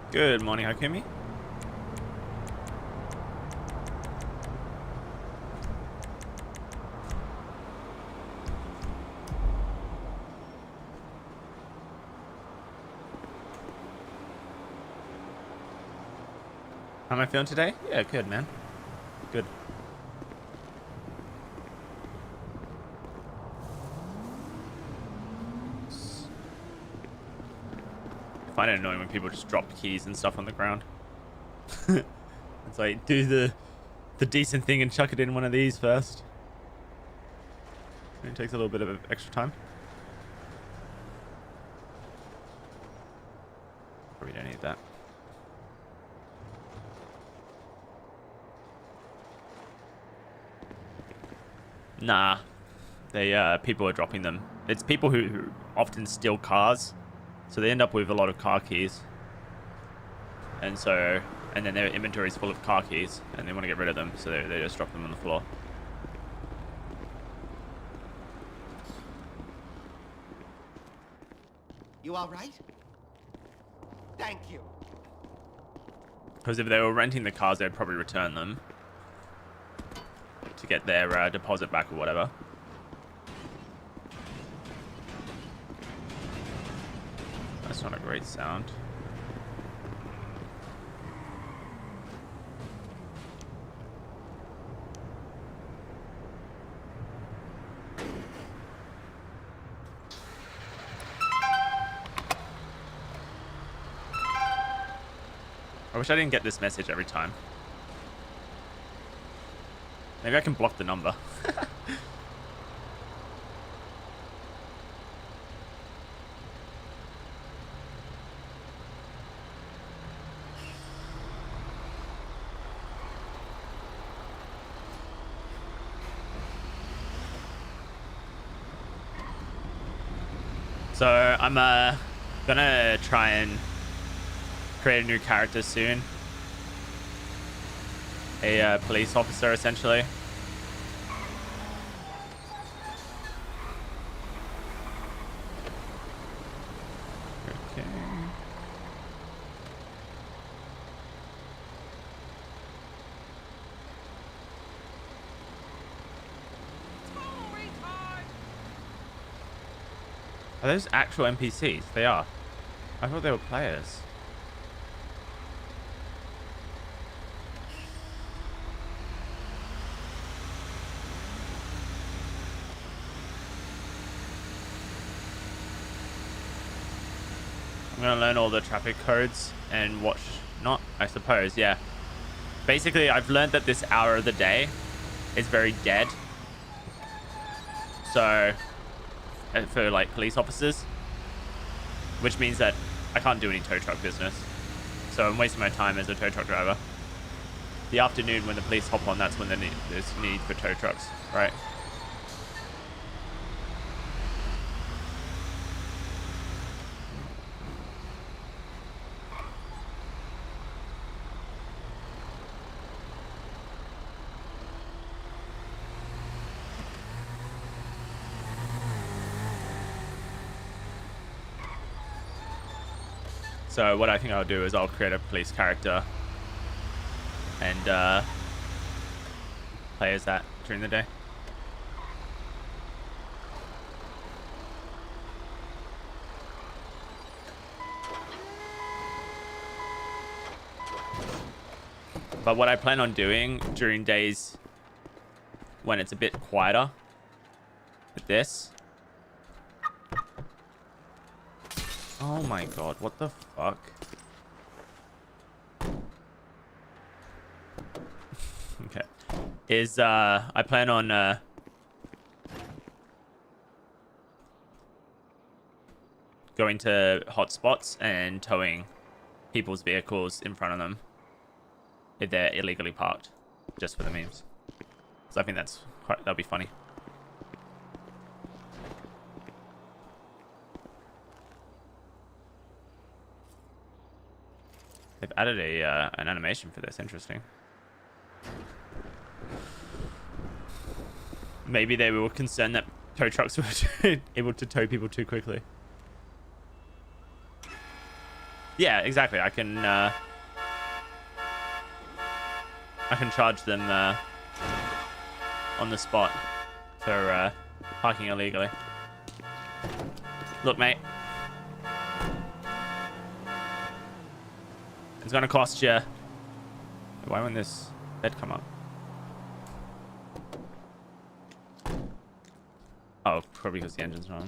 Good morning, Hakumi. How am I feeling today? Yeah, good, man. Good. I find it annoying when people just drop keys and stuff on the ground. It's like, do the decent thing and chuck it in one of these first. It takes a little bit of extra time. Probably don't need that. Nah, they people are dropping them. It's people who often steal cars, so they end up with a lot of car keys, and then their inventory is full of car keys, and they want to get rid of them, so they just drop them on the floor. You all right? Thank you. Because if they were renting the cars, they'd probably return them to get their deposit back or whatever. That's not a great sound. I wish I didn't get this message every time. Maybe I can block the number. So I'm gonna try and create a new character soon. A police officer, essentially. Okay. Are those actual NPCs? They are. I thought they were players. I'm gonna learn all the traffic codes and watch. Not, I suppose, yeah. Basically, I've learned that this hour of the day is very dead. So, for like police officers, which means that I can't do any tow truck business. So I'm wasting my time as a tow truck driver. The afternoon when the police hop on, that's when there's need for tow trucks, right? So what I think I'll do is I'll create a police character and play as that during the day. But what I plan on doing during days when it's a bit quieter with this. Oh my god, what the fuck? Okay. I plan on going to hotspots and towing people's vehicles in front of them if they're illegally parked, just for the memes. So I think that'll be funny. They've added an animation for this. Interesting. Maybe they were concerned that tow trucks were able to tow people too quickly. Yeah, exactly. I can charge them on the spot for parking illegally. Look, mate. It's gonna cost you. Why won't this bed come up? Oh, probably because the engine's not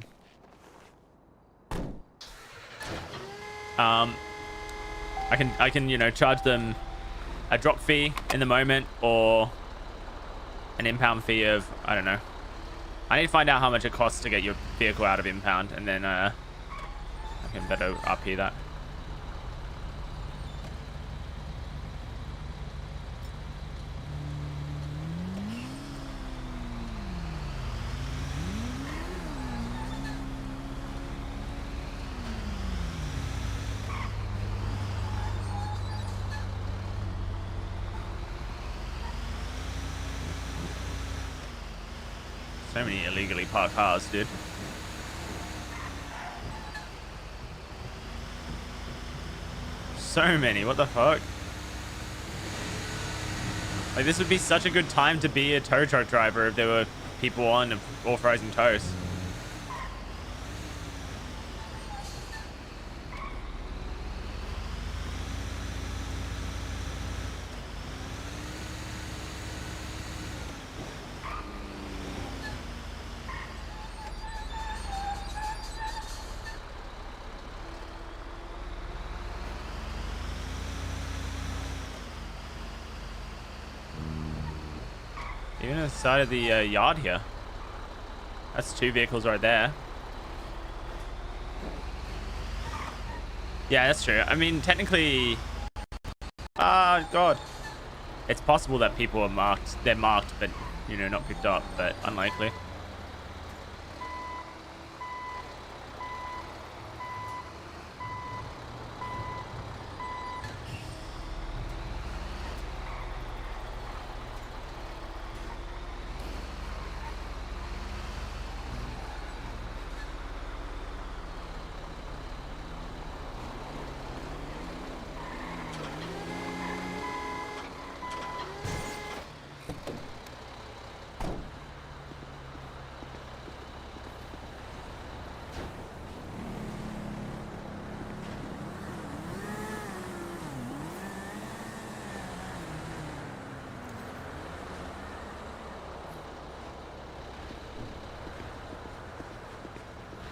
on. I can, you know, charge them a drop fee in the moment or an impound fee of, I don't know. I need to find out how much it costs to get your vehicle out of impound, and then I can better RP that. So many illegally parked cars, dude. So many, what the fuck? Like, this would be such a good time to be a tow truck driver if there were people on authorizing tows. Even on the side of the yard here. That's 2 vehicles right there. Yeah, that's true. I mean, technically... God. It's possible that people are marked. They're marked, but, you know, not picked up, but unlikely.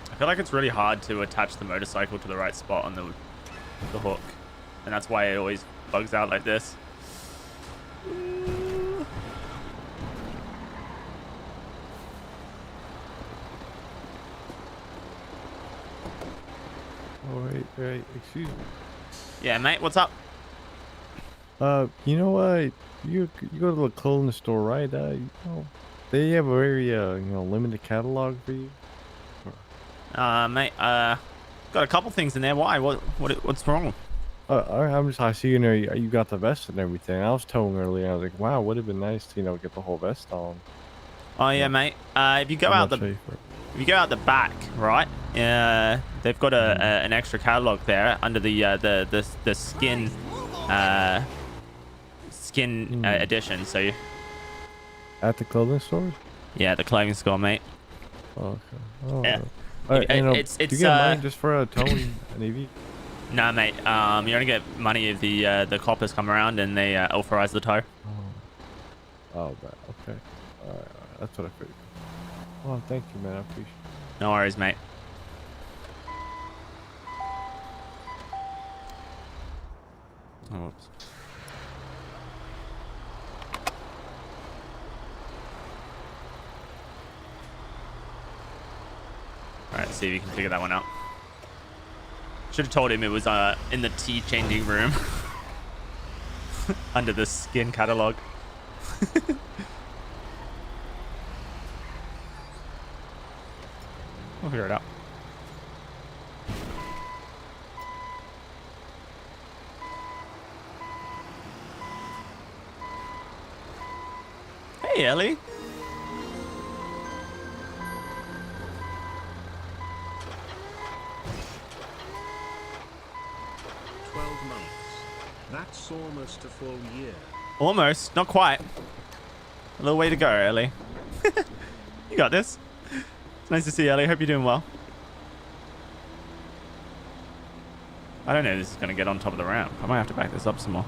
I feel like it's really hard to attach the motorcycle to the right spot on the hook, and that's why it always bugs out like this. Right, excuse me. Yeah, mate, what's up? You know what? You go to the clothing store, right? You know, they have a very limited catalog for you. Mate, got a couple things in there. Why? What's wrong? I see you know you got the vest and everything. I was telling earlier, I was like, wow, would have been nice to get the whole vest on. Oh yeah, mate. If you go out the back, right? They've got an extra catalog there under the skin edition. So you... At the clothing store? Yeah, the clothing store, mate. Oh, okay. Oh, yeah. It's do you get money just for towing an EV? Nah, mate. You only get money if the coppers come around and they authorize the tow. Oh, okay. All right. That's what I figured. Well, thank you, man. I appreciate it. No worries, mate. Oh, whoops. Alright, see if you can figure that one out. Should have told him it was in the tea changing room. Under the skin catalog. We'll figure it out. Hey, Ellie. 12 months. That's almost a full year. Almost. Not quite. A little way to go, Ellie. You got this. It's nice to see you, Ellie. Hope you're doing well. I don't know if this is going to get on top of the ramp. I might have to back this up some more.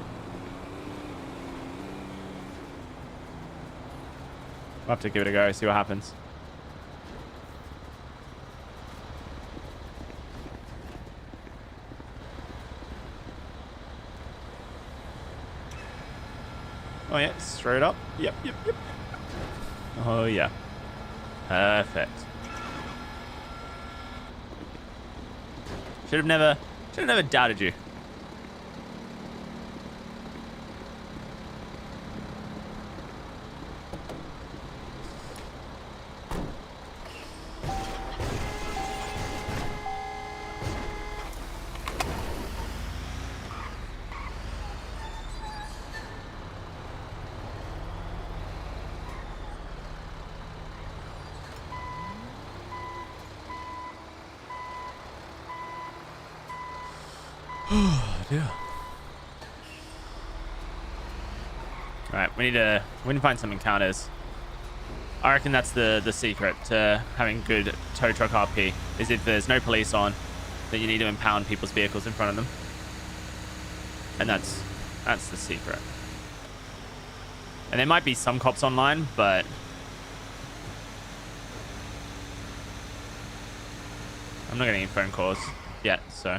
I'll have to give it a go, see what happens. Oh yeah, straight up. Yep. Oh yeah. Perfect. Should have never doubted you. Yeah. Alright, we need to find some encounters. I reckon that's the secret to having good tow truck RP, is if there's no police on, then you need to impound people's vehicles in front of them. And that's the secret. And there might be some cops online, but I'm not getting any phone calls yet, so.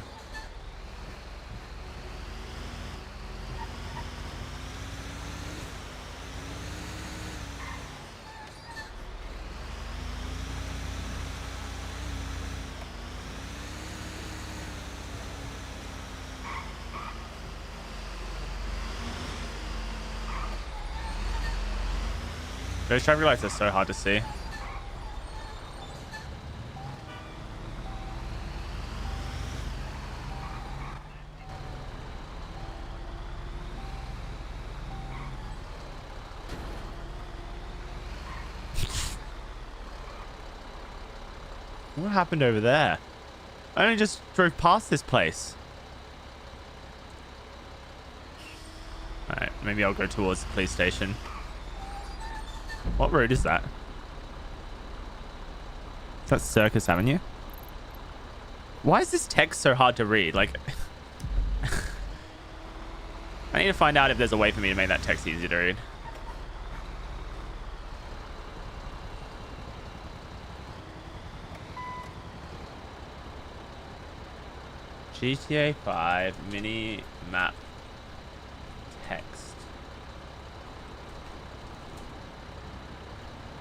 Those traffic lights are so hard to see. What happened over there? I only just drove past this place. Alright, maybe I'll go towards the police station. What road is that? Is that Circus Avenue? Why is this text so hard to read? Like, I need to find out if there's a way for me to make that text easier to read. GTA5 mini map text.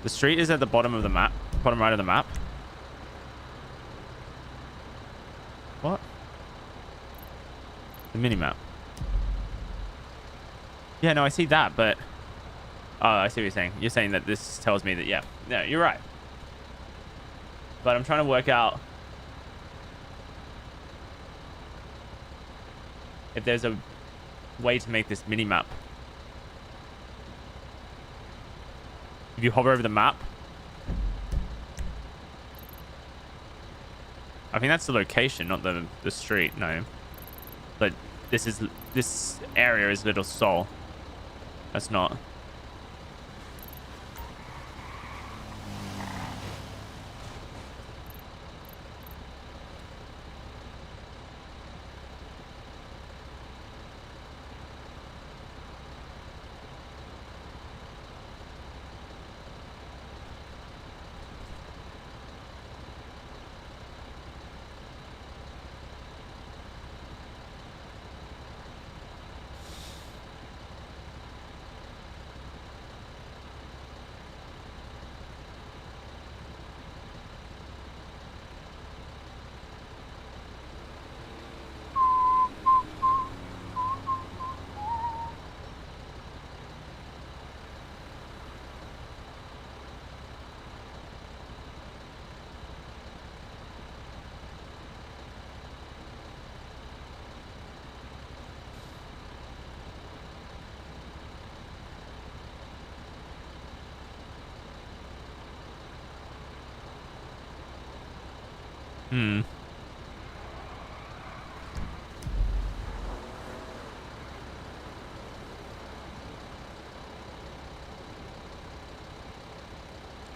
The street is at the bottom of the map, bottom right of the map. What? The mini map. Yeah, no, I see that, but oh, I see what you're saying. You're saying that this tells me that, yeah, you're right. But I'm trying to work out if there's a way to make this mini map. If you hover over the map, I think that's the location, not the street. No, but this area is Little Seoul. That's not.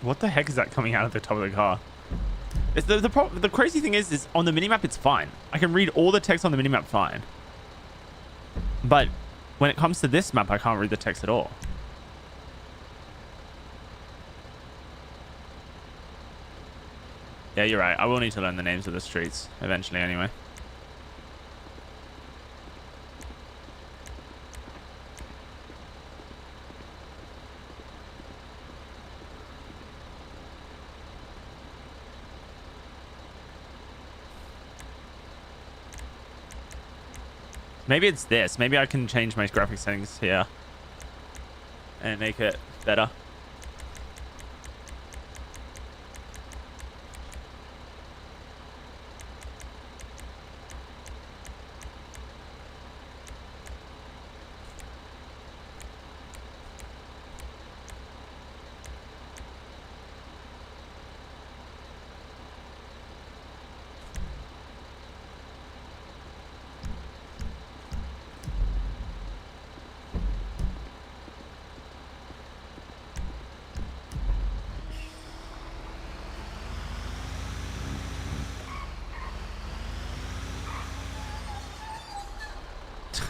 What the heck is that coming out of the top of the car? It's the crazy thing is on the minimap it's fine. I can read all the text on the minimap fine. But when it comes to this map, I can't read the text at all. Yeah, you're right. I will need to learn the names of the streets eventually anyway. Maybe it's this. Maybe I can change my graphic settings here and make it better.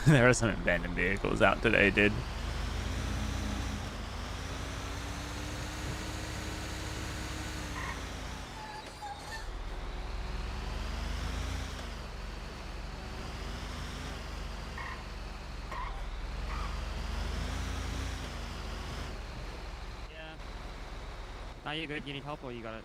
There are some abandoned vehicles out today, dude. Yeah. Are you good? You need help or you got it?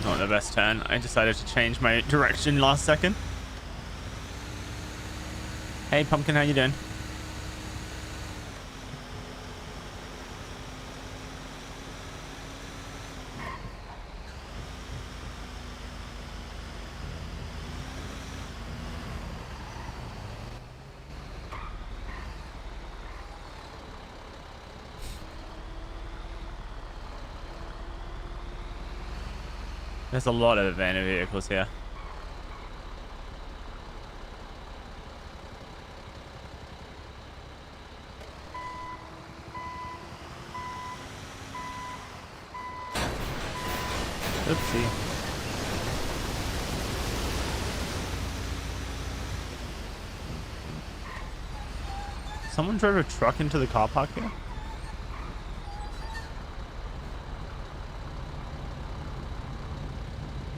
Not the best turn. I decided to change my direction last second. Hey, Pumpkin, how you doing? There's a lot of abandoned vehicles here. Oopsie. Someone drove a truck into the car park here?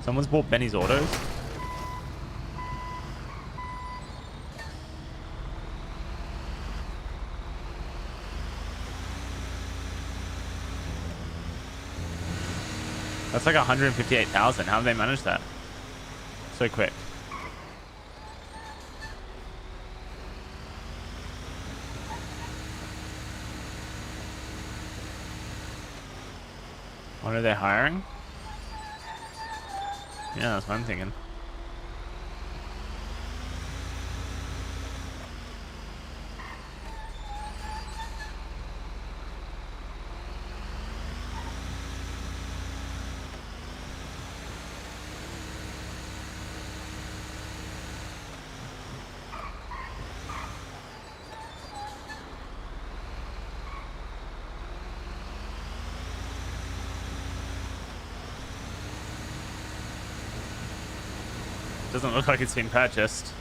Someone's bought Benny's Autos? That's like 158,000. How have they managed that so quick? What are they hiring? Yeah, that's what I'm thinking. Doesn't look like it's been purchased.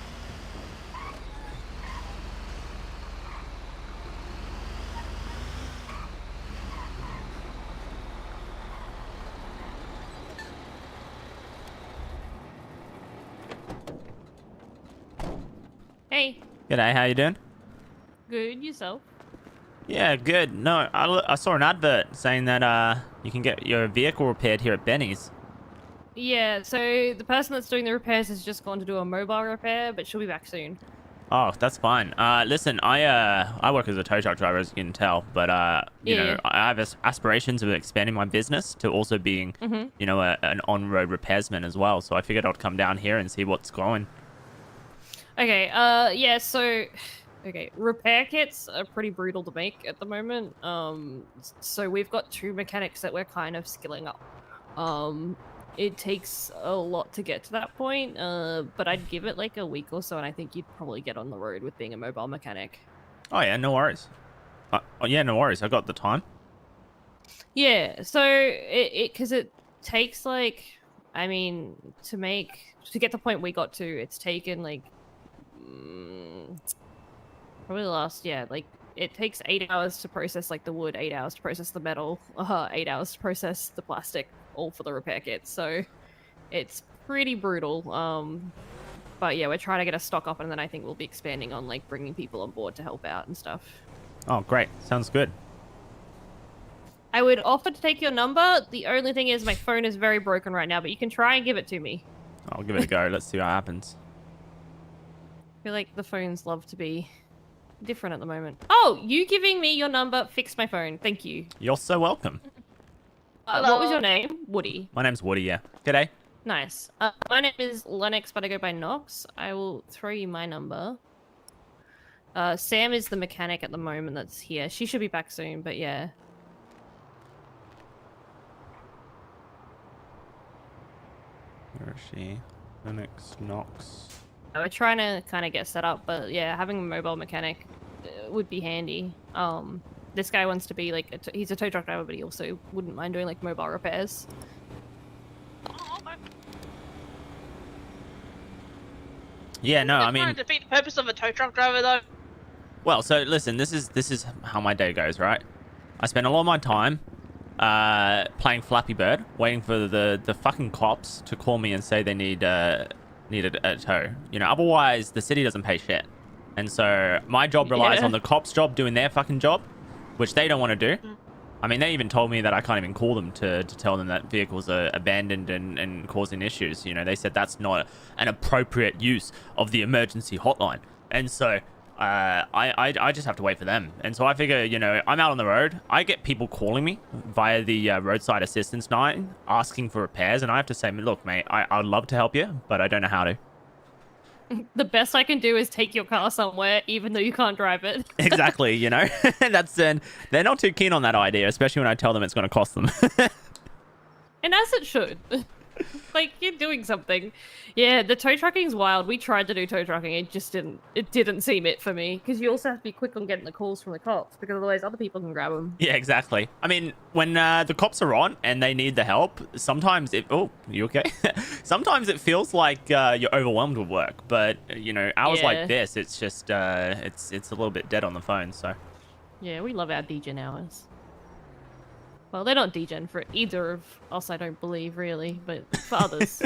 Hey, G'day, how you doing? Good, yourself? Yeah, good. No, I saw an advert saying that you can get your vehicle repaired here at Benny's. Yeah, so the person that's doing the repairs has just gone to do a mobile repair, but she'll be back soon. Oh, that's fine. Listen, I work as a tow truck driver, as you can tell, but you know, I have aspirations of expanding my business to also being, you know, an on-road repairsman as well. So I figured I'd come down here and see what's going. Okay, yeah, so... Okay, repair kits are pretty brutal to make at the moment. So we've got 2 mechanics that we're kind of skilling up. It takes a lot to get to that point, but I'd give it like a week or so, and I think you'd probably get on the road with being a mobile mechanic. Oh yeah, no worries. Oh yeah, no worries. I got the time. Yeah, so because it takes like, I mean, to get the point we got to, it's taken like probably the last, yeah, like it takes 8 hours to process like the wood, 8 hours to process the metal, 8 hours to process the plastic, all for the repair kit. So it's pretty brutal. But yeah, we're trying to get a stock up, and then I think we'll be expanding on like bringing people on board to help out and stuff. Oh, great. Sounds good. I would offer to take your number. The only thing is my phone is very broken right now, but you can try and give it to me. I'll give it a go. Let's see what happens. I feel like the phones love to be different at the moment. Oh, you giving me your number fixed my phone. Thank you. You're so welcome. What was your name? Woody. My name's Woody, yeah. G'day. Nice. My name is Lennox, but I go by Knox. I will throw you my number. Sam is the mechanic at the moment that's here. She should be back soon, but yeah. Where is she? Linux, Knox. We're trying to kind of get set up, but yeah, having a mobile mechanic would be handy. This guy wants to be like, he's a tow truck driver, but he also wouldn't mind doing like mobile repairs. Yeah, no, I mean, Trying to defeat the purpose of a tow truck driver, though. well, so listen, this is how my day goes, right? I spend a lot of my time playing Flappy Bird, waiting for the fucking cops to call me and say they need a tow. You know, otherwise the city doesn't pay shit. And so my job relies on the cops' job doing their fucking job, which they don't want to do. I mean, they even told me that I can't even call them to tell them that vehicles are abandoned and causing issues. You know, they said that's not an appropriate use of the emergency hotline. And so I just have to wait for them. And so I figure, you know, I'm out on the road. I get people calling me via the roadside assistance line asking for repairs. And I have to say, look, mate, I'd love to help you, but I don't know how to. The best I can do is take your car somewhere, even though you can't drive it. Exactly, you know. They're not too keen on that idea, especially when I tell them it's going to cost them. And as it should. Like, you're doing something. Yeah, the tow trucking's wild. We tried to do tow trucking. It didn't seem it for me. Because you also have to be quick on getting the calls from the cops, because otherwise other people can grab them. Yeah, exactly. I mean, when the cops are on and they need the help, sometimes oh, you okay? Sometimes it feels like you're overwhelmed with work. But, you know, hours like this, it's just, it's a little bit dead on the phone, so. Yeah, we love our degen hours. Well, they're not degen for either of us, I don't believe, really, but for others.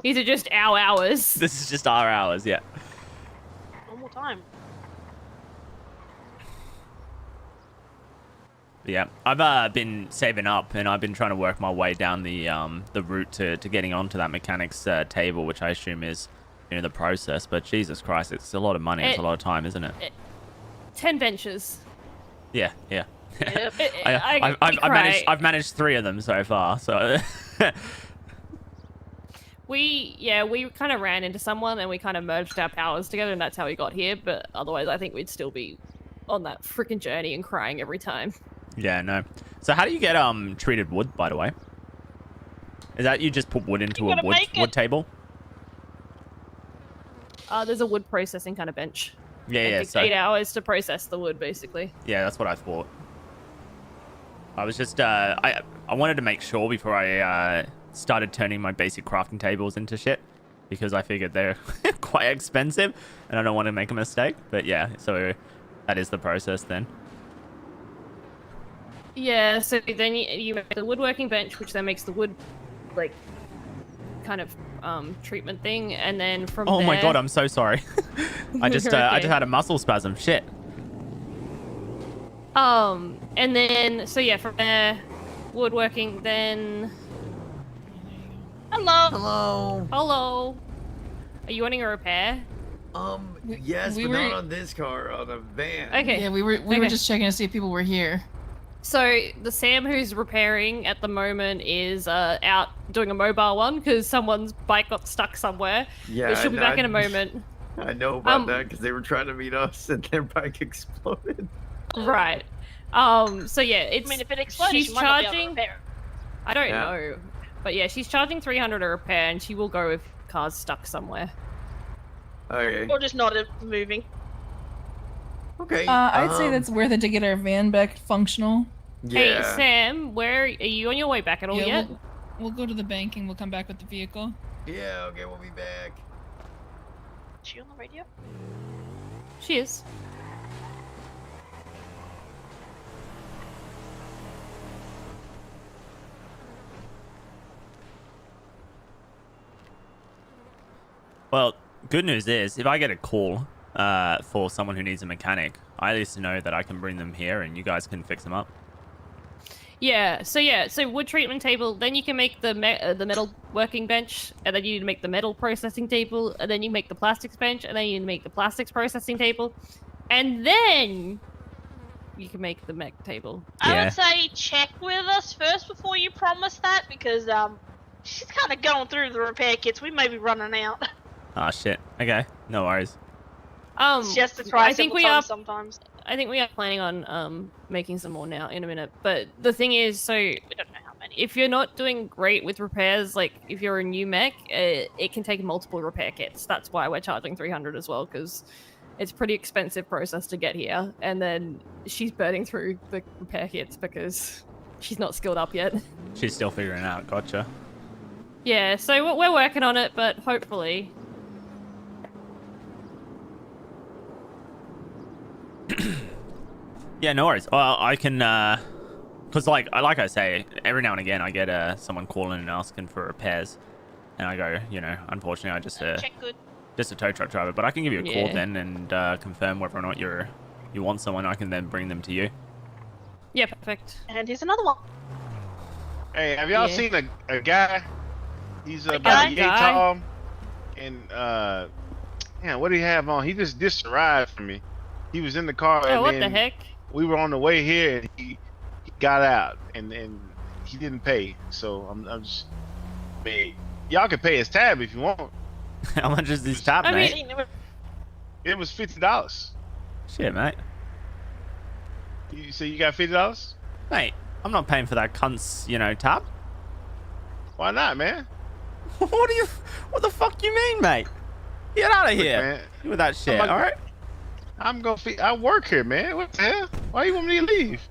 These are just our hours. This is just our hours, yeah. One more time. Yeah, I've been saving up, and I've been trying to work my way down the route to getting onto that mechanic's table, which I assume is, you know, the process. But Jesus Christ, it's a lot of money. It's a lot of time, isn't it? 10 benches. Yeah, yeah. Yep. I've managed 3 of them so far. So we kind of ran into someone and we kind of merged our powers together, and that's how we got here. But otherwise, I think we'd still be on that freaking journey and crying every time. Yeah, no. So how do you get treated wood, by the way? Is that you just put wood into a wood table? There's a wood processing kind of bench. Yeah, It takes 8 hours to process the wood, basically. Yeah, that's what I thought. I was just I wanted to make sure before I started turning my basic crafting tables into shit, because I figured they're quite expensive and I don't want to make a mistake. But yeah, so that is the process then. Yeah, so then you make the woodworking bench, which then makes the wood, like, kind of treatment thing, and then from Oh there... my god, I'm so sorry. I just had a muscle spasm. Shit. And then, so yeah, from there, woodworking, then... Hello. Hello. Hello. Are you wanting a repair? Yes, we but were- not on this car, on the van. Okay. Yeah, we were Okay. just checking to see if people were here. So the Sam who's repairing at the moment is out doing a mobile one because someone's bike got stuck somewhere. Yeah, But she'll be and back in a moment. I know about Um, that because they were trying to meet us and their bike exploded. Right. So yeah, I it's... mean, if it explodes, she's you might not be able to charging... repair I don't Yeah. know. But yeah, she's charging 300 a repair and she will go if car's stuck somewhere. Okay. it. Or just not moving. Okay. I'd say that's worth it to get our van back functional. Hey, Yeah. Sam, where... Are you on your way back at all yet? We'll go to the bank and we'll come back with the vehicle. Yeah, okay, we'll be back. Is she on the radio? She is. Well, good news is, if I get a call for someone who needs a mechanic, I at least know that I can bring them here and you guys can fix them up. Yeah, so wood treatment table, then you can make the metal working bench, and then you need to make the metal processing table, and then you make the plastics bench, and then you make the plastics processing table, and then you can make the mech table. I Yeah. would say check with us first before you promise that, because she's kind of going through the repair kits. We may be running out. Ah, shit. Okay, no worries. She has to try I think we several are times sometimes. I think we are planning on making some more now in a minute. But the thing is, so We don't know how many. if you're not doing great with repairs, like if you're a new mech, it can take multiple repair kits. That's why we're charging 300 as well, because it's a pretty expensive process to get here. And then she's burning through the repair kits because she's not skilled up yet. She's still figuring it out. Gotcha. Yeah, so we're working on it, but hopefully. Yeah, no worries. Well, I can, cause like I say, every now and again I get someone calling and asking for repairs, and I go, you know, unfortunately I just Check good. a tow truck driver, but I can give you a call Yeah. then and confirm whether or not you want someone. I can then bring them to you. Yeah, perfect. And here's another one. Hey, have y'all Yeah. seen a guy? He's about guy? a yay Guy? tall, and yeah, what did he have on? He just ditched a ride for me. He was in the car, Oh, and what then the heck? we were on the way here, and he got out, and he didn't pay. So I'm just, I mean, y'all can pay his tab if you want. How much is this tab, I mate? mean- It was $50. Shit, mate. You say you got $50? Mate, I'm not paying for that cunt's, you know, tab. Why not, man? What the fuck you mean, mate? Get out of Look, here man, with that shit, I'm a- alright? I'm gonna feed. I work here, man. What the hell? Why you want me to leave?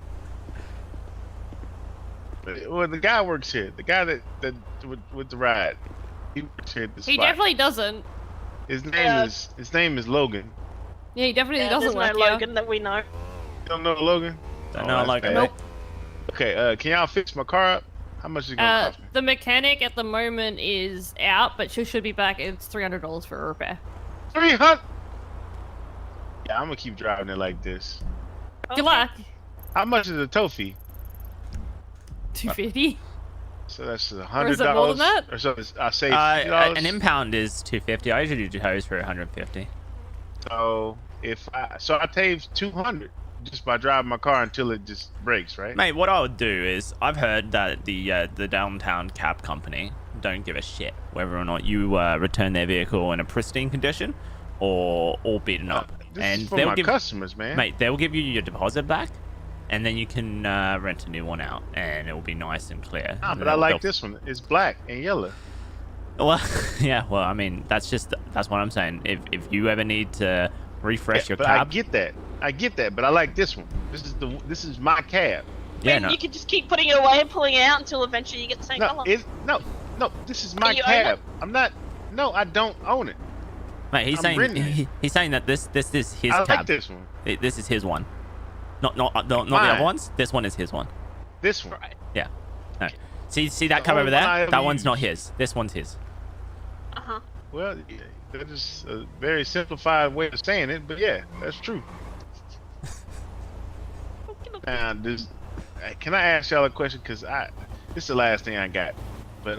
Well, the guy works here. The guy that with the ride, he works here at this He spot. definitely doesn't. His name Yeah. his name is Logan. Yeah, he definitely Yeah, doesn't there's work no here. Logan that we know. You don't know Logan? Don't Oh, know that's Logan. bad. Nope. Okay, can y'all fix my car up? How much is it gonna cost me? The mechanic at the moment is out, but she should be back. It's $300 for a repair. 300. Yeah, I'm gonna keep driving it like this. Good luck. How much is a tow fee? 250. So that's $100. Or is it more than that? Or so I saved $50. An impound is 250. I usually do tows for 150. So I saved 200 just by driving my car until it just breaks, right? Mate, what I would do is I've heard that the downtown cab company don't give a shit whether or not you return their vehicle in a pristine condition or all beaten up. This and is for they'll my give customers, man. mate, they'll give you your deposit back, and then you can rent a new one out, and it will be nice and clear. Nah, but I like this one. It's black and yellow. Well, yeah. Well, I mean, that's what I'm saying. If you ever need to refresh your but cab, I get that, but I like this one. This is my cab. yeah, And no, you can just keep putting it away and pulling it out until eventually you get the same No, color. no, this is my you own it? cab. I'm not. No, I don't own it. mate, he's I'm saying renting it. he's saying that this is his I cab. like this one. This is his one, not the Mine. other ones. This one is his one. This one. Right. Yeah. No. See that The cab over only one I there? ever That one's not use. his. This one's his. Well, yeah, that is a very simplified way of saying it, but yeah, that's true. Now, can I ask y'all a question? Cause this is the last thing I got. But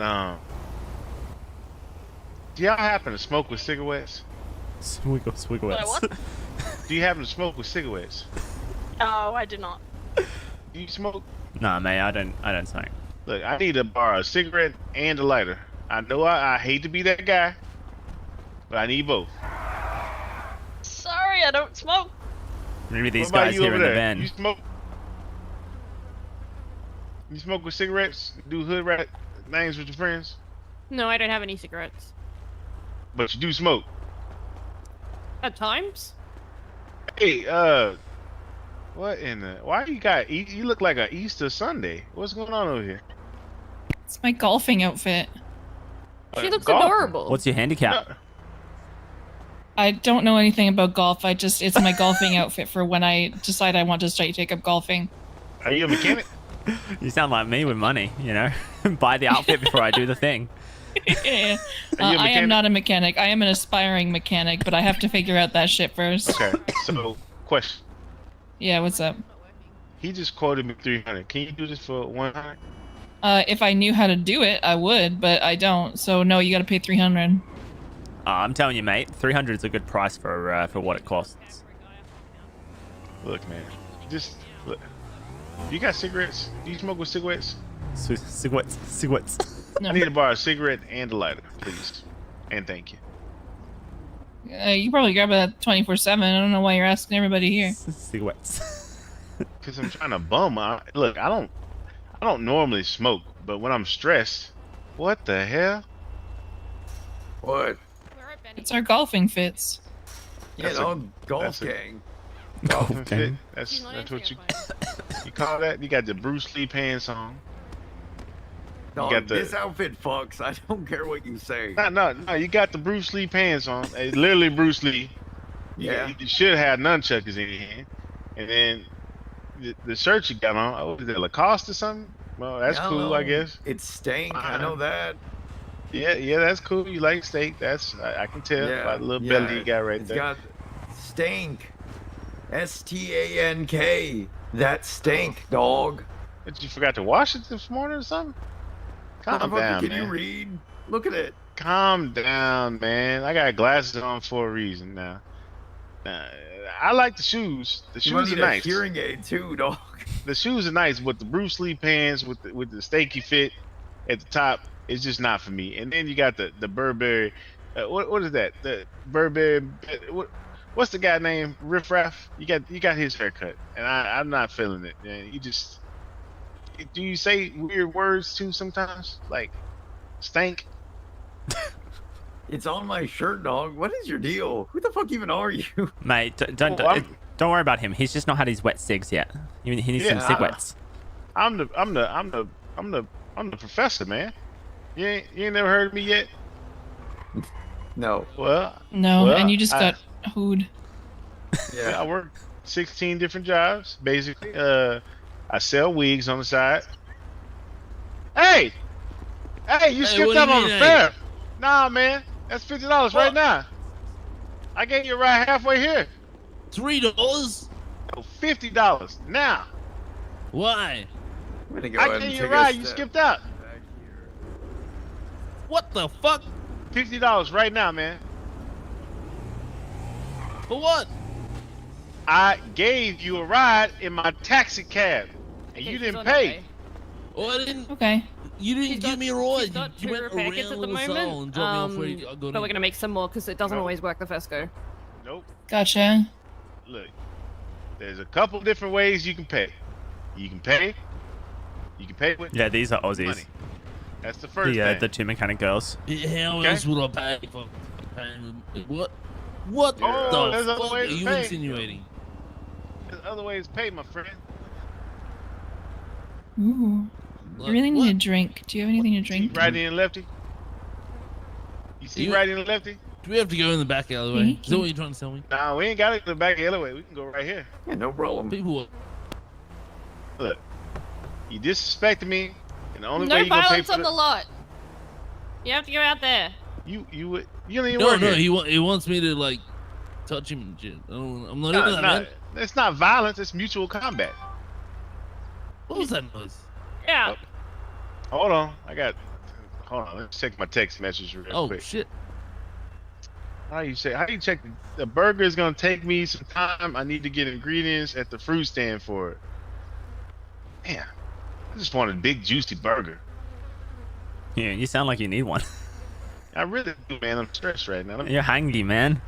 do y'all happen to smoke with cigarettes? Swiggles. What? Do you happen to smoke with cigarettes? Oh, I do not. Do you smoke? Nah, mate, I don't smoke. Look, I need to borrow a cigarette and a lighter. I know I hate to be that guy, but I need both. Sorry, I don't smoke. Maybe these What about guys you here over in the there? van. You smoke? You smoke with cigarettes? Do hood rat names with your friends? No, I don't have any cigarettes. But you do smoke. At times. Hey, what in the? Why you got? You look like a Easter Sunday. What's going on over here? It's my golfing outfit. She looks golfing? adorable. What's your handicap? No. I don't know anything about golf. It's my golfing outfit for when I decide I want to start take up golfing. Are you a mechanic? You sound like me with money, you know? Buy the outfit before I do the thing. Yeah. Are you a I am mechanic? not a mechanic. I am an aspiring mechanic, but I have to figure out that shit first. Okay. So, question. Yeah, what's up? He just quoted me 300. Can you do this for 100? If I knew how to do it, I would, but I don't. So no, you got to pay 300. I'm telling you, mate, 300 is a good price for what it costs. Look, man. Just look. You got cigarettes? Do you smoke with cigarettes? Cigarettes. No. I need to borrow a cigarette and a lighter, please. And thank you. You probably grab it 24/7. I don't know why you're asking everybody here. Cigarettes. Cause I'm trying to bum. Look, I don't normally smoke, but when I'm stressed, what the hell? What? It's our golfing fits. Yeah, That's a- no, golf that's a- gang. Golfing fit? gang. That's She's not what you answering you call that? You got the Bruce Lee pants on. Dog, got the- this outfit fucks. I don't care what you say. No. You got the Bruce Lee pants on. It's literally Bruce Lee. Yeah. You should have nunchuckers in your hand. And then the shirt you got on, what is that, Lacoste or something? Well, that's I don't cool, know. I guess. It's stank. I Fine. know that. Yeah, that's cool. You like steak. I can tell Yeah. by the little belly you got right It's there. got stank. STANK. That stank, dog. But you forgot to wash it this morning or something? Calm Motherfucker, down, can man. you read? Look at it. Calm down, man. I got glasses on for a reason now. I like the shoes. The You shoes might are need a nice. hearing aid too, dog. The shoes are nice, but the Bruce Lee pants with the steaky fit at the top is just not for me. And then you got the Burberry. What is that? The Burberry. What's the guy named Riff Raff? You got his haircut, and I'm not feeling it. Man. You just do you say weird words too sometimes, like stank? It's on my shirt, dog. What is your deal? Who the fuck even are you? Mate, don't worry about him. He's just not had his wet cigs yet. He needs some Yeah, cigarettes. I'm the professor, man. You ain't never heard of me yet. No. Well, No, well, and you just got hooed. yeah, I work 16 different jobs basically. I sell wigs on the side. Hey, you skipped what do out you on the mean, fare. Nah, man, that's $50 right What? now. I gave you a ride halfway here. $3? Oh, $50 now. Why? I'm gonna go I ahead gave and you a take ride. a You step skipped out. back here. What the fuck? $50 right now, man. For what? I gave you a ride in my taxi cab, and you Okay, didn't she's on her pay. way. Oh, I didn't. Okay. You didn't She's give got- me a she's ride. got You two went repair kits around at with the a soul moment, and dropped me off where you but go we're gonna make some more because it doesn't No. always work the first go. Nope. Gotcha. Look, there's a couple different ways you can pay. You can pay with Yeah, these are Aussies. money. That's the first thing. The two mechanic girls. How Okay. else would I pay for paying? What? What Oh, there's the other fuck are ways to you pay. insinuating? There's other ways to pay, my friend. Ooh. Like, I really need what? a drink. Do you have anything to See drink? righty and lefty? You see You- righty and lefty? Do we have to go in the back alleyway? Is that what you're trying to tell me? Nah, we ain't got to go back the other way. We can go right here. Yeah, no problem. People. Look, you disrespected me, and the only way No you gonna pay violence for on the lot. You have to go out there. You don't even No, work no, here. he wants me to like touch him and shit. I'm not into that, man. It's not violence. It's mutual combat. What was that noise? Yeah. Hold on. Hold on. Let's check my text message real Oh quick. shit. How you check the burger is gonna take me some time. I need to get ingredients at the fruit stand for it. Man, I just want a big juicy burger. Yeah, you sound like you need one. I really do, man. I'm stressed right now. You're hangry, man.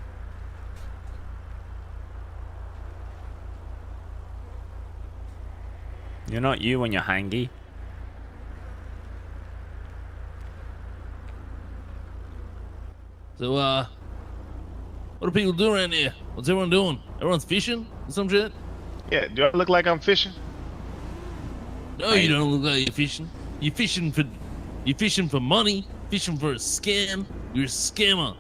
You're not you when you're hangry. So what do people do around here? What's everyone doing? Everyone's fishing or some shit? Yeah, do I look like I'm fishing? No, you don't look like you're fishing. You're fishing for money, fishing for a scam. You're a scammer.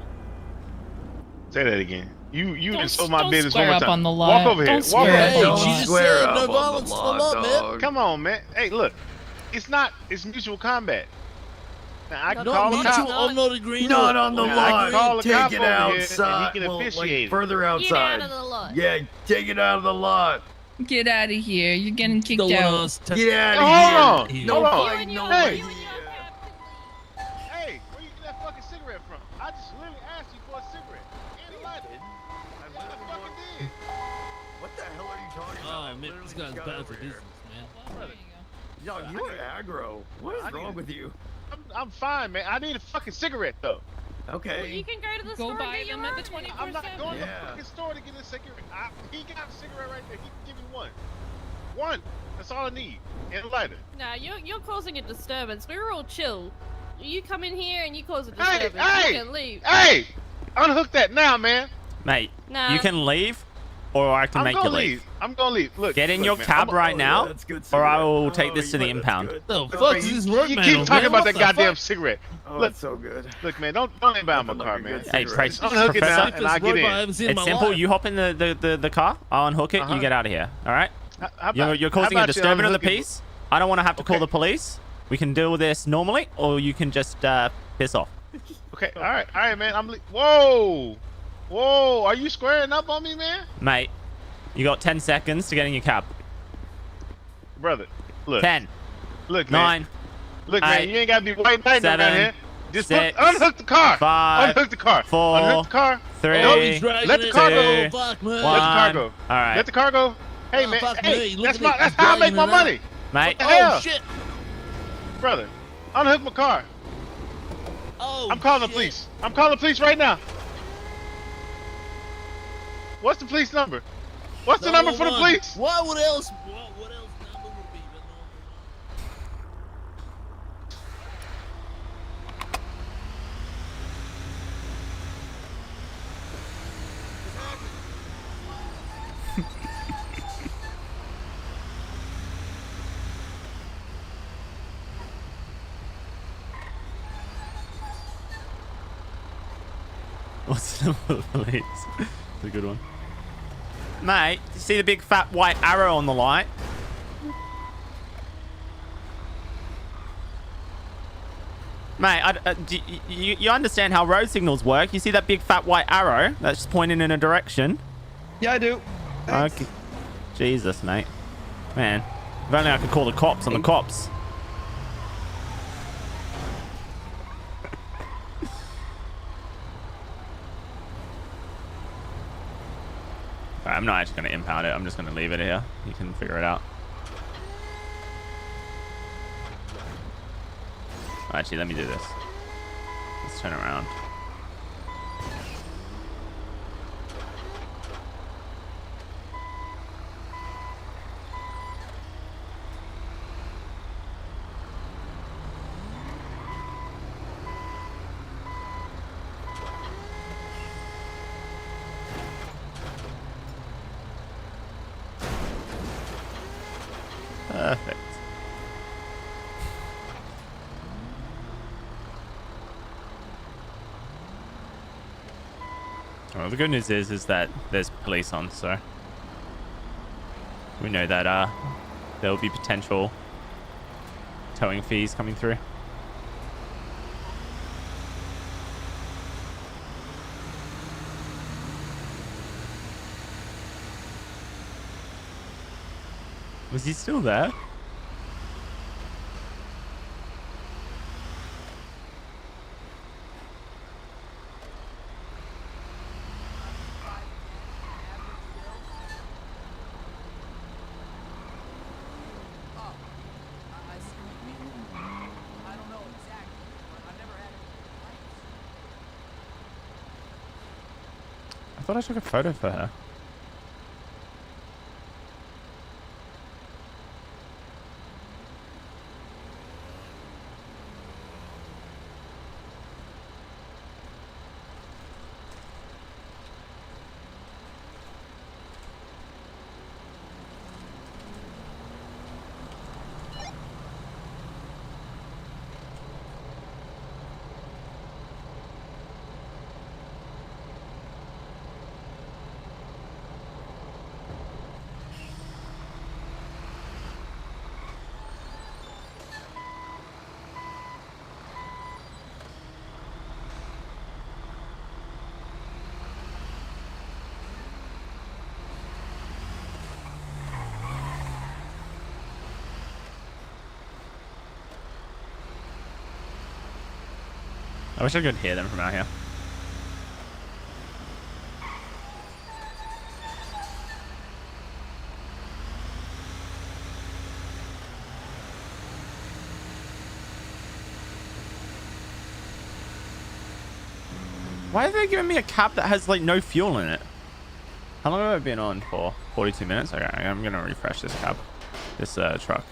Say that again. You Don't- insult my don't business one square more up time. on the lot. Walk over here. Don't Walk square over up here. on the She lot. just Square said up no on the violence, no lot, love, man. dog. Come on, man. Hey, look. It's mutual combat. Now, I can No, call the mutual, cop. I'm not agreeing. Not on the Yeah, I can lot. call the cop Take it over here, and he outside. can Well, officiate like it. further Get outside. out of the lot. Yeah, take it out of the lot. Get out of here. You're getting kicked Don't want out. us to- Get out Hold of on. here. Hold on. fight, no Hey. idea. Hey, where you get that fucking cigarette from? I just literally asked you for a cigarette. And a lighter. That's what I fucking did. What the hell are you talking about? Oh I man, literally this just guy's got bad over for here. business, man. Well, there you Yo, you are aggro. What is wrong with you? I'm fine, man. I need a fucking cigarette, though. Okay. You can go to the Go store buy and get them your at the own. 24/7. I'm not going to the Yeah. fucking store to get a cigarette. He got a cigarette right there. He can give me one. One. That's all I need. And a lighter. Nah, you're causing a disturbance. We were all chill. You come in here and you cause a Hey, disturbance. hey! You can leave. Hey! Unhook that now, man. Mate, Nah. you can leave, or I can I'm make you gonna leave. leave. I'm gonna leave. Look. Get in look, your man, cab I'm- right now, That's good or I cigarette. will take this to the yeah, that's impound. good. The Okay, fuck is this work, You man? keep talking about What that the goddamn fuck? cigarette. Oh, Look. that's so good. Look, man, don't inbound my Nothing car, like a man. good Hey, cigarette. Trace, Just unhook it Professor, now, and I'll get Work I in. haven't seen in It's my simple. life. You hop in the car. I'll unhook it. Uh-huh. You get out of here. All right. How about- You're how causing a about you disturbance of the unhook it? peace. I don't want to have to call Okay. the police. We can deal with this normally, or you can just piss off. Okay, all right, man. Whoa, are you squaring up on me, man? Mate, you got 10 seconds to get in your cab. Brother, look. 10, Look, man. 9, Look, 8, man. You ain't gotta be white knighting around 7, here. Just 6, unhook the car. 5, Unhook the car. 4, Unhook the car. 3, Oh, he's dragging Let the it. car go. Oh, fuck, man. Let the car 1. go. All right, Let the car go. Hey, Oh, man. fuck Hey, me. Look that's at my. it. That's He's how I make dragging my it out. money, mate. the hell? Oh shit. brother. Unhook my car. Oh. I'm calling the shit. police. I'm calling the police right now. What's the police number? What's the number for the 911. police? What else? What else number would be the 911? What's the number of the police? It's a good one. Mate, you see the big fat white arrow on the light? Mate, you understand how road signals work? You see that big fat white arrow that's just pointing in a direction? Yeah, I do. Thanks. Okay. Jesus, mate. Man, if only I could call the cops on the cops. Alright, I'm not actually going to impound it. I'm just going to leave it here. You can figure it out. Actually, let me do this. Let's turn around. Perfect. Well, the good news is that there's police on, so we know that there will be potential towing fees coming through. Was he still there? I thought I took a photo for her. I wish I could hear them from out here. Why are they giving me a cab that has like no fuel in it? How long have I been on for? 42 minutes? Okay, I'm gonna refresh this cab. This truck.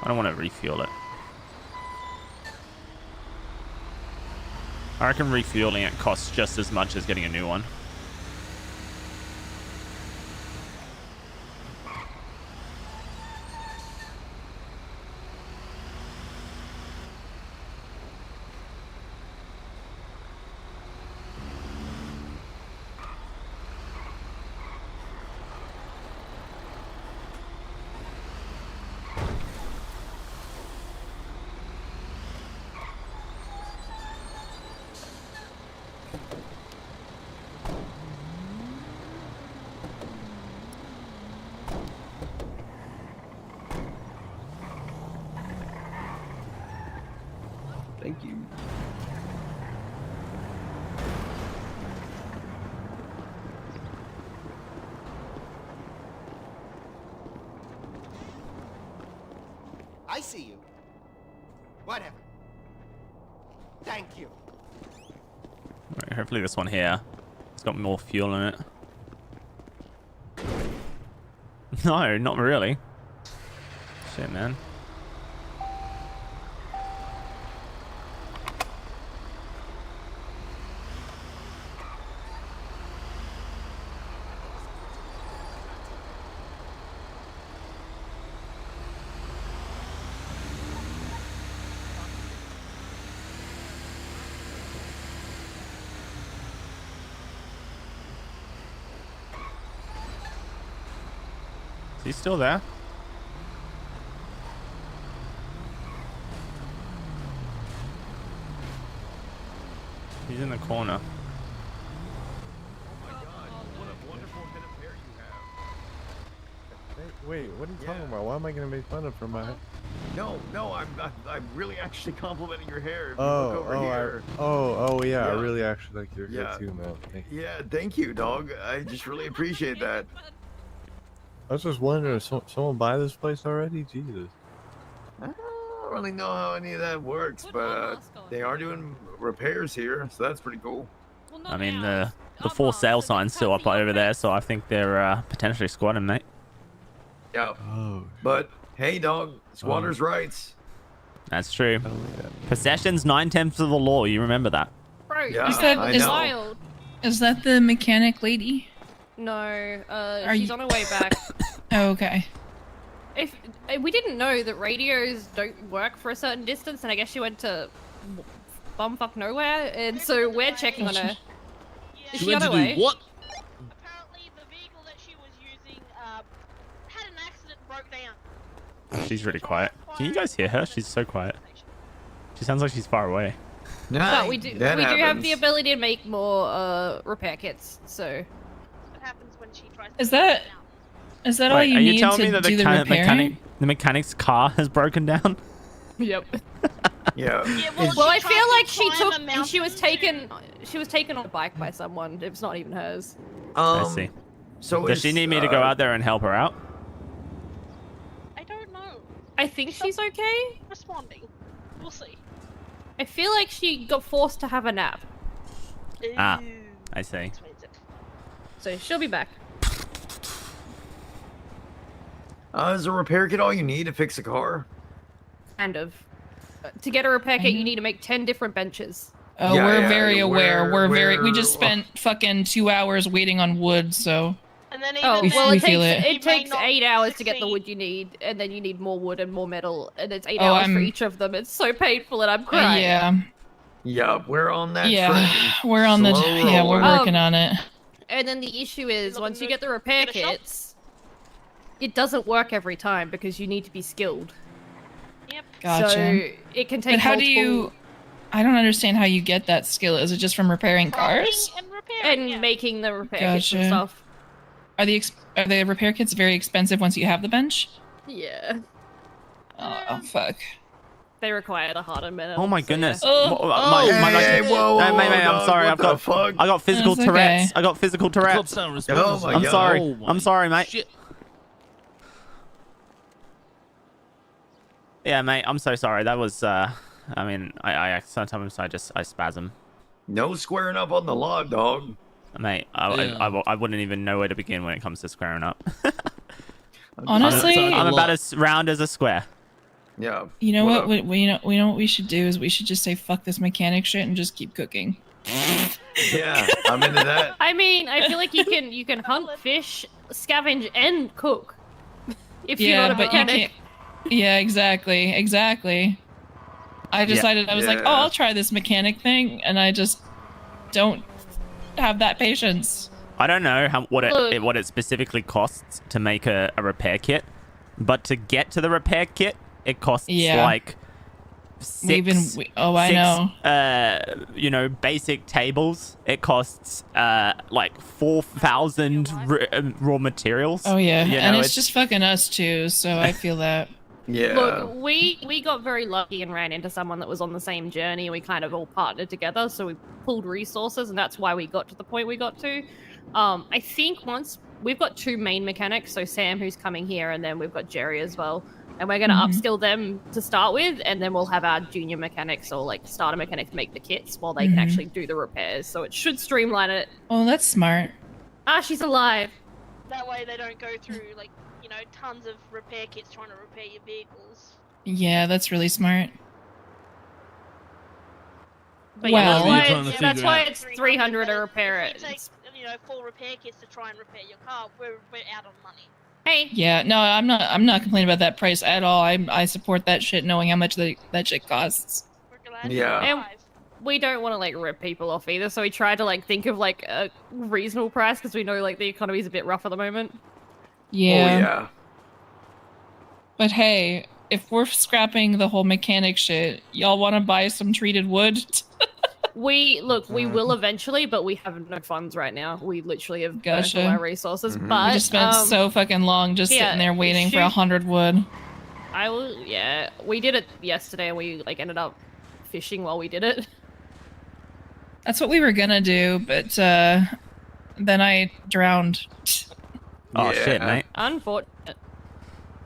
I don't want to refuel it. I reckon refueling it costs just as much as getting a new one. Thank you. I see you. Whatever. Thank you. Right, hopefully this one here. It's got more fuel in it. No, not really. Shit, man. Is he still there? He's in the corner. Hey, wait, what are you talking about? Why am I gonna make fun of from my head? No, I'm really actually complimenting your hair. If you Oh, look over here. Yeah, I Yeah. really actually like your hair Yeah. too, man. Thank you. Yeah, thank you, dog. I just really appreciate that. I was just wondering, someone buy this place already? Jesus. I don't really know how any of that works, but they are doing repairs here, so that's pretty cool. I mean, the for sale sign's still up over there, so I think they're potentially squatting, mate. Yeah. Oh. But hey, dog, squatters' rights. That's true. Possession's 9/10 of the law. You remember that? Bro, Yeah, Is that- I is- know. wild. Is that the mechanic lady? No, Are she's you- on her way back. Oh, okay. If we didn't know that radios don't work for a certain distance, and I guess she went to bumfuck nowhere, and so we're checking on her. Is She she on went her to way? do what? Apparently, the vehicle that she was using had an accident, broke down. She's really quiet. Can you guys hear her? She's so quiet. She sounds like she's far away. But we do have the ability to make more repair kits, so What happens when she tries to Is that Is that all Wait, you are you need telling to me that do the repairing? the mechanic's car has broken down? Yep. Yeah. Well, I feel like she was taken on a bike by someone. It's not even hers. I see. So does she need me to go out there and help her out? I don't know. I think she's okay. Responding. We'll see. I feel like she got forced to have a nap. Ah, I see. So she'll be back. Is a repair kit all you need to fix a car? Kind of. To get a repair kit, you need to make 10 different benches. Oh, Yeah, we're yeah, very aware. We we're- just spent fucking 2 hours waiting on wood, so. And then Oh, even well, then, it feel takes, it. it takes not 8 hours to get the succeed. wood you need, and then you need more wood and more metal, and it's 8 Oh, hours for I'm- each of them. It's so painful, and I'm crying. Yeah. Yup, we're on that Yeah, train. we're on the. Slow Yeah, we're roller. working on it. And then the issue is, once you get the repair get a shop? kits, it doesn't work every time because you need to be skilled. Yep. Gotcha. So it can take But how do multiple- you? I don't understand how you get that skill. Is it just from repairing cars? And repairing, and yeah. making the repair kits and Gotcha. stuff. Are the repair kits very expensive once you have the bench? Yeah. Oh fuck. They require the harder metal. Oh my so goodness. yeah. Hey, whoa, No, mate, dog, I'm sorry. what the fuck? I got physical That's Tourette's. okay. I got physical The club's Tourette's. not Oh responsible. my I'm God. sorry. Oh my I'm sorry, mate. shit. Yeah, mate. I'm so sorry. That was. I mean, I sometimes I spasm. No squaring up on the log, dog. Mate, I wouldn't even know where to begin when it comes to squaring up. Honestly, I'm about as round as a square. Yeah. you know what? up? We know what we should do is we should just say fuck this mechanic shit and just keep cooking. Yeah, I'm into that. I mean, I feel like you can hunt, fish, scavenge, and cook. If you're Yeah, not a but you mechanic. can't. Yeah, exactly. I decided I was like, Yeah. oh, I'll try this mechanic thing, and I just don't have that patience. I don't know what Look. what it specifically costs to make a repair kit, but to get to the repair kit, it costs Yeah. like six. I know. Basic tables. It costs like 4,000 raw materials. Oh yeah, You and know, it's just fucking us too. So I feel that. Yeah. Look, we got very lucky and ran into someone that was on the same journey. We kind of all partnered together, so we pulled resources, and that's why we got to the point we got to. I think once we've got 2 main mechanics, so Sam, who's coming here, and then we've got Jerry as well, and we're gonna upskill them to start with, and then we'll have our junior mechanics or like starter mechanics make the kits while they can actually do the repairs. So it should streamline it. Oh, that's smart. Ah, she's alive. That way they don't go through like tons of repair kits trying to repair your vehicles. Yeah, that's really smart. But Well- yeah, that's why it's 300 to repair it. If you take 4 repair kits to try and repair your car, we're out of money. Hey. Yeah, no, I'm not complaining about that price at all. I support that shit, knowing how much that shit costs. We're glad Yeah. you're And alive. we don't want to like rip people off either, so we tried to like think of like a reasonable price because we know like the economy's a bit rough at the moment. Yeah. Oh yeah. But hey, if we're scrapping the whole mechanic shit, y'all want to buy some treated wood? We will eventually, but we have no funds right now. We literally have burnt Gotcha. all our resources. Mhm. But We just spent so fucking long just yeah, sitting there waiting for shoot. 100 wood. I will. Yeah, we did it yesterday, and we like ended up fishing while we did it. That's what we were gonna do, but then I drowned. Oh Yeah. shit, mate. Unfortunate.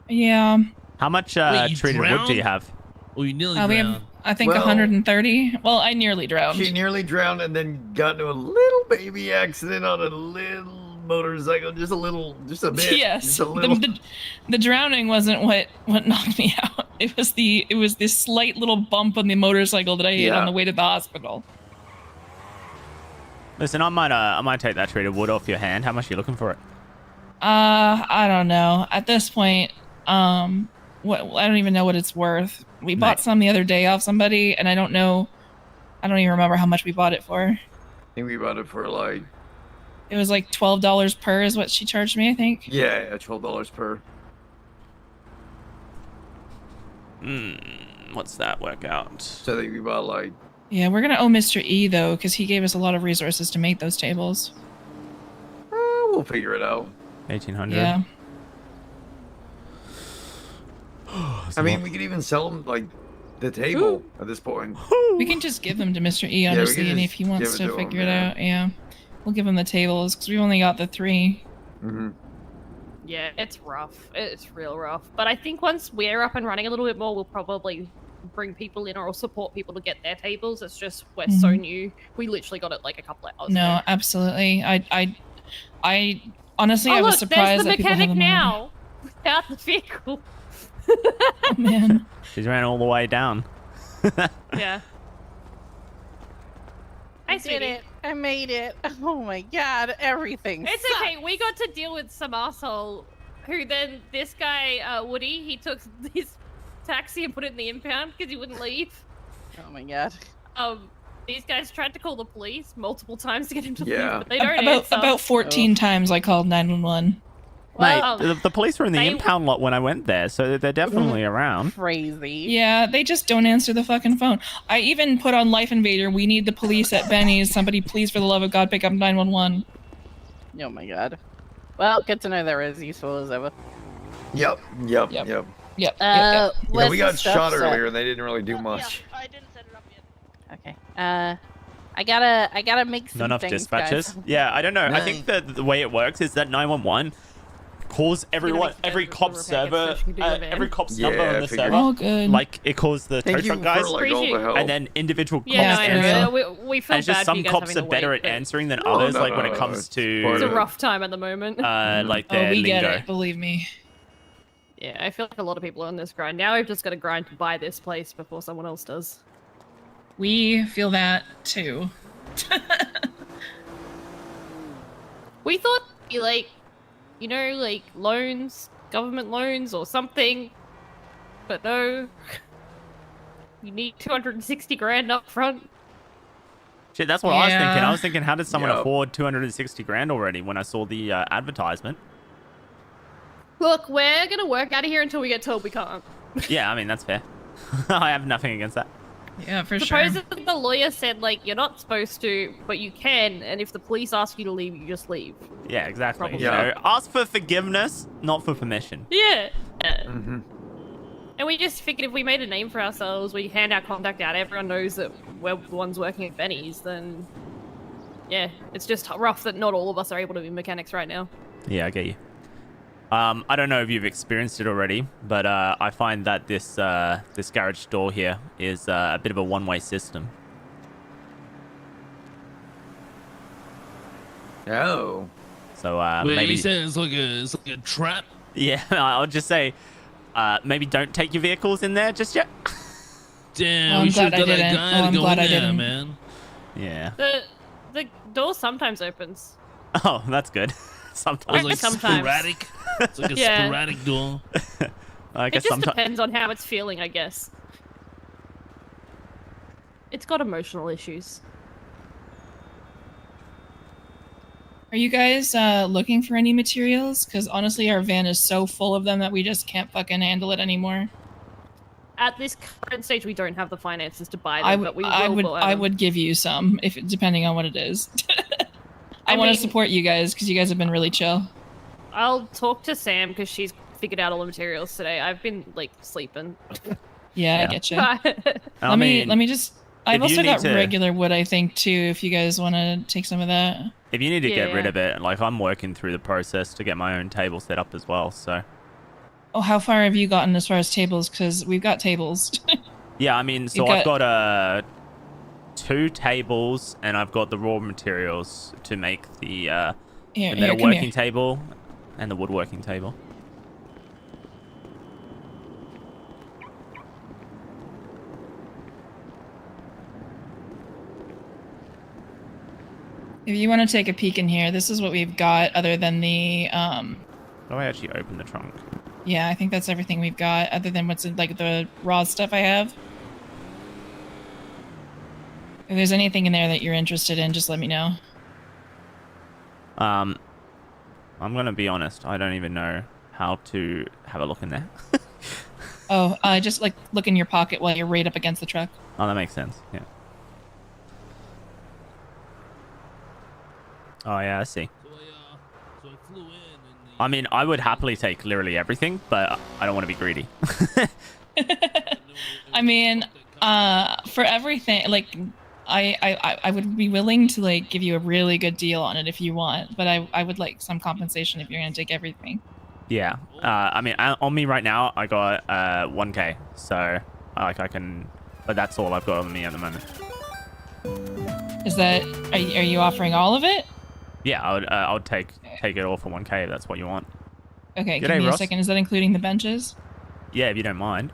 Yeah. How much Wait, you treated wood do you drowned? have? Oh, you nearly We have, drowned. I think, Well- 130. Well, I nearly drowned. She nearly drowned and then got into a little baby accident on a little motorcycle. Just a bit. Yes, Just a little. the drowning wasn't what knocked me out. It was this slight little bump on the motorcycle that I hit Yeah. on the way to the hospital. Listen, I might take that treated wood off your hand. How much are you looking for it? I don't know. At this point, I don't even know what it's worth. We bought some the other day off somebody, and I don't even remember how much we bought it for. I think we bought it for like. It was like $12 per is what she charged me, I think. Yeah, $12 per. What's that work out? So I think we bought like. Yeah, we're gonna owe Mr. E though, because he gave us a lot of resources to make those tables. We'll figure it out. 1,800. Yeah. I mean, we could even sell them like the table at this point. We can just give them to Mr. E, Yeah, we honestly, can and just if he wants give it to to figure him, it yeah. out, yeah. We'll give him the tables, because we've only got the 3. Mm-hmm. Yeah, it's rough. It's real rough. But I think once we're up and running a little bit more, we'll probably bring people in or support people to get their tables. It's just we're so new. We literally got it like a couple of hours No, ago. absolutely. I honestly, Oh, I was look, surprised there's the that people mechanic haven't now without the vehicle. Oh, man. She's ran all the way down. Yeah. I did it. I made it. Oh my god, everything. It's okay. We got to deal with some asshole who then this guy, Woody, he took his taxi and put it in the impound because he wouldn't leave. Oh my god. These guys tried to call the police multiple times to get him to leave, Yeah. but they don't About, answer. about 14 times I called 911. Well, Mate, the police were in the impound lot when I went there, so they're definitely around. Crazy. Yeah, they just don't answer the fucking phone. I even put on Life Invader, we need the police at Benny's. Somebody please, for the love of God, pick up 911. Oh my god. Well, good to know they're as useful as ever. Yep. Yep. Yeah, where's we the got stuff shot set? earlier and they didn't really do much. Yeah, I didn't set it up yet. Okay. I gotta make some Not enough things, dispatches. guys. Yeah, I don't know. I think that the way it works is that 911 calls everyone, every cop's server, every cop's number on the server. Oh, good. Like it calls the tow Thank you truck guys, for, like, all the help. and then individual cops Yeah, no, answer. we feel And it's just bad for some you guys cops having are to better wait, at but answering than No, others. no, like when no, it no, comes it's to part It's of a it. rough time at the moment. like their Oh, we lingo. get it, believe me. Yeah, I feel like a lot of people are on this grind. Now we've just got to grind to buy this place before someone else does. We feel that, too. We thought, like, you know, like loans, government loans or something. But no. You need 260 grand up front. Shit, that's what I was thinking. Yeah. I was thinking, how did someone Yep. afford 260 grand already when I saw the advertisement? Look, we're going to work out of here until we get told we can't. Yeah, I mean, that's fair. I have nothing against that. Yeah, for sure. Supposedly the lawyer said, like, you're not supposed to, but you can, and if the police ask you to leave, you just leave. Yeah, exactly. Probably. You know, ask for forgiveness, not for permission. Yeah. Mm-hmm. And we just figured if we made a name for ourselves, we hand our contact out, everyone knows that we're the ones working at Benny's, then... Yeah, it's just rough that not all of us are able to be mechanics right now. Yeah, I get you. I don't know if you've experienced it already, but I find that this this garage door here is a bit of a one-way system. Oh. So Wait, maybe you saying it's like a trap? yeah, I'll just say maybe don't take your vehicles in there just yet. Damn, Oh, I'm we should glad I have got that didn't. guy Oh, to I'm go glad in I there, didn't. man. Yeah. The door sometimes opens. Oh, that's good. It Sometimes. was like Sometimes. sporadic. It's like a Yeah. sporadic door. I It guess just sometimes. depends on how it's feeling, I guess. It's got emotional issues. Are you guys looking for any materials? Because honestly, our van is so full of them that we just can't fucking handle it anymore. At this current stage, we don't have the finances to buy them, but we will I would give you some, if depending on what it is. I want to mean- support you guys because you guys have been really chill. I'll talk to Sam because she's figured out all the materials today. I've been like sleeping. Yeah, I get you. I Let mean, me just. I've if you also need got to- regular wood, I think, too. If you guys want to take some of that. If you need to get rid Yeah. of it, like I'm working through the process to get my own table set up as well. So Oh, how far have you gotten as far as tables? Because we've got tables. yeah, I mean, so You've I've got 2 tables and I've got the raw materials to make the Here, metal come working here. table and the woodworking table. If you want to take a peek in here, this is what we've got other than the, How do I actually open the trunk? yeah, I think that's everything we've got other than what's in, like, the raw stuff I have. If there's anything in there that you're interested in, just let me know. I'm gonna be honest, I don't even know how to have a look in there. Oh, just, like, look in your pocket while you're right up against the truck. Oh, that makes sense. Yeah. Oh yeah, I see. So I flew in and I mean, I would happily take literally everything, but I don't want to be greedy. I mean, for everything, like, I would be willing to like give you a really good deal on it if you want, but I would like some compensation if you're gonna take everything. Yeah. I mean, on me right now, I got 1K. So, like, I can... But that's all I've got on me at the moment. Is that... Are you offering all of it? Yeah, I would take it all for 1K if that's what you want. Okay, G'day, give me Ross. a second. Is that including the benches? Yeah, if you don't mind.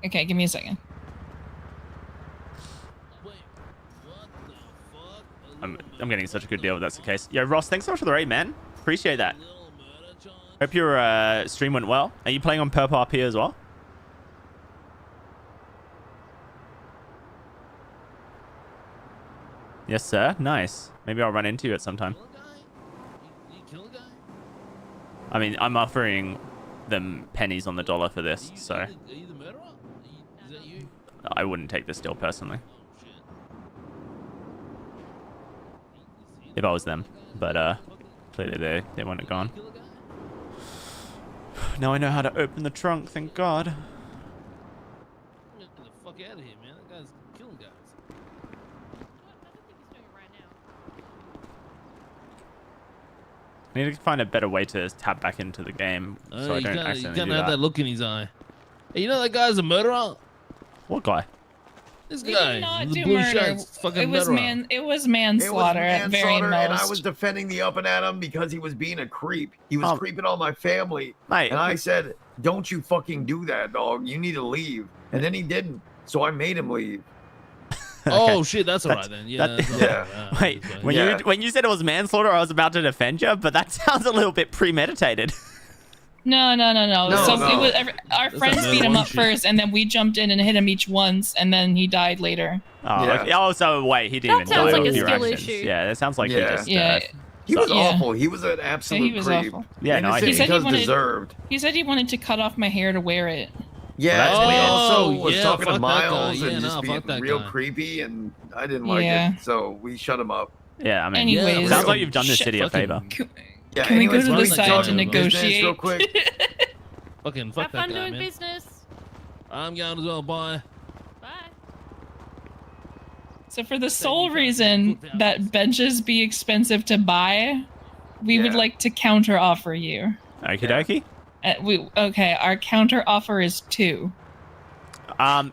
Okay, give me a second. I'm getting such a good deal if that's the case. Yo, Ross, thanks so much for the raid, man. Appreciate that. Hope your stream went well. Are you playing on PurpleRP as well? Yes, sir. Nice. Maybe I'll run into you at some time. I mean, I'm offering them pennies on the dollar for this, so I wouldn't take this deal personally if I was them, but clearly they wouldn't have gone. Now I know how to open the trunk, thank God. Get the fuck out of here, man. That guy's killing guys. I need to find a better way to tap back into the game so I don't accidentally You do can't have that. that look in his eye. Hey, you know that guy's a murderer? What guy? This We guy. did not the do blue murder. shirts, fucking It was murderer. it was manslaughter at very most. and I was defending the up and at him because he was being a creep. He was creeping on my family. Mate. And I said, don't you fucking do that, dog. You need to leave. And then he didn't. So I made him leave. Oh shit, that's alright then. Yeah. That's all right. Yeah. Wait, when you said it was manslaughter, I was about to defend you, but that sounds a little bit premeditated. No. No, So no. It was, our friends not beat him up bullshit. first, and then we jumped in and hit him each once, and then he died later. Oh, Yeah. okay. Oh, so wait, he didn't That even sounds die like of a your skill actions. issue. Yeah, it sounds like he Yeah. just... Yeah. He was Yeah. awful. He was an absolute was creep. awful. Yeah, no, I Innocent He said he because wanted- deserved. He said he wanted to cut off my hair to wear it. Yeah, Well, and he that's also weird. was Yeah, talking to fuck that guy. Miles Yeah, and no, just being fuck that real guy. creepy, and I didn't like Yeah. it. So we shut him up. Yeah, I mean, Anyways, sounds like you've done this shit, city a fucking- favor. Yeah, Can we go anyways, to let the me side talk to business negotiate? real quick. Fucking fuck Have that fun guy, doing man. business. I'm going as well. Bye. Bye. So for the sole reason that benches be expensive to buy, we would Yeah. like to counter offer you. Okie dokie. Okay, our counter offer is 2.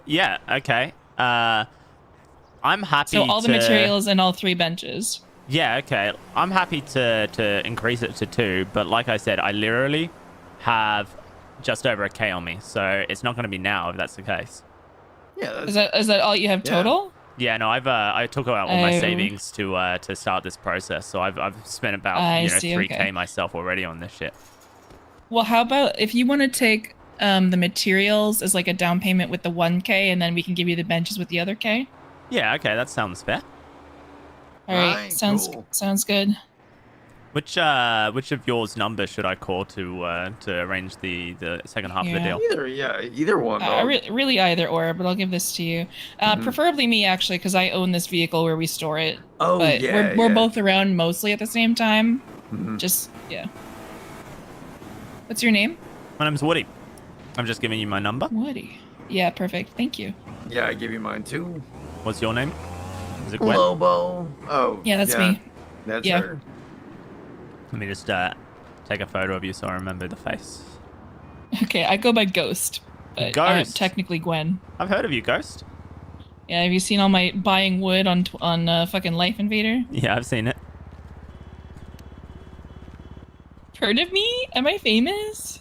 Yeah, okay. I'm happy So all the to- materials and all 3 benches. Yeah, okay. I'm happy to increase it to 2, but like I said, I literally have just over a K on me, so it's not going to be now if that's the case. Yeah, Is that all you have total? Yeah, no, I took out all my Oh. savings to start this process, so I've spent about I see, 3K okay. myself already on this shit. Well, how about if you want to take the materials as like a down payment with the 1K, and then we can give you the benches with the other K? Yeah, okay, that sounds fair. All right, Right, sounds good. Which of yours numbers should I call to arrange the second half of the Yeah. deal? Either one. dog. Really either or, but I'll give this to you. Preferably me, actually, because I own this vehicle where we store it. Oh, but yeah, we're yeah. both around mostly at the same time. Mhm. Just yeah. What's your name? My name's Woody. I'm just giving you my number. Woody. Yeah, perfect. Thank you. Yeah, I give you mine too. What's your name? Is it Gwen? Lobo. Oh. Yeah, that's me. That's Yeah. her. Let me just take a photo of you so I remember the face. Okay, I go by Ghost, but I'm Ghost. technically Gwen. I've heard of you, Ghost. Yeah, have you seen all my buying wood on fucking Life Invader? Yeah, I've seen it. Heard of me? Am I famous?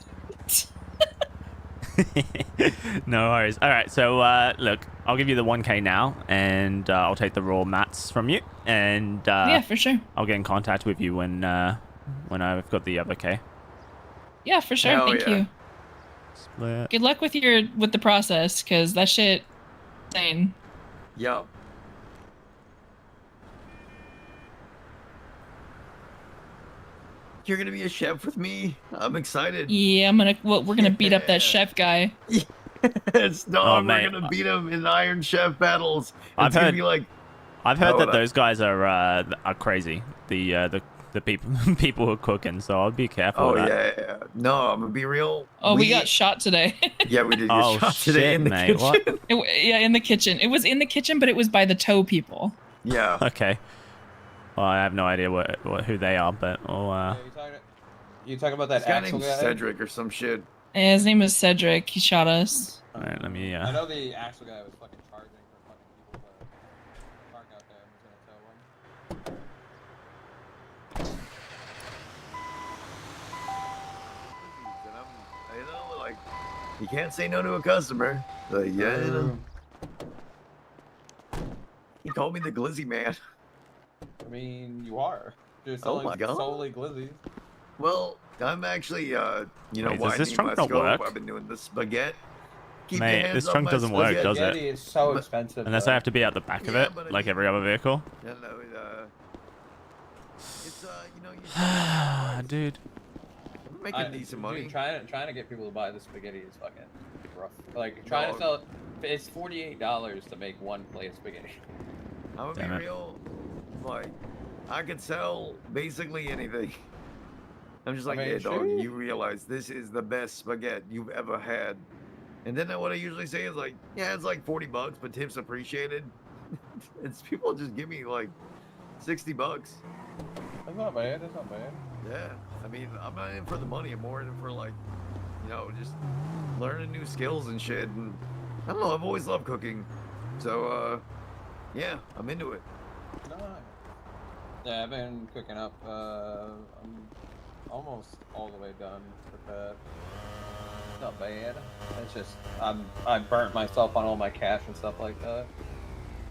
No worries. All right, so look, I'll give you the 1K now, and I'll take the raw mats from you, and Yeah, for sure. I'll get in contact with you when I've got the other K. Yeah, for sure. Hell Thank yeah. you. Split. Good luck with the process, cause that shit, insane. Yup. You're gonna be a chef with me. I'm excited. Yeah, we're gonna beat up that chef guy. It's no, Oh, we're mate. gonna beat him in Iron Chef battles. I've It's gonna heard- be like I've heard Oh, that that- those guys are crazy. The the people who are cooking, so I'll be careful. Oh with that. yeah. No, I'm gonna be real. Oh, we got shot today. Yeah, we did get Oh, shot today shit, in the mate, what? kitchen. Yeah, in the kitchen. It was in the kitchen, but it was by the tow people. Yeah. Okay. Well, I have no idea who they are, but You talking about that This guy Axel named guy? Cedric or some shit. Yeah, his name was Cedric. He shot us. All right, let me. I know the Axel guy was fucking charging for fucking people to park out there and was gonna tow one. You know, like, you can't say no to a customer. Like, yeah, you know. He called me the Glizzy Man. I mean, you are. You're Oh selling my God. solely glizzies. Well, I'm actually, you know, Wait, does why this trunk Let's not Go. work? I've been doing the spaghetti. Keep your Mate, hands this off trunk my doesn't work, spaghetti. does it? Spaghetti is so expensive. Unless I have to be at the back of Yeah, it, but I like mean- every other vehicle. Yeah, no, it's, you know, Dude. I'm making decent money. Dude, trying to get people to buy the spaghetti is fucking rough. Like trying to sell it, it's $48 to make one plate of spaghetti. I'm gonna be real. Like, I could sell basically anything. I'm just like, I mean, yeah, dog, sure. you realize this is the best spaghetti you've ever had. And then what I usually say is like, yeah, it's like $40, but tips appreciated. It's people just give me like $60. That's not bad. That's not bad. Yeah, I mean, I'm not in for the money. I'm more in for like, you know, just learning new skills and shit. And I don't know. I've always loved cooking, so yeah, I'm into it. No. Yeah, I've been cooking up. I'm almost all the way done with that. It's not bad. It's just I burnt myself on all my cash and stuff like that.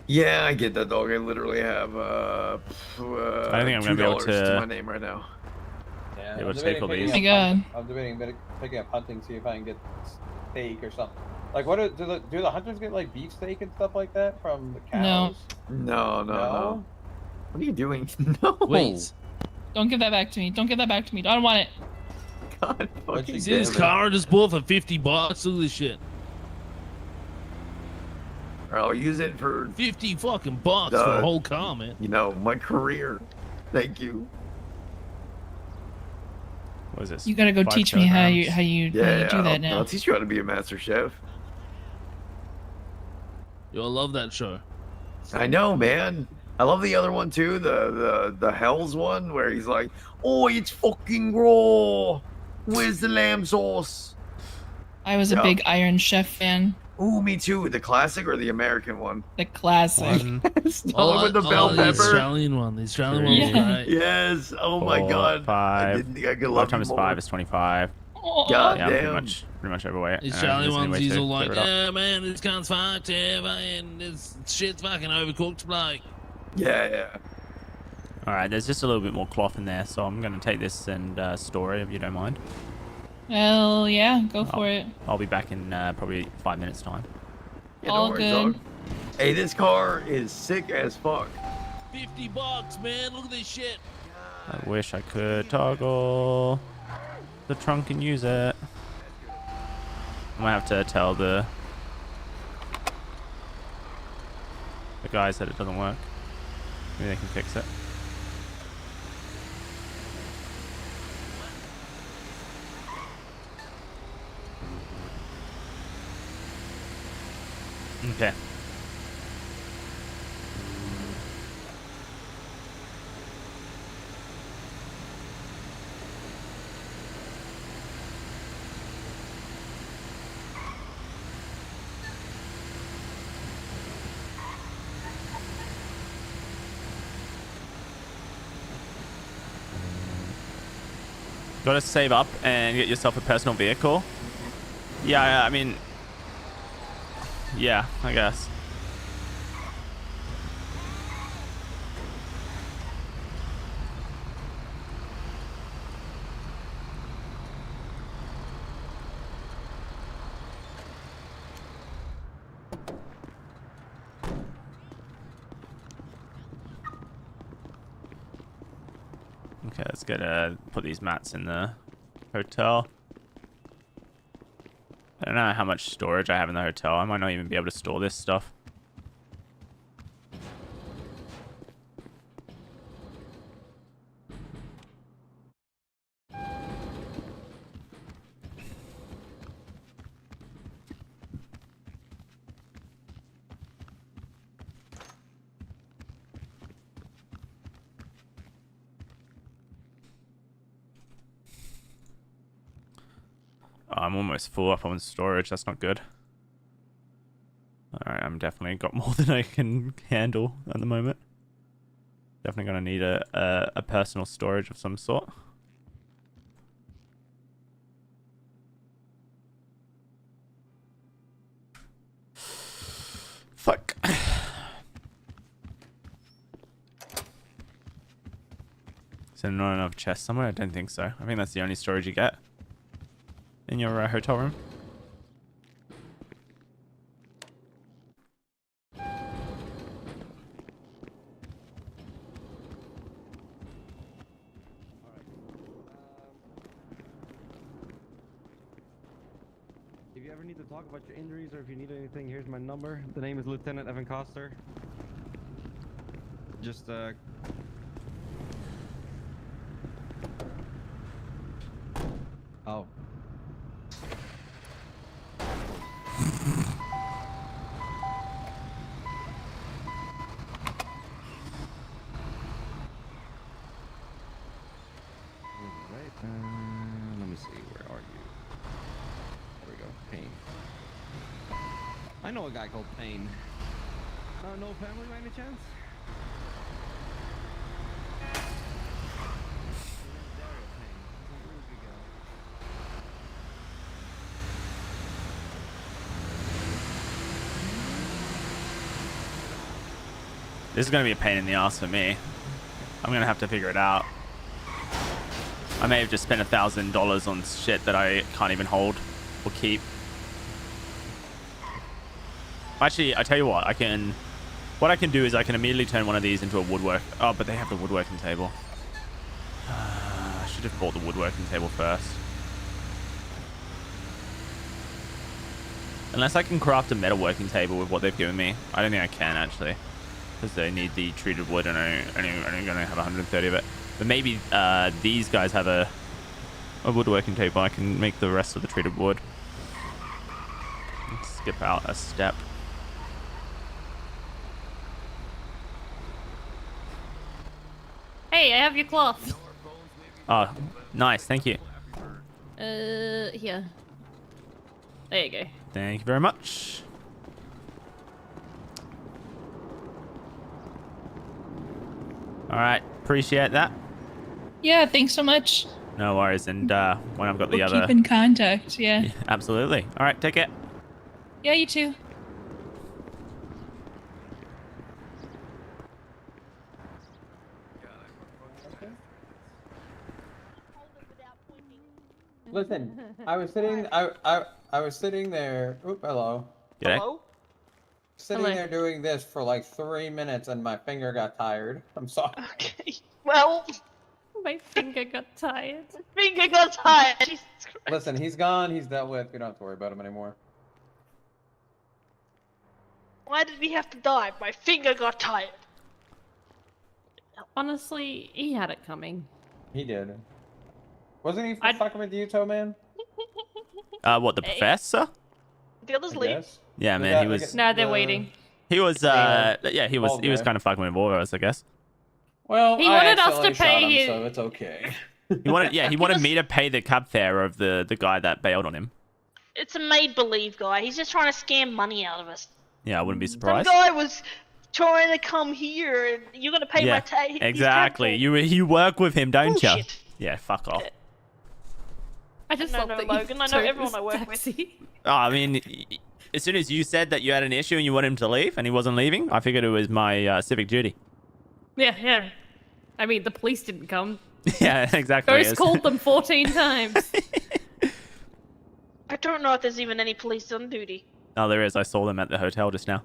Yeah, I get that, dog. I literally have I think I'm gonna be able $2 to my name right now. Yeah, Be able I'm to take all debating these. picking Oh my up God. I'm debating picking up hunting, see if I can get steak or something. Like, what do the hunters get like beefsteak and stuff like that from the cows? No. What are you doing? No. Wait. Don't give that back to me. Don't give that back to me. I don't want it. God fucking You see this damn it. car I just bought for $50? Look at this shit. I'll use it for $50 fucking bucks for a whole car, man. You know, my career. Thank you. What is this? You gotta go 5 teach me how you kilograms? do that now. I'll teach you how to be a master chef. You'll love that show. I know, man. I love the other one too, the Hell's one, where he's like, "Oh, it's fucking raw. Where's the lamb sauce?" I was a Yeah. big Iron Chef fan. Ooh, me too. The classic or the American one? The classic. It's the one with the bell the pepper. Australian one. The Australian one was Yeah. great. Yes. Oh my 4, God. I 5. didn't think I could 5 love you times more. 5 is 25. God Yeah, I'm pretty damn. much overweight. The and Australian there's ones, any way he's to all like, clear it up. yeah, man, this car's fucked, yeah, man, this shit's fucking overcooked, like. Yeah. All right, there's just a little bit more cloth in there, so I'm gonna take this and store it if you don't mind. Well, yeah, go for it. I'll be back in probably 5 minutes time. Yeah, All don't worry, good. dog. Hey, this car is sick as fuck. $50, man, look at this shit. I wish I could toggle the trunk and use it. I might have to tell the guys that it doesn't work. Maybe they can fix it. Okay. Gotta save up and get yourself a personal vehicle. Yeah, I mean, yeah, I guess. Okay, let's put these mats in the hotel. I don't know how much storage I have in the hotel. I might not even be able to store this stuff. Oh, I'm almost full up on storage. That's not good. Alright, I'm definitely got more than I can handle at the moment. Definitely gonna need a personal storage of some sort. Fuck. Is there not enough chests somewhere? I don't think so. I think that's the only storage you get in your hotel room. If you ever need to talk about your injuries or if you need anything, here's my number. The name is Lieutenant Evan Coster. Just Oh. Right. Let me see. Where are you? There we go. Payne. I know a guy called Payne. No family by any chance? This is going to be a pain in the ass for me. I'm going to have to figure it out. I may have just spent $1,000 on shit that I can't even hold or keep. Actually, I tell you what, what I can do is I can immediately turn one of these into a woodwork. Oh, but they have the woodworking table. I should have bought the woodworking table first. Unless I can craft a metalworking table with what they've given me. I don't think I can, actually. Because they need the treated wood and I'm only going to have 130 of it. But maybe these guys have a woodworking table. I can make the rest of the treated wood. Let's skip out a step. Hey, I have your cloth. Oh, nice. Thank you. Here. There you go. Thank you very much. All right. Appreciate that. Yeah, thanks so much. No worries. And when I've got the We'll other... keep in contact, yeah. Absolutely. All right. Take care. Yeah, you too. Listen, I was sitting. I was sitting there. Oop, hello. G'day. Hello? Sitting Hello. there doing this for like 3 minutes, and my finger got tired. I'm sorry. Okay. Well, My finger got tired. finger got tired. Jesus Christ. Listen, he's gone. He's dealt with. We don't have to worry about him anymore. Why did we have to die? My finger got tired. Honestly, he had it coming. He did. Wasn't he I'd- fucking with you, Toe Man? What, the professor? The others I leave. guess. Yeah, The man. guy- He was... No, they're the- waiting. He was... Yeah. yeah, he Bald was guy. kind of fucking with all of us, I guess. Well, He I wanted us to accidentally shot pay him, his- so it's okay. He wanted me to pay the cab fare of the guy that bailed on him. It's a made-believe guy. He's just trying to scam money out of us. Yeah, I wouldn't be Some surprised. guy was trying to come here, and you're gonna pay my Yeah, tax. exactly. You work with him, don't you? Bullshit. Yeah, fuck off. I just No, love no, that Logan, you I know took everyone this I work with. taxi. Oh, I mean, as soon as you said that you had an issue and you wanted him to leave and he wasn't leaving, I figured it was my civic duty. Yeah. I mean, the police didn't come. Yeah, exactly. Ghost called them 14 times. I don't know if there's even any police on duty. Oh, there is. I saw them at the hotel just now.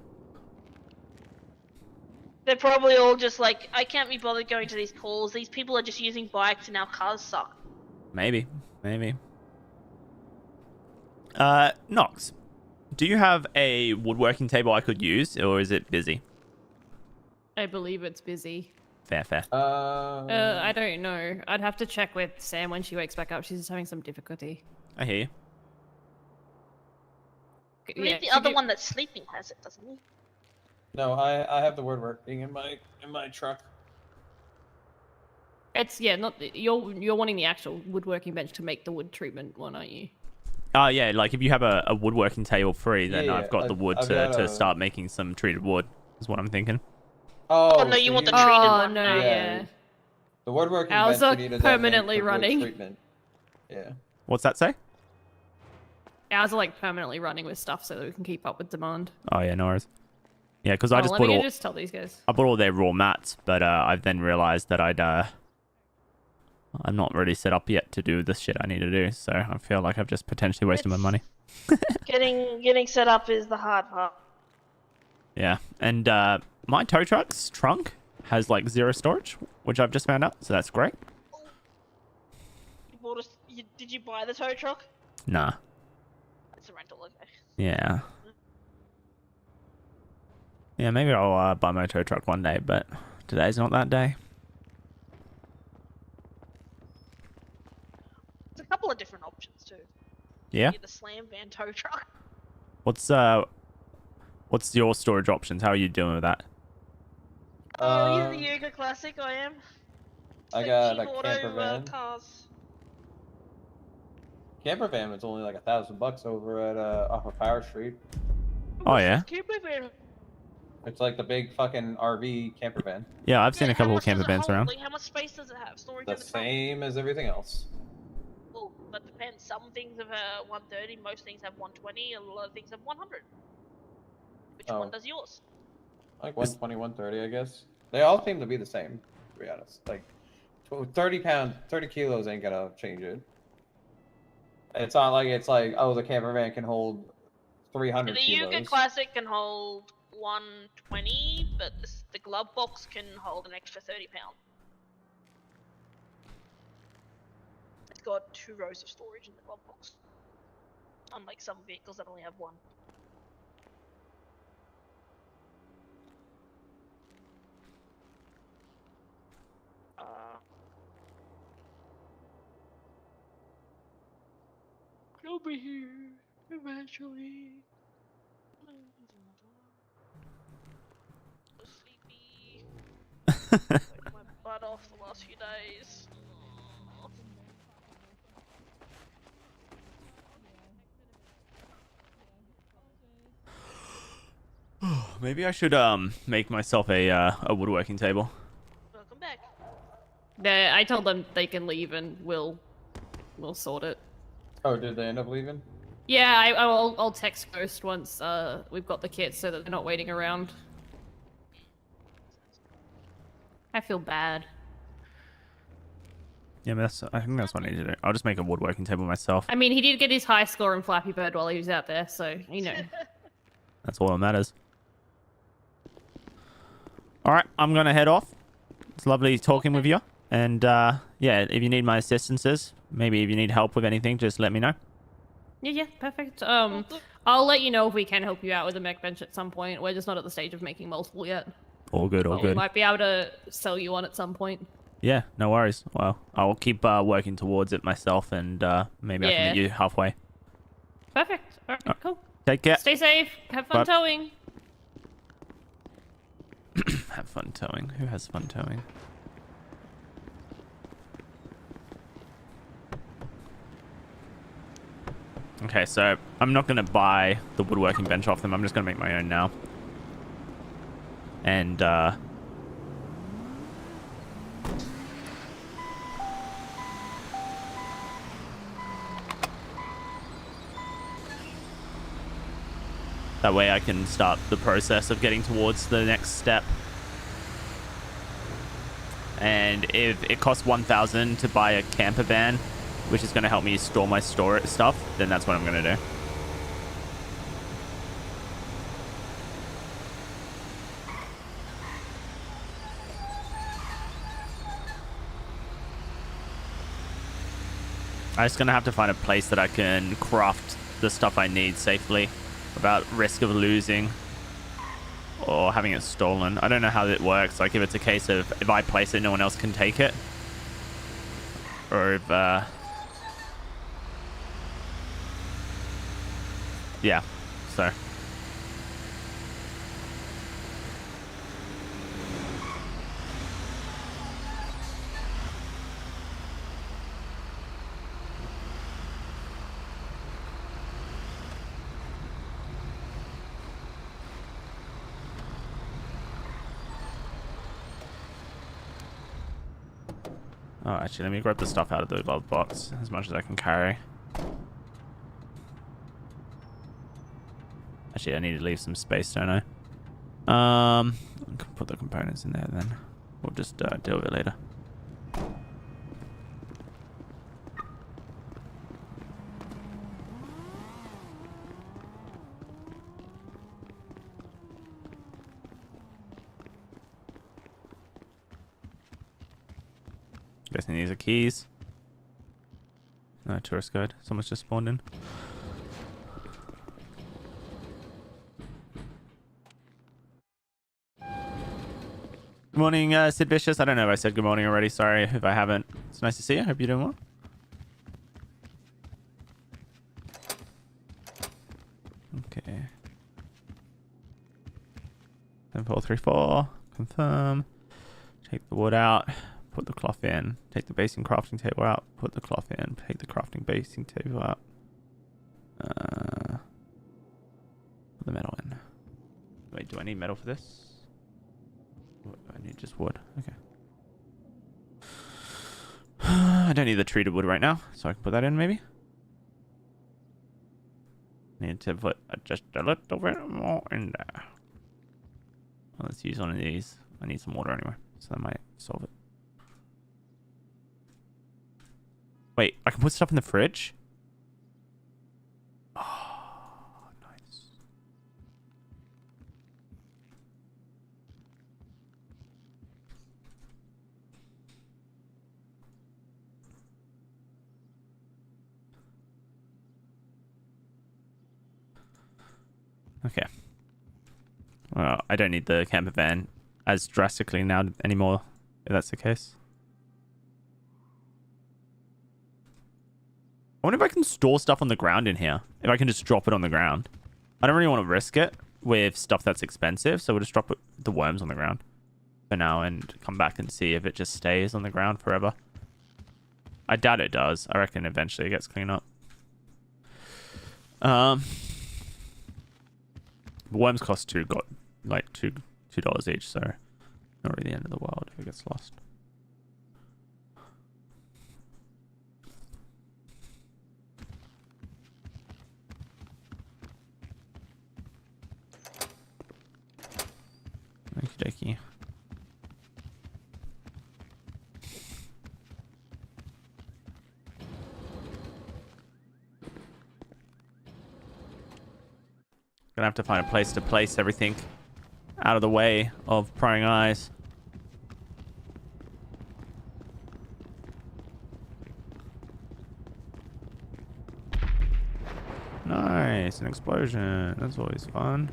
They're probably all just like, I can't be bothered going to these calls. These people are just using bikes and our cars suck. Maybe. Nox, do you have a woodworking table I could use, or is it busy? I believe it's busy. Fair. I don't know. I'd have to check with Sam when she wakes back up. She's just having some difficulty. I hear you. I believe the could other you- one that's sleeping has it, doesn't he? No, I have the word working in my truck. It's not you're wanting the actual woodworking bench to make the wood treatment one, aren't you? Oh yeah, like if you have a woodworking table free, then Yeah, I've got the wood I've to got a- start making some treated wood. Is what I'm thinking. Oh, no, you so want the you- treated Oh one. no, yeah. The woodworking Ours bench are you need a definite permanently for wood running. treatment. Yeah. What's that say? Ours are like permanently running with stuff so that we can keep up with demand. Oh yeah, no worries. Yeah, because I just let bought me all just tell these guys. I bought all their raw mats, but I've then realized that I'm not really set up yet to do the shit I need to do. So I feel like I've just potentially wasted my money. Getting set up is the hard part. Yeah, and my tow truck's trunk has like 0 storage, which I've just found out, so that's great. Did you buy the tow truck? Nah. It's a rental, okay. Yeah. Yeah, maybe I'll buy my tow truck one day, but today's not that day. There's a couple of different options too. Yeah? The slam van tow truck. What's your storage options? How are you doing with that? Oh, he's the Yuga Classic, I am. I Like got cheap a auto, camper van. cars. Camper van was only like $1,000 over at off of Power Street. Oh yeah? Camper van. It's like the big fucking RV camper van. Yeah, I've seen a couple of camper Does it vans hold? around. Like, how much space does it have? Storage The in the trunk? same as everything else. Well, that depends. Some things have 130, most things have 120, a lot of things have 100. Which one does yours? Like 120, 130, I guess. They all seem to be the same, to be honest. Like 30 kilos ain't gonna change it. It's not like it's like, oh, the camper van can hold 300 The kilos. Yuga Classic can hold 120, but the glove box can hold an extra 30 pounds. It's got 2 rows of storage in the glove box. Unlike some vehicles that only have 1. I'll be here eventually. Sleepy. Worked my butt off the last few days. Maybe I should make myself a woodworking table. Welcome back. Yeah, I told them they can leave and we'll sort it. Oh, did they end up leaving? Yeah, I'll text Ghost once we've got the kits so that they're not waiting around. I feel bad. Yeah, I think that's what I need to do. I'll just make a woodworking table myself. I mean, he did get his high score in Flappy Bird while he was out there, so, you know. That's all that matters. Alright, I'm going to head off. It's lovely talking with you. And, yeah, if you need my assistances, maybe if you need help with anything, just let me know. Yeah, perfect. I'll let you know if we can help you out with a mech bench at some point. We're just not at the stage of making multiple yet. All good, all But we good. might be able to sell you one at some point. Yeah, no worries. Well, I'll keep working towards it myself, and maybe I can meet you halfway. Perfect. Alright, cool. Take care. Stay safe. Have fun Bye. towing. Have fun towing. Who has fun towing? Okay, so I'm not going to buy the woodworking bench off them. I'm just going to make my own now. And, that way I can start the process of getting towards the next step. And if it costs 1,000 to buy a camper van, which is going to help me store my stuff, then that's what I'm going to do. I'm just going to have to find a place that I can craft the stuff I need safely without risk of losing or having it stolen. I don't know how it works. Like if it's a case of if I place it, no one else can take it. Or if, yeah, so. Oh, actually, let me grab the stuff out of the glove box as much as I can carry. Actually, I need to leave some space, don't I? I can put the components in there then. We'll just deal with it later. Guessing these are keys. No, tourist guide. Someone's just spawned in. Good morning, Sid Vicious. I don't know if I said good morning already. Sorry if I haven't. It's nice to see you. Hope you're doing well. Okay. 7434. Confirm. Take the wood out. Put the cloth in. Take the basing crafting table out. Put the cloth in. Take the crafting basing table out. Put the metal in. Wait, do I need metal for this? I need just wood. Okay. I don't need the treated wood right now, so I can put that in maybe. Need to put just a little bit more in there. Well, let's use one of these. I need some water anyway, so that might solve it. Wait, I can put stuff in the fridge? Oh, nice. Okay. Well, I don't need the camper van as drastically now anymore, if that's the case. I wonder if I can store stuff on the ground in here. If I can just drop it on the ground. I don't really want to risk it with stuff that's expensive, so we'll just drop the worms on the ground for now and come back and see if it just stays on the ground forever. I doubt it does. I reckon eventually it gets cleaned up. Worms cost $2 each, so not really the end of the world if it gets lost. Okie dokie. Gonna have to find a place to place everything out of the way of prying eyes. Nice, an explosion. That's always fun.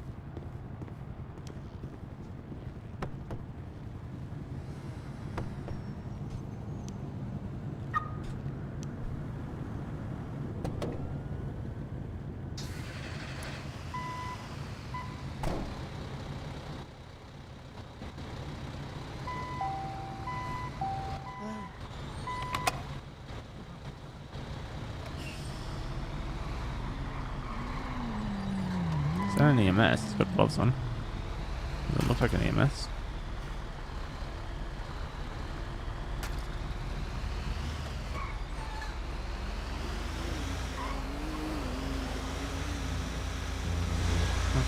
Is that an EMS? It's got gloves on. Doesn't look like an EMS.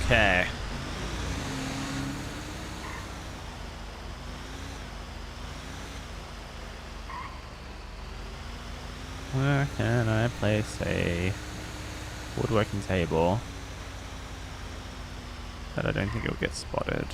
Okay. Where can I place a woodworking table that I don't think it'll get spotted?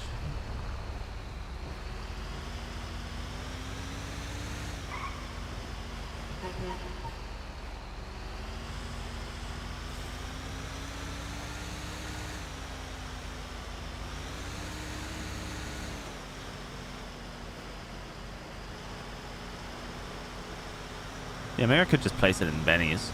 Yeah, maybe I could just place it in Benny's.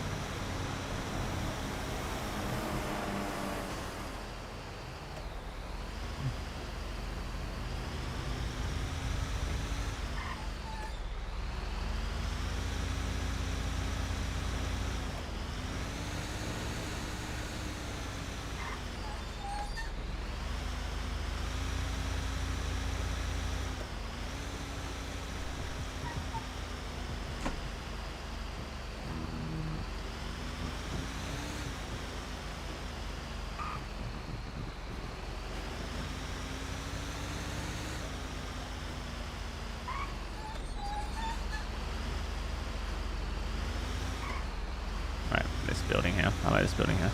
building here. I like this building here.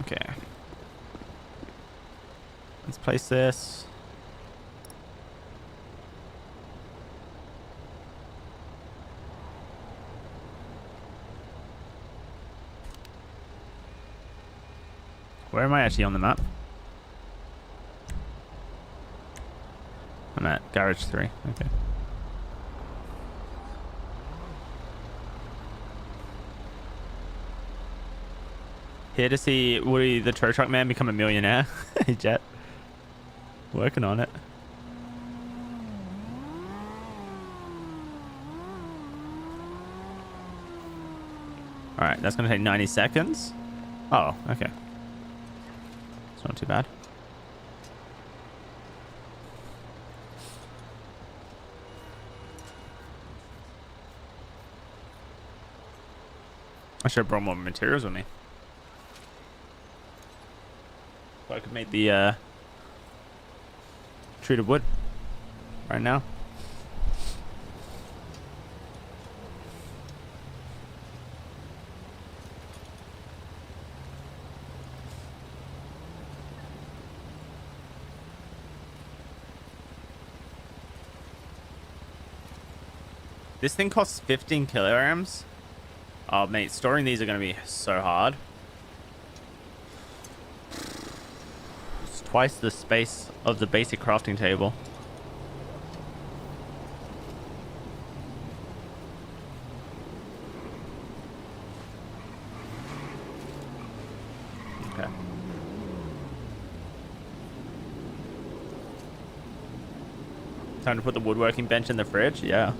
Okay. Let's place this. Where am I actually on the map? I'm at Garage 3. Okay. Here to see Woody the tow truck man become a millionaire. Hey, Jet. Working on it. Alright, that's going to take 90 seconds. Oh, okay. It's not too bad. I should have brought more materials with me. So I could make the treated wood right now. This thing costs 15 kilograms. Oh, mate, storing these are going to be so hard. It's twice the space of the basic crafting table. Okay. Time to put the woodworking bench in the fridge? Yeah.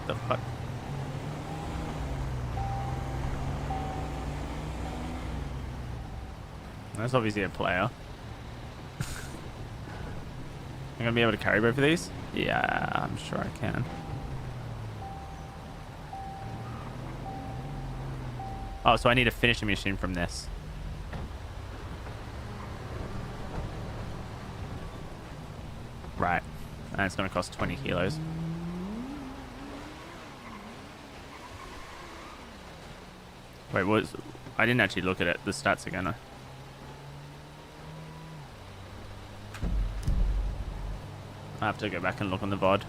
The fuck? That's obviously a player. I'm gonna be able to carry both of these? Yeah, I'm sure I can. Oh, so I need a finishing machine from this. Right. And it's gonna cost 20 kilos. Wait, I didn't actually look at it, the stats again. I have to go back and look on the VOD.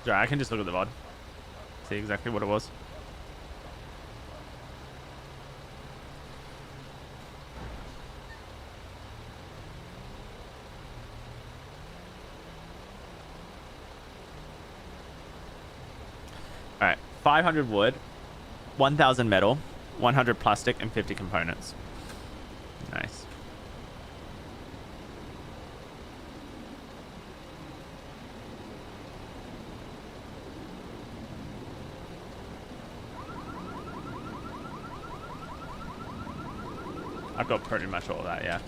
Yeah, I can just look at the VOD. See exactly what it was. Alright, 500 wood, 1,000 metal, 100 plastic, and 50 components. Nice. I've got pretty much all of that, yeah.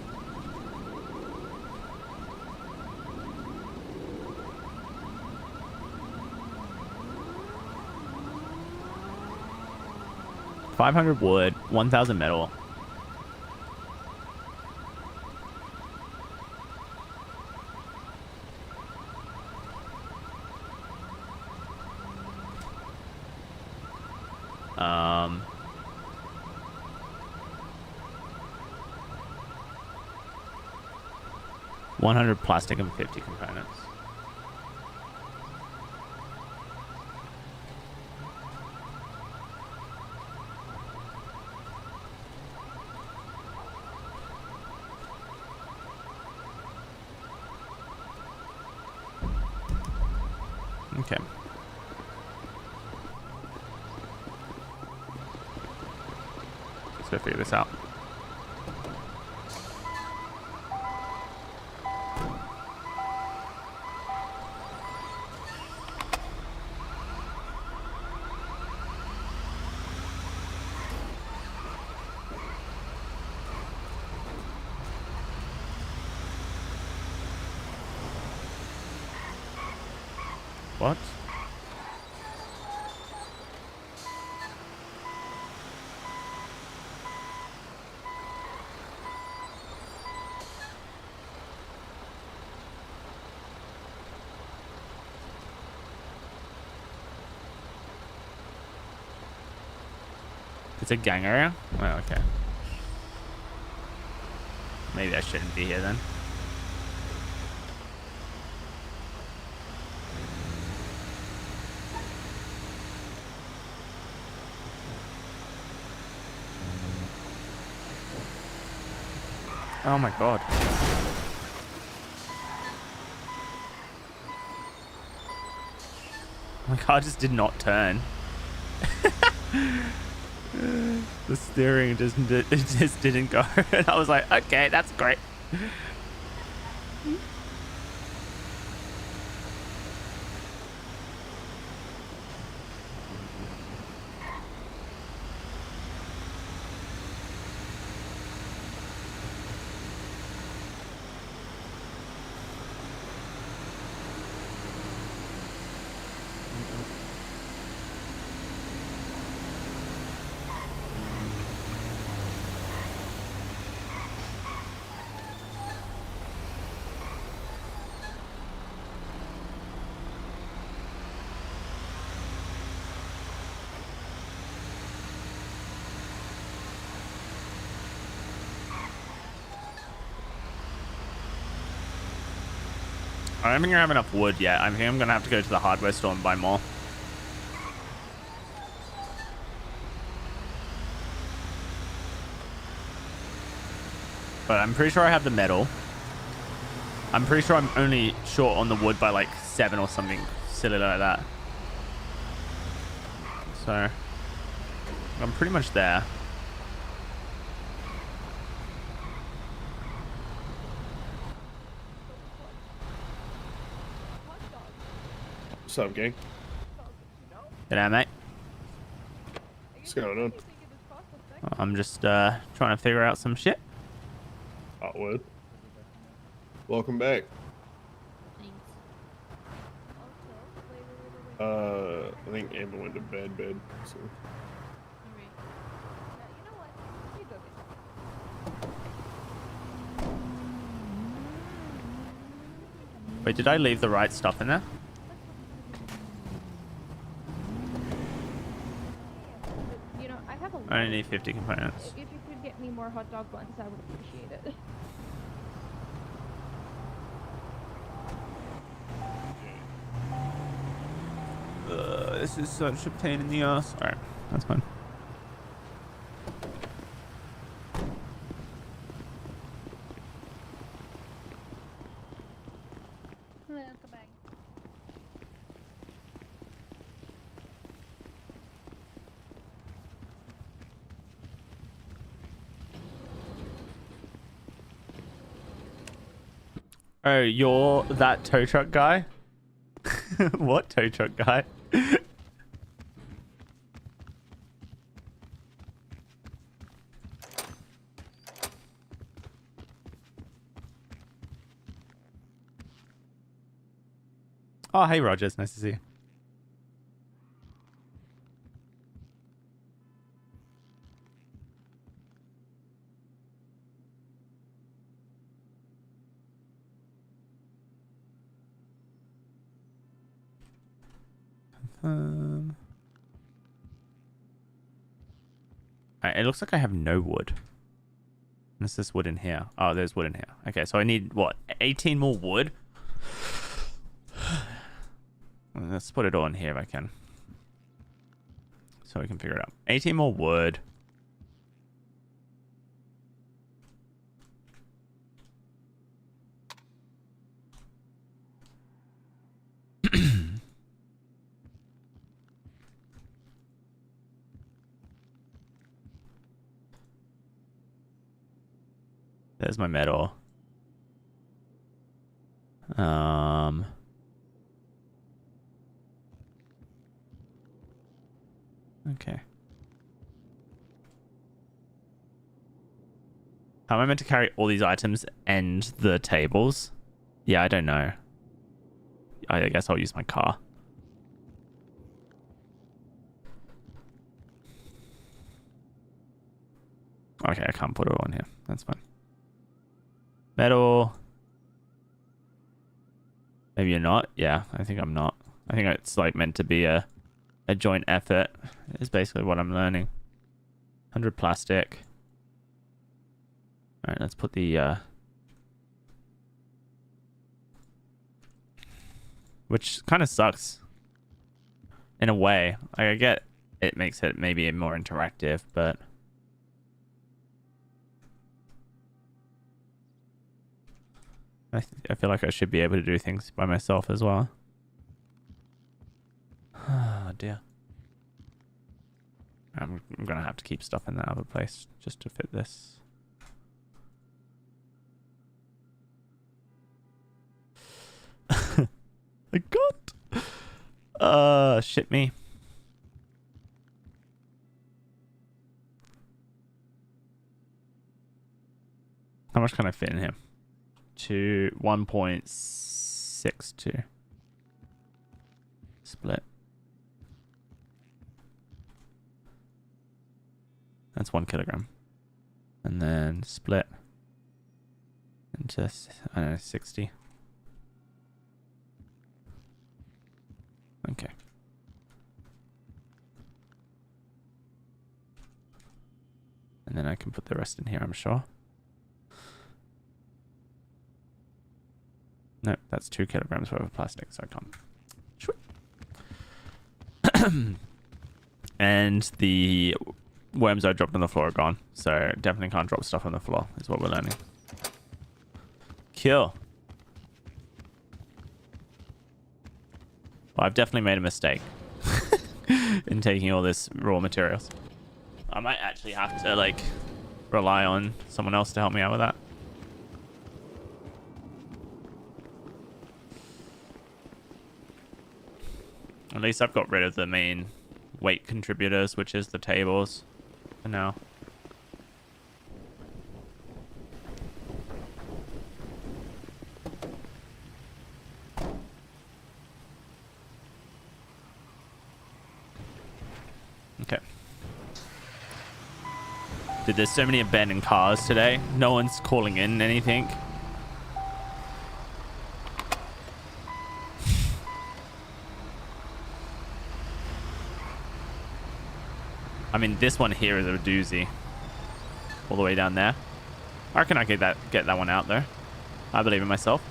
$500 wood, 1,000 metal. Um, 100 plastic and 50 components. Okay. Let's go figure this out. What? It's a gang area? Oh, okay. Maybe I shouldn't be here then. Oh my god. My car just did not turn. The steering just didn't go. And I was like, okay, that's great. I don't think I have enough wood yet. I think I'm going to have to go to the hardware store and buy more. But I'm pretty sure I have the metal. I'm pretty sure I'm only short on the wood by like 7 or something silly like that. So I'm pretty much there. What's up, gang? G'day, mate. What's going on? I'm just trying to figure out some shit. Oh, what? Welcome back. I think Amber went to bed, so. Wait, did I leave the right stuff in there? You know, I have a I only need 50 components. If you could get me more hot dog buns, I would appreciate it. This is such a pain in the ass. Alright, that's fine. Oh, you're that tow truck guy? What tow truck guy? Oh, hey, Rogers. Nice to see you. Alright, it looks like I have no wood. Unless there's wood in here. Oh, there's wood in here. Okay, so I need, what, 18 more wood? Let's put it all in here if I can. So we can figure it out. 18 more wood. There's my metal. Okay. How am I meant to carry all these items and the tables? Yeah, I don't know. I guess I'll use my car. Okay, I can't put it all in here. That's fine. Metal. Maybe you're not. Yeah, I think I'm not. I think it's like meant to be a joint effort. Is basically what I'm learning. 100 plastic. All right, let's put the which kind of sucks in a way. Like, I get it makes it maybe more interactive, but I feel like I should be able to do things by myself as well. Oh dear. I'm gonna have to keep stuff in that other place just to fit this. I got shit me. How much can I fit in here? To 1.62 split. That's 1 kilogram. And then split into, I don't know, 60. Okay. And then I can put the rest in here, I'm sure. No, that's 2 kilograms worth of plastic, so I can't. Sure. And the worms I dropped on the floor are gone, so definitely can't drop stuff on the floor, is what we're learning. Cool. Well, I've definitely made a mistake in taking all this raw materials. I might actually have to, like, rely on someone else to help me out with that. At least I've got rid of the main weight contributors, which is the tables, for now. Okay. Dude, there's so many abandoned cars today. No one's calling in anything. I mean, this one here is a doozy. All the way down there. I reckon I could get that one out there. I believe in myself.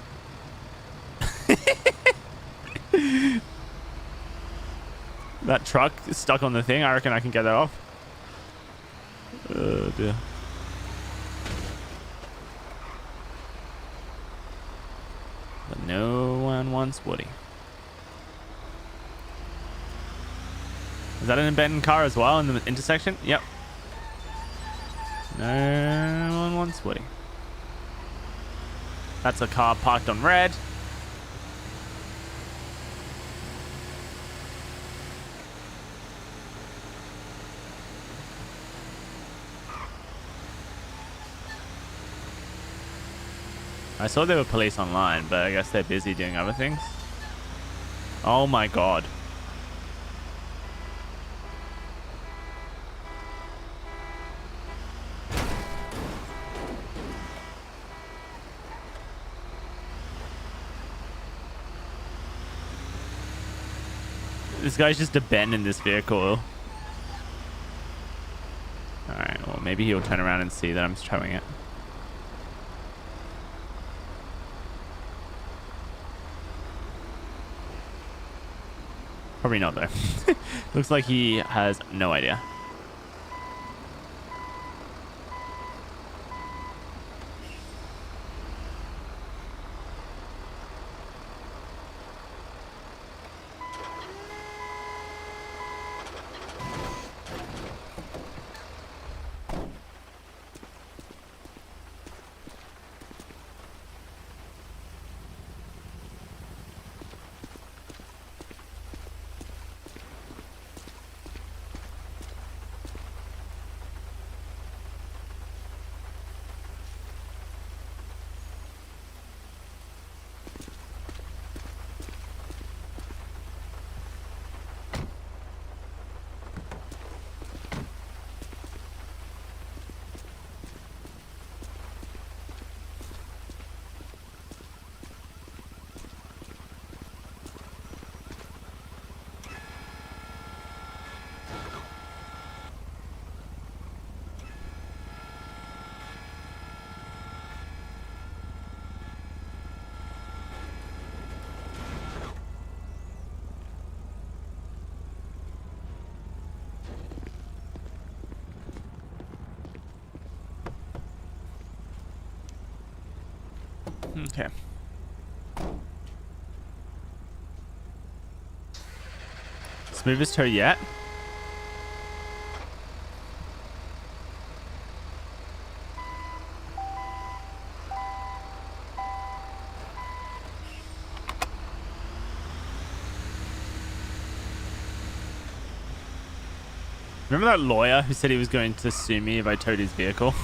That truck is stuck on the thing. I reckon I can get that off. Oh dear. But no one wants Woody. Is that an abandoned car as well in the intersection? Yep. No one wants Woody. That's a car parked on red. I saw there were police online, but I guess they're busy doing other things. Oh my god. This guy's just abandoned this vehicle. Alright, well maybe he'll turn around and see that I'm towing it. Probably not though. Looks like he has no idea. Okay. Smoothest tow yet. Remember that lawyer who said he was going to sue me if I towed his vehicle?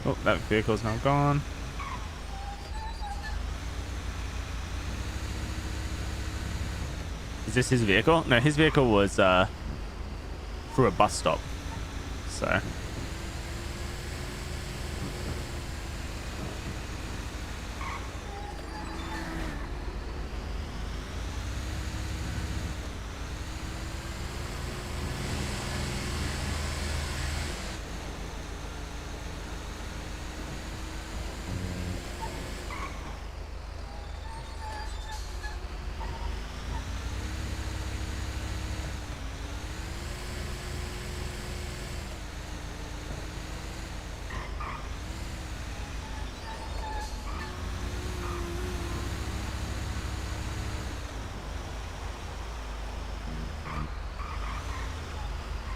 Oh, that vehicle's now gone. Is this his vehicle? No, his vehicle was through a bus stop. So.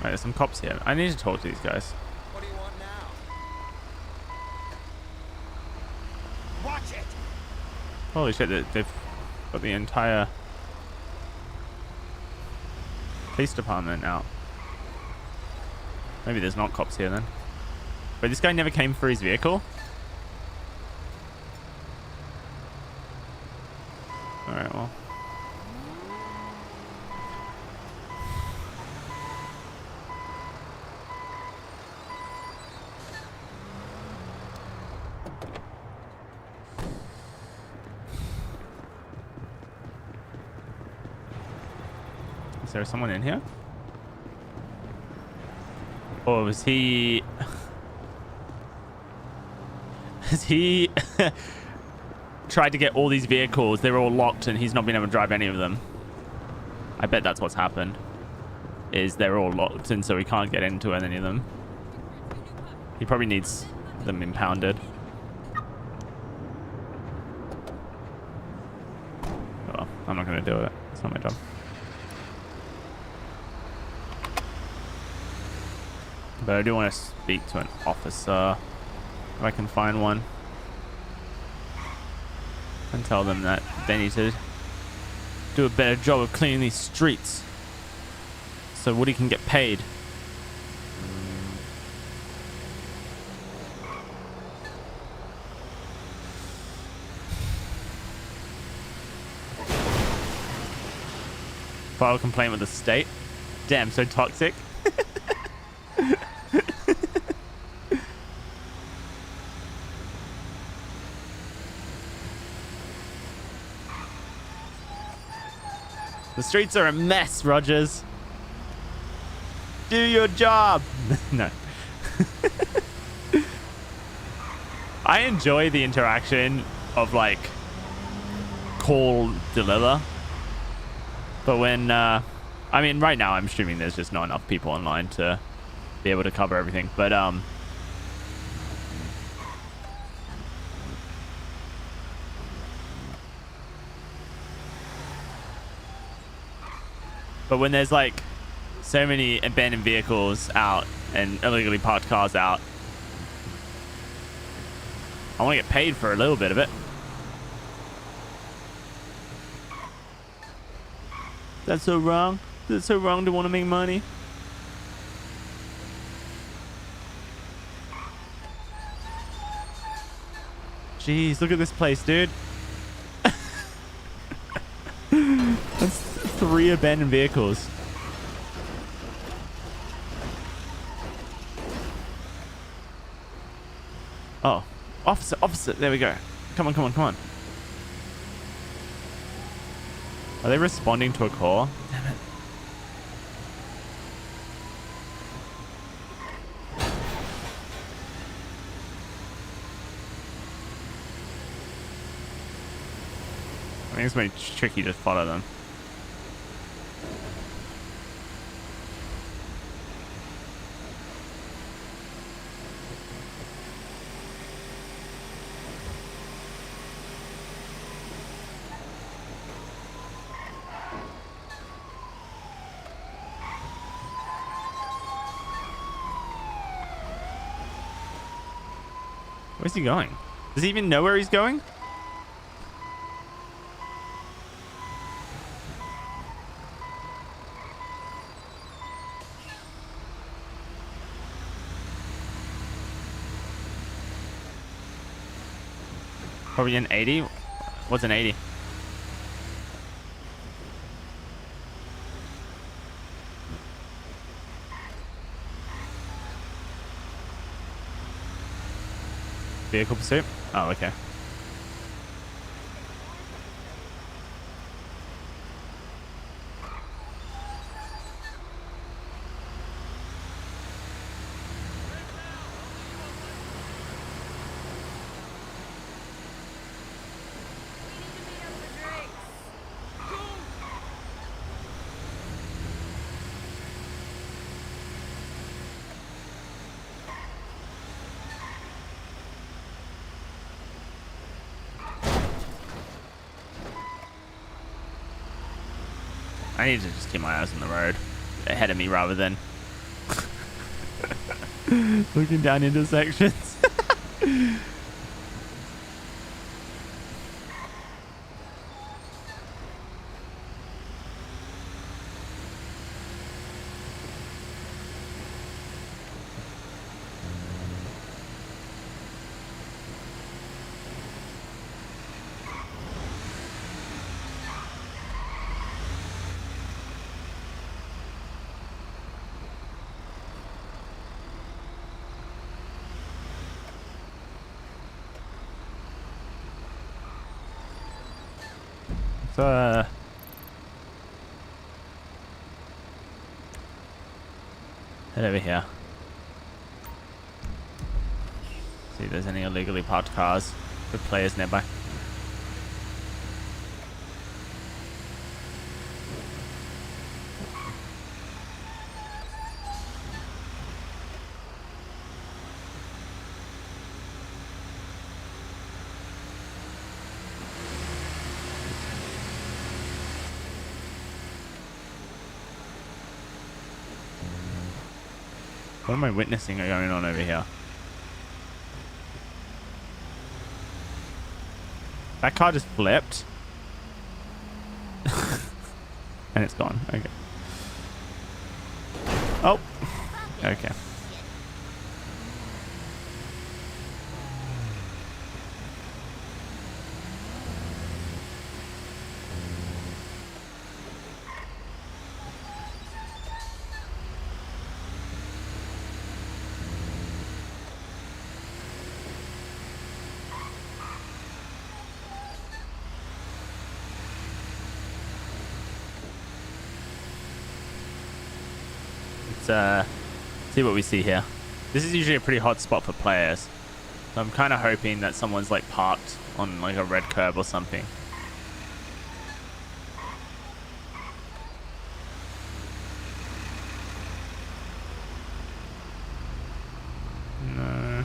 Right, there's some cops here. I need to talk to these guys. What do you want now? Watch it. Holy shit, they've got the entire police department out. Maybe there's not cops here then. But this guy never came for his vehicle? Alright, well. Is there someone in here? Or was he... Has he tried to get all these vehicles? They're all locked and he's not been able to drive any of them. I bet that's what's happened. Is they're all locked and so he can't get into any of them. He probably needs them impounded. Oh, I'm not going to do it. It's not my job. But I do want to speak to an officer if I can find one. And tell them that they need to do a better job of cleaning these streets so Woody can get paid. File a complaint with the state. Damn, so toxic. The streets are a mess, Rogers. Do your job. No. I enjoy the interaction of like call deliver. But when, I mean, right now I'm streaming, there's just not enough people online to be able to cover everything. But, when there's like so many abandoned vehicles out and illegally parked cars out, I want to get paid for a little bit of it. That's so wrong. Is it so wrong to want to make money? Jeez, look at this place, dude. That's 3 abandoned vehicles. Oh, officer, officer. There we go. Come on, come on, come on. Are they responding to a call? Damn it. I think it's very tricky to follow them. Where's he going? Does he even know where he's going? Probably an 80. What's an 80? Vehicle pursuit? Oh, okay. I need to just keep my eyes on the road ahead of me rather than looking down intersections. So, head over here. See if there's any illegally parked cars with players nearby. What am I witnessing going on over here? That car just flipped. And it's gone. Okay. Oh. Okay. See what we see here. This is usually a pretty hot spot for players, so I'm kind of hoping that someone's like parked on like a red curb or something. No.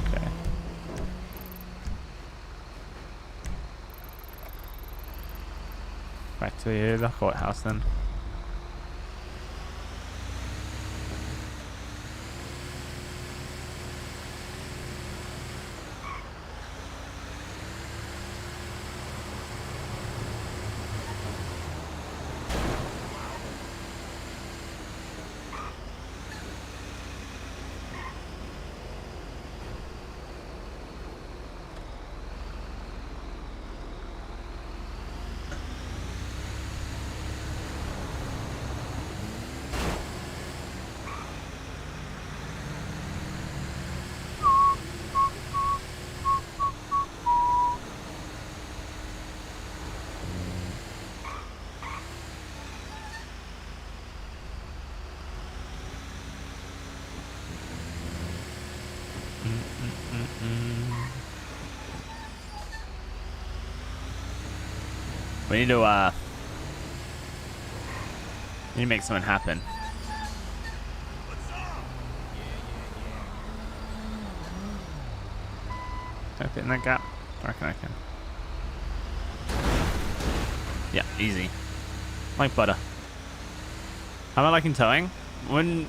Okay. Back to the courthouse then. We need to make something happen. Can I fit in that gap? I reckon I can. Yeah, easy. Like butter. How am I liking towing? When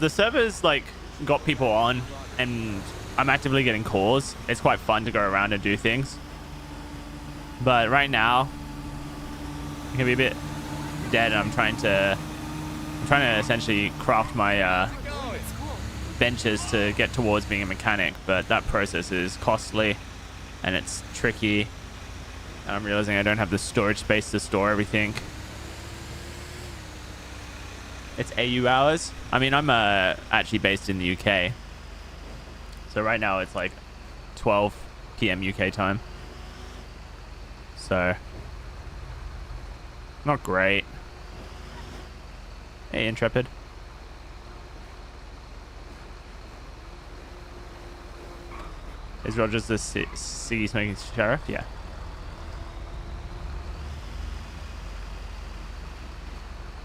the servers like got people on and I'm actively getting calls, it's quite fun to go around and do things. But right now, it can be a bit dead, and I'm trying to essentially craft my benches to get towards being a mechanic, but that process is costly and it's tricky. And I'm realizing I don't have the storage space to store everything. It's AU hours. I mean, I'm actually based in the UK, so right now it's like 12 PM UK time. So not great. Hey, Intrepid. Is Rogers the ciggy smoking sheriff? Yeah.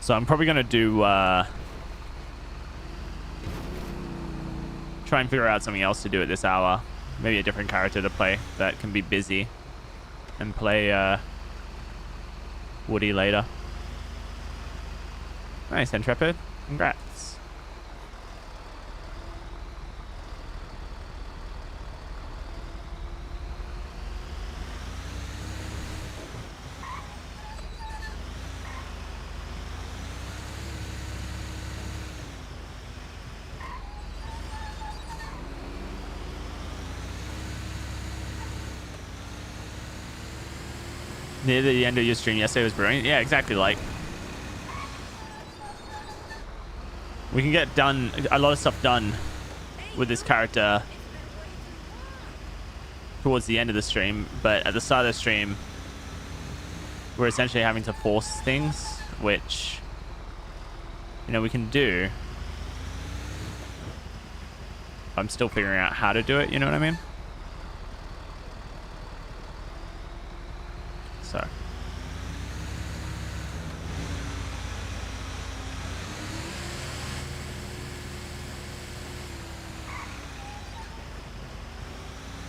So I'm probably gonna do try and figure out something else to do at this hour. Maybe a different character to play that can be busy, and play Woody later. Nice, Intrepid. Congrats. Near the end of your stream yesterday was brilliant. Yeah, exactly. Like, we can get done a lot of stuff done with this character towards the end of the stream, but at the start of the stream, we're essentially having to force things, which, you know, we can do. I'm still figuring out how to do it, you know what I mean? So.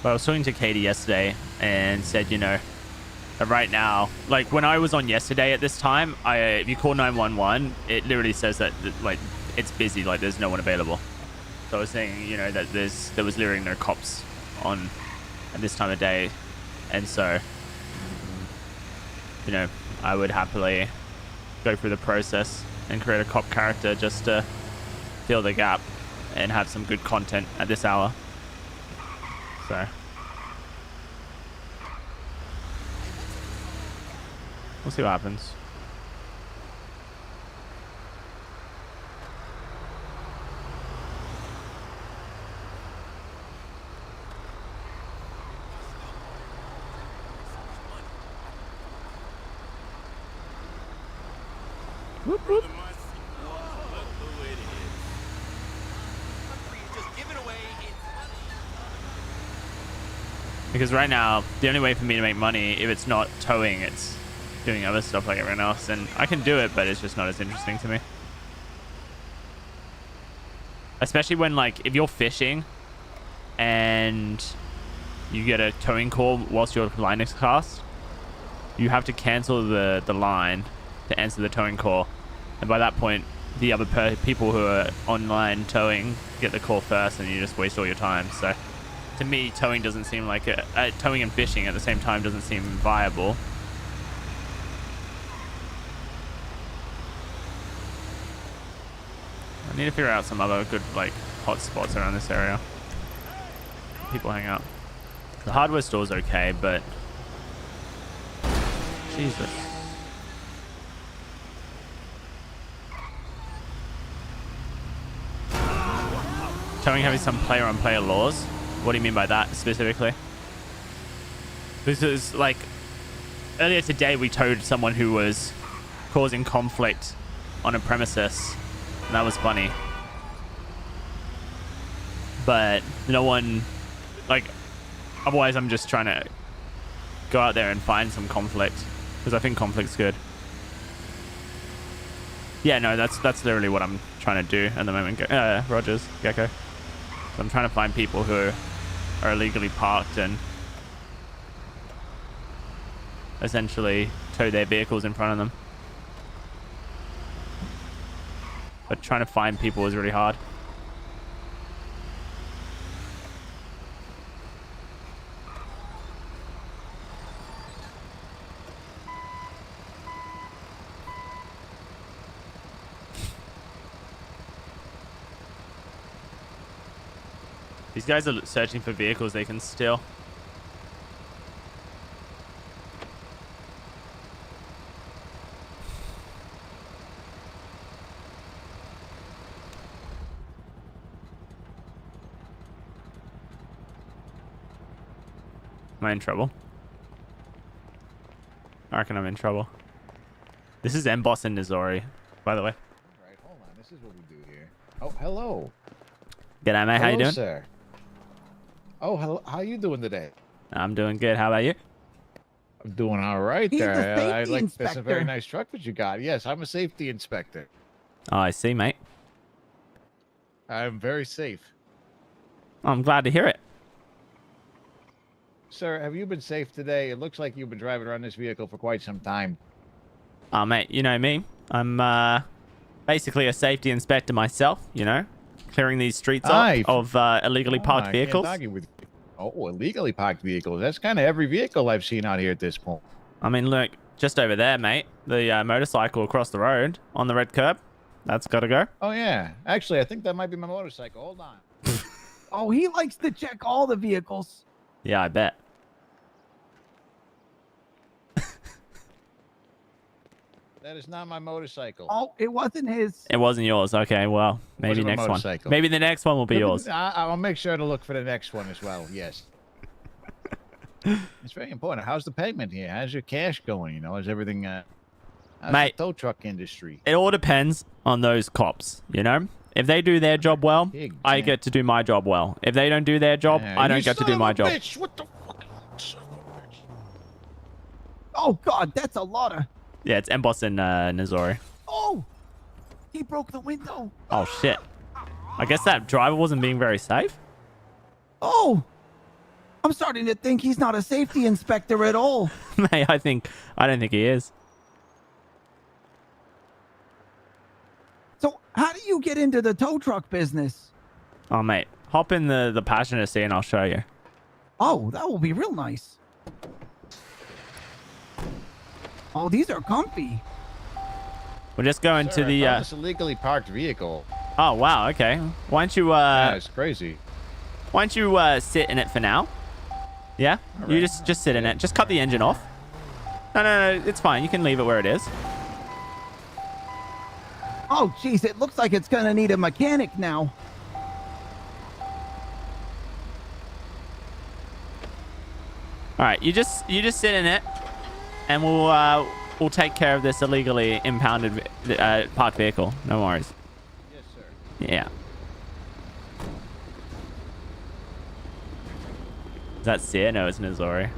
But I was talking to Katie yesterday and said, you know, that right now, like when I was on yesterday at this time, if you call 911, it literally says that like it's busy, like there's no one available. So I was saying, you know, that there was literally no cops on at this time of day. And so, you know, I would happily go through the process and create a cop character just to fill the gap and have some good content at this hour. So we'll see what happens. Whoop, whoop. Because right now, the only way for me to make money, if it's not towing, it's doing other stuff like everyone else. And I can do it, but it's just not as interesting to me. Especially when, like, if you're fishing and you get a towing call whilst your line is cast, you have to cancel the line to answer the towing call. And by that point, the other people who are online towing get the call first, and you just waste all your time. So to me, towing doesn't seem like towing and fishing at the same time doesn't seem viable. I need to figure out some other good, like, hot spots around this area. People hang out. The hardware store's okay, but Jesus. Towing having some player-on-player laws. What do you mean by that specifically? Because, like, earlier today we towed someone who was causing conflict on a premises, and that was funny. But no one, like, otherwise I'm just trying to go out there and find some conflict, because I think conflict's good. Yeah, no, that's literally what I'm trying to do at the moment. Rogers, Gecko. So I'm trying to find people who are illegally parked and essentially tow their vehicles in front of them. But trying to find people is really hard. These guys are searching for vehicles they can steal. Am I in trouble? I reckon I'm in trouble. This is M-Boss and Nizori, by the way. Alright, hold on. This is what we do here. Oh, hello. G'day, mate. How you doing? Sir. Oh, hello. How you doing today? I'm doing good. How about you? I'm doing all right He's there. the I safety like that's a inspector. very nice truck that you got. Yes, I'm a safety inspector. Oh, I see, mate. I'm very safe. I'm glad to hear it. Sir, have you been safe today? It looks like you've been driving around this vehicle for quite some time. Oh, mate, you know me. I'm basically a safety inspector myself, you know, clearing these streets up of illegally parked vehicles. I can't argue with you. Oh, illegally parked vehicles. That's kind of every vehicle I've seen out here at this point. I mean, look, just over there, mate. The motorcycle across the road on the red curb. That's got to go. Oh, yeah. Actually, I think that might be my motorcycle. Hold on. Oh, he likes to check all the vehicles. Yeah, I bet. That is not my motorcycle. Oh, it wasn't his. It wasn't yours. Okay, well, maybe Wasn't my next one. motorcycle. Maybe the next one will be yours. I'll make sure to look for the next one as well. Yes. It's very important. How's the payment here? How's your cash going? You know, is everything? How's Mate, the tow truck industry? It all depends on those cops, you know? If they do their job well, I get to do my job well. If they don't do their job, I don't get to do my job. Bitch, what the fuck? Oh God, that's a lot of. Yeah, it's M-Boss and Nizori. Oh, he broke the window. Oh, shit. I guess that driver wasn't being very safe. Oh, I'm starting to think he's not a safety inspector at all. Mate, I don't think he is. So how do you get into the tow truck business? Oh, mate, hop in the passenger seat and I'll show you. Oh, that will be real nice. Oh, these are comfy. We're just going Sir, to the. I found this illegally parked vehicle. Oh wow. Okay. Why don't you? Yeah, it's crazy. Why don't you sit in it for now? Yeah. All You right. just sit in it. Just cut the engine off. No. It's fine. You can leave it where it is. Oh, jeez, it looks like it's gonna need a mechanic now. All right. You just sit in it, and we'll take care of this illegally impounded parked vehicle. No worries. Yes, sir. Yeah. Is that Sear? No, it's Nizori.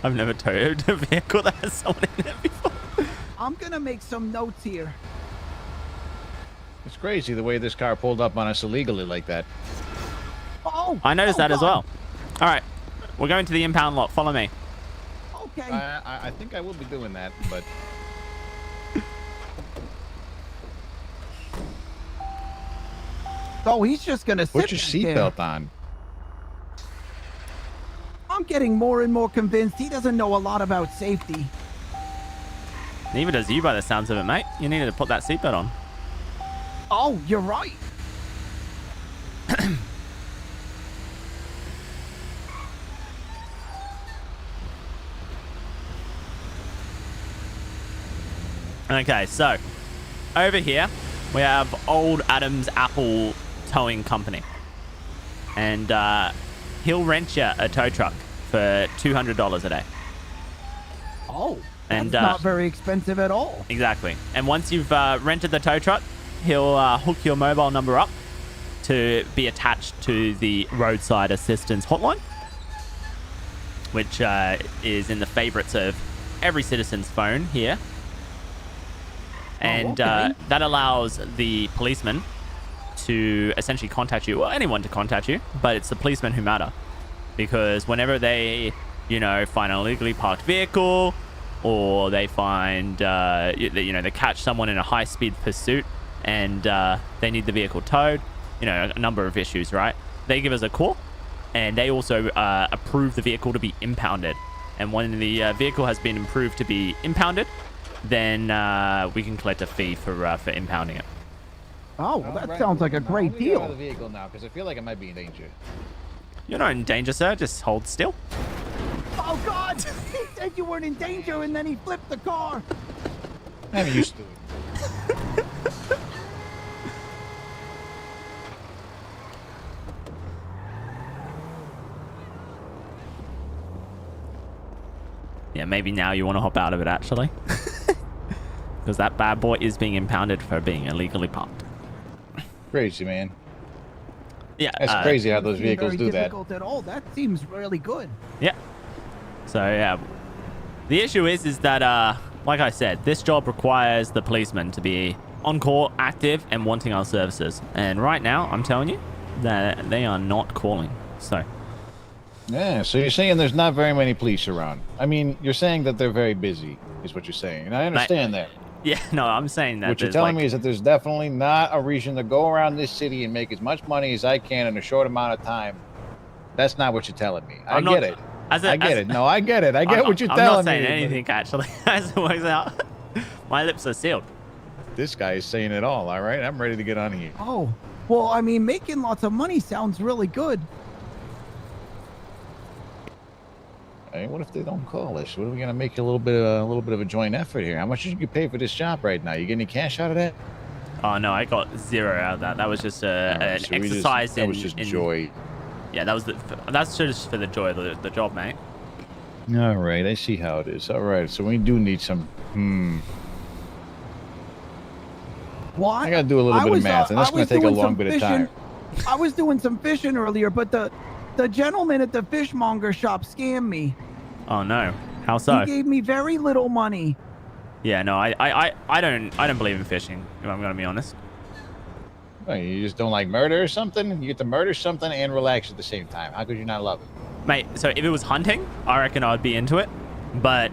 I've never towed a vehicle that has someone in it before. I'm gonna make some notes here. It's crazy the way this car pulled up on us illegally like that. Oh, I noticed that as God. well. All right. We're going to the impound lot. Follow me. Okay. I think I will be doing that, but Oh, he's just gonna sit put your back there. seatbelt on. I'm getting more and more convinced he doesn't know a lot about safety. Neither does you by the sounds of it, mate. You needed to put that seatbelt on. Oh, you're right. Okay, so over here we have Old Adam's Apple Towing Company, and he'll rent you a tow truck for $200 a day. Oh, that's And not very expensive at all. exactly. And once you've rented the tow truck, he'll hook your mobile number up to be attached to the roadside assistance hotline, which is in the favorites of every citizen's phone here. And okay. that allows the policeman to essentially contact you, or anyone to contact you, but it's the policemen who matter. Because whenever they, find an illegally parked vehicle, or they find, they catch someone in a high-speed pursuit and they need the vehicle towed, a number of issues, right? They give us a call, and they also approve the vehicle to be impounded. And when the vehicle has been approved to be impounded, then we can collect a fee for impounding it. Oh, well, that sounds like a great Get out of deal. the vehicle now, because I feel like I might be in danger. You're not in danger, sir. Just hold still. Oh, God! He said you weren't in danger, and then he flipped the car. I'm used to it. Yeah, maybe now you want to hop out of it, actually. Because that bad boy is being impounded for being illegally parked. Crazy, man. Yeah. That's crazy how those Seem vehicles very do that. difficult at all. That seems really good. Yeah. So, yeah. The issue is that, like I said, this job requires the policeman to be on call, active, and wanting our services. And right now, I'm telling you that they are not calling. So... Yeah, so you're saying there's not very many police around. I mean, you're saying that they're very busy, is what you're saying. And I understand that. Yeah, no, I'm saying that. What you're telling me is that there's definitely not a reason to go around this city and make as much money as I can in a short amount of time. That's not what you're telling me. I get it. I get it. No, I get it. I get what you're telling me. I'm not saying anything, actually, as it works out. My lips are sealed. This guy is saying it all right? I'm ready to get on here. Oh, well, I mean, making lots of money sounds really good. Hey, what if they don't call us? What are we gonna make a little bit of a joint effort here? How much did you pay for this job right now? You get any cash out of that? Oh no, I got zero out of that. That was just an exercise that was just joy. Yeah, that's just for the joy of the job, mate. All right, I see how it is. All right, so we do need some. Well, I gotta do a little bit of math, and that's gonna take a long bit of time. I was doing some fishing earlier, but the gentleman at the fishmonger shop scammed me. Oh no, how so? He gave me very little money. Yeah, no, I don't believe in fishing, if I'm gonna be honest. Oh, you just don't like murder or something? You get to murder something and relax at the same time. How could you not love it? Mate, so if it was hunting, I reckon I'd be into it. But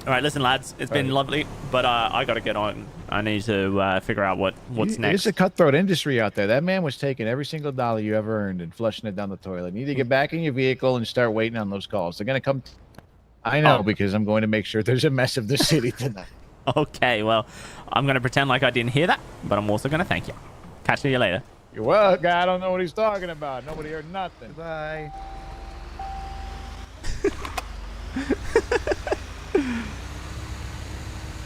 All right, listen, lads. It's been lovely, but I got to get on. I need to figure out what's next. It's a cutthroat industry out there. That man was taking every single dollar you ever earned and flushing it down the toilet. You need to get back in your vehicle and start waiting on those calls. They're going to come. I know, because I'm going to make sure there's a mess of the city tonight. Okay, well, I'm going to pretend like I didn't hear that, but I'm also going to thank you. Catch you later. You're welcome. I don't know what he's talking about. Nobody heard nothing. Bye.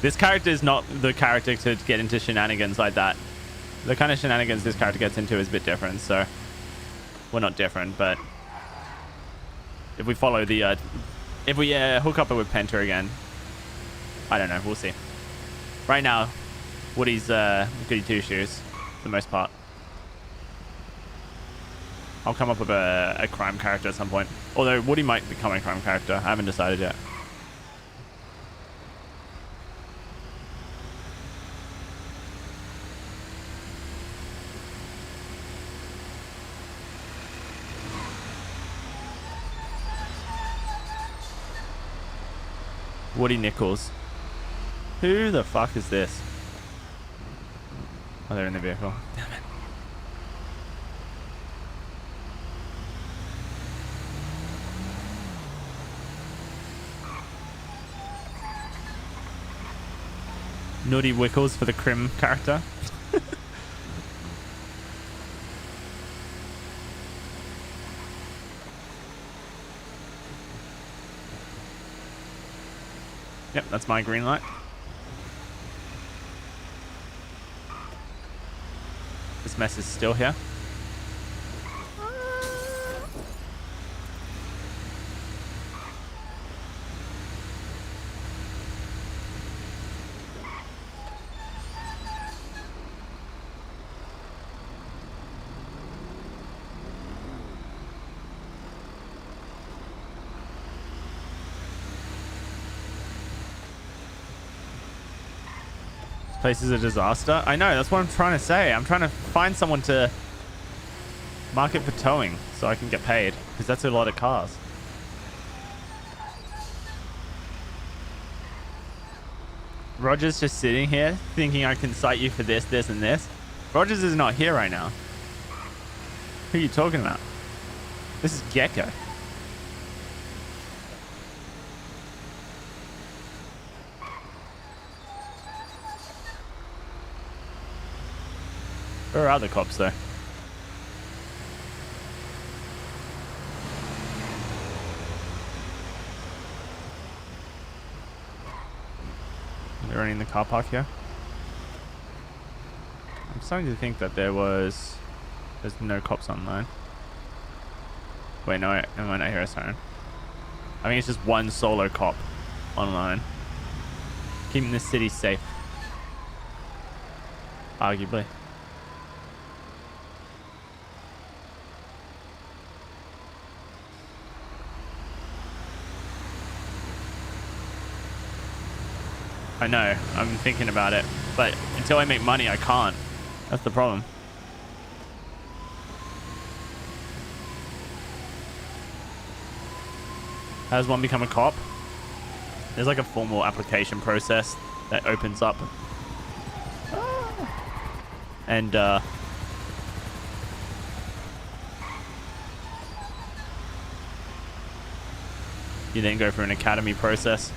This character is not the character to get into shenanigans like that. The kind of shenanigans this character gets into is a bit different, so... Well, not different, but... If we follow the, if we hook up with Penta again... I don't know, we'll see. Right now, Woody's goody two-shoes, for the most part. I'll come up with a crime character at some point. Although, Woody might become a crime character. I haven't decided yet. Woody Nichols. Who the fuck is this? Oh, they're in the vehicle. Damn it. Nutty Wickles for the Crim character. Yep, that's my green light. This mess is still here. Place is a disaster. I know, that's what I'm trying to say. I'm trying to find someone to market for towing so I can get paid, because that's a lot of cars. Roger's just sitting here thinking I can cite you for this, this, and this. Rogers is not here right now. Who are you talking about? This is Gecko. Where are other cops though? They're running the car park here. I'm starting to think that there's no cops online. Wait, no, I might not hear a siren. I think it's just one solo cop online. Keeping the city safe. Arguably. I know, I'm thinking about it, but until I make money, I can't. That's the problem. How does one become a cop? There's like a formal application process that opens up. And, you then go through an academy process.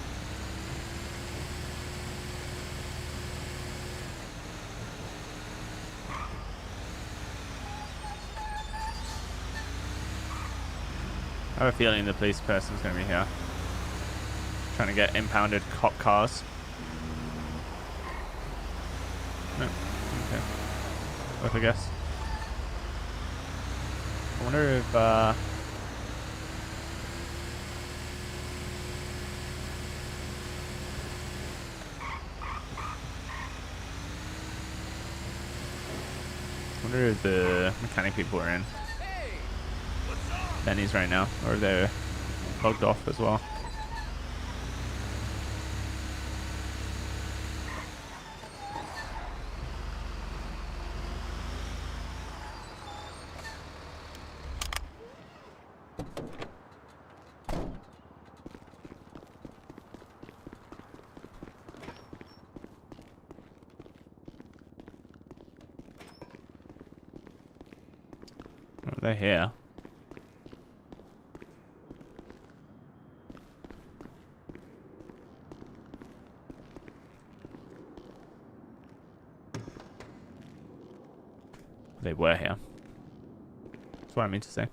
I have a feeling the police person's going to be here. Trying to get impounded cop cars. No. Okay. Worth a guess. I wonder if, the mechanic people are in. Benny's right now, or they're logged off as well. They're here. They were here. That's what I mean to say.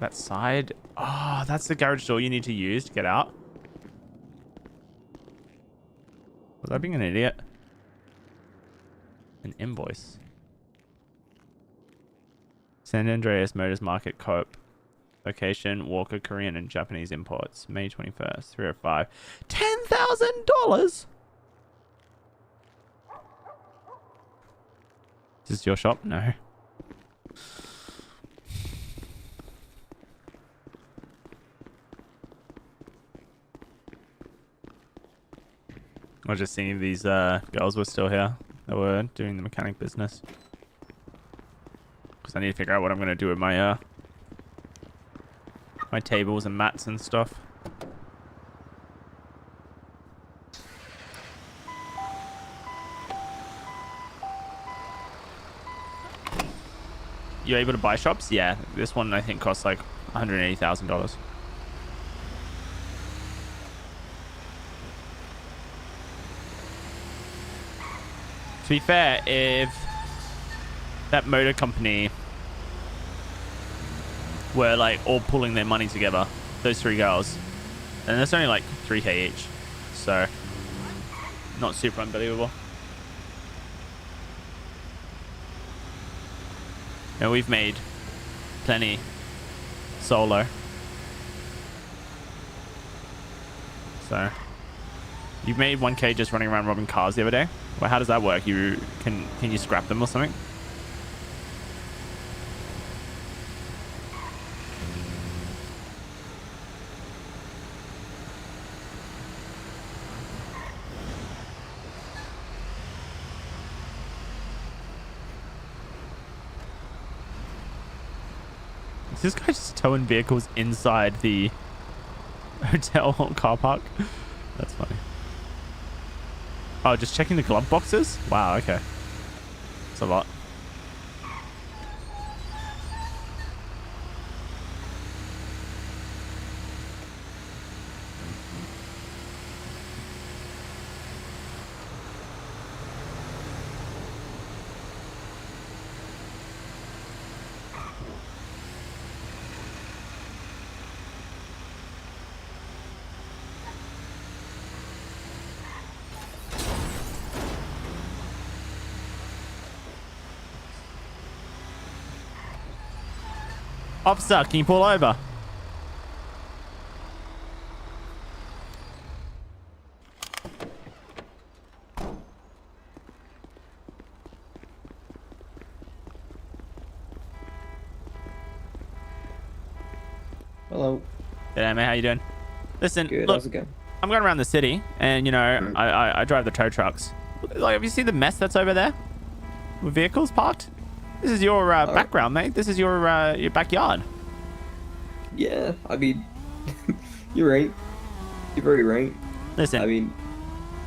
That side. Oh, that's the garage door you need to use to get out. Was I being an idiot? An invoice. San Andreas Motors Market Co-op. Location, Walker Korean and Japanese imports. May 21st, 305. $10,000! Is this your shop? No. I was just seeing if these girls were still here that were doing the mechanic business. Because I need to figure out what I'm going to do with my my tables and mats and stuff. You able to buy shops? Yeah, this one I think costs like $180,000. To be fair, if that motor company were like all pulling their money together, those three girls, and that's only like 3K each, so not super unbelievable. And we've made plenty solo. So you've made 1K just running around robbing cars the other day. Well, how does that work? You can you scrap them or something? Is this guy just towing vehicles inside the hotel car park? That's funny. Oh, just checking the glove boxes? Wow, okay. That's a lot. Officer, can you pull over? Hello. G'day, mate. How you doing? Listen, Good. look, How's it going? I'm going around the city, and you know, I drive the tow trucks. Like, have you seen the mess that's over there with vehicles parked? This is your background, mate. This is your backyard. Yeah, I mean, you're right. You're very right. Listen, I mean,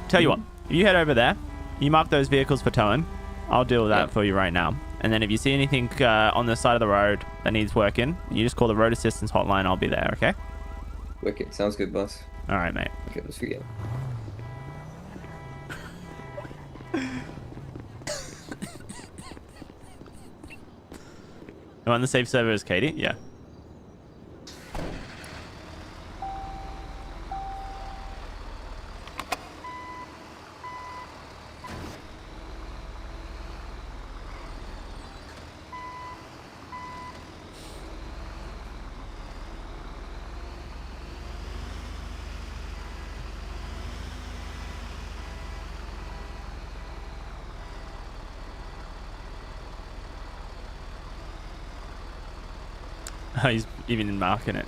tell you what, if you head over there, you mark those vehicles for towing. I'll deal with that for you right now. And then if you see anything on the side of the road that needs working, you just call the road assistance hotline. I'll be there, okay? wicked. Sounds good, boss. All right, mate. Okay, let's forget. You on the safe server as Katie? Yeah. He's even marking it.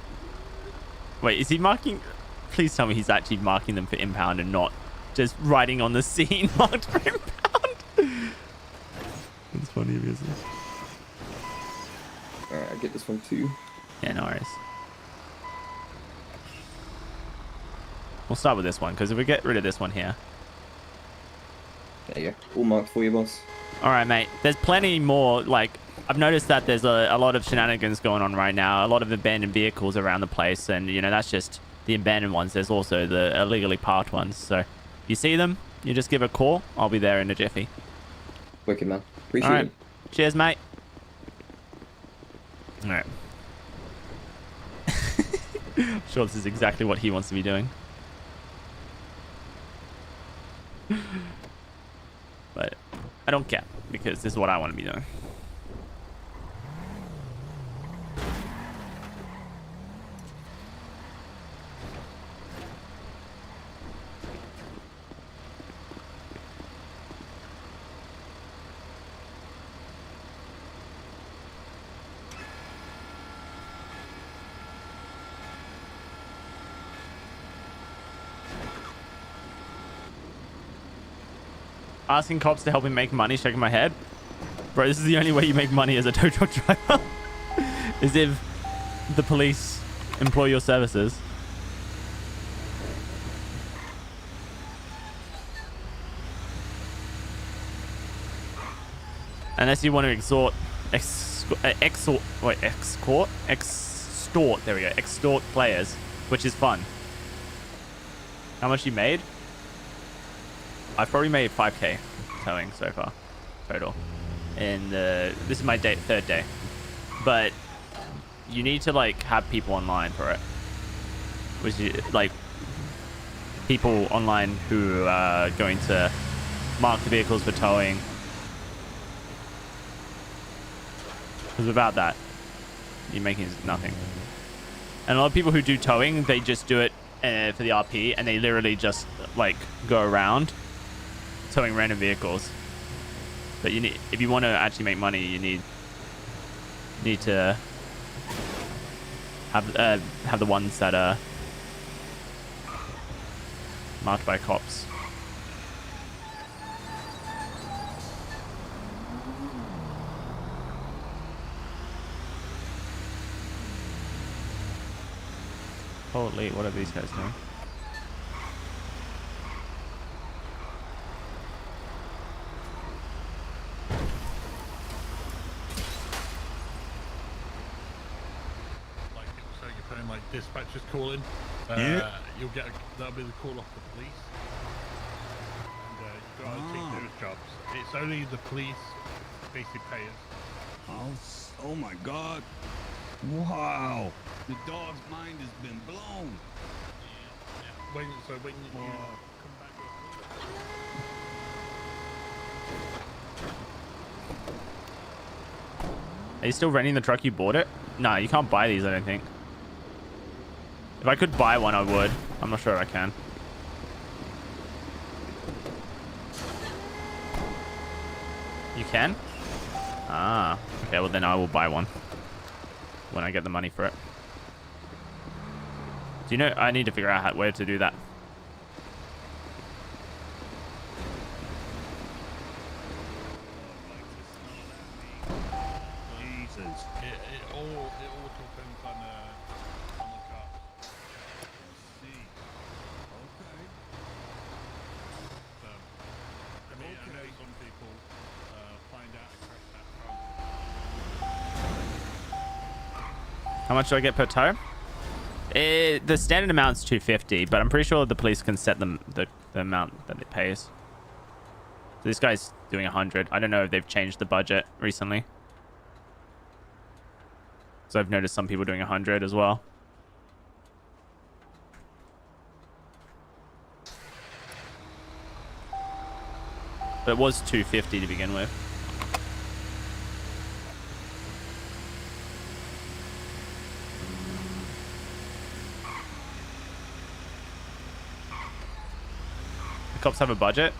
Wait, is he marking? Please tell me he's actually marking them for impound and not just writing on the scene marked for impound. That's funny, isn't it? Alright, I'll get this one too. Yeah, no worries. We'll start with this one, because if we get rid of this one here. There you go. All marked for you, boss. All right, mate. There's plenty more. Like, I've noticed that there's a lot of shenanigans going on right now. A lot of abandoned vehicles around the place. And, you know, that's just the abandoned ones. There's also the illegally parked ones. So if you see them, you just give a call. I'll be there in a jiffy. Wicked, man. Appreciate All right. it. Cheers, mate. All right. Sure, this is exactly what he wants to be doing. But I don't care because this is what I want to be doing. Asking cops to help him make money, shaking my head. Bro, this is the only way you make money as a tow truck driver. Is if the police employ your services. Unless you want to extort, there we go, extort players, which is fun. How much you made? I've probably made 5k towing so far, total. And this is my third day. But you need to like have people online for it. Which is like people online who are going to mark the vehicles for towing. Because without that, you're making nothing. And a lot of people who do towing, they just do it for the RP, and they literally just like go around towing random vehicles. But you need, if you want to actually make money, you need to have the ones that are marked by cops. Holy, what are these guys doing? So you're putting like dispatchers calling. You'll get that'll be the call off the police. And you go out and take those jobs. It's only the police basically pay us. Oh my God! Wow! The dog's mind has been blown. When you come back with Are you still renting the truck? You bought it? Nah, you can't buy these, I don't think. If I could buy one, I would. I'm not sure if I can. You can? Ah, okay, well then I will buy one when I get the money for it. Do you know, I need to figure out where to do that. Jesus. It all depends on the car. See. Okay. So, I mean, I know some people find out a crash that How much do I get per tow? The standard amount's 250, but I'm pretty sure the police can set them the amount that it pays. So this guy's doing 100. I don't know if they've changed the budget recently. So I've noticed some people doing 100 as well. But it was 250 to begin with. The cops have a budget?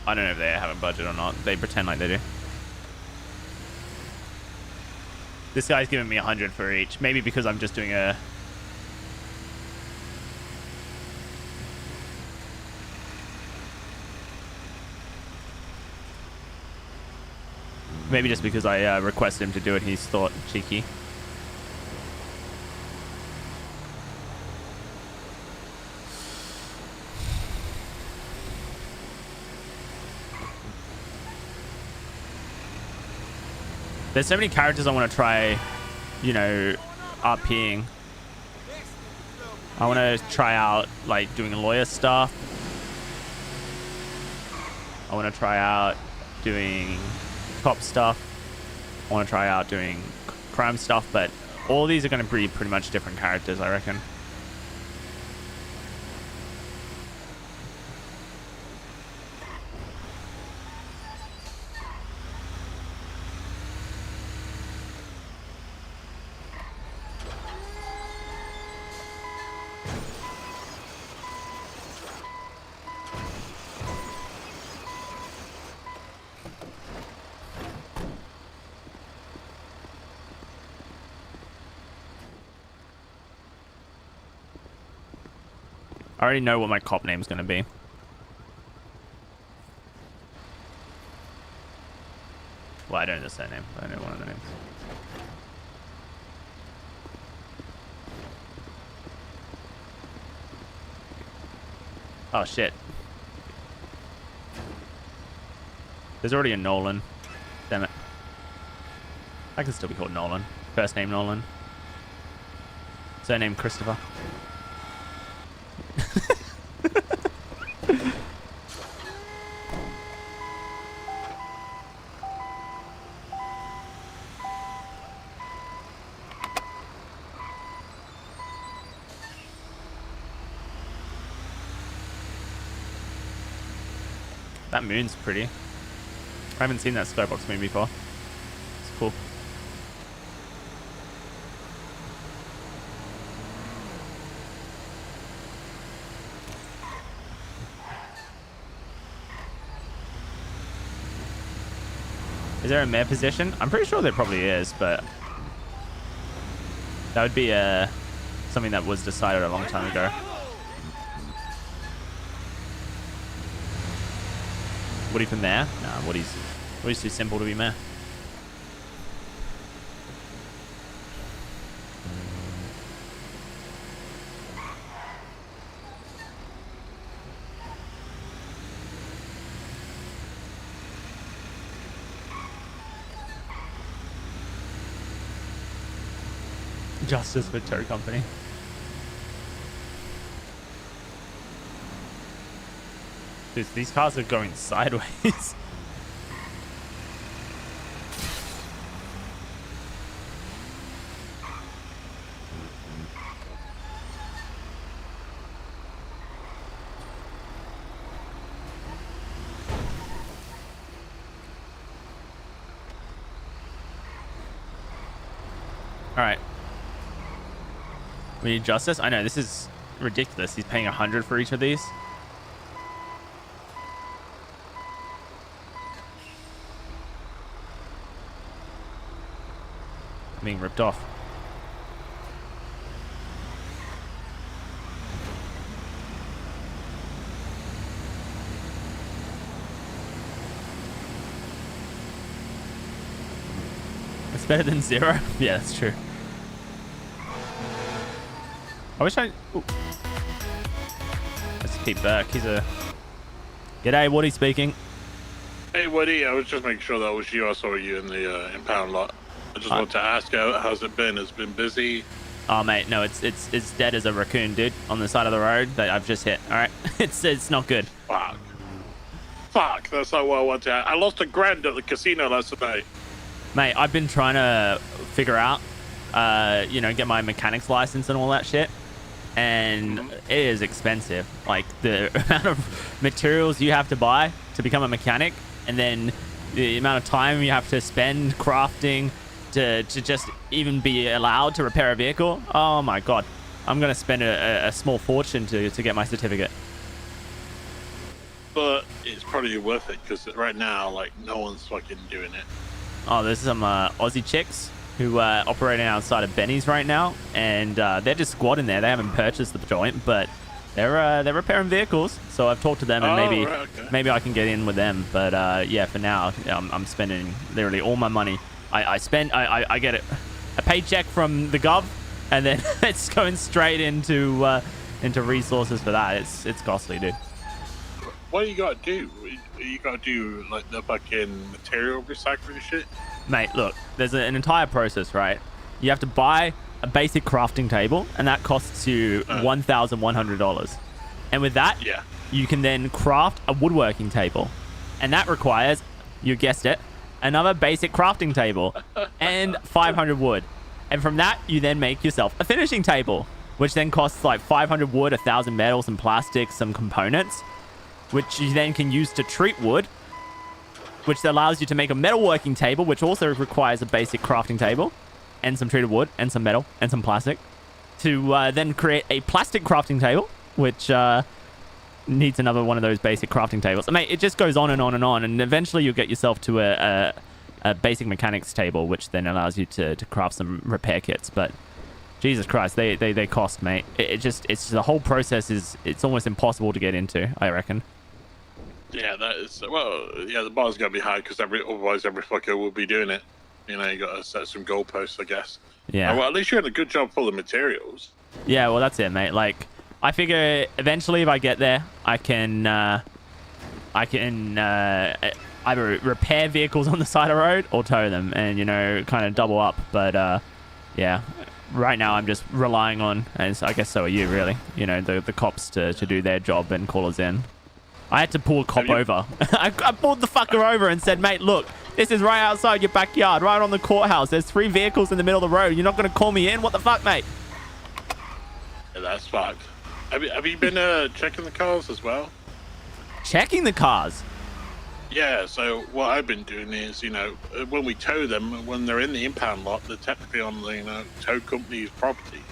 I don't know if they have a budget or not. They pretend like they do. This guy's giving me 100 for each. Maybe because I'm just doing a... Maybe just because I requested him to do it, he's thought cheeky. There's so many characters I want to try, you know, RPing. I want to try out like doing lawyer stuff. I want to try out doing cop stuff. I want to try out doing crime stuff, but all these are going to be pretty much different characters, I reckon. I already know what my cop name's going to be. Well, I don't know the surname. I know one of the names. Oh, shit. There's already a Nolan. Damn it. I can still be called Nolan. First name Nolan. Surname Christopher. That moon's pretty. I haven't seen that skybox moon before. It's cool. Is there a mayor position? I'm pretty sure there probably is, but that would be something that was decided a long time ago. Woody for mayor? Nah, Woody's too simple to be mayor. Justice for tow company. Dude, these cars are going sideways. All right. We need justice. I know this is ridiculous. He's paying 100 for each of these. Being ripped off. It's better than 0. Yeah, that's true. I wish I... Ooh. Let's keep back. He's a... G'day, Woody speaking. Hey, Woody, I was just making sure that was you. I saw you in the impound lot. I just wanted to ask, how's it been? It's been busy? Oh, mate, no, it's dead as a raccoon, dude, on the side of the road that I've just hit. All right, it's not good. Fuck, that's not what I wanted to ask. I lost $1,000 at the casino last night. Mate, I've been trying to figure out, you know, get my mechanics license and all that shit. And it is expensive. Like, the amount of materials you have to buy to become a mechanic, and then the amount of time you have to spend crafting to just even be allowed to repair a vehicle. Oh my god. I'm going to spend a small fortune to get my certificate. But it's probably worth it, because right now, like, no one's fucking doing it. Oh, there's some Aussie chicks who are operating outside of Benny's right now, and they're just squatting there. They haven't purchased the joint, but they're repairing vehicles. So I've talked to them, and maybe I can get in with them. But yeah, for now, I'm spending literally all my money. I get a paycheck from the gov, and then it's going straight into resources for that. It's costly, dude. What do you gotta do? You gotta do like the fucking material recycling shit? Mate, look, there's an entire process, right? You have to buy a basic crafting table, and that costs you $1,100. And with that, you can then craft a woodworking table. And that requires, you guessed it, another basic crafting table and 500 wood. And from that, you then make yourself a finishing table, which then costs like 500 wood, 1,000 metal, some plastics, some components, which you then can use to treat wood, which allows you to make a metalworking table, which also requires a basic crafting table and some treated wood and some metal and some plastic, to then create a plastic crafting table, which needs another one of those basic crafting tables. Mate, it just goes on and on and on, and eventually you'll get yourself to a basic mechanics table, which then allows you to craft some repair kits. But Jesus Christ, they cost, mate. It's the whole process it's almost impossible to get into, I reckon. Yeah, that is, well, yeah, the bar's gotta be high because otherwise every fucker will be doing it. You know, you gotta set some goalposts, I guess. Yeah. Well, at least you're in a good job full of materials. Yeah, well, that's it, mate. Like, I figure eventually if I get there, I can either repair vehicles on the side of the road or tow them and, you know, kind of double up. But, yeah, right now I'm just relying on, and I guess so are you, really, you know, the cops to do their job and call us in. I had to pull a cop over. I pulled the fucker over and said, mate, look, this is right outside your backyard, right on the courthouse. There's 3 vehicles in the middle of the road. You're not going to call me in? What the fuck, mate? Yeah, that's fucked. Have you been checking the cars as well? Checking the cars? Yeah, so what I've been doing is, you know, when we tow them, when they're in the impound lot, they're technically on the, you know, tow company's property.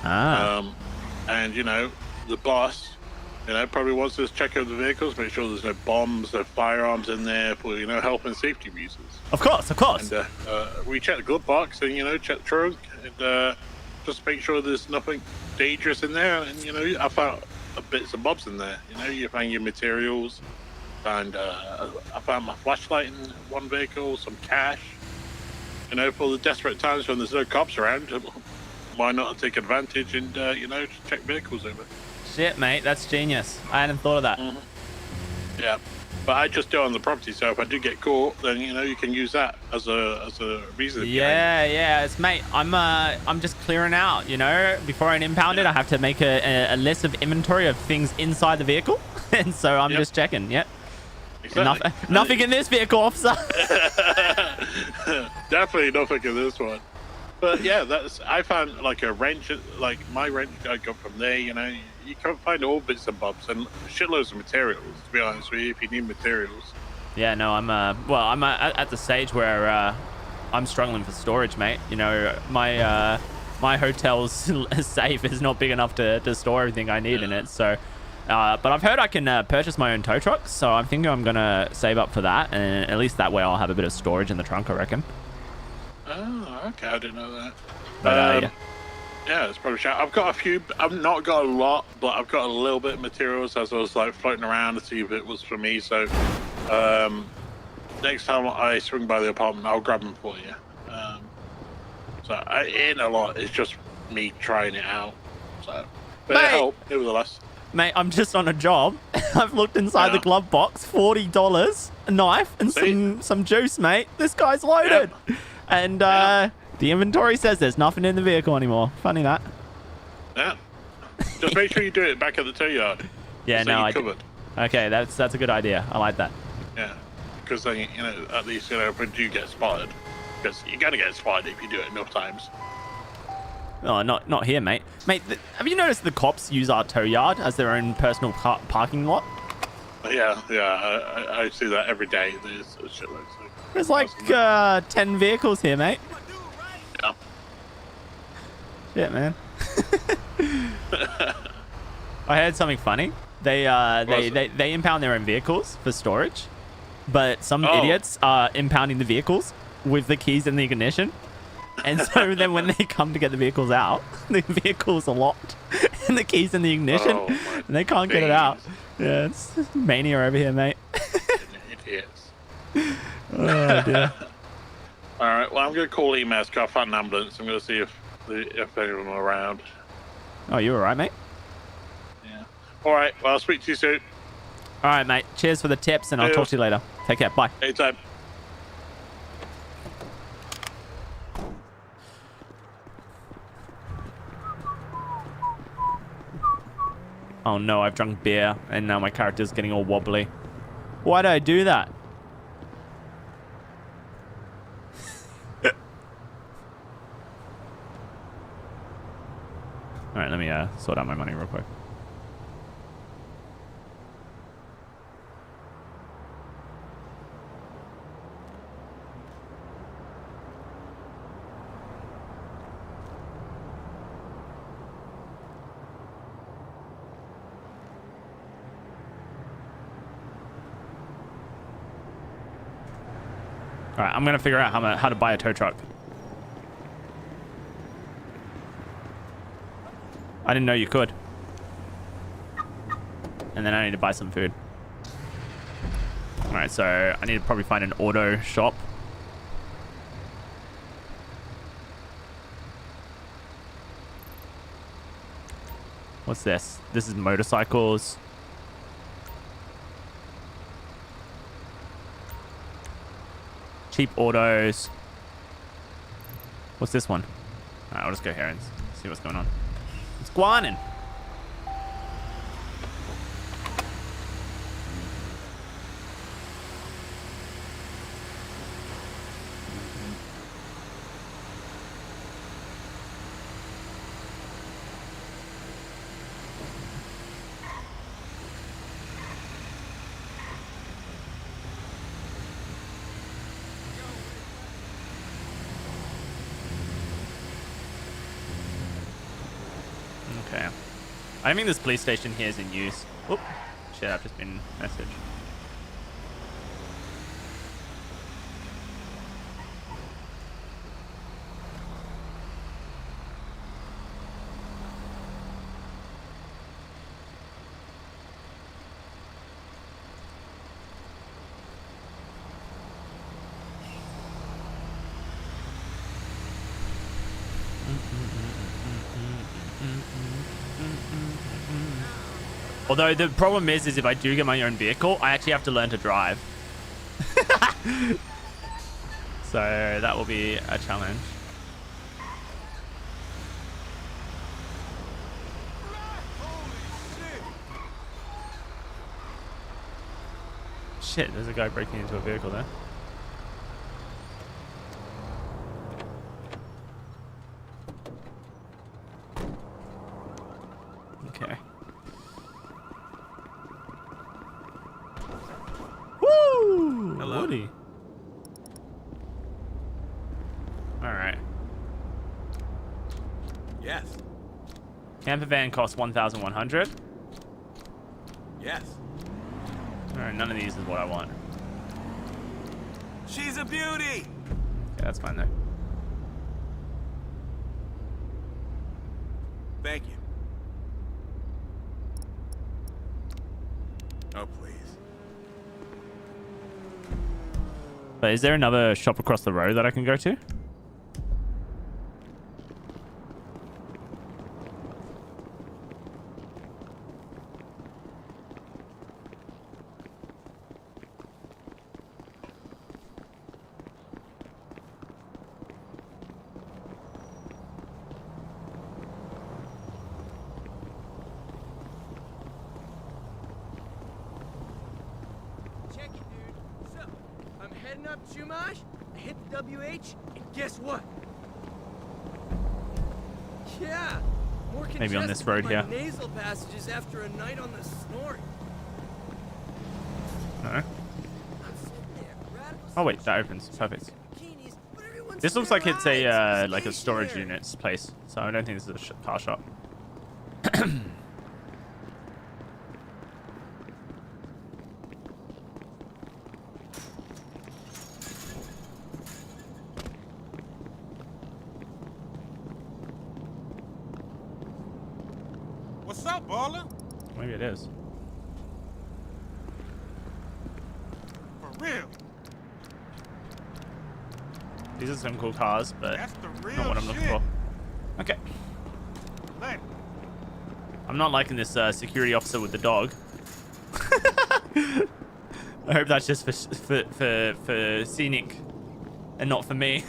And, you know, the boss, you know, probably wants us to check out the vehicles, make sure there's no bombs, no firearms in there for, you know, health and safety reasons. Of course, of course. And we check the glove box and, you know, check the trunk and just make sure there's nothing dangerous in there. And, you know, I found bits and bobs in there. You know, you find your materials, and I found my flashlight in one vehicle, some cash. You know, for the desperate times when there's no cops around, why not take advantage and, you know, check vehicles over. Shit, mate, that's genius. I hadn't thought of that. Yeah, but I just do it on the property, so if I do get caught, then, you know, you can use that as a reason. Yeah, it's, mate, I'm just clearing out, you know, before I impound it, I have to make a list of inventory of things inside the vehicle, and so I'm just checking. Exactly. Nothing in this vehicle, officer. Definitely nothing in this one. But yeah, I found like a wrench, like my wrench I got from there. You know, you can find all bits and bobs and shitloads of materials. To be honest with you, if you need materials. Yeah, no, I'm at the stage where I'm struggling for storage, mate. You know, my hotel's safe is not big enough to store everything I need in it. So, but I've heard I can purchase my own tow truck, so I'm thinking I'm gonna save up for that, and at least that way I'll have a bit of storage in the trunk, I reckon. Oh, okay, I didn't know that. But, yeah, it's probably I've got a few. I've not got a lot, but I've got a little bit of materials as I was like floating around to see if it was for me. So, next time I swing by the apartment, I'll grab them for you. So it ain't a lot. It's just me trying it out. So, but it helped, nevertheless. Mate, I'm just on a job. I've looked inside the glove box. $40, a knife, and some juice, mate. This guy's loaded. And the inventory says there's nothing in the vehicle anymore. Funny that. Yeah. Just make sure you do it back at the tow yard. Yeah, so no, I covered. Okay, that's a good idea. I like that. Yeah, because then, you know, at least, you know, if you do get spotted, because you're gonna get spotted if you do it enough times. Oh, not here, mate. Mate, have you noticed the cops use our tow yard as their own personal parking lot? Yeah, I see that every day. There's shitloads. There's like 10 vehicles here, mate. Yeah. Shit, man. I heard something funny. They impound their own vehicles for storage, but some idiots are impounding the vehicles with the keys in the ignition. And so then when they come to get the vehicles out, the vehicles are locked and the keys in the ignition, and they can't get it out. Yeah, it's mania over here, mate. It is. Oh, dear. All right, well, I'm going to call EMS, because I found an ambulance. I'm going to see if any of them are around. Oh, you all right, mate? Yeah. All right, well, I'll speak to you soon. All right, mate. Cheers for the tips, and I'll talk to you later. Take care. Bye. Anytime. Oh no, I've drunk beer and now my character's getting all wobbly. Why did I do that? Alright, let me sort out my money real quick. Alright, I'm gonna figure out how to buy a tow truck. I didn't know you could. And then I need to buy some food. Alright, so I need to probably find an auto shop. What's this? This is motorcycles. Cheap autos. What's this one? Alright, I'll just go here and see what's going on. It's Guanin. Okay. I don't think this police station here is in use. Oop. Shit, I've just been messaged. Although the problem is if I do get my own vehicle, I actually have to learn to drive. So that will be a challenge. Shit, there's a guy breaking into a vehicle there. Okay. Woo! Hello. Woody. All right. Yes. Camper van costs 1,100. Yes. All right, none of these is what I want. She's a beauty. Yeah, that's fine though. Thank you. Oh, please. But is there another shop across the road that I can go to? Check it, dude. So, I'm heading up Chumash, I hit the WH, and guess what? Yeah, more Maybe on this congested road than here. my nasal passages after a night on the snorri. No. Oh wait, that opens. Perfect. This looks like it's a like a storage units place, so I don't think this is a car shop. What's up, baller? Maybe it is. For real. These are some cool cars, but That's the real not what I'm looking shit. for. Okay. Later. I'm not liking this security officer with the dog. I hope that's just for scenic and not for me.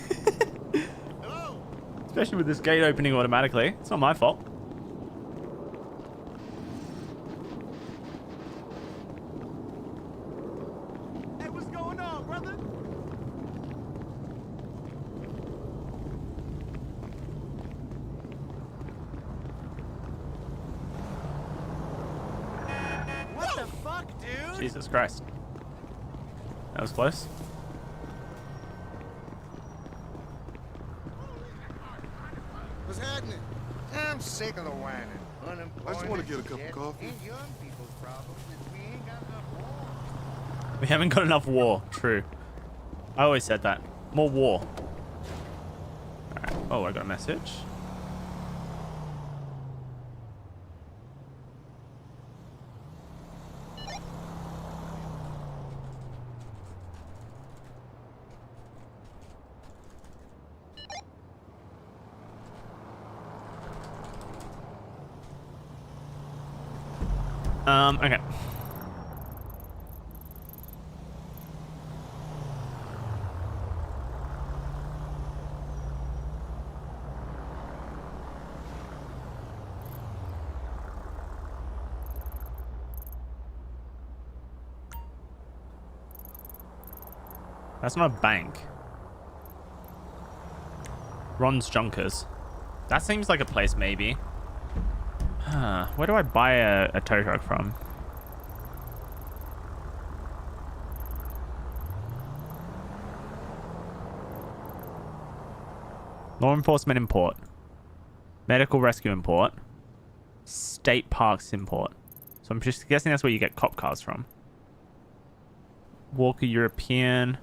Especially with this gate opening automatically. It's not my fault. Jesus Christ. That was close. What's happening? I'm sick of the whining. Unemployment. I just want to get a cup of coffee. And young people's problems is we ain't got enough war. We haven't got enough war. True. I always said that. More war. Alright. Oh, I got a message. Okay. That's not a bank. Ron's Junkers. That seems like a place, maybe. Huh. Where do I buy a tow truck from? Law enforcement import. Medical rescue import. State parks import. So I'm just guessing that's where you get cop cars from. Walker European.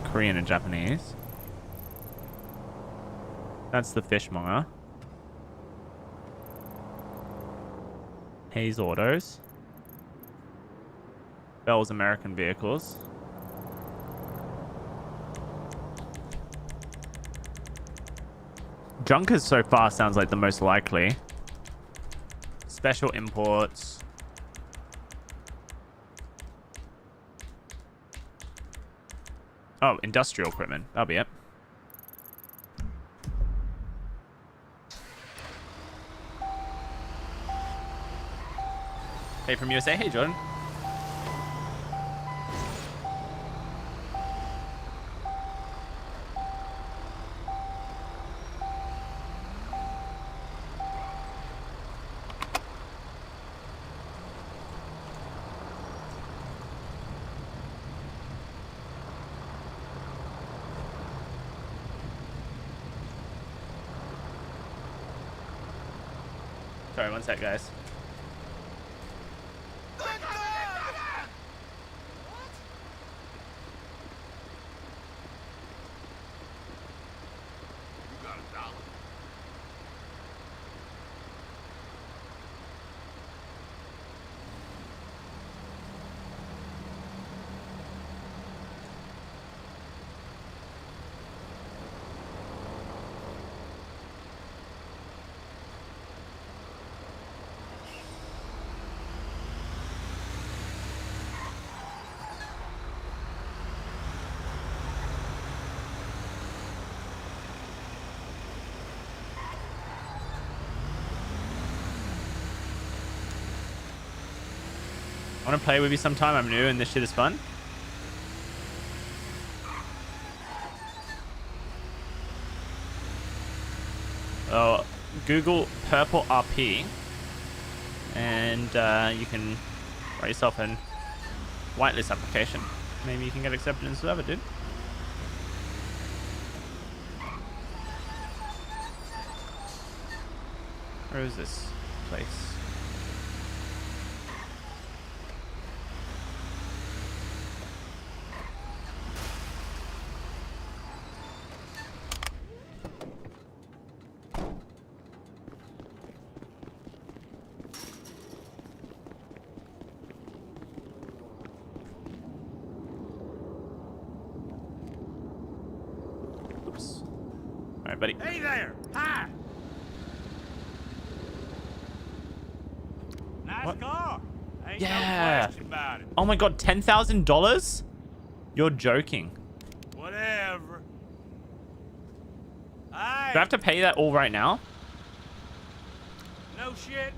Korean and Japanese. That's the fishmonger. Hayes Autos. Bell's American Vehicles. Junkers so far sounds like the most likely. Special imports. Oh, industrial equipment. That'll be it. Hey from USA. Hey, Jordan. Sorry, one sec, guys. I want to play with you sometime. I'm new and this shit is fun. Oh, Google PurpleRP and you can write yourself a whitelist application. Maybe you can get accepted in the server, dude. Where is this place? Alright, buddy. Hey there! Hi! Nice What? car. Ain't Yeah. no question about it. Oh my god, $10,000? You're joking. Whatever. Do I have to pay that all right now? No shitting.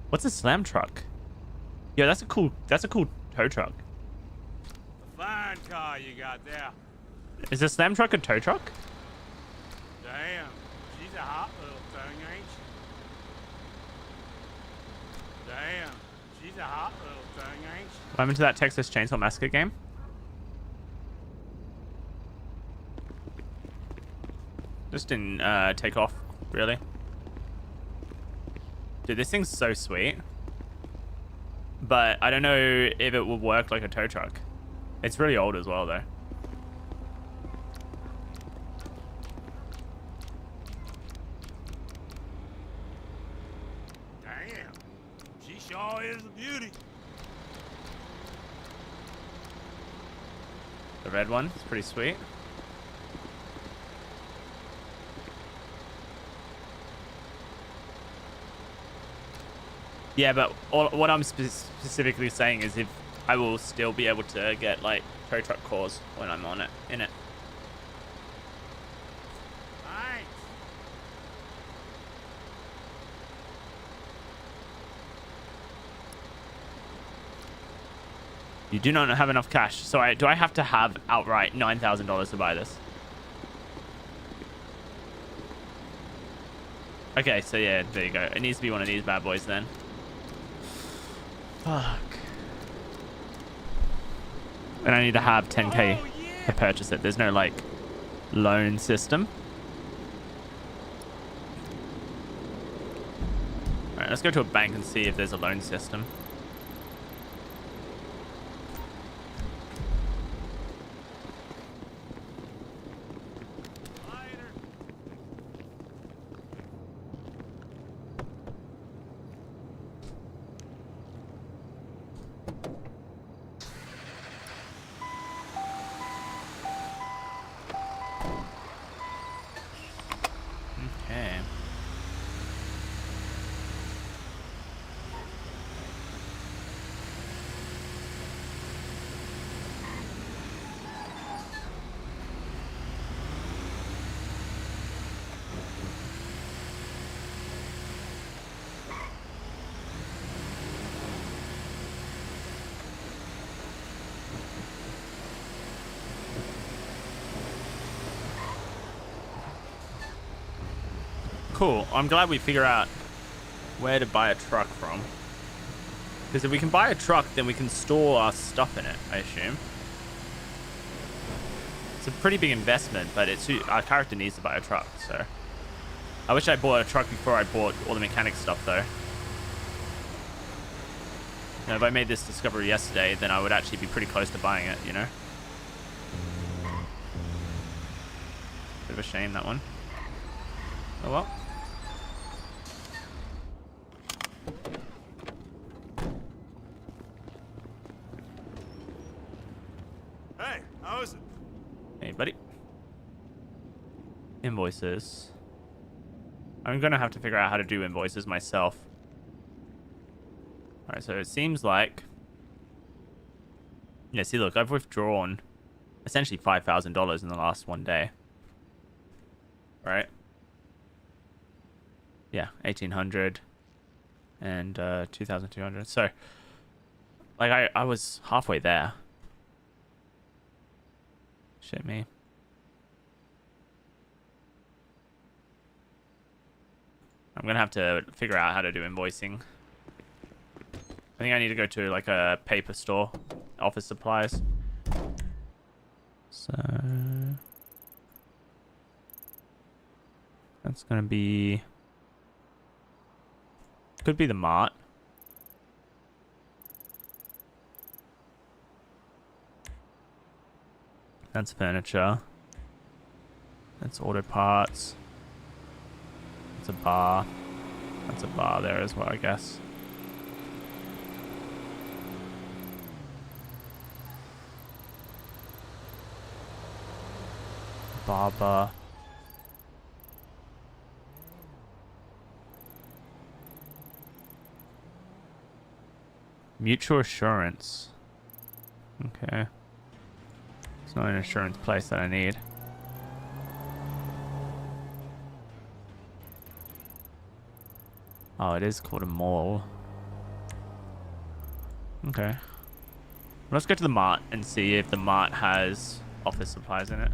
What's a slam truck? Yeah, that's a cool tow truck. A fine car you got there. Is a slam truck a tow truck? Damn. She's a hot little thing, ain't Damn, she's a hot little thing, ain't she? What happened to that Texas Chainsaw Massacre game? Just didn't take off, really. Dude, this thing's so sweet. But I don't know if it will work like a tow truck. It's really old as well, though. Damn, she sure is a beauty. The red one is pretty sweet. Yeah, but what I'm specifically saying is if I will still be able to get like tow truck calls when I'm on it, in it. Thanks. You do not have enough cash. So do I have to have outright $9,000 to buy this? Okay, so yeah, there you go. It needs to be one of these bad boys then. Fuck. And I need to have 10k to purchase it. There's no like loan system. Alright, let's go to a bank and see if there's a loan system. Cool. I'm glad we figure out where to buy a truck from. Because if we can buy a truck, then we can store our stuff in it, I assume. It's a pretty big investment, but our character needs to buy a truck, so. I wish I bought a truck before I bought all the mechanic stuff, though. You know, if I made this discovery yesterday, then I would actually be pretty close to buying it, you know? Bit of a shame, that one. Oh well. Hey, how is it? Hey, buddy. Invoices. I'm gonna have to figure out how to do invoices myself. Alright, so it seems like... Yeah, see, look, I've withdrawn essentially $5,000 in the last one day. Right? Yeah, 1,800 and 2,200. So, like, I was halfway there. Shit me. I'm gonna have to figure out how to do invoicing. I think I need to go to like a paper store, office supplies. So that's gonna be, could be the mart. That's furniture. That's auto parts. That's a bar. That's a bar there as well, I guess. Barber. Mutual assurance. Okay. It's not an insurance place that I need. Oh, it is called a mall. Okay. Let's go to the mart and see if the mart has office supplies in it.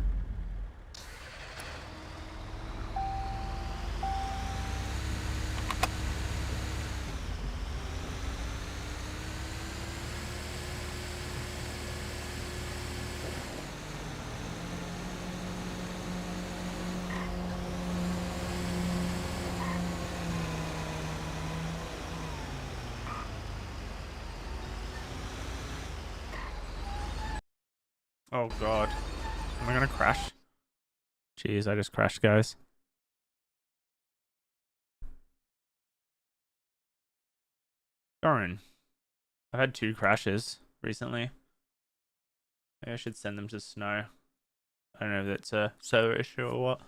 Oh god. Am I gonna crash? Jeez, I just crashed, guys. Darn. I've had 2 crashes recently. Maybe I should send them to Snow. I don't know if that's a server issue or what.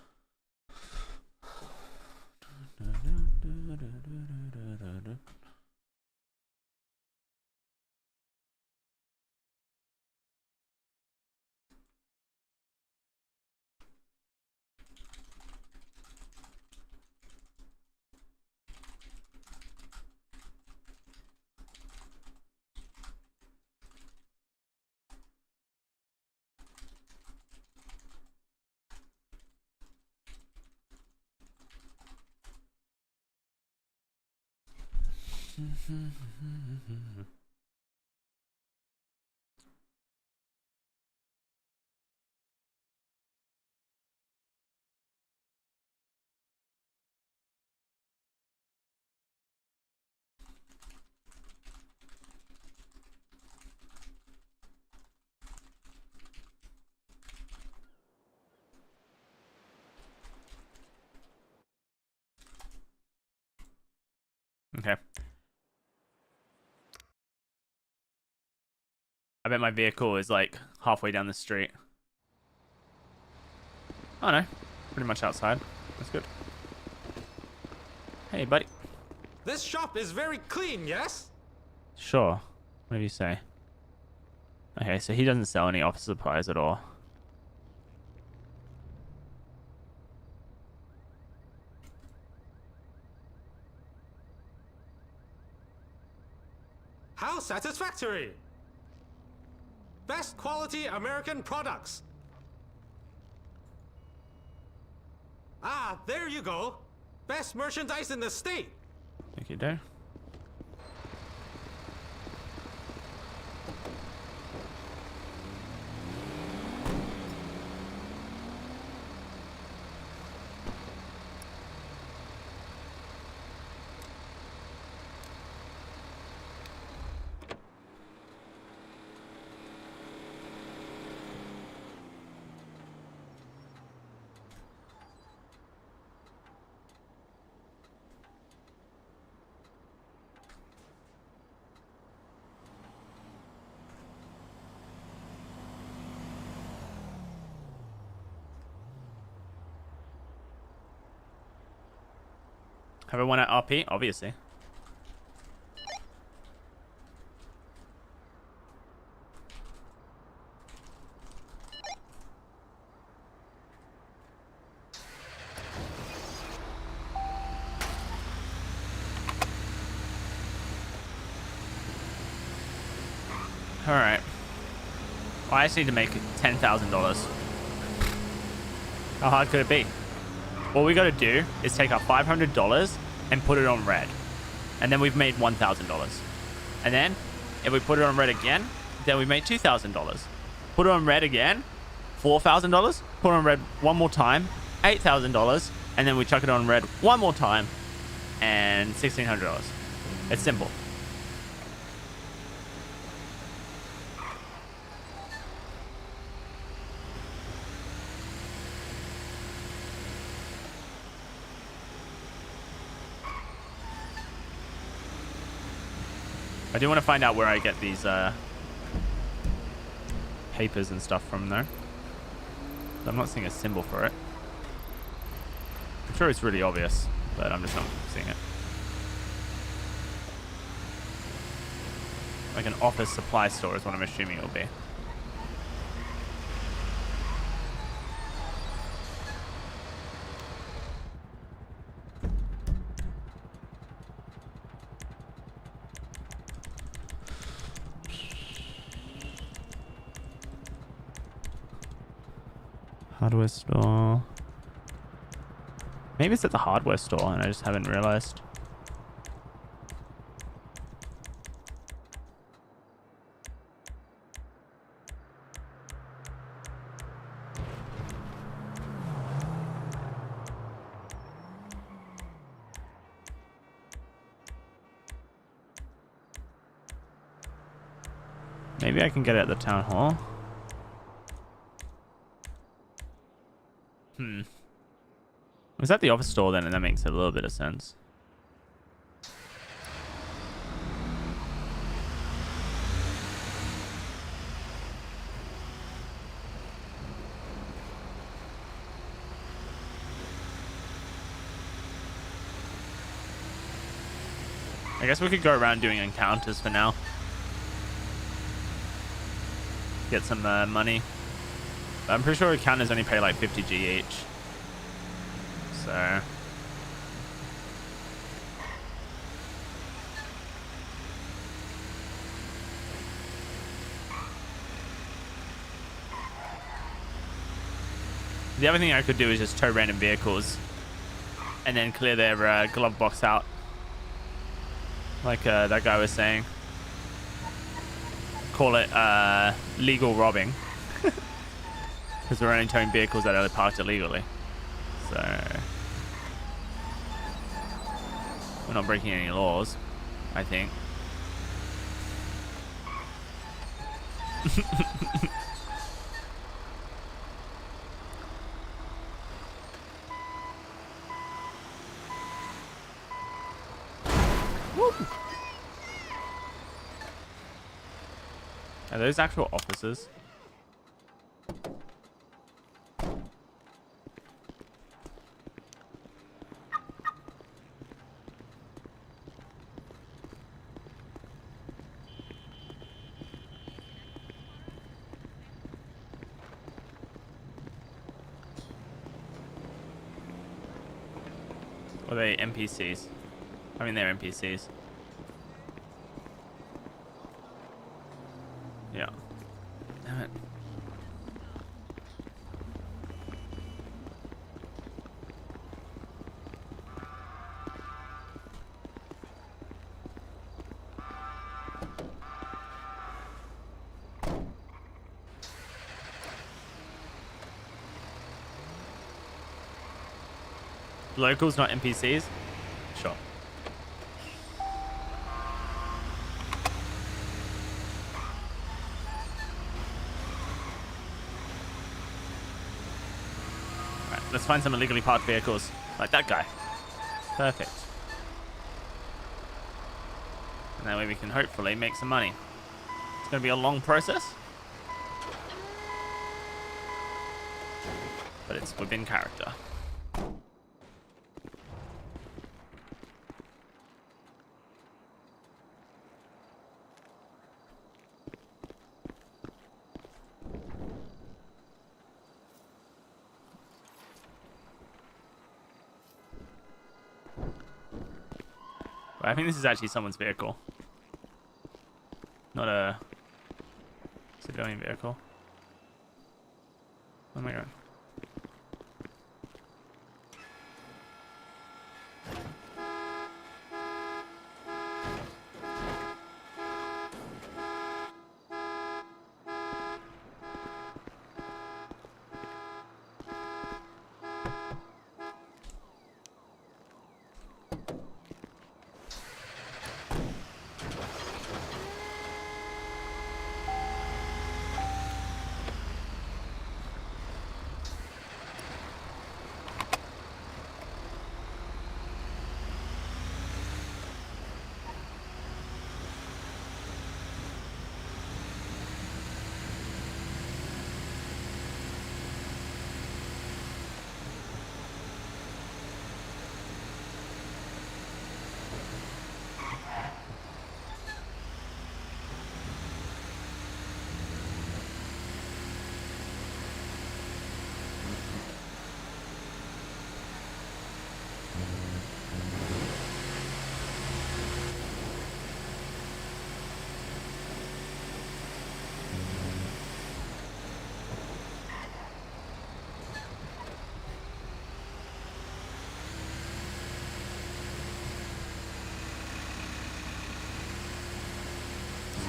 Okay. I bet my vehicle is like halfway down the street. Oh no, pretty much outside. That's good. Hey, buddy. This shop is very clean, yes? Sure. What do you say? Okay, so he doesn't sell any office supplies at all. How satisfactory! Best quality American products. Ah, there you go. Best merchandise in the state. Thank you, Dave. Have I won at RP? Obviously. Alright. Well, I just need to make $10,000. How hard could it be? All we gotta do is take our $500 and put it on red. And then we've made $1,000. And then, if we put it on red again, then we made $2,000. Put it on red again, $4,000. Put it on red one more time, $8,000. And then we chuck it on red one more time, and $1,600. It's simple. I do want to find out where I get these papers and stuff from though. I'm not seeing a symbol for it. I'm sure it's really obvious, but I'm just not seeing it. Like an office supply store is what I'm assuming it'll be. Hardware store. Maybe it's at the hardware store and I just haven't realized. Maybe I can get it at the town hall. Was that the office store then? And that makes a little bit of sense. I guess we could go around doing encounters for now. Get some money. I'm pretty sure encounters only pay like 50G each. So... The other thing I could do is just tow random vehicles and then clear their glove box out. Like that guy was saying. Call it legal robbing. Because we're only towing vehicles that are parked illegally. So... we're not breaking any laws, I think. Are those actual officers? Or are they NPCs? I mean, they're NPCs. Yeah. Damn it. Locals, not NPCs? Sure. Alright, let's find some illegally parked vehicles. Like that guy. Perfect. And that way we can hopefully make some money. It's going to be a long process. But it's within character. I think this is actually someone's vehicle. Not a civilian vehicle. Oh my god.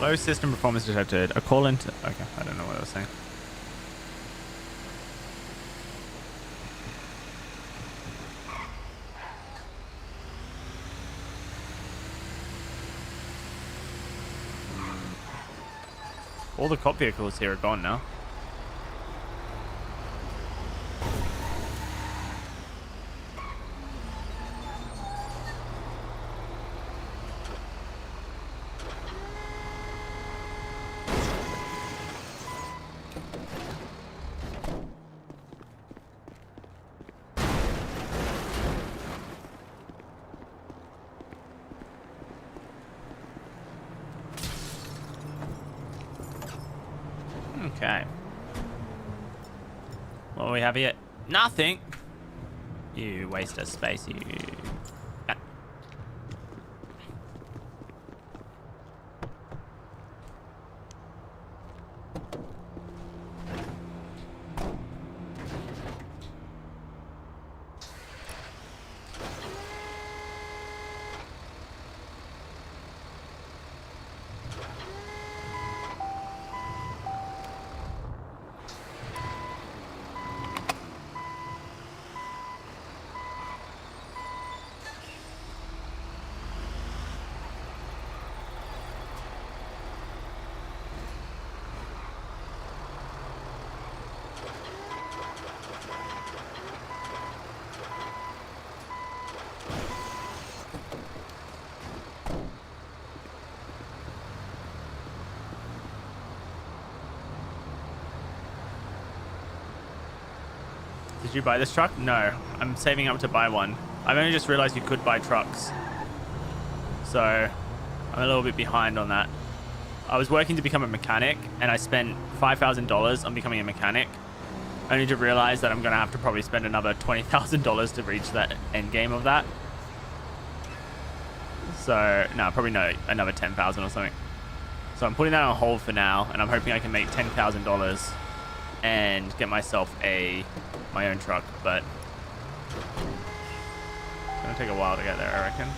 Low system performance detected. A call into... Okay, I don't know what I was saying. All the cop vehicles here are gone now. Okay. What do we have here? Nothing. You waste of space, you. Did you buy this truck? No, I'm saving up to buy one. I've only just realized you could buy trucks. So I'm a little bit behind on that. I was working to become a mechanic and I spent $5,000 on becoming a mechanic. Only to realize that I'm going to have to probably spend another $20,000 to reach that end game of that. So no, probably no, another 10,000 or something. So I'm putting that on hold for now and I'm hoping I can make $10,000 and get myself my own truck, but it's gonna take a while to get there, I reckon.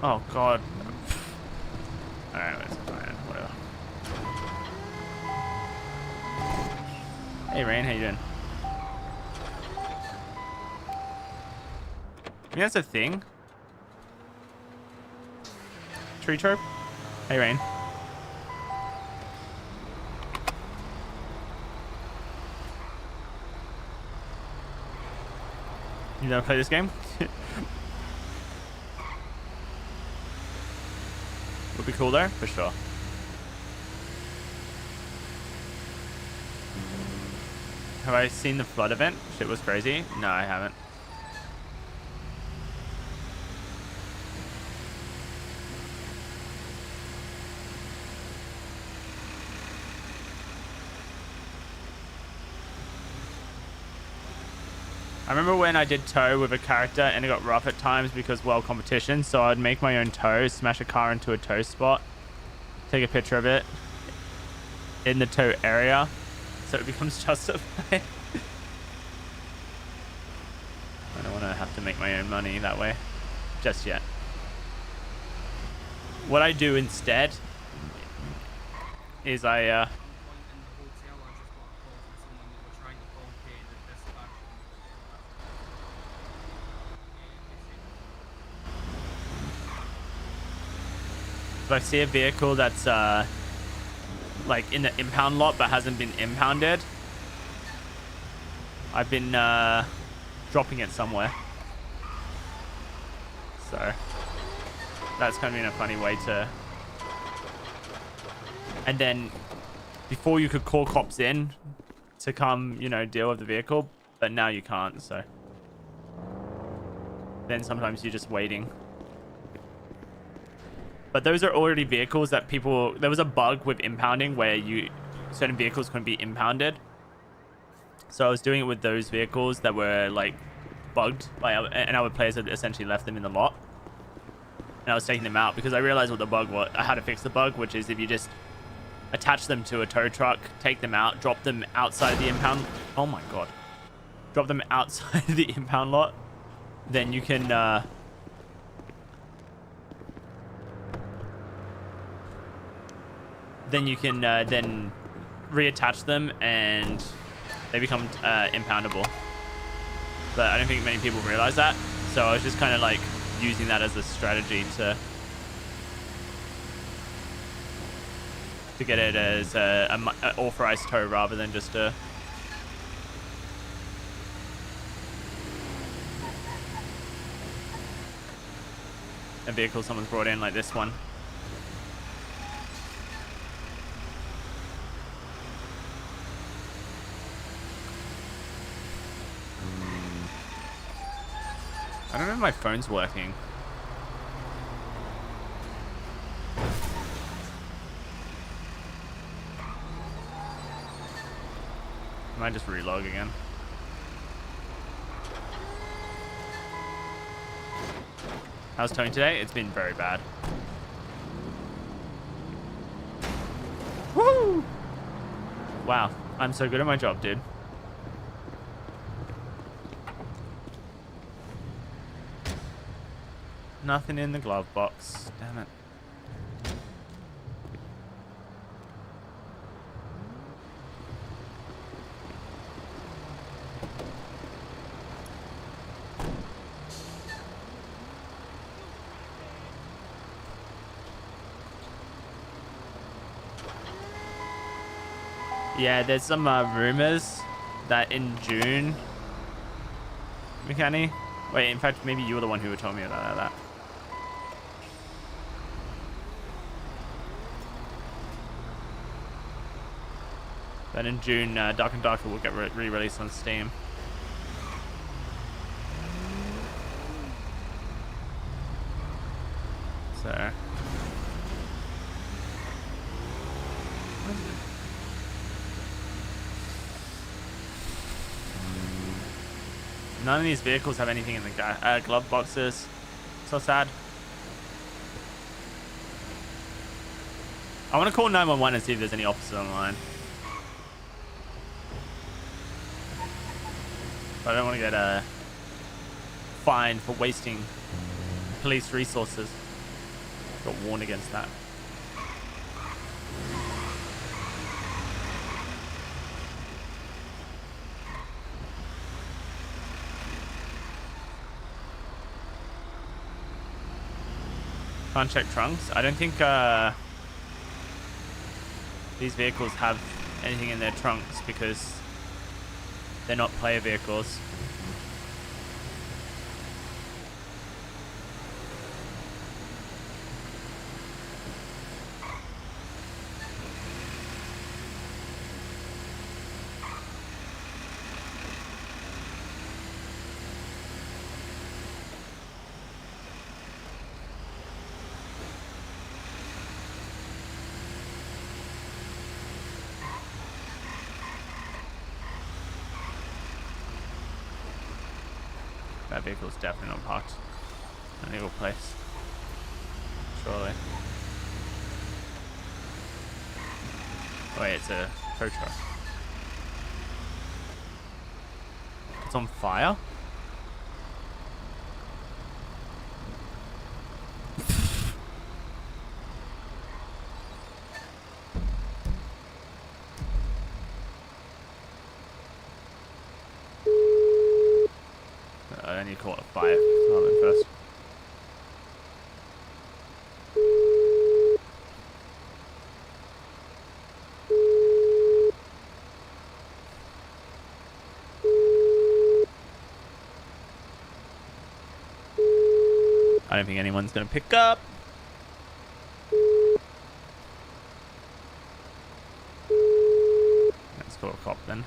Oh god. Alright, it's fine. Whatever. Hey Rain, how you doing? I mean, that's a thing. Tree chirp? Hey Rain. You never play this game? Would be cool though, for sure. Have I seen the flood event? Shit was crazy. No, I haven't. I remember when I did tow with a character and it got rough at times because, well, competition. So I'd make my own tow, smash a car into a tow spot, take a picture of it in the tow area so it becomes justified. I don't want to have to make my own money that way just yet. What I do instead is I if I see a vehicle that's like in the impound lot but hasn't been impounded, I've been dropping it somewhere. So that's kind of been a funny way to. And then before you could call cops in to come, you know, deal with the vehicle, but now you can't. So then sometimes you're just waiting. But those are already vehicles that people... There was a bug with impounding where certain vehicles couldn't be impounded. So I was doing it with those vehicles that were like bugged by and our players had essentially left them in the lot. And I was taking them out because I realized what the bug was. I had to fix the bug, which is if you just attach them to a tow truck, take them out, drop them outside the impound... Oh my god. Drop them outside the impound lot, then you can... then you can then reattach them and they become impoundable. But I don't think many people realize that. So I was just kind of like using that as a strategy to to get it as a authorized tow rather than just a vehicle someone's brought in like this one. I don't know if my phone's working. I might just relog again. How's towing today? It's been very bad. Woo! Wow, I'm so good at my job, dude. Nothing in the glove box. Damn it. Yeah, there's some rumors that in June, McKenny. Wait, in fact, maybe you were the one who told me about that. But in June, Dark and Darker will get re-released on Steam. So. None of these vehicles have anything in the glove boxes. So sad. I want to call 911 and see if there's any officers online. But I don't want to get fined for wasting police resources. Got warned against that. Can't check trunks. I don't think these vehicles have anything in their trunks because they're not player vehicles. That vehicle's definitely not parked in a legal place. Surely. Oh wait, it's a tow truck. It's on fire? I need to call it a fire first. I don't think anyone's going to pick up. Let's call a cop then.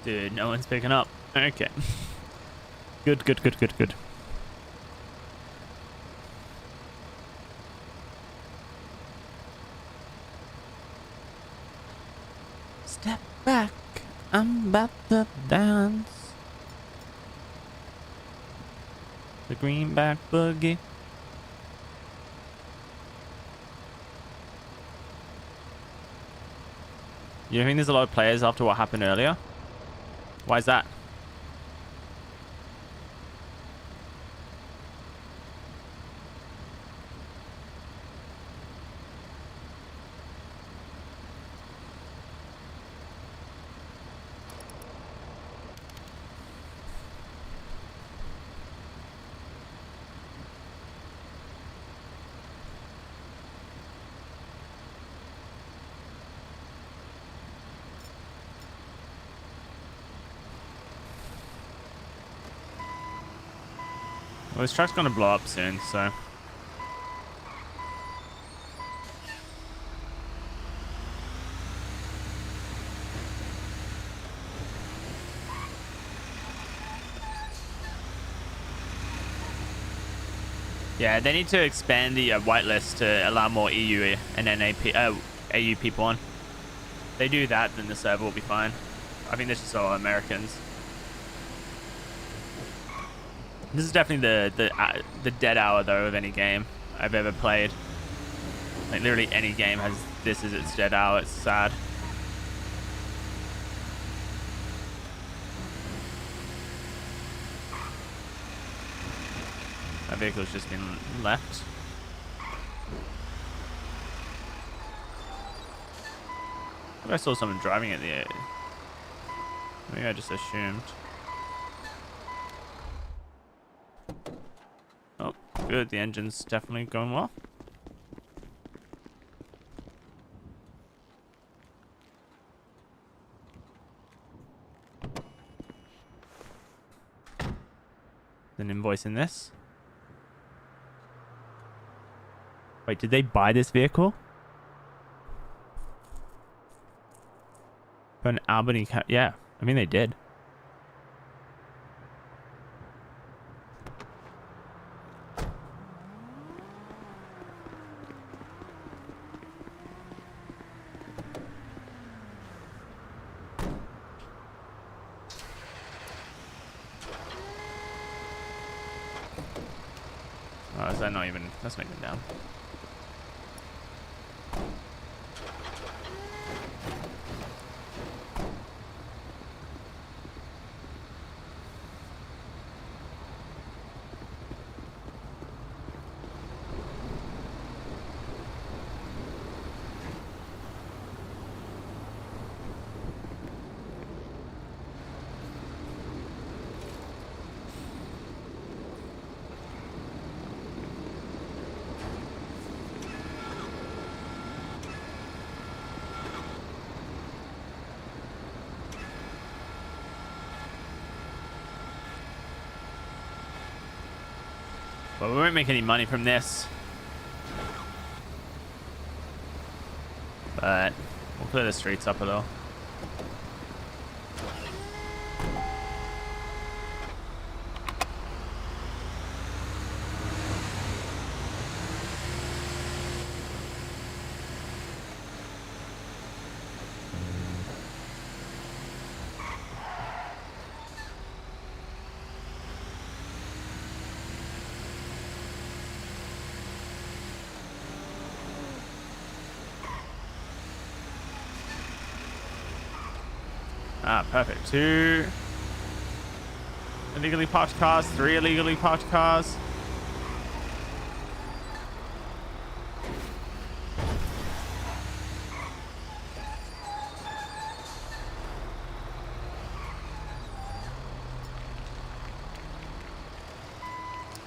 Dude, no one's picking up. Okay. Good. Step back, I'm about to dance. The greenback boogie. You think there's a lot of players after what happened earlier? Why is that? Well, this truck's gonna blow up soon, so. Yeah, they need to expand the whitelist to allow more EU and AU people on. If they do that, then the server will be fine. I think this is all Americans. This is definitely the dead hour though of any game I've ever played. Like literally any game has this as its dead hour. It's sad. That vehicle's just been left. I saw someone driving it there. Maybe I just assumed. Oh, good. The engine's definitely going well. An invoice in this. Wait, did they buy this vehicle? For an Albany yeah, I mean they did. Oh, is that not even, that's not even down. Well, we won't make any money from this. But we'll clear the streets up a little. Ah, perfect. 2 illegally parked cars, 3 illegally parked cars.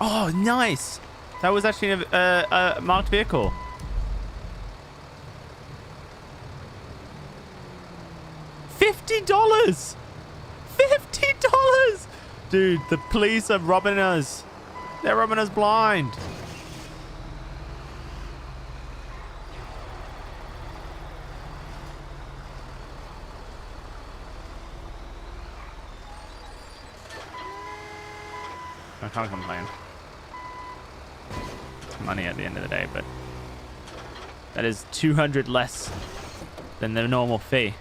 Oh, nice. That was actually a marked vehicle. $50! $50! Dude, the police are robbing us. They're robbing us blind. I can't complain. It's money at the end of the day, but that is 200 less than the normal fee.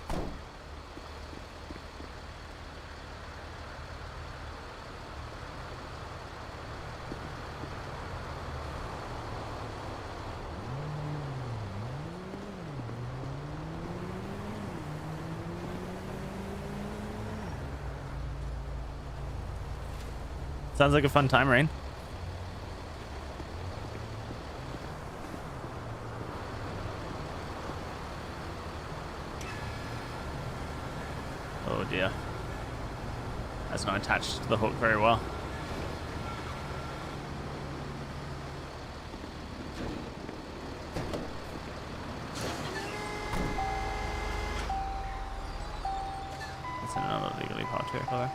Sounds like a fun time, Rain. Oh dear. That's not attached to the hook very well. That's another legally parked vehicle there.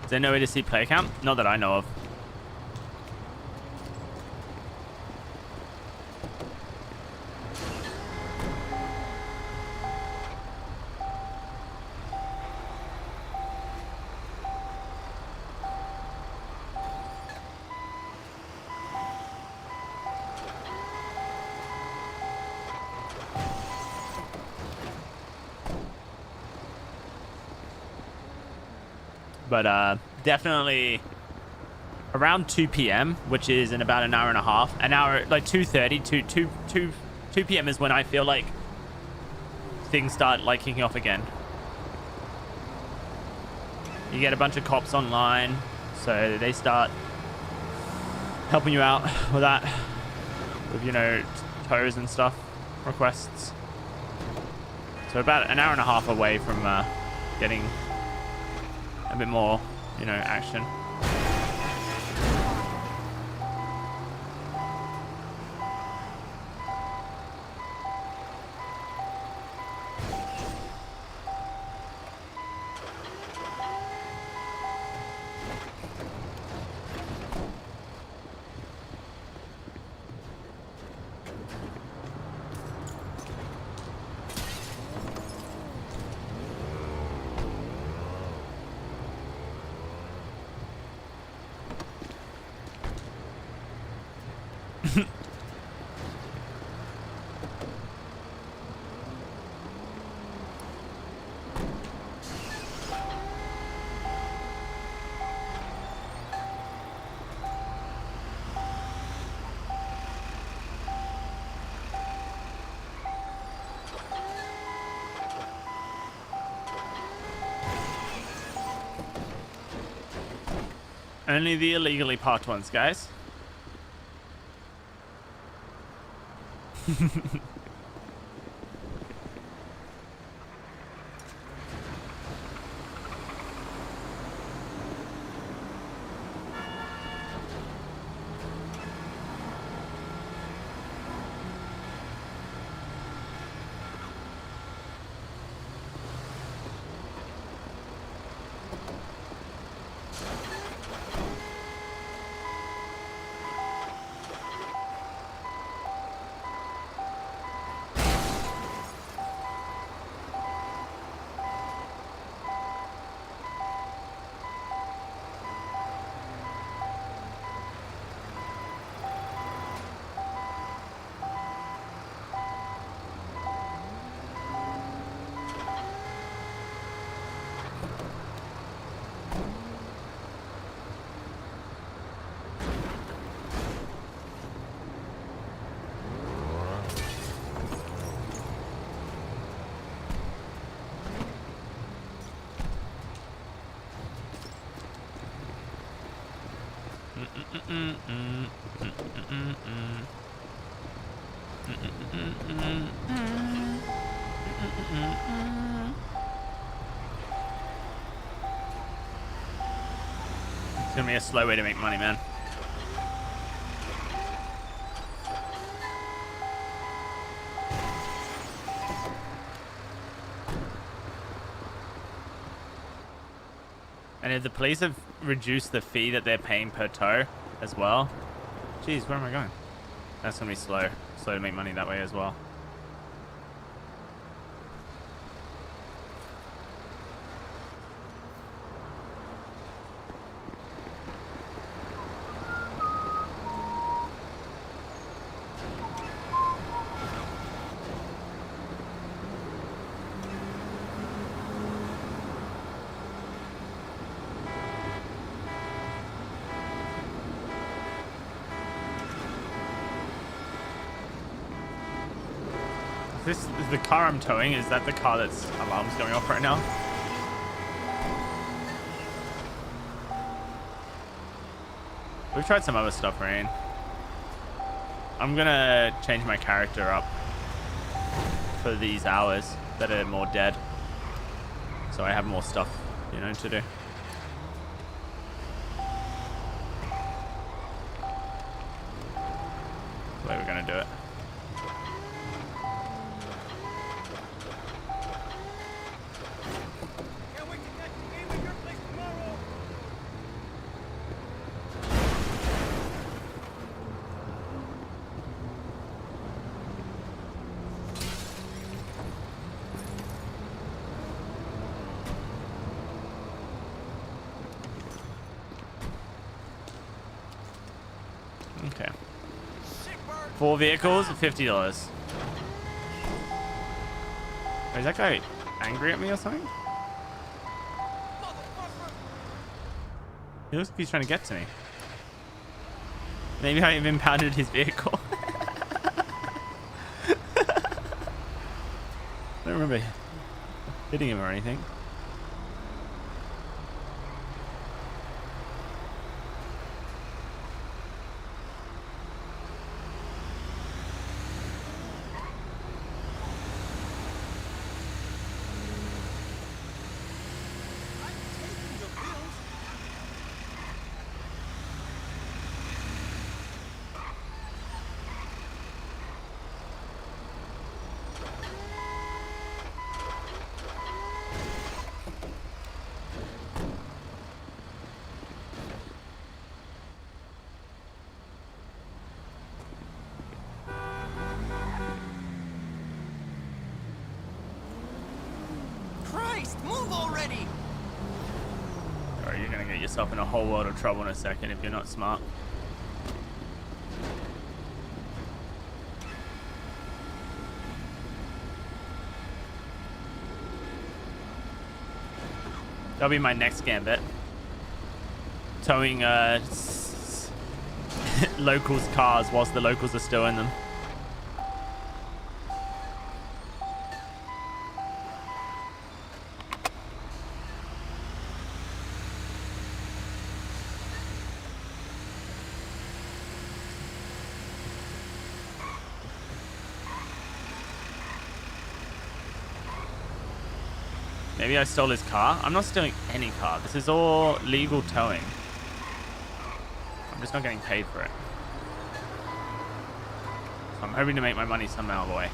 Is there no way to see player count? Not that I know of. But definitely around 2 p.m., which is in about an hour and a half. An hour, like 2:30 to 2 p.m. is when I feel like things start like kicking off again. You get a bunch of cops online, so they start helping you out with that, with, you know, tows and stuff, requests. So about an hour and a half away from getting a bit more, you know, action. Only the illegally parked ones, guys. It's gonna be a slow way to make money, man. And if the police have reduced the fee that they're paying per tow as well, geez, where am I going? That's gonna be slow to make money that way as well. This is the car I'm towing. Is that the car that's alarm's going off right now? We've tried some other stuff, Rain. I'm gonna change my character up for these hours that are more dead, so I have more stuff, you know, to do. The way we're gonna do it. Okay. 4 vehicles, $50. Is that guy angry at me or something? He looks like he's trying to get to me. Maybe I've impounded his vehicle. I don't remember hitting him or anything. Christ, move already! Alright, you're gonna get yourself in a whole world of trouble in a second if you're not smart. That'll be my next gambit. Towing locals' cars whilst the locals are still in them. Maybe I stole his car. I'm not stealing any car. This is all legal towing. I'm just not getting paid for it. So I'm hoping to make my money some other way.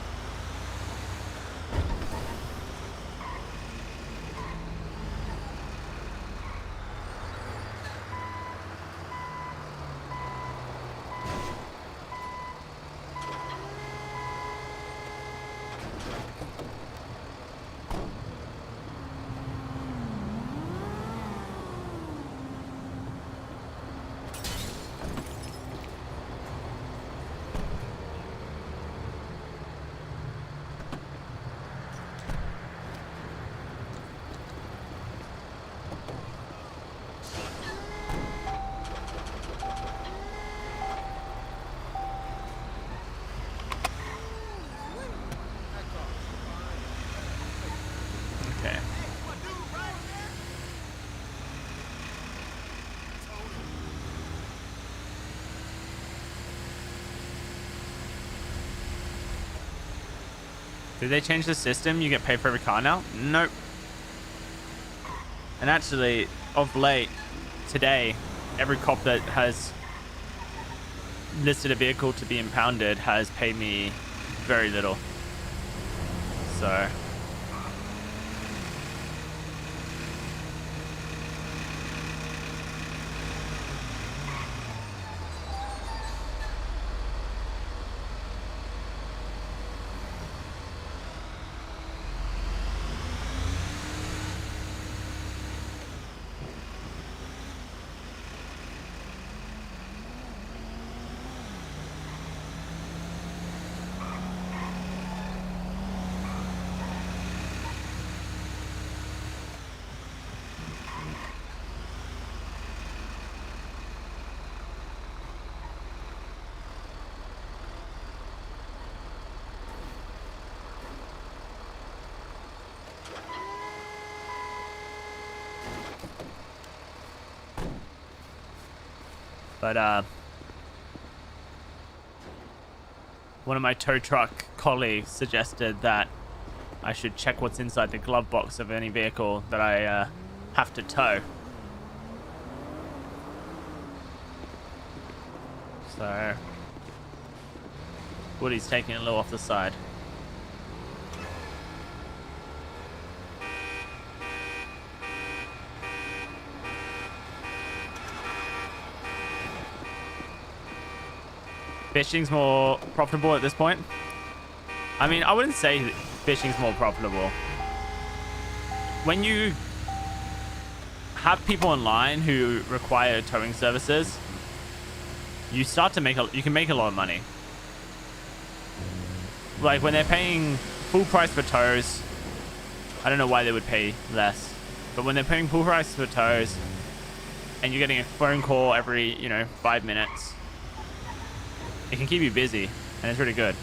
Did they change the system? You get paid for every car now? Nope. And actually, of late, today, every cop that has listed a vehicle to be impounded has paid me very little. So... But, one of my tow truck colleagues suggested that I should check what's inside the glove box of any vehicle that I have to tow. So, Woody's taking a little off the side. Fishing's more profitable at this point. I mean, I wouldn't say that fishing's more profitable. When you have people online who require towing services, you start to you can make a lot of money. Like when they're paying full price for tows, I don't know why they would pay less, but when they're paying full price for tows and you're getting a phone call every, 5 minutes, it can keep you busy and it's really good.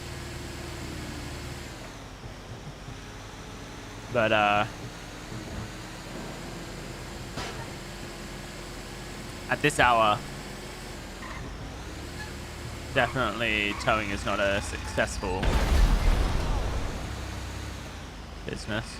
But at this hour, definitely towing is not a successful business.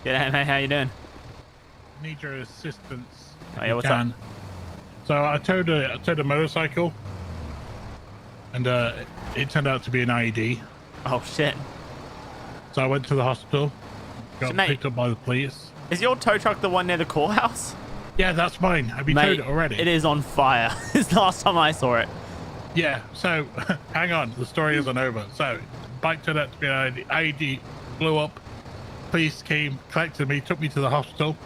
G'day, mate. How you doing? Need your assistance. Oh, yeah, what's up? So I towed a motorcycle, and it turned out to be an IED. Oh shit! So I went to the hospital, got So, mate, picked up by the police. Is your tow truck the one near the courthouse? Yeah, that's mine. Have you towed it already? It is on fire. It's the last time I saw it. Yeah. So hang on, the story isn't over. So bike turned out to be an IED, blew up. Police came, collected me, took me to the hospital.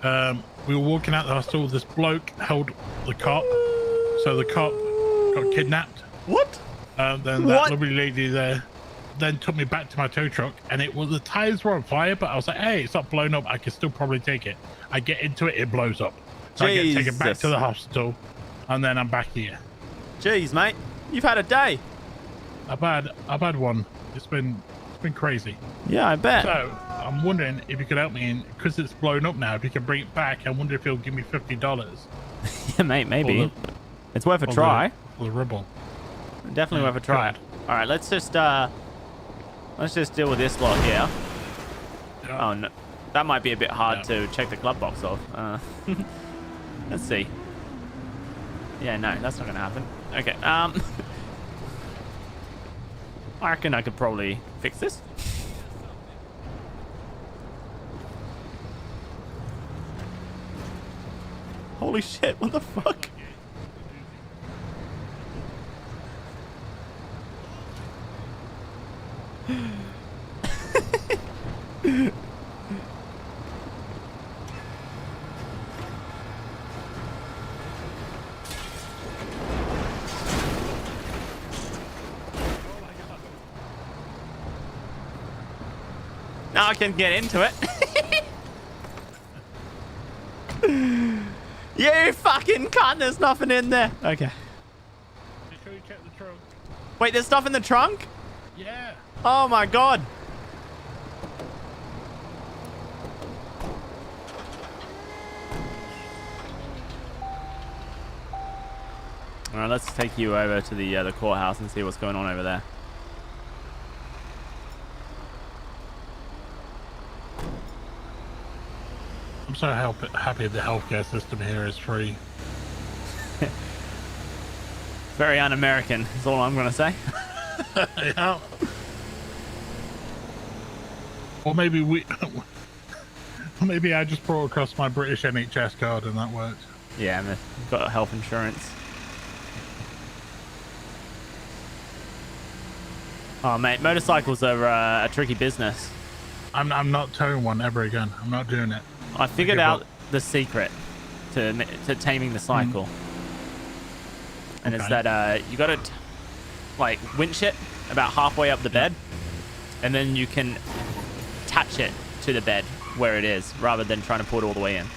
We were walking out the hospital. This bloke held the cop, so the cop got kidnapped. What? Then that lovely lady there then took me back to my tow truck, and the tires were on fire, but I was like, hey, it's not blown up. I can still probably take it. I get into it, it blows up. So I get taken back to the hospital, and then I'm back here. Jeez, mate, you've had a day. I've had one. It's been crazy. Yeah, I bet. So I'm wondering if you could help me, because it's blown up now. If you can bring it back, I wonder if you'll give me $50. Yeah, mate, maybe. It's worth a try. For the rubble. Definitely worth a try. All right, let's just deal with this lot here. Yeah. Oh no, that might be a bit hard to check the glove box off. Let's see. Yeah, no, that's not gonna happen. Okay. I reckon I could probably fix this. Holy shit, what the fuck? Now I can get into it. You fucking cunt, there's nothing in there. Okay. Make sure you check the trunk. Wait, there's stuff in the trunk? Yeah. Oh my god. All right, let's take you over to the courthouse and see what's going on over there. I'm so happy the healthcare system here is free. Very un-American is all I'm going to say. Yeah. Or maybe maybe I just brought across my British NHS card and that worked. Yeah, and they've got health insurance. Oh, mate, motorcycles are a tricky business. I'm not towing one ever again. I'm not doing it. I figured out the secret to taming the cycle. And it's that you got to like winch it about halfway up the bed, and then you can attach it to the bed where it is rather than trying to pull it all the way in.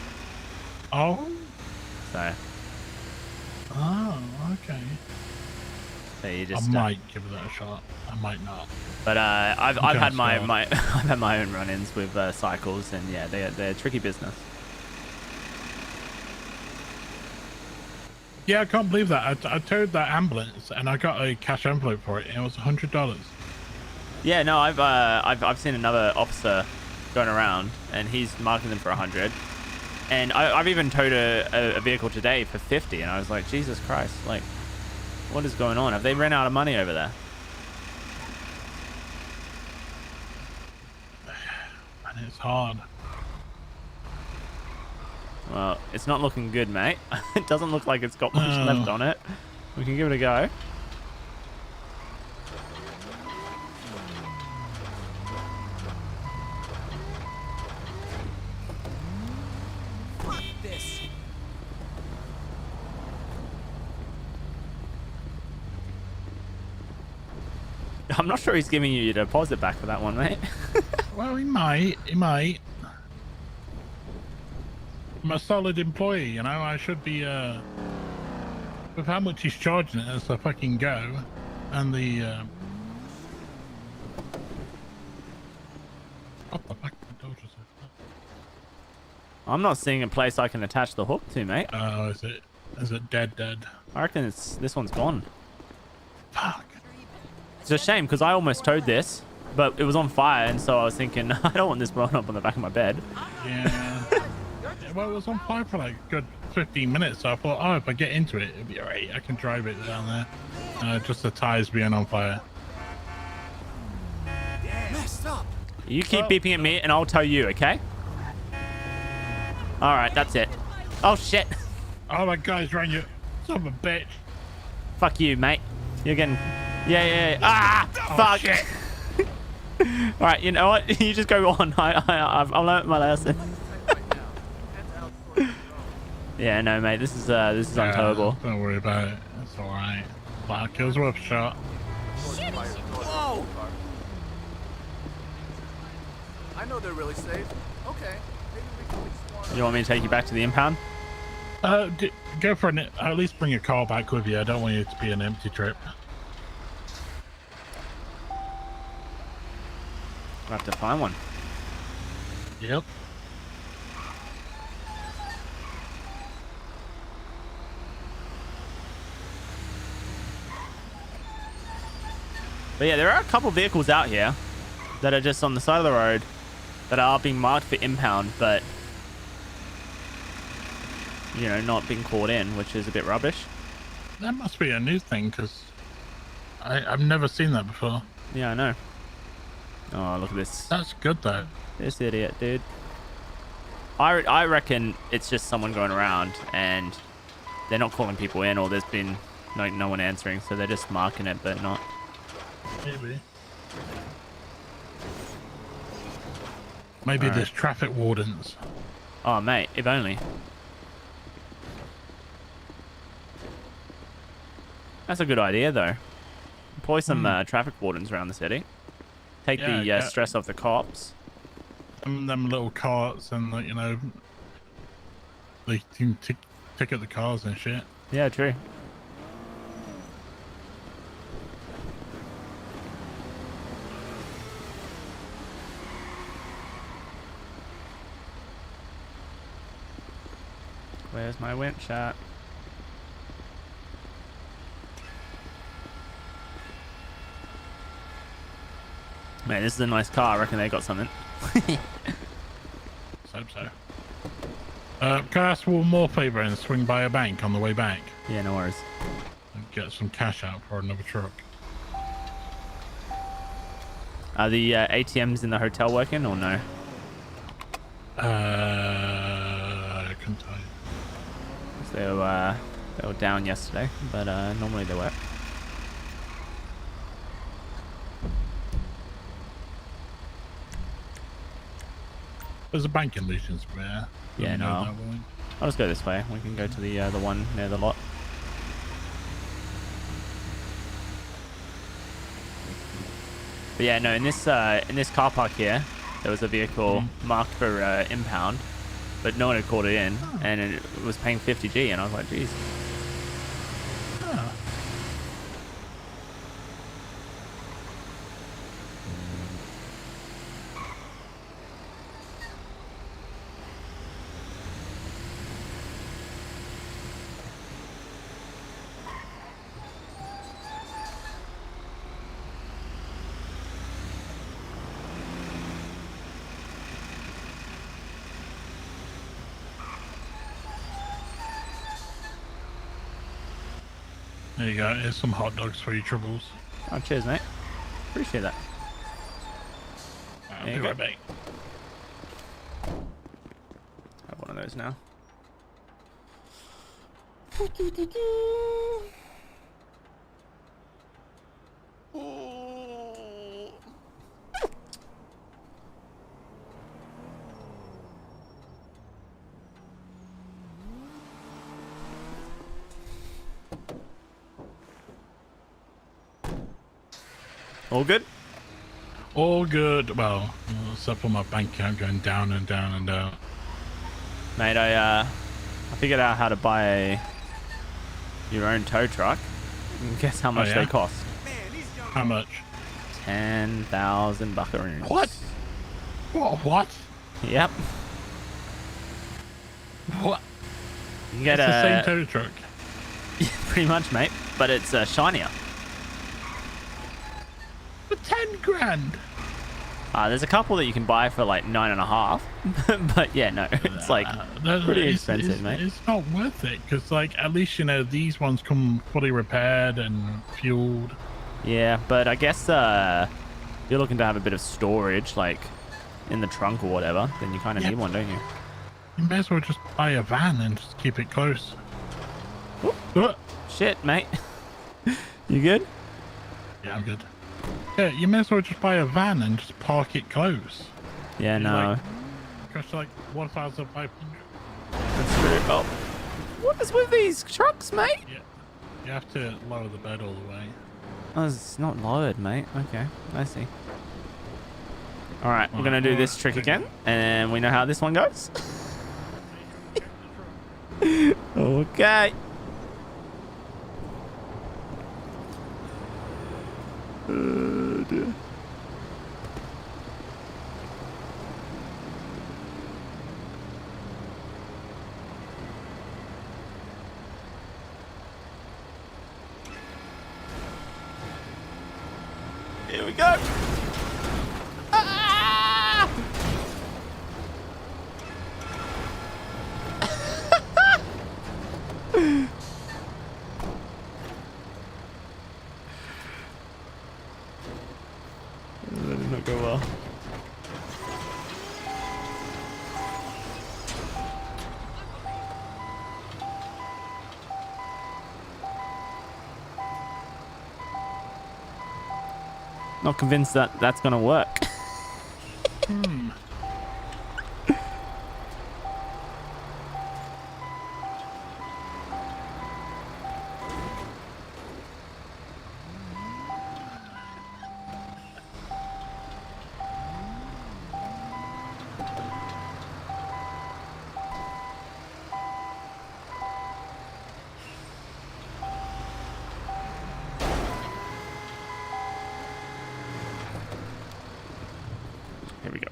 Oh. So. Oh, okay. So you just. I might give that a shot. I might not. But I've had my I've had my own run-ins with cycles, and yeah, they're a tricky business. Yeah, I can't believe that. I towed that ambulance and I got a cash envelope for it, and it was $100. Yeah, no, I've seen another officer going around, and he's marking them for 100. And I've even towed a vehicle today for 50, and I was like, Jesus Christ, like, What is going on? Have they ran out of money over there? And it's hard. Well, it's not looking good, mate. It doesn't look like it's got much left on it. We can give it a go. Fuck this. I'm not sure he's giving you your deposit back for that one, mate. Well, he might. He might. I'm a solid employee, you know. I should be. With how much he's charging it as a fucking go, and the. What the fuck? I'm not seeing a place I can attach the hook to, mate. Oh, is it? Is it dead? I reckon this one's gone. Fuck. It's a shame because I almost towed this, but it was on fire, and so I was thinking I don't want this blown up on the back of my bed. Yeah. Well, it was on fire for like a good 15 minutes, so I thought, oh, if I get into it, it'll be alright. I can drive it down there. Just the tires being on fire. Messed up. You keep beeping at me, and I'll tell you, okay? All right, that's it. Oh shit! Oh my God, he's running you. Son of a bitch. Fuck you, mate. You're getting. Yeah. Ah! Oh, Fuck! shit. All right, you know what? You just go on. I've learned my lesson. Yeah, no, mate. This is untowable. Don't worry about it. It's all right. Wow, kills worth a shot. Whoa! I know they're really safe. Okay. Maybe we can explore. You want me to take you back to the impound? Go for an. At least bring your car back with you. I don't want you to be an empty trip. I'll have to find one. Yep. But yeah, there are a couple vehicles out here that are just on the side of the road that are being marked for impound, but you know, not being caught in, which is a bit rubbish. That must be a new thing, because I've never seen that before. Yeah, I know. Oh, look at this. That's good, though. This idiot, dude. I reckon it's just someone going around and they're not calling people in, or there's been no one answering, so they're just marking it, but not. Maybe All there's right. traffic wardens. Oh, mate, if only. That's a good idea, though. Employ some traffic wardens around the city. Take the stress off the cops. Them little carts and, you know, they can ticket the cars and shit. Yeah, true. Where's my winch at? Man, this is a nice car. I reckon they got something. Let's hope so. Can I ask one more favor and swing by a bank on the way back? Yeah, no worries. And get some cash out for another truck. Are the ATMs in the hotel working or no? I couldn't tell you. They were down yesterday, but normally they work. There's a bank in Lucian Square. Yeah, no. I'll just go this way. We can go to the one near the lot. But yeah, no. In this car park here, there was a vehicle marked for impound, but no one had called it in, and it was paying 50G, and I was like, geez. There you go. Here's some hot dogs for you, Troubles. Oh, cheers, mate. Appreciate that. I'll There be you go. right back. Have one of those now. All good? All good. Well, except for my bank account going down and down and down. Mate, I figured out how to buy your own tow truck. And guess how much yeah? they cost? How much? 10,000 buckaroons. What? What? Yep. What? You can get it's the same a tow truck. Yeah, pretty much, mate. But it's shinier. For 10 grand. There's a couple that you can buy for like 9.5. But yeah, no, it's like pretty expensive, mate. It's not worth it because, like, at least these ones come fully repaired and fueled. Yeah, but I guess you're looking to have a bit of storage, like in the trunk or whatever. Then you kind of need one, don't you? You may as well just buy a van and just keep it close. Shit, mate. You good? Yeah, I'm good. Yeah, you may as well just buy a van and just park it close. Yeah, no. Cost like 1,500. That's true. Oh, what is with these trucks, mate? Yeah, you have to lower the bed all the way. Oh, it's not lowered, mate. Okay, I see. All right, we're gonna do this trick again, and we know how this one goes. Okay. Dear. Here we go. Ah! That did not go well. Not convinced that that's gonna work. Here we go.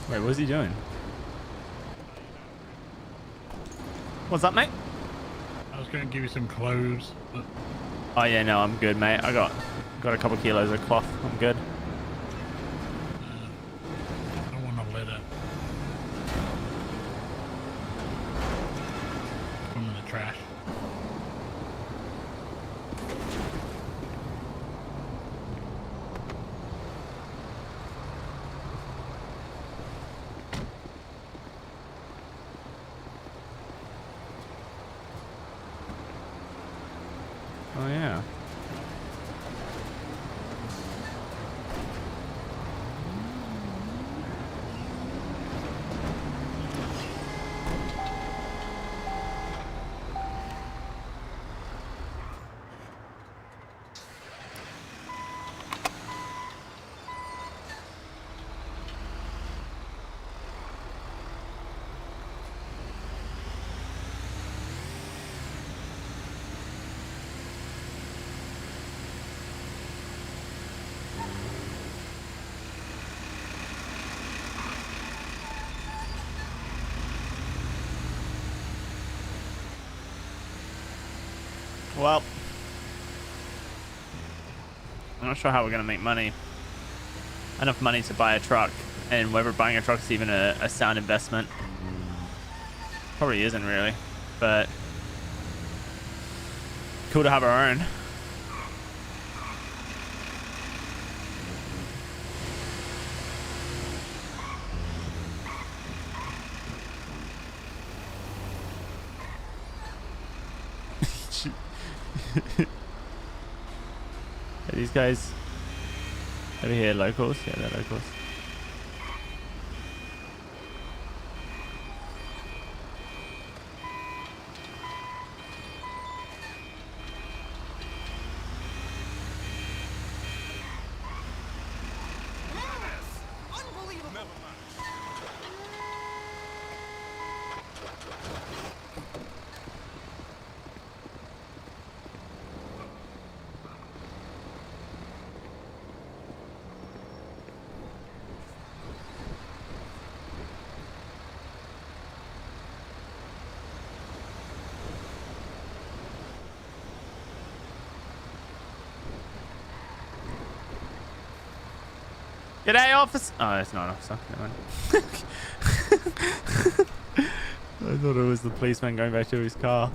Wait, what's he doing? What's up, mate? I was going to give you some clothes, but Oh yeah, no, I'm good, mate. I got a couple kilos of cloth. I'm good. I don't want to let it come in the trash. Oh yeah. Well, I'm not sure how we're going to make money. Enough money to buy a truck, and whether buying a truck is even a sound investment. Probably isn't really, but cool to have our own. Are these guys over here locals? Yeah, they're locals. G'day, officer. Oh, it's not an officer. Never mind. I thought it was the policeman going back to his car.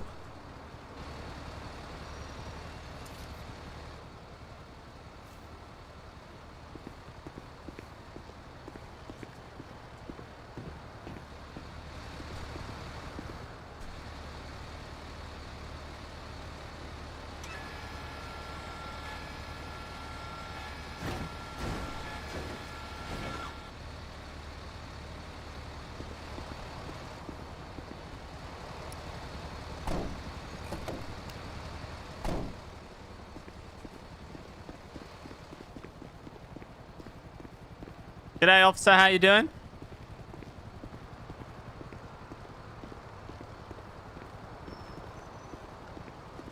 G'day, officer. How you doing?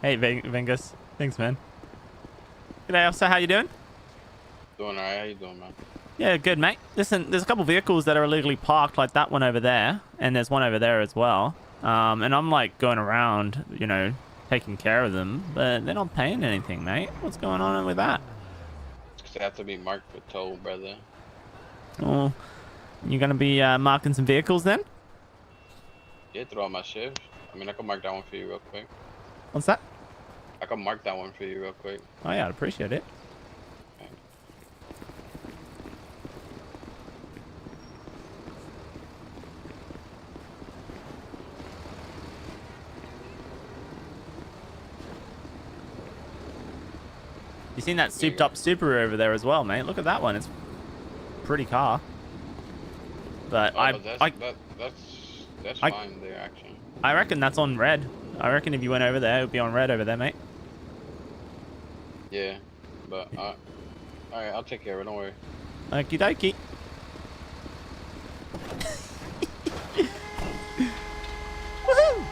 Hey, Vengus. Thanks, man. G'day, officer. How you doing? Doing alright. How you doing, man? Yeah, good, mate. Listen, there's a couple vehicles that are illegally parked, like that one over there, and there's one over there as well. And I'm like going around, you know, taking care of them, but they're not paying anything, mate. What's going on with that? They have to be marked for toll, brother. Oh, you're gonna be marking some vehicles then? Yeah, throughout my shift. I mean, I can mark that one for you real quick. What's that? I can mark that one for you real quick. Oh yeah, I'd appreciate it. Okay. You seen that souped up Subaru over there as well, mate? Look at that one. It's a pretty car. But that's fine there, actually. I reckon that's on red. I reckon if you went over there, it would be on red over there, mate. Yeah, but alright, I'll take care of it. Don't worry. Okie dokie. Woohoo!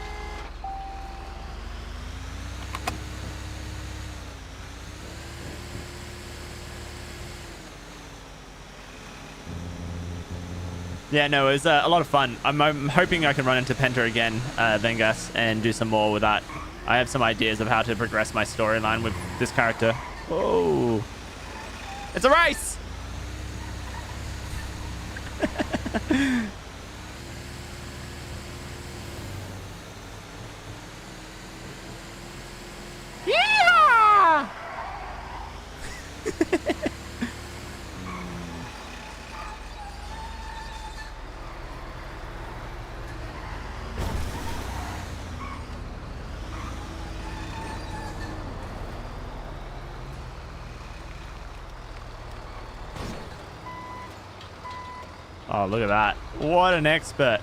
Yeah, no, it was a lot of fun. I'm hoping I can run into Penta again, Vengas, and do some more with that. I have some ideas of how to progress my storyline with this character. Oh, it's a race! Yeah! Oh, look at that. What an expert.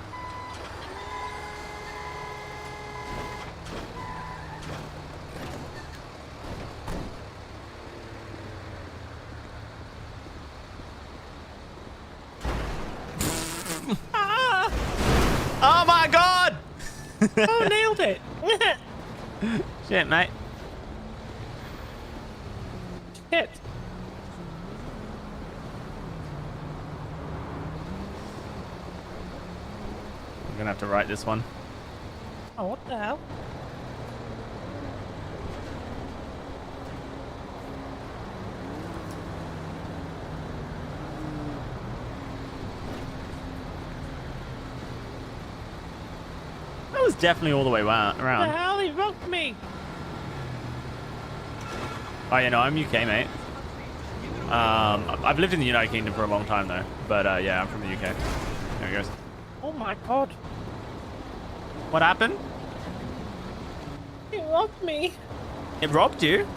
Oh my god! Oh, nailed it. Shit, mate. Shit. I'm gonna have to write this one. Oh, what the hell? was definitely all the way around. The hell? He robbed me. Oh yeah, no, I'm UK, mate. I've lived in the United Kingdom for a long time though, but yeah, I'm from the UK. There he goes. Oh my god. What happened? He robbed me. It robbed you?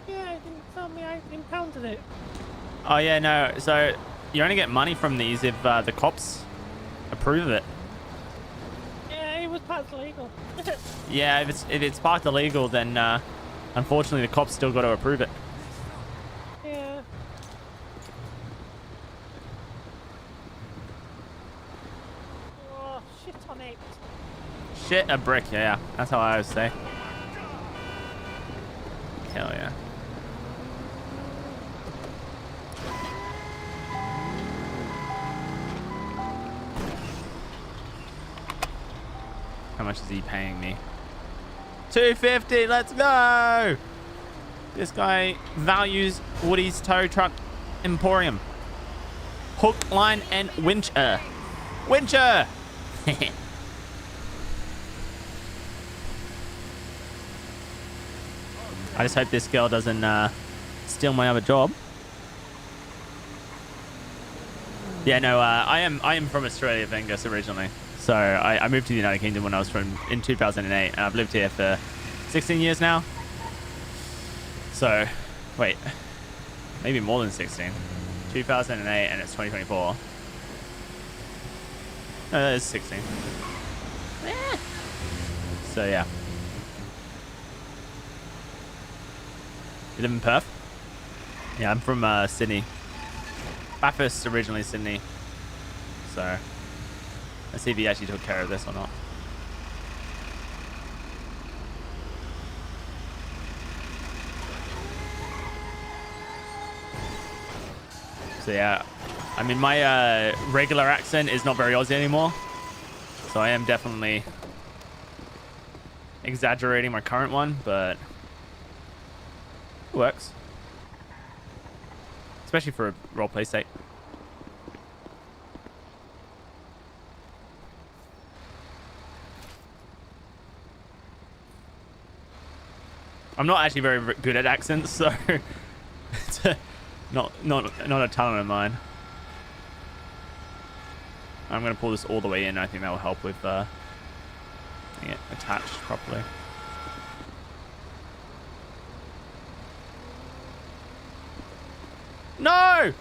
Yeah, he didn't tell me I impounded it. Oh yeah, no. So you only get money from these if the cops approve it. Yeah, it was parked illegal. Yeah, if it's parked illegal, then unfortunately the cops still got to approve it. Yeah. Oh, shit on it. Shit a brick, yeah. That's how I always say. Hell yeah. How much is he paying me? $250, let's go! This guy values Woody's tow truck emporium. Hook, line, and wincher. Wincher! I just hope this girl doesn't steal my other job. Yeah, no, I am from Australia, Vengus, originally. So I moved to the United Kingdom when I was in 2008, and I've lived here for 16 years now. So, wait, maybe more than 16. 2008, and it's 2024. No, it's 16. So yeah. You live in Perth? Yeah, I'm from Sydney. Bathurst, originally Sydney. So, let's see if he actually took care of this or not. So yeah, I mean my regular accent is not very Aussie anymore. So I am definitely exaggerating my current one, but it works. Especially for a roleplay sake. I'm not actually very good at accents, so it's not a talent of mine. I'm gonna pull this all the way in. I think that will help with getting it attached properly. No!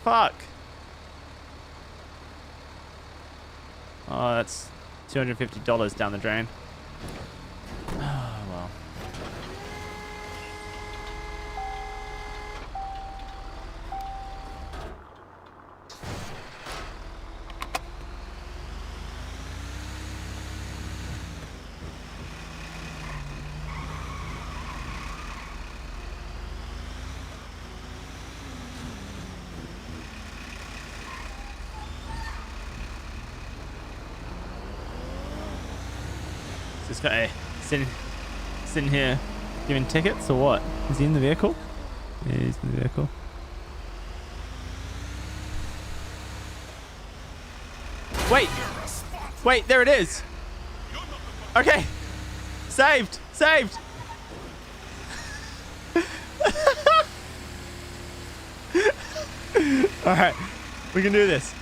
Fuck. Oh, that's $250 down the drain. Oh, well. This guy sitting here giving tickets or what? Is he in the vehicle? Yeah, he's in the vehicle. Wait, there it is. Okay, saved. All right, we can do this.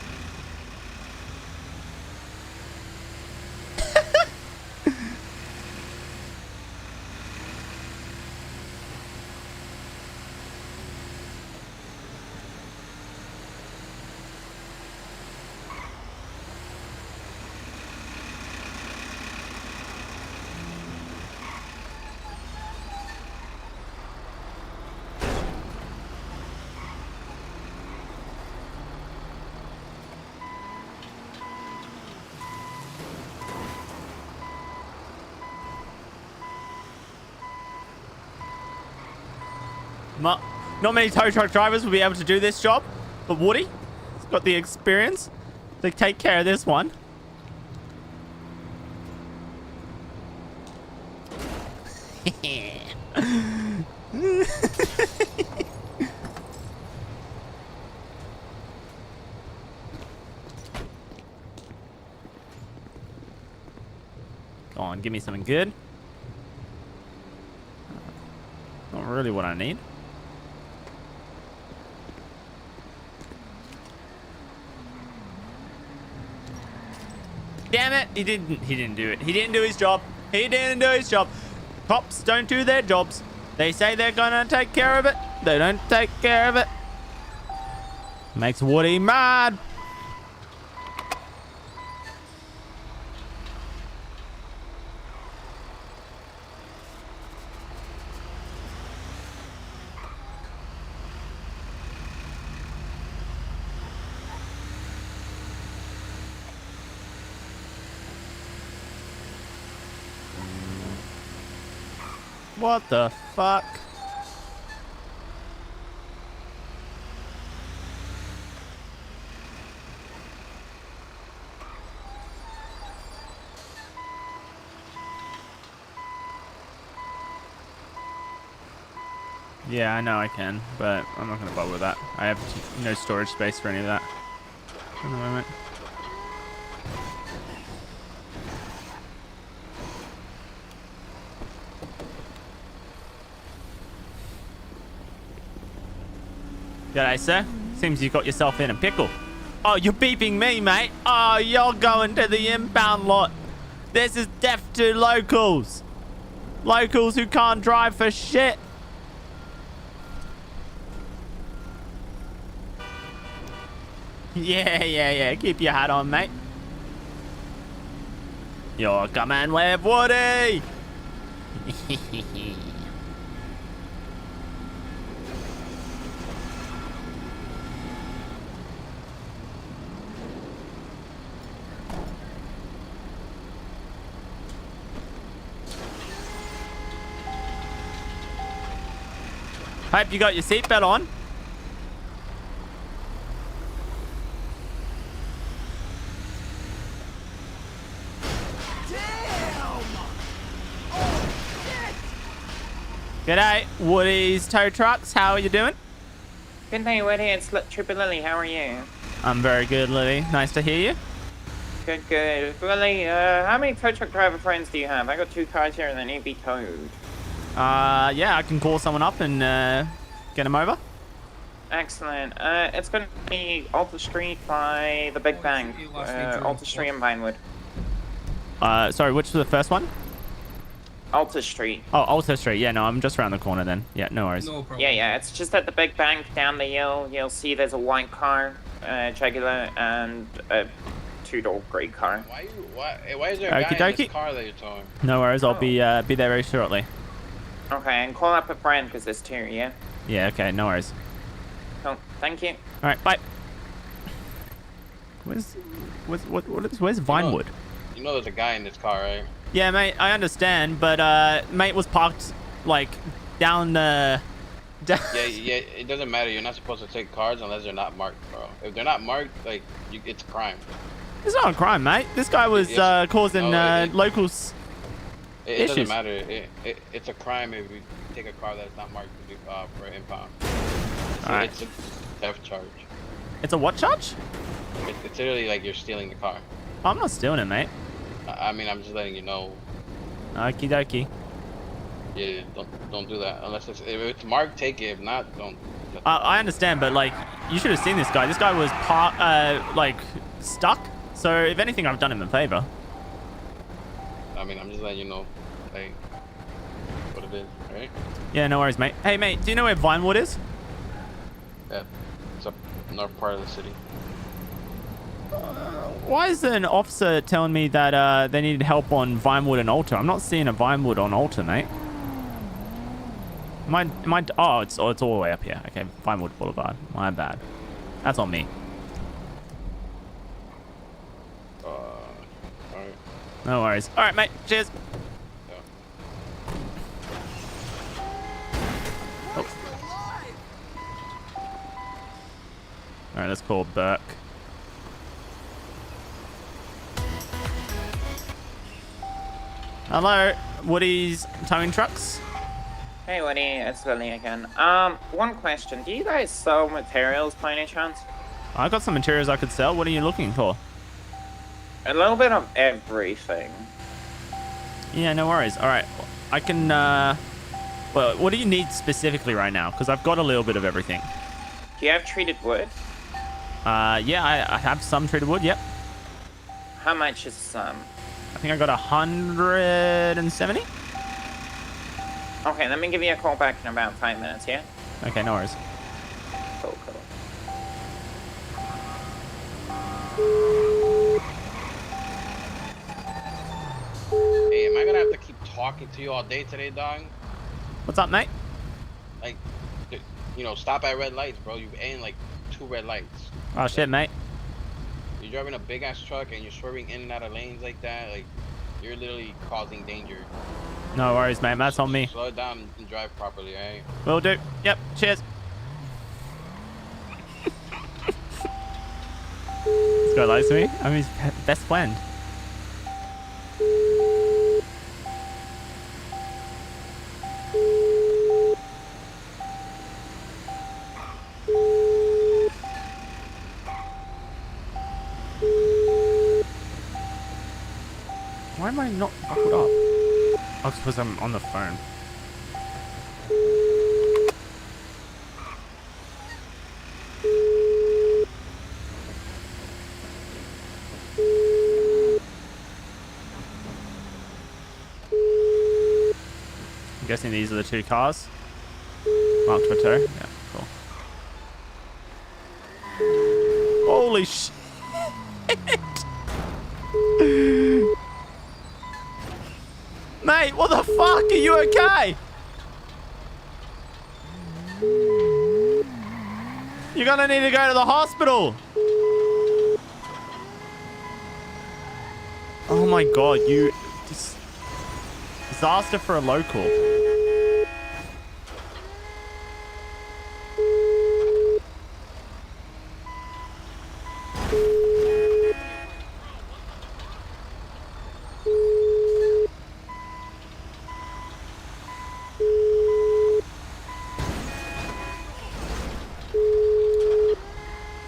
Not many tow truck drivers will be able to do this job, but Woody has got the experience to take care of this one. Go on, give me something good. Not really what I need. Damn it! He didn't do it. He didn't do his job. He didn't do his job. Cops don't do their jobs. They say they're gonna take care of it. They don't take care of it. Makes Woody mad. What the fuck? Yeah, I know I can, but I'm not gonna bother with that. I have no storage space for any of that at the moment. G'day, sir. Seems you got yourself in a pickle. Oh, you're beeping me, mate. Oh, you're going to the impound lot. This is death to locals. Locals who can't drive for shit. Yeah. Keep your hat on, mate. You're coming with Woody. Hope you got your seatbelt on. G'day, Woody's tow trucks. How are you doing? Good day, Woody. It's Trooper Lily. How are you? I'm very good, Lily. Nice to hear you. Good. Lily, how many tow truck driver friends do you have? I got 2 cars here that need to be towed. Yeah, I can call someone up and get them over. Excellent. It's going to be Alta Street by the Big Bang. Alta Street and Vinewood. Sorry, which was the first one? Alta Street. Oh, Alta Street. Yeah, no, I'm just around the corner then. Yeah, no worries. No problem. Yeah, it's just at the Big Bang down the hill. You'll see there's a white car, Jaguar, and a 2-door grey car. Why is there a guy in this car that you're towing? No worries. I'll be there very shortly. Okay, and call up a friend because there's 2, yeah? Yeah, okay, no worries. Cool, thank you. All right, bye. Where's Vinewood? You know there's a guy in this car, right? Yeah, mate, I understand, but mate was parked like down the. Yeah, it doesn't matter. You're not supposed to take cars unless they're not marked, bro. If they're not marked, like, it's a crime. It's not a crime, mate. This guy was causing locals. It doesn't matter. It's a crime if you take a car that's not marked to do, for impound. Alright. It's a theft charge. It's a what charge? It's literally like you're stealing the car. I'm not stealing it, mate. I mean, I'm just letting you know. Okie dokie. Yeah, don't do that. Unless if it's marked, take it. If not, don't. I understand, but like, you should have seen this guy. This guy was like stuck. So if anything, I've done him a favor. I mean, I'm just letting you know, like, what it is, right? Yeah, no worries, mate. Hey, mate, do you know where Vinewood is? Yeah, it's up north part of the city. Why is there an officer telling me that they needed help on Vinewood and Alta? I'm not seeing a Vinewood on Alta, mate. Oh, it's all the way up here. Okay, Vinewood Boulevard. My bad. That's on me. Alright. No worries. All right, mate. Cheers. Oh. All right, let's call Burke. Hello, Woody's towing trucks. Hey Woody, it's Lily again. One question. Do you guys sell materials by any chance? I got some materials I could sell. What are you looking for? A little bit of everything. Yeah, no worries. All right, I can. Well, what do you need specifically right now? Because I've got a little bit of everything. Do you have treated wood? Yeah, I have some treated wood. Yep. How much is some? I think I got 170. Okay, let me give you a call back in about 5 minutes, yeah? Okay, no worries. Cool, cool. Hey, am I gonna have to keep talking to you all day today, dog? What's up, mate? Like, you know, stop at red lights, bro. You've aimed like 2 red lights. Oh shit, mate. You're driving a big ass truck and you're swerving in and out of lanes like that. Like, you're literally causing danger. No worries, mate. That's on me. Slow it down and drive properly, alright? Will do. Yep. Cheers. This guy likes me. I'm his best friend. Why am I not buckled up? Oh, it's because I'm on the phone. I'm guessing these are the 2 cars. Marked for tow. Yeah, cool. Holy shit! Mate, what the fuck? Are you okay? You're gonna need to go to the hospital. Oh my god, you... Disaster for a local.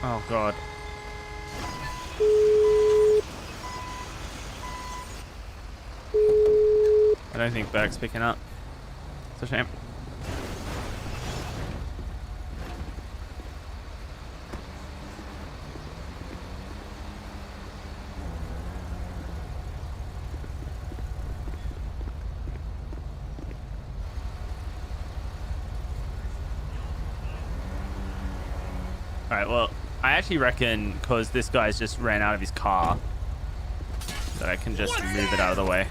Oh god. I don't think Berg's picking up. It's a shame. Alright, well, I actually reckon because this guy's just ran out of his car that I can just move it out of the way.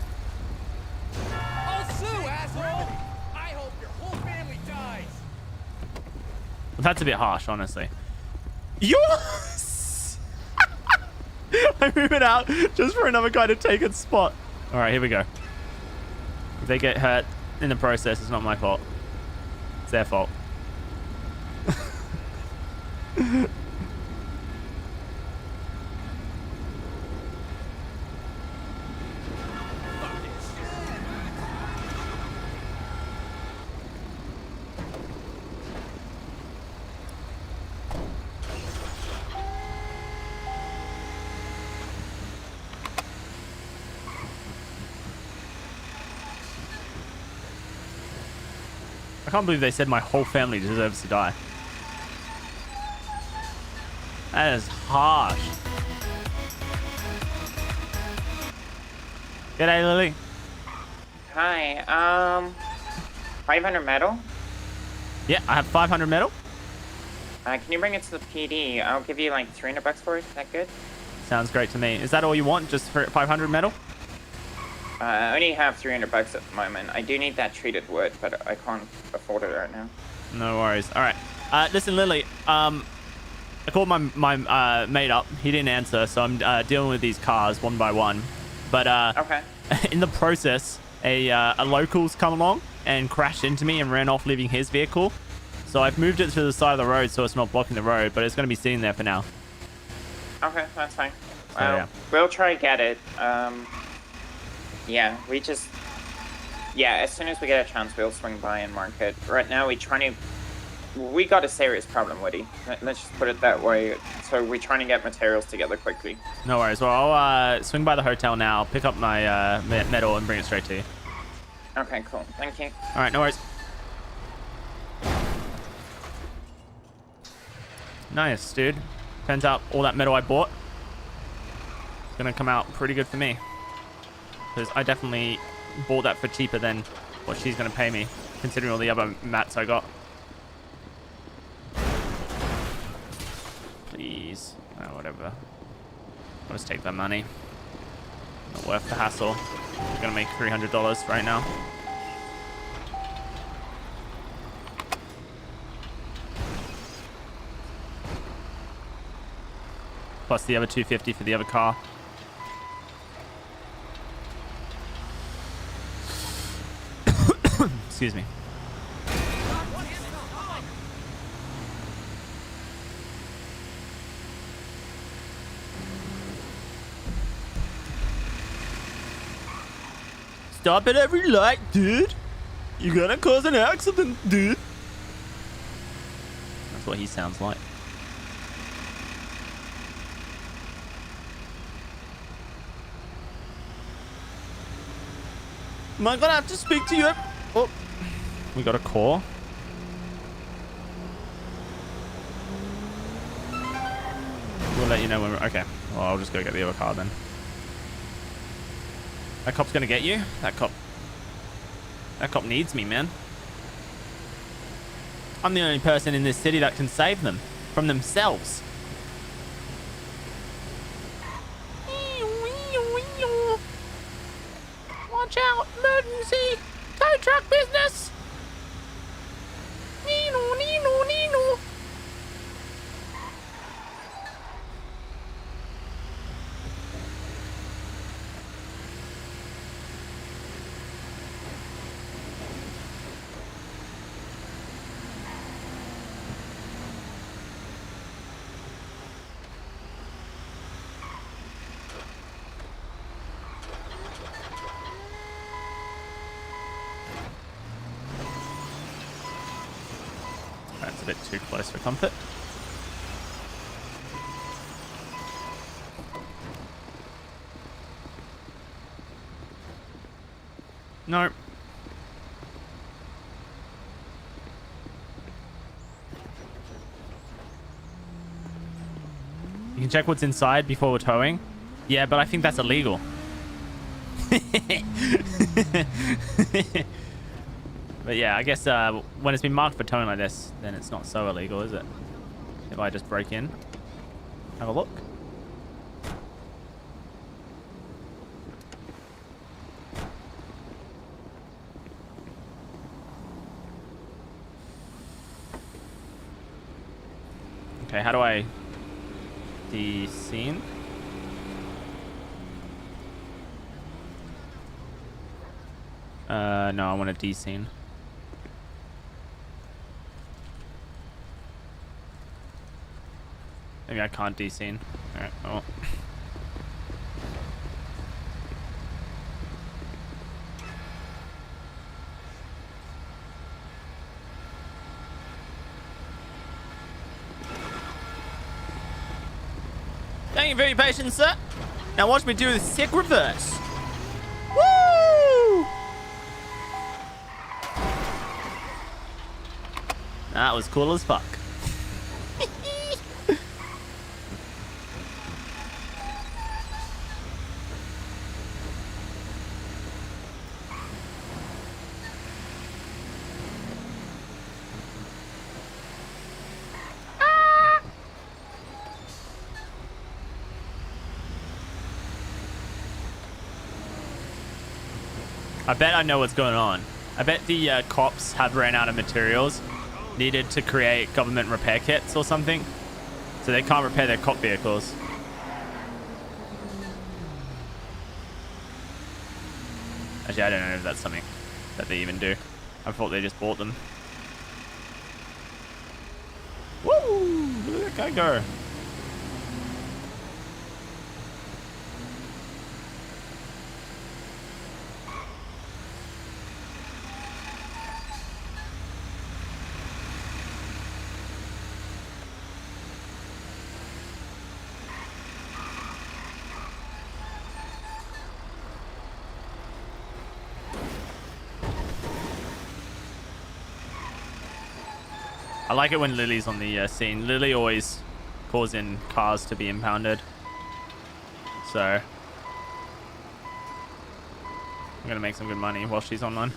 I'll sue, asshole! I hope your whole family dies. Well, that's a bit harsh, honestly. Yes! I move it out just for another guy to take its spot. Alright, here we go. If they get hurt in the process, it's not my fault. It's their fault. I can't believe they said my whole family deserves to die. That is harsh. G'day, Lily. Hi, 500 metal? Yeah, I have 500 metal. Can you bring it to the PD? I'll give you like $300 for it. Is that good? Sounds great to me. Is that all you want, just for 500 metal? I only have $300 at the moment. I do need that treated wood, but I can't afford it right now. No worries. All right. Listen, Lily. I called my mate up. He didn't answer, so I'm dealing with these cars one by one. But okay. In the process, a local's come along and crashed into me and ran off, leaving his vehicle. So I've moved it to the side of the road so it's not blocking the road, but it's going to be sitting there for now. Okay, that's fine. So, yeah. We'll try to get it. Yeah, as soon as we get a chance, we'll swing by and mark it. Right now, we're trying to we got a serious problem, Woody. Let's just put it that way. So we're trying to get materials together quickly. No worries. Well, I'll swing by the hotel now, pick up my metal, and bring it straight to you. Okay, cool. Thank you. All right, no worries. Nice, dude. Turns out all that metal I bought is gonna come out pretty good for me, because I definitely bought that for cheaper than what she's gonna pay me, considering all the other mats I got. Please. Oh, whatever. I'll just take that money. Not worth the hassle. I'm gonna make $300 right now. Plus the other $250 for the other car. Excuse me. Stop at every light, dude. You're gonna cause an accident, dude. That's what he sounds like. Am I gonna have to speak to you? Oh, we got a call. We'll let you know when we're... Okay. Well, I'll just go get the other car then. That cop's gonna get you? That cop needs me, man. I'm the only person in this city that can save them from themselves. Watch out, emergency! Tow truck business! Nino, Nino, Nino! That's a bit too close for comfort. No. You can check what's inside before we're towing. Yeah, but I think that's illegal. But yeah, I guess when it's been marked for towing like this, then it's not so illegal, is it? If I just break in, have a look. Okay, how do I de-scene? No, I want to de-scene. Maybe I can't de-scene. Alright, well. Thank you for your patience, sir. Now watch me do the sick reverse. Woo! That was cool as fuck. I bet I know what's going on. I bet the cops have ran out of materials needed to create government repair kits or something, so they can't repair their cop vehicles. Actually, I don't know if that's something that they even do. I thought they just bought them. Woo! Look at that guy go. I like it when Lily's on the scene. Lily always calls in cars to be impounded. So I'm gonna make some good money while she's online.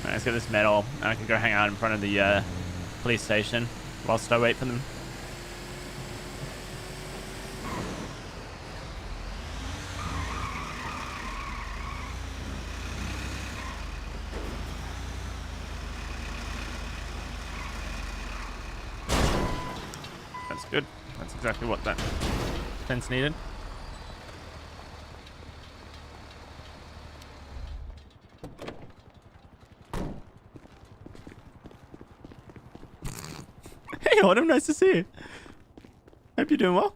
Let's get this medal, and I can go hang out in front of the police station whilst I wait for them. That's good. That's exactly what that fence needed. Hey, Autumn, nice to see you. Hope you're doing well.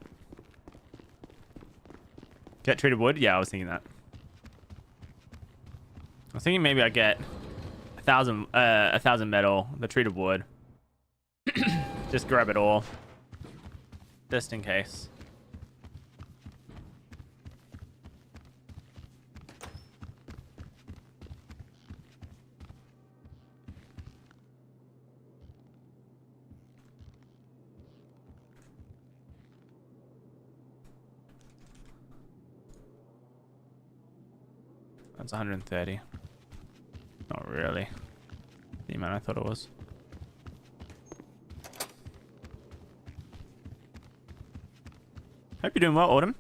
Get treated wood? Yeah, I was thinking that. I was thinking maybe I get 1,000 metal, the treated wood. Just grab it all. Just in case. That's 130. Not really the amount I thought it was. Hope you're doing well, Autumn.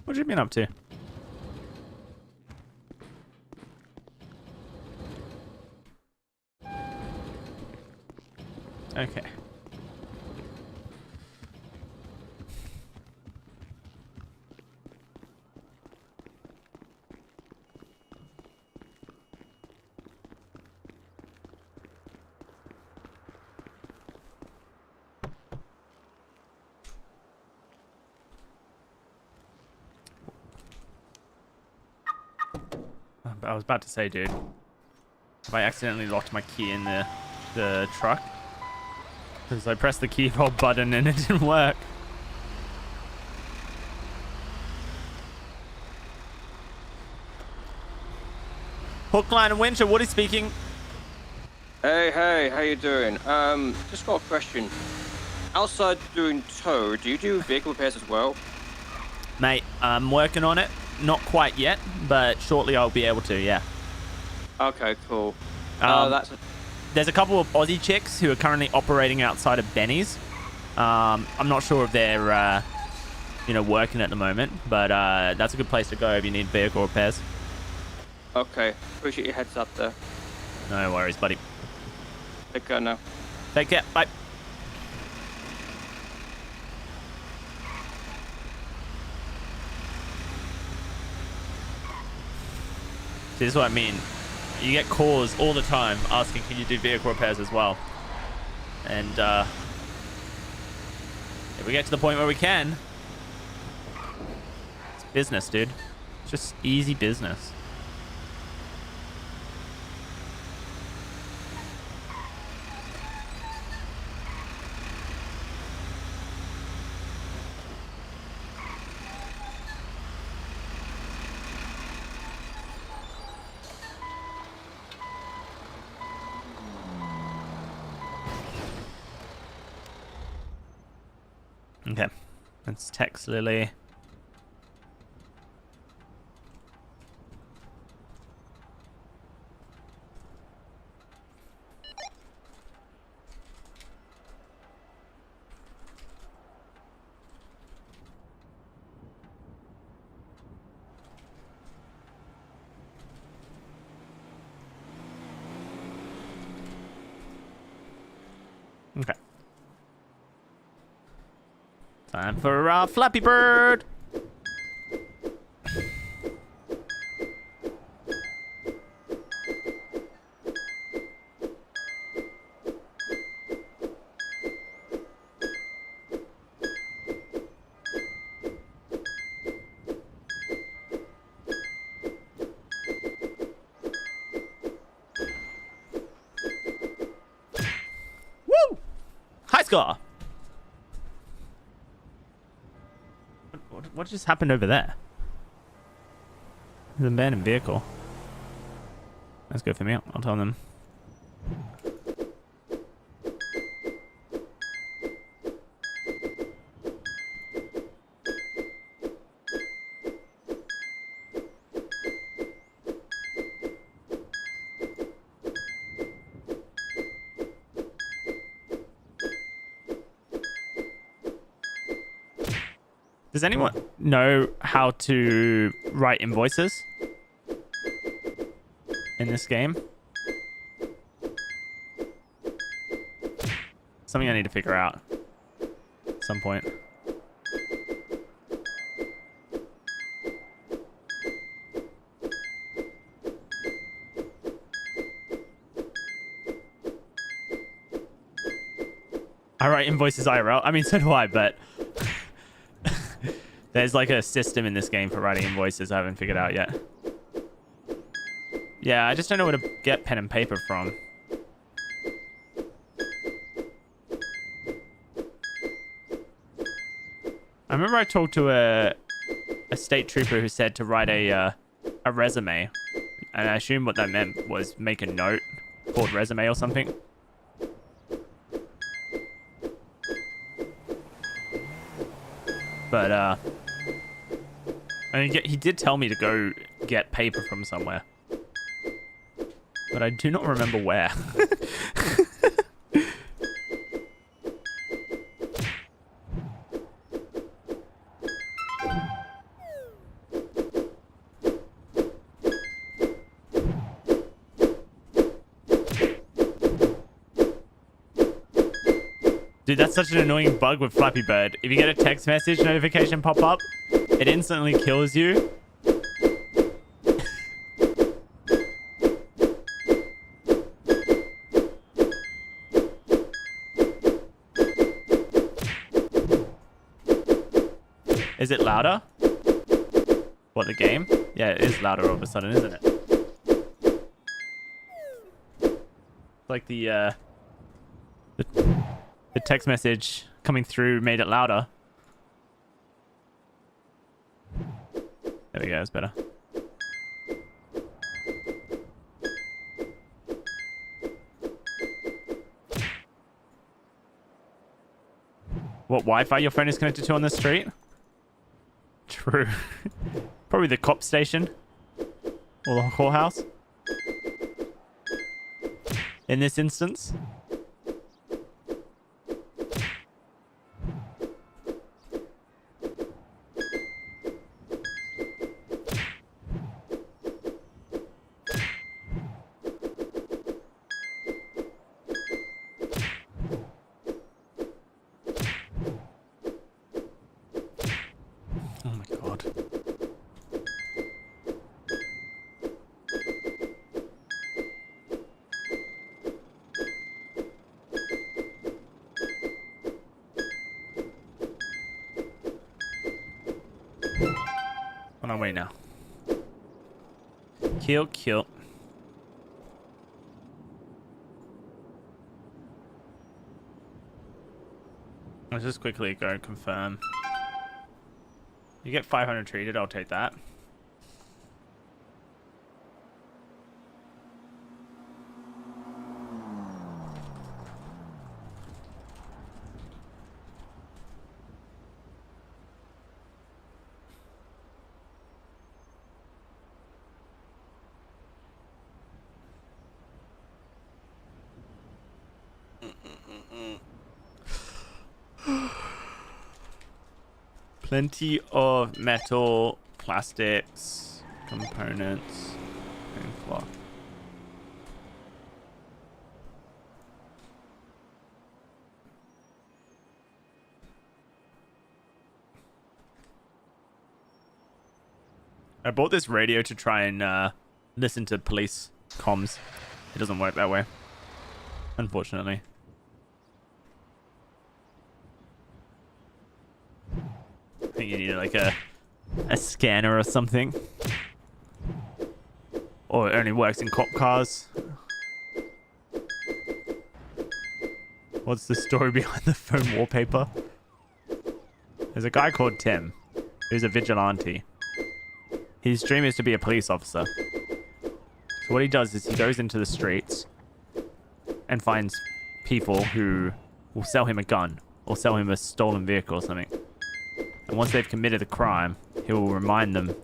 What have you been up to? Okay. I was about to say, dude, if I accidentally locked my key in the truck, because I pressed the key fob button and it didn't work. Hook, line, and winch. What is speaking? Hey, how you doing? Just got a question. Outside doing tow, do you do vehicle repairs as well? Mate, I'm working on it. Not quite yet, but shortly I'll be able to, yeah. Okay, cool. There's a couple of Aussie chicks who are currently operating outside of Benny's. I'm not sure if they're, working at the moment, but that's a good place to go if you need vehicle repairs. Okay, appreciate your heads up there. No worries, buddy. Take care now. Take care, bye. See, this is what I mean. You get calls all the time asking, can you do vehicle repairs as well? And if we get to the point where we can, it's business, dude. It's just easy business. Okay, let's text Lily. Okay. Time for Flappy Bird. Oscar! What just happened over there? There's an abandoned vehicle. Let's go for me. I'll tell them. Does anyone know how to write invoices in this game? Something I need to figure out at some point. I write invoices IRL. I mean, so do I, but there's like a system in this game for writing invoices I haven't figured out yet. Yeah, I just don't know where to get pen and paper from. I remember I talked to a state trooper who said to write a resume, and I assume what that meant was make a note called resume or something. But I mean, he did tell me to go get paper from somewhere, but I do not remember where. Dude, that's such an annoying bug with Flappy Bird. If you get a text message notification pop up, it instantly kills you. Is it louder? What, the game? Yeah, it is louder all of a sudden, isn't it? Like the text message coming through made it louder. There we go, it's better. What Wi-Fi your phone is connected to on the street? True. Probably the cop station. Or the courthouse. In this instance. On our way now. Kill. Let's just quickly go and confirm. You get 500 treated, I'll take that. Plenty of metal, plastics, components, and cloth. I bought this radio to try and listen to police comms. It doesn't work that way, unfortunately. I think you need like a scanner or something. Or it only works in cop cars. What's the story behind the phone wallpaper? There's a guy called Tim, who's a vigilante. His dream is to be a police officer. So what he does is he goes into the streets and finds people who will sell him a gun or sell him a stolen vehicle or something. And once they've committed a crime, he will remind them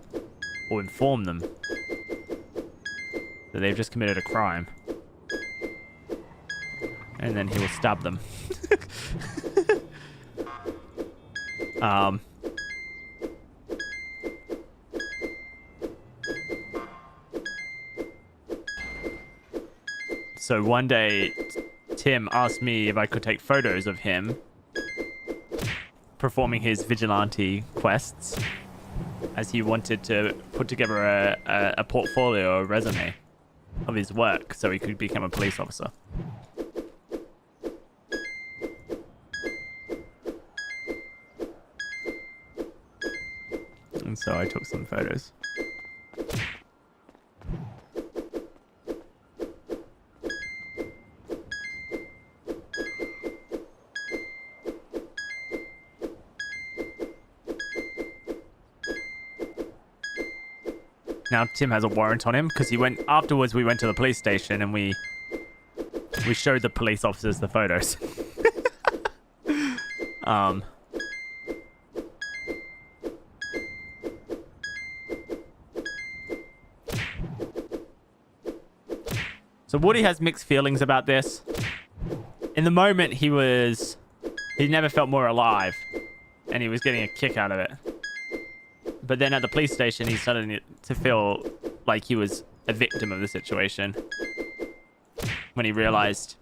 or inform them that they've just committed a crime. And then he will stab them. So one day, Tim asked me if I could take photos of him performing his vigilante quests, as he wanted to put together a portfolio, a resume of his work so he could become a police officer. And so I took some photos. Now Tim has a warrant on him because he went afterwards. We went to the police station and we showed the police officers the photos. So Woody has mixed feelings about this. In the moment, he never felt more alive, and he was getting a kick out of it. But then at the police station, he started to feel like he was a victim of the situation when he realized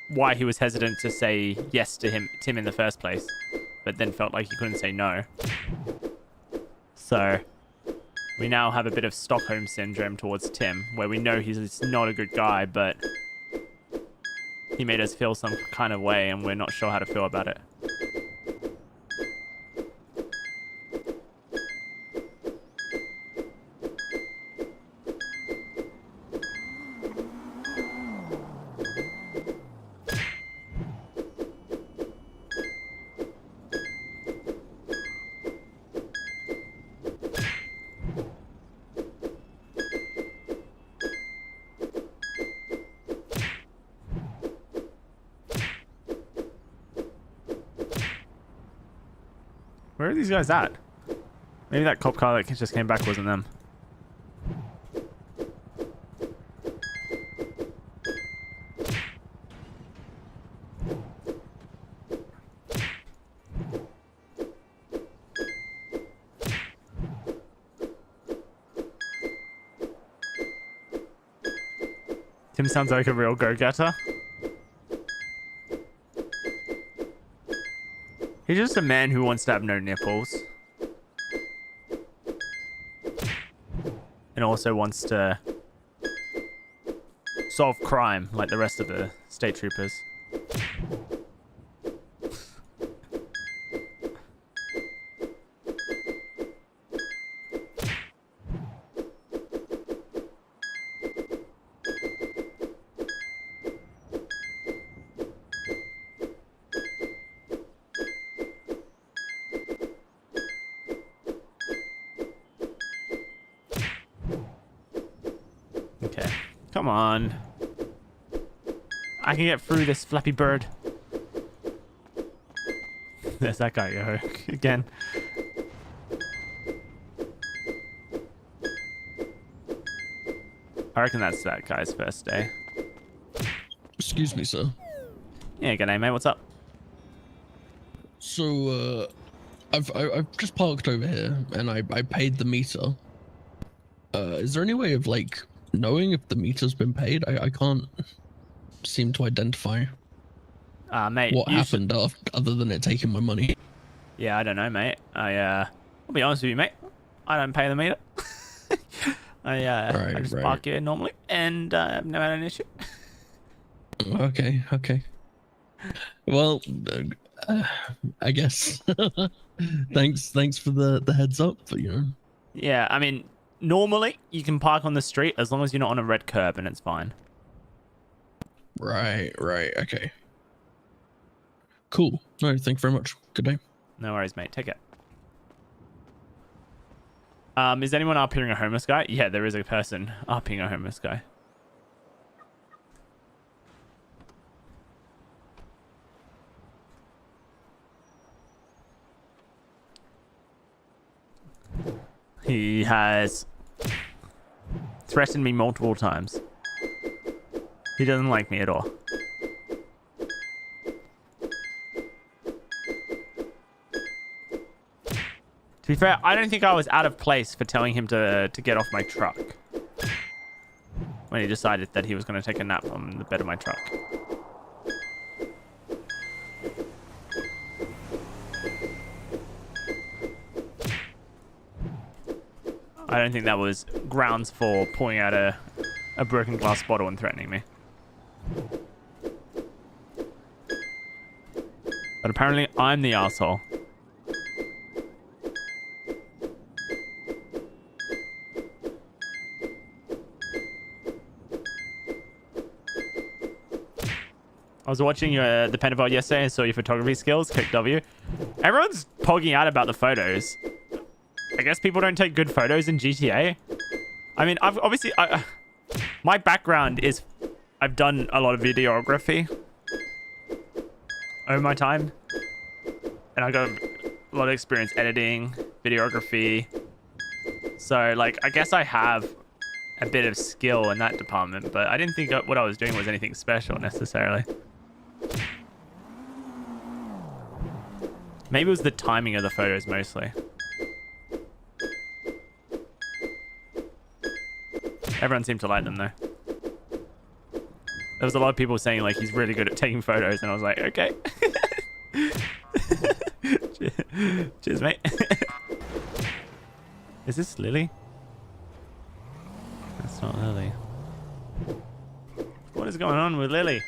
why he was hesitant to say yes to Tim in the first place, but then felt like he couldn't say no. So we now have a bit of Stockholm syndrome towards Tim, where we know he's not a good guy, but he made us feel some kind of way, and we're not sure how to feel about it. Where are these guys at? Maybe that cop car that just came back wasn't them. Tim sounds like a real go-getter. He's just a man who wants to have no nipples. And also wants to solve crime like the rest of the state troopers. Okay, come on. I can get through this Flappy Bird. There's that guy again. I reckon that's that guy's first day. Excuse me, sir. Yeah, g'day, mate. What's up? So, I've just parked over here, and I paid the meter. Is there any way of, like, knowing if the meter's been paid? I can't seem to identify mate, what happened other than it taking my money. Yeah, I don't know, mate. I'll be honest with you, mate. I don't pay the meter. I just park here normally, and I've never had an issue. Okay. Well, I guess. Thanks for the heads up, but you know. Yeah, I mean, normally you can park on the street as long as you're not on a red curb, and it's fine. Right. Okay. Cool. No, thank you very much. Good day. No worries, mate. Take it. Is anyone RPing a homeless guy? Yeah, there is a person RPing a homeless guy. He has threatened me multiple times. He doesn't like me at all. To be fair, I don't think I was out of place for telling him to get off my truck when he decided that he was going to take a nap on the bed of my truck. I don't think that was grounds for pulling out a broken glass bottle and threatening me. But apparently I'm the asshole. I was watching the Pentavol yesterday and saw your photography skills. Click W. Everyone's pogging out about the photos. I guess people don't take good photos in GTA. I mean, I've obviously... my background is... I've done a lot of videography over my time. And I got a lot of experience editing, videography. So, like, I guess I have a bit of skill in that department. But I didn't think what I was doing was anything special, necessarily. Maybe it was the timing of the photos, mostly. Everyone seemed to like them, though. There was a lot of people saying, like, he's really good at taking photos, and I was like, okay. Cheers, mate. Is this Lily? That's not Lily. What is going on with Lily?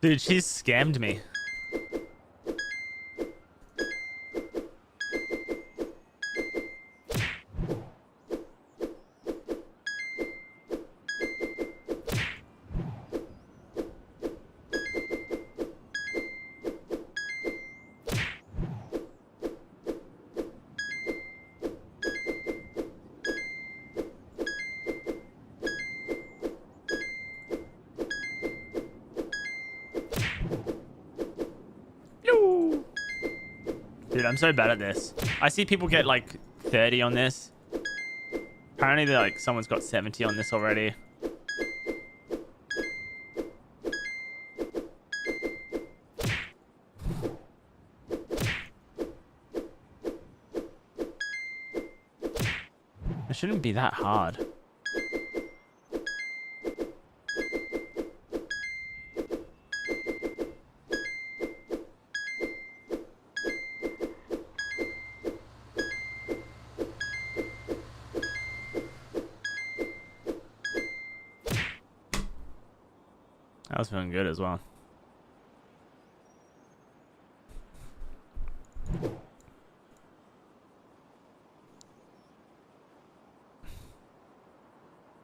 Dude, she's scammed me. Dude, I'm so bad at this. I see people get like 30 on this. Apparently, they're like someone's got 70 on this already. It shouldn't be that hard. That was feeling good as well.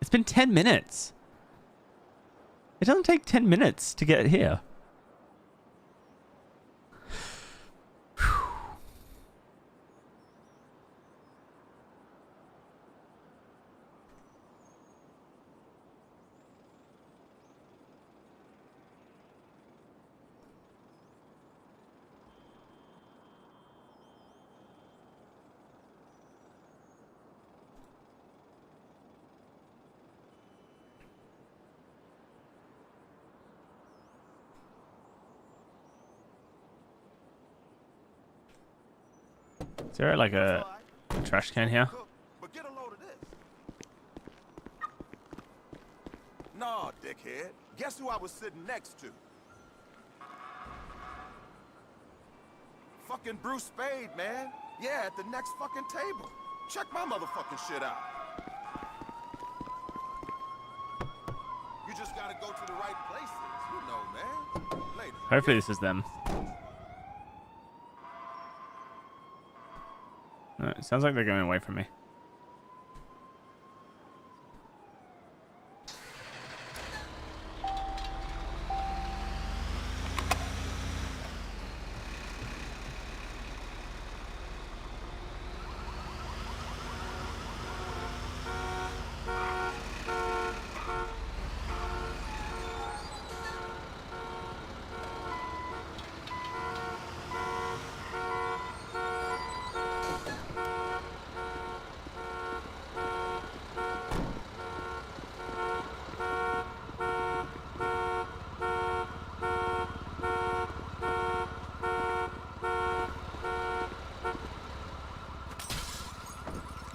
It's been 10 minutes. It doesn't take 10 minutes to get here. Is there like a trash can here? But get a load of this. Nah, dickhead. Guess who I was sitting next to? Fucking Bruce Spade, man. Yeah, at the next fucking table. Check my motherfucking shit out. You just gotta go to the right places, you know, man. Later. Hopefully this is them. No, it sounds like they're going away from me.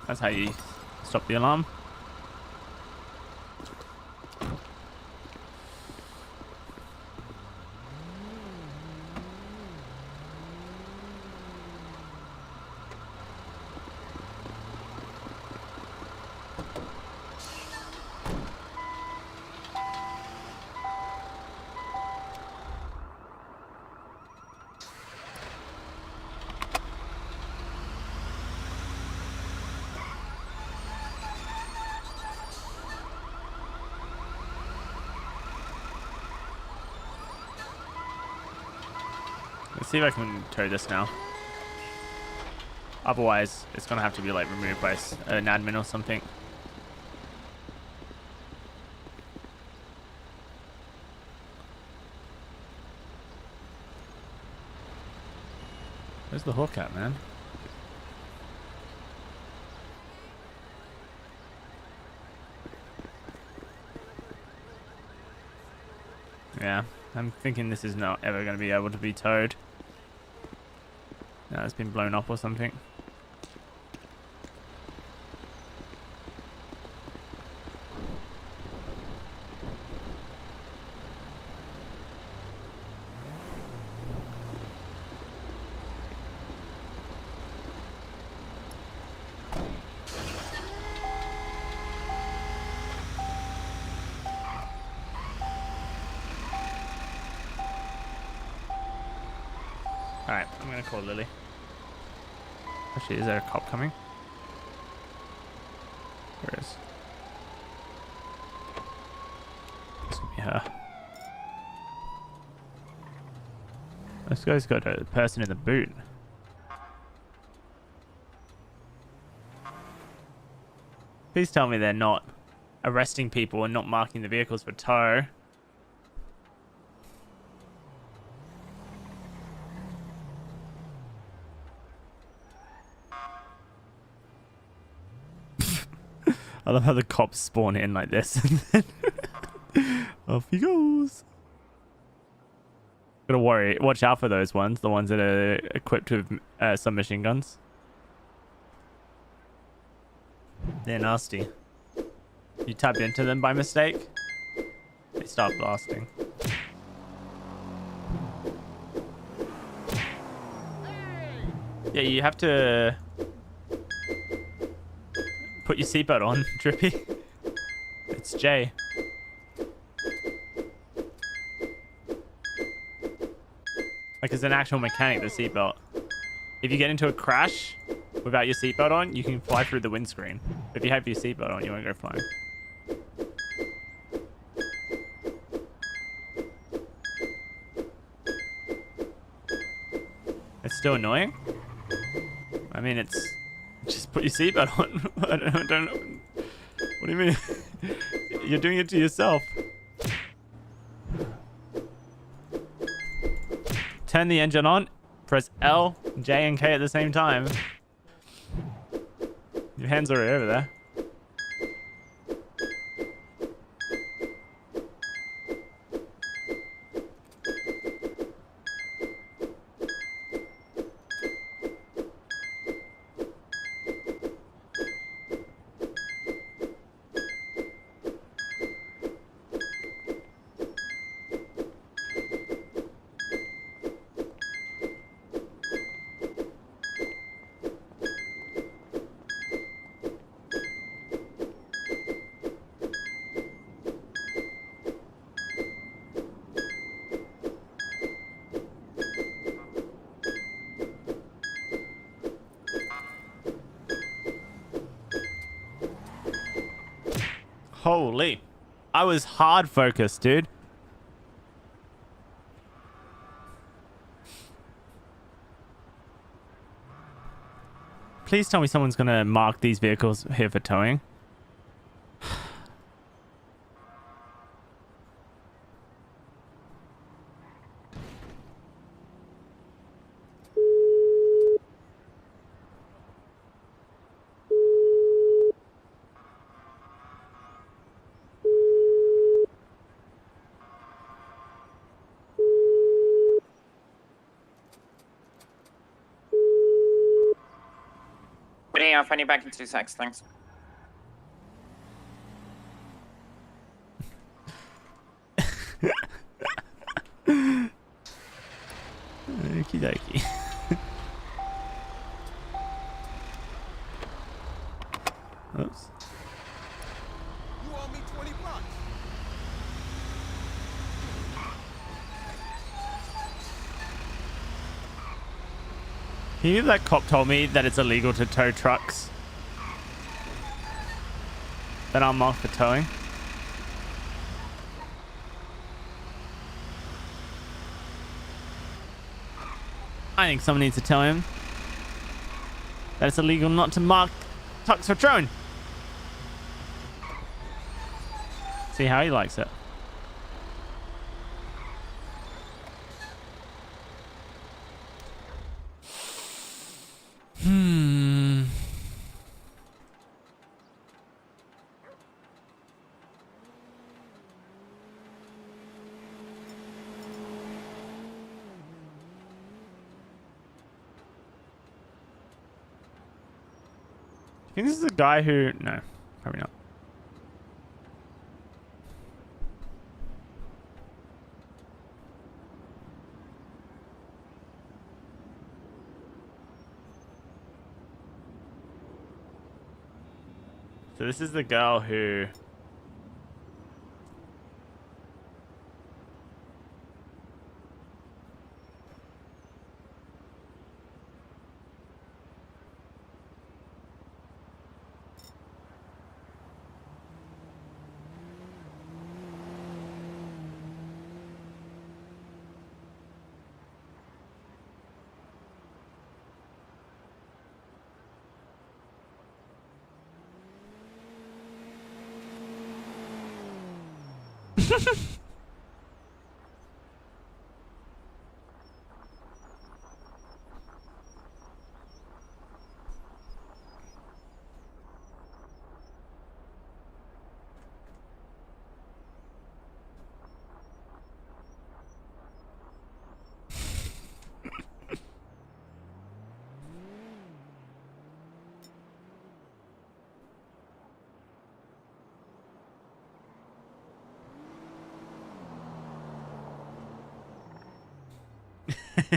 That's how you stop the alarm. Let's see if I can tow this now. Otherwise, it's gonna have to be like removed by an admin or something. Where's the hook at, man? Yeah, I'm thinking this is not ever going to be able to be towed. No, it's been blown up or something. Alright, I'm gonna call Lily. Actually, is there a cop coming? There is. This could be her. This guy's got a person in the boot. Please tell me they're not arresting people and not marking the vehicles for tow. I love how the cops spawn in like this and then off he goes. Gotta worry, watch out for those ones, the ones that are equipped with submachine guns. They're nasty. You tap into them by mistake, they start blasting. Yeah, you have to put your seatbelt on, Drippy. It's Jay. Like, as an actual mechanic, the seatbelt. If you get into a crash without your seatbelt on, you can fly through the windscreen. If you have your seatbelt on, you won't go flying. It's still annoying. I mean, it's just put your seatbelt on. I don't know. What do you mean? You're doing it to yourself. Turn the engine on. Press L, J, and K at the same time. Your hands are over there. Holy. I was hard focused, dude. Please tell me someone's gonna mark these vehicles here for towing. Yeah, I'll find you back in 2 secs, thanks. Okie dokie. Oops. You owe me 20 bucks. Can you believe that cop told me that it's illegal to tow trucks that aren't marked for towing? I think someone needs to tell him that it's illegal not to mark trucks for towing. See how he likes it. I think this is a guy who... No, probably not. So this is the girl who...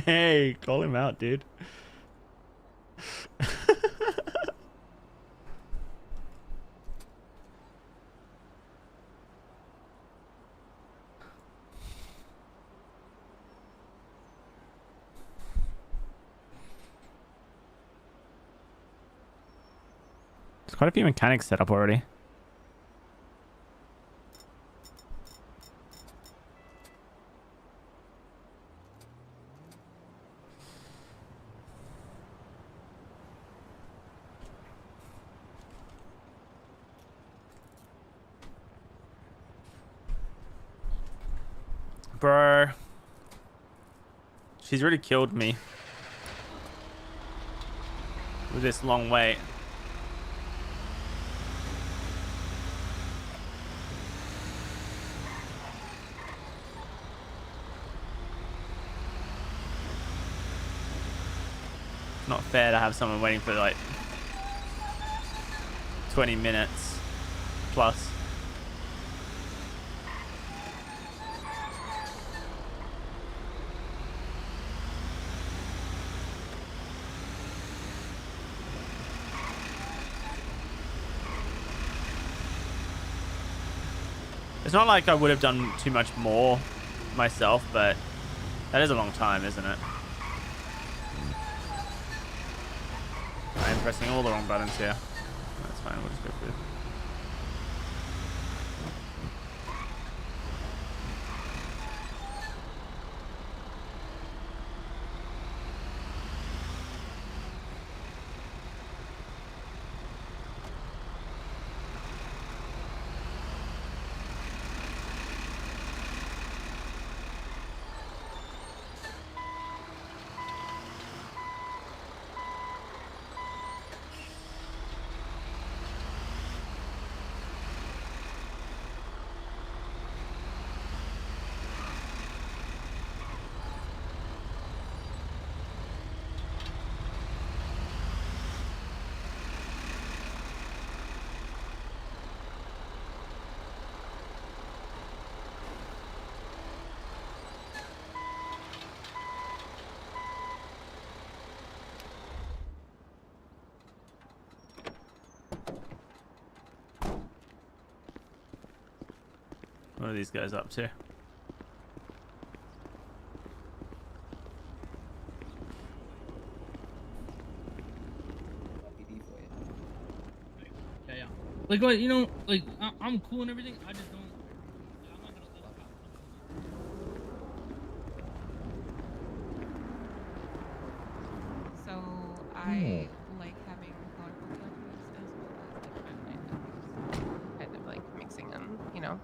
Hey, call him out, dude. There's quite a few mechanics set up already. Bro. She's really killed me. With this long wait. It's not fair to have someone waiting for like 20 minutes plus. It's not like I would have done too much more myself, but that is a long time, isn't it? I'm pressing all the wrong buttons here. That's fine, we'll just go through. What are these guys up to? Yeah. Like, you know, like, I'm cool and everything. I just don't. So I like having colorful characters as well as kind of like mixing them, you know.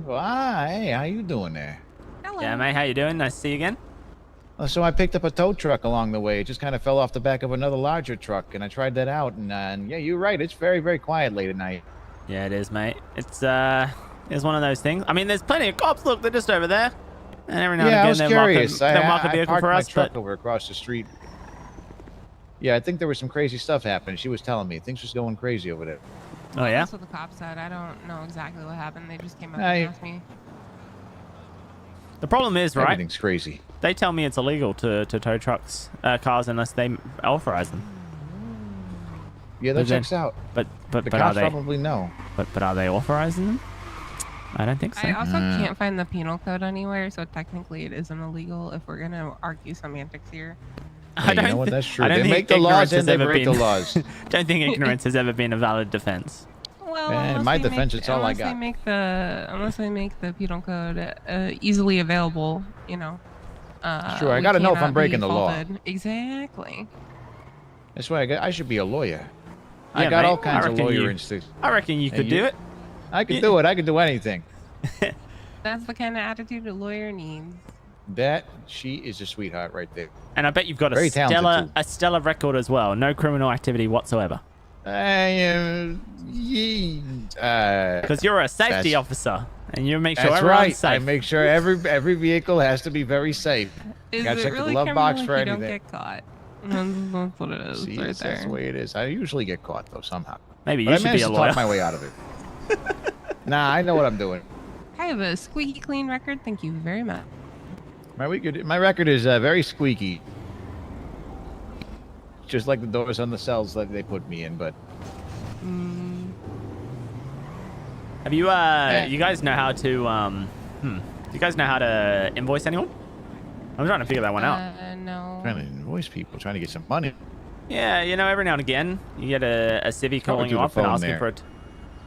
Well, hey, how you doing there? Hello. Yeah, mate, how you doing? Nice to see you again. So I picked up a tow truck along the way. It just kind of fell off the back of another larger truck, and I tried that out. And yeah, you're right. It's very, very quiet late at night. Yeah, it is, mate. It's one of those things. I mean, there's plenty of cops. Look, they're just over there. And every now and again, I was curious. they'll mark a I vehicle parked for my us. truck But over across the street. Yeah, I think there was some crazy stuff happening. She was telling me things was going crazy over there. oh yeah. That's what the cops said. I don't know exactly what happened. They just came up Hey. and asked me. The problem is, right? Everything's crazy. They tell me it's illegal to tow trucks, cars, unless they authorize them. Yeah, that checks out. But The are cops they? probably know. But are they authorizing them? I don't think so. I also can't find the penal code anywhere, so technically it isn't illegal if we're gonna argue semantics here. Hey, you know what? That's true. I don't They think make the laws ignorance and has they ever break the been- laws. Don't think ignorance has ever been a valid defense. Well, In unless my they defense, make, it's all I unless got. unless they make the penal code easily available, you know. Sure, I we gotta know if I'm cannot breaking be the law. faulted. Exactly. That's why I should be a lawyer. Yeah, I got mate, all kinds I of reckon lawyer you- instincts. I reckon you And could do it. I could do it. I could do anything. That's the kind of attitude a lawyer needs. That she is a sweetheart right there. And I bet you've got Very talented, a stellar record as well. No criminal activity whatsoever. Because you're a safety officer, and you make sure That's everyone's right. safe. I make sure every vehicle has to be very safe. Is Gotta it check really the glove box for criminal if you anything. don't get caught? That's what it is See, right that's there. the way it is. I usually get caught though somehow. Maybe But you I should be managed a to lawyer. talk my way out of it. Nah, I know what I'm doing. I have a squeaky clean record. Thank you very much. My record is very squeaky. Just like the doors on the cells that they put me in, but Have you you guys know how to do you guys know how to invoice anyone? I'm trying to figure that one out. No. trying to invoice people, trying to get some money. Yeah, you know, every now and again you get a civvy calling through you the up and phone asking there. for it.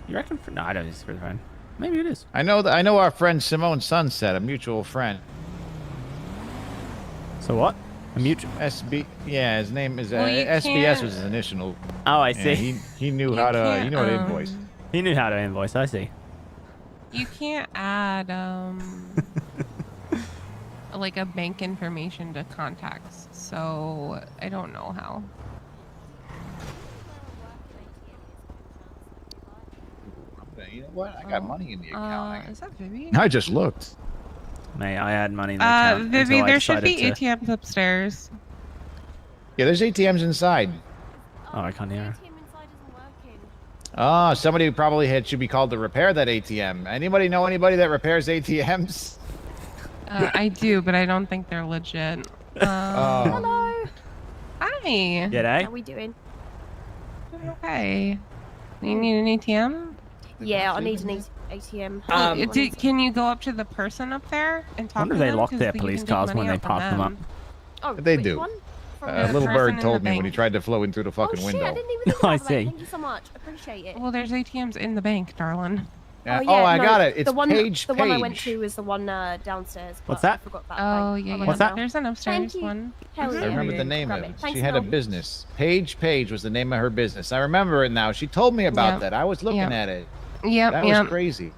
You reckon? No, I don't think it's for the phone. Maybe it is. I know our friend Simone Sunset, a mutual friend. So what? A mutual SB. Yeah, his name is Well, you SBS can't- was his initial. Oh, I Yeah, see. he knew You how to can't, invoice. He knew how to invoice. I see. You can't add like a bank information to contacts, so I don't know how. You know what? I got money in the account. Is that Vivi? I just looked. May I had money in the account Vivi, until I there should be decided to... ATMs upstairs. Yeah, there's ATMs inside. Oh, I can't hear her. Oh, somebody probably should be called to repair that ATM. Anybody know anybody that repairs ATMs? I do, but I don't think they're legit. Oh. Hello. Hi. G'day. How we doing? Okay. You need an ATM? Yeah, I need an ATM. Can you go up to the person up there and I talk wonder to if they them? lock 'Cause their you can police take cars money when they out from park them up. Oh, They which do. one? From The Little person bird in the told me when he bank. tried to flow in through the fucking Oh window. shit, I didn't even think I about that. see. Thank you so much. Appreciate it. Well, there's ATMs in the bank, darling. Yeah. yeah, I no, got it. It's the one, page. The one I went to was the one downstairs. What's but I that? forgot that. Oh, Like, yeah, I'll yeah. let you know. There's an upstairs Thank you. one. Hell I yeah. remember the name Grab of it. it. Thanks, She had a Mel. business. Page was the name of her business. I remember it now. She told me about Yep. that. I was looking Yep. at it. Yep, That yep. was crazy.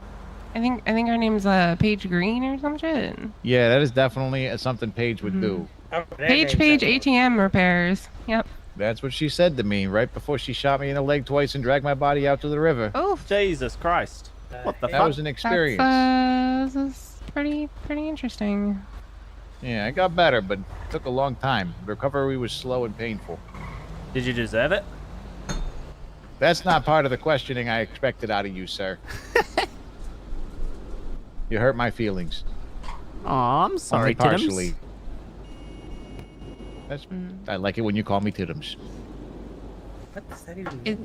I think her name's Paige Green or some shit. Yeah, that is definitely something Paige would do. Paige ATM repairs. Yep. That's what she said to me right before she shot me in the leg twice and dragged my body out to the river. Oh, Jesus Christ. What the That fuck? was an experience. This is pretty interesting. Yeah, I got better, but it took a long time. Recovery was slow and painful. Did you deserve it? That's not part of the questioning I expected out of you, sir. You hurt my feelings. Oh, I'm sorry, Only partially. That's, I like it when you call me Tiddums. What does that even mean?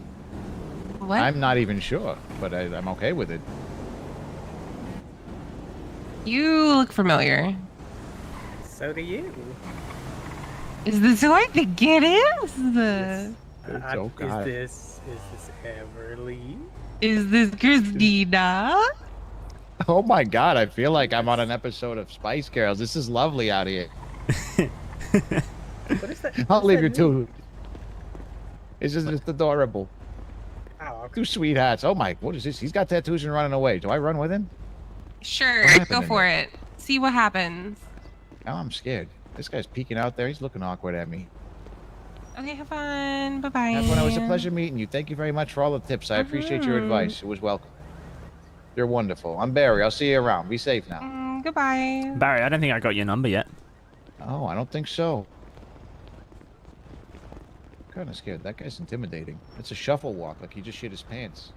What? I'm not even sure, but I'm okay with it. You look familiar. So do you. Is this who I think it is? Oh, God. Is this Everly? Is this Christina? Oh my God, I feel like I'm on an episode of Spice Girls. This is lovely out here. What is that? I'll leave you to. It's just adorable. Oh, Two sweethearts. Oh my, what is this? He's got tattoos and running away. Do I run with him? Sure, What happened go in for it. See what happens. Oh, I'm scared. This guy's peeking out there. He's looking awkward at me. Okay, have fun. Bye-bye. Everyone, it was a pleasure meeting you. Thank you very much for all the tips. I appreciate your advice. It was welcome. You're wonderful. I'm Barry. I'll see you around. Be safe now. Goodbye. Barry, I don't think I got your number yet. Oh, I don't think so. Kind of scared. That guy's intimidating. It's a shuffle walk, like he just shit his pants.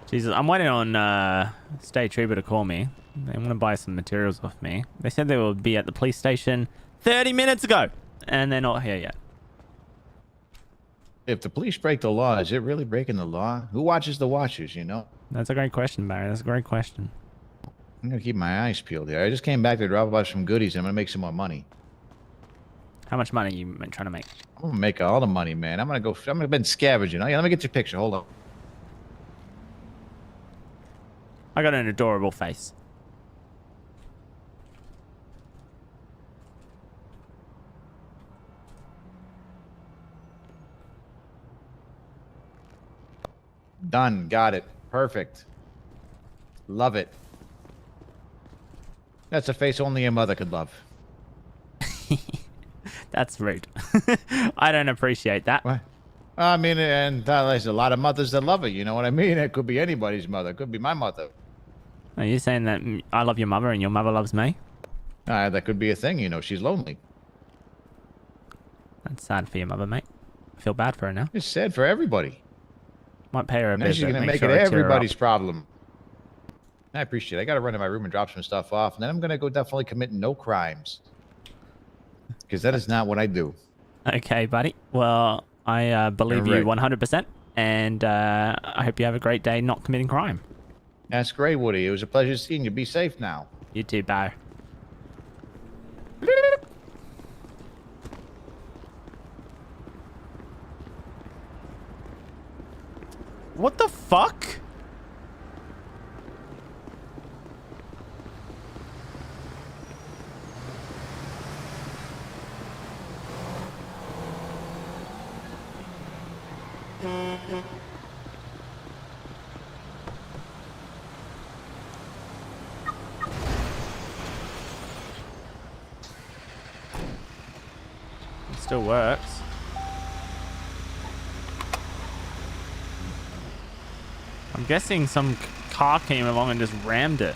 Jesus, I'm waiting on State Trooper to call me. They want to buy some materials off me. They said they would be at the police station 30 minutes ago, and they're not here yet. If the police break the law, is it really breaking the law? Who watches the watchers, you know? That's a great question, Barry. That's a great question. I'm going to keep my eyes peeled here. I just came back to drop off some goodies, and I'm going to make some more money. How much money are you trying to make? I'm going to make all the money, man. I'm going to been scavenging. Oh, yeah, let me get your picture. Hold on. I got an adorable face. Done. Got it. Perfect. Love it. That's a face only a mother could love. That's rude. I don't appreciate that. What? I mean, and there's a lot of mothers that love it. You know what I mean? It could be anybody's mother. It could be my mother. Are you saying that I love your mother and your mother loves me? That could be a thing. You know, she's lonely. That's sad for your mother, mate. I feel bad for her now. It's sad for everybody. Might pay her a Now bit. she's going to make it everybody's problem. I appreciate it. I got to run to my room and drop some stuff off. And then I'm going to go definitely commit no crimes. Because that is not what I do. Okay, buddy. Well, I believe you 100%. And I hope you have a great day not committing crime. That's great, Woody. It was a pleasure seeing you. Be safe now. You too, bye. What the fuck? It still works. I'm guessing some car came along and just rammed it.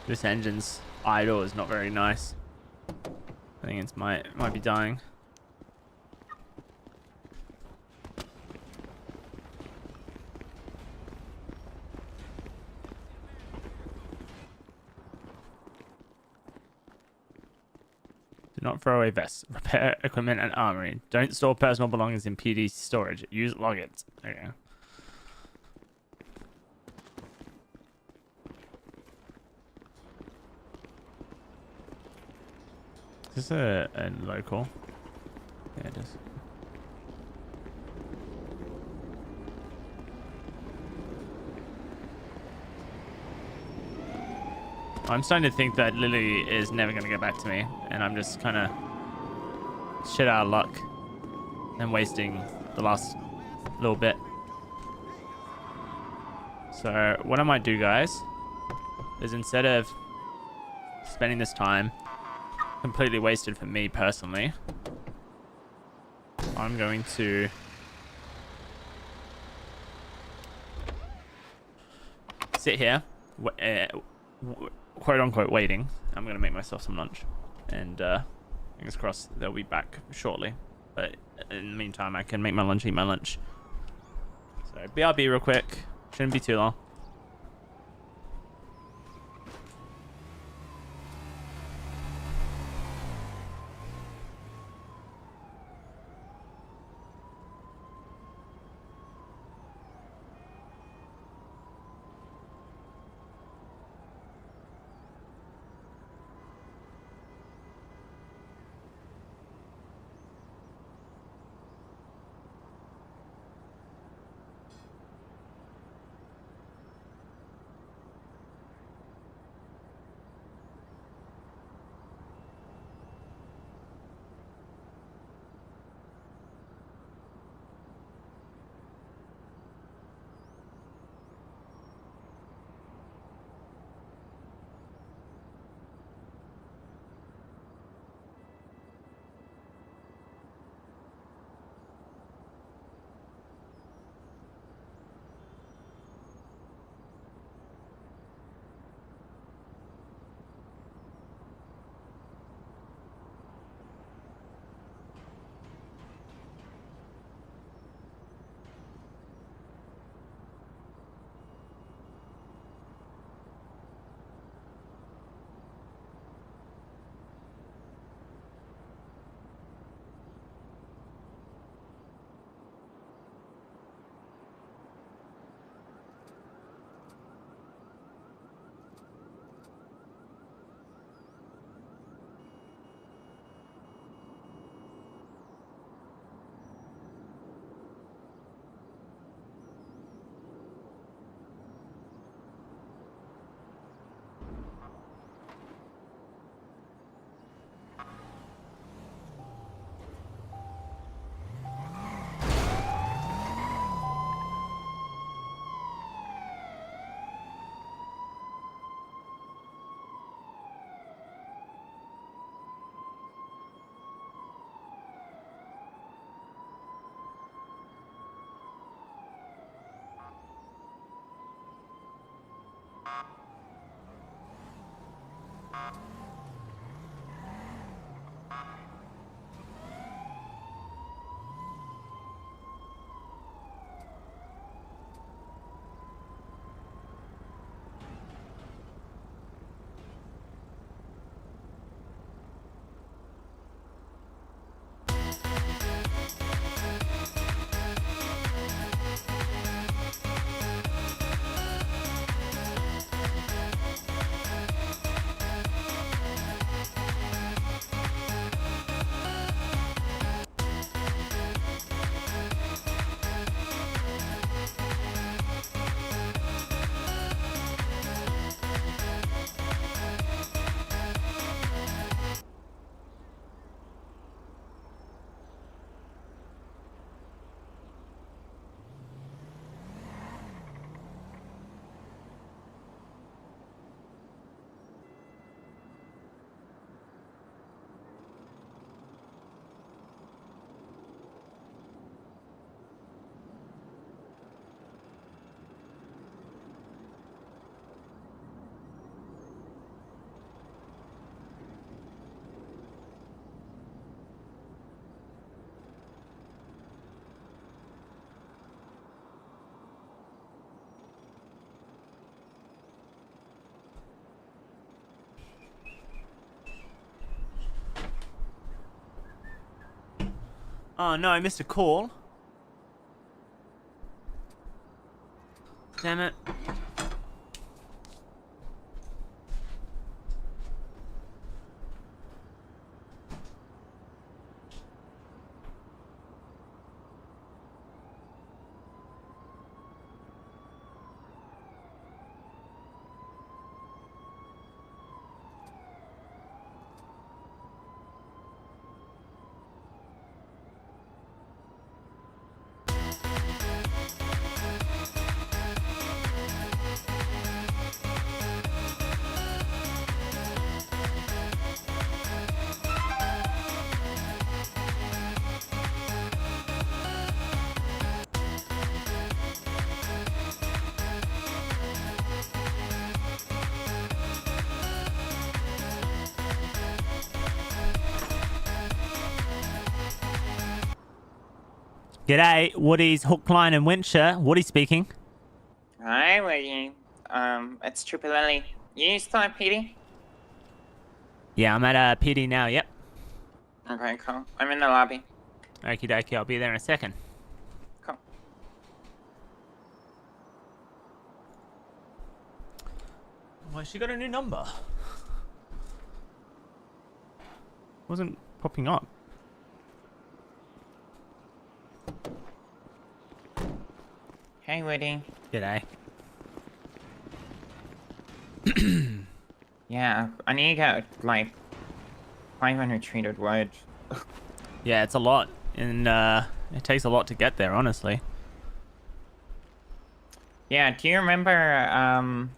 This engine's idle is not very nice. I think it might be dying. Do not throw away vests, repair equipment and armory. Don't store personal belongings in PD storage. Use logins. Okay. Is this a local? Yeah, it is. I'm starting to think that Lily is never going to get back to me, and I'm just kind of shit out of luck and wasting the last little bit. So what I might do, guys, is instead of spending this time completely wasted for me personally, I'm going to sit here, quote unquote waiting, I'm gonna make myself some lunch, and fingers crossed they'll be back shortly. But in the meantime, I can make my lunch, eat my lunch. So BRB real quick. Shouldn't be too long. Oh no, I missed a call. Damn it. G'day, Woody's Hook, Line and Wincher. Woody speaking. Hi, Woody. It's Trooper Lily. You still at PD? Yeah, I'm at PD now, yep. Okay, cool. I'm in the lobby. Okie dokie, I'll be there in a second. Cool. Well, she got a new number. Wasn't popping up. Hey, Woody. G'day. Yeah, I need to get, like, 500 treated wood. Yeah, it's a lot. And it takes a lot to get there, honestly. Yeah, do you remember,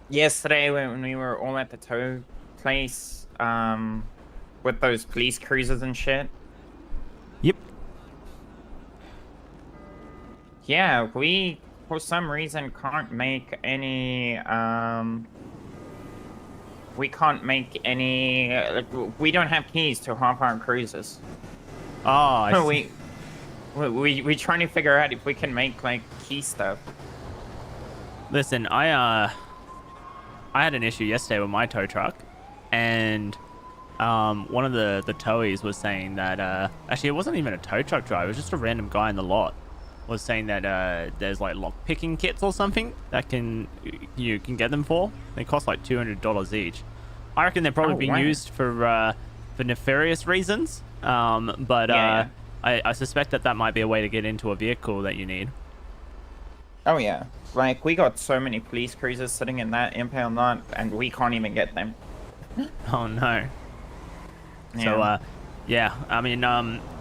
yesterday when we were all at the tow place, with those police cruisers and shit? Yep. Yeah, we, for some reason, can't make any, we can't make any, we don't have keys to half our cruisers. Oh, I see. We trying to figure out if we can make, like, key stuff. Listen, I had an issue yesterday with my tow truck, and one of the towies was saying that actually it wasn't even a tow truck driver, it was just a random guy in the lot, was saying that there's like lock picking kits or something that you can get them for. They cost like $200 each. I reckon they're probably being used for nefarious reasons, but Yeah. I suspect that might be a way to get into a vehicle that you need. Oh yeah, like we got so many police cruisers sitting in that impound lot, and we can't even get them. Oh no. Yeah. So yeah, I mean,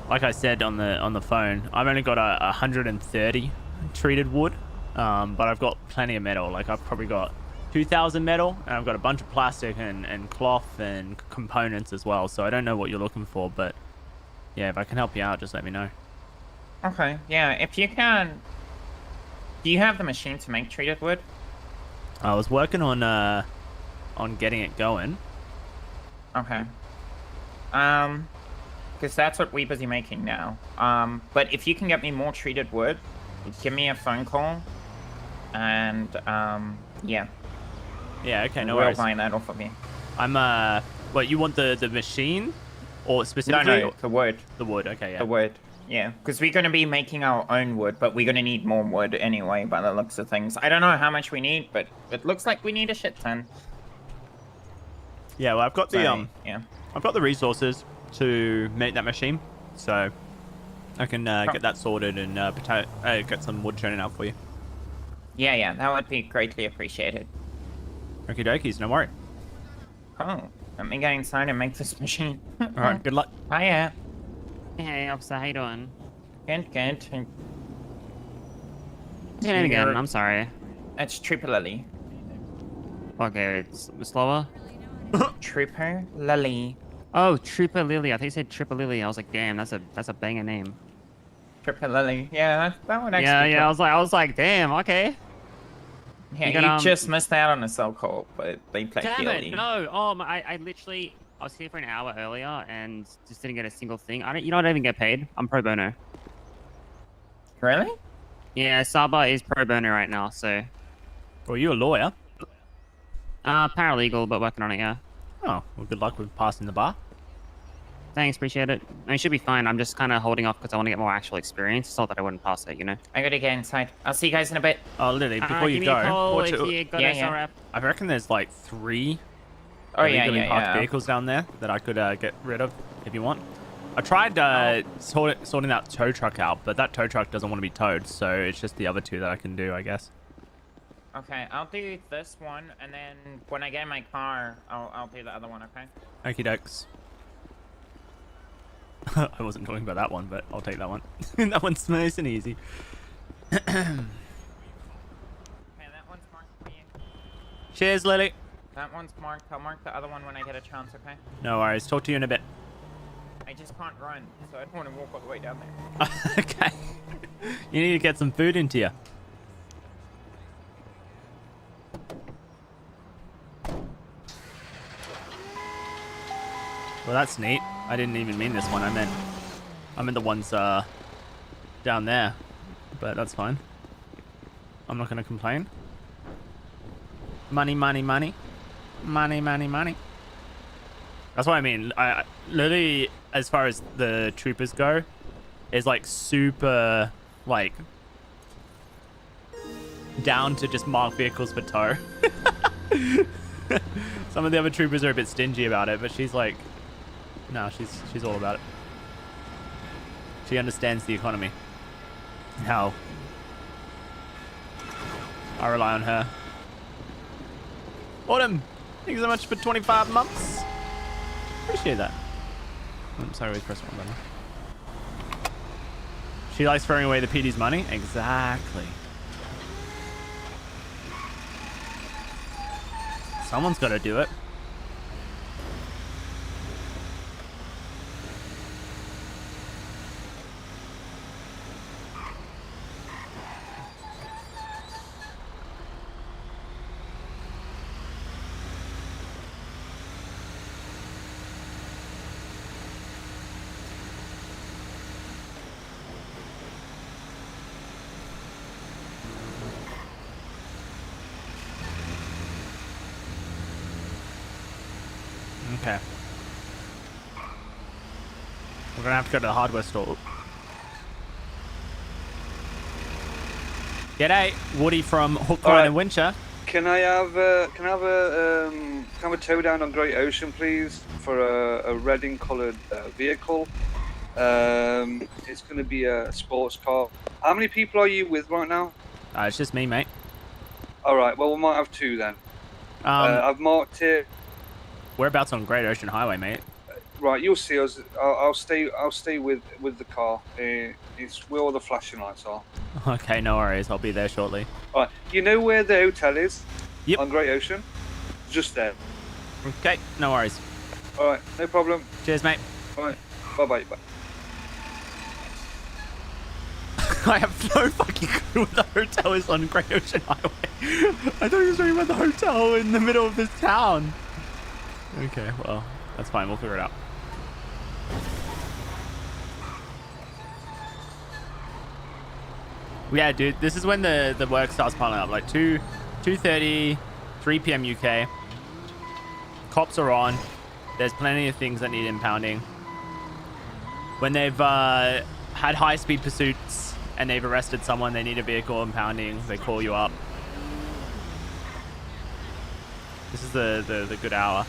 like I said on the phone, I've only got 130 treated wood, but I've got plenty of metal. Like I've probably got 2,000 metal, and I've got a bunch of plastic and cloth and components as well. So I don't know what you're looking for, but yeah, if I can help you out, just let me know. Okay, yeah, if you can, do you have the machine to make treated wood? I was working on getting it going. Okay. Because that's what we're busy making now. But if you can get me more treated wood, give me a phone call, and yeah. Yeah, okay, no we'll worries. buy that off of me. I'm what, you want the machine, or specifically? No, the wood. The wood, okay, yeah. The wood, yeah. Because we're gonna be making our own wood, but we're gonna need more wood anyway, by the looks of things. I don't know how much we need, but it looks like we need a shit ton. Yeah, well, I've got the yeah. I've got the resources to make that machine, so I can get that sorted and get some wood churning out for you. Yeah, that would be greatly appreciated. Okie dokies, no worry. Oh, let me get inside and make this machine. Alright, good luck. Hiya. Hey, officer, how you doing? Good. What's your name again? I'm sorry. It's Trooper Lily. Okay, it's slower. Trooper Lily. Oh, Trooper Lily. I think you said Trooper Lily. I was like, damn, that's a banger name. Trooper Lily. Yeah, that would actually. Yeah. I was like, damn, okay. Yeah, you just missed out on a cell call, but they played Damn Fieldy. it! No. Oh, I literally, I was here for an hour earlier and just didn't get a single thing. I don't even get paid. I'm pro bono. Really? Yeah, Saba is pro bono right now, so. Well, you a lawyer? Paralegal, but working on it, yeah. Oh, well, good luck with passing the bar. Thanks, appreciate it. I should be fine. I'm just kind of holding off because I want to get more actual experience. It's not that I wouldn't pass it, you know. I gotta get inside. I'll see you guys in a bit. Oh, Lily, before you give go, me a call if you got SRF. I reckon there's like 3 illegally parked vehicles down there that I could get rid of if you want. I tried sorting that tow truck out, but that tow truck doesn't want to be towed, so it's just the other 2 that I can do, I guess. Okay, I'll do this one, and then when I get in my car, I'll do the other one, okay? Okie dokes. I wasn't talking about that one, but I'll take that one. That one's nice and easy. Okay, that one's marked for you. Cheers, Lily. That one's marked. I'll mark the other one when I get a chance, okay? No worries. Talk to you in a bit. I just can't run, so I don't want to walk all the way down there. Okay. You need to get some food into you. Well, that's neat. I didn't even mean this one. I meant the ones down there, but that's fine. I'm not gonna complain. Money, money, money. Money, money, money. That's what I mean. I literally, as far as the troopers go, is like super like down to just mark vehicles for tow. Some of the other troopers are a bit stingy about it, but she's like, no, she's all about it. She understands the economy. How I rely on her. Autumn, thanks so much for 25 months. Appreciate that. I'm sorry, we pressed one button. She likes throwing away the PD's money? Exactly. Someone's got to do it. Okay. We're gonna have to go to the hardware store. G'day, Woody from Hook, Line and Wincher. Can I have a tow down on Great Ocean, please, for a redding coloured vehicle? It's going to be a sports car. How many people are you with right now? It's just me, mate. All right. Well, we might have two then. I've marked it. Whereabouts on Great Ocean Highway, mate? Right, you'll see us. I'll stay with the car. It's where all the flashing lights are. Okay, no worries. I'll be there shortly. All right. You know where the hotel is? Yep. On Great Ocean? Just there. Okay, no worries. All right, no problem. Cheers, mate. All right. Bye-bye. Bye. I have no fucking clue where the hotel is on Great Ocean Highway. I thought he was talking about the hotel in the middle of this town. Okay, well, that's fine. We'll figure it out. Yeah, dude, this is when the work starts piling up. Like 2:30, 3 p.m. UK. Cops are on. There's plenty of things that need impounding. When they've had high-speed pursuits and they've arrested someone, they need a vehicle impounding. They call you up. This is the good hour.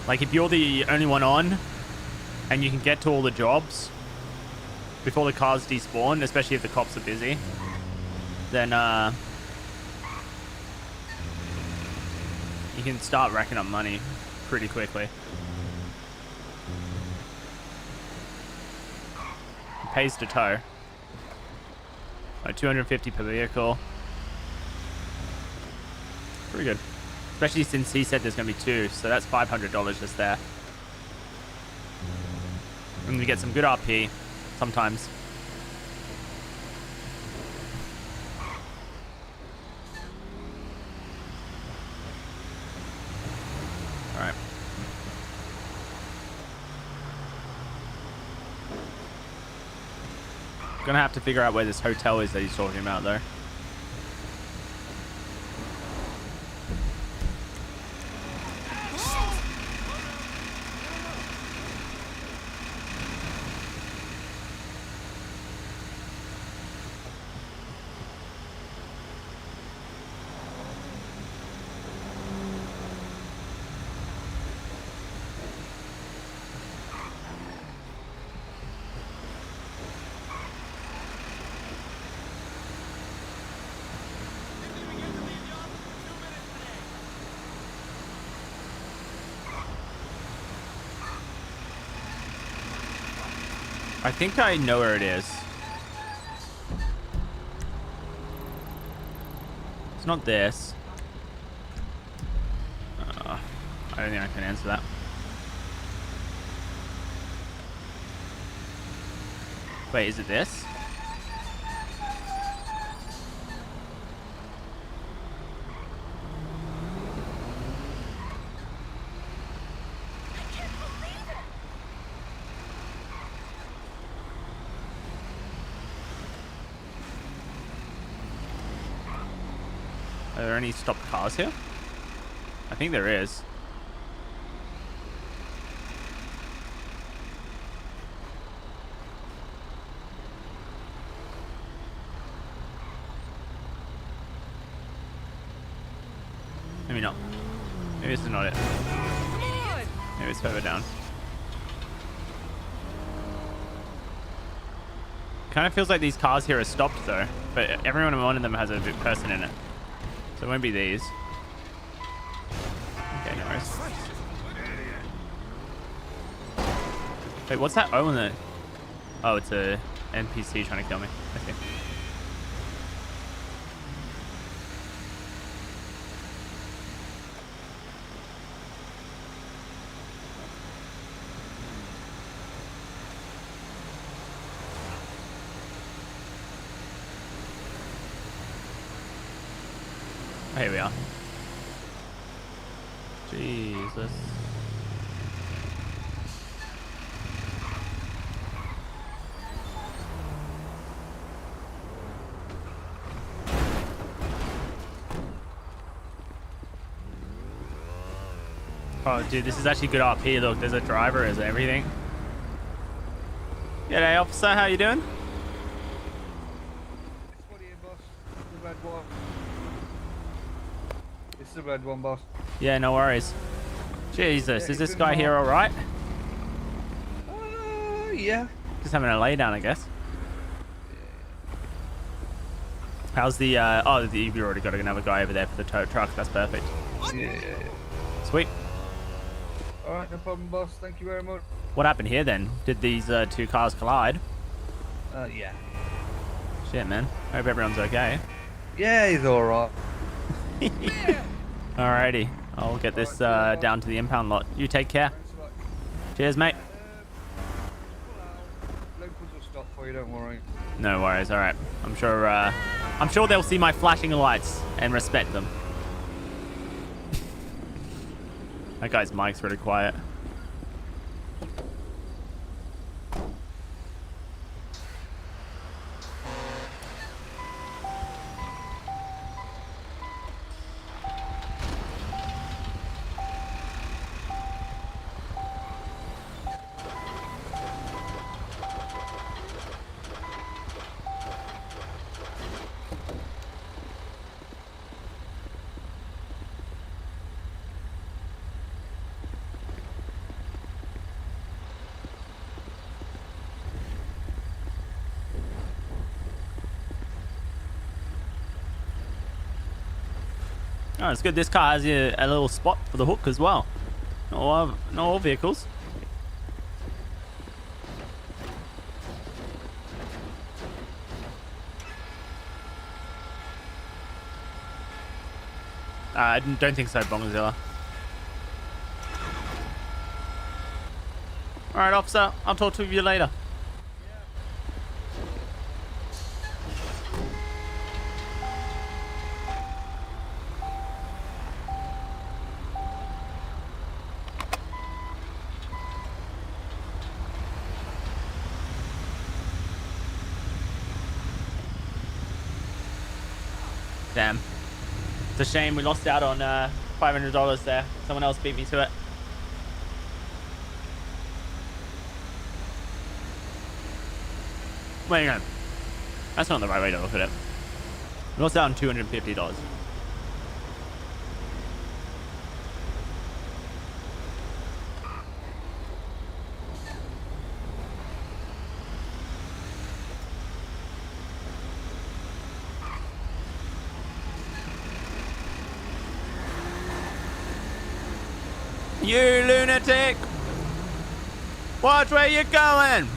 Like, if you're the only one on and you can get to all the jobs before the cars despawn, especially if the cops are busy, then you can start racking up money pretty quickly. It pays to tow. Like $250 per vehicle. Pretty good. Especially since he said there's going to be two, so that's $500 just there. And we get some good RP sometimes. Alright. Gonna have to figure out where this hotel is that he's talking about, though. I think I know where it is. It's not this. I don't think I can answer that. Wait, is it this? Are there any stopped cars here? I think there is. Maybe not. Maybe this is not it. Maybe it's further down. Kind of feels like these cars here are stopped though, but every one of them has a person in it. So it won't be these. Okay, no worries. Wait, what's that O in it? Oh, it's a NPC trying to kill me. I see. Oh, here we are. Jesus. Oh, dude, this is actually good RP. Look, there's a driver, there's everything. G'day, officer. How you doing? It's the red one, boss. Yeah, no worries. Jesus, is this guy here all right? Yeah. Just having a lay down, I guess. How's the, oh, you've already got another guy over there for the tow truck. That's perfect. Yeah. Sweet. Alright, no problem, boss. Thank you very much. What happened here then? Did these two cars collide? Yeah. Shit, man. Hope everyone's okay. Yeah, he's alright. Alrighty. I'll get this down to the impound lot. You take care. Cheers, mate. Locals will stop for you, don't worry. No worries. All right. I'm sure they'll see my flashing lights and respect them. That guy's mic's really quiet. Oh, it's good. This car has a little spot for the hook as well. Not all vehicles. I don't think so, Bongozilla. Alright, officer. I'll talk to you later. Damn. It's a shame we lost out on $500 there. Someone else beat me to it. Wait, no. That's not the right way to look at it. We lost out on $250. You lunatic! Watch where you're going!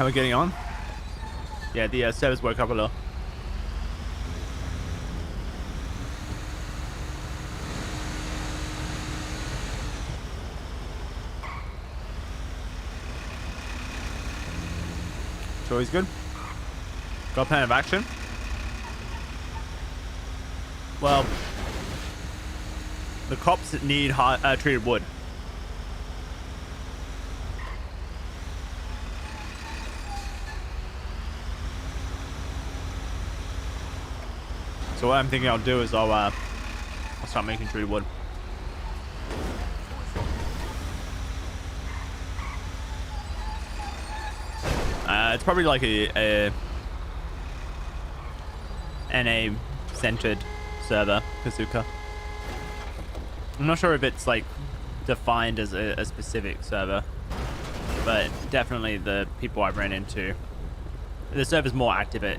How are we getting on? Yeah, the servers woke up a little. It's always good. Got a plan of action? Well, the cops need treated wood. So what I'm thinking I'll do is I'll start making treated wood. It's probably like a NA centered server, Kazuka. I'm not sure if it's like defined as a specific server, but definitely the people I've ran into, the server's more active at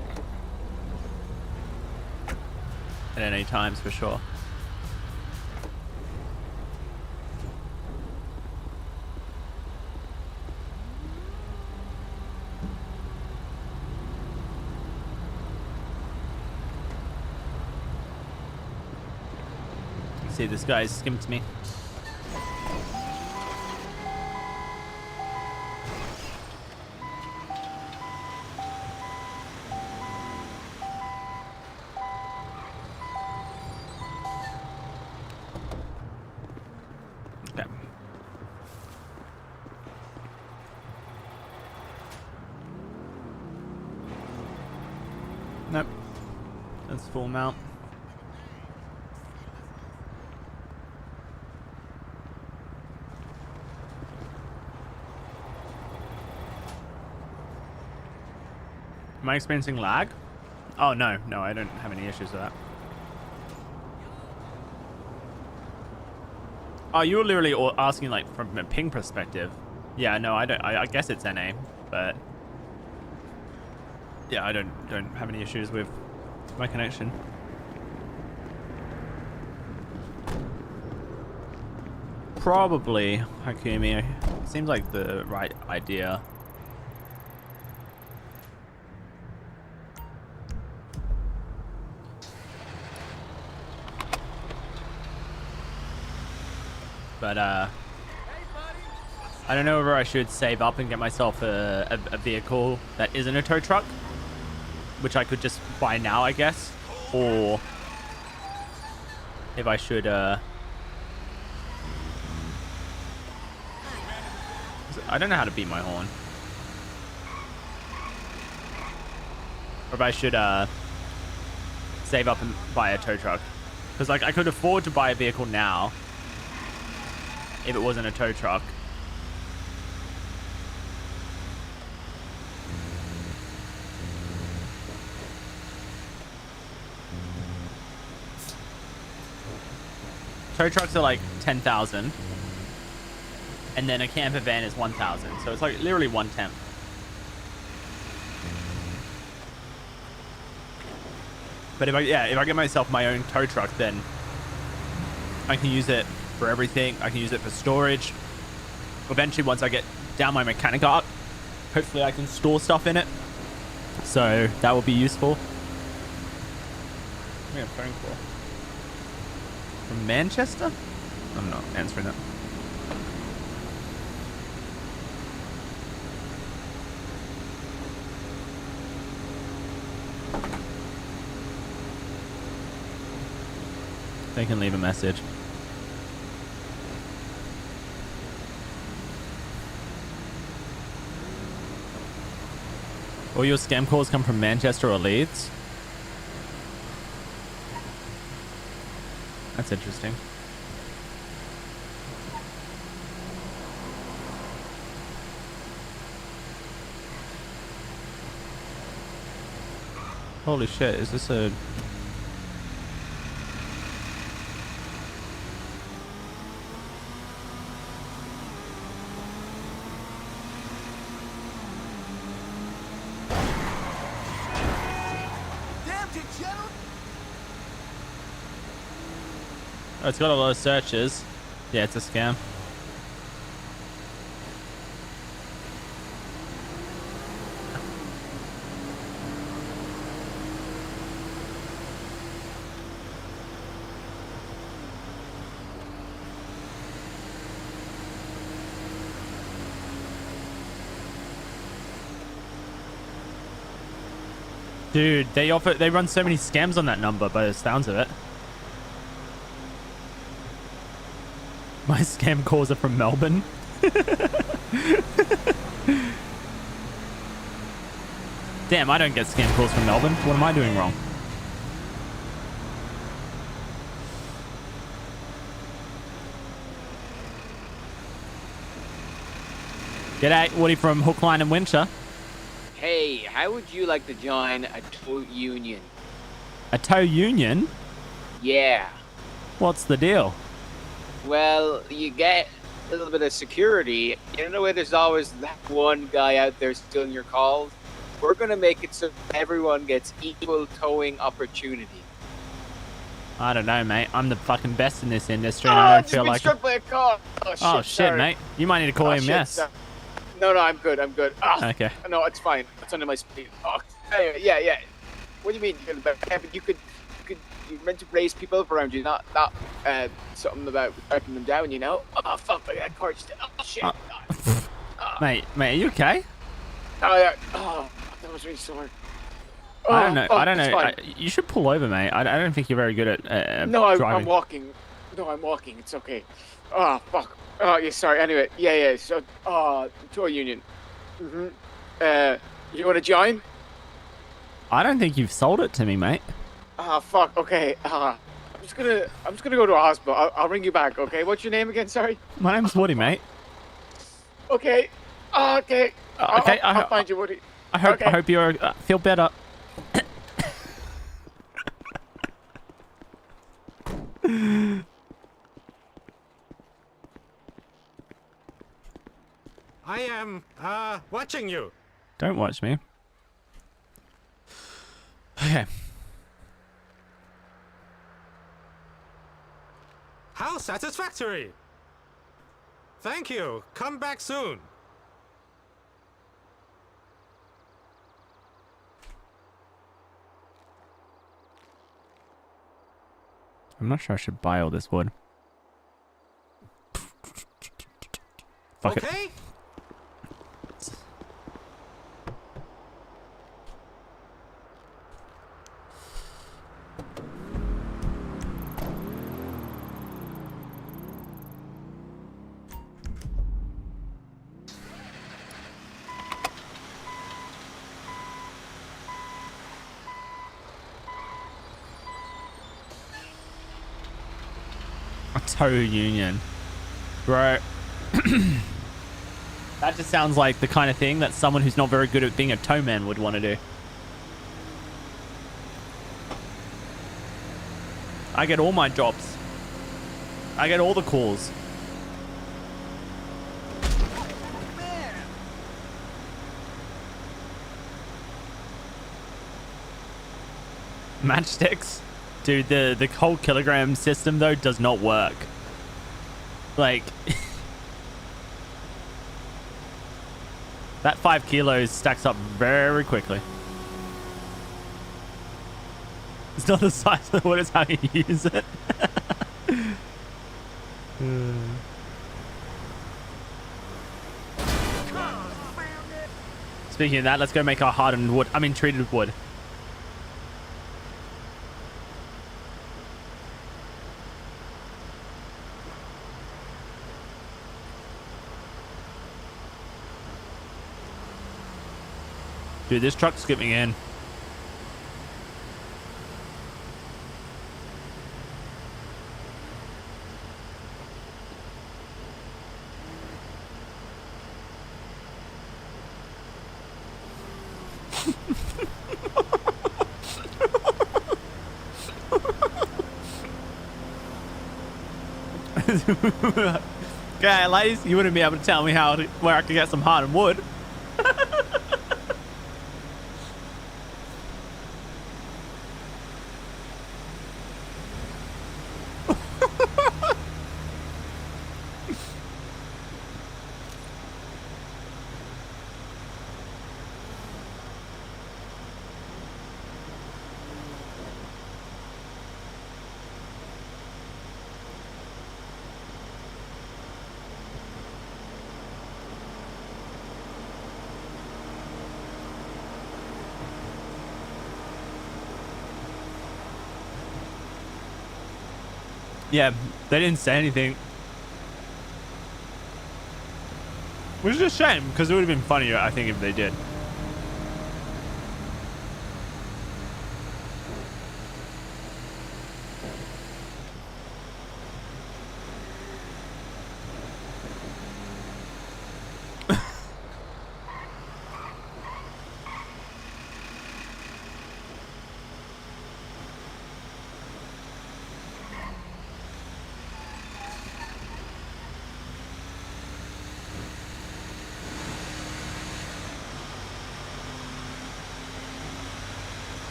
any times for sure. See, this guy skimped me. Okay. Nope. That's full mount. Am I experiencing lag? Oh, no, I don't have any issues with that. Oh, you were literally asking like from a ping perspective. Yeah, no, I don't. I guess it's NA, but yeah, I don't have any issues with my connection. Probably Hakumi. Seems like the right idea. But I don't know whether I should save up and get myself a vehicle that isn't a tow truck, which I could just buy now, I guess, or if I should I don't know how to beat my horn, or if I should save up and buy a tow truck, because like I could afford to buy a vehicle now if it wasn't a tow truck. Tow trucks are like 10,000, and then a camper van is 1,000. So it's like literally 1/10. But if I get myself my own tow truck, then I can use it for everything. I can use it for storage. Eventually, once I get down my mechanic art, hopefully I can store stuff in it. So that will be useful. We have a phone call from Manchester. I'm not answering that. They can leave a message. All your scam calls come from Manchester or Leeds? That's interesting. Holy shit, is this a... Oh, it's got a lot of searches. Yeah, it's a scam. Dude, they run so many scams on that number by the sounds of it. My scam calls are from Melbourne. Damn, I don't get scam calls from Melbourne. What am I doing wrong? G'day, Woody from Hook, Line and Winter. Hey, how would you like to join a tow union? A tow union? Yeah. What's the deal? Well, you get a little bit of security. You know where there's always that one guy out there stealing your calls? We're going to make it so everyone gets equal towing opportunity. I don't know, mate. I'm the fucking best in this industry, and I don't feel like. Struck by a car. Oh shit, sorry. mate. You might need to call him. Shit, Yes. sorry. No, I'm good. I'm good. Okay. No, it's fine. It's under my speed. Oh, anyway, yeah. What do you mean? You're meant to raise people up around you, not something about breaking them down. You know? Oh fuck! I got car. Oh shit. Mate, are you okay? Oh yeah. Oh, that was really sore. I don't know. Oh, I don't it's know. fine. You should pull over, mate. I don't think you're very good at No, I'm driving. walking. No, I'm walking. It's okay. Oh fuck. Oh yeah. Sorry. Anyway. Yeah. So, tour union. You want to join? I don't think you've sold it to me, mate. Ah, fuck. Okay. I'm just gonna go to a hospital. I'll ring you back. Okay. What's your name again? Sorry. My name's Woody, mate. Okay. Okay. Okay. I'll find you, Woody. I hope Okay. you feel better. I am watching you. Don't watch me. Okay. How satisfactory. Thank you. Come back soon. I'm not sure I should buy all this wood. Fuck Okay. it. A tow union. Bro. That just sounds like the kind of thing that someone who's not very good at being a towman would want to do. I get all my jobs. I get all the calls. Matchsticks? Dude, the whole kilogram system, though, does not work. Like... that 5 kilos stacks up very quickly. It's not the size of what, it's how you use it. Speaking of that, let's go make our hardened wood. I mean, treated wood. Dude, this truck's skipping in. Okay, ladies, you wouldn't be able to tell me where I could get some hardened wood. Yeah, they didn't say anything. Which is a shame, because it would have been funnier, I think, if they did.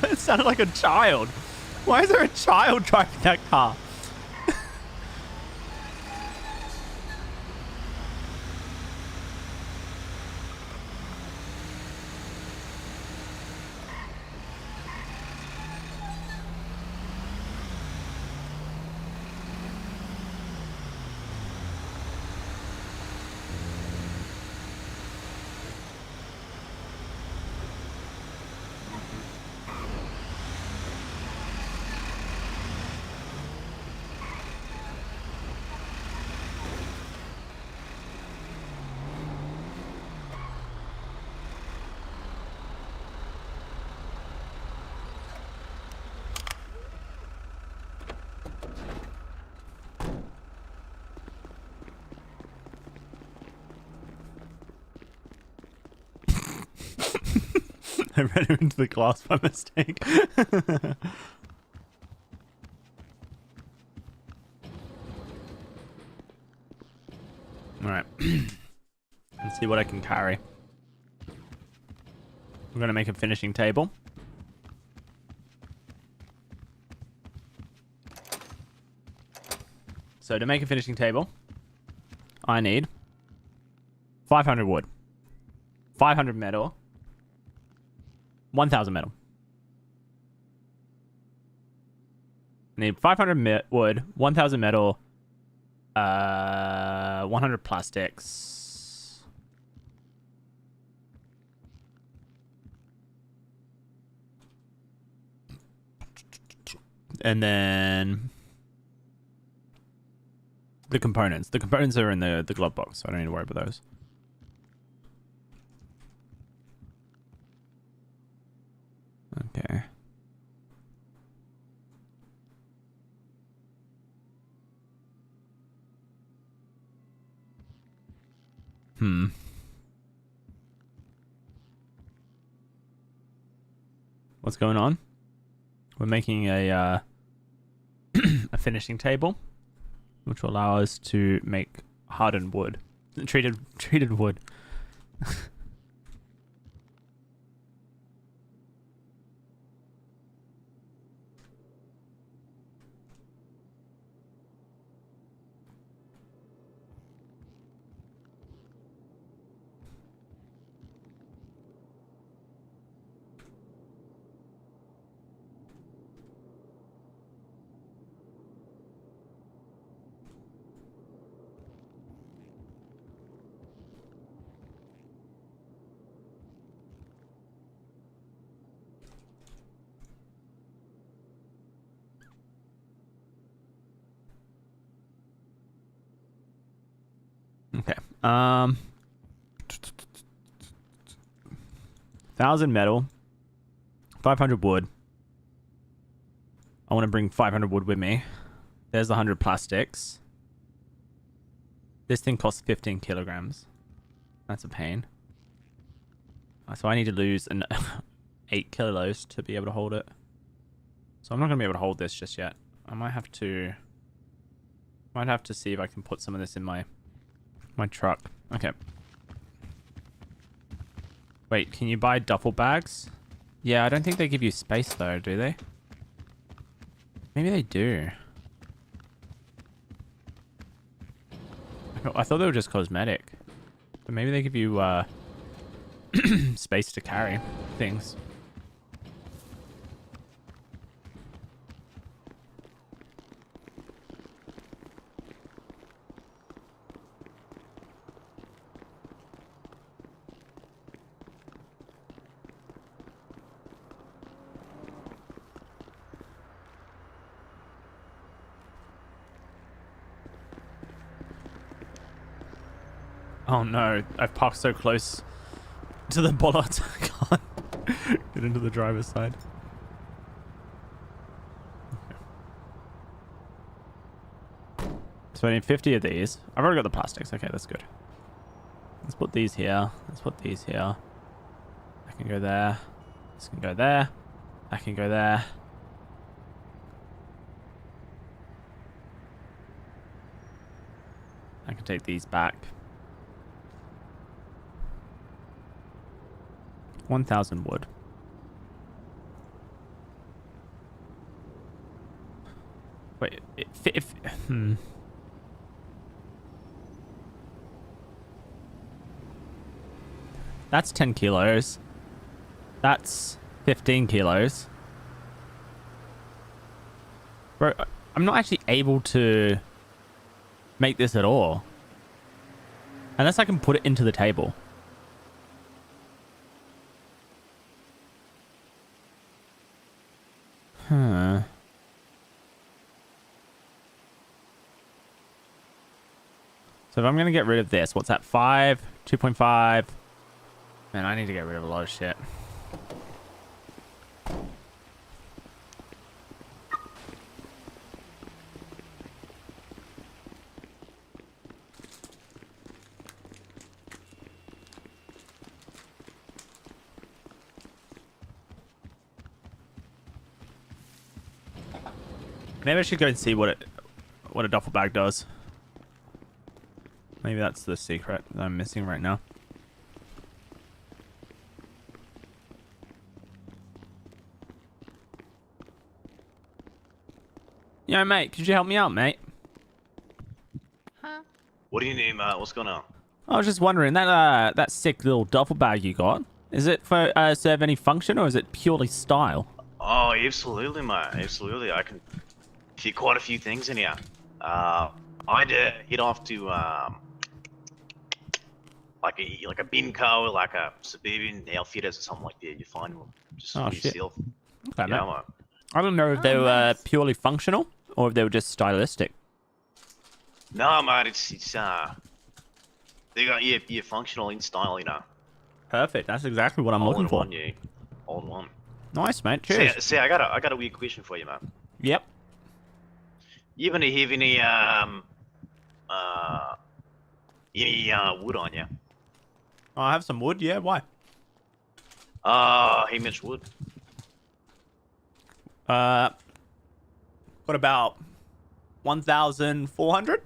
It sounded like a child. Why is there a child driving that car? I ran him into the glass by mistake. Alright. Let's see what I can carry. We're going to make a finishing table. So to make a finishing table, I need 500 wood, 500 metal, 1,000 metal. I need 500 wood, 1,000 metal, 100 plastics. And then the components. The components are in the glove box, so I don't need to worry about those. Okay. What's going on? We're making a a finishing table, which will allow us to make hardened wood, treated wood. Okay. 1,000 metal, 500 wood. I want to bring 500 wood with me. There's 100 plastics. This thing costs 15 kilograms. That's a pain. So I need to lose 8 kilos to be able to hold it. So I'm not going to be able to hold this just yet. I might have to see if I can put some of this in my truck. Okay. Wait, can you buy duffel bags? Yeah, I don't think they give you space though, do they? Maybe they do. I thought they were just cosmetic. But maybe they give you space to carry things. Oh no, I've parked so close to the bollards. I can't get into the driver's side. So I need 50 of these. I've already got the plastics. Okay, that's good. Let's put these here. Let's put these here. I can go there. This can go there. I can go there. I can take these back. 1,000 wood. Wait, if That's 10 kilos. That's 15 kilos. Bro, I'm not actually able to make this at all. Unless I can put it into the table. Huh. So if I'm going to get rid of this, what's that? 5, 2.5. Man, I need to get rid of a lot of shit. Maybe I should go and see what a duffel bag does. Maybe that's the secret that I'm missing right now. Yo, mate, could you help me out, mate? Huh? What do you need, mate? What's going on? I was just wondering, that sick little duffel bag you got, is it for serve any function or is it purely style? Oh, absolutely, mate. Absolutely. I can fit quite a few things in here. I'd head off to like a Binco, like a Suburban Outfitters or something like that. You find one just Oh, for shit. yourself. Okay, Yeah, mate. mate. I don't know if they were purely functional or if they were just stylistic. No, mate. It's they got yeah functional in style, you know. Perfect. That's exactly what I'm All looking in for. one, yeah. All in one. Nice, mate. Cheers. See, I got a weird question for you, man. Yep. You gonna have any wood on you? Oh, I have some wood. Yeah, why? How much wood? Got about 1,400.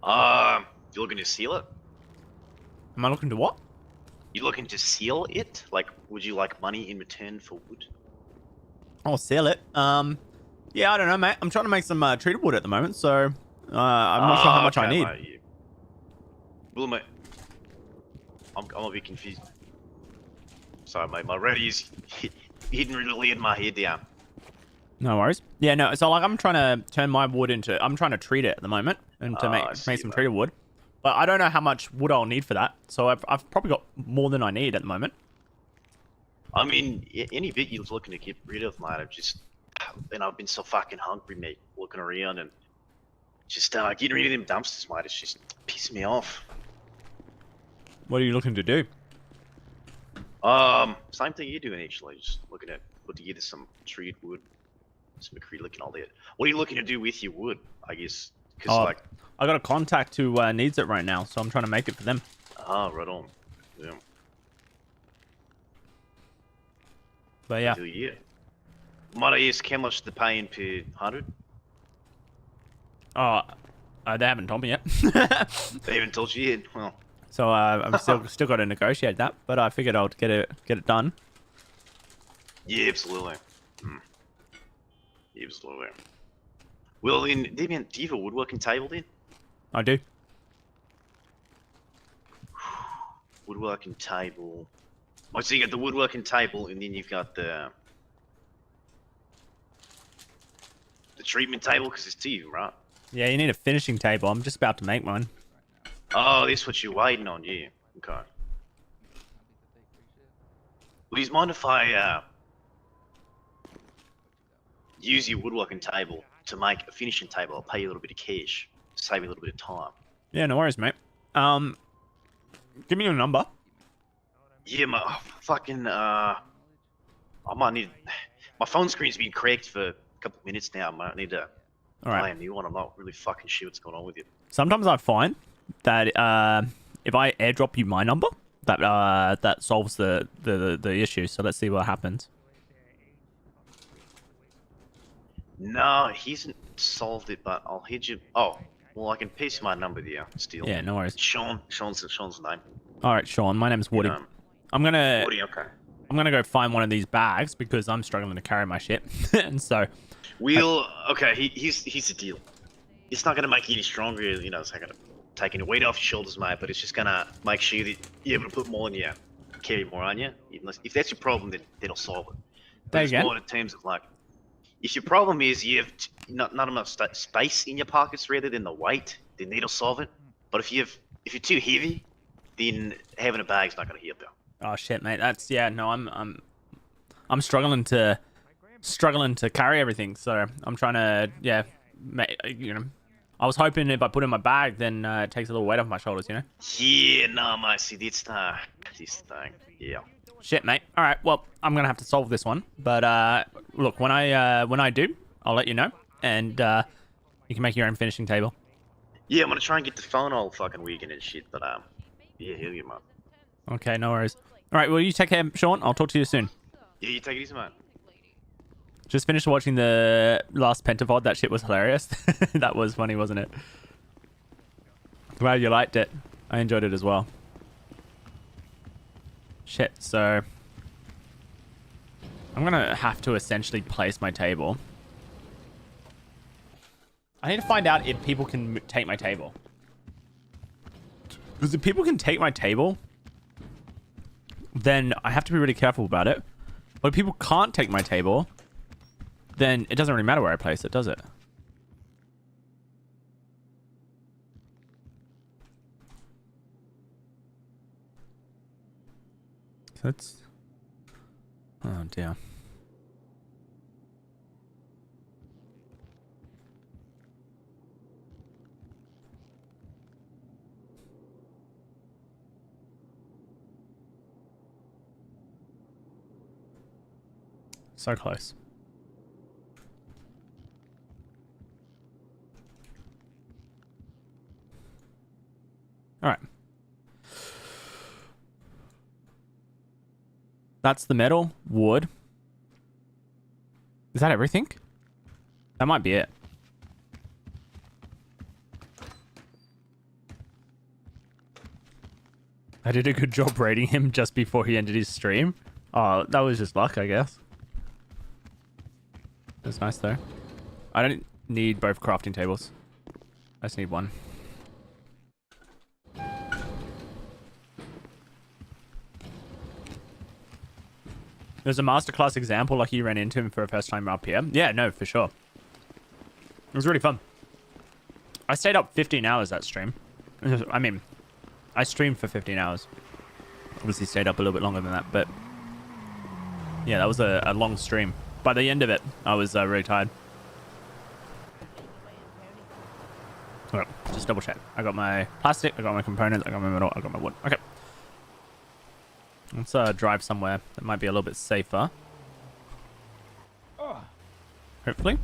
You looking to seal it? Am I looking to what? You looking to seal it? Like, would you like money in return for wood? I'll sell it. Yeah, I don't know, mate. I'm trying to make some treated wood at the moment, so I'm not sure how much I okay, need. Mate, yeah. Well, mate, I'm a bit confused. Sorry, mate. My ready's hidden really in my head down. No worries. Yeah, no. So like, I'm trying to turn my wood into. I'm trying to treat it at the moment and to make some treated wood. But I don't know how much wood I'll need for that. So I've probably got more than I need at the moment. I mean, any bit you're looking to get rid of, mate. I've been so fucking hungry, mate. Looking around and just getting rid of them dumpsters, mate. It's just pissing me off. What are you looking to do? Same thing you're doing actually. Just looking to put together some treated wood, some acrylic and all that. What are you looking to do with your wood? I guess because like I got a contact who needs it right now, so I'm trying to make it for them. Ah, right on. Yeah. But yeah. Yeah. Might I ask how much they're paying per 100? Oh, they haven't told me yet. They haven't told you yet. Well. So I'm still got to negotiate that, but I figured I'll get it done. Yeah, absolutely. Yeah, absolutely. Well, then, do you have a woodworking table then? I do. Woodworking table. Oh, so you got the woodworking table, and then you've got the treatment table, because it's two, right? Yeah, you need a finishing table. I'm just about to make one. Oh, that's what you're waiting on, yeah. Okay. Please mind if I use your woodworking table to make a finishing table? I'll pay you a little bit of cash, save you a little bit of time. Yeah, no worries, mate. Give me your number. Yeah, my fucking I might need. My phone screen's been cracked for a couple of minutes now. I might need to buy a new one. I'm not really fucking sure what's going on with it. Sometimes I find that if I airdrop you my number, that solves the issue. So let's see what happens. No, he hasn't solved it, but I'll hit you. Oh, well, I can paste my number there still. Yeah, no worries. Sean's name. All right, Sean. My name's Woody. I'm gonna. Woody, okay. I'm gonna go find one of these bags because I'm struggling to carry my shit, and so. Okay. Here's the deal. It's not gonna make you any stronger. You know, it's not gonna take any weight off your shoulders, mate. But it's just gonna make sure that you're able to put more on you, carry more on you. If that's your problem, then it'll solve it. But it's more in terms of like, if your problem is you have not enough space in your pockets rather than the weight, then it'll solve it. But if you're too heavy, then having a bag's not gonna help you. Oh shit, mate. That's no. I'm struggling to carry everything. So I'm trying to I was hoping if I put it in my bag, then it takes a little weight off my shoulders. Yeah, no, mate. See, this thing. Yeah. Shit, mate. All right. Well, I'm gonna have to solve this one. But look, when I do, I'll let you know, and you can make your own finishing table. Yeah, I'm gonna try and get the phone all fucking weekend and shit. But yeah, hell yeah, man. Okay, no worries. All right. Well, you take care, Sean. I'll talk to you soon. Yeah, you take it easy, man. Just finished watching the last Pentavod. That shit was hilarious. That was funny, wasn't it? Glad you liked it. I enjoyed it as well. Shit, so I'm gonna have to essentially place my table. I need to find out if people can take my table. Because if people can take my table, then I have to be really careful about it. But if people can't take my table, then it doesn't really matter where I place it, does it? So that's... Oh, dear. So close. All right. That's the metal, wood. Is that everything? That might be it. I did a good job rating him just before he ended his stream. Oh, that was just luck, I guess. That's nice, though. I don't need both crafting tables. I just need one. There's a masterclass example like you ran into him for a first time up here. Yeah, no, for sure. It was really fun. I stayed up 15 hours that stream. I mean, I streamed for 15 hours. Obviously stayed up a little bit longer than that, but yeah, that was a long stream. By the end of it, I was really tired. All right, just double check. I got my plastic, I got my components, I got my metal, I got my wood. Okay. Let's drive somewhere that might be a little bit safer. Hopefully.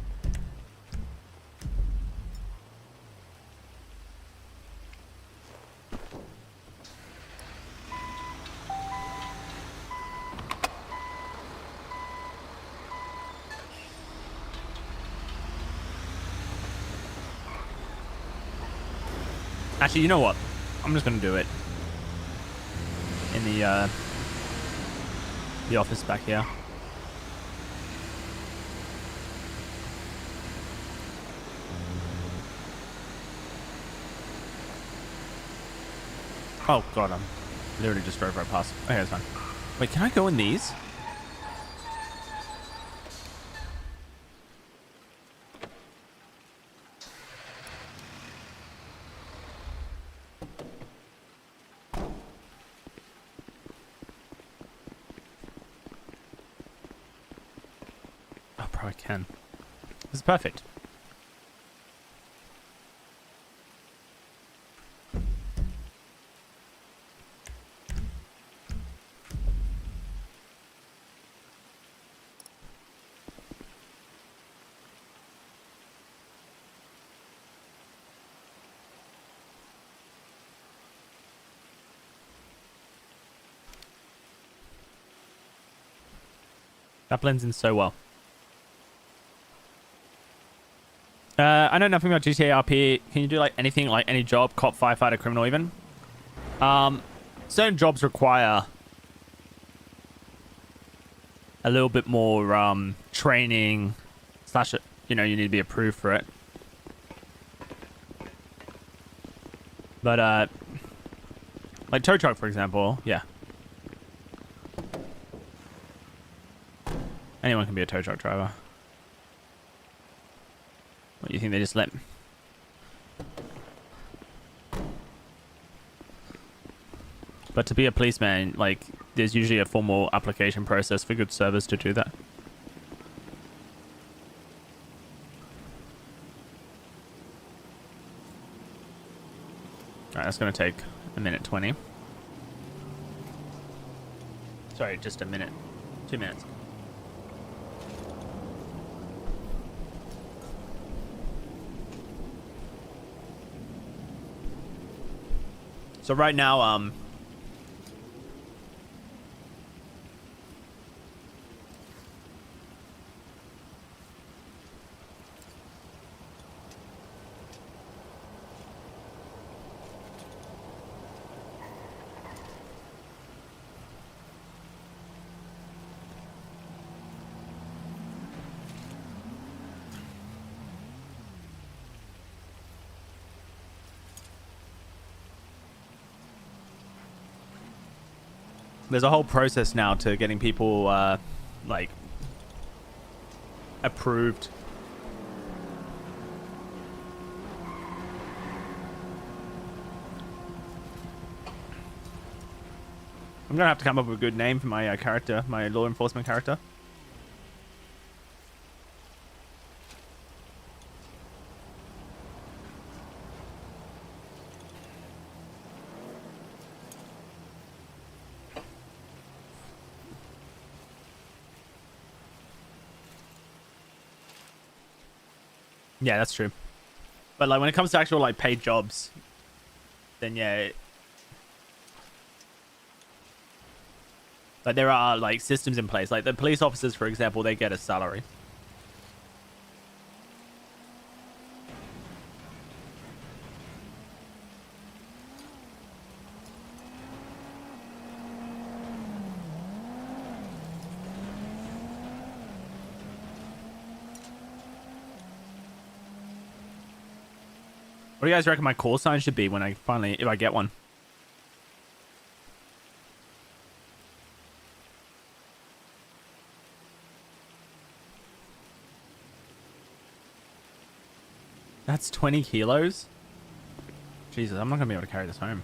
Actually, you know what? I'm just gonna do it in the office back here. Oh god, I'm literally just drove right past. Okay, that's fine. Wait, can I go in these? I can. This is perfect. That blends in so well. I know nothing about GTA5. Can you do like anything, like any job, cop, firefighter, criminal even? Certain jobs require a little bit more training slash, you know, you need to be approved for it. But like tow truck, for example, yeah. Anyone can be a tow truck driver. What do you think they just let? But to be a policeman, like, there's usually a formal application process for good service to do that. Alright, that's gonna take a minute 20. Sorry, just a minute. 2 minutes. So right now, there's a whole process now to getting people, like, approved. I'm gonna have to come up with a good name for my character, my law enforcement character. Yeah, that's true. But like when it comes to actual like paid jobs, then yeah, like there are like systems in place. Like the police officers, for example, they get a salary. What do you guys reckon my call sign should be when I finally, if I get one? That's 20 kilos? Jesus, I'm not gonna be able to carry this home.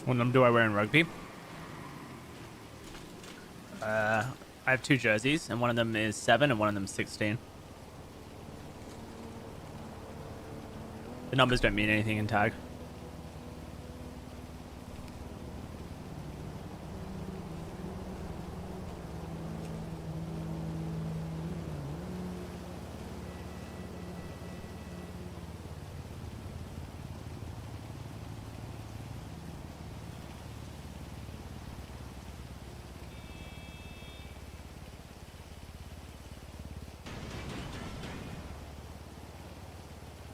What number do I wear in rugby? I have 2 jerseys, and one of them is 7 and one of them is 16. The numbers don't mean anything in tag.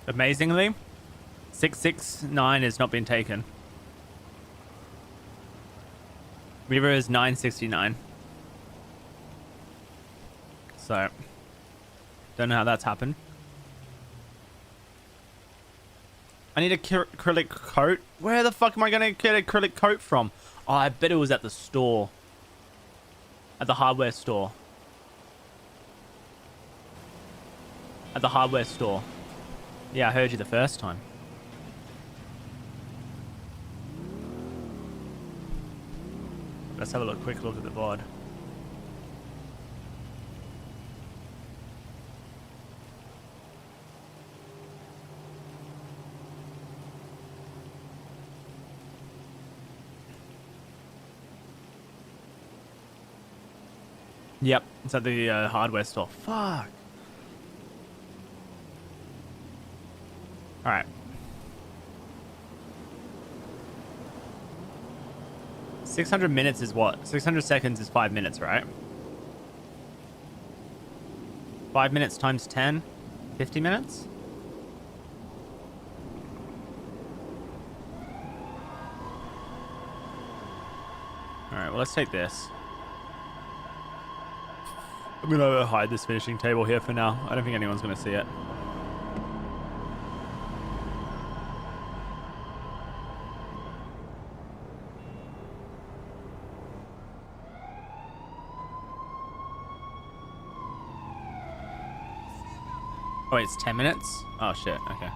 Amazingly, 669 has not been taken. River is 969. So, don't know how that's happened. I need a acrylic coat. Where the fuck am I gonna get an acrylic coat from? Oh, I bet it was at the store. At the hardware store. At the hardware store. Yeah, I heard you the first time. Let's have a quick look at the board. Yep, it's at the hardware store. Fuck. All right. 600 minutes is what? 600 seconds is 5 minutes, right? 5 minutes times 10, 50 minutes? All right, well, let's take this. I'm gonna hide this finishing table here for now. I don't think anyone's gonna see it. Oh, wait, it's 10 minutes? Oh, shit. Okay.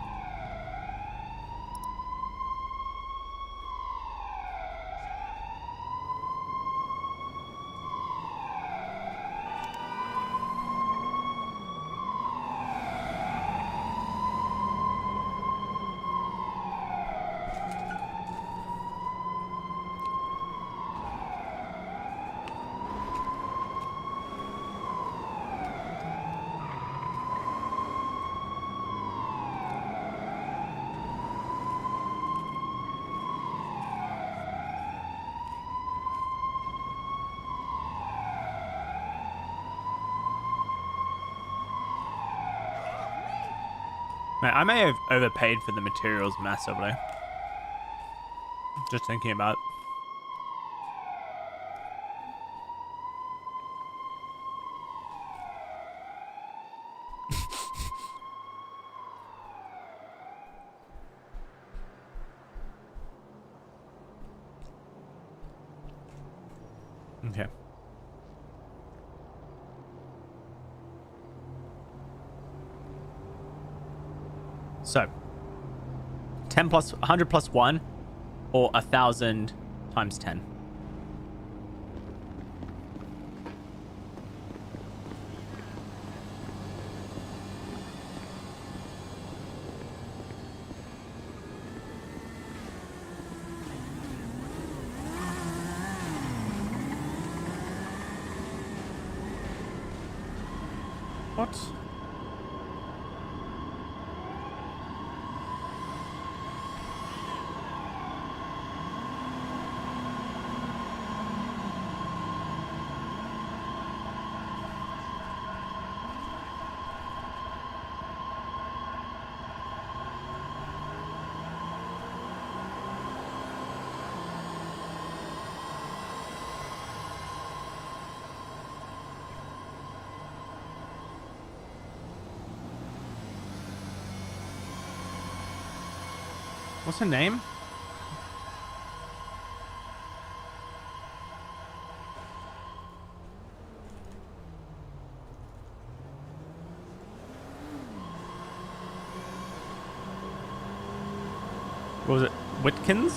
Man, I may have overpaid for the materials massively. Just thinking about it. Okay. So, 10 plus 100 plus 1 or 1,000 times 10. What? What's her name? What was it? Whitkins?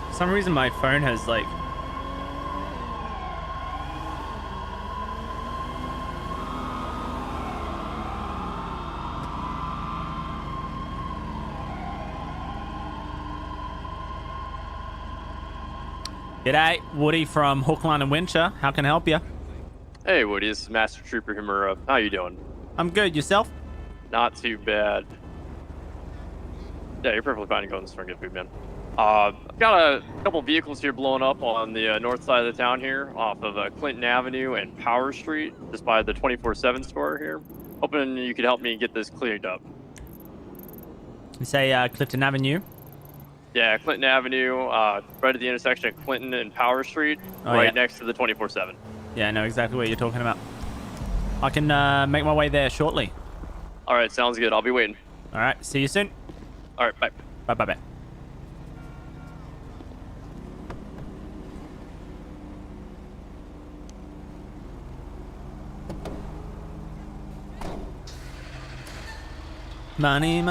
For some reason my phone has like G'day, Woody from Hookline and Wincher. How can I help you? Hey Woody, this is Master Trooper Himura. How you doing? I'm good. Yourself? Not too bad. Yeah, you're perfectly fine to go in the store and get food, man. I've got a couple vehicles here blowing up on the north side of the town here, off of Clinton Avenue and Power Street, just by the 24/7 store here. Hoping you could help me get this cleared up. You say Clifton Avenue? Yeah, Clinton Avenue, right at the intersection of Clinton and Power Street, right next to the 24/7. Yeah, I know exactly what you're talking about. I can make my way there shortly. All right, sounds good. I'll be waiting. All right, see you soon. All right, bye. Bye. Money.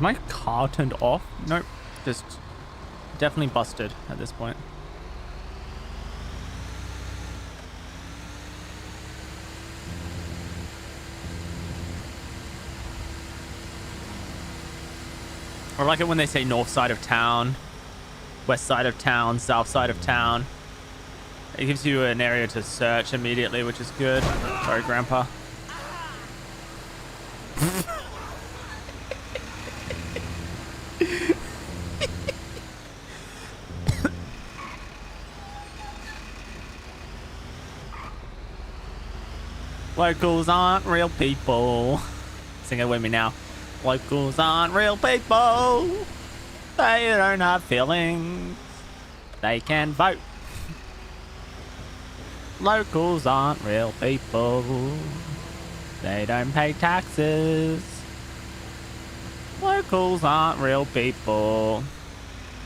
my car turned off? Nope. Just definitely busted at this point. I like it when they say north side of town, west side of town, south side of town. It gives you an area to search immediately, which is good. Sorry, Grandpa. Locals aren't real people. Sing it with me now. Locals aren't real people. They don't have feelings. They can vote. Locals aren't real people. They don't pay taxes. Locals aren't real people.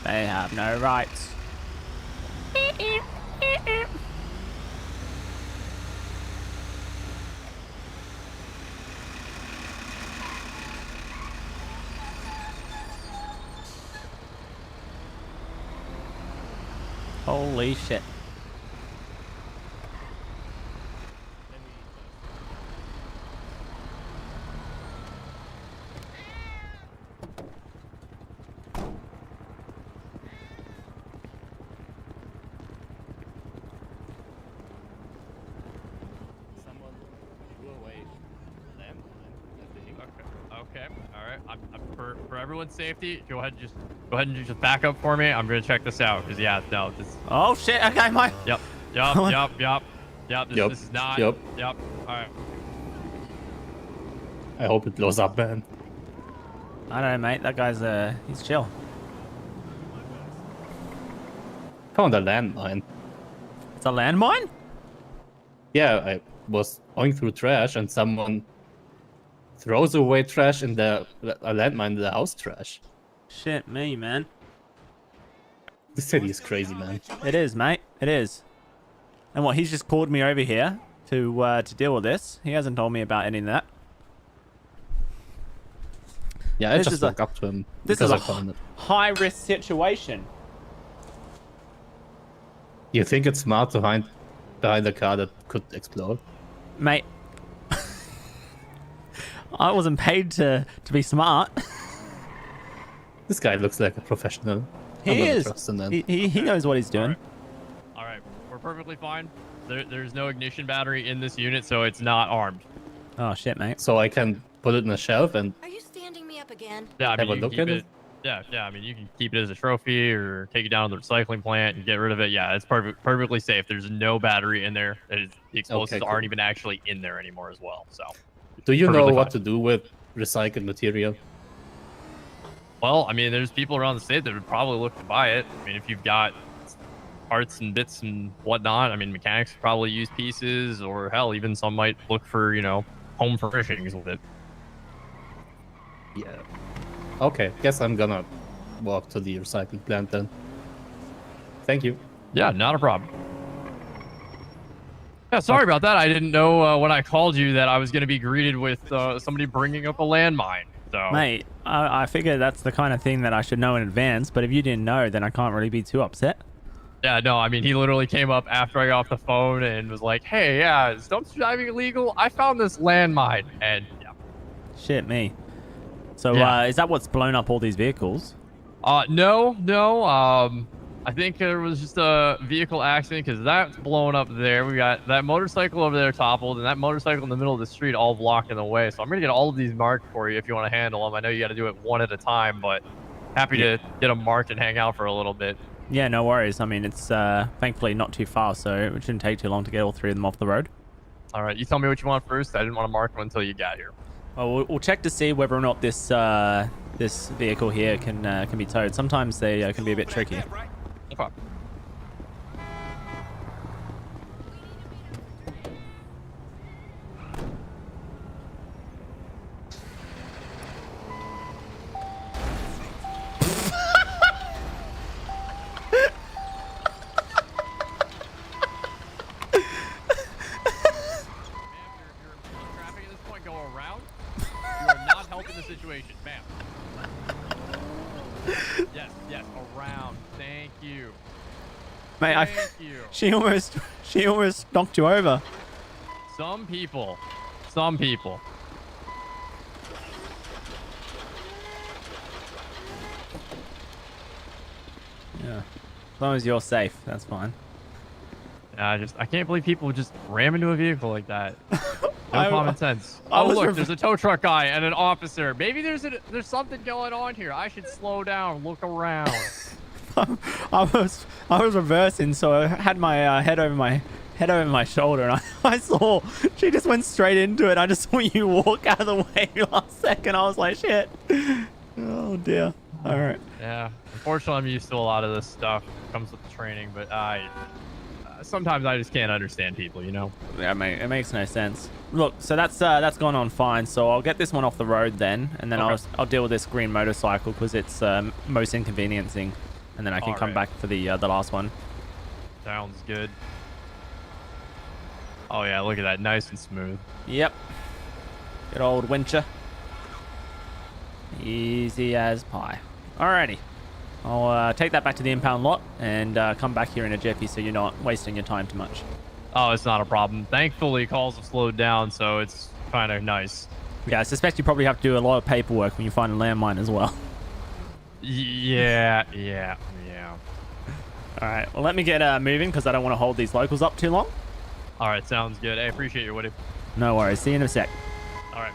They have no rights. Holy shit. Okay. All right. For everyone's safety, go ahead and just back up for me. I'm gonna check this out because this. Oh shit! Okay, my. Yep. This is not. Yep. All right. I hope it blows up, man. I don't know, mate. That guy's he's chill. Found a landmine. It's a landmine? Yeah, I was going through trash and someone throws away trash in a landmine in the house trash. Shit me, man. This city is crazy, man. It is, mate. It is. And what? He's just called me over here to deal with this. He hasn't told me about any of that. Yeah, I just walked up to him. This is a high-risk situation. You think it's smart to hide behind a car that could explode? Mate, I wasn't paid to be smart. This guy looks like a professional. He is. He knows what he's doing. All right. We're perfectly fine. There's no ignition battery in this unit, so it's not armed. Oh shit, mate. So I can put it in a shelf and Are you standing me up again? Yeah, I mean, have a you look can at keep it. Yeah. I mean, you can keep it as a trophy or take it down to the recycling plant and get rid of it. Yeah, it's perfectly safe. There's no battery in there. The explosives cool. aren't even actually in there anymore as well. So. Do you know Perfectly what fine. to do with recycled material? Well, I mean, there's people around the state that would probably look to buy it. I mean, if you've got parts and bits and whatnot, I mean, mechanics probably use pieces, or hell, even some might look for, home furnishings with it. Yeah. Okay, guess I'm gonna walk to the recycling plant then. Thank you. Yeah, not a problem. Yeah, sorry about that. I didn't know when I called you that I was going to be greeted with somebody bringing up a landmine. So, Mate, I figure that's the kind of thing that I should know in advance, but if you didn't know, then I can't really be too upset. yeah, no, I mean, he literally came up after I got off the phone and was like, hey, yeah, is dumpster diving illegal? I found this landmine. And yeah. Shit me. So, Yeah. is that what's blown up all these vehicles? No. I think there was just a vehicle accident because that's blown up there. We got that motorcycle over there toppled and that motorcycle in the middle of the street all blocking the way. So I'm going to get all of these marked for you if you want to handle them. I know you got to do it one at a time, but happy to get them marked and hang out for a little bit. Yeah, no worries. I mean, it's thankfully not too far, so it shouldn't take too long to get all three of them off the road. All right, you tell me what you want first. I didn't want to mark them until you got here. Well, we'll check to see whether or not this this vehicle here can be towed. Sometimes they can be a bit tricky. No problem. Traffic at this point, go around. You are not helping the situation, ma'am. you. Mate, Thank you. she almost knocked you over. Some people. Some people. Yeah. As long as you're safe, that's fine. Yeah, I can't believe people would just ram into a vehicle like that. No I- common sense. I Oh was look, rev- there's a tow truck guy and an officer. Maybe there's something going on here. I should slow down, look around. I was reversing, so I had my head over my shoulder, and I saw she just went straight into it. I just saw you walk out of the way last second. I was like, shit. Oh dear. All right. Yeah, unfortunately, I'm used to a lot of this stuff. It comes with the training, but sometimes I just can't understand people, you know? Yeah, mate, it makes no sense. Look, so that's gone on fine. So I'll get this one off the road then, and then Okay. I'll deal with this green motorcycle because it's most inconveniencing, and then I can come Alright. back for the last one. Sounds good. Oh yeah, look at that, nice and smooth. Yep. Good old Wincher. Easy as pie. Alrighty. I'll take that back to the impound lot and come back here in a jiffy so you're not wasting your time too much. Oh, it's not a problem. Thankfully, calls have slowed down, so it's kind of nice. Yeah, I suspect you probably have to do a lot of paperwork when you find a landmine as well. Yeah. All right. Well, let me get moving because I don't want to hold these locals up too long. All right, sounds good. I appreciate you, Woody. No worries. See you in a sec. All right.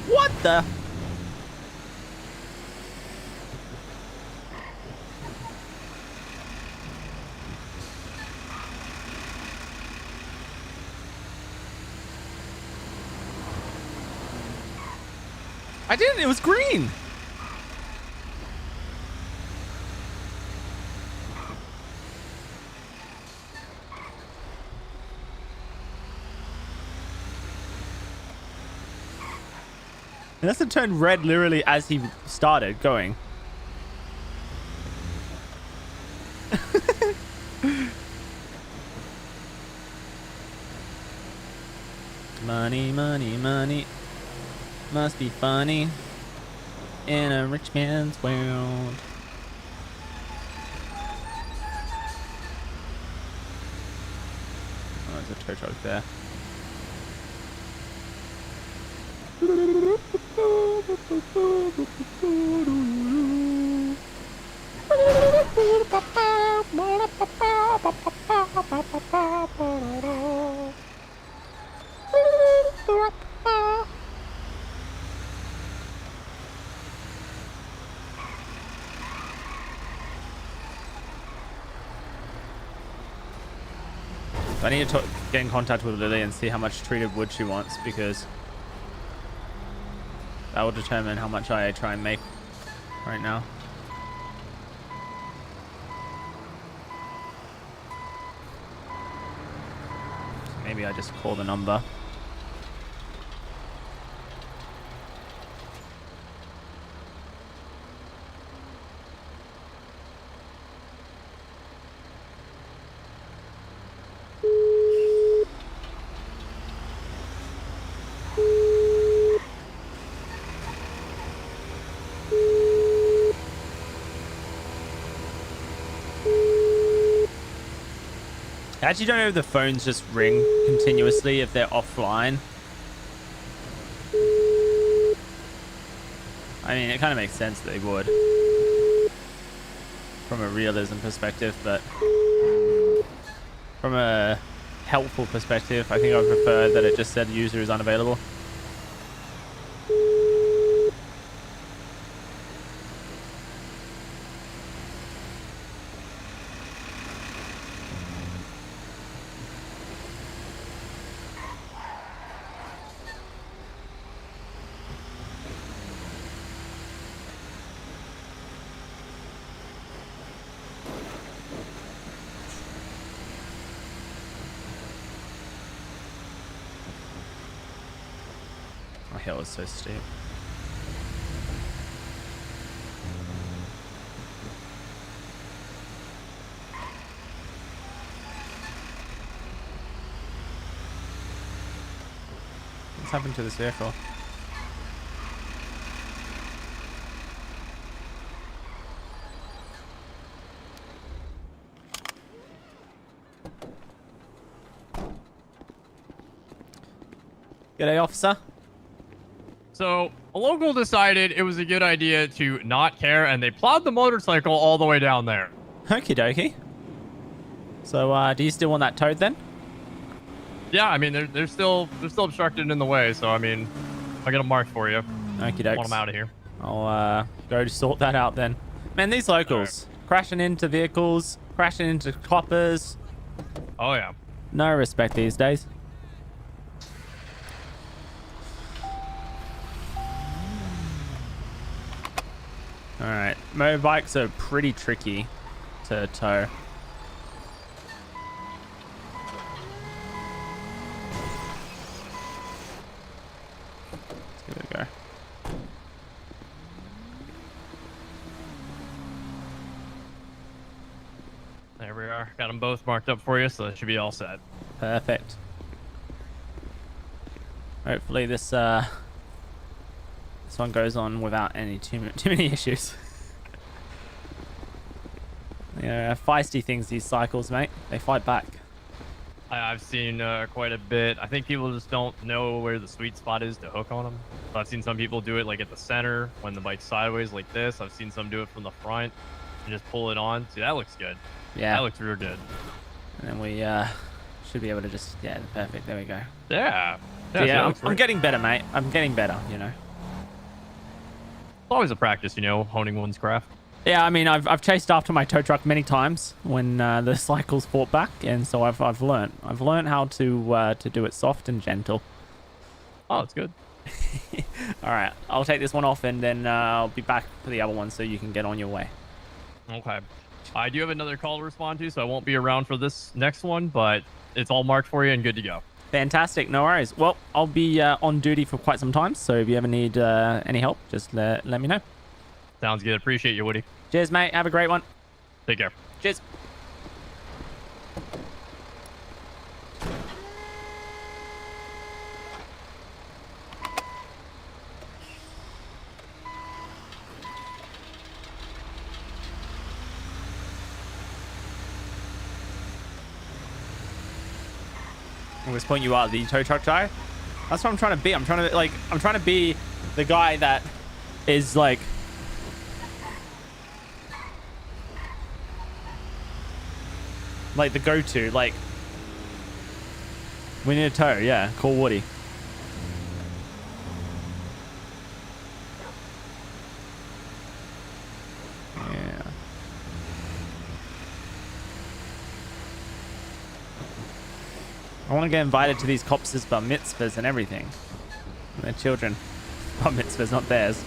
What the? I didn't. It was green. It must have turned red literally as he started going. Money, money, money. Must be funny in a rich man's world. Oh, there's a tow truck there. I need to get in contact with Lily and see how much treated wood she wants, because that will determine how much I try and make right now. So maybe I just call the number. I actually don't know if the phones just ring continuously if they're offline. I mean, it kind of makes sense that they would from a realism perspective, but from a helpful perspective, I think I would prefer that it just said user is unavailable. My hill is so steep. happened to this vehicle? G'day, officer. So a local decided it was a good idea to not care, and they plowed the motorcycle all the way down there. Okie dokie. So, do you still want that towed then? Yeah, I mean they're still obstructed in the way, so I mean I'll get them marked for you. Okie dokes. Want them out of here. I'll go sort that out then. Man, these locals crashing into vehicles, crashing into coppers. Oh yeah. No respect these days. Alright, motorbikes are pretty tricky to tow. Let's give it a go. There we are. Got them both marked up for you, so that should be all set. Perfect. Hopefully this one goes on without any too many issues. Yeah, feisty things, these cycles, mate. They fight back. I've seen quite a bit. I think people just don't know where the sweet spot is to hook on them. So I've seen some people do it like at the center when the bike's sideways like this. I've seen some do it from the front and just pull it on. See, that looks good. Yeah. That looks real good. And then we should be able to just, yeah, perfect. There we go. Yeah. So, yeah, I'm getting better, mate. I'm getting better, you know. It's always a practice, you know, honing one's craft. Yeah, I mean, I've chased after my tow truck many times when the cycles fought back, and so I've learned. I've learned how to do it soft and gentle. Oh, that's good. All right, I'll take this one off, and then I'll be back for the other one, so you can get on your way. Okay. I do have another call to respond to, so I won't be around for this next one, but it's all marked for you and good to go. Fantastic, no worries. Well, I'll be on duty for quite some time, so if you ever need any help, just let me know. Sounds good. Appreciate you, Woody. Cheers, mate. Have a great one. Take care. Cheers. At this point, you are the tow truck guy. That's what I'm trying to be. I'm trying to be the guy that is like the go-to. Like, we need a tow. Yeah, call Woody. Yeah. I want to get invited to these cops' bar mitzvahs and everything. Their children. Bar mitzvahs, not theirs.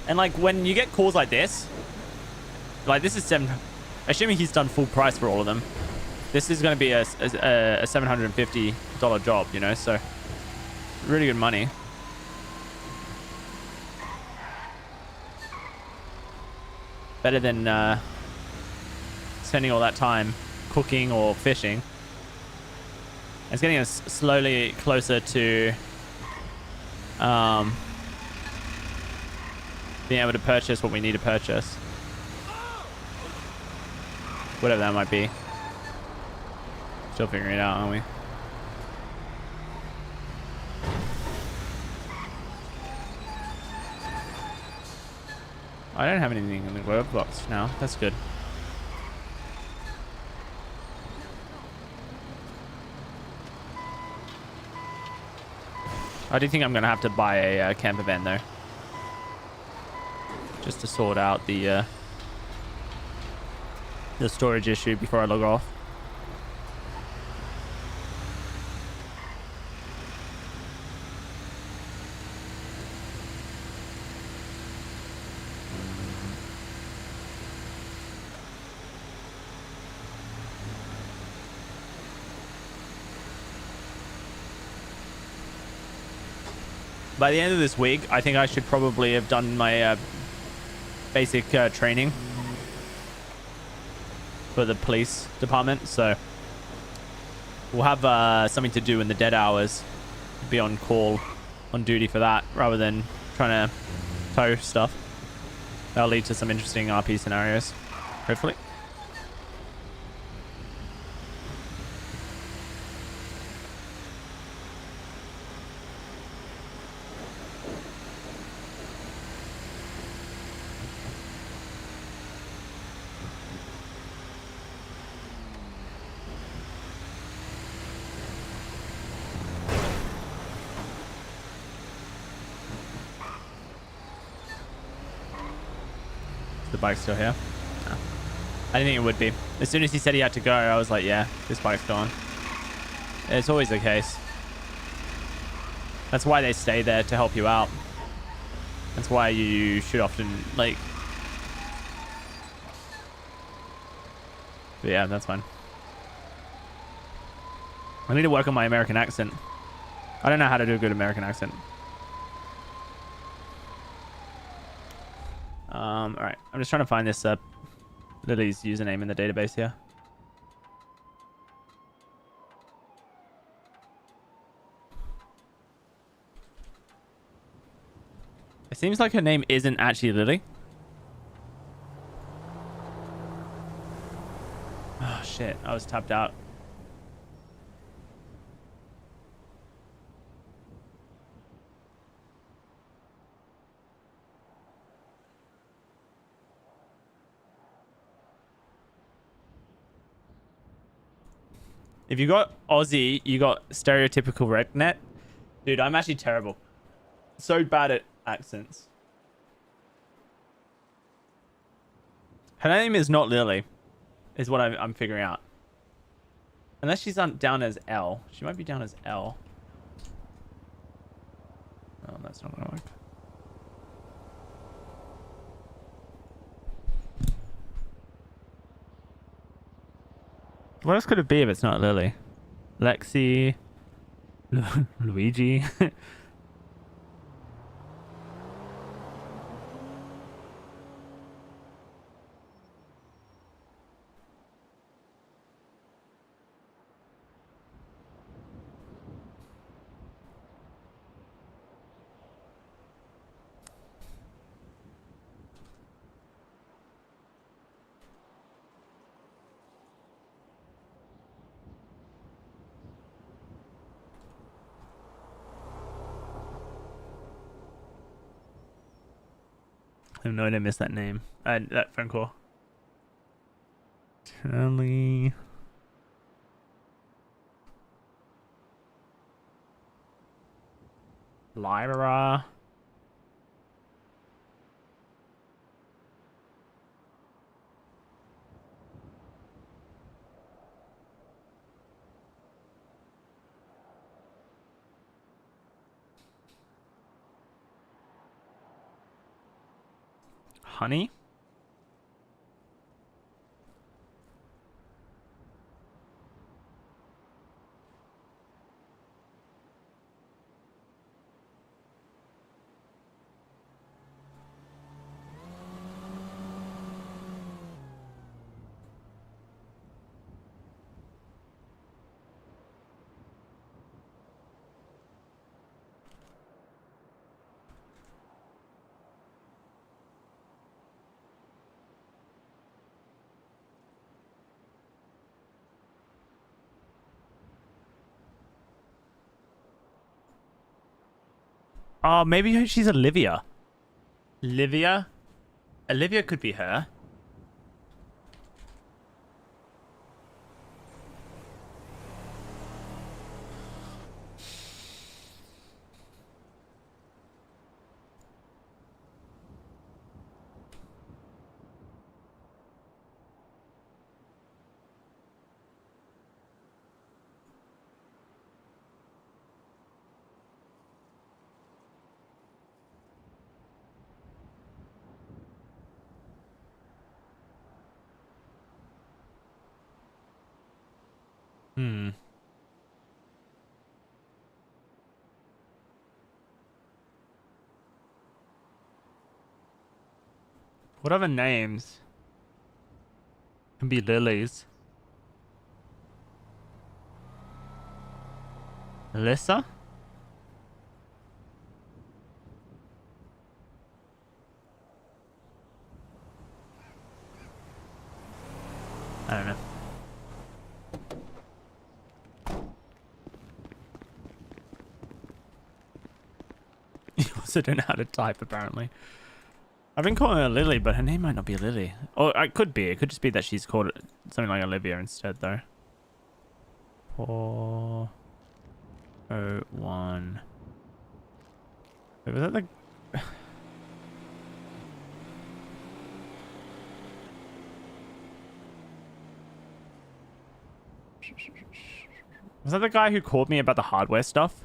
And like when you get calls like this is assuming he's done full price for all of them. This is going to be a $750 job, you know, so really good money. Better than spending all that time cooking or fishing. It's getting us slowly closer to being able to purchase what we need to purchase. Whatever that might be. Still figuring it out, aren't we? I don't have anything in the glove box now. That's good. I do think I'm going to have to buy a camper van though. Just to sort out the storage issue before I log off. By the end of this week, I think I should probably have done my basic training for the police department. So we'll have something to do in the dead hours. Be on call, on duty for that, rather than trying to tow stuff. That'll lead to some interesting RP scenarios, hopefully. The bike's still here. No. I didn't think it would be. As soon as he said he had to go, I was like, yeah, this bike's gone. It's always the case. That's why they stay there, to help you out. That's why you should often, like... But yeah, that's fine. I need to work on my American accent. I don't know how to do a good American accent. All right. I'm just trying to find this Lily's username in the database here. It seems like her name isn't actually Lily. Oh shit! I was tapped out. If you got Aussie, you got stereotypical redneck. Dude, I'm actually terrible. So bad at accents. Her name is not Lily, is what I'm figuring out. Unless she's down as L. She might be down as L. Oh, that's not gonna work. What else could it be if it's not Lily? Lexi, Luigi. I have no idea I missed that name. That phone call. Charlie. Lyra. Honey? Oh, maybe she's Olivia. Olivia? Olivia could be her. What other names can be lilies? Alyssa? I don't know. You also don't know how to type, apparently. I've been calling her Lily, but her name might not be Lily. Or it could be. It could just be that she's called something like Olivia instead, though. 401. Wait, was that the... Was that the guy who called me about the hardware stuff?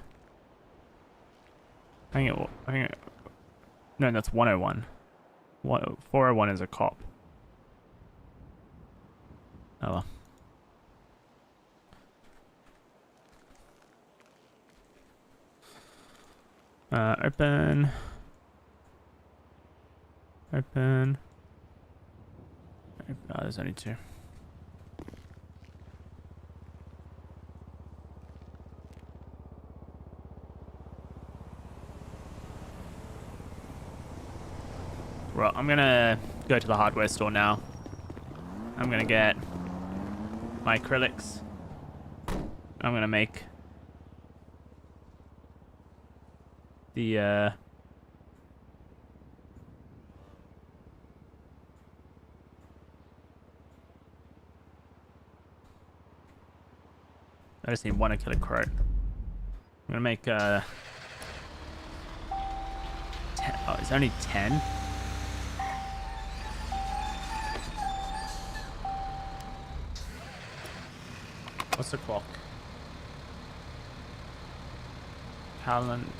I think no, that's 101. 401 is a cop. Oh well. Open. Open. Oh, there's only 2. Well, I'm gonna go to the hardware store now. I'm gonna get my acrylics. I'm gonna make the I just need 1 acrylic crate. I'm gonna make 10. Oh, it's only 10. What's the clock?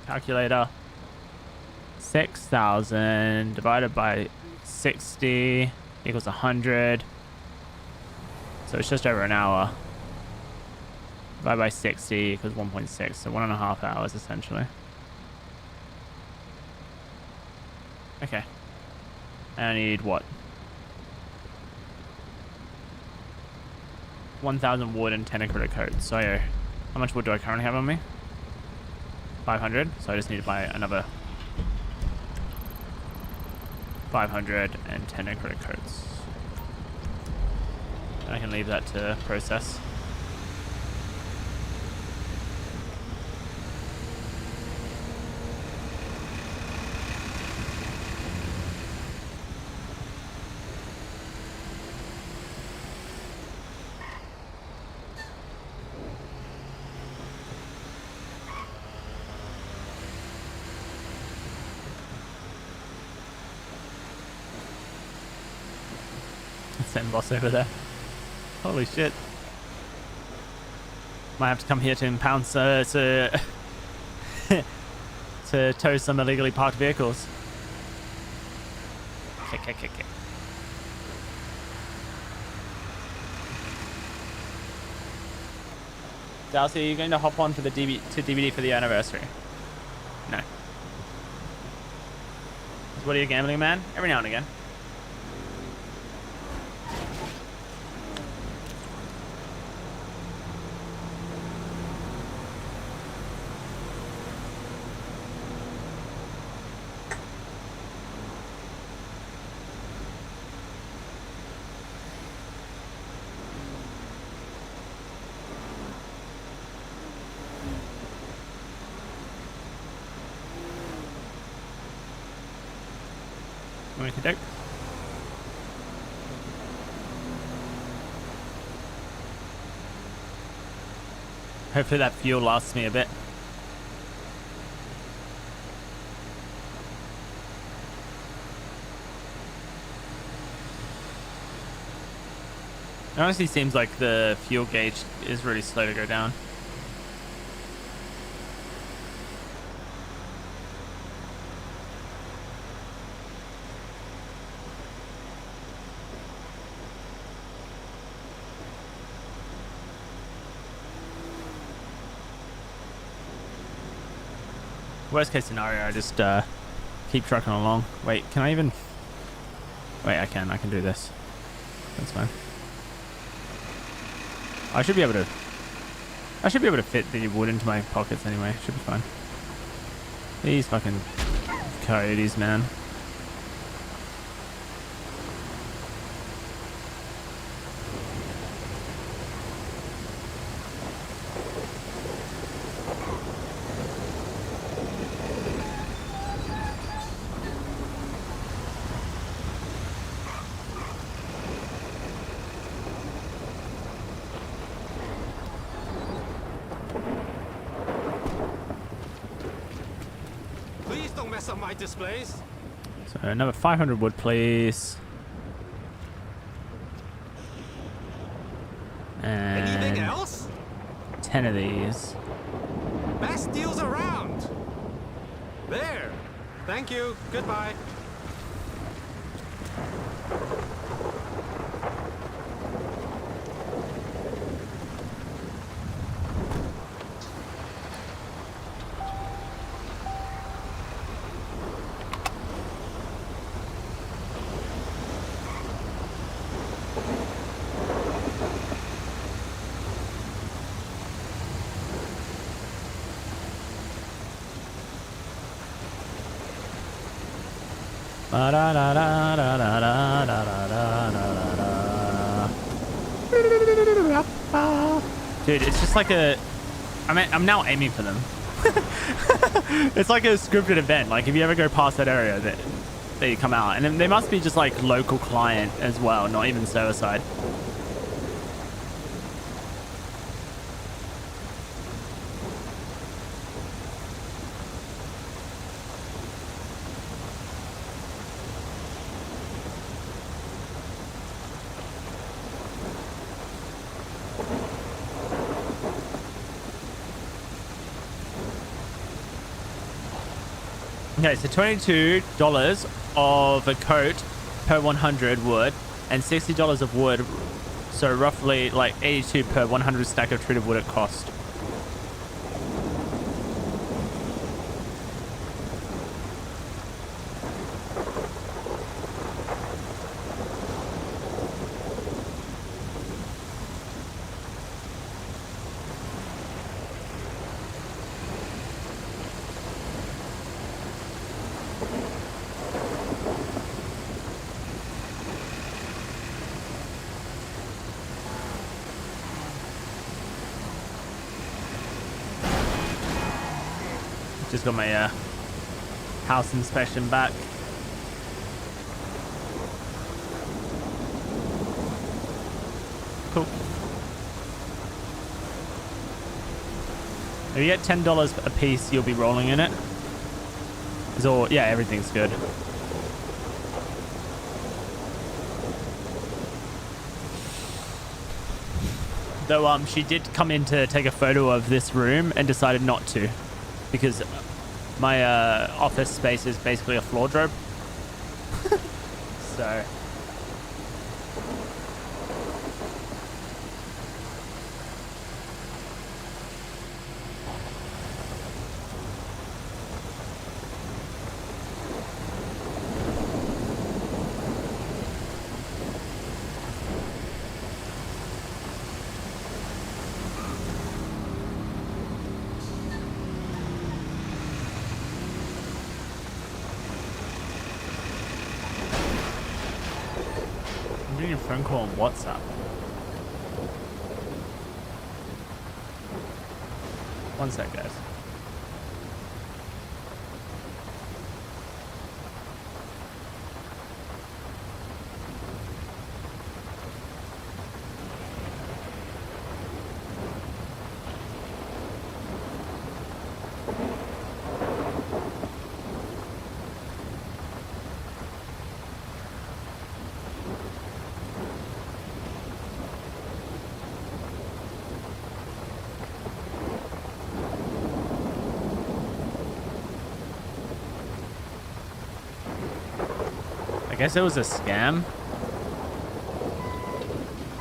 Calculator. 6,000 divided by 60 equals 100. So it's just over an hour. Divided by 60 equals 1.6. So 1.5 hours essentially. Okay. And I need what? 1,000 wood and 10 acrylic coats. So how much wood do I currently have on me? 500. So I just need to buy another 500 and 10 acrylic coats. And I can leave that to process. Same boss over there. Holy shit. Might have to come here to impound to tow some illegally parked vehicles. Okay. Darcy, are you going to hop on for the DVD for the anniversary? No. What are you, gambling man? Every now and again. Okey-doke. Hopefully that fuel lasts me a bit. It honestly seems like the fuel gauge is really slow to go down. Worst case scenario, I just keep trucking along. Wait, can I even... Wait, I can do this. That's fine. I should be able to fit the wood into my pockets anyway. Should be fine. These fucking coyotes, man. Please don't mess up my displays. So another 500 wood, please. Anything And else? 10 of these. Best deals around. There. Thank you. Goodbye. Dude, it's just like a... I'm now aiming for them. It's like a scripted event. Like, if you ever go past that area, they come out. And they must be just like local client as well, not even server side. Okay, so $22 of a coat per 100 wood and $60 of wood. So roughly like 82 per 100 stack of treated wood it cost. Just got my house inspection back. Cool. If you get $10 a piece, you'll be rolling in it. So yeah, everything's good. Though she did come in to take a photo of this room and decided not to, because my office space is basically a floor drobe. So a phone call on WhatsApp. One sec, guys. I guess it was a scam,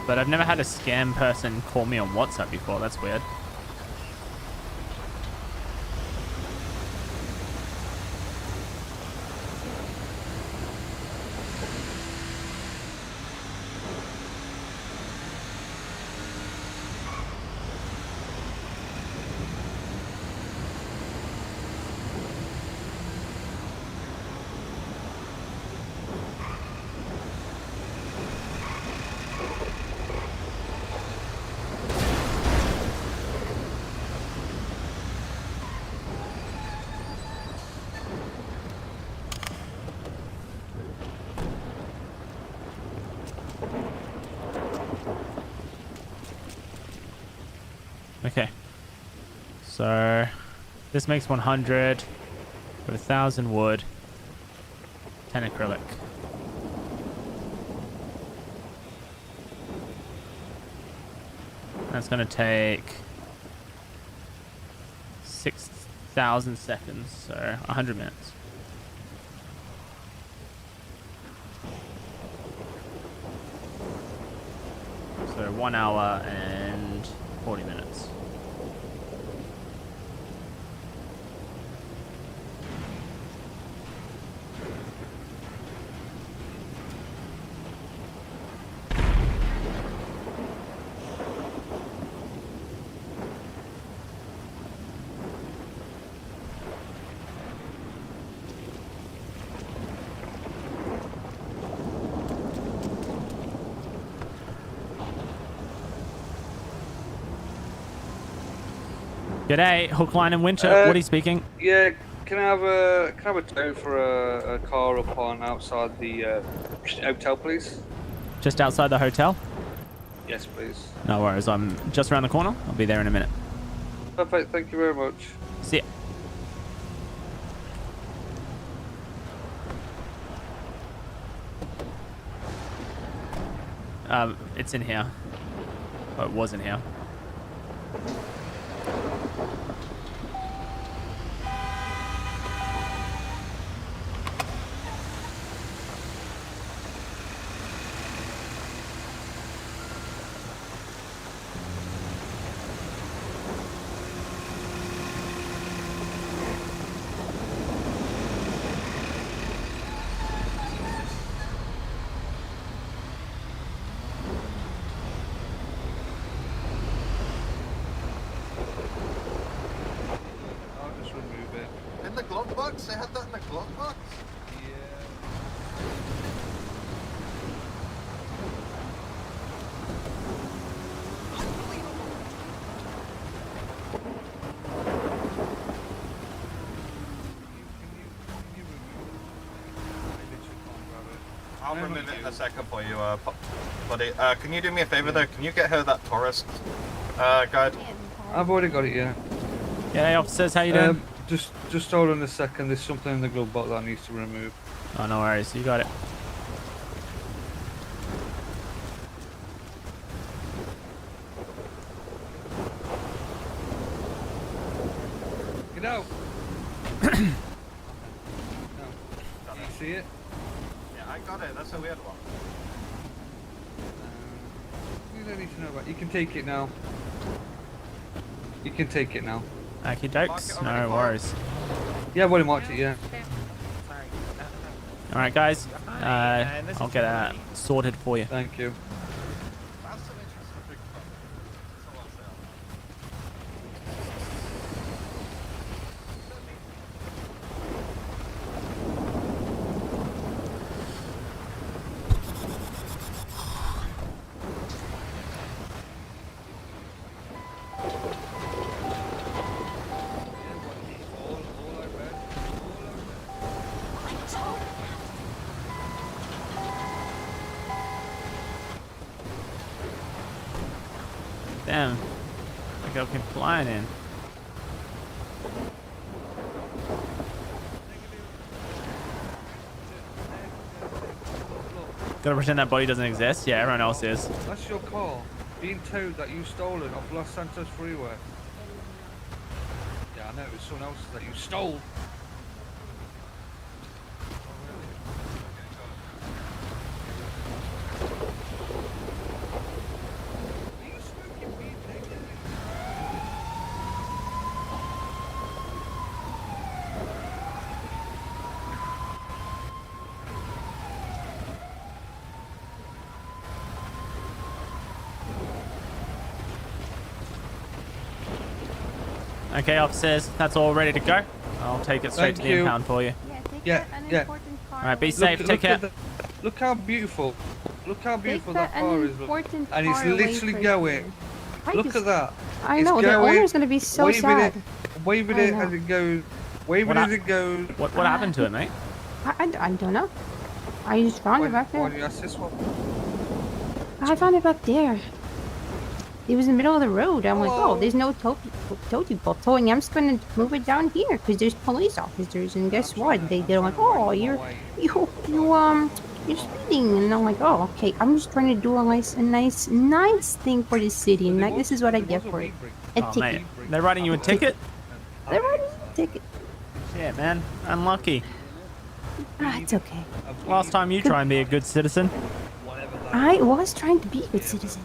but I've never had a scam person call me on WhatsApp before. That's weird. Okay. So this makes 100 with 1,000 wood, 10 acrylic. That's going to take 6,000 seconds, so 100 minutes. So 1 hour and 40 minutes. G'day, Hook, Line and Winter. Woody speaking. Yeah, can I have a tow for a car up on outside the hotel, please? Just outside the hotel? Yes, please. No worries, I'm just around the corner. I'll be there in a minute. Perfect. Thank you very much. See ya. It's in here. Oh, it was in here. I'll just remove it. In the glove box? They had that in the glove box? I'll remove it in a second for you, buddy. Can you do me a favor though? Can you get her that tourist guide? I've already got it, yeah. Yeah, officers, how you doing? Just hold on a second. There's something in the glove box that needs to remove. Oh, no worries. You got it. Get out. No. Do you see it? Yeah, I got it. That's a weird one. You don't need to know about it. You can take it now. You can take it now. Okie dokes. No worries. Yeah, I've already marked it, yeah. Alright, guys. I'll get that sorted for you. Thank you. Damn. I go keep flying in. Gotta pretend that body doesn't exist? Yeah, everyone else is. That's your car being towed that you stolen off Los Santos Freeway. Yeah, I know, it was someone else's that you stole. Okay, officers, that's all ready to go. I'll take it straight to the impound for you. Yeah, yeah. Alright, be safe, take care. Look how beautiful. Look how beautiful that that car is. important And it's car away literally from going. I Look just- at that. I It's know, the going, owner's gonna be so waving sad. It, waving I it know. as it goes. Waving What as hap- it goes. What happened to it, mate? I don't know. I just found it back Why there. do you ask this one? I found it back there. it was in the middle of the road. I'm like, oh, there's no tow people towing. I'm just gonna move it down here because there's police officers. And guess what? They're like, oh, you're speeding. And I'm like, oh, okay. I'm just trying to do a nice thing for this city. And this is what I get for it. A Oh, ticket. mate. They're writing you a ticket? They're writing me a ticket. Shit, man. Unlucky. Ah, it's okay. Last time you try and be a good citizen. I was trying to be a good citizen.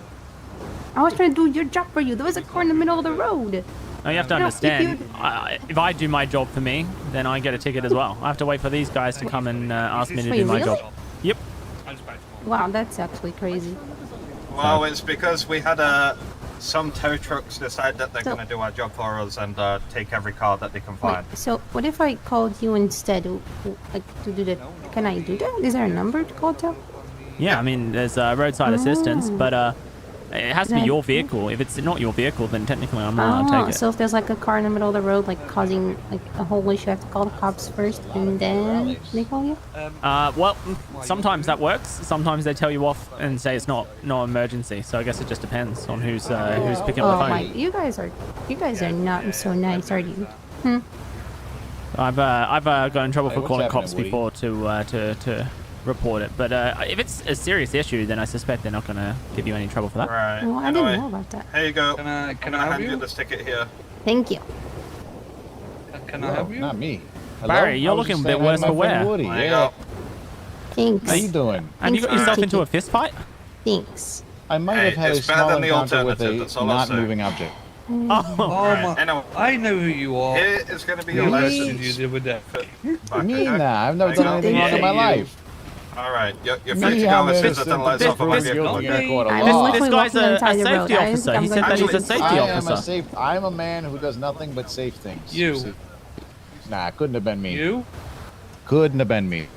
I was trying to do your job for you. There was a car in the middle of the road. Now you have to You know, understand, if I do my job for me, then I get a ticket as well. I have to wait for these guys to come and ask me to Wait, do my really? job. Yep. Wow, that's actually crazy. Well, it's because we had some tow trucks decide that they're going to do our job for us and take every car that they can find. Wait, so what if I called you instead, like to do that? Can I do that? Is there a number to call to? Yeah, I mean, there's roadside assistance, but it has to be Right. your vehicle. If it's not your vehicle, then technically I'm not allowed to take it. So if there's like a car in the middle of the road, like causing like a whole issue, I have to call the cops first, and then they call you. Well, sometimes that works. Sometimes they tell you off and say it's not emergency. So I guess it just depends on who's picking up the phone. My, you guys are not so nice, are you? Hmm. I've got in trouble Hey, for what's calling happening, cops Woody? before to report it. But if it's a serious issue, then I suspect they're not going to give you any trouble for that. Right. Well, I didn't know about that. Here you go. Can I I'm gonna help hand you you? this ticket here. Thank you. Can I help you? Not me. Hello? Barry, you're I was looking just a bit saying hi worse to for my friend wear. Woody. There you Yeah. go. Thanks. How you doing? And you got Thanks for yourself the into a ticket. fist fight? Thanks. I might Hey, have had a it's better small than the encounter with alternative, that's a all I'll not say. moving object. Oh, Oh my! Anyway, I know who you are. here is going to be You your listened license. you did with that. Me nah, I've never done anything wrong in my life. All right, you're Me, free to go I'm as soon as innocent. the lights off of my This- vehicle. You're Okay? gonna court of I'm law. literally This guy's walking a inside the road. safety I officer. think He I'm said gonna that he's do a it. safety officer. I'm a man who does nothing but safe things. You. Nah, couldn't have been me. You? Couldn't have been me.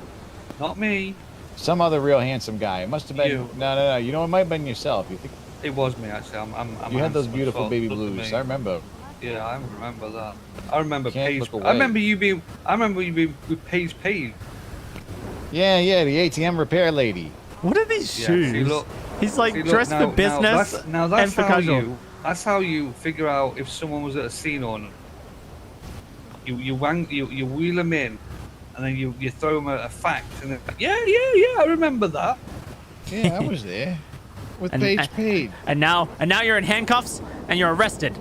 Not me. Some other real handsome guy. It must have been. You. No. You know, it might have been yourself. You think It was me actually. I'm you had those handsome as beautiful fuck. baby Look at blues. me. I remember. Yeah, I remember that. I remember Can't Paige. look away. I remember you being with Paige Page. Yeah, the ATM repair lady. What are these Yeah, shoes? see, look, He's like see, look, dressed for business that's and for how casual. that's how you figure out if someone was at a scene or not. You wheel them in, and then you throw them a fact, and they're like, yeah, I remember that. Yeah, I was there with And- Paige Page. And now you're in handcuffs and you're arrested.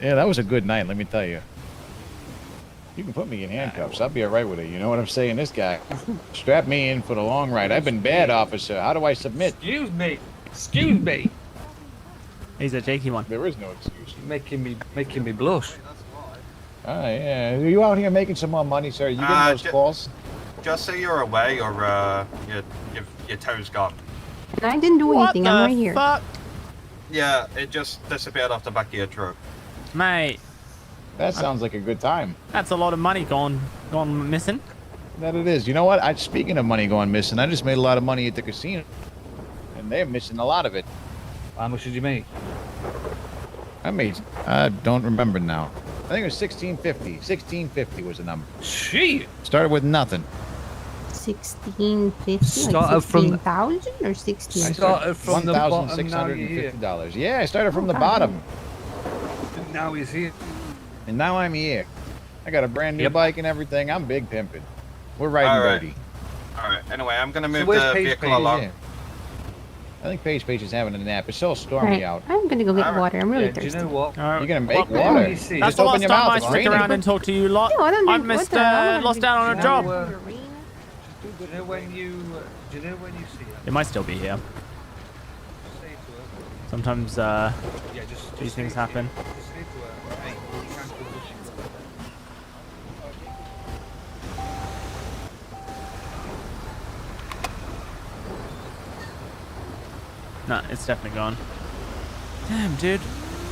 Yeah, that was a good night. Let me tell you. You can put me in handcuffs. I'll be all right with it. You know what I'm saying? This guy, strap me in for the long ride. I've been bad, officer. How do I submit? Excuse me. He's a jakey one. There is no excuse. You're making me blush. Oh, yeah. Are you out here making some more money, sir? You getting those calls? Just say you're away or your toe's gone. And I didn't do anything. I'm right here. Fuck? Yeah, it just disappeared off the back of your truck. Mate, That sounds like a good time. that's a lot of money gone missing. That it is. You know what? Speaking of money going missing, I just made a lot of money at the casino. And they're missing a lot of it. How much did you make? I don't remember now. I think it was 1650. 1650 was the number. Shit. Started with nothing. 1650, Started like from the- 16,000 or 16? I started from the bottom. Now you're here. $1,650. Yeah, I started from the bottom. Now he's here. And now I'm here. I got a brand new Yep. bike and everything. I'm big pimping. We're riding All right. dirty. All right. Anyway, I'm gonna move where's the Paige vehicle Page? along. Yeah. I think Paige is having a nap. It's so stormy Alright, out. I'm gonna go get Alright. water. I'm really Yeah, do you thirsty. know what? You're gonna make Well, water. you see. That's Just the open last your time mouth. I It's stick raining. around and talk to you lot. No, I don't I've think- missed, what the hell? lost out on a No, job. do you know when you see her? It might still be here. Just say to her. Sometimes Yeah, just these say things to- happen. Just say to her, hey, you can't do this. Nah, it's definitely gone. Damn, dude.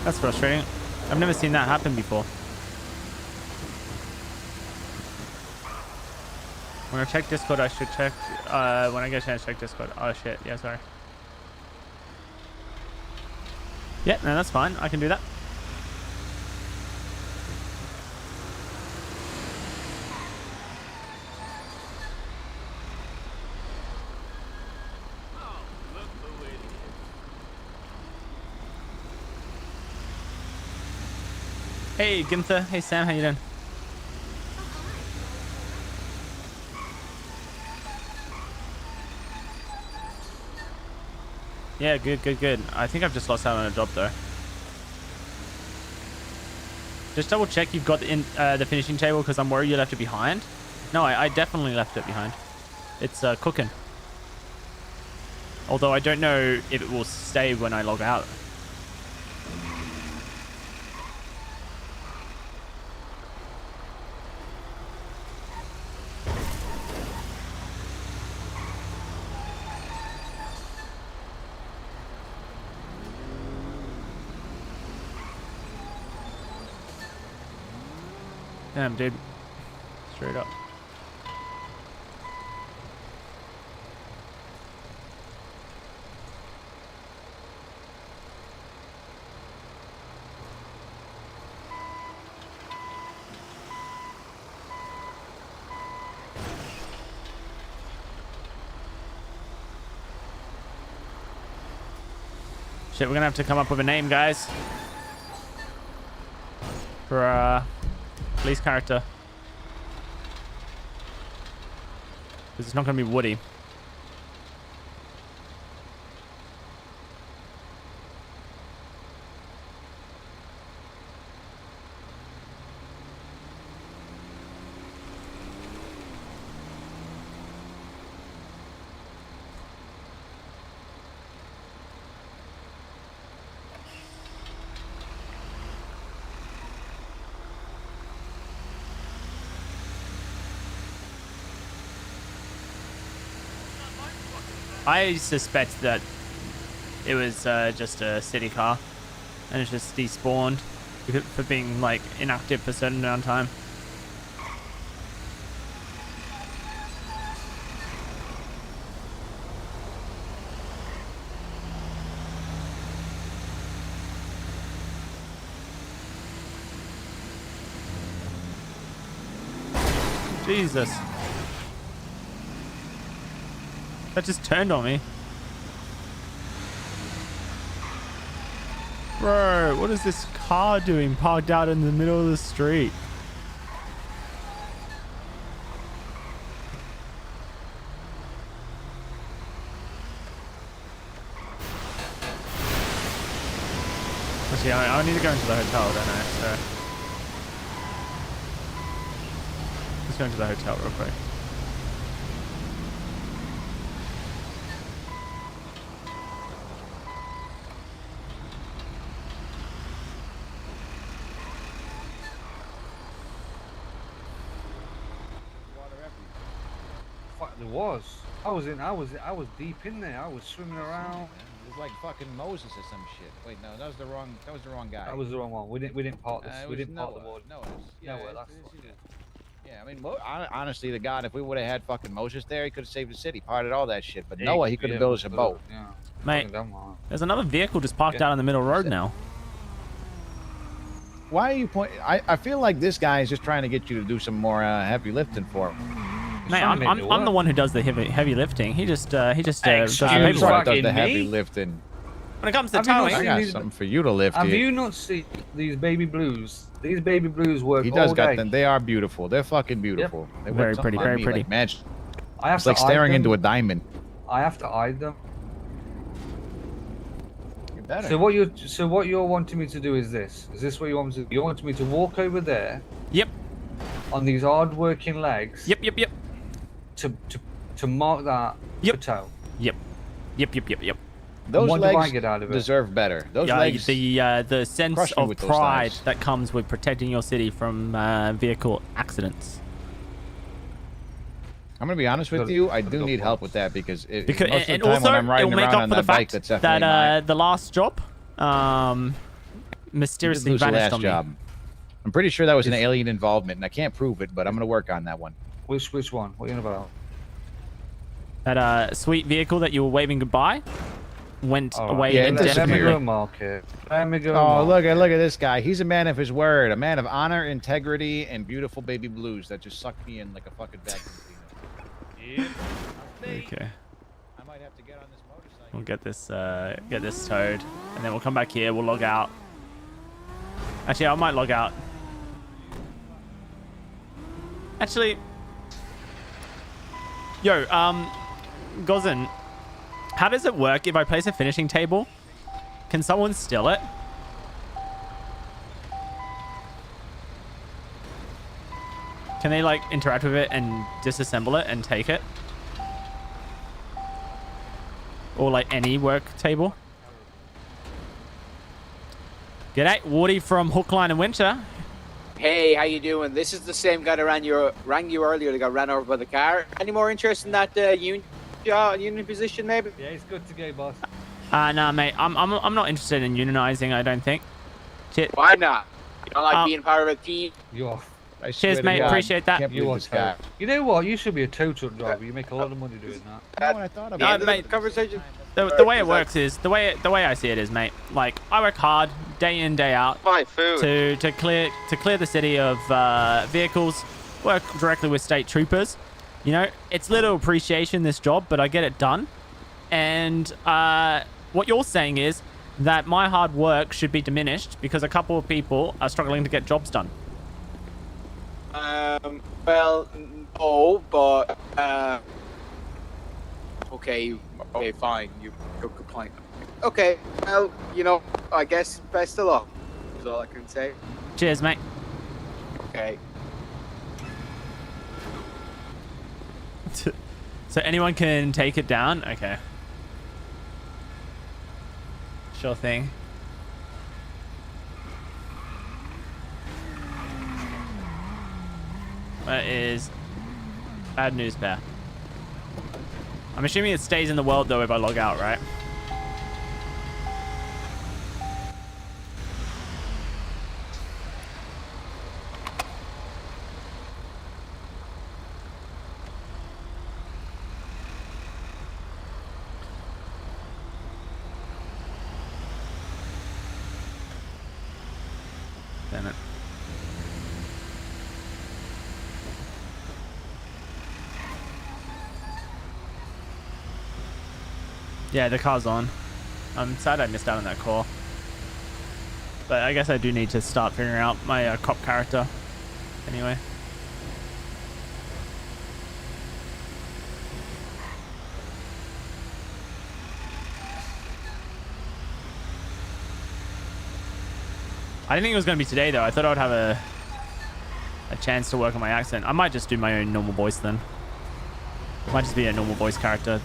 That's frustrating. I've never seen that happen before. When I check Discord, I should check, when I get a chance, check Discord. Oh shit, yeah, sorry. Yeah, no, that's fine. I can do that. Hey, Ginther. Hey, Sam. How you doing? Yeah, good, good, good. I think I've just lost out on a job though. Just double check you've got the finishing table because I'm worried you left it behind. No, I definitely left it behind. It's cooking. Although I don't know if it will stay when I log out. Damn, dude. Straight up. Shit, we're gonna have to come up with a name, guys. For police character. Because it's not gonna be Woody. I suspect that it was just a city car and it's just despawned for being like inactive for a certain amount of time. Jesus. That just turned on me. Bro, what is this car doing parked out in the middle of the street? Actually, I need to go into the hotel, don't I? So let's go into the hotel real quick. There was. I was deep in there. I was swimming around. It was like fucking Moses or some shit. Wait, no, that was the wrong guy. That was the wrong one. We didn't park this. We didn't park the board. No, that's yeah, I mean, honestly, to God, if we would have had fucking Moses there, he could have saved the city, parted all that shit. But Noah, he could have built us a boat. Yeah. Mate, there's another vehicle just parked out on the middle road now. Why are you pointing? I feel like this guy is just trying to get you to do some more heavy lifting for him. Mate, I'm the one who does the heavy lifting. He just does the paperwork. paperwork. Does the heavy lifting. When it comes to towing, I got something for you to lift. Have you not seen these baby blues? These baby blues work He does all got day. them. They are beautiful. They're fucking beautiful. They Very work pretty, something on very me pretty. Like magic. I have It's to like eye staring them. into a diamond. I have to eye them. Better. So what you're wanting me to do is this? Is this what you want me to do? You want me to walk over there? Yep. On these hard-working legs? Yep. To mark that plateau? Yep. Those what do legs I get out of it? deserve better. Those legs. The sense crush me of with those pride knives. that comes with protecting your city from vehicle accidents. I'm gonna be honest with you. I do need help with that because most of the And time also, when I'm riding it'll make around up on for the that bike, fact that's definitely that the last job mysteriously lose the vanished last on job. me. I'm pretty sure that was an alien involvement, and I can't prove it, but I'm gonna work on that one. Which one? What are you on about? That sweet vehicle that you were waving goodbye went away yeah, indefinitely. Let me go mark it. Let me go Oh, mark look at this guy. He's a man of his word, a man of honor, integrity, and beautiful baby blues that just sucked me in like a fucking vacuum cleaner. Okay. I might have to get on this motorcycle. We'll get this towed, and then we'll come back here. We'll log out. Actually, I might log out. Actually, yo, Gozin, how does it work if I place a finishing table? Can someone steal it? Can they like interact with it and disassemble it and take it? Or like any work table? G'day, Wardy from Hook, Line and Winter. Hey, how you doing? This is the same guy that rang you earlier that got ran over by the car. Any more interest in that union position, maybe? Yeah, it's good to go, boss. Nah, mate. I'm not interested in unionizing. I don't think. Shit. Why not? You don't like being part of a team? You are. Cheers, mate. Appreciate that. You are tow. You know what? You should be a tow truck driver. You make a lot of money doing that. I thought about mate, conversation. The way it works is the way I see it is, mate. Like I work hard day in day out to clear the city of vehicles. Work directly with state troopers. You know, it's little appreciation this job, but I get it done. And what you're saying is that my hard work should be diminished because a couple of people are struggling to get jobs done. Well, no, but okay, fine. You got good point. Okay, well, you know, I guess best of luck. Is all I can say. Cheers, mate. Okay. So anyone can take it down? Okay. Sure thing. That is bad news, Bear. I'm assuming it stays in the world though if I log out, right? Damn it. Yeah, the car's on. I'm sad I missed out on that call. But I guess I do need to start figuring out my cop character. Anyway. I didn't think it was going to be today, though. I thought I would have a chance to work on my accent. I might just do my own normal voice then. It might just be a normal voice character.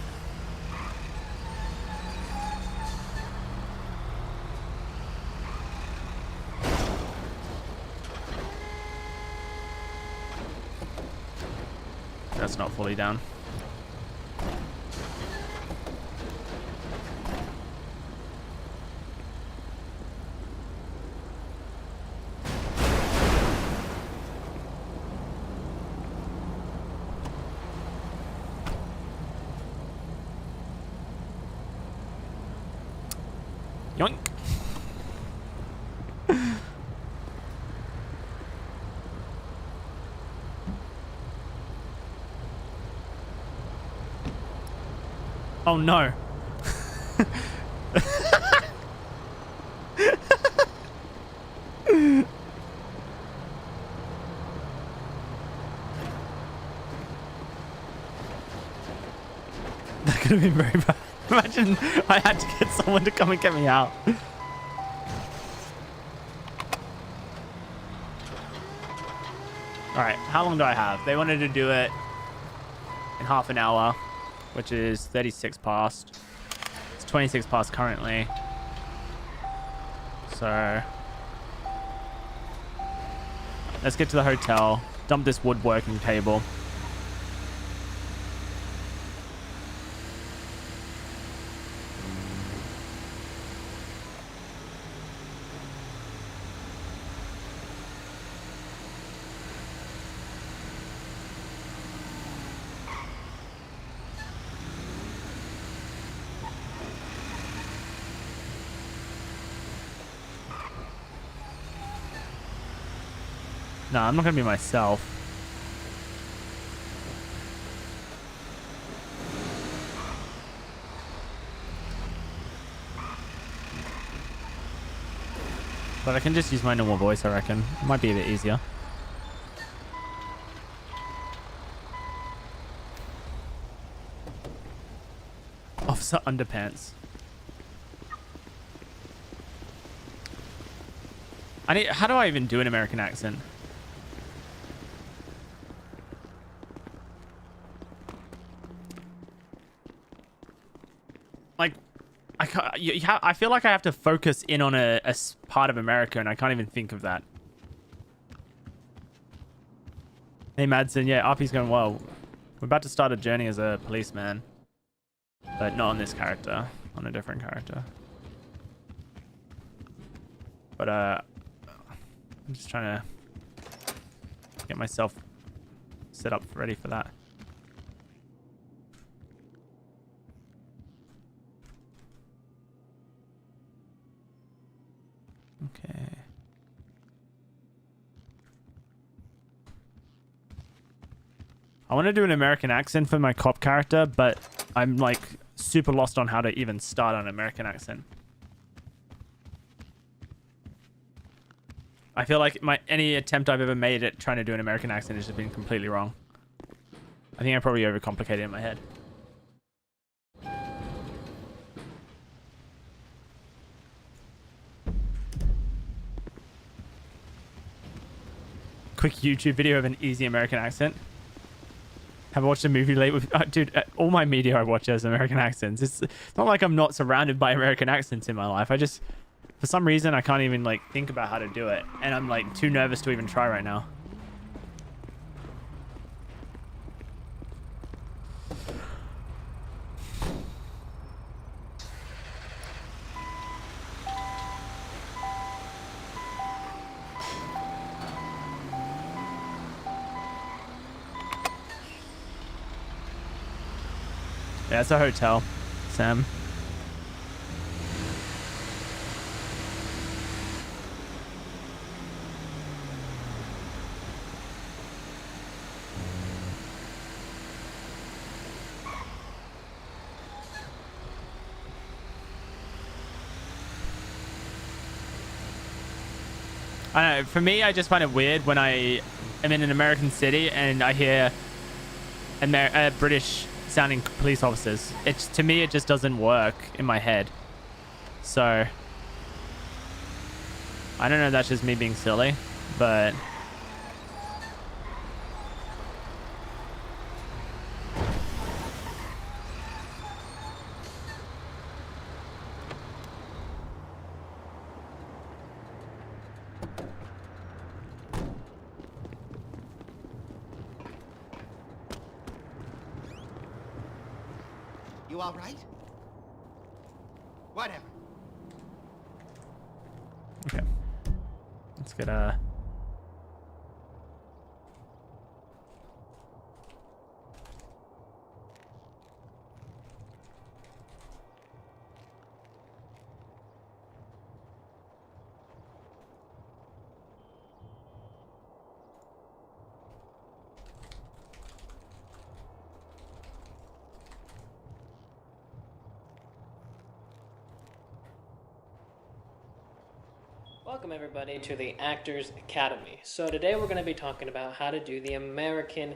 That's not fully down. Yoink. Oh no. That could have been very bad. Imagine I had to get someone to come and get me out. Alright, how long do I have? They wanted to do it in half an hour, which is 36 past. It's 26 past currently. So let's get to the hotel, dump this woodworking table. No, I'm not gonna be myself. But I can just use my normal voice, I reckon. It might be a bit easier. Boxer underpants. How do I even do an American accent? Like, I feel like I have to focus in on a part of America, and I can't even think of that. Hey, Madsen. Yeah, RP's going well. We're about to start a journey as a policeman. But not on this character. On a different character. But, I'm just trying to get myself set up ready for that. Okay. I want to do an American accent for my cop character, but I'm like super lost on how to even start an American accent. I feel like any attempt I've ever made at trying to do an American accent has just been completely wrong. I think I probably overcomplicated it in my head. Quick YouTube video of an easy American accent. Have I watched a movie late with... dude, all my media I watch has American accents. It's not like I'm not surrounded by American accents in my life. I just... For some reason, I can't even, like, think about how to do it. And I'm, like, too nervous to even try right now. Yeah, it's a hotel, Sam. I don't know, for me, I just find it weird when I am in an American city and I hear British sounding police officers. To me, it just doesn't work in my head. So I don't know, that's just me being silly, but You all right? Whatever. okay. Let's get Welcome everybody to the Actors Academy. So today we're going to be talking about how to do the American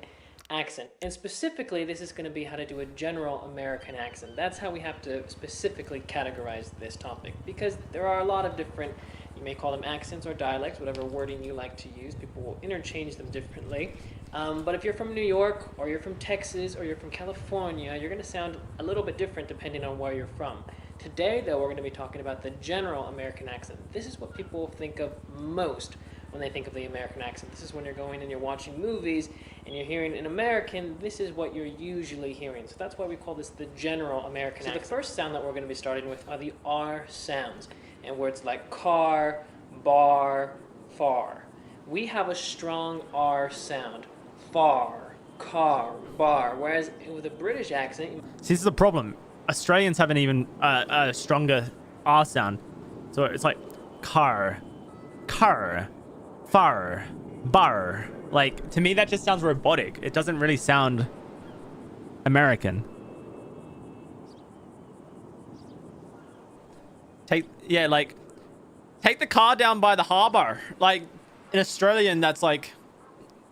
accent. And specifically, this is going to be how to do a general American accent. That's how we have to specifically categorize this topic. Because there are a lot of different, you may call them accents or dialects, whatever wording you like to use. People will interchange them differently. But if you're from New York, or you're from Texas, or you're from California, you're going to sound a little bit different depending on where you're from. Today, though, we're going to be talking about the general American accent. This is what people think of most when they think of the American accent. This is when you're going and you're watching movies and you're hearing an American, this is what you're usually hearing. So that's why we call this the general American accent. The first sound that we're going to be starting with are the R sounds, and words like car, bar, far. We have a strong R sound. Far, car, bar. Whereas with a British accent... See, this is the problem. Australians have an even a stronger R sound. So it's like car, far, bar. Like, to me, that just sounds robotic. It doesn't really sound American. Take the car down by the harbor. Like, in Australian, that's like,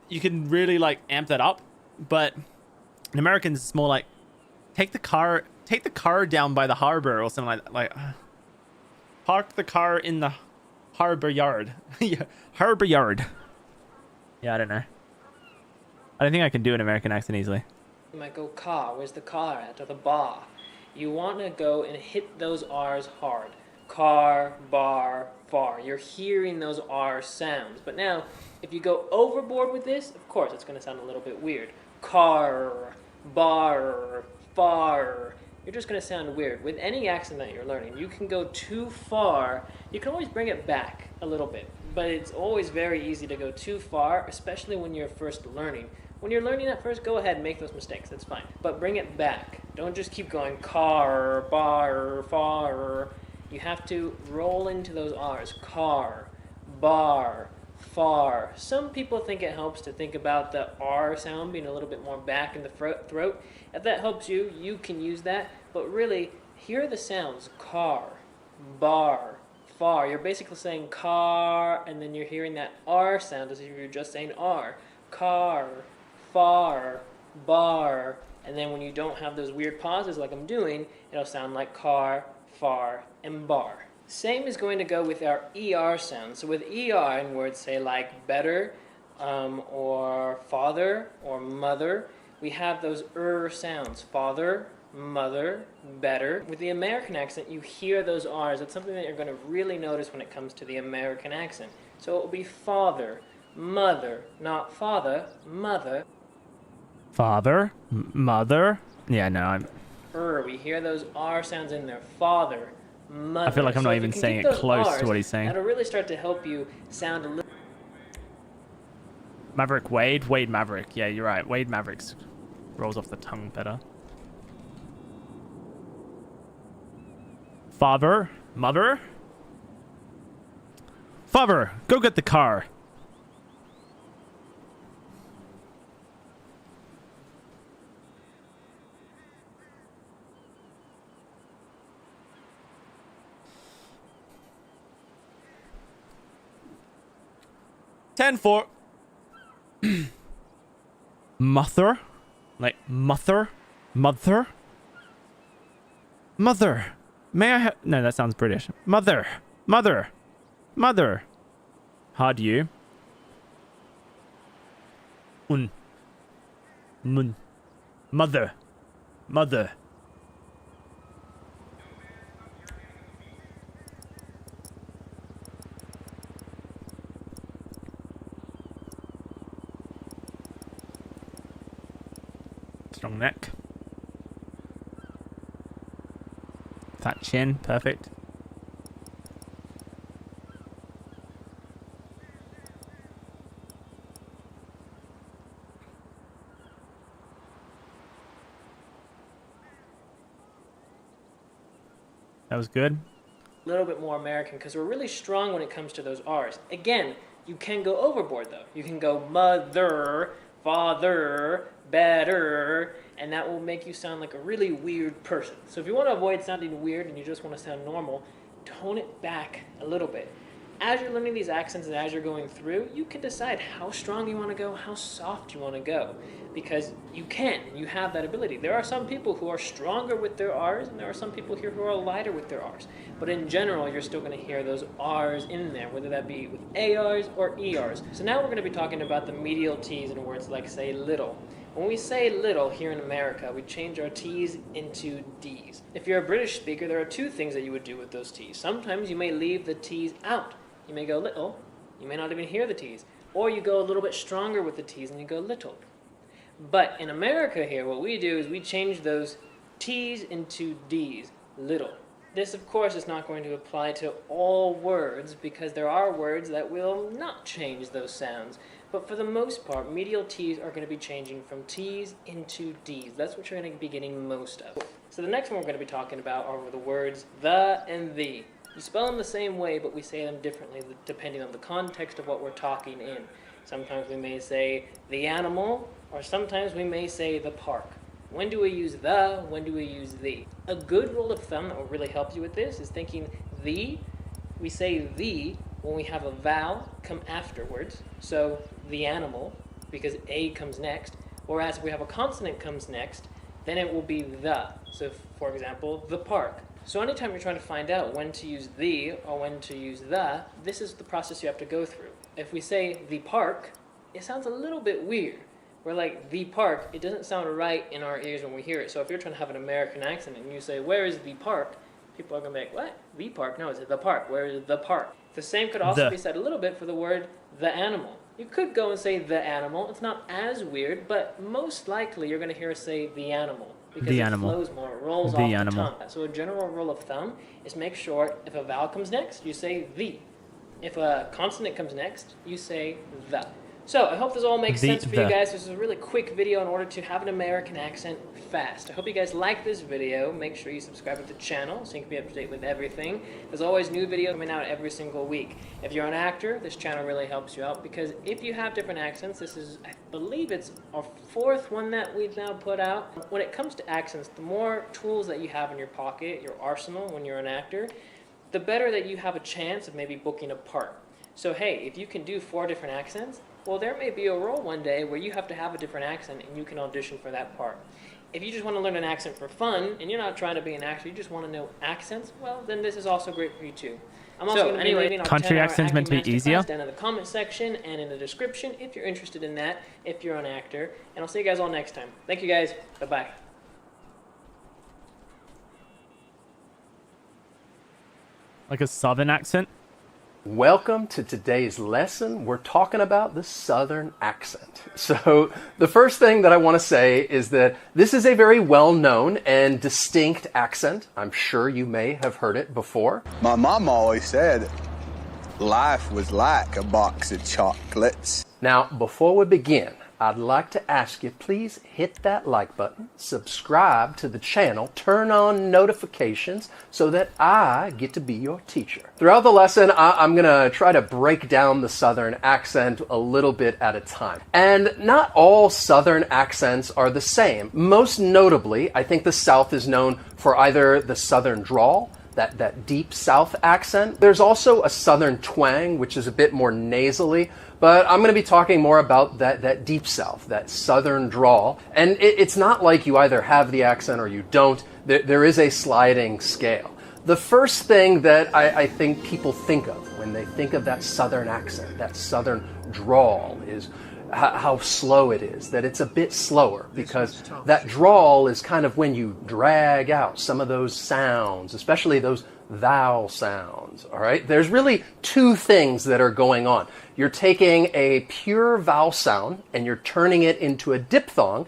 you can really like amp that up. But in Americans, it's more like, take the car take the car down by the harbor or something park the car in the harbor yard. Yeah, harbor yard. Yeah, I don't know. I don't think I can do an American accent easily. You might go car, where's the car at, or the bar. You want to go and hit those R's hard. Car, bar, far. You're hearing those R sounds. But now, if you go overboard with this, of course, it's going to sound a little bit weird. Car, bar, far. You're just going to sound weird. With any accent that you're learning, you can go too far. You can always bring it back a little bit. But it's always very easy to go too far, especially when you're first learning. When you're learning at first, go ahead and make those mistakes. That's fine. But bring it back. Don't just keep going car, bar, far. You have to roll into those R's. Car, bar, far. Some people think it helps to think about the R sound being a little bit more back in the throat. If that helps you, you can use that. But really, hear the sounds. Car, bar, far. You're basically saying car, and then you're hearing that R sound as if you're just saying R. Car, far, bar. And then when you don't have those weird pauses like I'm doing, it'll sound like car, far, and bar. Same is going to go with our ER sound. So with ER in words say like better, or father, or mother, we have those sounds. Father, mother, better. With the American accent, you hear those R's. That's something that you're going to really notice when it comes to the American accent. So it will be father, mother, not father, mother. Father, mother. Yeah, no, I'm. We hear those R sounds in there. Father, mother. I feel like I'm So not if even you can saying keep it those close Rs, to what he's saying. That'll really start to help you sound a little. Maverick Wade, Wade Maverick. Yeah, you're right. Wade Mavericks rolls off the tongue better. Father, mother. Father, go get the car. Ten four. Mother, like mother, mother, mother. May I have? No, that sounds British. Mother, mother, mother. Hard U. Mun. Mother, mother. Strong neck. Fat chin, perfect. That was good. A little bit more American because we're really strong when it comes to those R's. Again, you can go overboard though. You can go mother, father, better, and that will make you sound like a really weird person. So if you want to avoid sounding weird and you just want to sound normal, tone it back a little bit. As you're learning these accents and as you're going through, you can decide how strong you want to go, how soft you want to go, because you have that ability. There are some people who are stronger with their R's, and there are some people here who are lighter with their R's. But in general, you're still going to hear those R's in there, whether that be with ARs or ERs. So now we're going to be talking about the medial T's in words like, say, little. When we say little here in America, we change our T's into D's. If you're a British speaker, there are two things that you would do with those T's. Sometimes you may leave the T's out. You may go little, you may not even hear the T's. Or you go a little bit stronger with the T's and you go little. But in America here, what we do is we change those T's into D's, little. This, of course, is not going to apply to all words because there are words that will not change those sounds. But for the most part, medial T's are going to be changing from T's into D's. That's what you're going to be getting most of. So the next one we're going to be talking about are the words the and the. You spell them the same way, but we say them differently depending on the context of what we're talking in. Sometimes we may say the animal, or sometimes we may say the park. When do we use the? When do we use the? A good rule of thumb that will really help you with this is thinking the. We say the when we have a vowel come afterwards. So the animal, because A comes next. Whereas if we have a consonant comes next, then it will be the. So, for example, the park. So anytime you're trying to find out when to use the or when to use the, this is the process you have to go through. If we say the park, it sounds a little bit weird. We're like, the park, it doesn't sound right in our ears when we hear it. So if you're trying to have an American accent and you say, where is the park? People are going to be like, what? The park? No, it's the park. Where is the park? The same could also be said a little bit for the word the animal. You could go and say the animal. It's not as weird, but most likely you're going to hear us say the animal. Because The it animal. flows more, it rolls The off animal. the tongue. So a general rule of thumb is make sure if a vowel comes next, you say the. If a consonant comes next, you say the. So I hope this all makes sense for you guys. This is a really quick video in order to have an American accent fast. I hope you guys like this video. Make sure you subscribe to the channel so you can be up to date with everything. There's always new videos coming out every single week. If you're an actor, this channel really helps you out because if you have different accents, this is, I believe it's our 4th one that we've now put out. When it comes to accents, the more tools that you have in your pocket, your arsenal when you're an actor, the better that you have a chance of maybe booking a part. So hey, if you can do 4 different accents, well, there may be a role one day where you have to have a different accent and you can audition for that part. If you just want to learn an accent for fun and you're not trying to be an actor, you just want to know accents, well, then this is also great for you too. I'm also going to be leaving our Country 10-hour accents meant to be acting easier? masterclass down in the comment section and in the description if you're interested in that, if you're an actor. And I'll see you guys all next time. Thank you guys. Bye-bye. Like a southern accent? Welcome to today's lesson. We're talking about the Southern accent. So the first thing that I want to say is that this is a very well-known and distinct accent. I'm sure you may have heard it before. My mom always said life was like a box of chocolates. Now, before we begin, I'd like to ask you, please hit that like button, subscribe to the channel, turn on notifications so that I get to be your teacher. Throughout the lesson, I'm going to try to break down the Southern accent a little bit at a time. And not all Southern accents are the same. Most notably, I think the South is known for either the Southern drawl, that deep South accent. There's also a Southern twang, which is a bit more nasally, but I'm going to be talking more about that deep South, that Southern drawl. And it's not like you either have the accent or you don't. There is a sliding scale. The first thing that I think people think of when they think of that Southern accent, that Southern drawl, is how slow it is, that it's a bit slower, because that drawl is kind of when you drag out some of those sounds, especially those vowel sounds, all right? There's really 2 things that are going on. You're taking a pure vowel sound and you're turning it into a diphthong,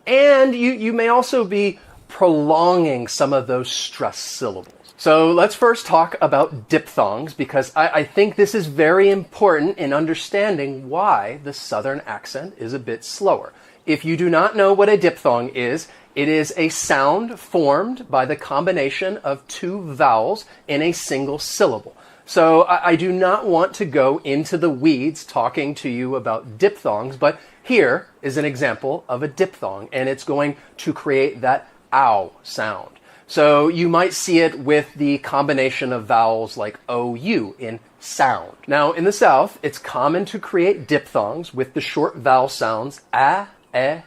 and you may also be prolonging some of those stressed syllables. So let's first talk about diphthongs, because I think this is very important in understanding why the Southern accent is a bit slower. If you do not know what a diphthong is, it is a sound formed by the combination of 2 vowels in a single syllable. So I do not want to go into the weeds talking to you about diphthongs, but here is an example of a diphthong, and it's going to create that ow sound. So you might see it with the combination of vowels like OU in sound. Now, in the South, it's common to create diphthongs with the short vowel sounds a, and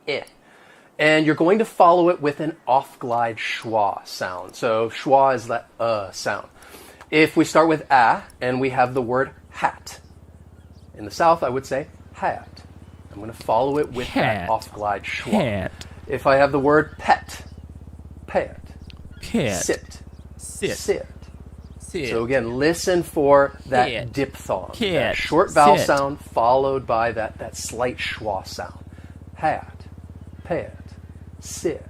I. And you're going to follow it with an off-glide schwa sound. So schwa is that sound. If we start with a and we have the word hat, in the South I would say hat. I'm going to follow it with that off-glide schwa. Hat. If I have the word pet, pet. Pet. Sit. Sit. Sit. Sit. So again, listen for that Pet. diphthong. Pet. That short vowel Sit. sound followed by that slight schwa sound. Hat. Pet. Sit.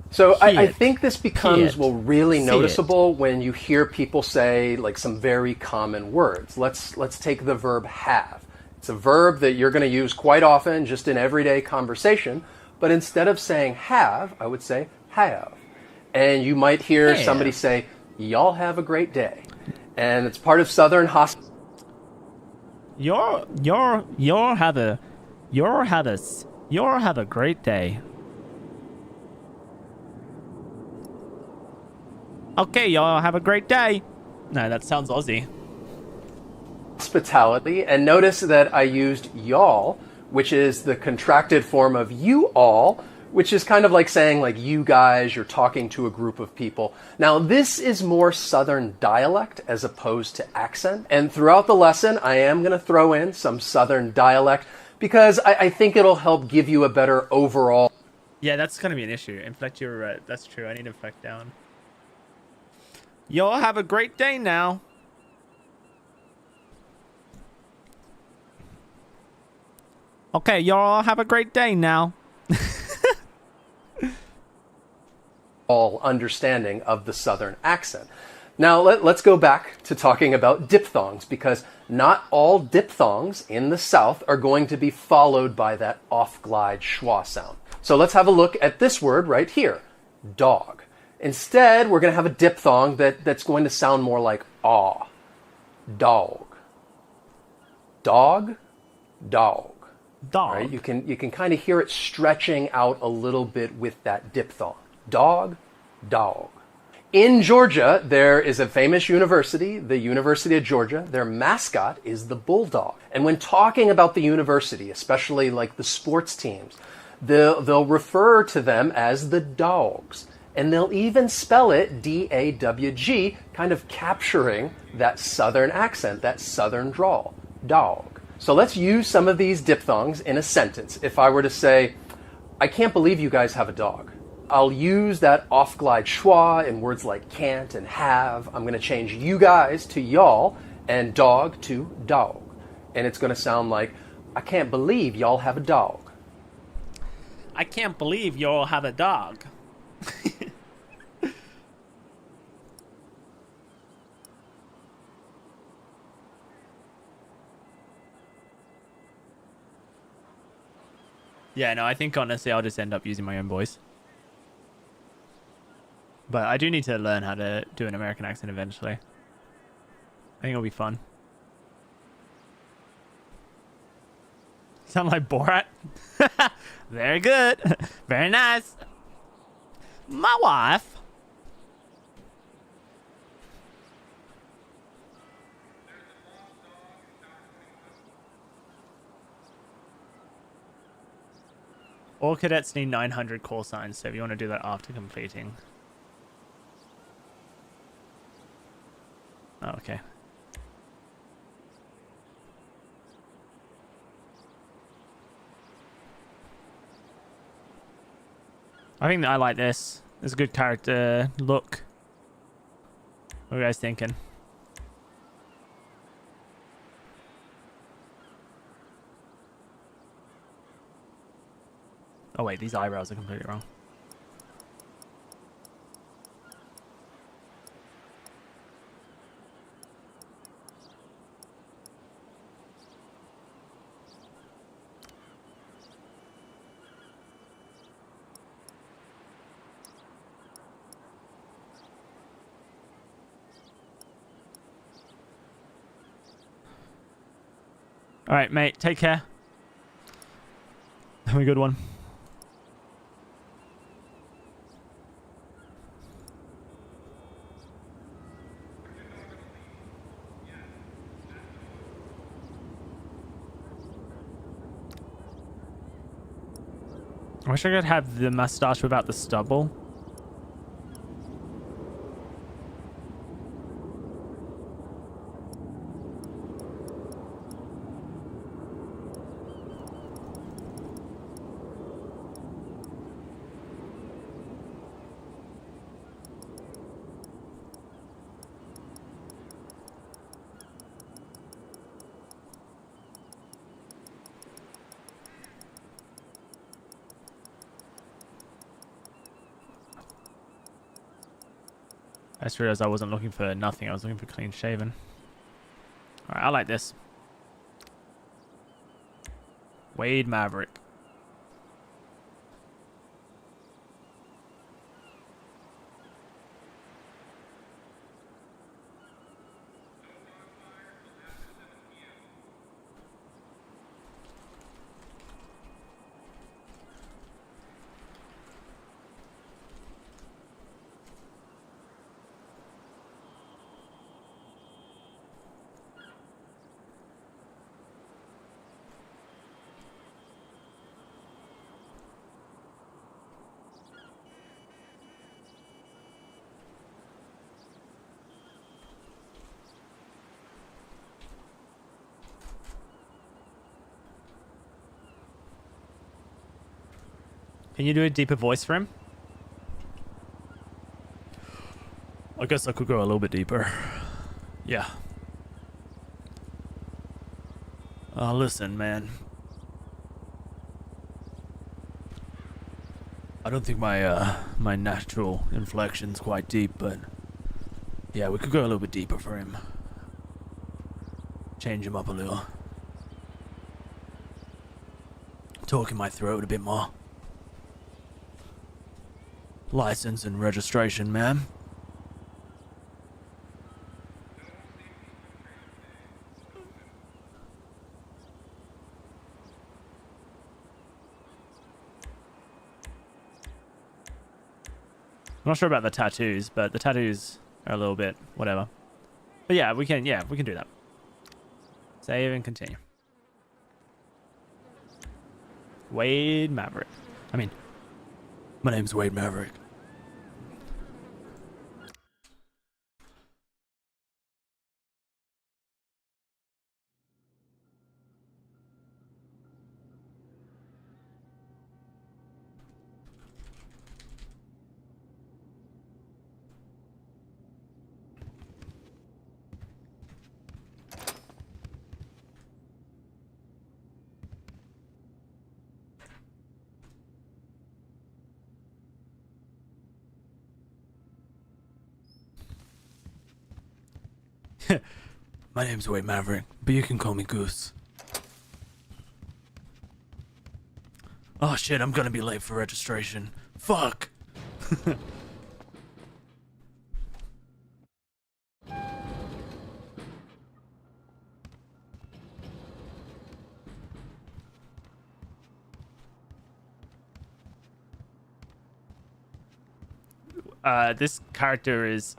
So I think this becomes really noticeable when you hear people say like some very common words. Let's take the verb have. It's a verb that you're going to use quite often just in everyday conversation, but instead of saying have, I would say have. And you might hear somebody say, y'all have a great day. And it's part of Southern hospitality. You'll have a great day. Okay, y'all have a great day. No, that sounds Aussie. Hospitality, and notice that I used y'all, which is the contracted form of you all, which is kind of like saying like you guys, you're talking to a group of people. Now this is more Southern dialect as opposed to accent. And throughout the lesson, I am going to throw in some Southern dialect because I think it'll help give you a better overall. Yeah, that's going to be an issue. Inflect your... that's true. I need to inflect down. Y'all have a great day now. Okay, y'all have a great day now. All understanding of the Southern accent. Now let's go back to talking about diphthongs, because not all diphthongs in the South are going to be followed by that off-glide schwa sound. So let's have a look at this word right here, dog. Instead, we're going to have a diphthong that's going to sound more like aw, dog, dog, dog. Dog. Right? You can kind of hear it stretching out a little bit with that diphthong. Dog, dog. In Georgia, there is a famous university, the University of Georgia. Their mascot is the bulldog. And when talking about the university, especially like the sports teams, they'll refer to them as the Dogs. And they'll even spell it D-A-W-G, kind of capturing that Southern accent, that Southern drawl. Dog. So let's use some of these diphthongs in a sentence. If I were to say, I can't believe you guys have a dog. I'll use that off-glide schwa in words like can't and have. I'm going to change you guys to y'all and dog to dog. And it's going to sound like, I can't believe y'all have a dog. I can't believe y'all have a dog. Yeah, no, I think honestly I'll just end up using my own voice. But I do need to learn how to do an American accent eventually. I think it'll be fun. Sound like Borat? Very good. Very nice. My wife. All cadets need 900 call signs, so if you want to do that after completing. Oh, okay. I think that I like this. It's a good character look. What are you guys thinking? Oh wait, these eyebrows are completely wrong. All right, mate. Take care. Have a good one. I wish I could have the mustache without the stubble. I just realized I wasn't looking for nothing. I was looking for clean shaven. Alright, I like this. Wade Maverick. Can you do a deeper voice for him? I guess I could go a little bit deeper. Yeah. Listen, man. I don't think my my natural inflection's quite deep, but yeah, we could go a little bit deeper for him. Change him up a little. Talk in my throat a bit more. License and registration, ma'am. I'm not sure about the tattoos, but the tattoos are a little bit whatever. But yeah, we can do that. Save and continue. Wade Maverick. I mean, my name's Wade Maverick. My name's Wade Maverick, but you can call me Goose. Oh shit, I'm gonna be late for registration. Fuck! This character is...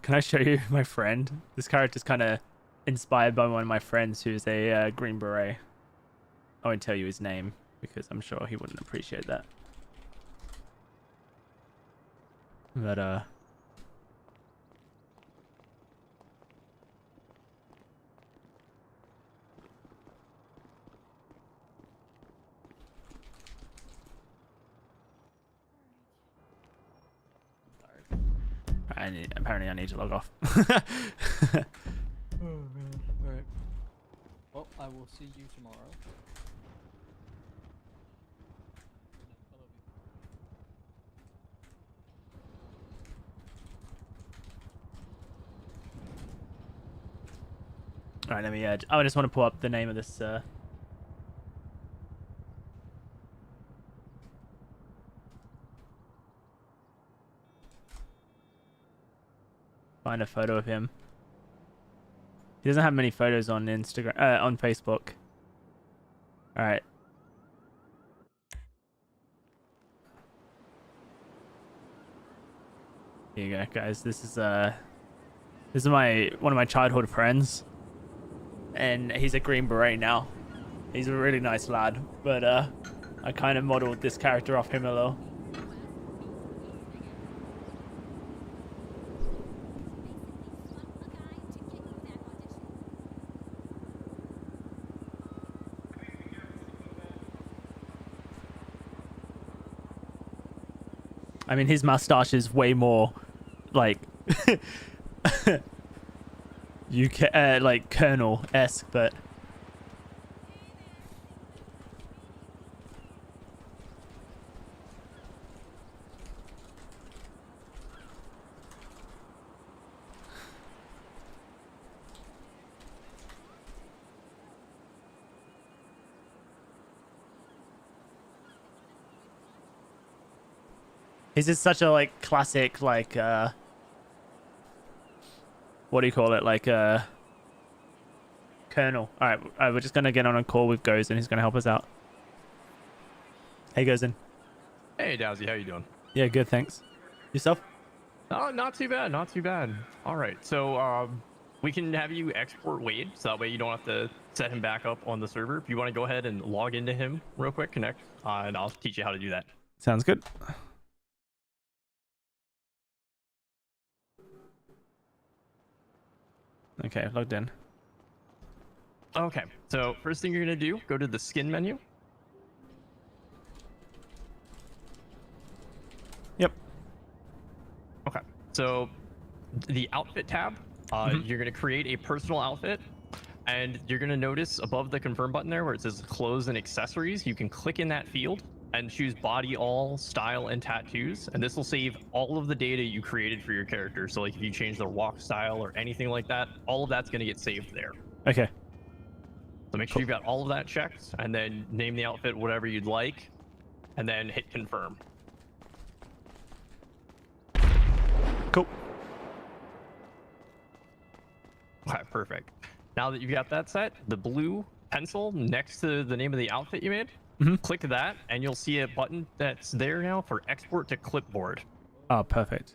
Can I show you my friend? This character's kind of inspired by one of my friends who's a Green Beret. I won't tell you his name because I'm sure he wouldn't appreciate that. But apparently I need to log off. Oh man. Alright. Well, I will see you tomorrow. Alright, let me I just want to pull up the name of this find a photo of him. He doesn't have many photos on Instagram, on Facebook. All right. Here you go, guys. This is one of my childhood friends, and he's a Green Beret now. He's a really nice lad, but I kind of modeled this character off him a little. I mean, his mustache is way more like UK, like Colonel-esque, but his is such a like classic like what do you call it, like Colonel. All right, we're just gonna get on a call with Gozen, and he's gonna help us out. Hey Gozen. Hey DOWSEY, how you doing? Yeah, good, thanks. Yourself? Oh, not too bad, not too bad. All right, so we can have you export Wade, so that way you don't have to set him back up on the server. If you want to go ahead and log into him real quick, connect, and I'll teach you how to do that. Sounds good. Okay, logged in. Okay, so first thing you're gonna do, go to the skin menu. So the outfit tab, you're going to create a personal outfit, and you're going to notice above the confirm button there where it says clothes and accessories, you can click in that field and choose body, all, style, and tattoos, and this will save all of the data you created for your character. So like if you change their walk style or anything like that, all of that's going to get saved there. Okay. So make sure you've got all of that checked, and then name the outfit whatever you'd like, and then hit confirm. Cool. Okay, perfect. Now that you've got that set, the blue pencil next to the name of the outfit you made, click that, and you'll see a button that's there now for export to clipboard. Oh, perfect.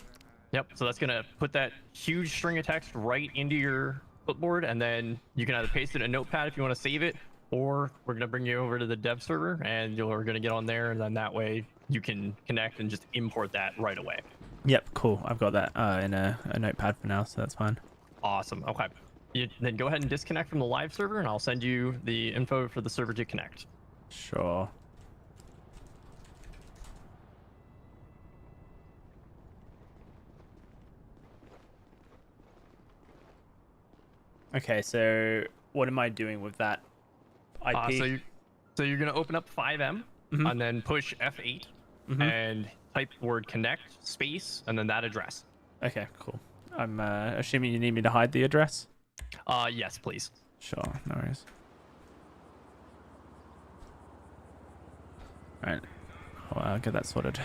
Yep, so that's going to put that huge string of text right into your clipboard, and then you can either paste it in a notepad if you want to save it, or we're going to bring you over to the dev server, and you're going to get on there, and then that way you can connect and just import that right away. Yep, cool. I've got that in a notepad for now, so that's fine. Awesome. Okay. Then go ahead and disconnect from the live server, and I'll send you the info for the server to connect. Sure. Okay, so what am I doing with that IP? So you're going to open up FiveM, and then push F8, and type word connect, space, and then that address. Okay, cool. I'm assuming you need me to hide the address? Yes, please. Sure, no worries. Alright. Well, I'll get that sorted.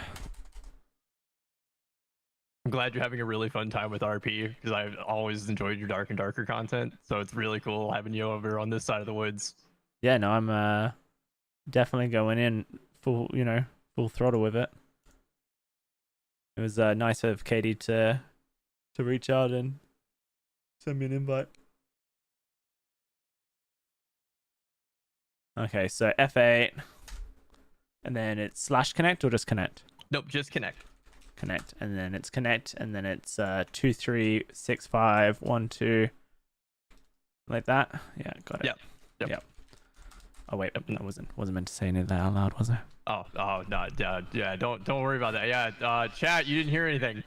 I'm glad you're having a really fun time with RP, because I've always enjoyed your Dark and Darker content, so it's really cool having you over on this side of the woods. Yeah, no, I'm definitely going in full throttle with it. It was nice of Katie to reach out and send me an invite. Okay, so F8, and then it's /connect or just connect? Nope, just connect. Connect, and then it's connect, and then it's 236512, like that. Yeah, got it. Yep. Oh wait, I wasn't meant to say any of that out loud, was I? Oh no, yeah, don't worry about that. Yeah, chat, you didn't hear anything.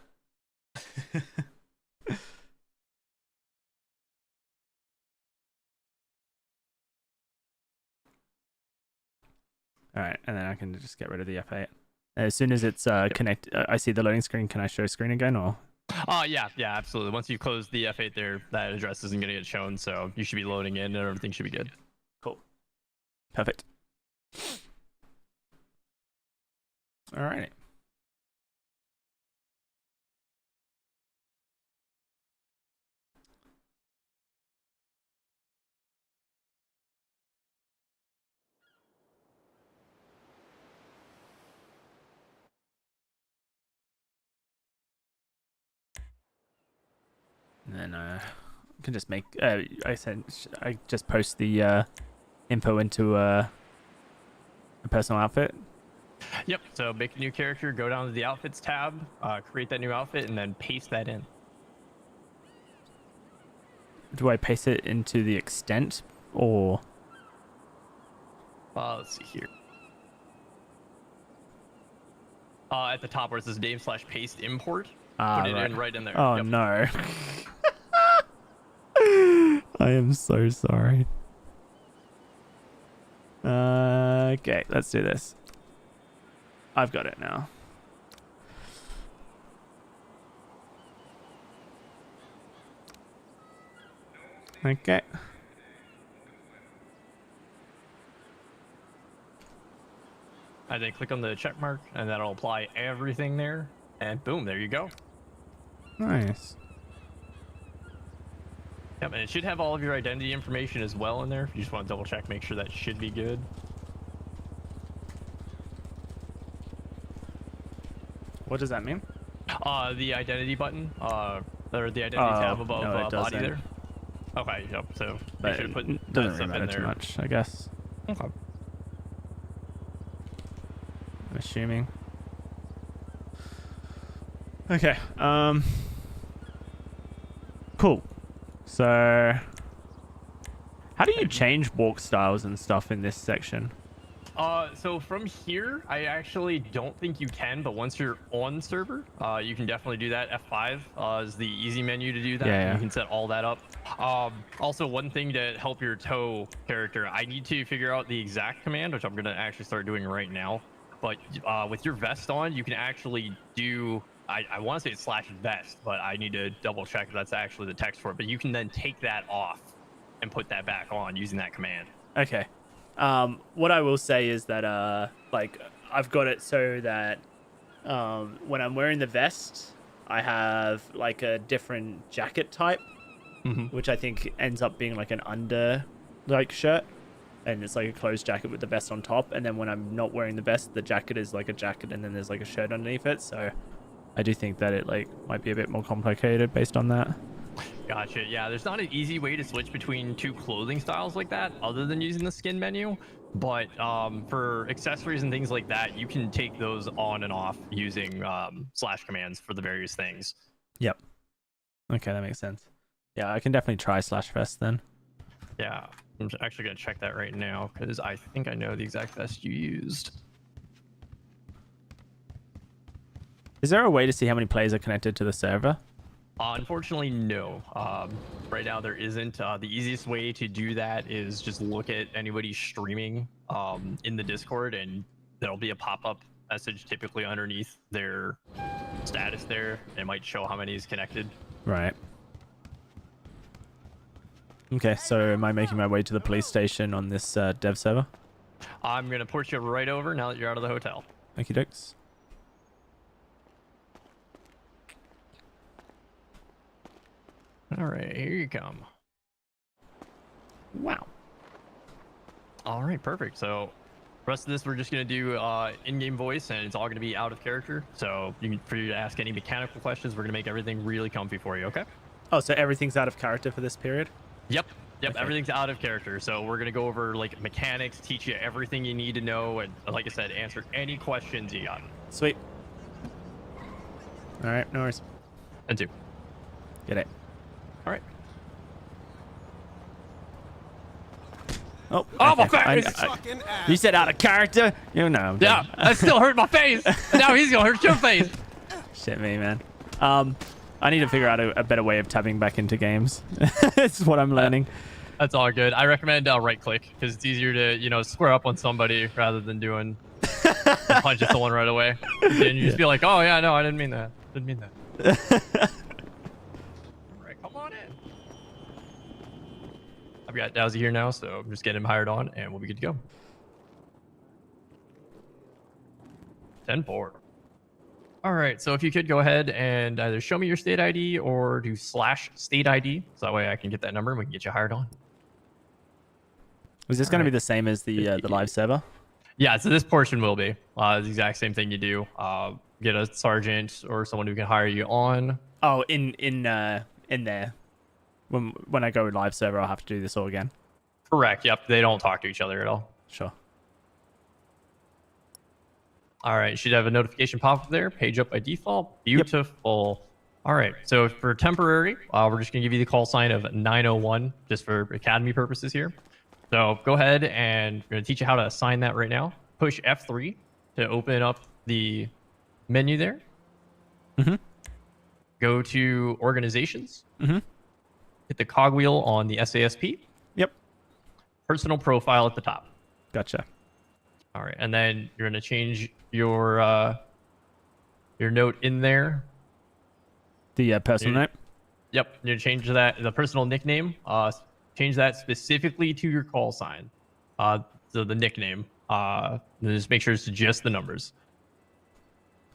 All right, and then I can just get rid of the F8. As soon as it's connect, I see the loading screen. Can I show screen again, or? Yeah, absolutely. Once you close the F8 there, that address isn't going to get shown, so you should be loading in, and everything should be good. Cool. Perfect. All right. And then I can just make I just post the info into a personal outfit. Yep. So make a new character, go down to the outfits tab, create that new outfit, and then paste that in. Do I paste it into the extent, or? Let's see here. At the top where it says name/paste import, put it in right in there. Oh no. I am so sorry. Okay, let's do this. I've got it now. Okay. And then click on the check mark, and that'll apply everything there. And boom, there you go. Nice. Yep, and it should have all of your identity information as well in there. If you just want to double check, make sure that should be good. What does that mean? The identity button, or the identity tab above no, body there. Okay, yep. So but make sure to put it that doesn't stuff really in matter there. too much, I guess. Okay. I'm assuming. Okay. Cool. So, how do you change walk styles and stuff in this section? So from here, I actually don't think you can, but once you're on server, you can definitely do that. F5 is the easy menu to do that. Yeah. You can set all that up. Also, one thing to help your tow character, I need to figure out the exact command, which I'm going to actually start doing right now. But with your vest on, you can actually do, I want to say it's /vest, but I need to double check if that's actually the text for it. But you can then take that off and put that back on using that command. Okay. What I will say is that like I've got it so that when I'm wearing the vest, I have like a different jacket type, which I think ends up being like an under like shirt, and it's like a closed jacket with the vest on top. And then when I'm not wearing the vest, the jacket is like a jacket, and then there's like a shirt underneath it. So I do think that it like might be a bit more complicated based on that. Gotcha. Yeah, there's not an easy way to switch between two clothing styles like that other than using the skin menu. But for accessories and things like that, you can take those on and off using slash commands for the various things. Yep. Okay, that makes sense. Yeah, I can definitely try /vest then. Yeah, I'm actually going to check that right now because I think I know the exact vest you used. Is there a way to see how many players are connected to the server? Unfortunately, no. Right now there isn't. The easiest way to do that is just look at anybody streaming in the Discord, and there'll be a pop-up message typically underneath their status there. It might show how many is connected. Right. Okay, so am I making my way to the police station on this dev server? I'm going to port you right over now that you're out of the hotel. Thank you, Dix. All right, here you come. Wow. All right, perfect. So the rest of this, we're just going to do in-game voice, and it's all going to be out of character. So for you to ask any mechanical questions, we're going to make everything really comfy for you, okay? Oh, so everything's out of character for this period? Yep, Okay. Everything's out of character. So we're going to go over like mechanics, teach you everything you need to know, and like I said, answer any questions you got. Sweet. All right, no worries. And two. Get it. All right. Oh, my okay. face! You said out of character? You know. Yeah, that still hurt my face. Now he's gonna hurt your face. Shit me, man. I need to figure out a better way of tabbing back into games. That's what I'm learning. That's all good. I recommend right click because it's easier to square up on somebody rather than doing punching someone right away. And you just be like, oh yeah, no, I didn't mean that. Didn't mean that. Come on in. I've got DOWSEY here now, so I'm just getting him hired on, and we'll be good to go. 10-4. All right, so if you could go ahead and either show me your state ID or do /state ID, so that way I can get that number and we can get you hired on. Was this going to be the same as the live server? Yeah, so this portion will be the exact same thing you do. Get a sergeant or someone who can hire you on. Oh, in there. When I go live server, I'll have to do this all again. Correct. Yep. They don't talk to each other at all. Sure. All right. You should have a notification pop up there. Page up by default. Beautiful. Yep. All right. So for temporary, we're just going to give you the call sign of 901 just for academy purposes here. So go ahead and we're going to teach you how to assign that right now. Push F3 to open up the menu there. Go to organizations. Hit the cogwheel on the SASP. Yep. Personal profile at the top. Gotcha. All right, and then you're gonna change your note in there. The personal name. Yep. You're gonna change that the personal nickname. Change that specifically to your call sign. So the nickname. Just make sure it's just the numbers.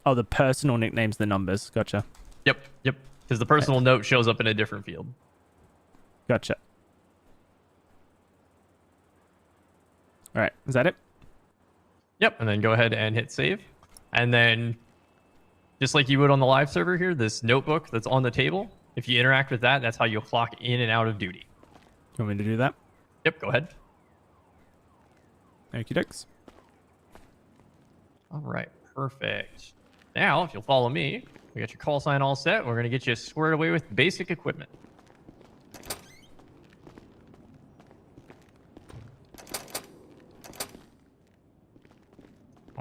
Oh, the personal nickname's the numbers. Gotcha. Yep. Because the personal note shows up in a different field. Gotcha. All right. Is that it? Yep. And then go ahead and hit save. And then just like you would on the live server here, this notebook that's on the table, if you interact with that, that's how you'll clock in and out of duty. You want me to do that? Yep. Go ahead. Okie dokes. All right. Perfect. Now, if you'll follow me, we got your call sign all set. We're going to get you squared away with basic equipment.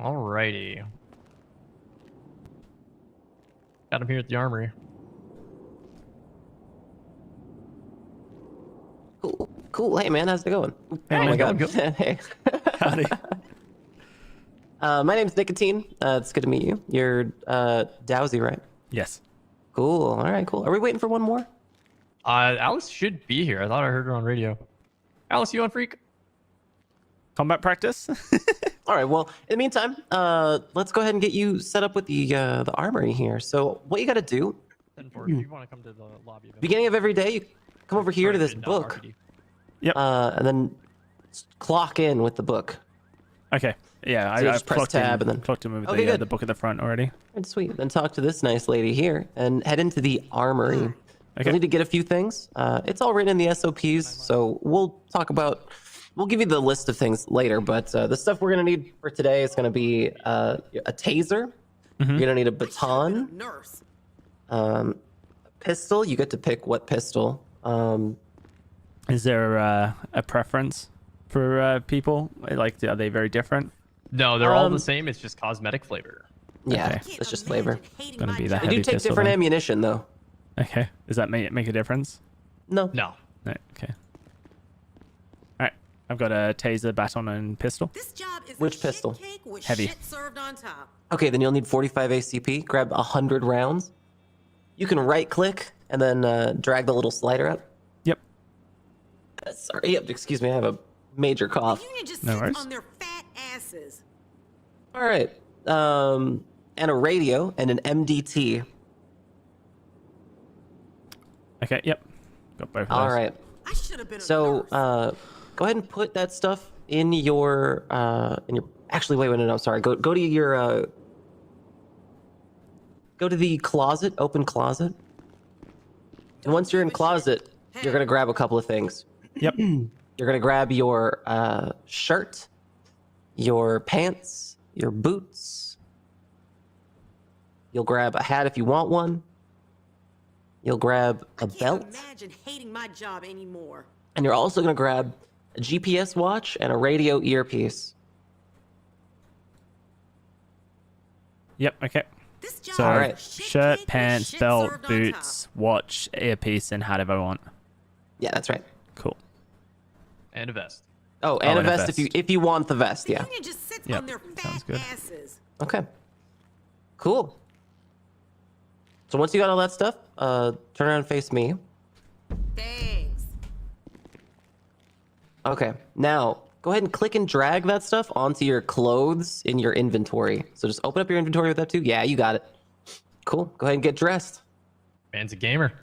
Alrighty. Got him here at the armory. Cool. Cool. Hey, man, how's it going? Hey, oh man, my going god. good. Hey. Howdy. My name's Nicotine. It's good to meet you. You're DOWSEY, right? Yes. Cool. All right, cool. Are we waiting for one more? Alice should be here. I thought I heard her on radio. Alice, you on Freak? Combat practice? All right, well, in the meantime, let's go ahead and get you set up with the armory here. So what you got to do, If you want to come to the lobby. beginning of every day, you come over here to this book. Yep. And then clock in with the book. Okay. Yeah, So you I just press clocked tab in, and then- clocked in with Okay, the good. book at the front already. Right, sweet. Then talk to this nice lady here and head into the armory. You'll need to get a few things. It's all written in the SOPs, so we'll give you the list of things later, but the stuff we're going to need for today is going to be a taser. You're going to need a baton. A pistol. You get to pick what pistol. Is there a preference for people? Like, are they very different? No, they're all the same. It's just cosmetic flavor. Yeah, Okay. it's just flavor. Gonna be the They heavy do take pistol different then. ammunition, though. Okay. Does that make a difference? No. No. No. Okay. All right. I've got a taser, baton, and pistol. Which pistol? Heavy. Okay, then you'll need 45 ACP. Grab 100 rounds. You can right-click and then drag the little slider up. Yep. Sorry, yep, excuse me, I have a major cough. No worries. All right. And a radio and an MDT. Okay. Yep. Got both of those. All right. So, go ahead and put that stuff in your Actually, wait, no, sorry. Go to your go to the closet, open closet. And once you're in closet, you're gonna grab a couple of things. Yep. You're gonna grab your shirt, your pants, your boots. You'll grab a hat if you want one. You'll grab a belt. Imagine hating my job anymore. And you're also going to grab a GPS watch and a radio earpiece. Yep. Okay. So, All right. shirt, pants, belt, boots, watch, earpiece, and hat if I want. Yeah, that's right. Cool. And a vest. Oh, and a vest if you want the vest, yeah. Yep. Sounds good. Okay. Cool. So once you got all that stuff, turn around and face me. Thanks. Okay. Now, go ahead and click and drag that stuff onto your clothes in your inventory. So just open up your inventory with that too. Yeah, you got it. Cool. Go ahead and get dressed. Man's a gamer.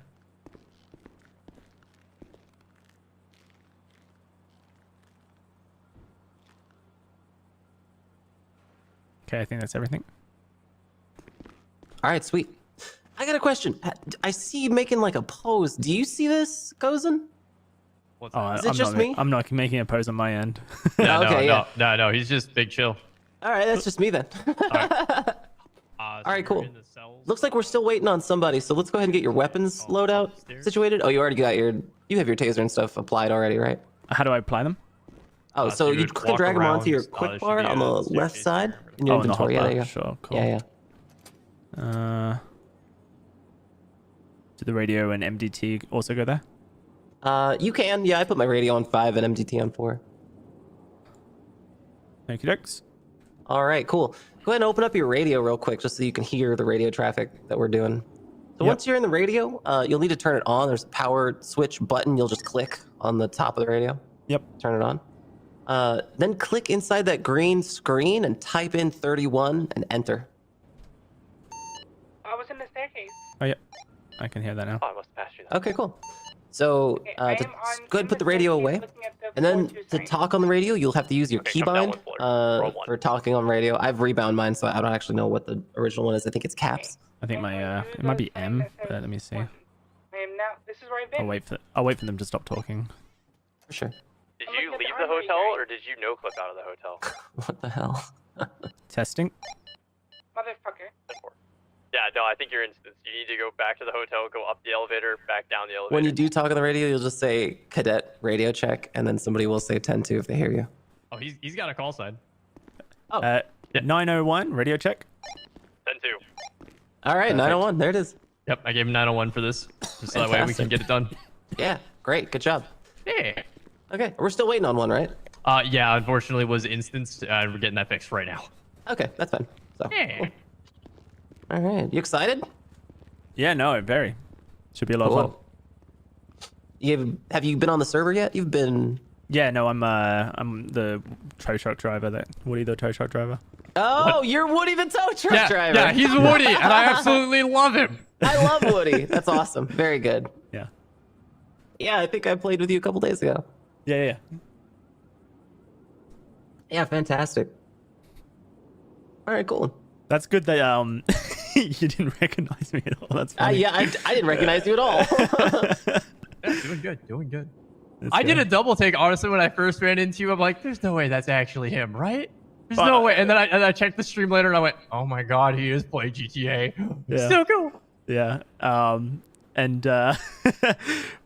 Okay, I think that's everything. All right, sweet. I got a question. I see you making like a pose. Do you see this, Gozen? Is it just me? I'm not making a pose on my end. No, Okay, yeah. no. He's just big chill. All right, that's just me then. All right, cool. Looks like we're still waiting on somebody, so let's go ahead and get your weapons loadout situated. Oh, you already got you have your taser and stuff applied already, right? How do I apply them? Oh, so you click and drag them onto your quick bar on the left side in your inventory. Yeah, there you go. Sure, cool. Yeah. Do the radio and MDT also go there? You can. Yeah, I put my radio on 5 and MDT on 4. Thank you, Dex. All right, cool. Go ahead and open up your radio real quick just so you can hear the radio traffic that we're doing. So once you're in the radio, you'll need to turn it on. There's a power switch button. You'll just click on the top of the radio. Yep. Turn it on. Then click inside that green screen and type in 31 and enter. I was in the staircase. Oh, yeah. I can hear that now. I must pass you that. Okay, cool. So go ahead and put the radio away. And then to talk on the radio, you'll have to use your keybind for talking on radio. I've rebound mine, so I don't actually know what the original one is. I think it's caps. I think my it might be M, but let me see. I am now. This is where I've been. I'll wait for them to stop talking. For sure. Did you leave the hotel or did you no clip out of the hotel? What the hell? Testing. Motherfucker. Yeah, no, I think you're in. You need to go back to the hotel, go up the elevator, back down the elevator. When you do talk on the radio, you'll just say cadet radio check, and then somebody will say 10-2 if they hear you. Oh, he's got a call sign. Oh. Yeah. 901, radio check. 10-2. All right, 901. There it is. Yep, I gave him 901 for this, just so that way we can Fantastic. get it done. Yeah, great. Good job. Yeah. Okay, we're still waiting on one, right? Yeah, unfortunately was instanced. We're getting that fixed right now. Okay, that's fine. So, Yeah. cool. All right, you excited? Yeah, no, very. Should be a lot of fun. Have you been on the server yet? You've been. Yeah, no, I'm the tow truck driver. That Woody, the tow truck driver. Oh, you're Woody the tow truck driver. Yeah, he's Woody, and I absolutely love him. I love Woody. That's awesome. Very good. Yeah. Yeah, I think I played with you a couple days ago. Yeah. Yeah, fantastic. All right, cool. That's good that you didn't recognize me at all. That's funny. Yeah, I didn't recognize you at all. Yeah, doing good. I did a double take, honestly, when I first ran into you. I'm like, there's no way that's actually him, right? There's no way. And then I checked the stream later and I went, oh my god, he is playing GTA. Yeah. So cool. Yeah. And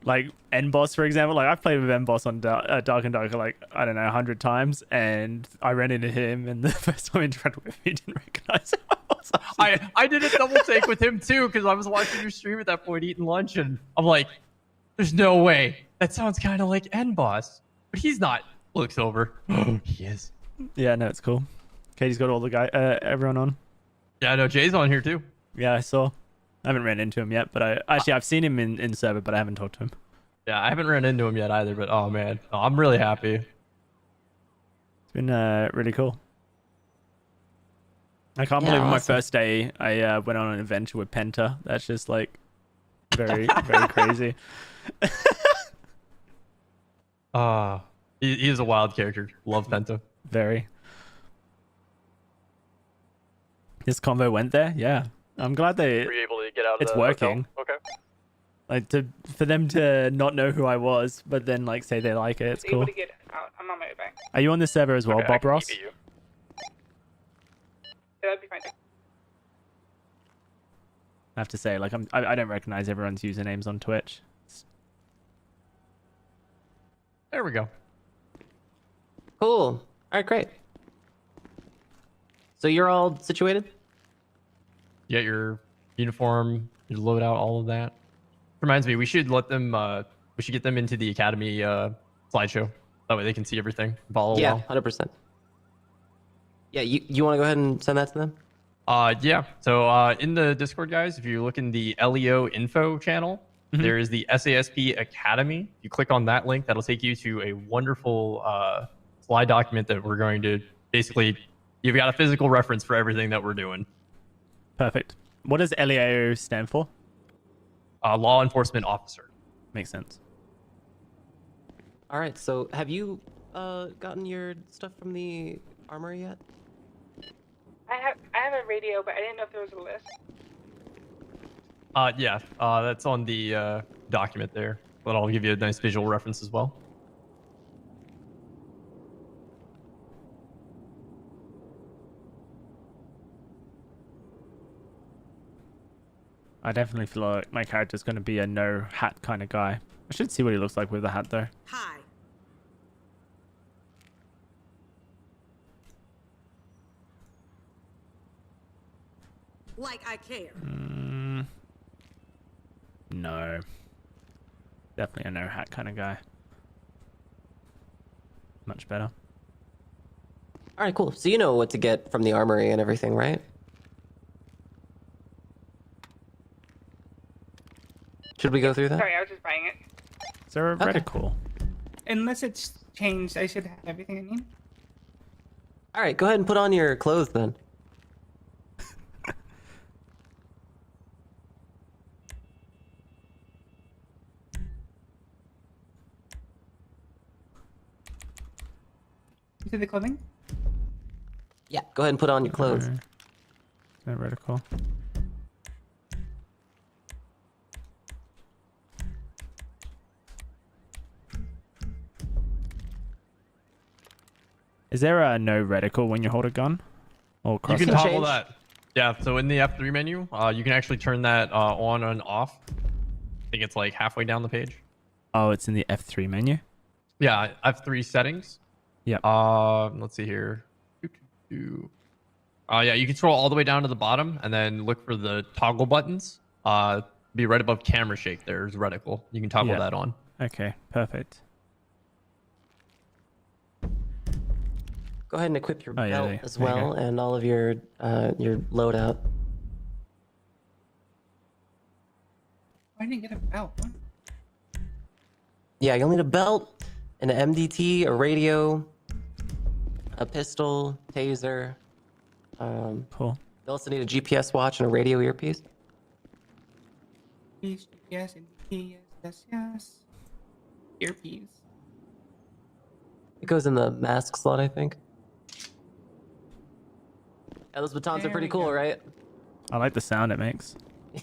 like N-Boss, for example, like I've played with N-Boss on Dark and Darker like, I don't know, 100 times, and I ran into him, and the first time I interacted with him, he didn't recognize him. I did a double take with him too, because I was watching your stream at that point eating lunch, and I'm like, there's no way. That sounds kind of like N-Boss. But he's not. Looks over. He is. Yeah, no, it's cool. Katie's got all the everyone on. Yeah, I know Jay's on here too. Yeah, I saw. I haven't ran into him yet, but I've seen him in server, but I haven't talked to him. Yeah, I haven't run into him yet either, but oh man, I'm really happy. It's been really cool. I can't believe on my first day I went on an adventure with Penta. That's just like very crazy. He is a wild character. Love Penta. Very. This convo went there. Yeah, I'm glad Were you able to get out of it's the working. hotel? Okay. Like for them to not know who I was, but then like say they like it. It's cool. Able to get out. I'm on my way back. Are you on the server as well, Okay, I Bob can Ross? keep you. Yeah, that'd be fine. I have to say, like I don't recognize everyone's usernames on Twitch. There we go. Cool. All right, great. So you're all situated? You got your uniform, your loadout, all of that. Reminds me, we should let them. We should get them into the academy slideshow. That way they can see everything. Follow Yeah, along. 100%. Yeah, you want to go ahead and send that to them? Yeah. So in the Discord, guys, if you look in the LEO info channel, there is the SASP Academy. You click on that link, that'll take you to a wonderful slide document that we're going to basically. You've got a physical reference for everything that we're doing. Perfect. What does LEO stand for? Law enforcement officer. Makes sense. All right, so have you gotten your stuff from the armory yet? I have a radio, but I didn't know if there was a list. Yeah. That's on the document there. But I'll give you a nice visual reference as well. I definitely feel like my character's going to be a no hat kind of guy. I should see what he looks like with a hat though. Hi. Like I care. No. Definitely a no hat kind of guy. Much better. All right, cool. So you know what to get from the armory and everything, right? Should we go through that? Sorry, I was just buying it. Is there a reticle? Unless it's changed, I should have everything I need. All right, go ahead and put on your clothes then. You said the clothing? Yeah, go ahead and put on your clothes. No reticle. Is there a no reticle when you hold a gun? Or You can crosshair? toggle that. Yeah, so in the F3 menu, you can actually turn that on and off. I think it's like halfway down the page. Oh, it's in the F3 menu? Yeah, F3 settings. Yeah. Let's see here. Yeah, you can scroll all the way down to the bottom and then look for the toggle buttons. Be right above camera shake. There's reticle. You can toggle that on. Okay, perfect. Go ahead and equip your Oh, yeah, belt as there you well, go. and all of your loadout. I didn't get a belt. What? Yeah, you'll need a belt, an MDT, a radio, a pistol, taser. Cool. You also need a GPS watch and a radio earpiece. Yes, yes. Earpiece. It goes in the mask slot, I think. Yeah, those batons are pretty cool, right? I like the sound it makes.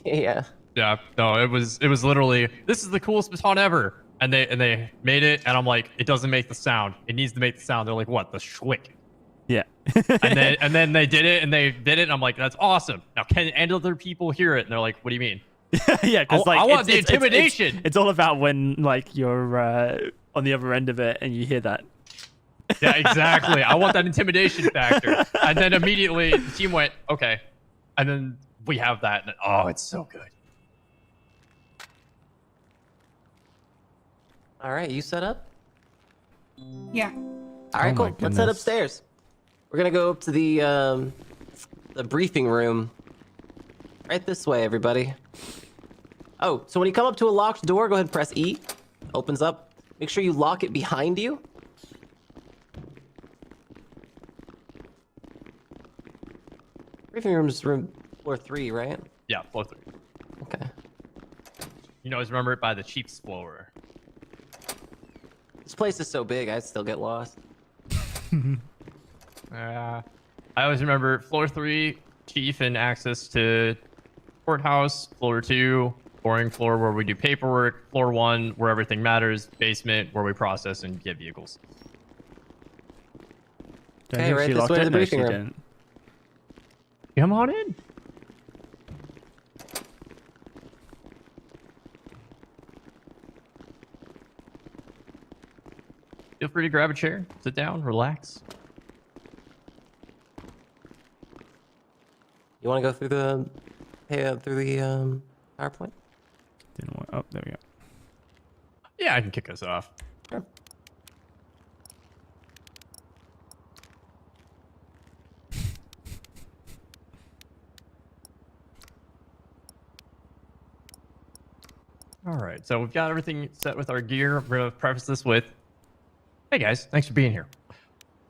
Yeah. Yeah, no, it was literally, this is the coolest baton ever. And they made it, and I'm like, it doesn't make the sound. It needs to make the sound. They're like, what? The schwick. Yeah. and then they did it, and I'm like, that's awesome. Now can other people hear it? And they're like, what do you mean? Yeah, because like I want the it's- intimidation. It's all about when like you're on the other end of it and you hear that. Yeah, exactly. I want that intimidation factor. And then immediately the team went, okay. And then we have that. And oh, it's so good. All right, you set up? Yeah. All right, Oh cool. my Let's head goodness. upstairs. We're gonna go up to the briefing room. Right this way, everybody. Oh, so when you come up to a locked door, go ahead and press E. Opens up. Make sure you lock it behind you. Briefing room's room floor 3, right? Yeah, floor 3. Okay. You always remember it by the Chiefs floor. This place is so big, I still get lost. I always remember floor 3, chief and access to courthouse. Floor 2, boring floor where we do paperwork. Floor 1, where everything matters. Basement, where we process and get vehicles. Don't Okay, think right she this locked way to it? the No, briefing she room. didn't. Come on in. Feel free to grab a chair, sit down, relax. You want to go through the PowerPoint? Didn't want. Oh, there we go. Yeah, I can kick us off. Sure. All right, so we've got everything set with our gear. We're gonna preface this with, hey guys, thanks for being here.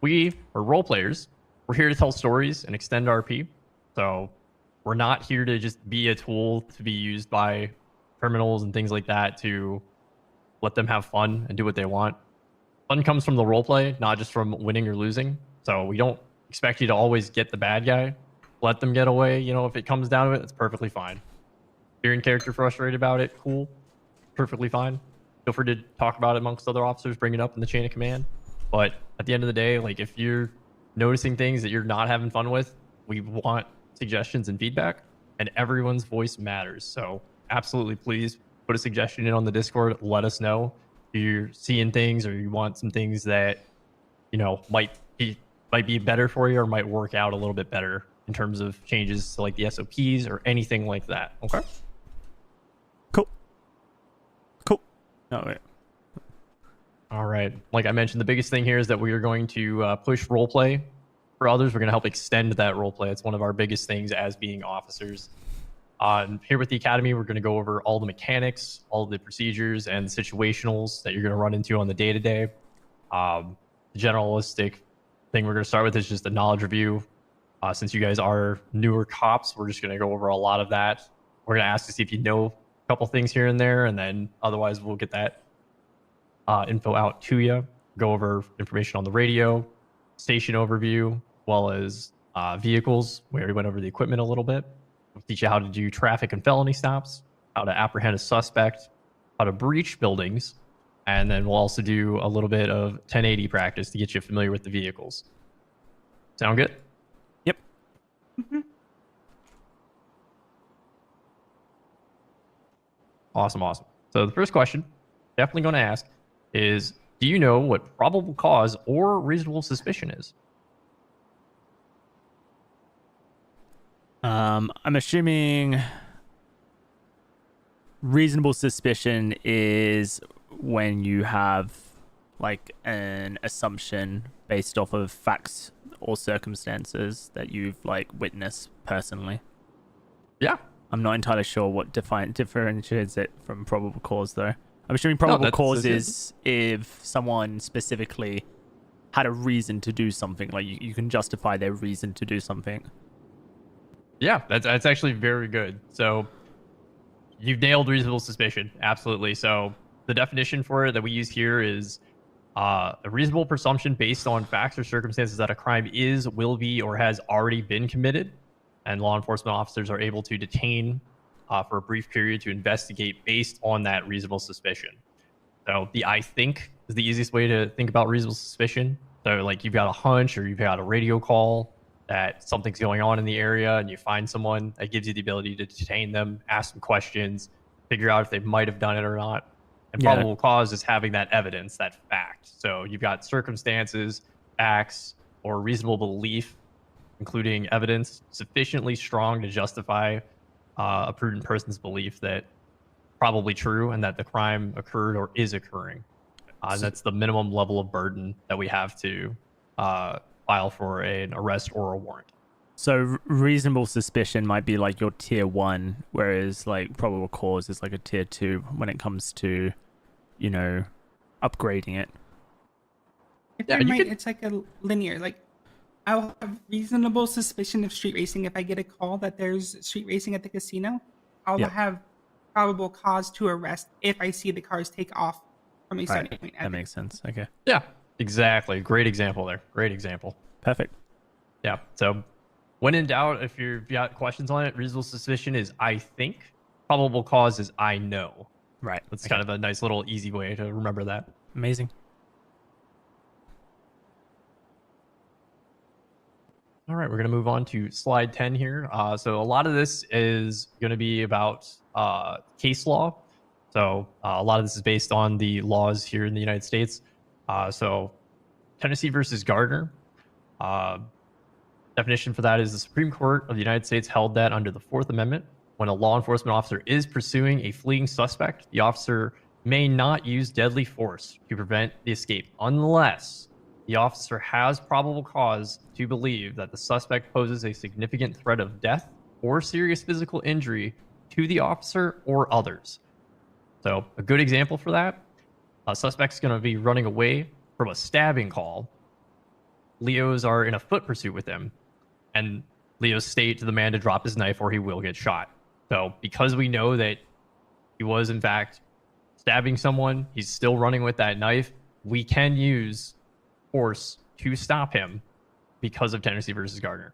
We are role players. We're here to tell stories and extend RP. So we're not here to just be a tool to be used by criminals and things like that to let them have fun and do what they want. Fun comes from the role play, not just from winning or losing. So we don't expect you to always get the bad guy. Let them get away. You know, if it comes down to it, it's perfectly fine. If you're in character frustrated about it, cool. Perfectly fine. Feel free to talk about it amongst other officers, bring it up in the chain of command. But at the end of the day, like if you're noticing things that you're not having fun with, we want suggestions and feedback, and everyone's voice matters. So absolutely, please put a suggestion in on the Discord. Let us know if you're seeing things or you want some things that, you know, might be better for you or might work out a little bit better in terms of changes to like the SOPs or anything like that. Okay. Oh, wait. All right. Like I mentioned, the biggest thing here is that we are going to push roleplay for others. We're going to help extend that roleplay. It's one of our biggest things as being officers. Here with the Academy, we're going to go over all the mechanics, all the procedures, and situationals that you're going to run into on the day-to-day. The generalistic thing we're going to start with is just a knowledge review. Since you guys are newer cops, we're just going to go over a lot of that. We're going to ask to see if you know couple things here and there, and then otherwise we'll get that info out to you. Go over information on the radio, station overview, as well as vehicles. We already went over the equipment a little bit. We'll teach you how to do traffic and felony stops, how to apprehend a suspect, how to breach buildings, and then we'll also do a little bit of 1080 practice to get you familiar with the vehicles. Sound good? Yep. Awesome. So the first question, definitely going to ask, is do you know what probable cause or reasonable suspicion is? I'm assuming reasonable suspicion is when you have like an assumption based off of facts or circumstances that you've like witnessed personally. Yeah. I'm not entirely sure what differentiates it from probable cause though. I'm assuming probable cause is if someone specifically had a reason to do something, like you can justify their reason to do something. Yeah, that's actually very good. So you've nailed reasonable suspicion. Absolutely. So the definition for it that we use here is a reasonable presumption based on facts or circumstances that a crime is, will be, or has already been committed. And law enforcement officers are able to detain for a brief period to investigate based on that reasonable suspicion. So the I think is the easiest way to think about reasonable suspicion. So like you've got a hunch or you've got a radio call that something's going on in the area and you find someone, that gives you the ability to detain them, ask them questions, figure out if they might have done it or not. And probable cause is having that evidence, that fact. So you've got circumstances, facts, or reasonable belief, including evidence sufficiently strong to justify a prudent person's belief that probably true and that the crime occurred or is occurring. And that's the minimum level of burden that we have to file for an arrest or a warrant. So reasonable suspicion might be like your tier 1, whereas like probable cause is like a tier 2 when it comes to, you know, upgrading it. It's like a linear. Like I'll have reasonable suspicion of street racing if I get a call that there's street racing at the casino. I'll have probable cause to arrest if I see the cars take off from a starting point. That makes sense. Okay. Yeah, exactly. Great example there. Great example. Perfect. Yeah. So when in doubt, if you've got questions on it, reasonable suspicion is I think. Probable cause is I know. Right. That's kind of a nice little easy way to remember that. Amazing. All right, we're going to move on to slide 10 here. So a lot of this is going to be about case law. So a lot of this is based on the laws here in the United States. So Tennessee versus Gardner. Definition for that is the Supreme Court of the United States held that under the Fourth Amendment, when a law enforcement officer is pursuing a fleeing suspect, the officer may not use deadly force to prevent the escape unless the officer has probable cause to believe that the suspect poses a significant threat of death or serious physical injury to the officer or others. So a good example for that, a suspect's going to be running away from a stabbing call. Leos are in a foot pursuit with him, and Leos state to the man to drop his knife or he will get shot. So because we know that he was in fact stabbing someone, he's still running with that knife, we can use force to stop him because of Tennessee versus Gardner.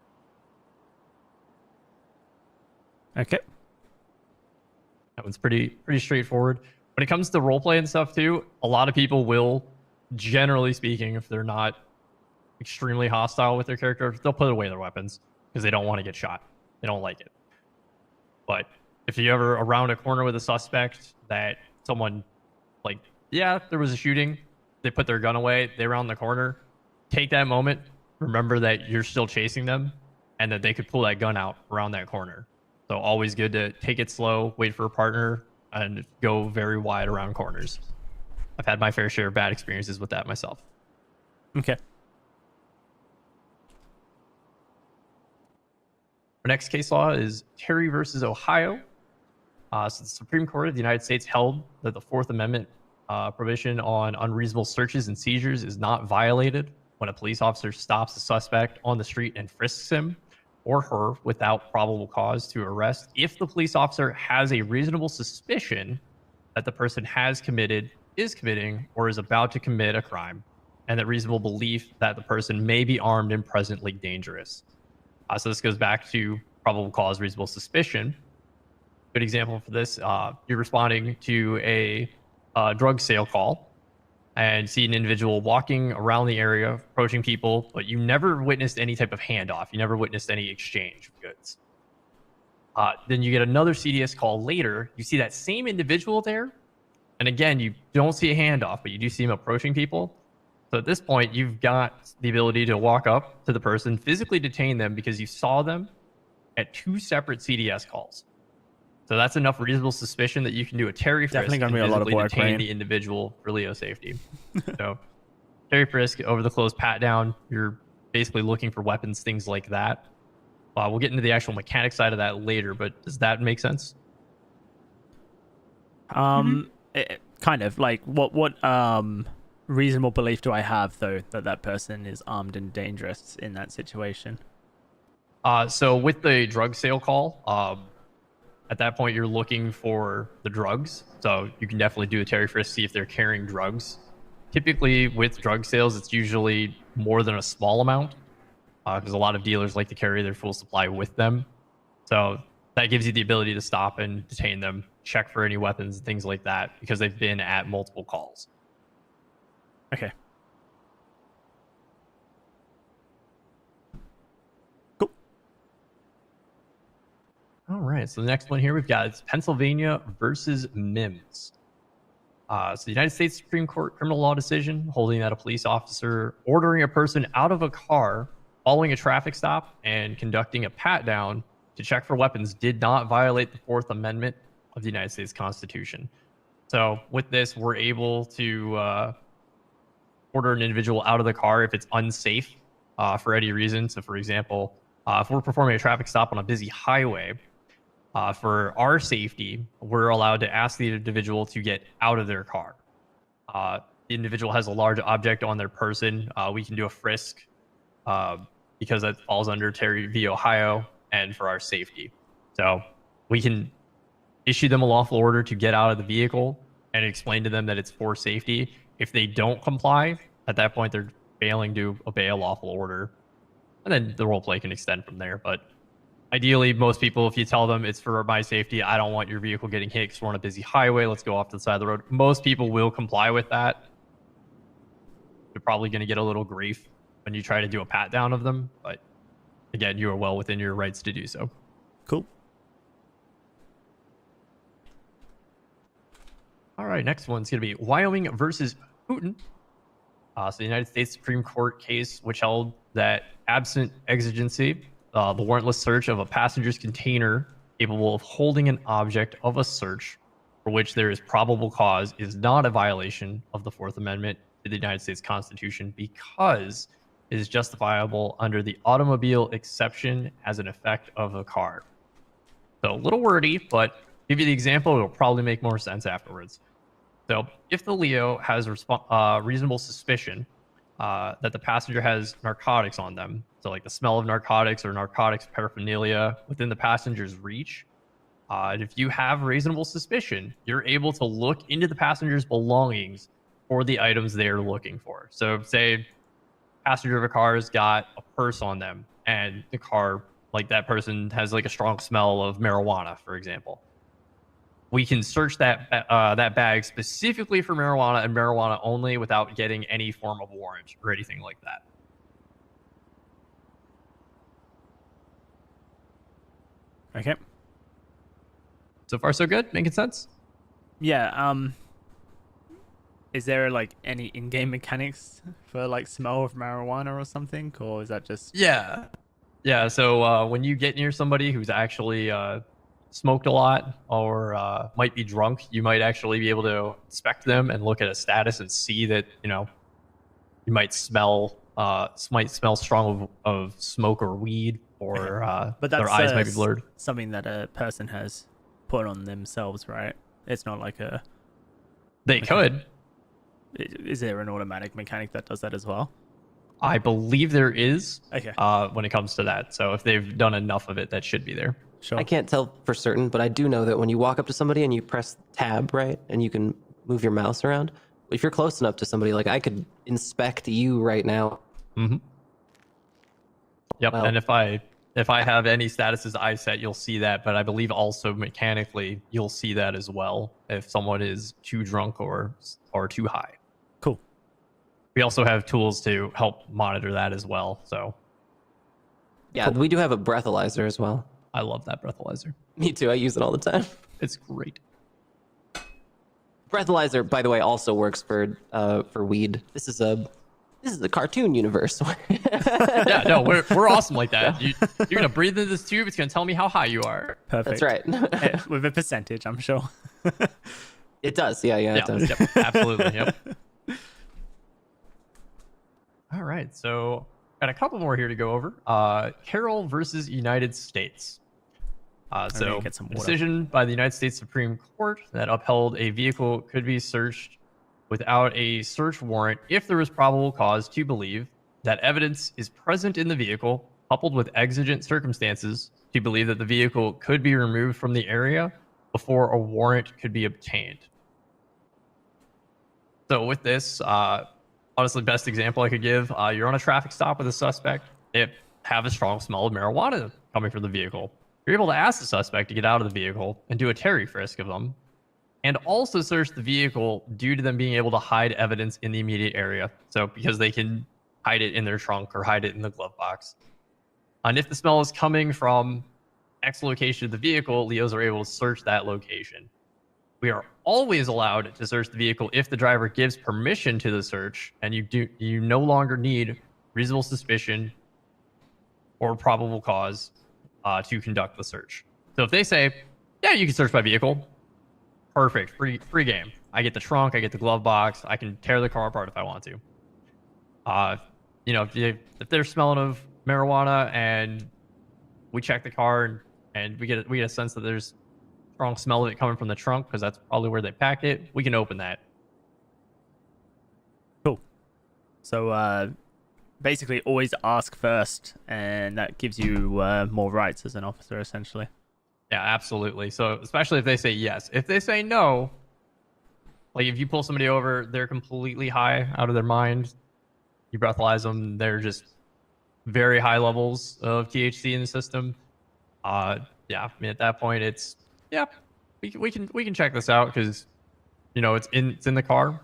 Okay. That one's pretty straightforward. When it comes to roleplay and stuff too, a lot of people will, generally speaking, if they're not extremely hostile with their character, they'll put away their weapons because they don't want to get shot. They don't like it. But if you're ever around a corner with a suspect that someone, like, yeah, there was a shooting, they put their gun away, they round the corner, take that moment, remember that you're still chasing them and that they could pull that gun out around that corner. So always good to take it slow, wait for a partner, and go very wide around corners. I've had my fair share of bad experiences with that myself. Okay. Our next case law is Terry versus Ohio. So the Supreme Court of the United States held that the Fourth Amendment provision on unreasonable searches and seizures is not violated when a police officer stops a suspect on the street and frisks him or her without probable cause to arrest if the police officer has a reasonable suspicion that the person has committed, is committing, or is about to commit a crime, and that reasonable belief that the person may be armed and presently dangerous. So this goes back to probable cause, reasonable suspicion. Good example for this, you're responding to a drug sale call and see an individual walking around the area, approaching people, but you never witnessed any type of handoff. You never witnessed any exchange of goods. Then you get another CDS call later. You see that same individual there. And again, you don't see a handoff, but you do see him approaching people. So at this point, you've got the ability to walk up to the person, physically detain them because you saw them, at 2 separate CDS calls. So that's enough reasonable suspicion that you can do a Terry frisk Definitely gonna and be a lot of physically work, detain Ryan. the individual for Leo safety. So Terry frisk over the closed pat down, you're basically looking for weapons, things like that. We'll get into the actual mechanic side of that later, but does that make sense? Kind of. Like, what reasonable belief do I have, though, that that person is armed and dangerous in that situation? So with the drug sale call, at that point you're looking for the drugs. So you can definitely do a Terry frisk, see if they're carrying drugs. Typically with drug sales, it's usually more than a small amount, because a lot of dealers like to carry their full supply with them. So that gives you the ability to stop and detain them, check for any weapons and things like that, because they've been at multiple calls. Okay. All right, so the next one here we've got is Pennsylvania versus Mims. So the United States Supreme Court criminal law decision holding that a police officer ordering a person out of a car following a traffic stop and conducting a pat down to check for weapons did not violate the Fourth Amendment of the United States Constitution. So with this, we're able to order an individual out of the car if it's unsafe for any reason. So for example, if we're performing a traffic stop on a busy highway, for our safety, we're allowed to ask the individual to get out of their car. The individual has a large object on their person. We can do a frisk because that falls under Terry v. Ohio and for our safety. So we can issue them a lawful order to get out of the vehicle and explain to them that it's for safety. If they don't comply, at that point, they're failing to obey a lawful order. And then the role play can extend from there. But ideally, most people, if you tell them it's for my safety, I don't want your vehicle getting hit because we're on a busy highway, let's go off to the side of the road. Most people will comply with that. You're probably going to get a little grief when you try to do a pat down of them. But again, you are well within your rights to do so. Cool. All right, next one's going to be Wyoming versus Putin. So the United States Supreme Court case, which held that absent exigency, the warrantless search of a passenger's container capable of holding an object of a search for which there is probable cause is not a violation of the Fourth Amendment to the United States Constitution because it is justifiable under the automobile exception as an effect of a car. So a little wordy, but give you the example, it'll probably make more sense afterwards. So if the Leo has reasonable suspicion that the passenger has narcotics on them, so like the smell of narcotics or narcotics paraphernalia within the passenger's reach, and if you have reasonable suspicion, you're able to look into the passenger's belongings for the items they're looking for. So say passenger of a car has got a purse on them and the car, like that person has like a strong smell of marijuana, for example. We can search that bag specifically for marijuana and marijuana only without getting any form of warrant or anything like that. Okay. So far, so good? Making sense? Yeah. Is there like any in-game mechanics for like smell of marijuana or something, or is that just? Yeah. So when you get near somebody who's actually smoked a lot or might be drunk, you might actually be able to inspect them and look at a status and see that, you know, you might smell strong of smoke or weed, or but that's, their eyes might be blurred. Something that a person has put on themselves, right? It's not like a. They could. Is there an automatic mechanic that does that as well? I believe there is. Okay. When it comes to that, so if they've done enough of it, that should be there. Sure. I can't tell for certain, but I do know that when you walk up to somebody and you press tab, right, and you can move your mouse around, if you're close enough to somebody, like I could inspect you right now. Mm-hmm. Yep. Well, and if I have any statuses I set, you'll see that. But I believe also mechanically, you'll see that as well if someone is too drunk or too high. Cool. We also have tools to help monitor that as well. So. Yeah, we do have a breathalyzer as well. I love that breathalyzer. Me too. I use it all the time. It's great. Breathalyzer, by the way, also works for weed. This is a This is the cartoon universe. Yeah, no, we're awesome like that. You're gonna breathe into this tube. It's gonna tell me how high you are. Perfect. That's right. With a percentage, I'm sure. It does. Yeah, it does. Yep, absolutely. Yep. All right, so got a couple more here to go over. Carroll versus United States. So get some a water. decision by the United States Supreme Court that upheld a vehicle could be searched without a search warrant if there was probable cause to believe that evidence is present in the vehicle, coupled with exigent circumstances to believe that the vehicle could be removed from the area before a warrant could be obtained. So with this, honestly, best example I could give, you're on a traffic stop with a suspect. It have a strong smell of marijuana coming from the vehicle. You're able to ask the suspect to get out of the vehicle and do a Terry frisk of them, and also search the vehicle due to them being able to hide evidence in the immediate area. So because they can hide it in their trunk or hide it in the glove box. And if the smell is coming from X location of the vehicle, Leos are able to search that location. We are always allowed to search the vehicle if the driver gives permission to the search, and you no longer need reasonable suspicion or probable cause to conduct the search. So if they say, yeah, you can search my vehicle, perfect, free game. I get the trunk, I get the glove box, I can tear the car apart if I want to. If they're smelling of marijuana and we check the car and we get a sense that there's strong smell of it coming from the trunk, because that's probably where they pack it, we can open that. Cool. So basically always ask first, and that gives you more rights as an officer, essentially. Yeah, absolutely. So especially if they say yes. If they say no, like if you pull somebody over, they're completely high out of their mind, you breathalyze them, they're just very high levels of THC in the system. Yeah, I mean, at that point, it's we can check this out, because it's in the car.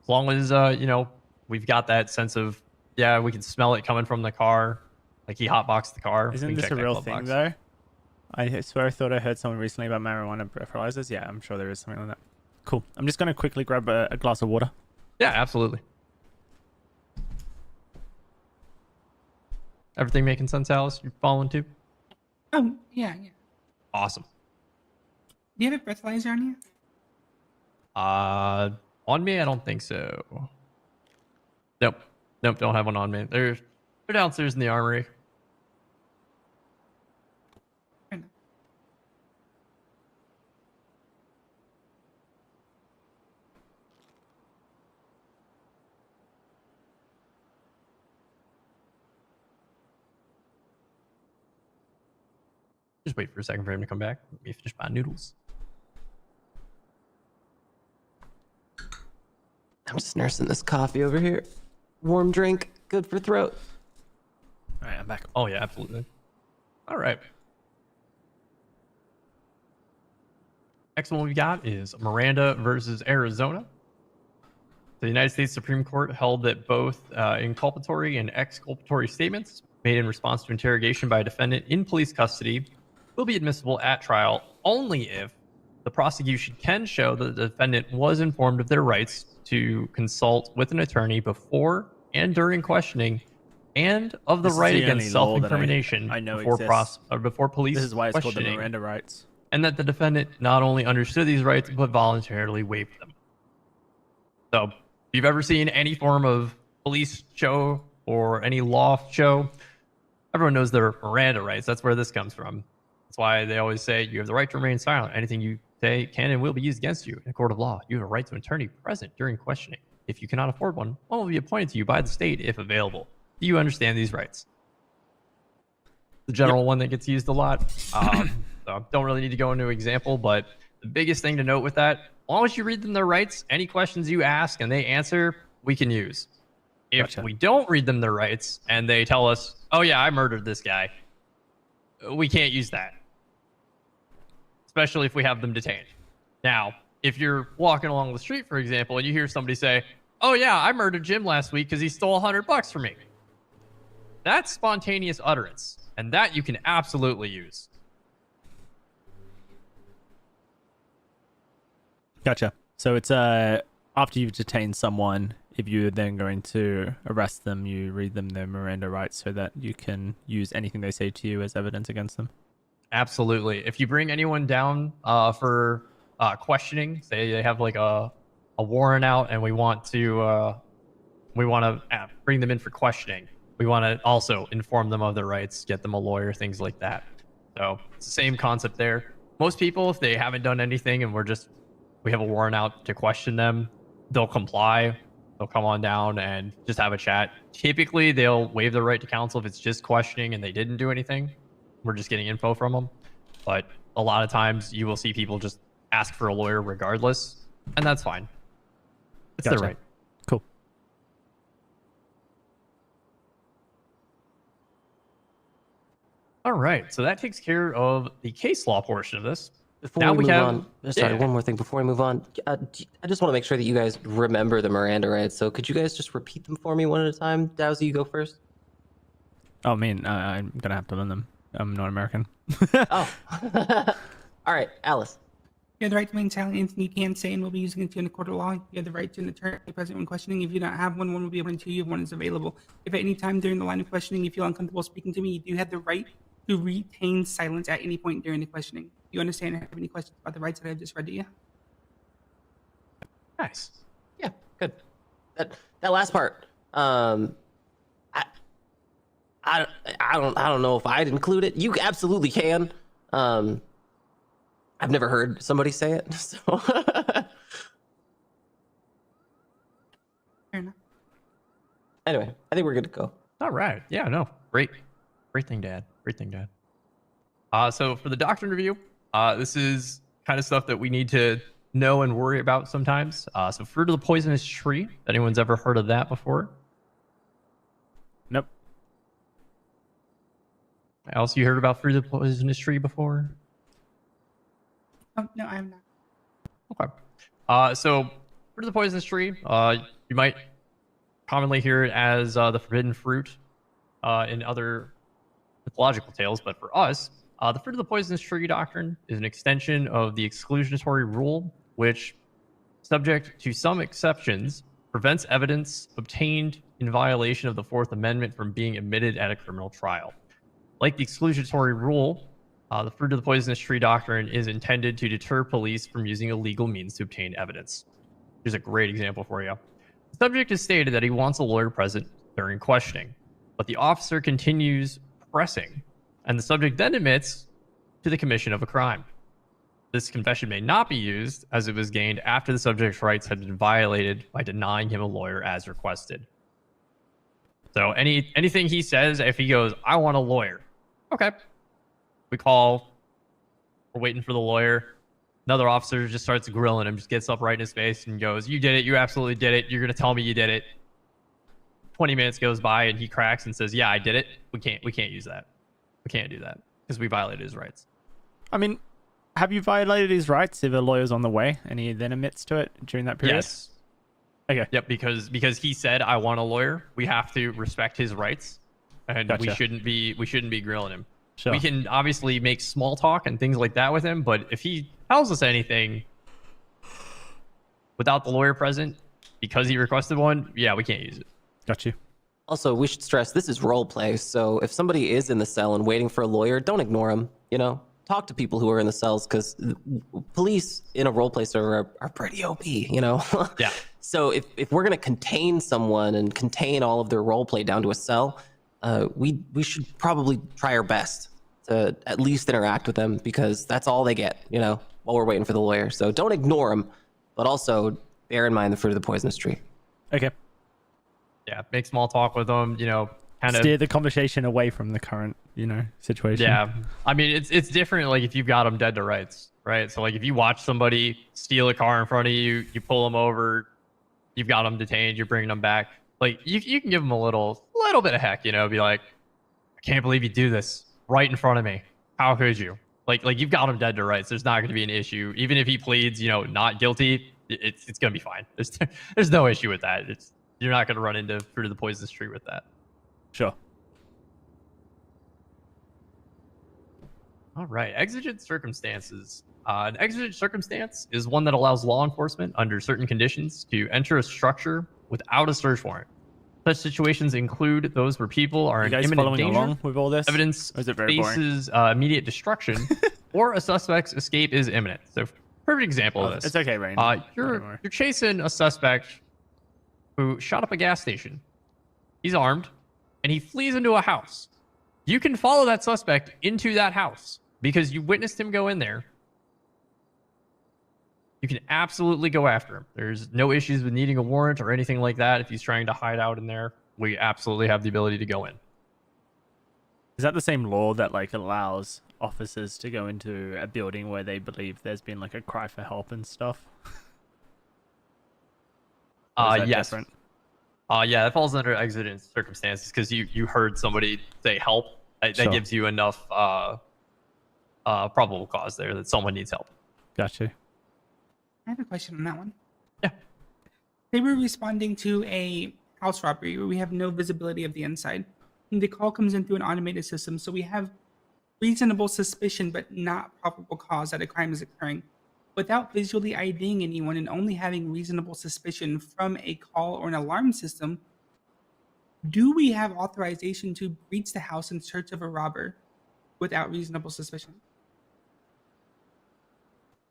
As long as we've got that sense of we can smell it coming from the car, like he hotboxed the car. Isn't this a real thing though? I swear I thought I heard something recently about marijuana breathalyzers. Yeah, I'm sure there is something like that. Cool. I'm just gonna quickly grab a glass of water. Yeah, absolutely. Everything making sense, Alice? You following too? Yeah. Awesome. Do you have a breathalyzer on you? On me, I don't think so. Nope, don't have one on me. They're downstairs in the armory. Just wait for a second for him to come back. Let me finish my noodles. I'm just nursing this coffee over here. Warm drink, good for throat. All right, I'm back. Oh yeah, absolutely. All right. Next one we got is Miranda versus Arizona. The United States Supreme Court held that both inculpatory and exculpatory statements made in response to interrogation by a defendant in police custody will be admissible at trial only if the prosecution can show that the defendant was informed of their rights to consult with an attorney before and during questioning, and of the right against self-incrimination before police. This is why it's called the questioning, Miranda rights. and that the defendant not only understood these rights but voluntarily waived them. So, if you've ever seen any form of police show or any law show, everyone knows their Miranda rights. That's where this comes from. That's why they always say you have the right to remain silent. Anything you say can and will be used against you in a court of law. You have a right to an attorney present during questioning. If you cannot afford one will be appointed to you by the state if available. Do you understand these rights? The general one that gets used a lot. So don't really need to go into an example, but the biggest thing to note with that, as long as you read them their rights, any questions you ask and they answer, we can use. If we don't read them their rights and they tell us, oh yeah, I murdered this guy, we can't use that. Especially if we have them detained. Now, if you're walking along the street, for example, and you hear somebody say, oh yeah, I murdered Jim last week because he stole $100 from me. That's spontaneous utterance, and that you can absolutely use. Gotcha. So it's after you've detained someone, if you're then going to arrest them, you read them their Miranda rights so that you can use anything they say to you as evidence against them. Absolutely. If you bring anyone down for questioning, say they have like a warrant out, and we want to bring them in for questioning, we want to also inform them of their rights, get them a lawyer, things like that. So it's the same concept there. Most people, if they haven't done anything and we have a warrant out to question them, they'll comply. They'll come on down and just have a chat. Typically, they'll waive their right to counsel if it's just questioning and they didn't do anything. We're just getting info from them. But a lot of times you will see people just ask for a lawyer regardless, and that's fine. It's their right. Cool. All right, so that takes care of the case law portion of this. Before we move on, one more thing before we move on. I just want to make sure that you guys remember the Miranda rights. So could you guys just repeat them for me one at a time? DOWSEY, you go first. Oh, I mean, I'm going to have to learn them. I'm not American. Oh. All right, Alice. You have the right to remain silent, and you can't say and will be using it in a court of law. You have the right to an attorney present when questioning. If you don't have one, one will be able to you if one is available. If at any time during the line of questioning you feel uncomfortable speaking to me, you do have the right to retain silence at any point during the questioning. You understand or have any questions about the rights that I've just read to you? Nice. Yeah, good. That last part, I don't know if I'd include it. You absolutely can. I've never heard somebody say it. So. Fair enough. Anyway, I think we're good to go. All right. Yeah, no. Great thing, Dad. Great thing, Dad. So for the doctrine review, this is kind of stuff that we need to know and worry about sometimes. So fruit of the poisonous tree. Anyone's ever heard of that before? Nope. Else, you heard about fruit of the poisonous tree before? Oh, no, I have not. Okay. So fruit of the poisonous tree, you might commonly hear it as the forbidden fruit in other mythological tales, but for us, the fruit of the poisonous tree doctrine is an extension of the exclusionatory rule, which, subject to some exceptions, prevents evidence obtained in violation of the Fourth Amendment from being admitted at a criminal trial. Like the exclusionatory rule, the fruit of the poisonous tree doctrine is intended to deter police from using illegal means to obtain evidence. Here's a great example for you. The subject has stated that he wants a lawyer present during questioning, but the officer continues pressing, and the subject then admits to the commission of a crime. This confession may not be used, as it was gained after the subject's rights had been violated by denying him a lawyer as requested. So anything he says, if he goes, I want a lawyer, okay. We call, we're waiting for the lawyer. Another officer just starts grilling him, just gets up right in his face and goes, you did it, you absolutely did it, you're going to tell me you did it. 20 minutes goes by and he cracks and says, yeah, I did it. We can't use that. We can't do that because we violated his rights. I mean, have you violated his rights if a lawyer's on the way and he then admits to it during that period? Yes. Okay. Yep, because he said, I want a lawyer. We have to respect his rights, and Gotcha. we shouldn't be grilling him. Sure. We can obviously make small talk and things like that with him, but if he tells us anything without the lawyer present because he requested one, yeah, we can't use it. Got you. Also, we should stress this is role play. So if somebody is in the cell and waiting for a lawyer, don't ignore them. You know, talk to people who are in the cells, because police in a role play server are pretty OP. You know. Yeah. So if we're gonna contain someone and contain all of their role play down to a cell, we should probably try our best to at least interact with them, because that's all they get. You know, while we're waiting for the lawyer. So don't ignore them, but also bear in mind the fruit of the poisonous tree. Okay. Yeah, make small talk with them, you know, kind of steer the conversation away from the current, situation. Yeah. I mean, it's different, like, if you've got them dead to rights, right? So, like, if you watch somebody steal a car in front of you, you pull them over, you've got them detained, you're bringing them back. Like, you can give them a little bit of heck, be like, I can't believe you do this right in front of me. How could you? Like you've got him dead to rights. There's not going to be an issue. Even if he pleads, not guilty, it's going to be fine. There's no issue with that. You're not going to run into fruit of the poisonous tree with that. Sure. All right. Exigent circumstances. An exigent circumstance is one that allows law enforcement under certain conditions to enter a structure without a search warrant. Such situations include those where people are You in guys imminent following danger, along with all this? evidence Or is it very boring? faces immediate destruction, or a suspect's escape is imminent. So, perfect example of this. It's okay, Rain. You're chasing a suspect who shot up a gas station. He's armed, and he flees into a house. You can follow that suspect into that house because you witnessed him go in there. You can absolutely go after him. There's no issues with needing a warrant or anything like that. If he's trying to hide out in there, we absolutely have the ability to go in. Is that the same law that like allows officers to go into a building where they believe there's been like a cry for help and stuff? Yes. Yeah, that falls under exigent circumstances because you heard somebody say help. That Sure. gives you enough probable cause there that someone needs help. Gotcha. I have a question on that one. Yeah. They were responding to a house robbery where we have no visibility of the inside. And the call comes in through an automated system, so we have reasonable suspicion but not probable cause that a crime is occurring. Without visually IDing anyone and only having reasonable suspicion from a call or an alarm system, do we have authorization to breach the house in search of a robber without reasonable suspicion?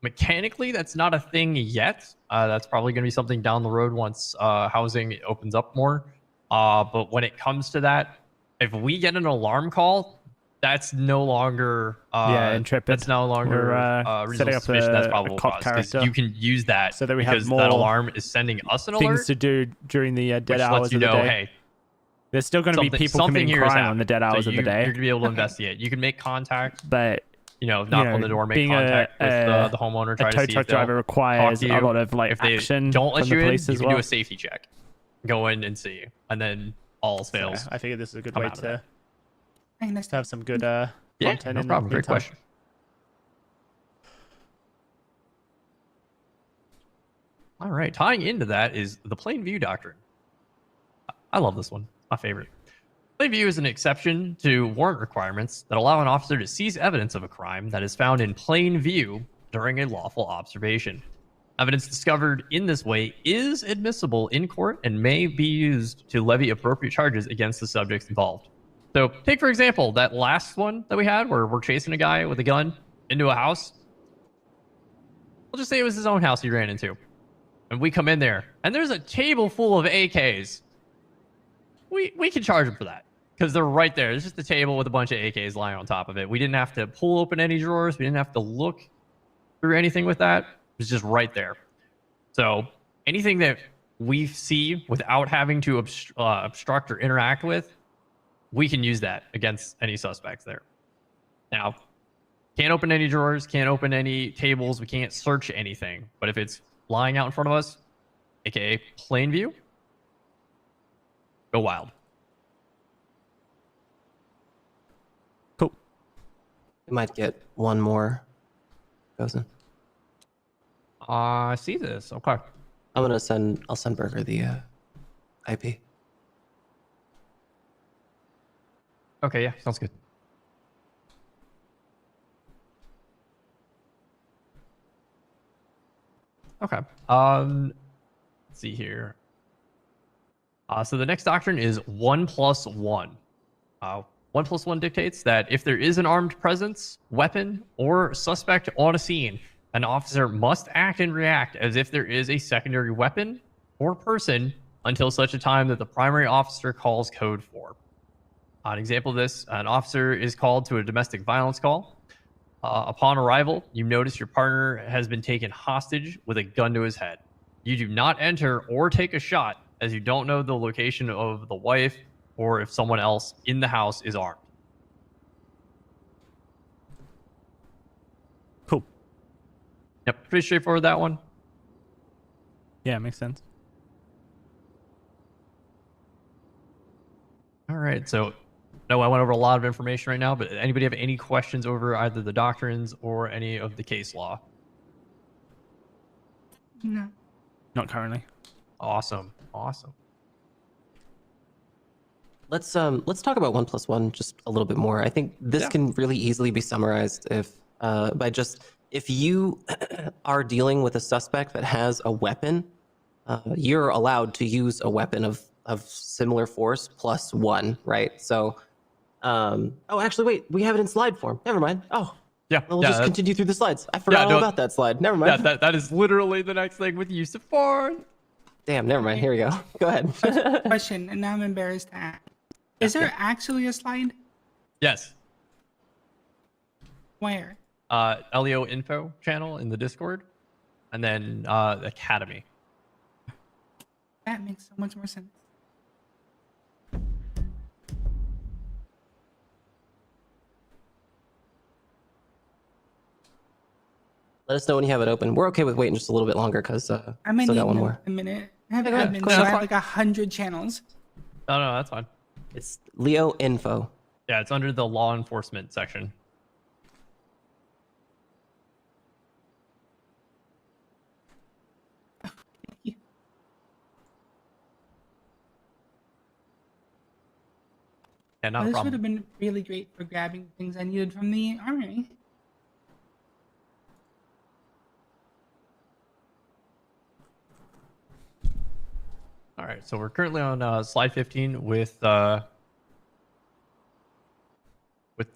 Mechanically, that's not a thing yet. That's probably going to be something down the road once housing opens up more. But when it comes to that, if we get an alarm call, that's no longer Intrepid. That's no longer reasonable setting up suspicion. That's a probable cop cause. 'Cause character you can use that so that we have because more that alarm is sending us an alert. things to do during the dead which hours lets you of the know, day. hey, There's still going to be people something committing here is crime on the happening. dead hours So of the day. You're going to be able to investigate. You can make contact, but knock on the door, make being contact with the homeowner, try a to tow see truck if they'll driver requires talk to a you. lot of like If they action don't let from you the in, police you as can well. do a safety check. Go in and see, and then all fails. I figured this is a good come way out of to that. have some good Yeah, content. no in problem. the Great meantime. question. All right, tying into that is the plain view doctrine. I love this one. My favorite. Plain view is an exception to warrant requirements that allow an officer to seize evidence of a crime that is found in plain view during a lawful observation. Evidence discovered in this way is admissible in court and may be used to levy appropriate charges against the subjects involved. So, take for example that last one that we had where we're chasing a guy with a gun into a house. We'll just say it was his own house he ran into. And we come in there, and there's a table full of AKs. We can charge him for that because they're right there. It's just a table with a bunch of AKs lying on top of it. We didn't have to pull open any drawers. We didn't have to look through anything with that. It was just right there. So anything that we see without having to obstruct or interact with, we can use that against any suspects there. Now, can't open any drawers, can't open any tables. We can't search anything. But if it's lying out in front of us, aka plain view, go wild. We might get one more. Goes in. I see this. Okay. I'll send Burger the IP. Okay, yeah, sounds good. Okay. Let's see here. So the next doctrine is 1+1. 1+1 dictates that if there is an armed presence, weapon, or suspect on a scene, an officer must act and react as if there is a secondary weapon or person until such a time that the primary officer calls code 4. An example of this, an officer is called to a domestic violence call. Upon arrival, you notice your partner has been taken hostage with a gun to his head. You do not enter or take a shot as you don't know the location of the wife or if someone else in the house is armed. Cool. Yep, pretty straightforward, that one. Yeah, makes sense. All right, so no, I went over a lot of information right now, but anybody have any questions over either the doctrines or any of the case law? No. Not currently. Awesome. Awesome. Let's talk about 1+1 just a little bit more. I think this can really easily be summarized if you are dealing with a suspect that has a weapon, you're allowed to use a weapon of similar force +1, right? So, oh, actually, wait, we have it in slide form. Never mind. Oh, yeah. We'll just continue through the slides. I forgot all about that slide. Never mind. Yeah, that is literally the next thing with use of force. Damn, never mind. Here we go. Go ahead. Question, and now I'm embarrassed to ask. Is there actually a slide? Yes. Where? LEO info channel in the Discord, and then Academy. That makes so much more sense. Let us know when you have it open. We're okay with waiting just a little bit longer because I might still need got one more. a minute. I have Yeah, go ahead. admin, Go so ahead. I have like 100 channels. No, that's fine. It's Leo info. Yeah, it's under the law enforcement section. Yeah, not a This problem. would have been really great for grabbing things I needed from the armory. All right, so we're currently on slide 15 with the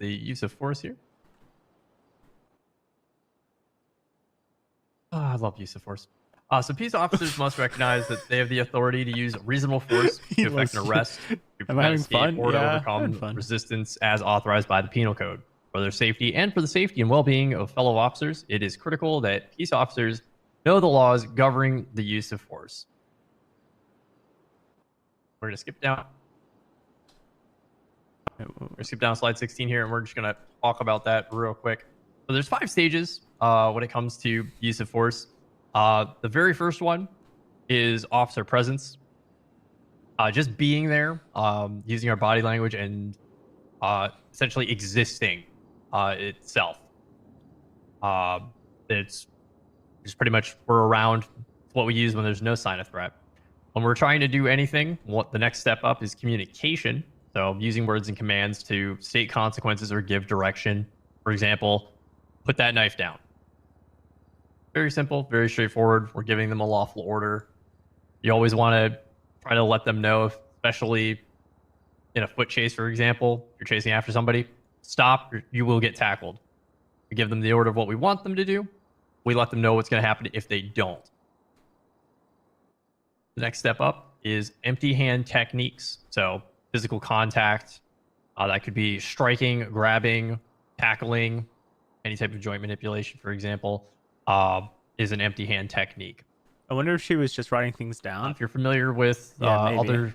use of force here. Oh, I love use of force. So peace officers must recognize that they have the authority to use reasonable force to effect an arrest, to prevent escape, or to overcome resistance as authorized by the penal code. For their safety and for the safety and well-being of fellow officers, it is critical that peace officers know the laws governing the use of force. We're going to skip down. We're going to skip down slide 16 here, and we're just going to talk about that real quick. So there's 5 stages when it comes to use of force. The very first one is officer presence. Just being there, using our body language, and essentially existing itself. It's just pretty much we're around. It's what we use when there's no sign of threat. When we're trying to do anything, what the next step up is communication. So using words and commands to state consequences or give direction. For example, put that knife down. Very simple, very straightforward. We're giving them a lawful order. You always want to try to let them know, especially in a foot chase, for example, you're chasing after somebody, stop, you will get tackled. We give them the order of what we want them to do. We let them know what's going to happen if they don't. The next step up is empty hand techniques. So physical contact, that could be striking, grabbing, tackling, any type of joint manipulation, for example, is an empty hand technique. I wonder if she was just writing things down. If you're familiar with other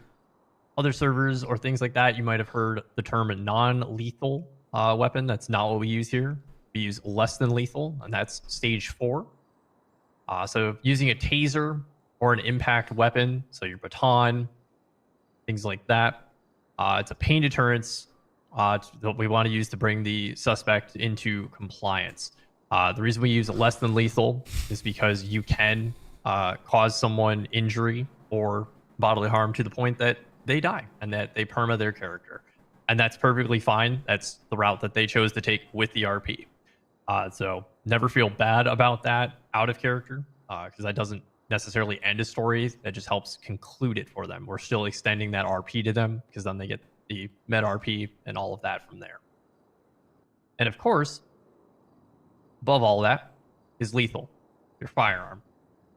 servers or things like that, you might have heard the term non-lethal weapon. That's not what we use here. We use less than lethal, and that's stage 4. So using a taser or an impact weapon, so your baton, things like that. It's a pain deterrence that we want to use to bring the suspect into compliance. The reason we use less than lethal is because you can cause someone injury or bodily harm to the point that they die and that they perma their character. And that's perfectly fine. That's the route that they chose to take with the RP. So never feel bad about that out of character, because that doesn't necessarily end a story. That just helps conclude it for them. We're still extending that RP to them because then they get the med RP and all of that from there. And of course, above all that is lethal, your firearm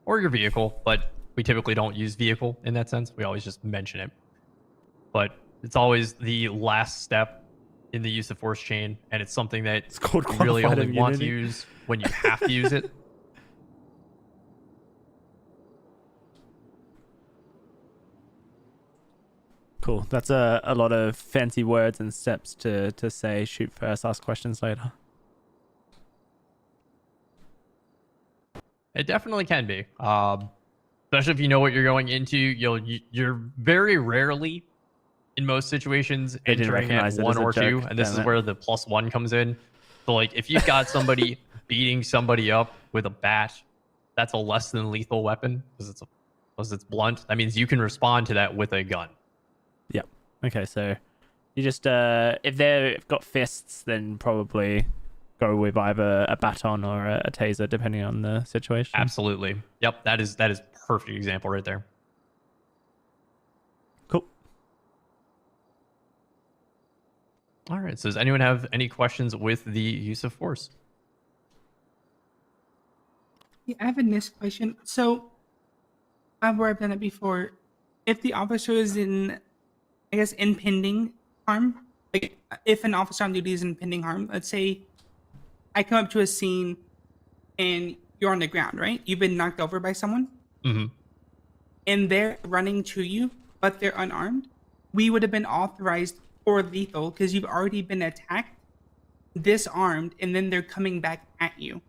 or your vehicle, but we typically don't use vehicle in that sense. We always just mention it. But it's always the last step in the use of force chain, and it's something that you really only want to use when you have to use it. Cool. That's a lot of fancy words and steps to say shoot first, ask questions later. It definitely can be. Especially if you know what you're going into. You're very rarely, in most situations, entering at 1 or 2, and this is where the +1 comes in. So, like, if you've got somebody beating somebody up with a bat, that's a less than lethal weapon because it's blunt. That means you can respond to that with a gun. Yep. Okay, so you just if they've got fists, then probably go with either a baton or a taser, depending on the situation. Absolutely. Yep, that is perfect example right there. Cool. All right. So does anyone have any questions with the use of force? Yeah, I have a next question. So, where I've done it before, if the officer is in, I guess, impending harm, like if an officer on duty is in impending harm, let's say I come up to a scene and you're on the ground, right? You've been knocked over by someone, Mm-hmm. and they're running to you, but they're unarmed. We would have been authorized for lethal because you've already been attacked, disarmed, and then they're coming back at you.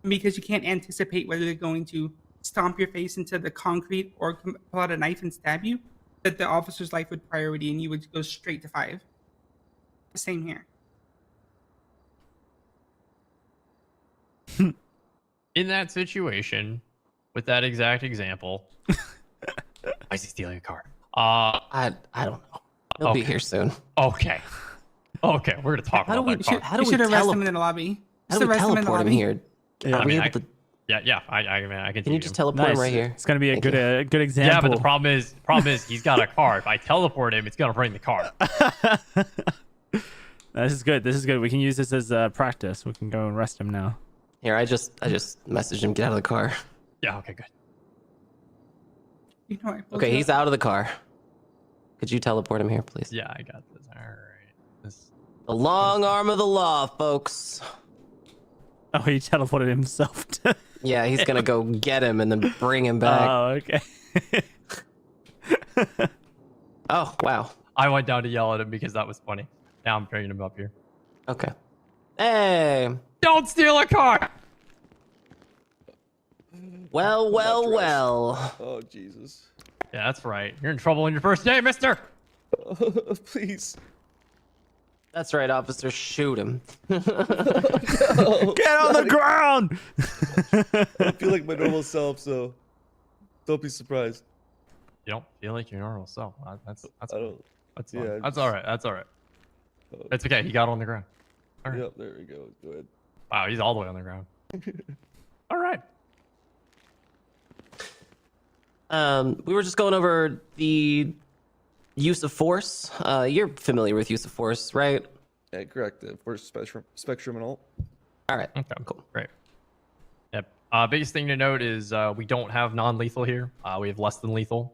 Because you can't anticipate whether they're going to stomp your face into the concrete or pull out a knife and stab you, that the officer's life would priority and you would go straight to 5. Same here. In that situation, with that exact example, why is he stealing a car? I don't know. He'll be here soon. Okay. Okay, we're gonna talk about that car. How do You we should arrest him in the lobby. How do we teleport him here? Yeah, Are we able to? Yeah. I can. Can you just teleport him right here? It's gonna be a good example. Yeah, but the problem is he's got a car. If I teleport him, it's gonna bring the car. This is good. This is good. We can use this as practice. We can go and arrest him now. Here, I just messaged him. Get out of the car. Yeah. Okay. Good. You know, I Okay, he's out of the car. Could you teleport him here, please? Yeah, I got this. All right. The long arm of the law, folks. Oh, he teleported himself. Yeah, he's gonna go get him and then bring him back. Oh, okay. Oh, wow. I went down to yell at him because that was funny. Now I'm bringing him up here. Okay. Hey. Don't steal a car. Well. Oh, Jesus. Yeah, that's right. You're in trouble on your first day, mister. Please. That's right, officer. Shoot him. Get on the ground. I feel like my normal self, so don't be surprised. You don't feel like your normal self. That's fine. That's all right. That's all right. It's okay. He got on the ground. All right. Yep, there we go. Go ahead. Wow, he's all the way on the ground. All right. We were just going over the use of force. You're familiar with use of force, right? Yeah, correct. Force spectrum and all. All right. Okay, cool. Great. Yep. Biggest thing to note is we don't have non-lethal here. We have less than lethal.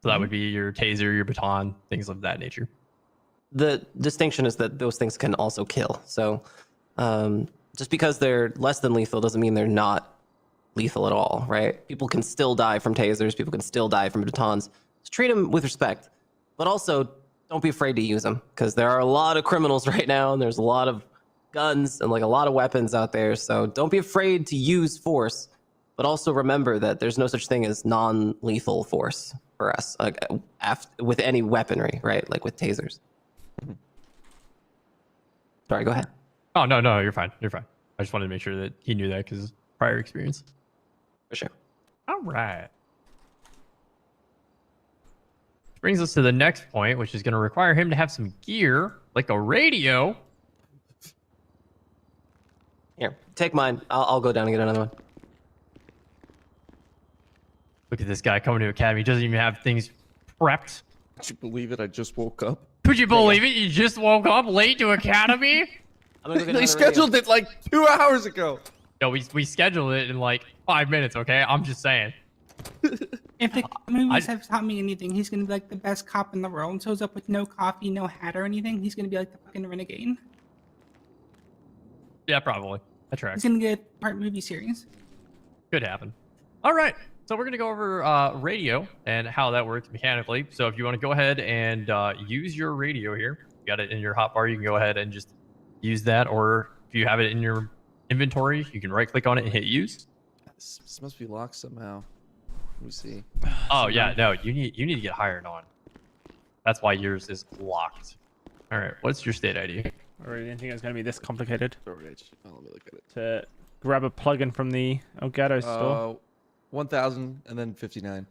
So that would be your taser, your baton, things of that nature. The distinction is that those things can also kill. So just because they're less than lethal doesn't mean they're not lethal at all, right? People can still die from tasers. People can still die from batons. So treat them with respect. But also, don't be afraid to use them, because there are a lot of criminals right now, and there's a lot of guns and like a lot of weapons out there. So don't be afraid to use force. But also remember that there's no such thing as non-lethal force for us, like with any weaponry, right? Like with tasers. Sorry, go ahead. Oh, no, you're fine. You're fine. I just wanted to make sure that he knew that because prior experience. For sure. All right. Which brings us to the next point, which is going to require him to have some gear, like a radio. Here, take mine. I'll go down and get another one. Look at this guy coming to Academy. He doesn't even have things prepped. Could you believe it? I just woke up. Could you believe it? You just woke up late to Academy? They scheduled it like 2 hours ago. No, we scheduled it in like 5 minutes, okay? I'm just saying. If the movies have taught me anything, he's gonna be like the best cop in the world. Shows up with no coffee, no hat or anything. He's gonna be like the fucking renegade. Yeah, probably. I track. He's gonna get a part movie series. Could happen. All right. So we're going to go over radio and how that works mechanically. So if you want to go ahead and use your radio here, you got it in your hotbar, you can go ahead and just use that. Or if you have it in your inventory, you can right click on it and hit use. This must be locked somehow. Let me see. Oh yeah, no, you need to get hired on. That's why yours is locked. All right, what's your state ID? I really didn't think it was going to be this complicated. Let me look at it. To grab a plug-in from the Elgato store. 1,000 and then 59.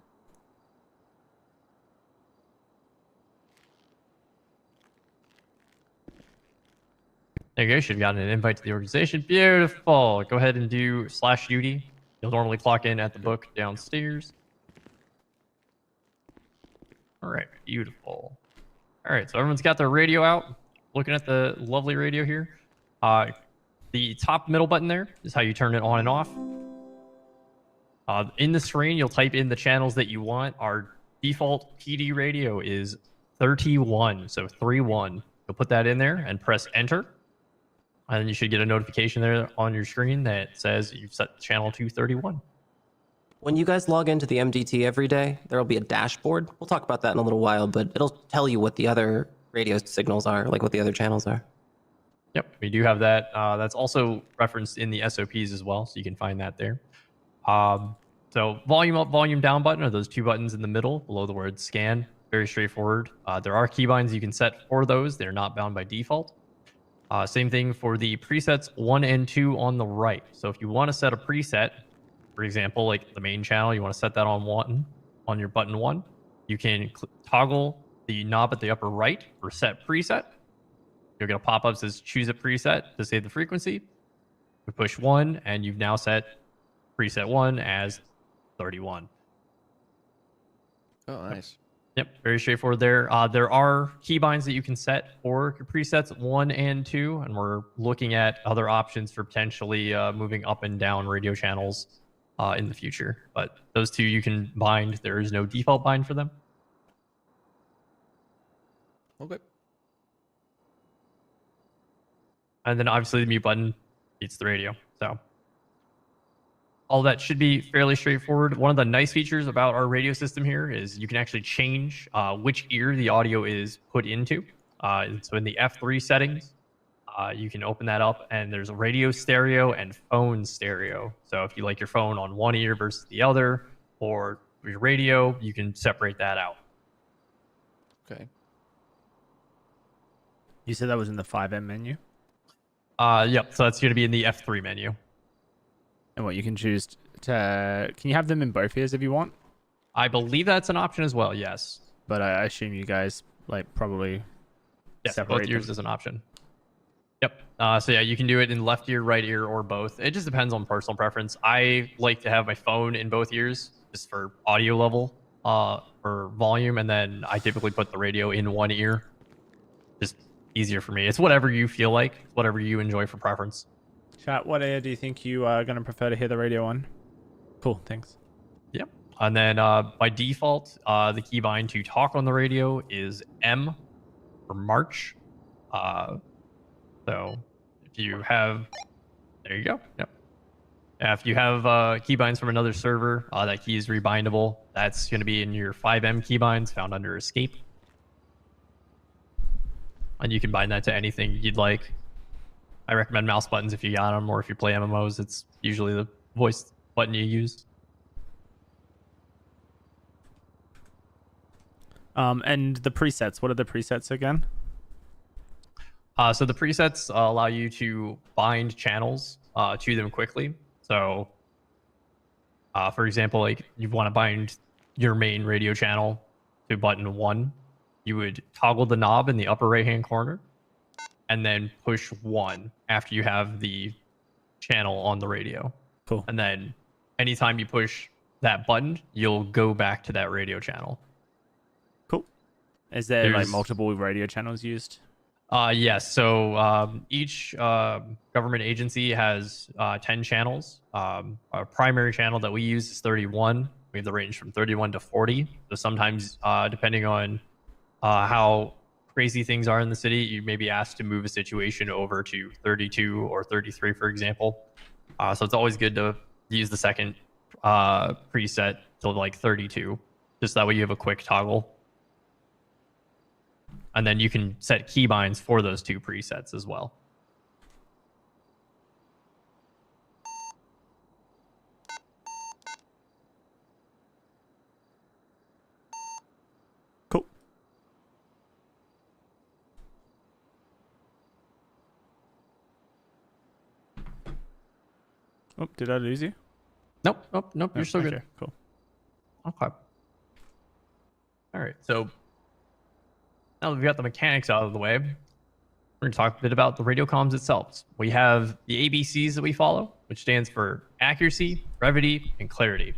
There you go. Should have gotten an invite to the organization. Beautiful. Go ahead and do /duty. You'll normally clock in at the book downstairs. All right. Beautiful. All right. So everyone's got their radio out. Looking at the lovely radio here. The top middle button there is how you turn it on and off. In the screen, you'll type in the channels that you want. Our default PD radio is 31, so 31. You'll put that in there and press enter. And then you should get a notification there on your screen that says you've set channel to 31. When you guys log into the MDT every day, there will be a dashboard. We'll talk about that in a little while, but it'll tell you what the other radio signals are, like what the other channels are. Yep, we do have that. That's also referenced in the SOPs as well, so you can find that there. So volume up, volume down button are those two buttons in the middle below the word scan. Very straightforward. There are keybinds you can set for those. They're not bound by default. Same thing for the presets 1 and 2 on the right. So if you want to set a preset, for example, like the main channel, you want to set that on 1, on your button 1, you can toggle the knob at the upper right for set preset. You'll get a pop-up that says choose a preset to save the frequency. You push 1 and you've now set preset 1 as 31. Oh, nice. Yep, very straightforward there. There are keybinds that you can set for your presets 1 and 2, and we're looking at other options for potentially moving up and down radio channels in the future. But those two you can bind. There is no default bind for them. Okay. And then obviously the mute button beats the radio. So all that should be fairly straightforward. One of the nice features about our radio system here is you can actually change which ear the audio is put into. So in the F3 settings, you can open that up and there's a radio stereo and phone stereo. So if you like your phone on one ear versus the other, or your radio, you can separate that out. Okay. You said that was in the FiveM menu? Yep, so that's going to be in the F3 menu. And what, you can choose to... Can you have them in both ears if you want? I believe that's an option as well, yes. But I assume you guys, like, probably yes, separate both ears them. is an option. Yep. So yeah, you can do it in left ear, right ear, or both. It just depends on personal preference. I like to have my phone in both ears, just for audio level, or volume, and then I typically put the radio in one ear. Just easier for me. It's whatever you feel like, whatever you enjoy for preference. Chat, what ear do you think you are going to prefer to hear the radio on? Cool, thanks. Yep. And then by default, the keybind to talk on the radio is M for March. So if you have, there you go. Yep. If you have keybinds from another server, that key is rebindable. That's going to be in your FiveM keybinds found under Escape. And you can bind that to anything you'd like. I recommend mouse buttons if you got them, or if you play MMOs, it's usually the voice button you use. And the presets, what are the presets again? So the presets allow you to bind channels to them quickly. So, for example, like you want to bind your main radio channel to button 1, you would toggle the knob in the upper right-hand corner, and then push 1 after you have the channel on the radio. Cool. And then anytime you push that button, you'll go back to that radio channel. Cool. Is there like multiple radio channels used? Yes. So each government agency has 10 channels. Our primary channel that we use is 31. We have the range from 31 to 40. So sometimes, depending on how crazy things are in the city, you may be asked to move a situation over to 32 or 33, for example. So it's always good to use the second preset to like 32, just that way you have a quick toggle. And then you can set keybinds for those two presets as well. Cool. Oh, did I lose you? Nope, nope, you're still okay, good. Cool. Okay. All right, so now that we've got the mechanics out of the way, we're going to talk a bit about the radio comms itself. We have the ABCs that we follow, which stands for accuracy, brevity, and clarity.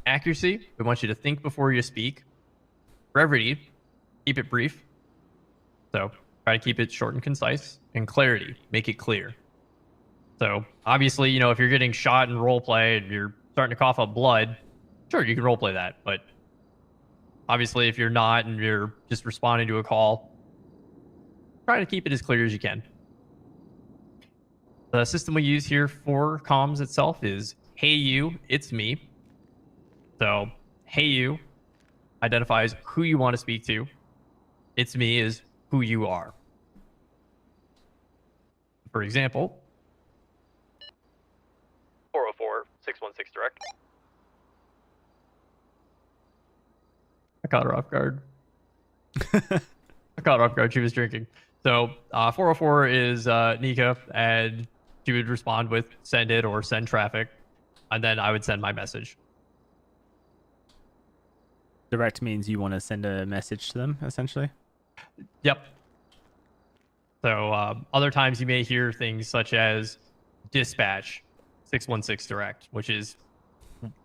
Accuracy, we want you to think before you speak. Brevity, keep it brief. So try to keep it short and concise. And clarity, make it clear. So obviously, you know, if you're getting shot in roleplay and you're starting to cough up blood, sure, you can roleplay that. But obviously, if you're not and you're just responding to a call, try to keep it as clear as you can. The system we use here for comms itself is Hey You, It's Me. So Hey You identifies who you want to speak to. It's Me is who you are. For example, 404-616 direct. I caught her off guard. I caught her off guard. She was drinking. So 404 is Nika, and she would respond with send it or send traffic, and then I would send my message. Direct means you want to send a message to them, essentially? Yep. So other times you may hear things such as dispatch 616 direct, which is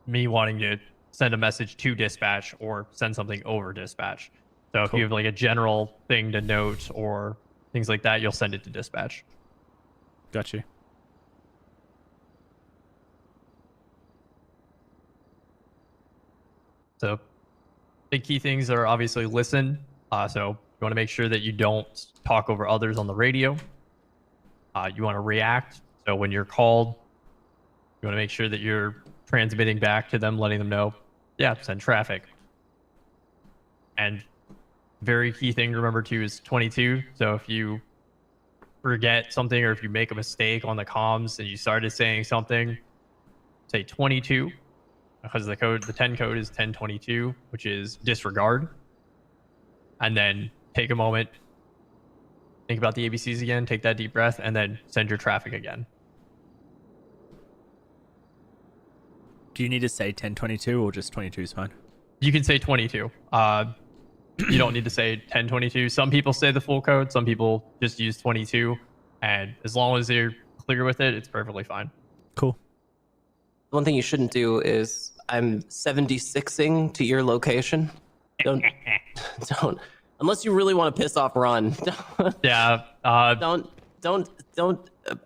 me wanting to send a message to dispatch or send something over dispatch. So if you have like a general thing to note or things like that, you'll send it to dispatch. Got you. So big key things are obviously listen. So you want to make sure that you don't talk over others on the radio. You want to react. So when you're called, you want to make sure that you're transmitting back to them, letting them know, yeah, send traffic. And very key thing to remember too is 22. So if you forget something or if you make a mistake on the comms and you started saying something, say 22, because the 10 code is 1022, which is disregard. And then take a moment, think about the ABCs again, take that deep breath, and then send your traffic again. Do you need to say 1022 or just 22 is fine? You can say 22. You don't need to say 1022. Some people say the full code. Some people just use 22. And as long as you're clear with it, it's perfectly fine. Cool. One thing you shouldn't do is I'm 76ing to your location. Don't, unless you really want to piss off Ron. Yeah. Don't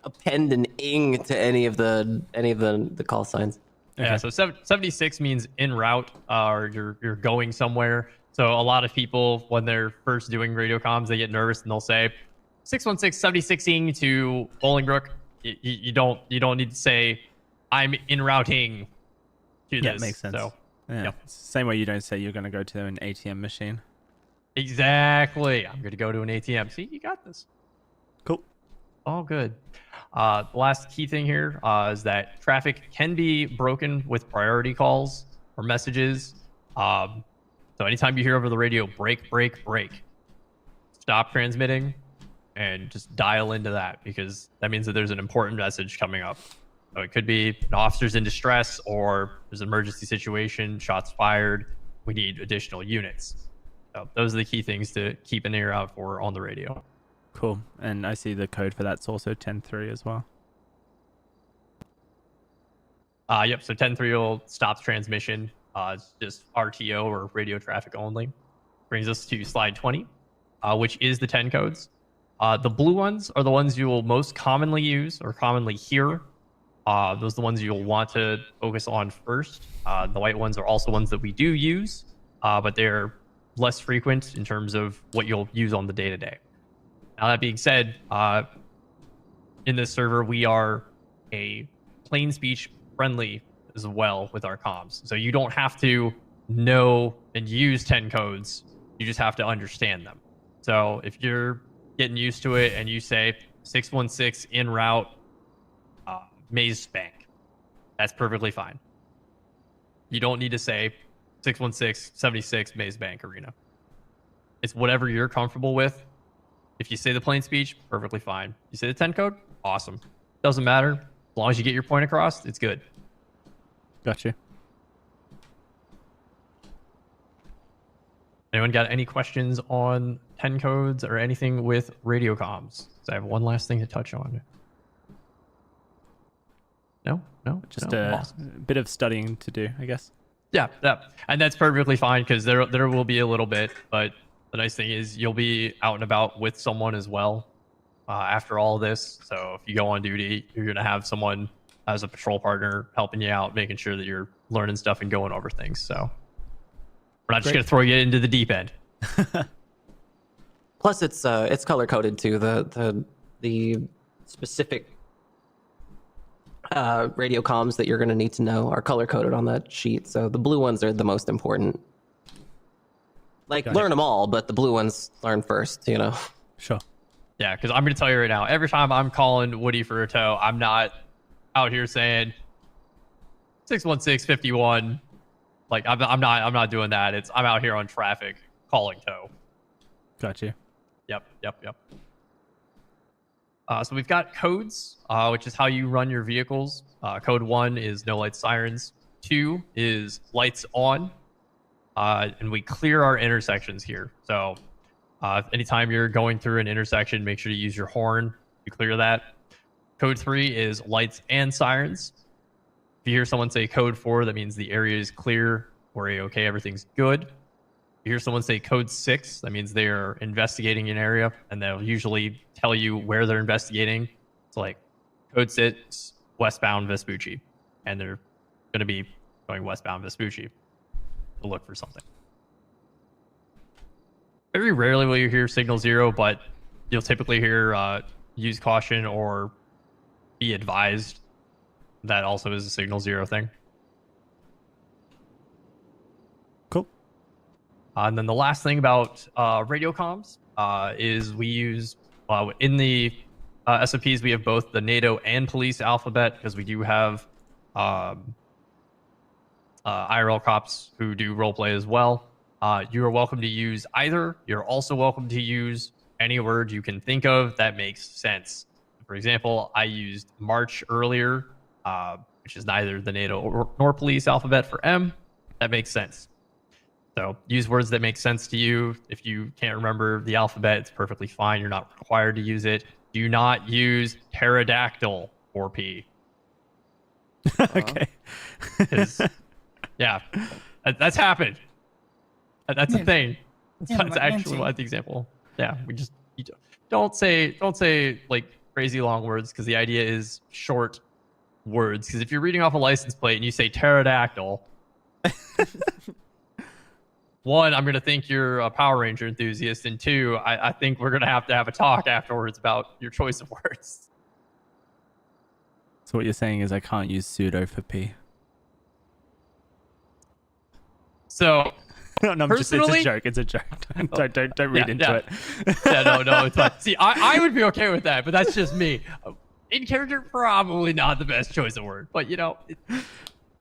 append an ing to any of the call signs. Yeah. So 76 means en route, or you're going somewhere. So a lot of people, when they're first doing radio comms, they get nervous and they'll say 616 76ing to Bolingbrook. You don't need to say I'm en routing to this. Yeah, makes sense. So, yeah. Yep. Same way you don't say you're going to go to an ATM machine. Exactly. I'm going to go to an ATM. See, you got this. Cool. All good. The last key thing here is that traffic can be broken with priority calls or messages. So anytime you hear over the radio, break, break, break, stop transmitting and just dial into that, because that means that there's an important message coming up. So it could be an officer's in distress, or there's an emergency situation, shots fired, we need additional units. So those are the key things to keep an ear out for on the radio. Cool. And I see the code for that's also 10.3 as well. Yep, so 10.3 will stop transmission. It's just RTO, or radio traffic only. Brings us to slide 20, which is the 10 codes. The blue ones are the ones you will most commonly use or commonly hear. Those are the ones you'll want to focus on first. The white ones are also ones that we do use, but they're less frequent in terms of what you'll use on the day-to-day. Now, that being said, in this server, we are a plain speech friendly as well with our comms. So you don't have to know and use 10 codes. You just have to understand them. So if you're getting used to it and you say 616 en route Maze Bank, that's perfectly fine. You don't need to say 616 76 Maze Bank Arena. It's whatever you're comfortable with. If you say the plain speech, perfectly fine. You say the 10 code, awesome. Doesn't matter. As long as you get your point across, it's good. Gotcha. Anyone got any questions on 10 codes or anything with radio comms? So I have one last thing to touch on. No, Just no? a Awesome. bit of studying to do, I guess. Yeah, and that's perfectly fine because there will be a little bit, but the nice thing is you'll be out and about with someone as well after all this. So if you go on duty, you're gonna have someone as a patrol partner helping you out, making sure that you're learning stuff and going over things. So we're not just gonna throw you into the deep end. Plus, it's color coded too. The specific radio comms that you're going to need to know are color coded on that sheet. So the blue ones are the most important. Like, learn them all, but the blue ones learn first, you know? Sure. Yeah, because I'm going to tell you right now, every time I'm calling Woody for a tow, I'm not out here saying 61651. Like, I'm not doing that. I'm out here on traffic calling tow. Got you. Yep. So we've got codes, which is how you run your vehicles. Code 1 is no lights, sirens. 2 is lights on. And we clear our intersections here. So anytime you're going through an intersection, make sure to use your horn. You clear that. Code 3 is lights and sirens. If you hear someone say code 4, that means the area is clear or A-OK, everything's good. You hear someone say code 6, that means they're investigating an area, and they'll usually tell you where they're investigating. It's like code 6, westbound Vespucci, and they're going to be going westbound Vespucci to look for something. Very rarely will you hear signal 0, but you'll typically hear use caution or be advised. That also is a signal 0 thing. And then the last thing about radio comms is we use, in the SOPs, we have both the NATO and police alphabet because we do have IRL cops who do roleplay as well. You are welcome to use either. You're also welcome to use any word you can think of that makes sense. For example, I used March earlier, which is neither the NATO nor police alphabet for M. That makes sense. So use words that make sense to you. If you can't remember the alphabet, it's perfectly fine. You're not required to use it. Do not use pterodactyl for P. Okay. Yeah, that's happened. That's a thing. That's actually what the example. Yeah, you don't say like crazy long words because the idea is short words. Because if you're reading off a license plate and you say pterodactyl. One, I'm going to think you're a Power Ranger enthusiast, and two, I think we're going to have a talk afterwards about your choice of words. So what you're saying is I can't use pseudo for P. So, no, it's a joke. It's a joke. Don't read into it. No, it's fine. See, I would be okay with that, but that's just me. In character, probably not the best choice of word, but you know,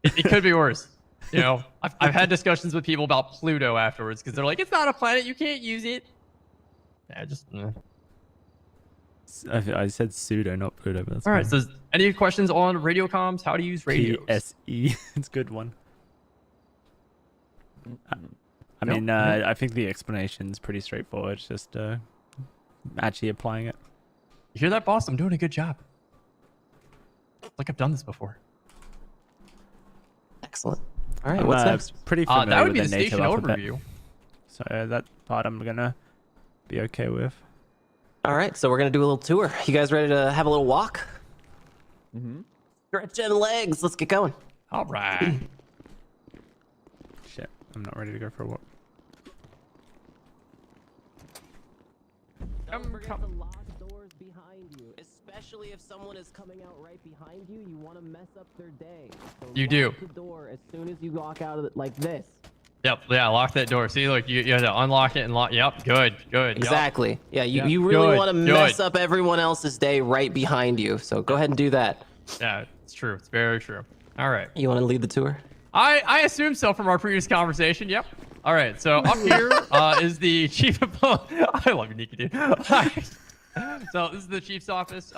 it could be worse. You know, I've had discussions with people about Pluto afterwards because they're like, it's not a planet, you can't use it. Yeah, I said pseudo, not Pluto. But that's all right. So, any questions on radio comms? How to use radios? PSE. It's a good one. I mean, I think the explanation's pretty straightforward. It's just actually applying it. You hear that, boss? I'm doing a good job. Like I've done this before. Excellent. All right, what's next? Pretty familiar that would with be the native station alphabet. overview. So that part I'm gonna be okay with. All right, so we're gonna do a little tour. You guys ready to have a little walk? Mm-hmm. Stretch them legs. Let's get going. All right. Shit, I'm not ready to go for a walk. Don't forget to lock doors behind you, especially if someone is coming out right behind you. You want to mess up their day. So You do. lock the door as soon as you walk out of it, like this. Yep. Yeah. Lock that door. See, look, you have to unlock it and lock. Yep. Good. Exactly. Yep. Yeah. You, Yep. you really Good, want to mess up everyone else's day right behind you. So go ahead and do that. Yeah, it's true. It's very true. All right. You want to lead the tour? I assume so from our previous conversation. Yep. All right. So up here is the chief of police. I love you, Nikki, dude. So this is the chief's office.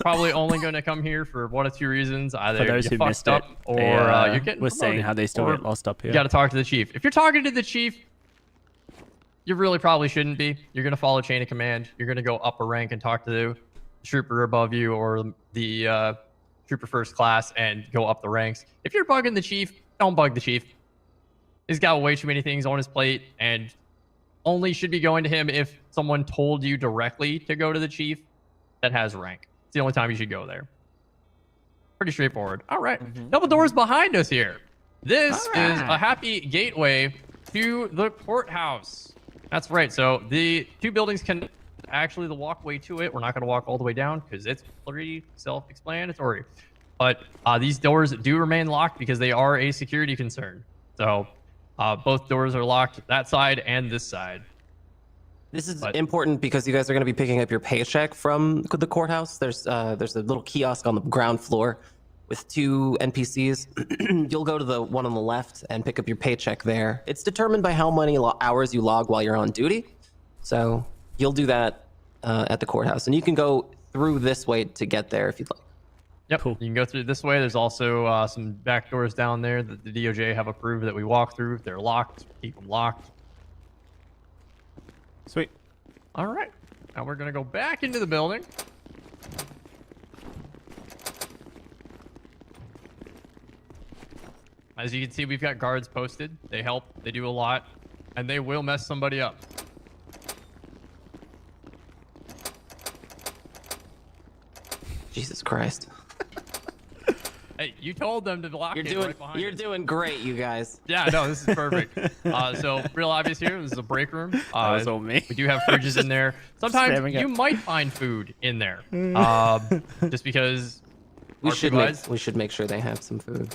Probably only going to come here for one of two reasons: either For those you who fucked missed up, it, or they, you're getting was saying promoted, how they still or get lost up here. You got to talk to the chief. If you're talking to the chief, you really probably shouldn't be. You're going to follow chain of command. You're going to go up a rank and talk to the trooper above you or the trooper first class and go up the ranks. If you're bugging the chief, don't bug the chief. He's got way too many things on his plate and only should be going to him if someone told you directly to go to the chief that has rank. It's the only time you should go there. Pretty straightforward. All right. Double doors behind us here. This is a happy gateway to the courthouse. That's right. So the two buildings can actually the walkway to it. We're not going to walk all the way down because it's pretty self-explanatory. But these doors do remain locked because they are a security concern. So both doors are locked, that side and this side. This is important because you guys are going to be picking up your paycheck from the courthouse. There's a little kiosk on the ground floor with 2 NPCs. You'll go to the one on the left and pick up your paycheck there. It's determined by how many hours you log while you're on duty. So you'll do that at the courthouse. And you can go through this way to get there if you'd like. Yep, cool. You can go through this way. There's also some back doors down there that the DOJ have approved that we walk through. If they're locked, keep them locked. Sweet. All right. Now we're going to go back into the building. As you can see, we've got guards posted. They help. They do a lot. And they will mess somebody up. Jesus Christ. Hey, you told them to block it right behind You're us. doing great, you guys. Yeah, no, this is perfect. So real obvious here. This is a break room. That was all me. We do have fridges in there. Sometimes you might find food in there. Just because we should make sure they have some food.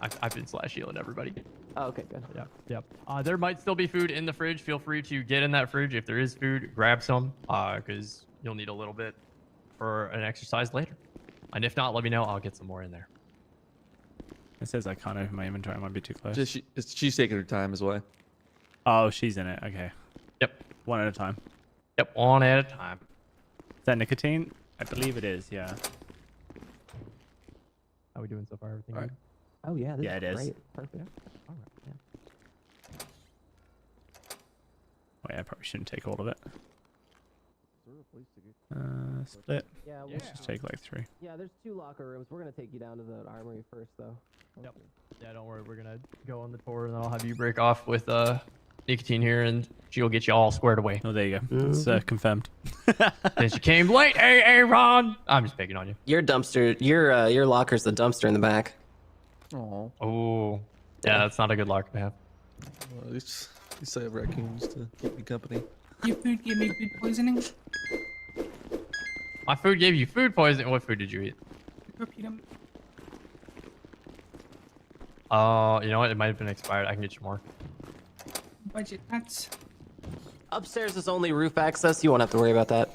I've been healing everybody. Oh, okay, good. Yep. There might still be food in the fridge. Feel free to get in that fridge. If there is food, grab some because you'll need a little bit for an exercise later. And if not, let me know. I'll get some more in there. It says I can't open my inventory. I might be too close. She's taking her time as well. Oh, she's in it. Okay. Yep. One at a time. Yep, one at a time. Is that nicotine? I believe it is, yeah. How are we doing so far? Everything Right. good? Oh, yeah. This Yeah, it is. Great. Perfect. All right. Yeah. Oh, yeah, I probably shouldn't take all of it. Split. Yeah, Let's just take like 3. Yeah, there's 2 locker rooms. We're going to take you down to the armory first, though. Yep. Yeah, don't worry. We're going to go on the tour, and then I'll have you break off with nicotine here, and she'll get you all squared away. Oh, there you go. It's confirmed. Since you came late, hey, Ron. I'm just picking on you. Your dumpster, your locker's the dumpster in the back. Oh. Yeah, that's not a good locker to have. Well, at least I have raccoons to keep me company. Your food gave me food poisoning. My food gave you food poisoning. What food did you eat? Repeat them. You know what? It might have been expired. I can get you more. Budget nuts. Upstairs is only roof access. You won't have to worry about that.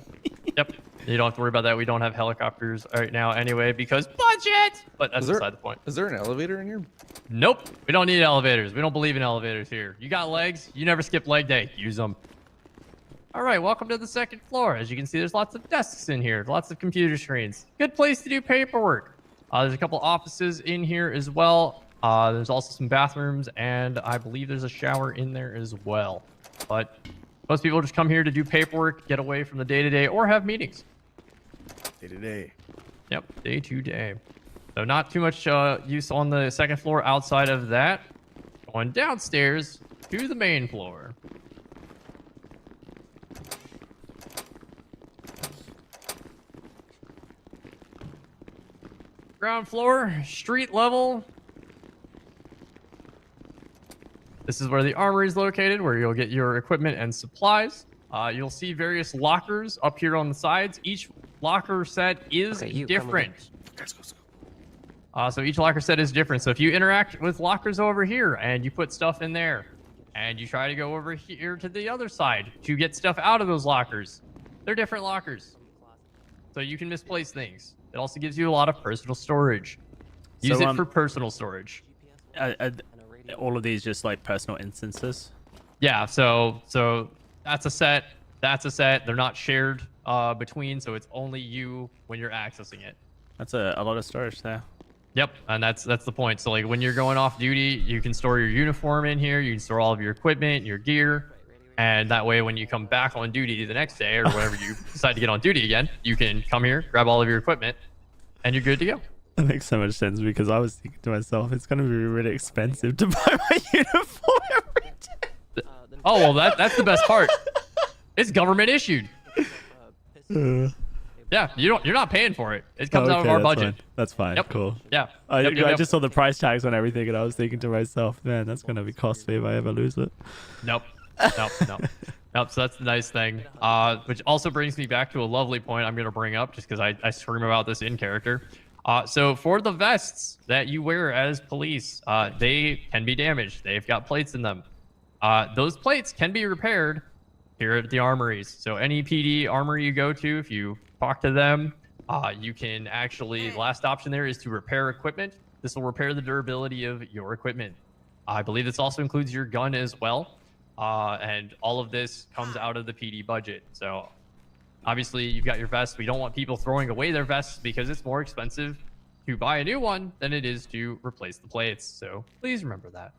Yep. You don't have to worry about that. We don't have helicopters right now anyway because budget. But that's beside the point. Is there an elevator in here? Nope. We don't need elevators. We don't believe in elevators here. You got legs. You never skip leg day. Use them. All right. Welcome to the 2nd floor. As you can see, there's lots of desks in here. Lots of computer screens. Good place to do paperwork. There's a couple offices in here as well. There's also some bathrooms, and I believe there's a shower in there as well. But most people just come here to do paperwork, get away from the day-to-day, or have meetings. Day-to-day. Yep, day-to-day. So not too much use on the 2nd floor outside of that. Going downstairs to the main floor. Ground floor, street level. This is where the armory is located, where you'll get your equipment and supplies. You'll see various lockers up here on the sides. Each locker set is different. So each locker set is different. So if you interact with lockers over here and you put stuff in there, and you try to go over here to the other side to get stuff out of those lockers, they're different lockers. So you can misplace things. It also gives you a lot of personal storage. Use it for personal storage. All of these just like personal instances? Yeah, so that's a set. That's a set. They're not shared between, so it's only you when you're accessing it. That's a lot of storage there. Yep, and that's the point. So like when you're going off duty, you can store your uniform in here. You can store all of your equipment, your gear, And that way, when you come back on duty the next day or whenever you decide to get on duty again, you can come here, grab all of your equipment, and you're good to go. That makes so much sense because I was thinking to myself, it's going to be really expensive to buy my uniform every day. Oh, well, that's the best part. It's government issued. Yeah, you're not paying for it. It comes out of our budget. That's fine. Yep. Cool. Yeah. I Yep. just saw the price tags on everything and I was thinking to myself, man, that's going to be costly if I ever lose it. Nope. So that's the nice thing. Which also brings me back to a lovely point I'm going to bring up just because I scream about this in character. So for the vests that you wear as police, they can be damaged. They've got plates in them. Those plates can be repaired here at the armories. So any PD armory you go to, if you talk to them, you can actually, last option there is to repair equipment. This will repair the durability of your equipment. I believe this also includes your gun as well. And all of this comes out of the PD budget. So obviously you've got your vest. We don't want people throwing away their vests because it's more expensive to buy a new one than it is to replace the plates. So please remember that.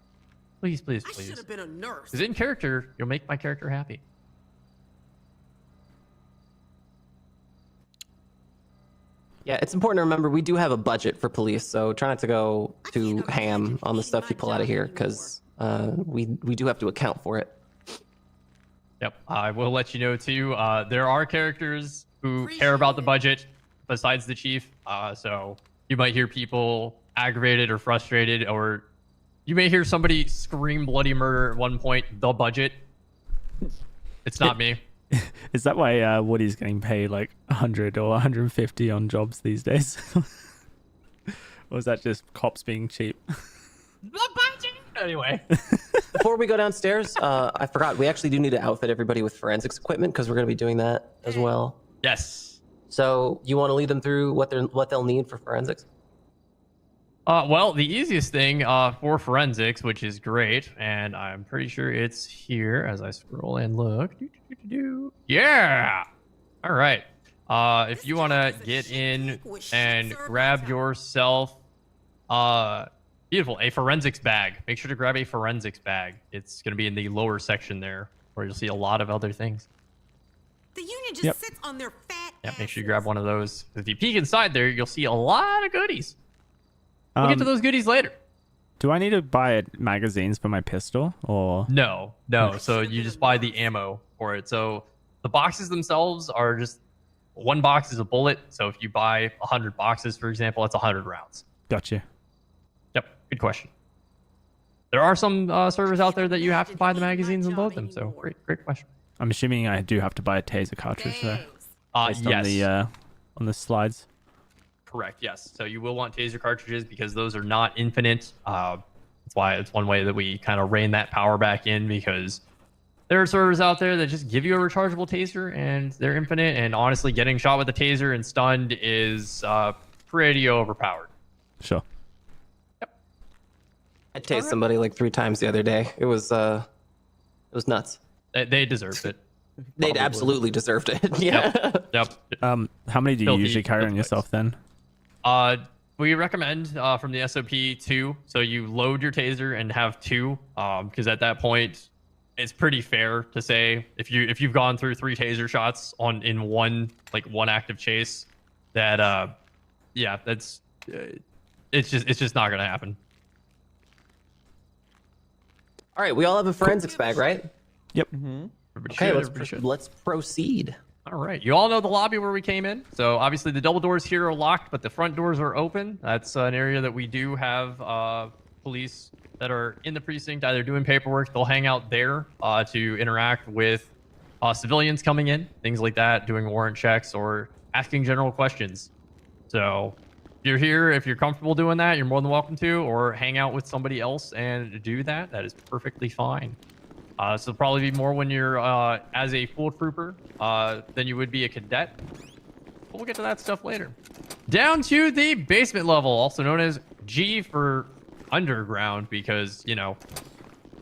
Please. I should have been a nurse. Because in character, you'll make my character happy. Yeah, it's important to remember we do have a budget for police, so try not to go too ham on the stuff you pull out of here, because we do have to account for it. Yep, I will let you know too. There are characters who care about the budget besides the chief. So you might hear people aggravated or frustrated, or you may hear somebody scream bloody murder at one point. The budget. It's not me. Is that why Woody's getting paid like 100 or 150 on jobs these days? Or is that just cops being cheap? Anyway. Before we go downstairs, I forgot, we actually do need to outfit everybody with forensics equipment because we're going to be doing that as well. Yes. So you want to lead them through what they'll need for forensics? Well, the easiest thing for forensics, which is great, and I'm pretty sure it's here as I scroll and look. Yeah! All right. If you want to get in and grab yourself, beautiful, a forensics bag. Make sure to grab a forensics bag. It's going to be in the lower section there, where you'll see a lot of other things. The union just sits on their fat. Yeah, make sure you grab one of those. If you peek inside there, you'll see a lot of goodies. We'll get to those goodies later. Do I need to buy magazines for my pistol, or no? So you just buy the ammo for it. So the boxes themselves are just one box is a bullet. So if you buy 100 boxes, for example, that's 100 rounds. Gotcha. Yep, good question. There are some servers out there that you have to buy the magazines and load them. So great question. I'm assuming I do have to buy a taser cartridge though. Yes. On the slides. Correct, yes. So you will want taser cartridges because those are not infinite. That's why it's one way that we kind of rein that power back in, because there are servers out there that just give you a rechargeable taser and they're infinite. And honestly, getting shot with a taser and stunned is pretty overpowered. Sure. Yep. I tased somebody like 3 times the other day. It was nuts. They deserved it. They absolutely deserved it. Yeah. Yep. How many do you usually carry on yourself then? We recommend from the SOP 2. So you load your taser and have 2, because at that point, it's pretty fair to say if you've gone through 3 taser shots in one active chase, that it's just not gonna happen. All right, we all have a forensics bag, right? Yep. Okay, let's proceed. All right. You all know the lobby where we came in. So obviously the double doors here are locked, but the front doors are open. That's an area that we do have police that are in the precinct either doing paperwork. They'll hang out there to interact with civilians coming in, things like that, doing warrant checks or asking general questions. So if you're here, if you're comfortable doing that, you're more than welcome to, or hang out with somebody else and do that. That is perfectly fine. So it'll probably be more when you're as a full trooper than you would be a cadet. But we'll get to that stuff later. Down to the basement level, also known as G for underground, because, you know,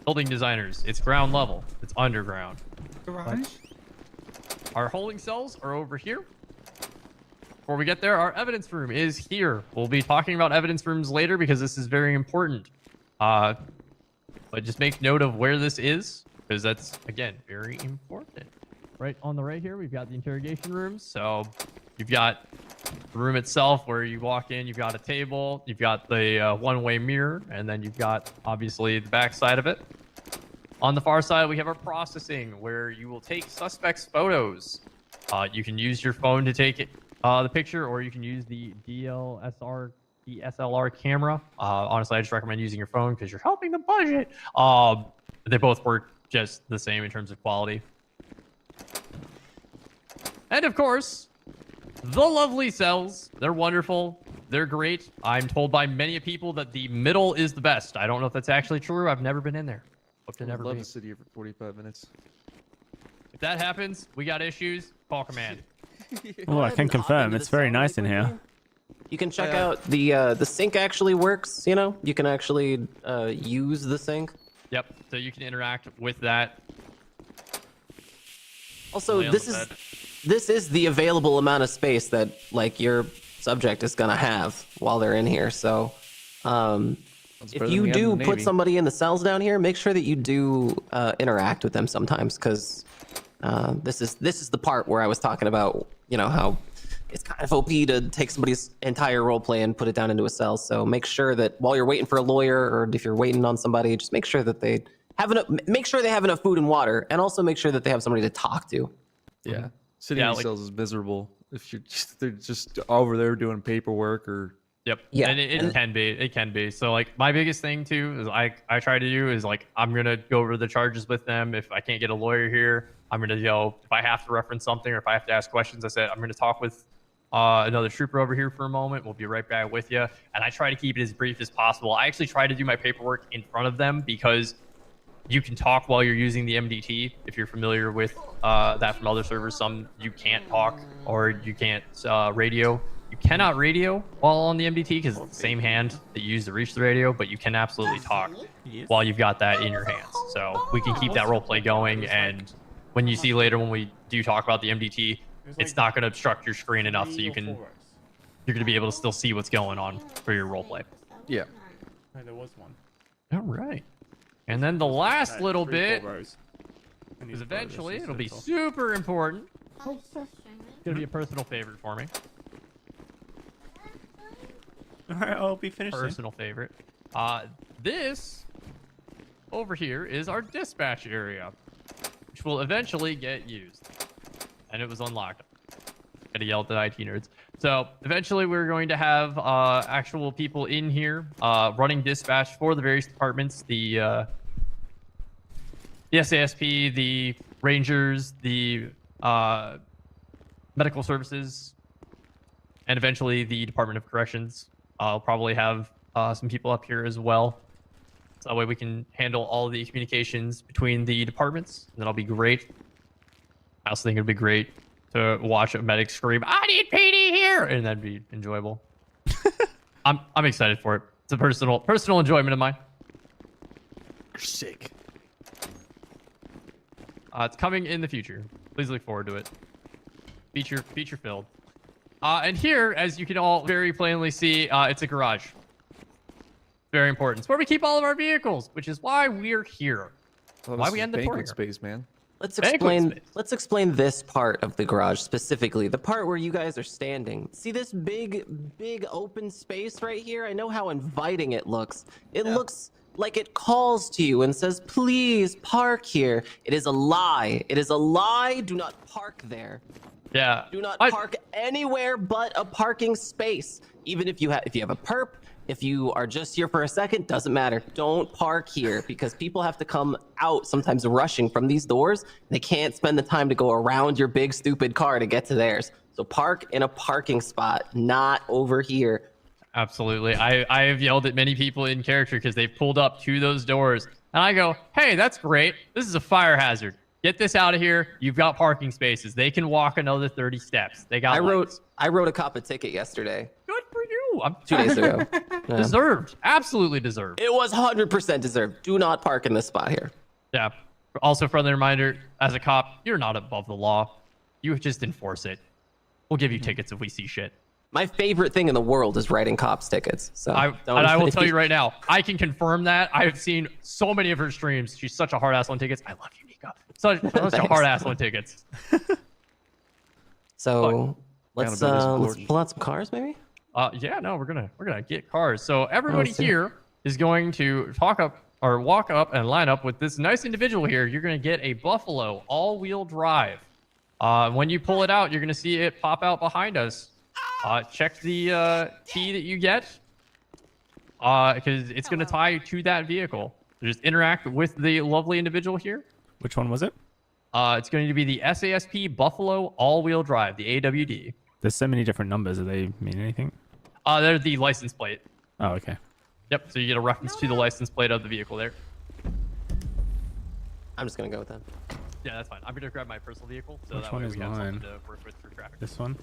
building designers, it's ground level. It's underground. Garage? Our holding cells are over here. Before we get there, our evidence room is here. We'll be talking about evidence rooms later because this is very important. But just make note of where this is. because that's, again, very important. Right on the right here, we've got the interrogation rooms. So you've got the room itself where you walk in, you've got a table, you've got the one-way mirror, and then you've got, obviously, the back side of it. On the far side, we have our processing, where you will take suspects' photos. You can use your phone to take the picture, or you can use the DSLR camera. Honestly, I just recommend using your phone because you're helping the budget. They both work just the same in terms of quality. And of course, the lovely cells. They're wonderful. They're great. I'm told by many people that the middle is the best. I don't know if that's actually true. I've never been in there. Hope to never love be. to sit here for 45 minutes. If that happens, we got issues. Call command. Oh, I can confirm. It's very nice in here. You can check out the sink actually works. You know, you can actually use the sink. Yep. So you can interact with that. Also, this is the available amount of space that like your subject is gonna have while they're in here. So, if you do put somebody in the cells down here, make sure that you do interact with them sometimes, because this is the part where I was talking about, you know, how it's kind of OP to take somebody's entire role play and put it down into a cell. So make sure that while you're waiting for a lawyer, or if you're waiting on somebody, just make sure that they have enough food and water, and also make sure that they have somebody to talk to. Yeah, sitting in cells is miserable if they're just over there doing paperwork or. Yep. Yeah. And it can be. It can be. So like my biggest thing too is I try to do is like I'm gonna go over the charges with them. If I can't get a lawyer here, I'm gonna if I have to reference something or if I have to ask questions, I said I'm gonna talk with another trooper over here for a moment. We'll be right back with you. And I try to keep it as brief as possible. I actually try to do my paperwork in front of them because you can talk while you're using the MDT. If you're familiar with that from other servers, some you can't talk or you can't radio. You cannot radio while on the MDT because it's the same hand that you use to reach the radio, but you can absolutely talk while you've got that in your hands. So we can keep that role play going. And when you see later when we do talk about the MDT, it's not going to obstruct your screen enough so you're going to be able to still see what's going on for your role play. Yeah. There was one. All right. And then the last little bit is eventually it'll be super important. It's going to be a personal favorite for me. All right, I'll be finished. Personal favorite. This over here is our dispatch area, which will eventually get used. And it was unlocked. Gotta yell at the IT nerds. So eventually we're going to have actual people in here running dispatch for the various departments. The SASP, the Rangers, the Medical Services, and eventually the Department of Corrections. I'll probably have some people up here as well. So that way we can handle all the communications between the departments. And that'll be great. I also think it'd be great to watch a medic scream, "I need PD here!" And that'd be enjoyable. I'm excited for it. It's a personal enjoyment of mine. You're sick. It's coming in the future. Please look forward to it. Feature filled. And here, as you can all very plainly see, it's a garage. Very important. It's where we keep all of our vehicles, which is why we're here. Why we end the tour here. Space, man. Let's explain this part of the garage specifically, the part where you guys are standing. See this big open space right here? I know how inviting it looks. It looks like it calls to you and says, "Please park here." It is a lie. It is a lie. Do not park there. Yeah. Do not park anywhere but a parking space. Even if you have a perp, if you are just here for a second, doesn't matter. Don't park here because people have to come out sometimes rushing from these doors. They can't spend the time to go around your big stupid car to get to theirs. So park in a parking spot, not over here. Absolutely. I have yelled at many people in character because they've pulled up to those doors. And I go, "Hey, that's great. This is a fire hazard. Get this out of here. You've got parking spaces. They can walk another 30 steps. They got I wrote a cop a ticket yesterday. Good for you. 2 days ago. Yeah. Deserved. Absolutely deserved. It was 100% deserved. Do not park in this spot here. Yeah. Also, friendly reminder, as a cop, you're not above the law. You just enforce it. We'll give you tickets if we see shit. My favorite thing in the world is writing cops tickets. So I will tell you right now, I can confirm that. I have seen so many of her streams. She's such a hard ass on tickets. I love you, God. Such a hard ass on tickets. So let's pull out some cars, maybe. Yeah, no, we're gonna get cars. So everybody see. here is going to walk up and line up with this nice individual here. You're gonna get a Buffalo all-wheel drive. When you pull it out, you're gonna see it pop out behind us. Check the key that you get, because it's gonna tie you to that vehicle. Just interact with the lovely individual here. Which one was it? It's going to be the SASP Buffalo all-wheel drive, the AWD. There's so many different numbers. Do they mean anything? They're the license plate. Oh, okay. Yep, so you get a reference to the license plate of the vehicle there. I'm just gonna go with that. Yeah, that's fine. I'm gonna grab my personal vehicle, so Which that one way is we have mine? something to work with for traffic. This one?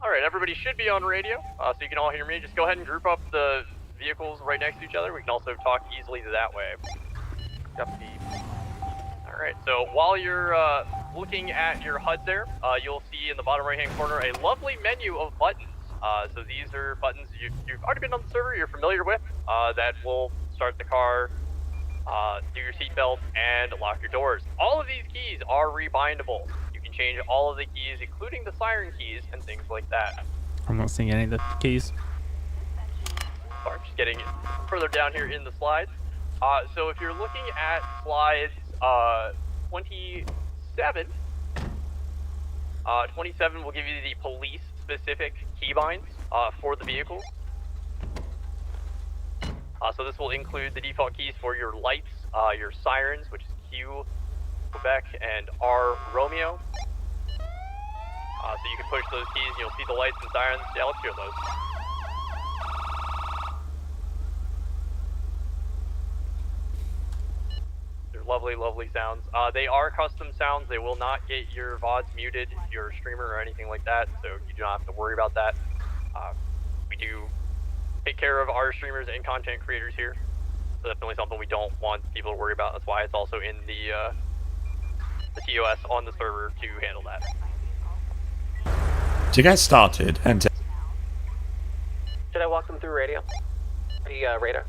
All right, everybody should be on radio, so you can all hear me. Just go ahead and group up the vehicles right next to each other. We can also talk easily that way. Copy. All right, so while you're looking at your HUD there, you'll see in the bottom right-hand corner a lovely menu of buttons. So these are buttons you've already been on the server, you're familiar with, that will start the car, do your seatbelt, and lock your doors. All of these keys are rebindable. You can change all of the keys, including the siren keys and things like that. I'm not seeing any of the keys. Sorry, just getting further down here in the slides. So if you're looking at slides 27, 27 will give you the police-specific keybinds for the vehicles. So this will include the default keys for your lights, your sirens, which is Q, Quebec, and R, Romeo. So you can push those keys and you'll see the lights and sirens. Yeah, let's hear those. They're lovely, lovely sounds. They are custom sounds. They will not get your VODs muted if you're a streamer or anything like that, so you do not have to worry about that. We do take care of our streamers and content creators here. So definitely something we don't want people to worry about. That's why it's also in the TOS on the server to handle that. To get started and to... Should I walk them through radio? The radar.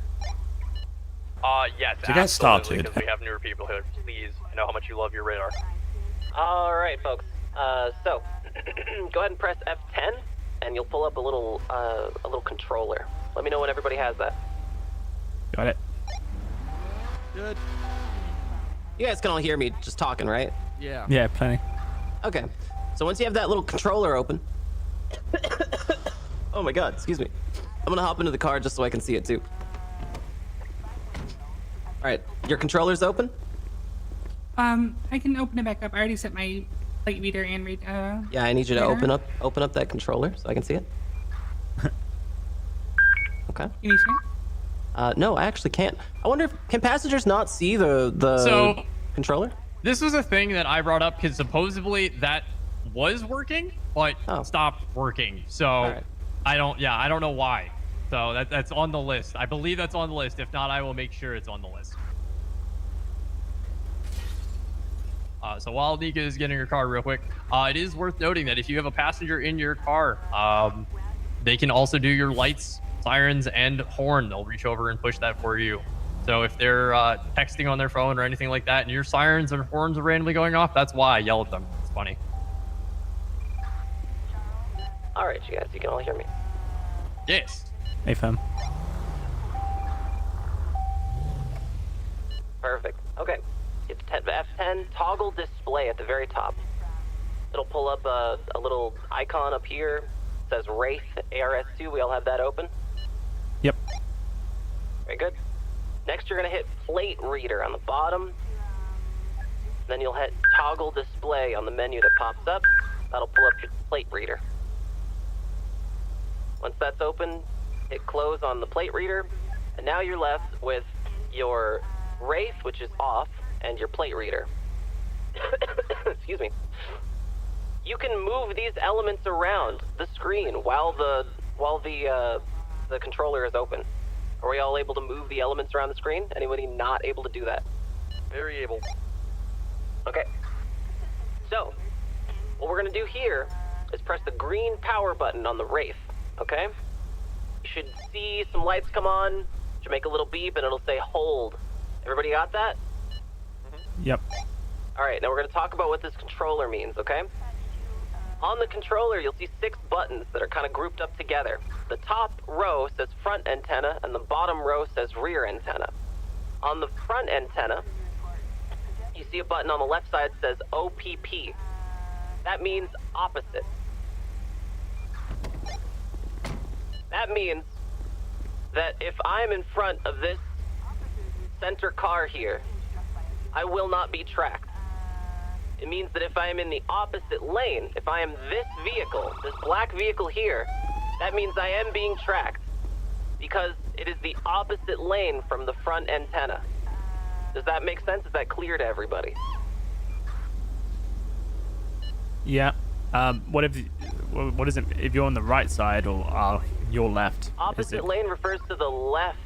Yes, To get started. because we have newer people here. Please, I know how much you love your radar. All right, folks. So go ahead and press F10, and you'll pull up a little controller. Let me know when everybody has that. Got it. Good. You guys can all hear me just talking, right? Yeah. Yeah, plenty. Okay. So once you have that little controller open, oh my God, excuse me. I'm gonna hop into the car just so I can see it too. All right, your controller's open? I can open it back up. I already set my plate reader and read. Yeah, I need you to radar. open up that controller so I can see it. Okay. Can you see it? No, I actually can't. I wonder can passengers not see the controller? This was a thing that I brought up because supposedly that was working, but stopped working. So I don't know why. So that's on the list. I believe that's on the list. If not, I will make sure it's on the list. So while Nika is getting her car real quick, it is worth noting that if you have a passenger in your car, they can also do your lights, sirens, and horn. They'll reach over and push that for you. So if they're texting on their phone or anything like that, and your sirens or horns are randomly going off, that's why I yell at them. It's funny. All right, you guys, you can all hear me. Yes. Hey, fam. Perfect. Okay. It's F10 toggle display at the very top. It'll pull up a little icon up here. It says Wraith ARS2. We all have that open. Yep. Very good. Next, you're going to hit plate reader on the bottom. Then you'll hit toggle display on the menu that pops up. That'll pull up your plate reader. Once that's open, hit close on the plate reader. And now you're left with your Wraith, which is off, and your plate reader. Excuse me. You can move these elements around the screen while the controller is open. Are we all able to move the elements around the screen? Anybody not able to do that? Very able. Okay. So, what we're gonna do here is press the green power button on the Wraith, okay? You should see some lights come on, should make a little beep, and it'll say hold. Everybody got that? Yep. Alright, now we're going to talk about what this controller means, okay? On the controller, you'll see 6 buttons that are kind of grouped up together. The top row says front antenna, and the bottom row says rear antenna. On the front antenna, you see a button on the left side that says OPP. That means opposite. That means that if I'm in front of this center car here, I will not be tracked. It means that if I am in the opposite lane, if I am this vehicle, this black vehicle here, that means I am being tracked because it is the opposite lane from the front antenna. Does that make sense? Is that clear to everybody? Yeah. What is it if you're on the right side or your left? Opposite lane refers to the left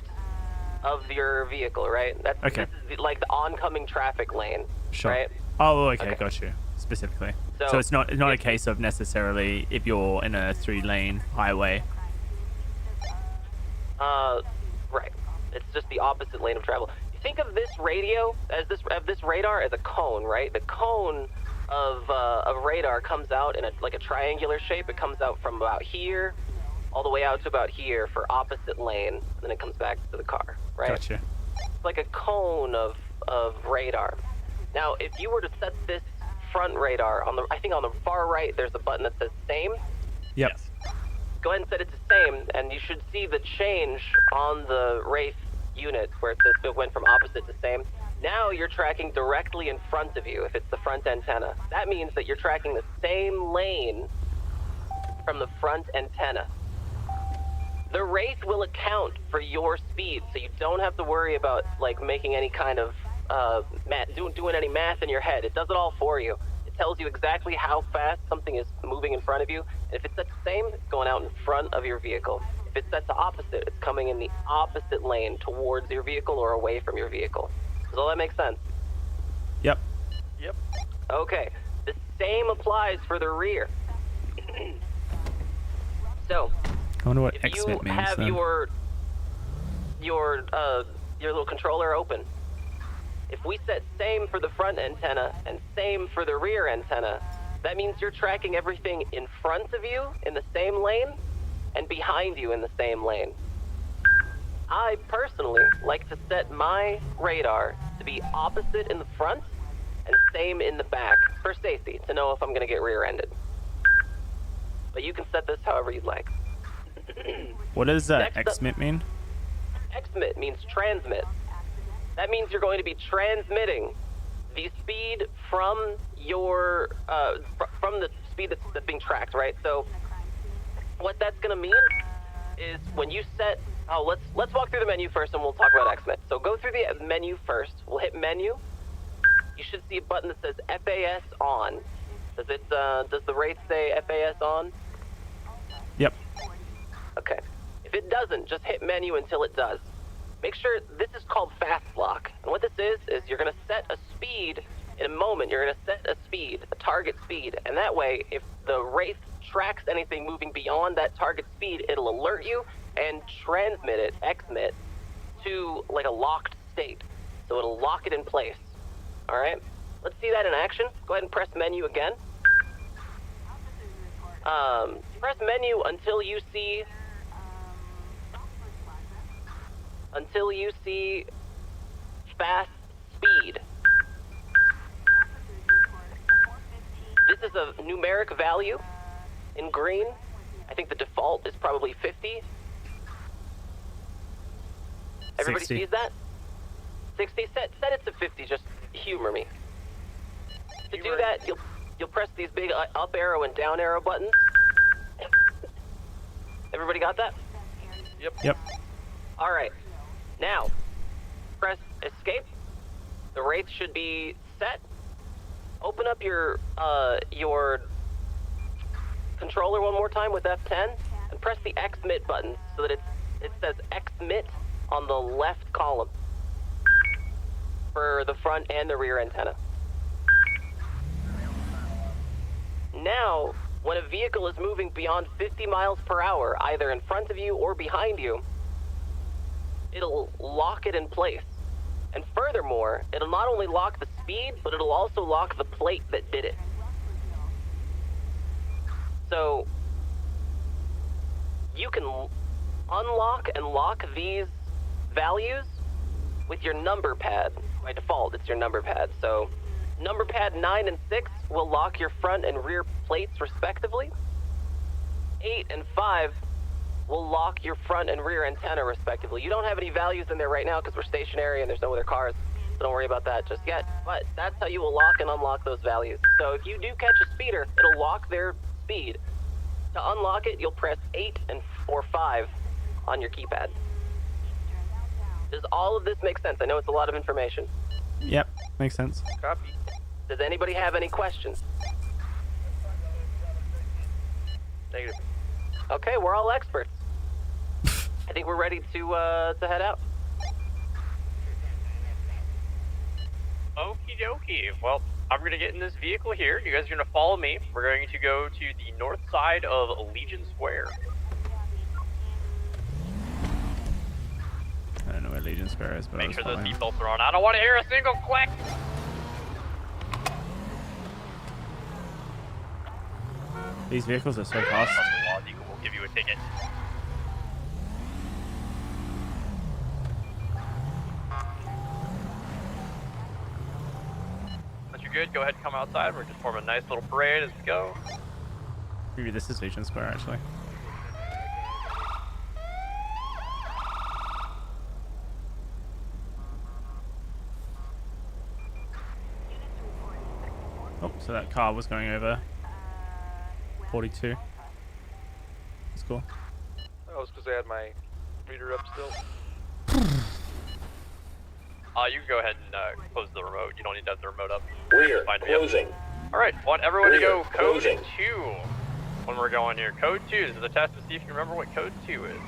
of your vehicle, right? That's Okay. This is like the oncoming traffic lane, Sure. right? Oh, okay, got you. Specifically. So- So it's not a case of necessarily if you're in a 3-lane highway. Right. It's just the opposite lane of travel. You think of this radio as this radar as a cone, right? The cone of radar comes out in like a triangular shape. It comes out from about here all the way out to about here for opposite lane, and then it comes back to the car, right? Gotcha. It's like a cone of radar. Now, if you were to set this front radar I think on the far right, there's a button that says same. Yep. Go ahead and set it to same, and you should see the change on the Wraith unit where it says it went from opposite to same. Now you're tracking directly in front of you if it's the front antenna. That means that you're tracking the same lane from the front antenna. The Wraith will account for your speed, so you don't have to worry about like making any kind of doing any math in your head. It does it all for you. It tells you exactly how fast something is moving in front of you, and if it's set to same, it's going out in front of your vehicle. If it's set to opposite, it's coming in the opposite lane towards your vehicle or away from your vehicle. Does all that make sense? Yep. Yep. Okay. The same applies for the rear. So, I wonder what if XMIT you means have then. your little controller open, if we set same for the front antenna and same for the rear antenna, that means you're tracking everything in front of you in the same lane and behind you in the same lane. I personally like to set my radar to be opposite in the front and same in the back for safety, to know if I'm going to get rear-ended. But you can set this however you'd like. What does Next up- XMIT mean? XMIT means transmit. That means you're going to be transmitting the speed from your from the speed that's being tracked, right? So what that's going to mean is when you set let's walk through the menu first and we'll talk about XMIT. So go through the menu first. We'll hit menu. You should see a button that says FAS on. Does the Wraith say FAS on? Yep. Okay. If it doesn't, just hit menu until it does. Make sure this is called fast lock. And what this is you're going to set a speed in a moment. You're going to set a speed, a target speed. And that way, if the Wraith tracks anything moving beyond that target speed, it'll alert you and transmit it, XMIT, to like a locked state. So it'll lock it in place. All right? Let's see that in action. Go ahead and press menu again. Press menu until you see fast speed. This is a numeric value in green. I think the default is probably 50. Everybody 60. sees that? 60? Set it to 50, just humor me. To do that, you'll press these big up arrow and down arrow buttons. Everybody got that? Yep. All right. Now, press escape. The Wraith should be set. Open up your controller one more time with F10 and press the XMIT button so that it says XMIT on the left column for the front and the rear antenna. Now, When a vehicle is moving beyond 50 miles per hour, either in front of you or behind you, it'll lock it in place. And furthermore, it'll not only lock the speed, but it'll also lock the plate that did it. So, you can unlock and lock these values with your number pad. By default, it's your number pad. So, number pad 9 and 6 will lock your front and rear plates respectively. 8 and 5 will lock your front and rear antenna respectively. You don't have any values in there right now because we're stationary and there's no other cars, so don't worry about that just yet. But that's how you will lock and unlock those values. So if you do catch a speeder, it'll lock their speed. To unlock it, you'll press 8 or 5 on your keypad. Does all of this make sense? I know it's a lot of information. Yep, makes sense. Copy. Does anybody have any questions? Negative. Okay, we're all experts. I think we're ready to head out. Okie dokie. Well, I'm gonna get in this vehicle here. You guys are gonna follow me. We're going to go to the north side of Legion Square. I don't know where Legion Square is, but Make sure those seatbelts are on. I don't want to hear a single click. These vehicles are so fast. We'll give you a ticket. Once you're good, go ahead and come outside. We're just forming a nice little parade as we go. Maybe this is Legion Square, actually. Oh, so that car was going over 42. That's cool. That was because I had my reader up still. You can go ahead and close the remote. You don't need to have the remote up. Rear, closing. All right, want everyone to go code closing. 2 when we're going here. Code 2 is the test to see if you remember what code 2 is.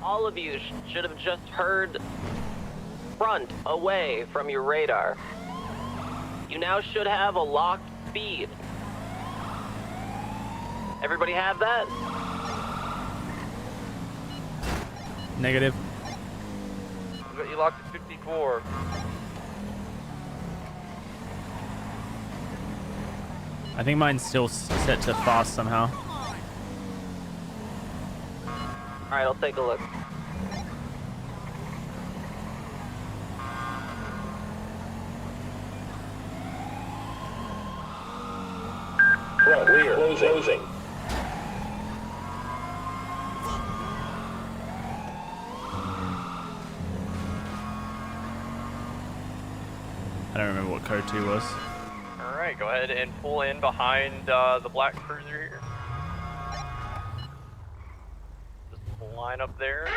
All of you should have just heard front away from your radar. You now should have a locked speed. Everybody have that? Negative. I got you locked at 54. I think mine's still set to fast somehow. Alright, I'll take a look. Front, rear, closing. I don't remember what code 2 was. All right, go ahead and pull in behind the black cruiser here. Just line up there.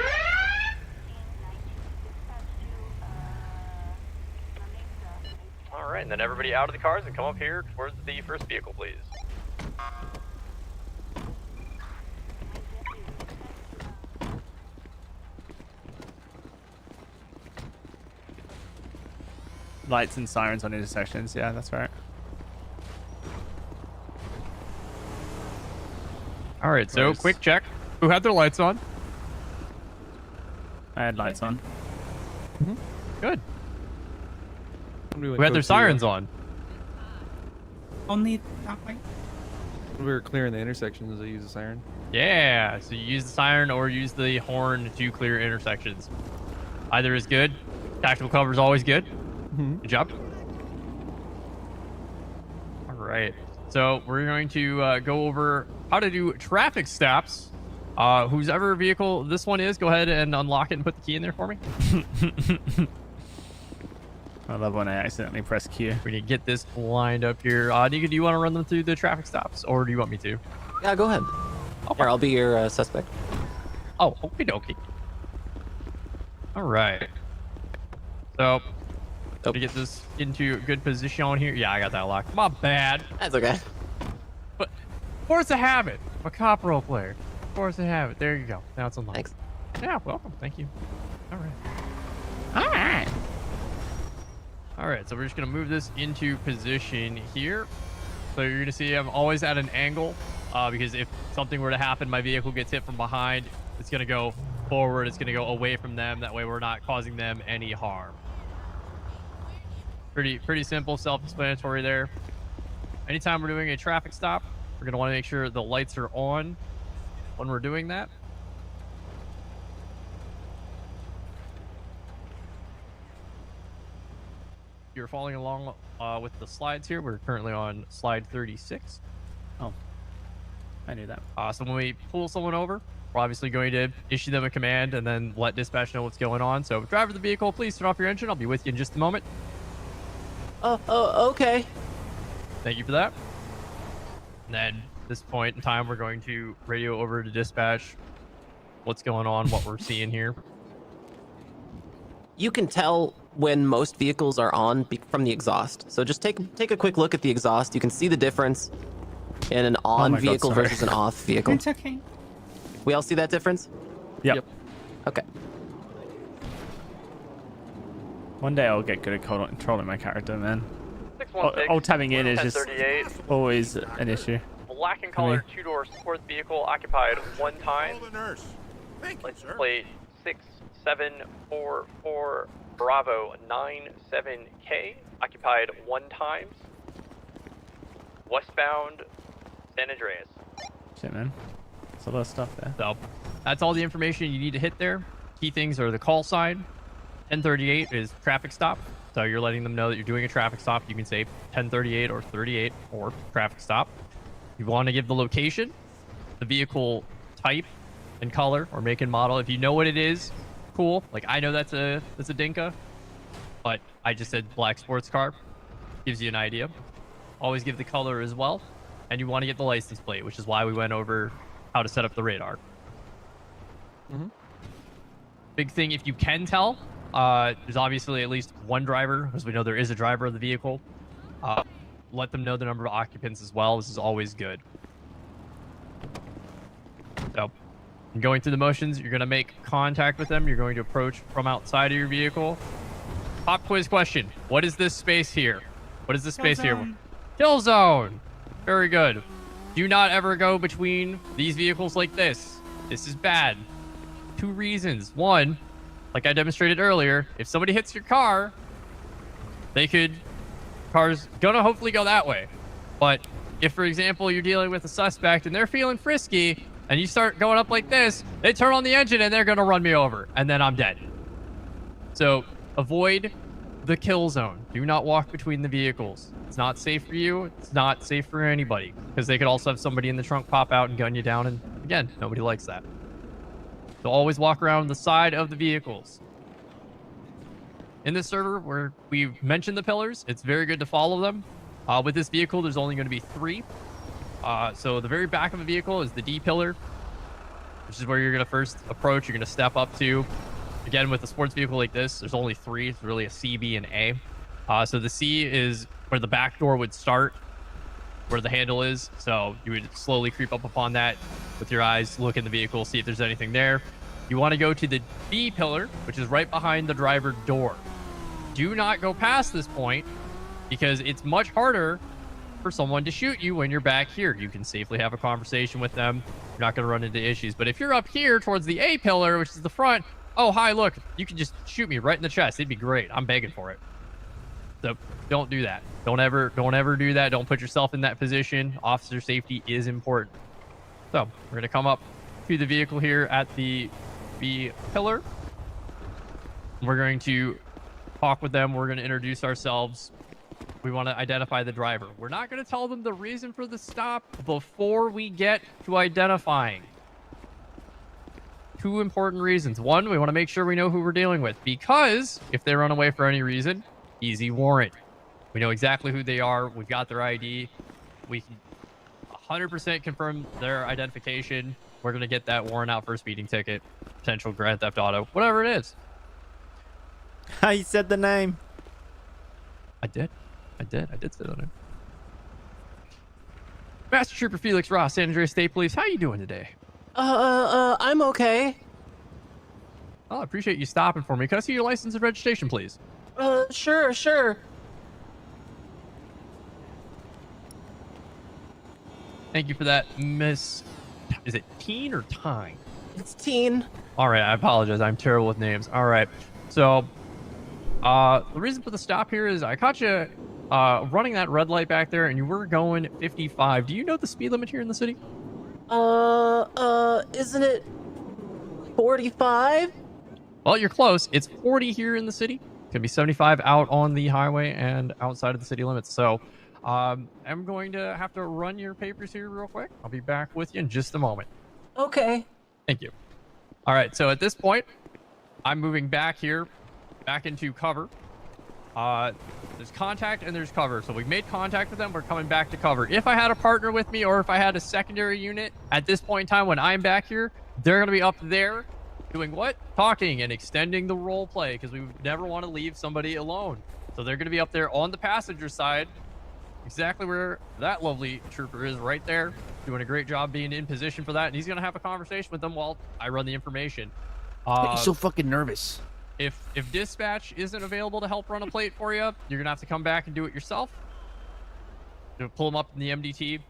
All right, and then everybody out of the cars and come up here towards the first vehicle, please. Lights and sirens on intersections. Yeah, that's right. All right, so quick check. Who had their lights on? I had lights on. Good. Who had their sirens on? Only that light. When we were clearing the intersections, I used a siren. Yeah, so you use the siren or use the horn to clear intersections. Either is good. Tactical cover is always good. Good job. All right, so we're going to go over how to do traffic stops. Whose ever vehicle this one is, go ahead and unlock it and put the key in there for me. I love when I accidentally press Q. We need to get this lined up here. Nika, do you want to run them through the traffic stops, or do you want me to? Yeah, go ahead. Okay. Here, I'll be your suspect. Oh, okie dokie. All right. So, to get this into a good position on here. Yeah, I got that locked. My bad. That's okay. But force a habit. I'm a cop role player. Force a habit. There you go. Now it's unlocked. Thanks. Yeah, welcome. Thank you. All right. All right. All right, so we're just gonna move this into position here. So you're gonna see I'm always at an angle because if something were to happen, my vehicle gets hit from behind, it's gonna go forward, it's gonna go away from them. That way we're not causing them any harm. Pretty simple, self-explanatory there. Anytime we're doing a traffic stop, we're gonna wanna make sure the lights are on when we're doing that. You're following along with the slides here. We're currently on slide 36. Oh, I knew that. So when we pull someone over, we're obviously going to issue them a command and then let dispatch know what's going on. So driver of the vehicle, please turn off your engine. I'll be with you in just a moment. Okay. Thank you for that. And then at this point in time, we're going to radio over to dispatch what's going on, what we're seeing here. You can tell when most vehicles are on from the exhaust. So just take a quick look at the exhaust. You can see the difference in an on vehicle versus an off vehicle. It's okay. We all see that difference? Yep. Okay. One day I'll get good at controlling my character, man. 616, All tabbing in is just 1038. always an issue. Black and color two-door sport vehicle occupied one time. License plate 6744 Bravo 97K occupied one time. Westbound San Andreas. Shit, man. There's a lot of stuff there. So that's all the information you need to hit there. Key things are the call sign. 1038 is traffic stop. So you're letting them know that you're doing a traffic stop. You can say 1038 or 38 or traffic stop. You want to give the location, the vehicle type and color or make and model. If you know what it is, cool. Like I know that's a Dinka, but I just said black sports car. Gives you an idea. Always give the color as well. And you want to get the license plate, which is why we went over how to set up the radar. Big thing, if you can tell, there's obviously at least one driver, as we know there is a driver of the vehicle. Let them know the number of occupants as well. This is always good. So, going through the motions, you're going to make contact with them. You're going to approach from outside of your vehicle. Pop quiz question. What is this space here? What is this space here? Kill zone. Very good. Do not ever go between these vehicles like this. This is bad. 2 reasons. One, like I demonstrated earlier, if somebody hits your car, car's gonna hopefully go that way. But if, for example, you're dealing with a suspect and they're feeling frisky and you start going up like this, they turn on the engine and they're gonna run me over and then I'm dead. So avoid the kill zone. Do not walk between the vehicles. It's not safe for you. It's not safe for anybody because they could also have somebody in the trunk pop out and gun you down. And again, nobody likes that. So always walk around the side of the vehicles. In this server where we mentioned the pillars, it's very good to follow them. With this vehicle, there's only going to be 3. So the very back of the vehicle is the D pillar, which is where you're going to first approach. You're going to step up to. Again, with a sports vehicle like this, there's only 3. It's really a C, B, and A. So the C is where the back door would start, where the handle is. So you would slowly creep up upon that with your eyes, look in the vehicle, see if there's anything there. You want to go to the B pillar, which is right behind the driver door. Do not go past this point because it's much harder for someone to shoot you when you're back here. You can safely have a conversation with them. You're not going to run into issues. But if you're up here towards the A pillar, which is the front, oh, hi, look, you can just shoot me right in the chest. It'd be great. I'm begging for it. So don't do that. Don't ever do that. Don't put yourself in that position. Officer safety is important. So we're going to come up to the vehicle here at the B pillar. We're going to talk with them. We're going to introduce ourselves. We want to identify the driver. We're not going to tell them the reason for the stop before we get to identifying. 2 important reasons. One, we want to make sure we know who we're dealing with because if they run away for any reason, easy warrant. We know exactly who they are. We've got their ID. We can 100% confirm their identification. We're going to get that warrant out for a speeding ticket, potential grand theft auto, whatever it is. You said the name. I did say the name. Master Trooper Felix Ross, San Andreas State Police. How you doing today? I'm okay. Oh, I appreciate you stopping for me. Can I see your license and registration, please? Sure. Thank you for that, Miss. Is it Teen or Tyne? It's Teen. All right, I apologize. I'm terrible with names. All right. So, the reason for the stop here is I caught you running that red light back there, and you were going 55. Do you know the speed limit here in the city? Isn't it 45? Well, you're close. It's 40 here in the city. It's gonna be 75 out on the highway and outside of the city limits. So, I'm going to have to run your papers here real quick. I'll be back with you in just a moment. Okay. Thank you. All right. So at this point, I'm moving back here, back into cover. There's contact and there's cover. So we've made contact with them. We're coming back to cover. If I had a partner with me or if I had a secondary unit at this point in time when I'm back here, they're going to be up there doing what? Talking and extending the role play because we never want to leave somebody alone. So they're going to be up there on the passenger side, exactly where that lovely trooper is right there, doing a great job being in position for that. And he's going to have a conversation with them while I run the information. He's so fucking nervous. If dispatch isn't available to help run a plate for you, you're gonna have to come back and do it yourself. Pull them up in the MDT.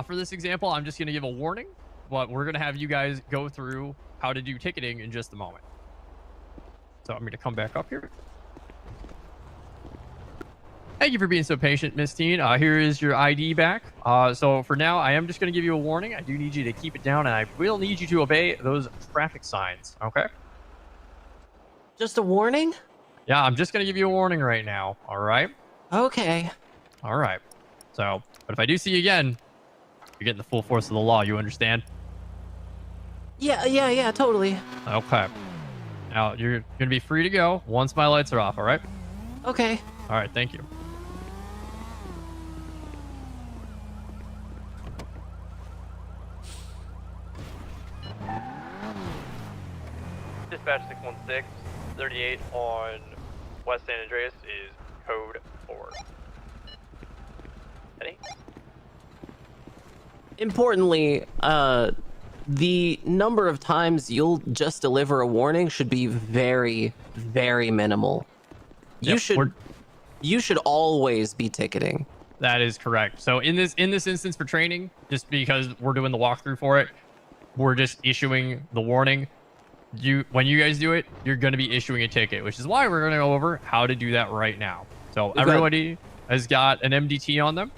For this example, I'm just gonna give a warning, but we're gonna have you guys go through how to do ticketing in just a moment. So I'm gonna come back up here. Thank you for being so patient, Miss Teen. Here is your ID back. So for now, I am just gonna give you a warning. I do need you to keep it down, and I will need you to obey those traffic signs. Okay? Just a warning? Yeah, I'm just going to give you a warning right now. All right? Okay. All right. So, but if I do see you again, you're getting the full force of the law. You understand? Yeah, totally. Okay. Now, you're going to be free to go once my lights are off, all right? Okay. All right, thank you. Dispatch 616. 38 on West San Andreas is code 4. Eddie? Importantly, the number of times you'll just deliver a warning should be very, very minimal. You should always be ticketing. That is correct. So in this instance for training, just because we're doing the walkthrough for it, we're just issuing the warning. When you guys do it, you're going to be issuing a ticket, which is why we're going to go over how to do that right now. So everybody has got an MDT on them.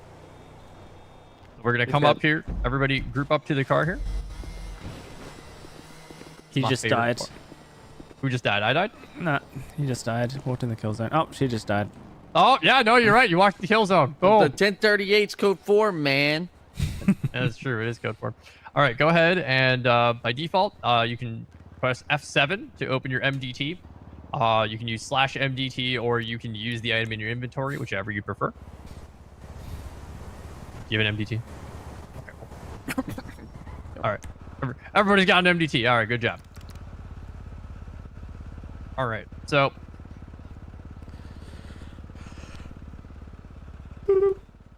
We're going to come up here. Everybody group up to the car here. He just died. Who just died? I died? Nah, he just died. Walked in the kill zone. Oh, she just died. Oh, yeah, no, you're right. You walked the kill zone. Boom. The 1038's code 4, man. That's true. It is code 4. All right, go ahead. And by default, you can press F7 to open your MDT. You can use /MDT or you can use the item in your inventory, whichever you prefer. Do you have an MDT? Okay, cool. All right. Everybody's got an MDT. All right, good job. All right, so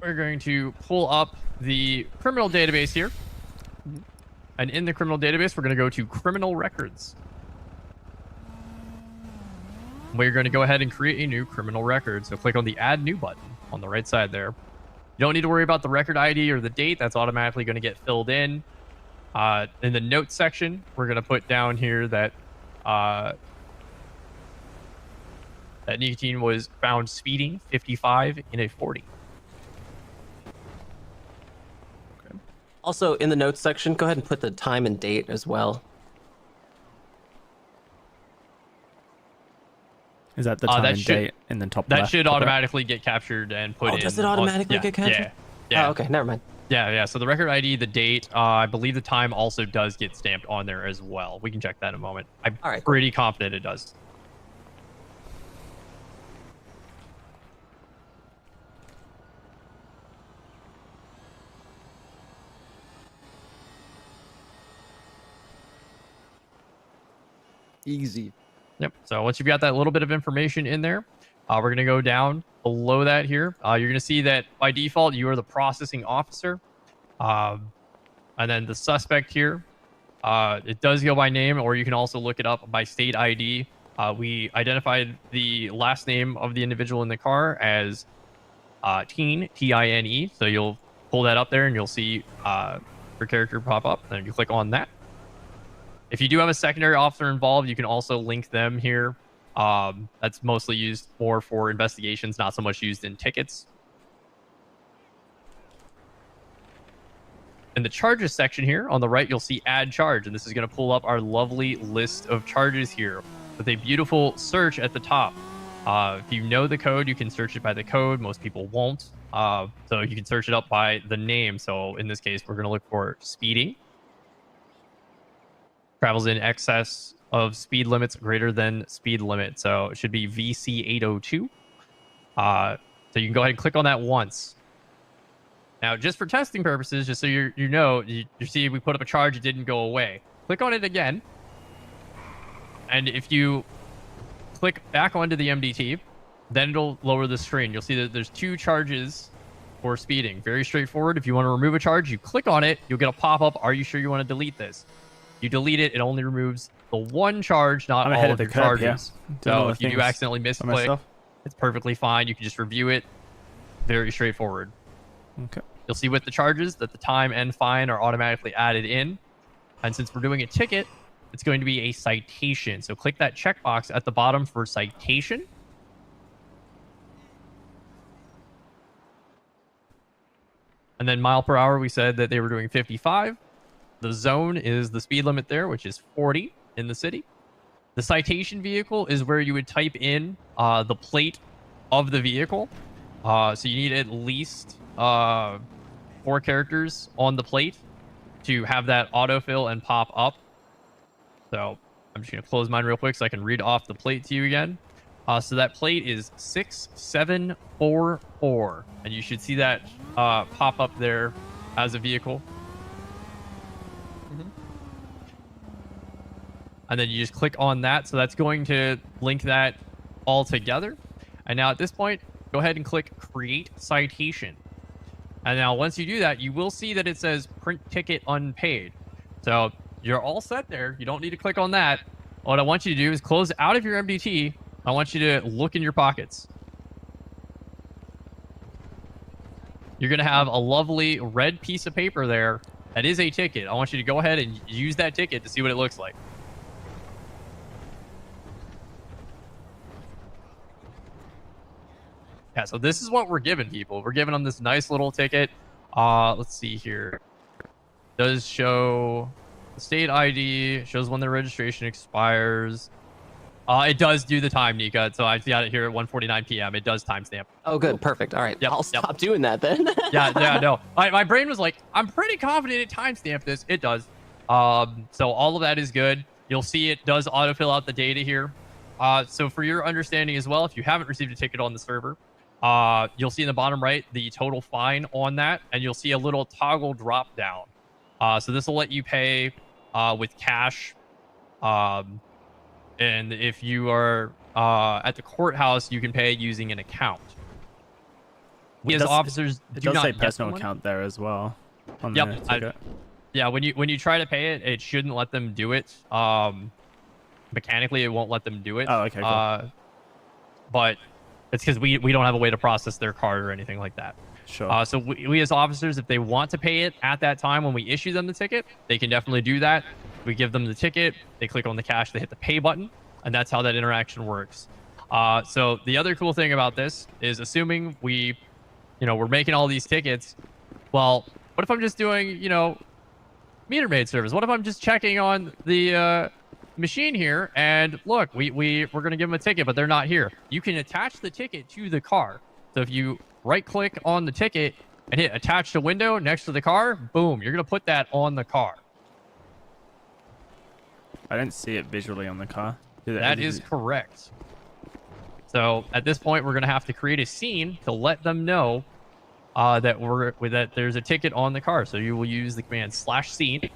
we're going to pull up the criminal database here. And in the criminal database, we're going to go to criminal records. We're going to go ahead and create a new criminal record. So click on the add new button on the right side there. You don't need to worry about the record ID or the date. That's automatically going to get filled in. In the notes section, we're going to put down here that that nicotine was found speeding 55 in a 40. Also, in the notes section, go ahead and put the time and date as well. Is that the time and date in the top left? That should automatically get captured and put in. Oh, does it automatically get captured? Yeah. Oh, okay, never mind. Yeah. So the record ID, the date, I believe the time also does get stamped on there as well. We can check that in a moment. I'm pretty confident it does. Easy. Yep. So once you've got that little bit of information in there, we're going to go down below that here. You're going to see that by default, you are the processing officer. And then the suspect here, it does go by name, or you can also look it up by state ID. We identified the last name of the individual in the car as Tine, T-I-N-E. So you'll pull that up there and you'll see your character pop up. And you click on that. If you do have a secondary officer involved, you can also link them here. That's mostly used more for investigations, not so much used in tickets. In the charges section here on the right, you'll see add charge, and this is going to pull up our lovely list of charges here with a beautiful search at the top. If you know the code, you can search it by the code. Most people won't. So you can search it up by the name. So in this case, we're going to look for speeding. Travels in excess of speed limits greater than speed limit. So it should be VC802. So you can go ahead and click on that once. Now, just for testing purposes, just so you see we put up a charge, it didn't go away. Click on it again. And if you click back onto the MDT, then it'll lower the screen. You'll see that there's 2 charges for speeding. Very straightforward. If you want to remove a charge, you click on it, you'll get a pop-up. Are you sure you want to delete this? You delete it, it only removes the 1 charge, not all of your charges. So if you do accidentally misclick, it's perfectly fine. You can just review it. Very straightforward. Okay. You'll see with the charges that the time and fine are automatically added in. And since we're doing a ticket, it's going to be a citation. So click that checkbox at the bottom for citation. And then mile per hour, we said that they were doing 55. The zone is the speed limit there, which is 40 in the city. The citation vehicle is where you would type in the plate of the vehicle. So you need at least 4 characters on the plate to have that autofill and pop up. So I'm just going to close mine real quick so I can read off the plate to you again. So that plate is 6744, and you should see that pop up there as a vehicle. And then you just click on that. So that's going to link that all together. And now at this point, go ahead and click Create Citation. And now once you do that, you will see that it says Print Ticket Unpaid. So you're all set there. You don't need to click on that. What I want you to do is close out of your MDT. I want you to look in your pockets. You're going to have a lovely red piece of paper there. That is a ticket. I want you to go ahead and use that ticket to see what it looks like. Yeah, so this is what we're giving people. We're giving them this nice little ticket. Let's see here. It does show the state ID. Shows when the registration expires. It does do the time, Nika. So I've got it here at 1:49 p.m. It does timestamp. Oh, good. Perfect. All right. Yep, I'll stop doing that then. yeah, no. My brain was like, I'm pretty confident it timestamped this. It does. So all of that is good. You'll see it does autofill out the data here. So for your understanding as well, if you haven't received a ticket on the server, you'll see in the bottom right the total fine on that, and you'll see a little toggle drop down. So this will let you pay with cash. And if you are at the courthouse, you can pay using an account. We as officers do not say get personal one. account there as well. On Yep. the ticket. Yeah, when you try to pay it, it shouldn't let them do it. Mechanically, it won't let them do it. Oh, okay, cool. But it's because we don't have a way to process their card or anything like that. Sure. So we as officers, if they want to pay it at that time when we issue them the ticket, they can definitely do that. We give them the ticket, they click on the cash, they hit the pay button, and that's how that interaction works. So the other cool thing about this is, assuming we're making all these tickets, well, what if I'm just doing, meter maid service? What if I'm just checking on the machine here, and look, we're going to give them a ticket, but they're not here. You can attach the ticket to the car. So if you right-click on the ticket and hit attach to window next to the car, boom, you're going to put that on the car. I didn't see it visually on the car. That is correct. So at this point, we're going to have to create a scene to let them know that there's a ticket on the car. So you will use the command /scene.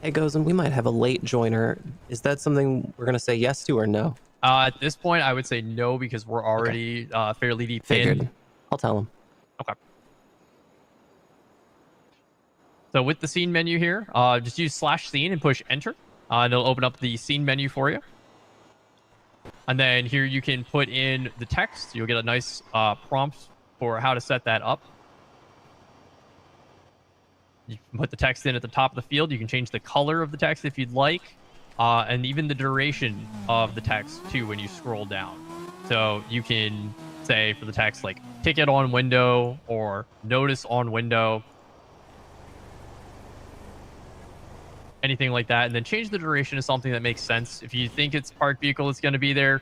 Hey, Gozen, we might have a late joiner. Is that something we're going to say yes to or no? At this point, I would say no, because we're already fairly deep Figured. in. I'll tell him. Okay. So with the scene menu here, just use /scene and push enter. And it'll open up the scene menu for you. And then here you can put in the text. You'll get a nice prompt for how to set that up. You can put the text in at the top of the field. You can change the color of the text if you'd like. And even the duration of the text too when you scroll down. So you can say for the text like ticket on window or notice on window. Anything like that. And then change the duration to something that makes sense. If you think it's parked vehicle that's going to be there,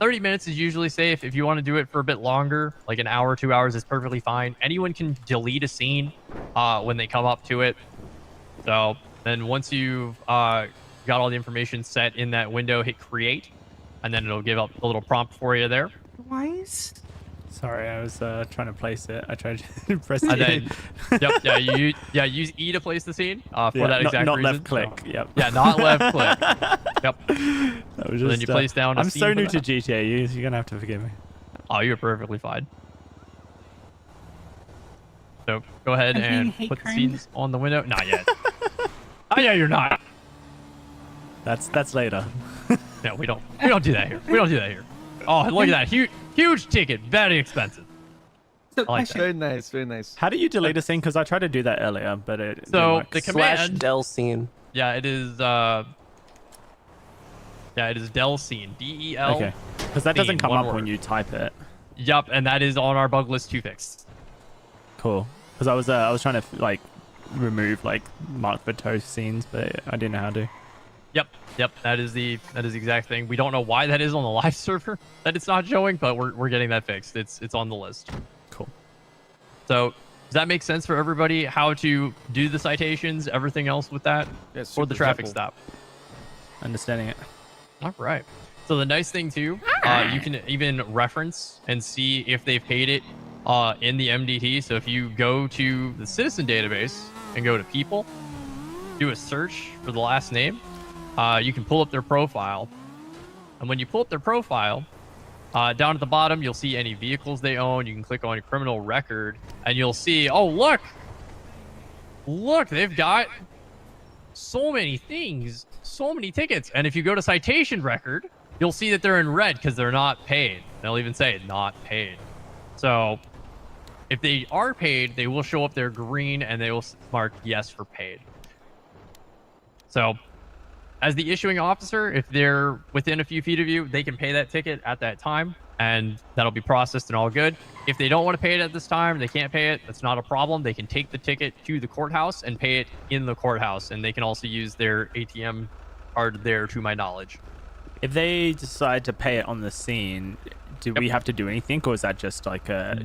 30 minutes is usually safe. If you want to do it for a bit longer, like an hour, 2 hours is perfectly fine. Anyone can delete a scene when they come up to it. So then once you've got all the information set in that window, hit create, and then it'll give up a little prompt for you there. Twice? Sorry, I was trying to place it. I tried to press And E. then, use E to place the scene for that exact not reason. left click. So, yep. Yeah, not left click. Yep. That was So then just, you place down a I'm scene so for new that. to GTA. You're gonna have to forgive me. Oh, you're perfectly fine. So go ahead I'm being and hate put the crimed. scenes on the window. Not yet. Oh yeah, you're not. That's later. No, we don't do that here. We don't do that here. Oh, look at that huge ticket, very expensive. So I like that. Very nice, very nice. How do you delete a scene? Because I tried to do that earlier, but it didn't So work. the command /del scene. Yeah, it is. It is del scene. DEL. Okay. Because that doesn't scene, come one up word. when you type it. Yup, and that is on our bug list to fix. Cool. Because I was trying to like remove like mark for toast scenes, but I didn't know how to. Yep. That is the exact thing. We don't know why that is on the live server that it's not showing, but we're getting that fixed. It's on the list. Cool. So does that make sense for everybody? How to do the citations, everything else with that, Yeah, or the super traffic simple. stop? Understanding it. All right. So the nice thing too, you can even reference and see if they've paid it in the MDT. So if you go to the citizen database and go to people, do a search for the last name, you can pull up their profile. And when you pull up their profile, down at the bottom, you'll see any vehicles they own. You can click on criminal record and you'll see, oh, look, they've got so many things, so many tickets. And if you go to citation record, you'll see that they're in red because they're not paid. They'll even say not paid. So if they are paid, they will show up there green and they will mark yes for paid. So as the issuing officer, if they're within a few feet of you, they can pay that ticket at that time and that'll be processed and all good. If they don't want to pay it at this time, they can't pay it, that's not a problem. They can take the ticket to the courthouse and pay it in the courthouse. And they can also use their ATM card there, to my knowledge. If they decide to pay it on the scene, do we have to do anything, or is that just like a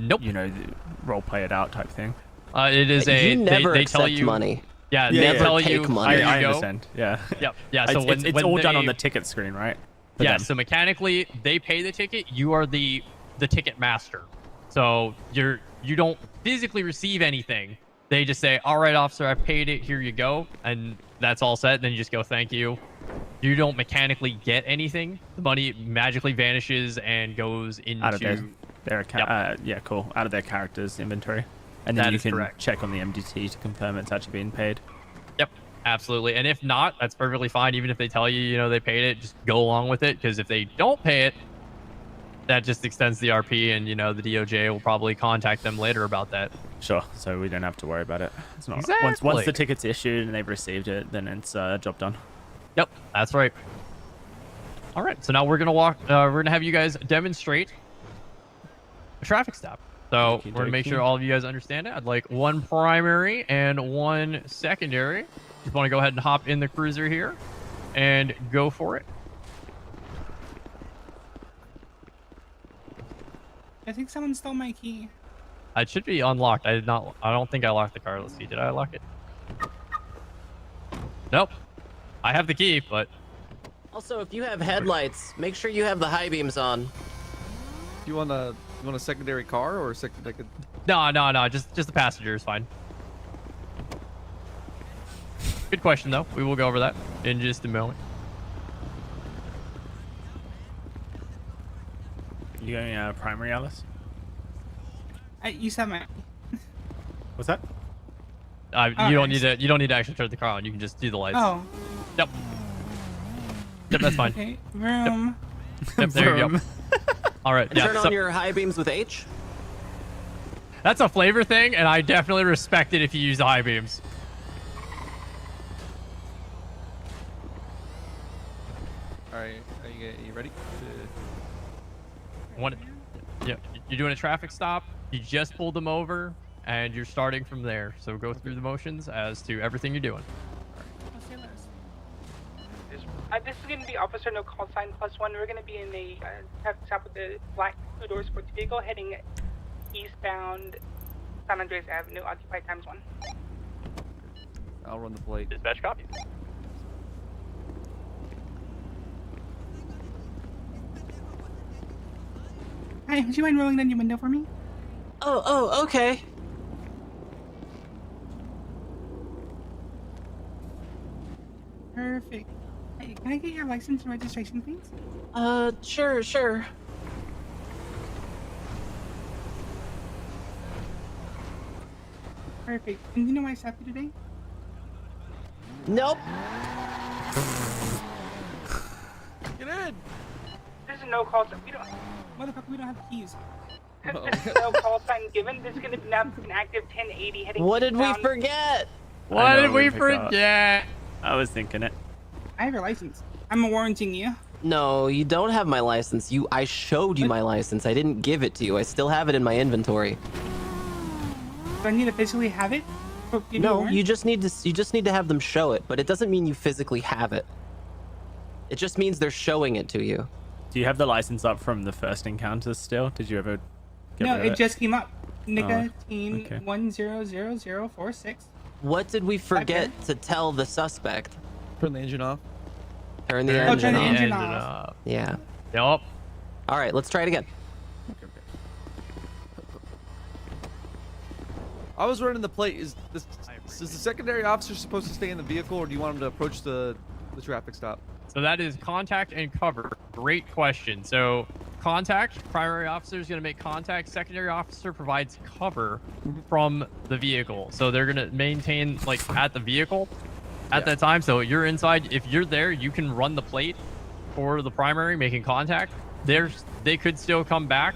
role play it out type thing? It is a You never they tell accept you money. Yeah, You they never tell take you. money. Here you I go. understand. Yeah. Yep. Yeah. So it's all done on the ticket screen, right? For Yeah. them. So mechanically, they pay the ticket. You are the ticket master. So you don't physically receive anything. They just say, "All right, officer, I paid it. Here you go," and that's all set. Then you just go, "Thank you." You don't mechanically get anything. The money magically vanishes and goes into out of their out of their character's inventory, and then That you is can correct. check on the MDT to confirm it's actually being paid. Yep, absolutely. And if not, that's perfectly fine. Even if they tell you, they paid it, just go along with it. Because if they don't pay it, that just extends the RP, and the DOJ will probably contact them later about that. Sure. So we don't have to worry about it. It's not once Exactly. the ticket's issued and they've received it, then it's job done. Yep, that's right. All right, so now we're gonna have you guys demonstrate a traffic stop. So we're gonna make sure all of you guys understand it. I'd like one primary and one secondary. Just want to go ahead and hop in the cruiser here and go for it. I think someone stole my key. It should be unlocked. I don't think I locked the car. Let's see. Did I lock it? Nope. I have the key, but Also, if you have headlights, make sure you have the high beams on. You want a secondary car or like a... no. Just the passenger is fine. Good question though. We will go over that in just a moment. You going primary, Alice? You said my. What's that? You don't need to. You don't need to actually turn the car on. You can just do the lights. Oh. Yep. Yep, that's fine. Okay. Vroom. Yep, there you go. All right. And Yeah. turn on your high beams with H. That's a flavor thing, and I definitely respect it if you use the high beams. All right, are you ready? Yeah, you're doing a traffic stop. You just pulled them over, and you're starting from there. So go through the motions as to everything you're doing. This is going to be Officer No Call Sign +1. We're going to be in a traffic stop with the black two-door sports vehicle heading eastbound San Andreas Avenue, occupied ×1. I'll run the plate. Dispatch copies. Hi, would you mind rolling down your window for me? Oh, okay. Perfect. Hey, can I get your license and registration, please? Sure. Perfect. And do you know why I stopped you today? Nope. Get in. This is no call sign. Motherfucker, we don't have keys. This is no call sign given. This is going to be now an active 1080 heading What did we eastbound. forget? What did we forget? I was thinking it. I have your license. I'm warranting you. No, you don't have my license. I showed you my license. I didn't give it to you. I still have it in my inventory. Do I need to physically have it? No, you just need to have them show it, but it doesn't mean you physically have it. It just means they're showing it to you. Do you have the license up from the first encounter still? Did you ever get No, rid of it just came up. Nicotine okay. 100046. What did we forget to tell the suspect? Turn the engine off. Turn the engine turn the off. engine off. Yeah. Yep. All right, let's try it again. I was running the plate. Is the secondary officer supposed to stay in the vehicle, or do you want him to approach the traffic stop? So that is contact and cover. Great question. So contact, primary officer is going to make contact. Secondary officer provides cover from the vehicle. So they're going to maintain like at the vehicle at that time. So you're inside. If you're there, you can run the plate for the primary making contact. They could still come back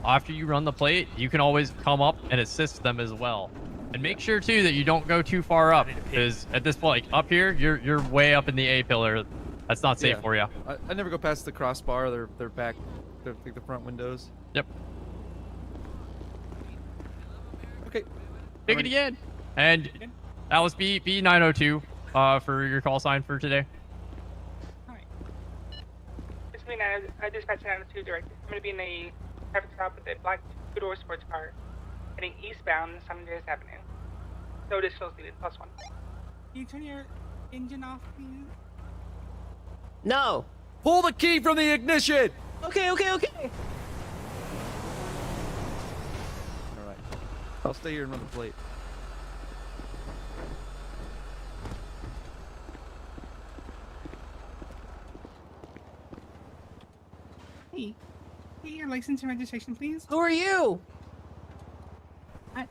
after you run the plate. You can always come up and assist them as well. And make sure too that you don't go too far up, because at this point, like up here, you're way up in the A pillar. That's not safe for you. I never go past the crossbar. They're back. They're like the front windows. Yep. Okay. Take it again. And Alice B902 for your call sign for today. This is a dispatch 902 director. I'm going to be in a traffic stop with a black two-door sports car heading eastbound San Andreas Avenue. No additionals needed, +1. Can you turn your engine off, please? No. Pull the key from the ignition. Okay. All right. I'll stay here and run the plate. Hey, get your license and registration, please. Who are you?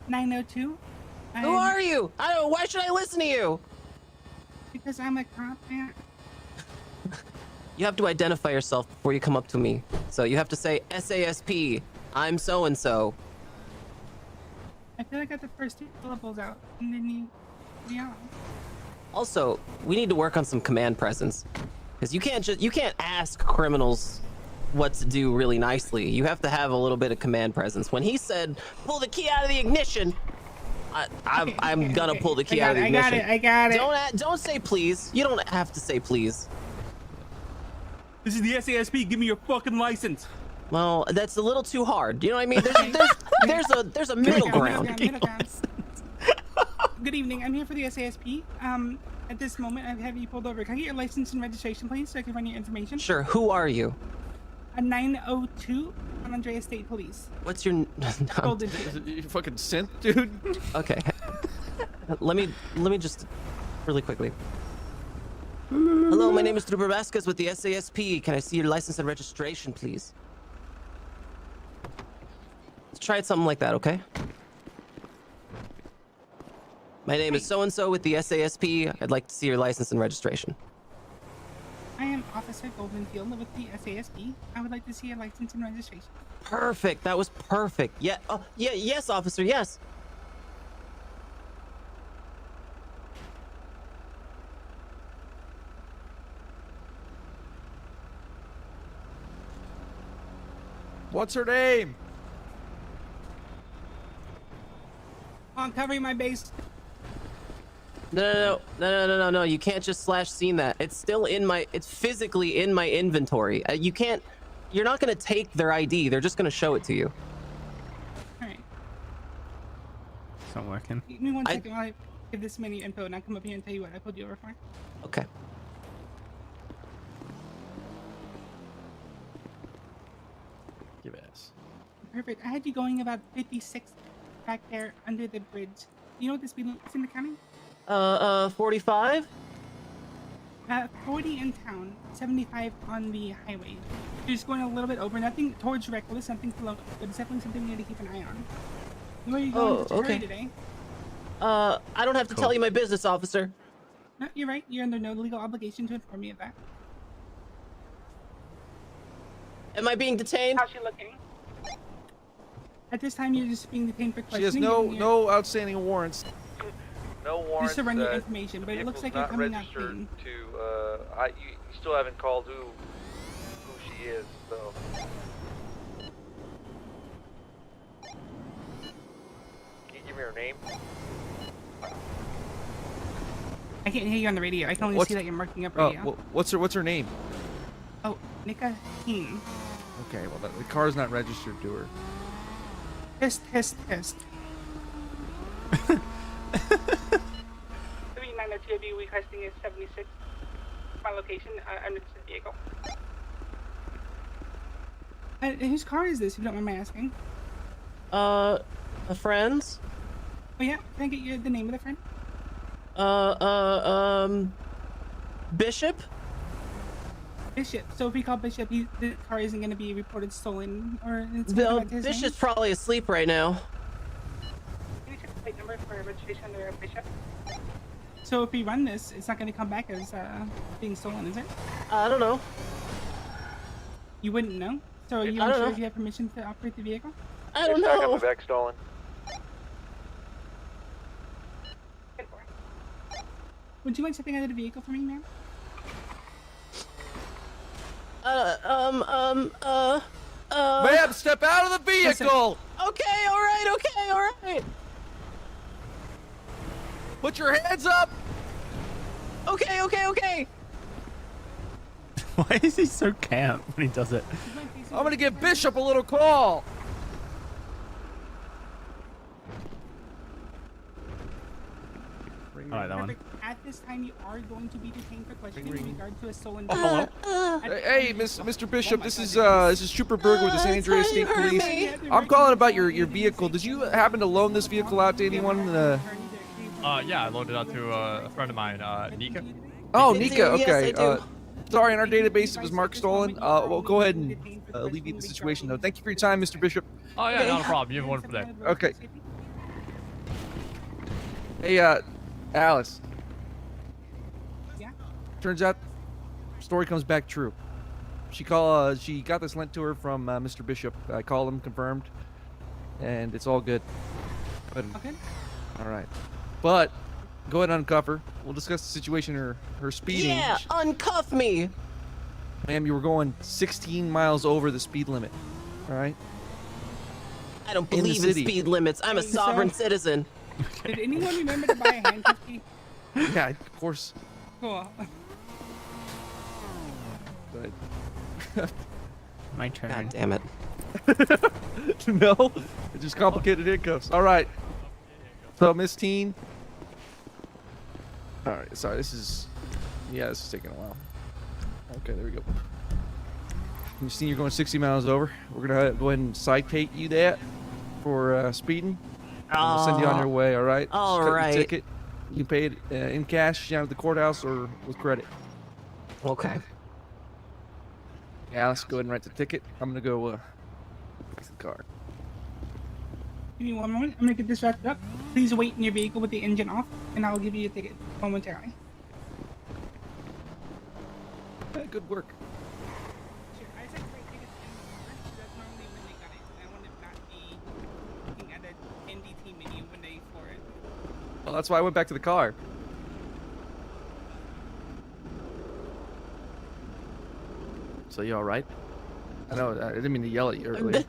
902. Who are you? I don't. Why should I listen to you? Because I'm a cop, man. You have to identify yourself before you come up to me. So you have to say SASP. I'm so and so. I feel like I got the first two syllables out, and then you, yeah. Also, we need to work on some command presence, because you can't ask criminals what to do really nicely. You have to have a little bit of command presence. When he said, "Pull the key out of the ignition," I'm gonna pull the key out of the ignition. I got it. Don't say please. You don't have to say please. This is the SASP. Give me your fucking license. Well, that's a little too hard. You know what I mean? There's a middle ground. Good evening. I'm here for the SASP. At this moment, I have you pulled over. Can I get your license and registration, please, so I can run your information? Sure. Who are you? A 902 San Andreas State Police. What's your? Golden. Is it you fucking synth, dude? Okay. let me just really quickly. Hello, my name is Trooper Vasquez with the SASP. Can I see your license and registration, please? Let's try it something like that, okay? My name is so-and-so with the SASP. I'd like to see your license and registration. I am Officer Goldenfield with the SASP. I would like to see a license and registration. Perfect. That was perfect. Yeah. Oh, yeah. Yes, officer. Yes. What's her name? I'm covering my base. No. You can't just /scene that. It's still in my. It's physically in my inventory. You can't. You're not gonna take their ID. They're just gonna show it to you. All right. It's not working. Give me 1 second while I give this many info, and I'll come up here and tell you what I pulled you over for. Okay. Give ass. Perfect. I had you going about 56 back there under the bridge. You know what the speed limit is in the county? 45. 40 in town, 75 on the highway. You're just going a little bit over. Nothing towards reckless, nothing slow, but it's definitely something you need to keep an eye on. Where are you going to hurry today? I don't have to tell you my business, officer. No, you're right. You're under no legal obligation to inform me of that. Am I being detained? How's she looking? At this time, you're just being detained for She has questioning. no outstanding warrants. No warrants. Just surrender information, but it looks like you're coming out registered clean. to. You still haven't called who she is, so. Can you give me her name? I can't hear you on the radio. I can only see that you're marking up radio. What's her name? Oh, Nika King. Okay, well the car's not registered to her. Test. 39 TOB requesting is 76. My location, under the vehicle. Whose car is this, if you don't mind my asking? A friend's? Oh yeah, can I get you the name of the friend? Bishop? Bishop. So if we call Bishop, the car isn't going to be reported stolen, or it's going to Bishop's probably asleep right now. Can you check the plate number for registration under Bishop? So if we run this, it's not going to come back as being stolen, is it? I don't know. You wouldn't know? So are you I don't unsure know. if you have permission to operate the vehicle? I don't It's not know. coming back stolen. Would you mind stepping out of the vehicle for me, ma'am? Ma'am, step out of the vehicle! Okay, all right. Put your hands up! Okay. Why is he so camp when he does it? I'm gonna give Bishop a little call! I like that one. Perfect. At this time, you are going to be detained for questioning in regard to a stolen Hello? Hey, Mr. Bishop, this is Trooper Berger with the San Andreas State Police. I'm calling about your vehicle. Did you happen to loan this vehicle out to anyone? Yeah, I loaned it out to a friend of mine, Nika. Oh, Nika, okay. Sorry, in our database it was marked stolen. Well, go ahead and alleviate the situation, though. Thank you for your time, Mr. Bishop. Oh, yeah, not a problem. You have one for day. Okay. Hey, Alice. Yeah? Turns out, story comes back true. She got this lent to her from Mr. Bishop. I called him, confirmed, and it's all good. But, Okay. all right. But go ahead and uncuff her. We'll discuss the situation, her speeding. Yeah, uncuff me. Ma'am, you were going 16 miles over the speed limit. All right. I don't believe in speed limits. I'm a sovereign citizen. Did anyone remember to buy a handcuff key? Yeah, of course. Cool. But my turn. God damn it. No, it's just complicated handcuffs. All right. So, Miss Teen. All right. Sorry, this is taking a while. Okay, there we go. Miss Teen, you're going 60 miles over. We're gonna go ahead and sidetate you that for speeding. And we'll send you on your way. All right. All Just cut right. the ticket. You can pay it in cash down at the courthouse or with credit. Okay. Yeah, let's go ahead and write the ticket. I'm gonna go fix the car. Give me one moment. I'm gonna get this wrapped up. Please wait in your vehicle with the engine off, and I'll give you a ticket momentarily. Good work. Sure, I said wait tickets in the car. That's normally when they got it. I want to not be looking at the NDT menu when they floor it. Well, that's why I went back to the car. So you all right? I know I didn't mean to yell at you earlier.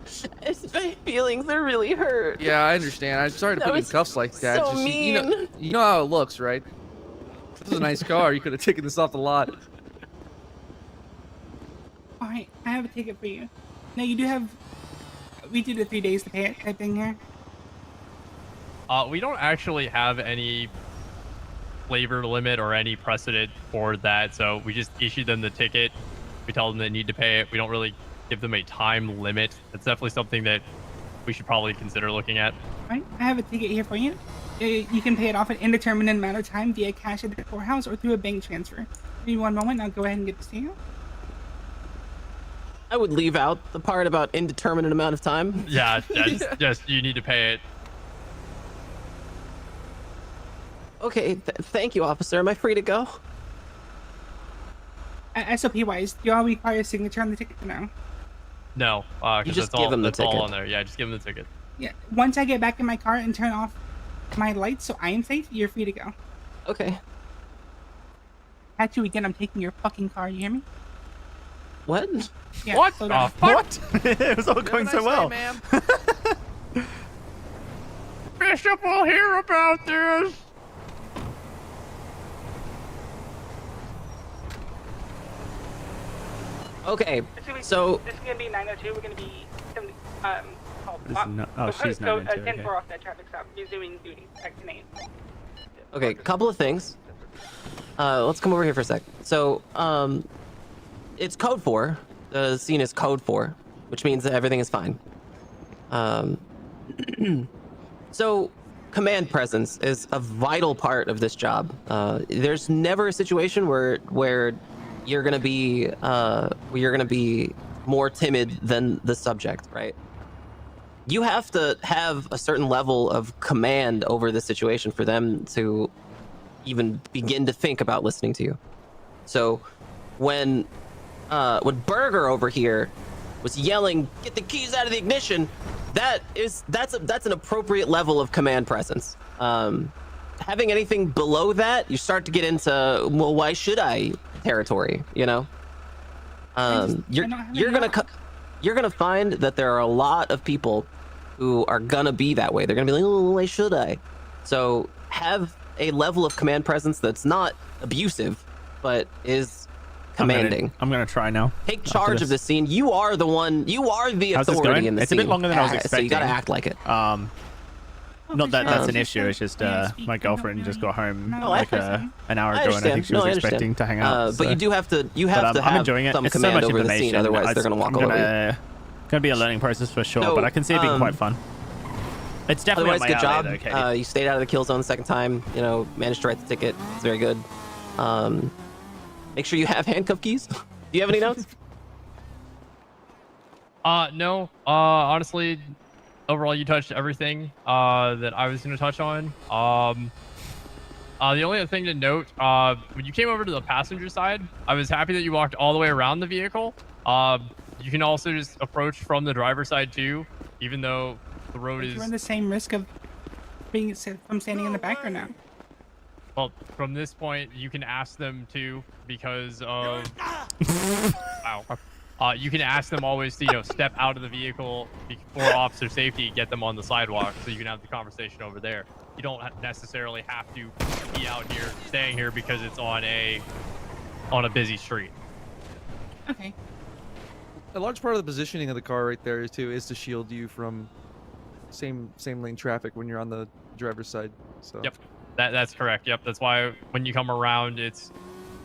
My feelings are really hurt. Yeah, I understand. I'm sorry to That put you in was cuffs like that. so Just, mean. you know how it looks, right? This is a nice car. You could have taken this off the lot. Alright, I have a ticket for you. Now you do have... We do the 3 days to pay it type thing here. We don't actually have any flavor limit or any precedent for that, so we just issue them the ticket. We tell them they need to pay it. We don't really give them a time limit. It's definitely something that we should probably consider looking at. Alright, I have a ticket here for you. You can pay it off an indeterminate amount of time via cash at the courthouse or through a bank transfer. Give me one moment, I'll go ahead and get this to you. I would leave out the part about indeterminate amount of time. Yeah, just you need to pay it. Okay, thank you, officer. Am I free to go? SOP wise, do y'all require a signature on the ticket now? No, You because just that's give them the that's all ticket. on there. Yeah, just give them the ticket. Yeah, once I get back in my car and turn off my lights so I am safe, you're free to go. Okay. Catch you again, I'm taking your fucking car, you hear me? What? Yeah, What? slow down. What? It was all going so well. Bishop will hear about this. Okay, so This is gonna be 902. We're gonna be This is not- oh, she's 902, 10 okay. for off that traffic stop. Resuming duty at 10 a.m. okay, couple of things. Let's come over here for a sec. So, it's code 4. The scene is code 4, which means that everything is fine. So, command presence is a vital part of this job. There's never a situation where you're gonna be more timid than the subject, right? You have to have a certain level of command over the situation for them to even begin to think about listening to you. So when Burger over here was yelling, "Get the keys out of the ignition," that's an appropriate level of command presence. Having anything below that, you start to get into, well, why should I territory, you know? You're gonna find that there are a lot of people who are gonna be that way. They're gonna be like, oh, why should I? So have a level of command presence that's not abusive, but is commanding. I'm gonna try now. Take charge of this scene. You are the one. You are the How's this authority going? in the It's scene. a bit longer than I was So expecting. you gotta act like it. Not that that's an Um, issue. It's just my girlfriend just got home No, like I an hour I ago, and I think understand. she was No, I understand. expecting to hang out. But you do have to. You have to I'm have enjoying it. some It's so command much over the scene. information. Otherwise, they're gonna walk all over you. Gonna be a learning process for sure, So, but I can see it being quite fun. It's definitely Otherwise, on my good job. alley, though, Katie. You stayed out of the kill zone the second time. You know, managed to write the ticket. It's very good. Make sure you have handcuff keys. Do you have any notes? No. Honestly, overall, you touched everything that I was going to touch on. The only other thing to note, when you came over to the passenger side, I was happy that you walked all the way around the vehicle. You can also just approach from the driver's side too, even though the road Do is... you run the same risk of being from standing in the back or no? Well, from this point, you can ask them to, because of... Wow. You can ask them always to, step out of the vehicle for officer safety, get them on the sidewalk, so you can have the conversation over there. You don't necessarily have to be out here, staying here because it's on a busy street. Okay. A large part of the positioning of the car right there too is to shield you from same lane traffic when you're on the driver's side. So. Yep, that's correct. Yep, that's why when you come around, you're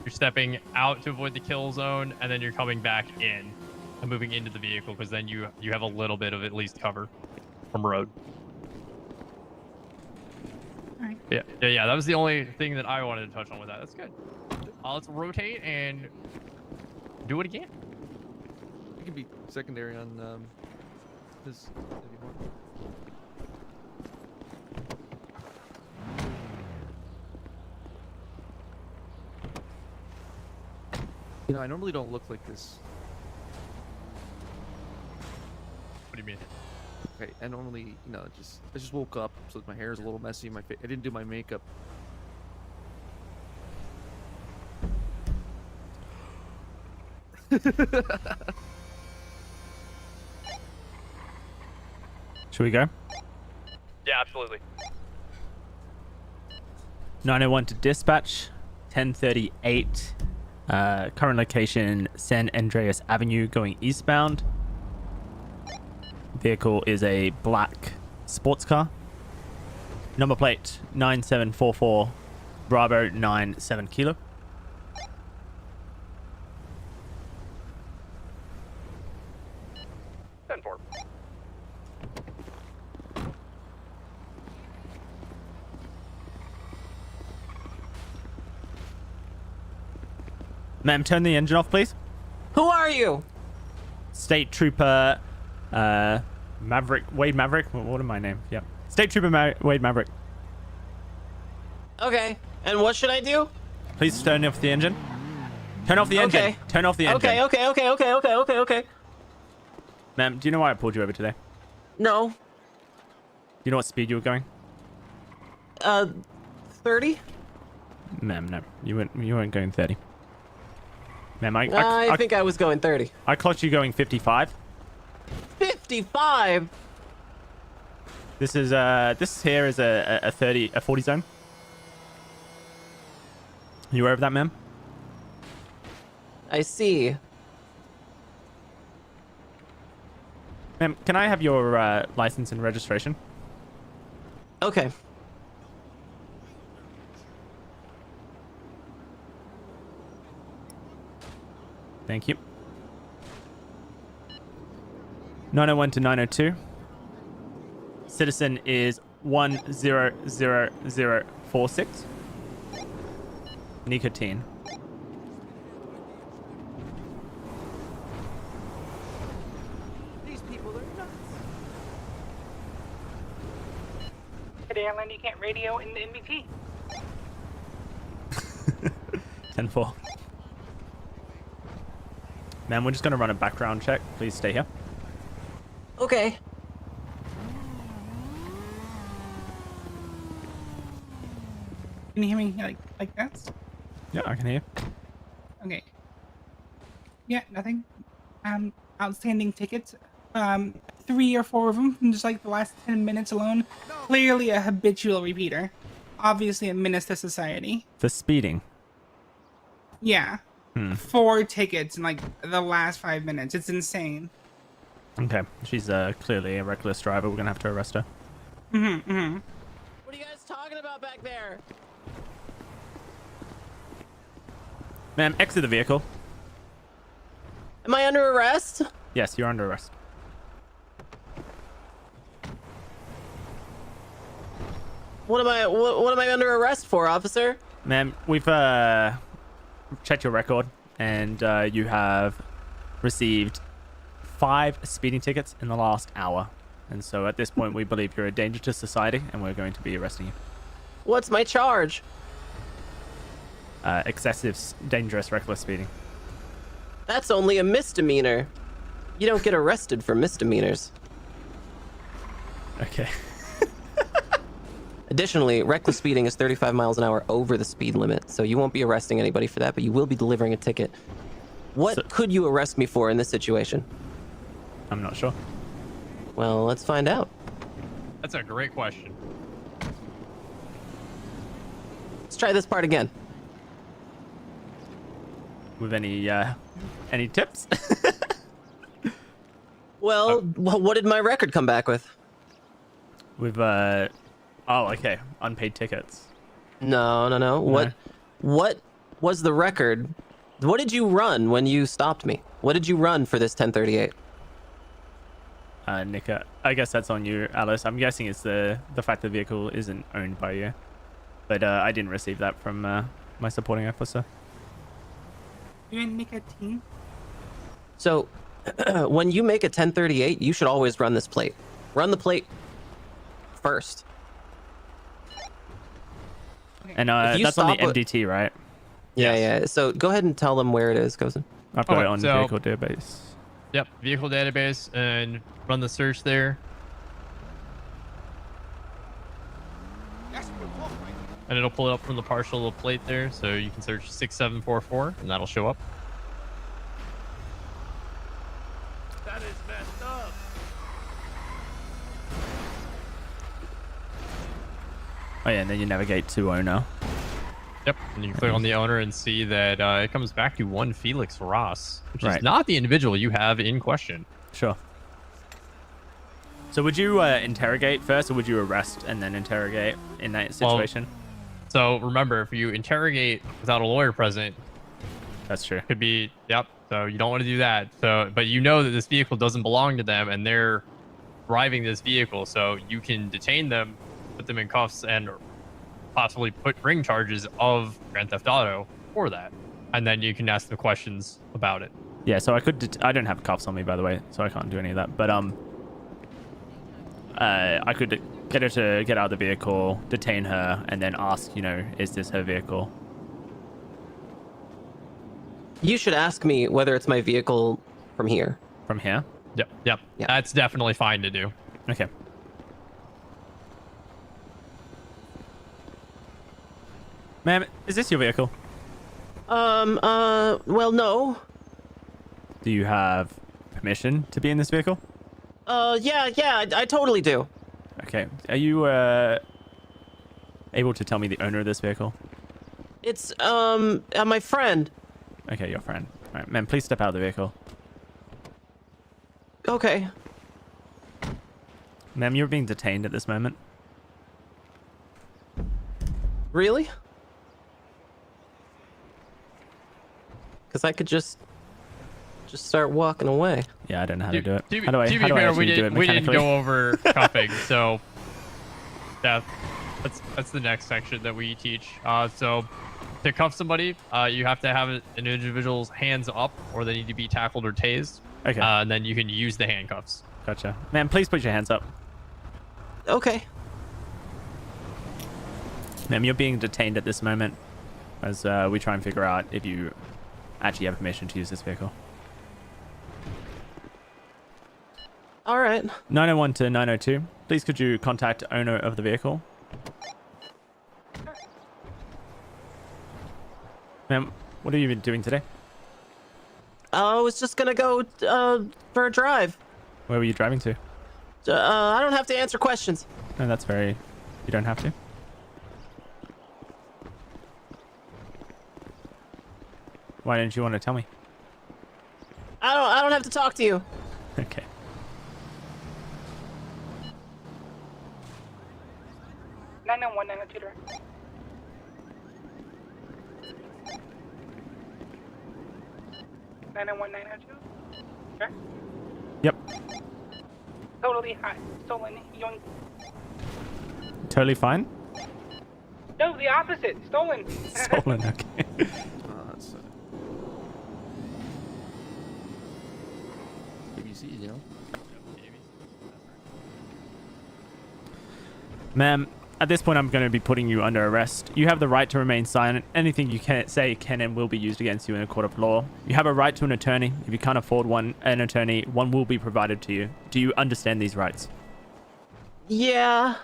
stepping out to avoid the kill zone, and then you're coming back in and moving into the vehicle, because then you have a little bit of at least cover from road. Alright. Yeah. That was the only thing that I wanted to touch on with that. That's good. Let's rotate and do it again. You can be secondary on this if you want. You know, I normally don't look like this. What do you mean? Okay, I normally, you know, I just woke up, so my hair is a little messy. I didn't do my makeup. Should we go? Yeah, absolutely. 901 to dispatch. 1038. Current location San Andreas Avenue going eastbound. Vehicle is a black sports car. Number plate 9744 Bravo 97 Kilo. Ma'am, turn the engine off, please. Who are you? State Trooper Maverick. Wade Maverick? What am my name? Yep. State Trooper Wade Maverick. Okay. And what should I do? Please turn off the engine. Turn off the engine. Okay. Turn off the engine. Okay. Ma'am, do you know why I pulled you over today? No. Do you know what speed you were going? 30? Ma'am, no. You weren't going 30. Ma'am, I think I was going 30. I clocked you going 55. 55? This here is a 40 zone. You aware of that, ma'am? I see. Ma'am, can I have your license and registration? Okay. Thank you. 901 to 902. Citizen is 100046. Nicotine. These people are nuts. Today I learned you can't radio in the NBT. 10-4. Ma'am, we're just going to run a background check. Please stay here. Okay. Can you hear me like this? Yeah, I can hear you. Okay. Yeah, nothing. Outstanding tickets. 3 or 4 of them in just like the last 10 minutes alone. Clearly a habitual repeater. Obviously a menace to society. For speeding. Yeah. 4 tickets in like the last 5 minutes. It's insane. Okay, she's clearly a reckless driver. We're gonna have to arrest her. What are you guys talking about back there? Ma'am, exit the vehicle. Am I under arrest? Yes, you're under arrest. What am I under arrest for, officer? Ma'am, we've checked your record, and you have received 5 speeding tickets in the last hour. And so at this point, we believe you're a danger to society, and we're going to be arresting you. What's my charge? Excessive, dangerous, reckless speeding. That's only a misdemeanor. You don't get arrested for misdemeanors. Okay. Additionally, reckless speeding is 35 miles an hour over the speed limit, so you won't be arresting anybody for that, but you will be delivering a ticket. What could you arrest me for in this situation? I'm not sure. Well, let's find out. That's a great question. Let's try this part again. With any tips? Well, what did my record come back with? With oh, okay, unpaid tickets. No. What was the record? What did you run when you stopped me? What did you run for this 1038? Nick, I guess that's on you, Alice. I'm guessing it's the fact the vehicle isn't owned by you. But I didn't receive that from my supporting officer. You in nicotine? So, when you make a 1038, you should always run this plate. Run the plate first. And that's on the MDT, right? Yeah. So go ahead and tell them where it is, Cousin. I've got it on vehicle database. Yep, vehicle database, and run the search there. And it'll pull it up from the partial plate there, so you can search 6744, and that'll show up. That is messed up. Oh yeah, and then you navigate to owner. Yep, and you can click on the owner and see that it comes back to one Felix Ross, which Right. is not the individual you have in question. Sure. So would you interrogate first, or would you arrest and then interrogate in that situation? So remember, if you interrogate without a lawyer present, that's true. Could be, yep. So you don't want to do that. So, but you know that this vehicle doesn't belong to them, and they're driving this vehicle, so you can detain them, put them in cuffs, and possibly bring charges of Grand Theft Auto for that, and then you can ask them questions about it. Yeah, so I could. I don't have cuffs on me, by the way, so I can't do any of that. But I could get her to get out of the vehicle, detain her, and then ask, is this her vehicle? You should ask me whether it's my vehicle from here. From here? Yep. That's definitely fine to do. Okay. Ma'am, is this your vehicle? Well, no. Do you have permission to be in this vehicle? Yeah, I totally do. Okay. Are you able to tell me the owner of this vehicle? It's my friend. Okay, your friend. All right, ma'am, please step out of the vehicle. Okay. Ma'am, you're being detained at this moment. Really? Because I could just start walking away. Yeah, I don't know how to do it. To How do I be how do I fair, actually do it we didn't mechanically? go over cuffing, so yeah, that's the next section that we teach. So to cuff somebody, you have to have an individual's hands up, or they need to be tackled or tased. Okay. And then you can use the handcuffs. Gotcha. Ma'am, please put your hands up. Okay. Ma'am, you're being detained at this moment as we try and figure out if you actually have permission to use this vehicle. All right. 901 to 902. Please could you contact owner of the vehicle? Ma'am, what have you been doing today? I was just gonna go for a drive. Where were you driving to? I don't have to answer questions. No, that's very... You don't have to? Why didn't you want to tell me? I don't have to talk to you. Okay. Nine and 902 direct. Nine and 902. Okay. Yep. Totally hot. Stolen. Yoink. Totally fine? No, the opposite. Stolen. Stolen, okay. ABCs, you know? Ma'am, at this point, I'm going to be putting you under arrest. You have the right to remain silent. Anything you can say can and will be used against you in a court of law. You have a right to an attorney. If you can't afford an attorney, one will be provided to you. Do you understand these rights? Yeah.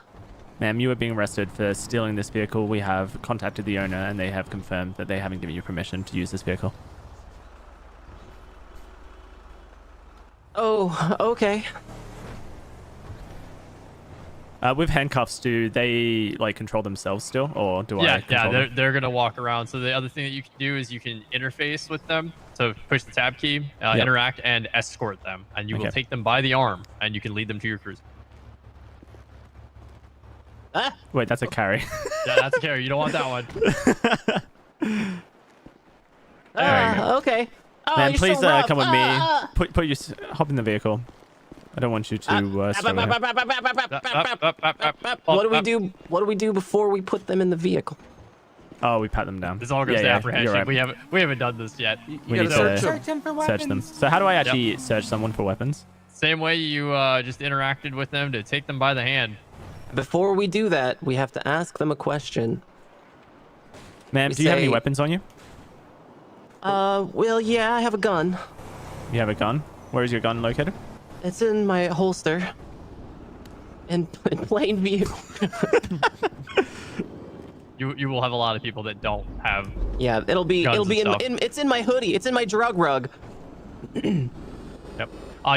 Ma'am, you are being arrested for stealing this vehicle. We have contacted the owner, and they have confirmed that they haven't given you permission to use this vehicle. Oh, okay. With handcuffs, do they control themselves still, or do I control them? they're gonna walk around. So the other thing that you can do is you can interface with them. So push the tab key, interact, and escort them, and you will take them by the arm, and you can lead them to your cruiser. Wait, that's a carry. Yeah, that's a carry. You don't want that one. Okay. Oh, Man, you're please so rough. come with me. Hop in the vehicle. I don't want you to. struggle. What do we do? What do we do before we put them in the vehicle? Oh, we pat them down. This all goes to apprehension. You're right. We haven't done this yet. We need to search them for weapons. search them. So how do I actually search someone for weapons? Same way you just interacted with them to take them by the hand. Before we do that, we have to ask them a question. Ma'am, do you have any weapons on you? Well, yeah, I have a gun. You have a gun? Where is your gun located? It's in my holster. In plain view. You will have a lot of people that don't have. Yeah, it'll be stuff. it's in my hoodie. It's in my drug rug. Yep.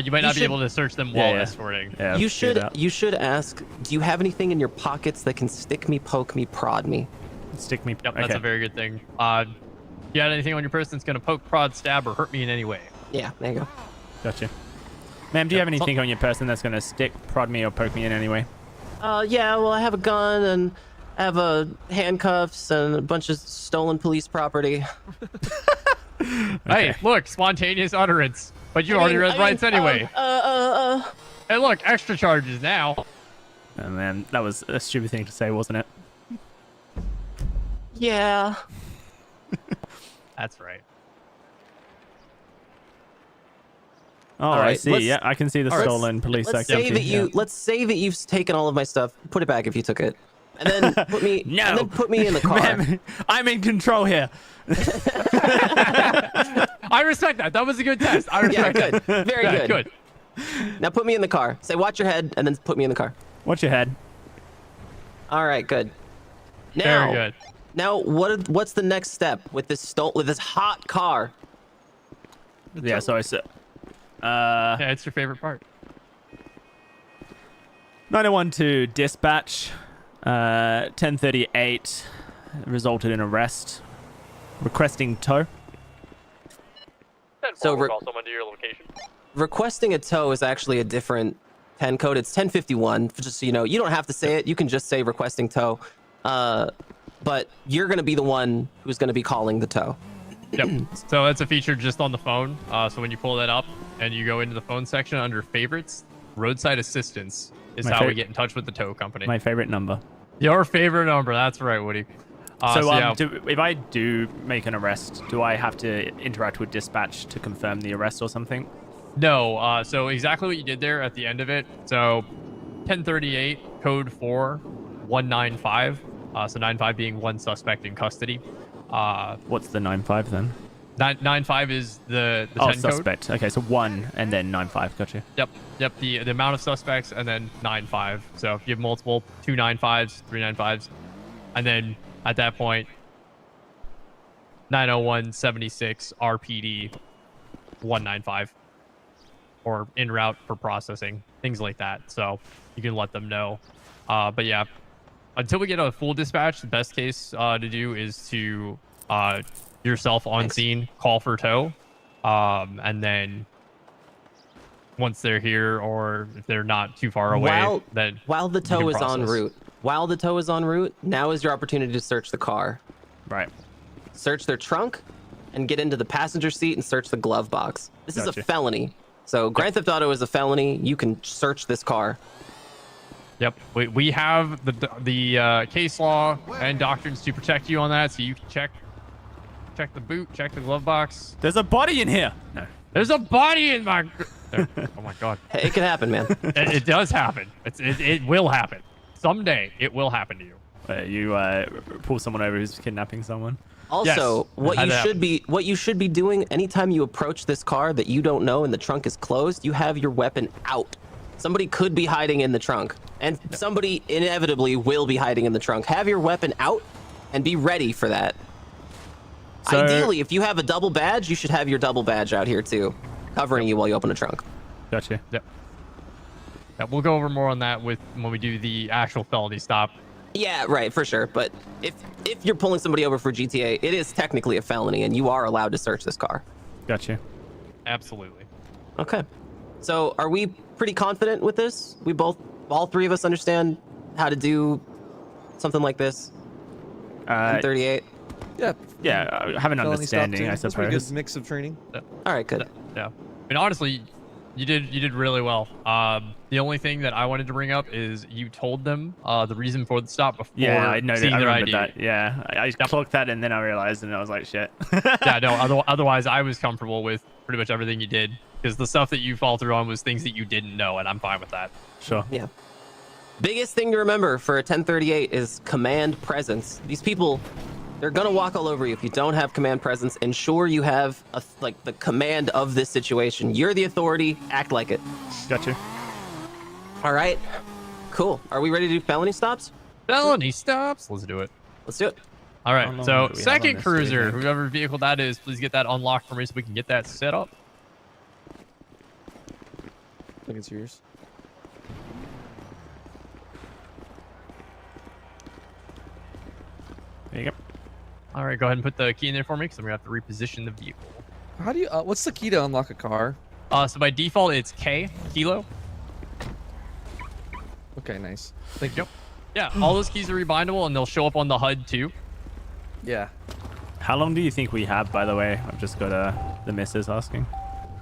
You might not be able to search them while escorting. Yeah, you should ask, do you have anything in your pockets that can stick me, poke me, prod me? Stick me. Yep, that's a very good thing. You got anything on your person that's gonna poke, prod, stab, or hurt me in any way? Yeah, there you go. Gotcha. Ma'am, do you have anything on your person that's gonna stick, prod me, or poke me in any way? Yeah, well, I have a gun and I have handcuffs and a bunch of stolen police property. Hey, look, spontaneous utterance. But you already read rights anyway. Hey, look, extra charges now. Oh, man, that was a stupid thing to say, wasn't it? Yeah. That's right. Oh, I see. Yeah, I can see the stolen police activity. Let's say that you've taken all of my stuff. Put it back if you took it. And then put me and then put me in the car. Man, I'm in control here. I respect that. That was a good test. I respect good. that. Very good. Now put me in the car. Say, watch your head, and then put me in the car. Watch your head. All right, good. Now, very good. Now, what's the next step with this hot car? Yeah, so I said. Yeah, it's your favorite part. 901 to dispatch. 1038 resulted in arrest. Requesting tow. So call someone to your location. Requesting a tow is actually a different 10 code. It's 1051. Just so you know, you don't have to say it. You can just say requesting tow. But you're going to be the one who's going to be calling the tow. Yep. So that's a feature just on the phone. So when you pull that up and you go into the phone section under favorites, roadside assistance is how we get in touch with the tow company. My favorite number. Your favorite number. That's right, Woody. If I do make an arrest, do I have to interact with dispatch to confirm the arrest or something? No. So exactly what you did there at the end of it. So 1038 code 4195. So 95 being one suspect in custody. What's the 95 then? 95 is the 10 suspect. code. Okay, so 1 and then 95. Gotcha. Yep. The amount of suspects and then 95. So if you have multiple 2 95s, 3 95s, and then at that point 901 76 RPD 195 or en route for processing, things like that. So you can let them know. But yeah, until we get a full dispatch, the best case to do is to yourself on scene, call for tow, and then once they're here or if they're not too far away, then while the tow is en route, now is your opportunity to search the car. Right. Search their trunk and get into the passenger seat and search the glove box. This is a felony. So Grand Theft Auto is a felony. You can search this car. Yep, we have the case law and doctrines to protect you on that, so you can check the boot, check the glove box. There's a body in here. No. There's a body in my. Oh my god. Hey, it can happen, man. It does happen. It will happen someday. It will happen to you. You pull someone over who's kidnapping someone. Also, yes. what you should be doing anytime you approach this car that you don't know and the trunk is closed, you have your weapon out. Somebody could be hiding in the trunk, and somebody inevitably will be hiding in the trunk. Have your weapon out and be ready for that. So, ideally, if you have a double badge, you should have your double badge out here too, covering you while you open a trunk. Gotcha. Yep. Yeah, we'll go over more on that when we do the actual felony stop. Yeah, right, for sure. But if you're pulling somebody over for GTA, it is technically a felony, and you are allowed to search this car. Gotcha. Absolutely. Okay. So are we pretty confident with this? All three of us understand how to do something like this? 38. Yeah. Yeah, I have an understanding, I suppose. Pretty good mix of training. All right, good. Yeah. I mean, honestly, you did really well. The only thing that I wanted to bring up is you told them the reason for the stop before seeing their ID. That. Yeah, I clocked that and then I realized and I was like, shit. Yeah, no, otherwise I was comfortable with pretty much everything you did because the stuff that you fall through on was things that you didn't know, and I'm fine with that. Sure. Yeah. Biggest thing to remember for a 1038 is command presence. These people They're gonna walk all over you if you don't have command presence. Ensure you have the command of this situation. You're the authority. Act like it. Gotcha. All right. Cool. Are we ready to do felony stops? Felony stops. Let's do it. Let's do it. All I don't right. know So what we have on second this cruiser, thing. whoever vehicle that is, please get that unlocked for me so we can get that set up. I think it's yours. There you go. All right. Go ahead and put the key in there for me because I'm gonna have to reposition the vehicle. How do you? What's the key to unlock a car? So by default it's K, kilo. Okay, nice. Thank you. Yeah, all those keys are rebindable and they'll show up on the HUD too. Yeah. How long do you think we have, by the way? I've just got the missus asking.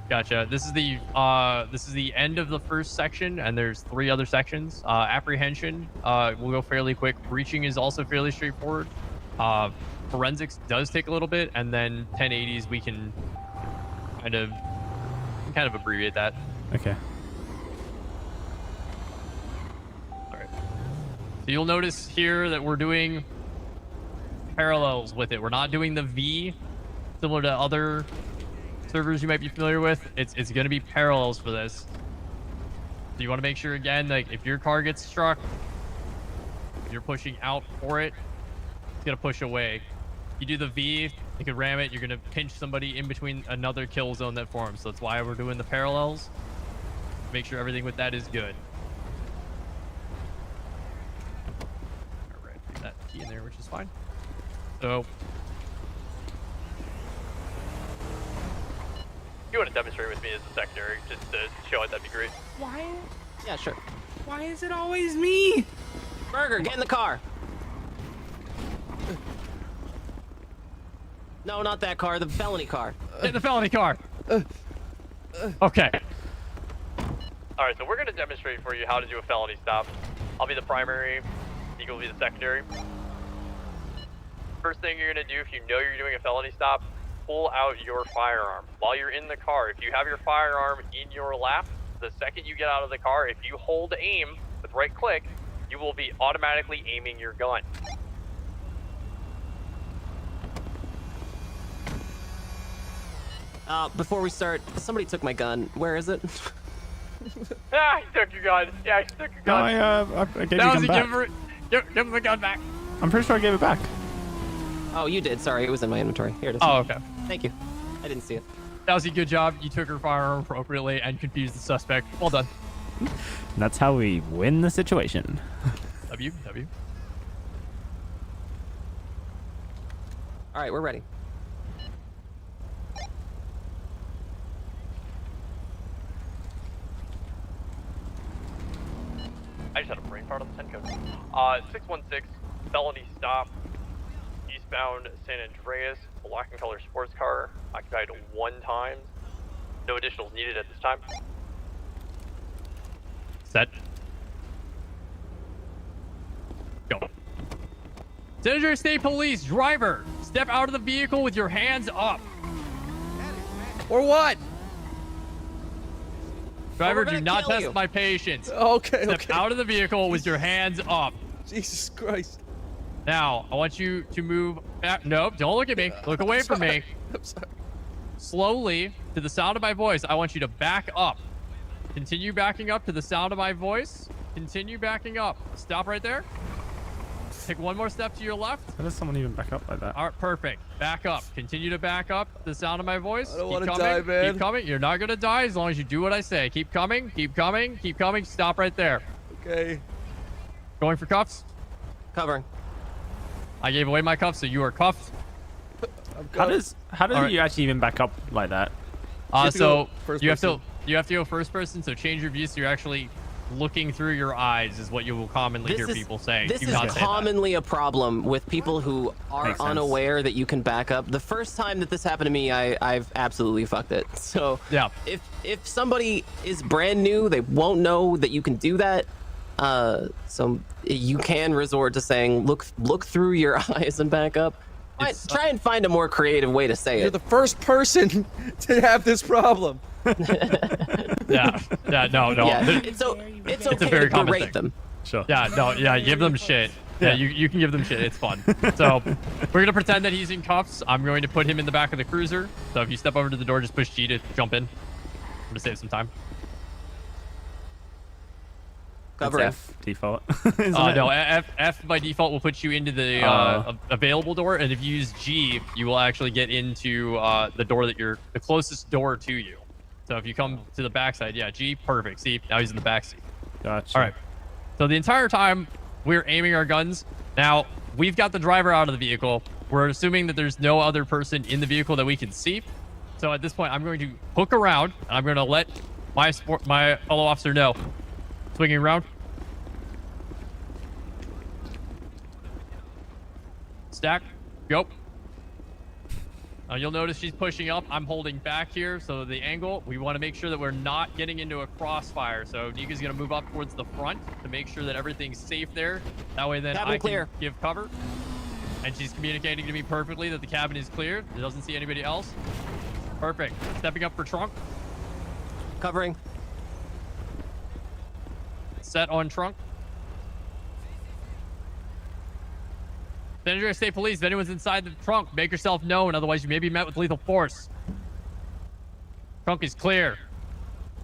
Gotcha. This is the end of the first section, and there's 3 other sections. Apprehension will go fairly quick. Breaching is also fairly straightforward. Forensics does take a little bit, and then 1080s we can kind of abbreviate that. Okay. All right. So you'll notice here that we're doing parallels with it. We're not doing the V, similar to other servers you might be familiar with. It's going to be parallels for this. So you want to make sure, again, like if your car gets struck, you're pushing out for it, it's going to push away. You do the V, you can ram it, you're going to pinch somebody in between another kill zone that forms. So that's why we're doing the parallels. Make sure everything with that is good. All right, get that key in there, which is fine. So If you want to demonstrate with me as a secondary, just to show it, that'd be great. Why? Yeah, sure. Why is it always me? Burger, get in the car. No, not that car. The felony car. Get in the felony car. Okay. All right, so we're going to demonstrate for you how to do a felony stop. I'll be the primary, Eagle will be the secondary. First thing you're going to do if you know you're doing a felony stop, pull out your firearm. While you're in the car, if you have your firearm in your lap, the second you get out of the car, if you hold aim with right click, you will be automatically aiming your gun. Before we start, somebody took my gun. Where is it? Ah, he took your gun. Yeah, he took your No, gun. I gave you gun back. Give him the gun back. I'm pretty sure I gave it back. Oh, you did. Sorry, it was in my inventory. Here it is. Oh, okay. Thank you. I didn't see it. DOWSEY, good job. You took her firearm appropriately and confused the suspect. Well done. And that's how we win the situation. W. All right, we're ready. I just had a brain fart on the 10 code. 616, felony stop, eastbound San Andreas, black and color sports car, occupied 1 time. No additionals needed at this time. Set. Go. San Andreas State Police driver, step out of the vehicle with your hands up. Or what? Driver, we're do gonna not kill test you. my patience. Okay, Step okay. out of the vehicle with your hands up. Jesus Christ. Now, I want you to move back. Nope, don't look at me. Look away from me. I'm sorry. Slowly, to the sound of my voice, I want you to back up. Continue backing up to the sound of my voice. Continue backing up. Stop right there. Take one more step to your left. How does someone even back up like that? All right, perfect. Back up. Continue to back up. The sound of my voice. I don't Keep wanna coming. die, man. Keep coming. You're not gonna die as long as you do what I say. Keep coming. Keep coming. Keep coming. Stop right there. Okay. Going for cuffs. Covering. I gave away my cuffs, so you are cuffed. How does All right. you actually even back up like that? So you have to go first person. So change your view so you're actually looking through your eyes is what you will commonly hear people saying. This Do is not say that. commonly a problem with people who are Makes sense. unaware that you can back up. The first time that this happened to me, I've absolutely fucked it. So yeah, if somebody is brand new, they won't know that you can do that. So you can resort to saying, look through your eyes and back up. Try and find a more creative way to say You're it. the first person to have this problem. Yeah, no. Yeah, it's okay a very to common berate thing. them. Sure. Yeah, no, yeah, give them shit. Yeah, you can give them shit. It's fun. So we're gonna pretend that he's in cuffs. I'm going to put him in the back of the cruiser. So if you step over to the door, just push G to jump in. I'm gonna save some time. Cover F default. No, F by default will put you into the available door, and if you use G, you will actually get into the door that the closest door to you. So if you come to the backside, yeah, G, perfect. See, now he's in the backseat. Gotcha. All right. So the entire time we're aiming our guns. Now we've got the driver out of the vehicle. We're assuming that there's no other person in the vehicle that we can see. So at this point, I'm going to hook around, and I'm going to let my fellow officer know. Swinging around. Stack. Go. You'll notice she's pushing up. I'm holding back here. So the angle, we want to make sure that we're not getting into a crossfire. So Nika's going to move up towards the front to make sure that everything's safe there. That way then I can give cover. And she's communicating to me perfectly that the cabin is clear. It doesn't see anybody else. Perfect. Stepping up for trunk. Covering. Set on trunk. San Andreas State Police, if anyone's inside the trunk, make yourself known. Otherwise, you may be met with lethal force. Trunk is clear.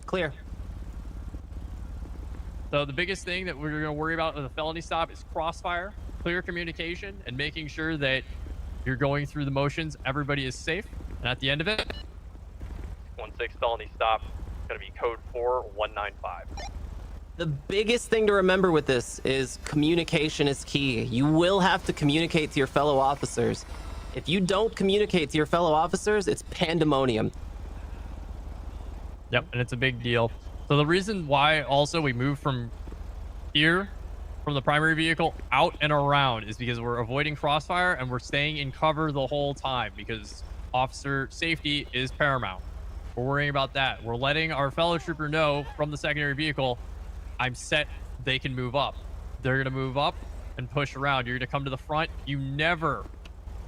Clear. So the biggest thing that we're going to worry about with a felony stop is crossfire, clear communication, and making sure that you're going through the motions. Everybody is safe. And at the end of it, 1-6 felony stop. It's going to be code 4195. The biggest thing to remember with this is communication is key. You will have to communicate to your fellow officers. If you don't communicate to your fellow officers, it's pandemonium. Yep, and it's a big deal. So the reason why also we move from here, from the primary vehicle, out and around is because we're avoiding crossfire and we're staying in cover the whole time because officer safety is paramount. We're worrying about that. We're letting our fellow trooper know from the secondary vehicle, I'm set, they can move up. They're going to move up and push around. You're going to come to the front. You never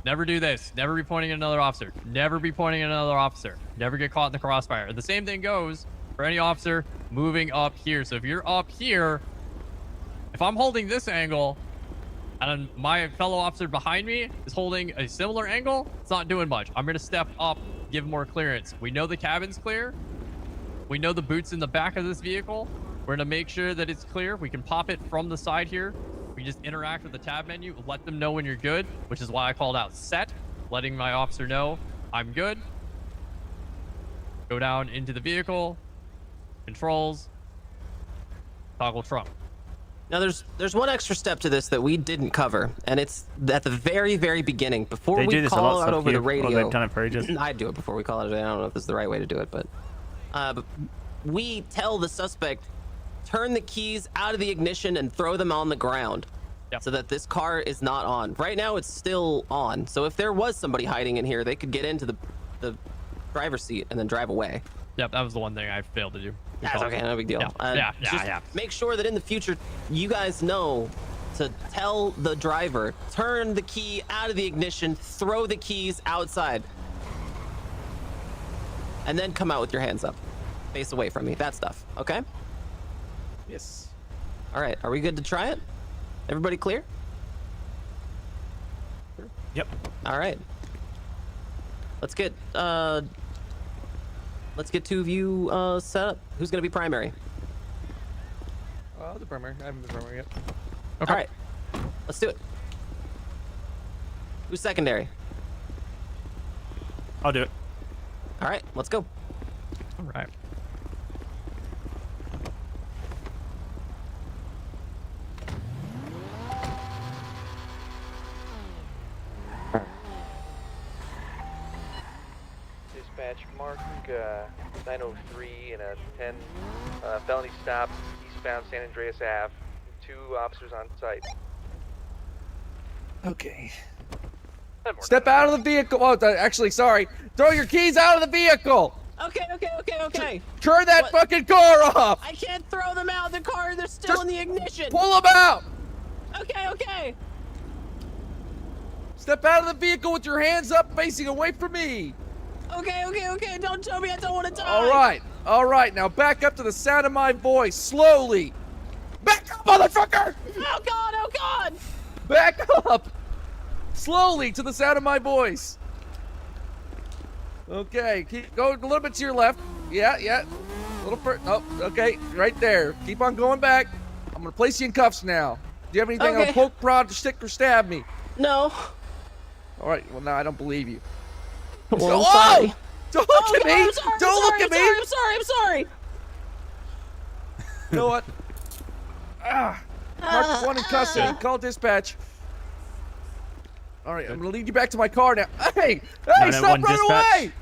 do this. Never be pointing at another officer. Never be pointing at another officer. Never get caught in the crossfire. And the same thing goes for any officer moving up here. So if you're up here, if I'm holding this angle and my fellow officer behind me is holding a similar angle, it's not doing much. I'm going to step up, give more clearance. We know the cabin's clear. We know the boot's in the back of this vehicle. We're going to make sure that it's clear. We can pop it from the side here. We just interact with the tab menu, let them know when you're good, which is why I called out set, letting my officer know I'm good. Go down into the vehicle, controls, toggle trunk. Now there's one extra step to this that we didn't cover, and it's at the very, very beginning. Before we call out over the radio, they've done it for ages. I do it before we call it. I don't know if this is the right way to do it, but we tell the suspect, turn the keys out of the ignition and throw them on the ground so that this car is not on. Right now, it's still on. So if there was somebody hiding in here, they could get into the driver's seat and then drive away. Yep, that was the one thing I failed to do. That's okay, no big deal. Yeah. Make sure that in the future, you guys know to tell the driver, turn the key out of the ignition, throw the keys outside, and then come out with your hands up. Face away from me, that stuff, okay? Yes. All right, are we good to try it? Everybody clear? Yep. All right. Let's get two of you set up. Who's gonna be primary? The primary. I haven't been primary yet. Okay. All right. Let's do it. Who's secondary? I'll do it. All right, let's go. All right. Dispatch mark 903 and a 10 felony stop eastbound San Andreas Ave. 2 officers on site. Okay. Step out of the vehicle. Oh, actually, sorry. Throw your keys out of the vehicle. Okay. Turn that fucking car off. I can't throw them out of the car. They're still in the ignition. Pull them out. Okay. Step out of the vehicle with your hands up, facing away from me. Okay. Don't tell me I don't want to die. All right. Now back up to the sound of my voice, slowly. Back up, motherfucker! Oh God! Back up! Slowly to the sound of my voice. Okay, keep going a little bit to your left. Yeah. A little further. Oh, okay, right there. Keep on going back. I'm gonna place you in cuffs now. Do you have anything Okay. on poke, prod, stick, or stab me? No. All right. Well, now I don't believe you. Well, Oh! I'm sorry. Don't look at me! I'm sorry, Don't look at me! I'm sorry. You know what? Mark 1 in custody. Call dispatch. All right, I'm gonna lead you back to my car now. Hey, stop running away!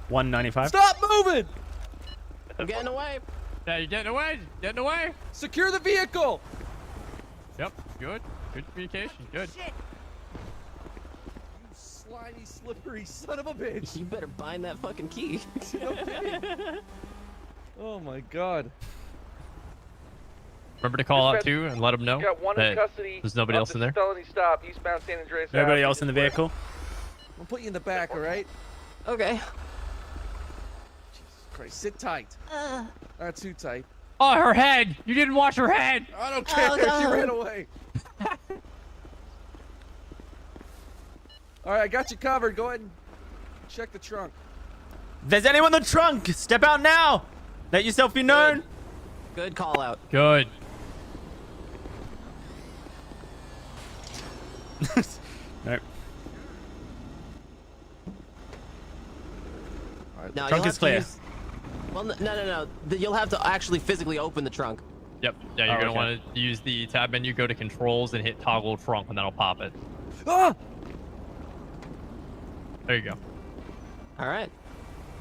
195. Stop moving! I'm getting away. Yeah, you're getting away. Getting away. Secure the vehicle. Yep. Good. Good communication. Good. You slimy, slippery son of a bitch. You better bind that fucking key. No kidding. Oh my god. Remember to call out too and let them know Got one in that custody. there's nobody else in there. Felony stop, eastbound San Andreas. Nobody else in the vehicle? I'll put you in the back, all right? Okay. Jesus Christ, sit tight. Not too tight. Oh, her head! You didn't wash her head! I don't care. Oh, She God. ran away. All right, I got you covered. Go ahead and check the trunk. If there's anyone in the trunk, step out now. Let yourself be known. Good call out. Good. Nope. Now, Trunk you'll is have to clear. use- Well, no. You'll have to actually physically open the trunk. Yep. Yeah, you're Oh, gonna okay. want to use the tab menu, go to controls, and hit toggle trunk, and that'll pop it. Ah! There you go. All right.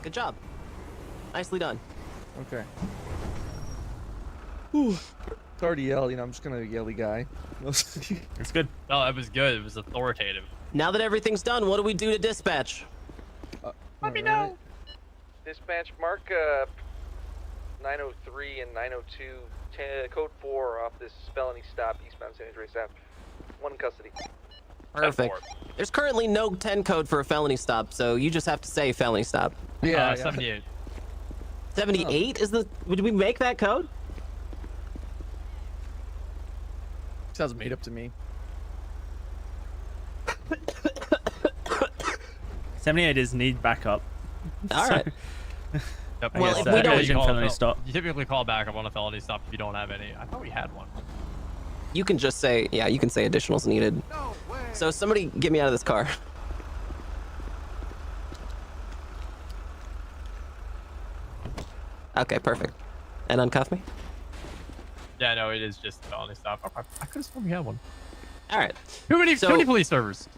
Good job. Nicely done. Okay. Whew. It's hard to yell, you know, I'm just kind of a yelly guy. It's good. No, that was good. It was authoritative. Now that everything's done, what do we do to dispatch? Let me know. Dispatch, mark 903 and 902, code 4 off this felony stop, eastbound San Andreas Ave. One in custody. Perfect. There's currently no 10 code for a felony stop, so you just have to say felony stop. Yeah, 78. 78 is the. Did we make that code? Sounds made up to me. 78 is need backup. All right. Yep. Well, guess if we don't- Asian felony stop. You typically call back up on a felony stop if you don't have any. I thought we had one. You can just say, yeah, you can say additionals needed. So somebody get me out of this car. Okay, perfect. And uncuff me? Yeah, no, it is just a felony stop. I could have sworn we had one. All right. Too many police servers.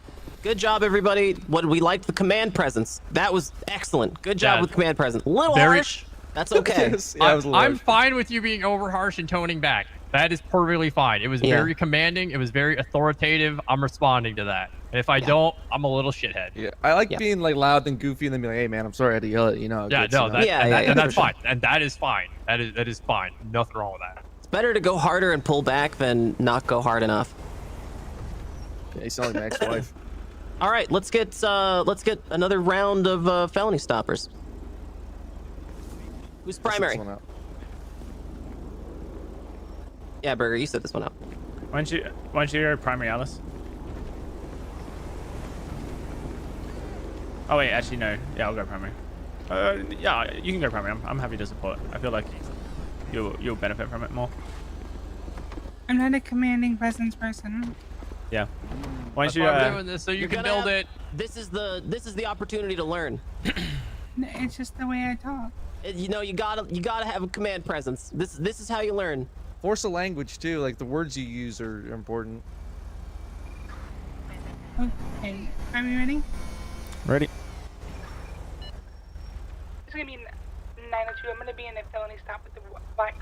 Good job, everybody. What we liked the command presence. That was excellent. Good job Yeah. with command presence. A little Very- harsh. That's okay. Yes, yeah, it was a little I'm harsh. fine with you being over harsh and toning back. That is perfectly fine. It was Yeah. very commanding. It was very authoritative. I'm responding to that. And if I don't, I'm a little shithead. Yeah, I like being like loud and goofy and then be like, hey man, I'm sorry I had to yell at you, know. Yeah, it's, no, you know. that, Yeah, and, yeah, that, yeah, and that's for sure. fine. And that is fine. That is fine. Nothing wrong with that. It's better to go harder and pull back than not go hard enough. Yeah, you sound like my ex-wife. All right, let's get another round of felony stoppers. Who's primary? This one out. Yeah, Burger, you set this one up. Why don't you go primary, Alice? Oh wait, actually no. Yeah, I'll go primary. Yeah, you can go primary. I'm happy to support. I feel like you'll benefit from it more. I'm not a commanding presence person. Yeah. Why don't That's you? why I'm doing this so you You're can gonna build have- it. This is the opportunity to learn. It's just the way I talk. You know, you gotta have a command presence. This is how you learn. Force a language too, like the words you use are important. Okay, are we ready? Ready. It's gonna be 902. I'm gonna be in a felony stop with the black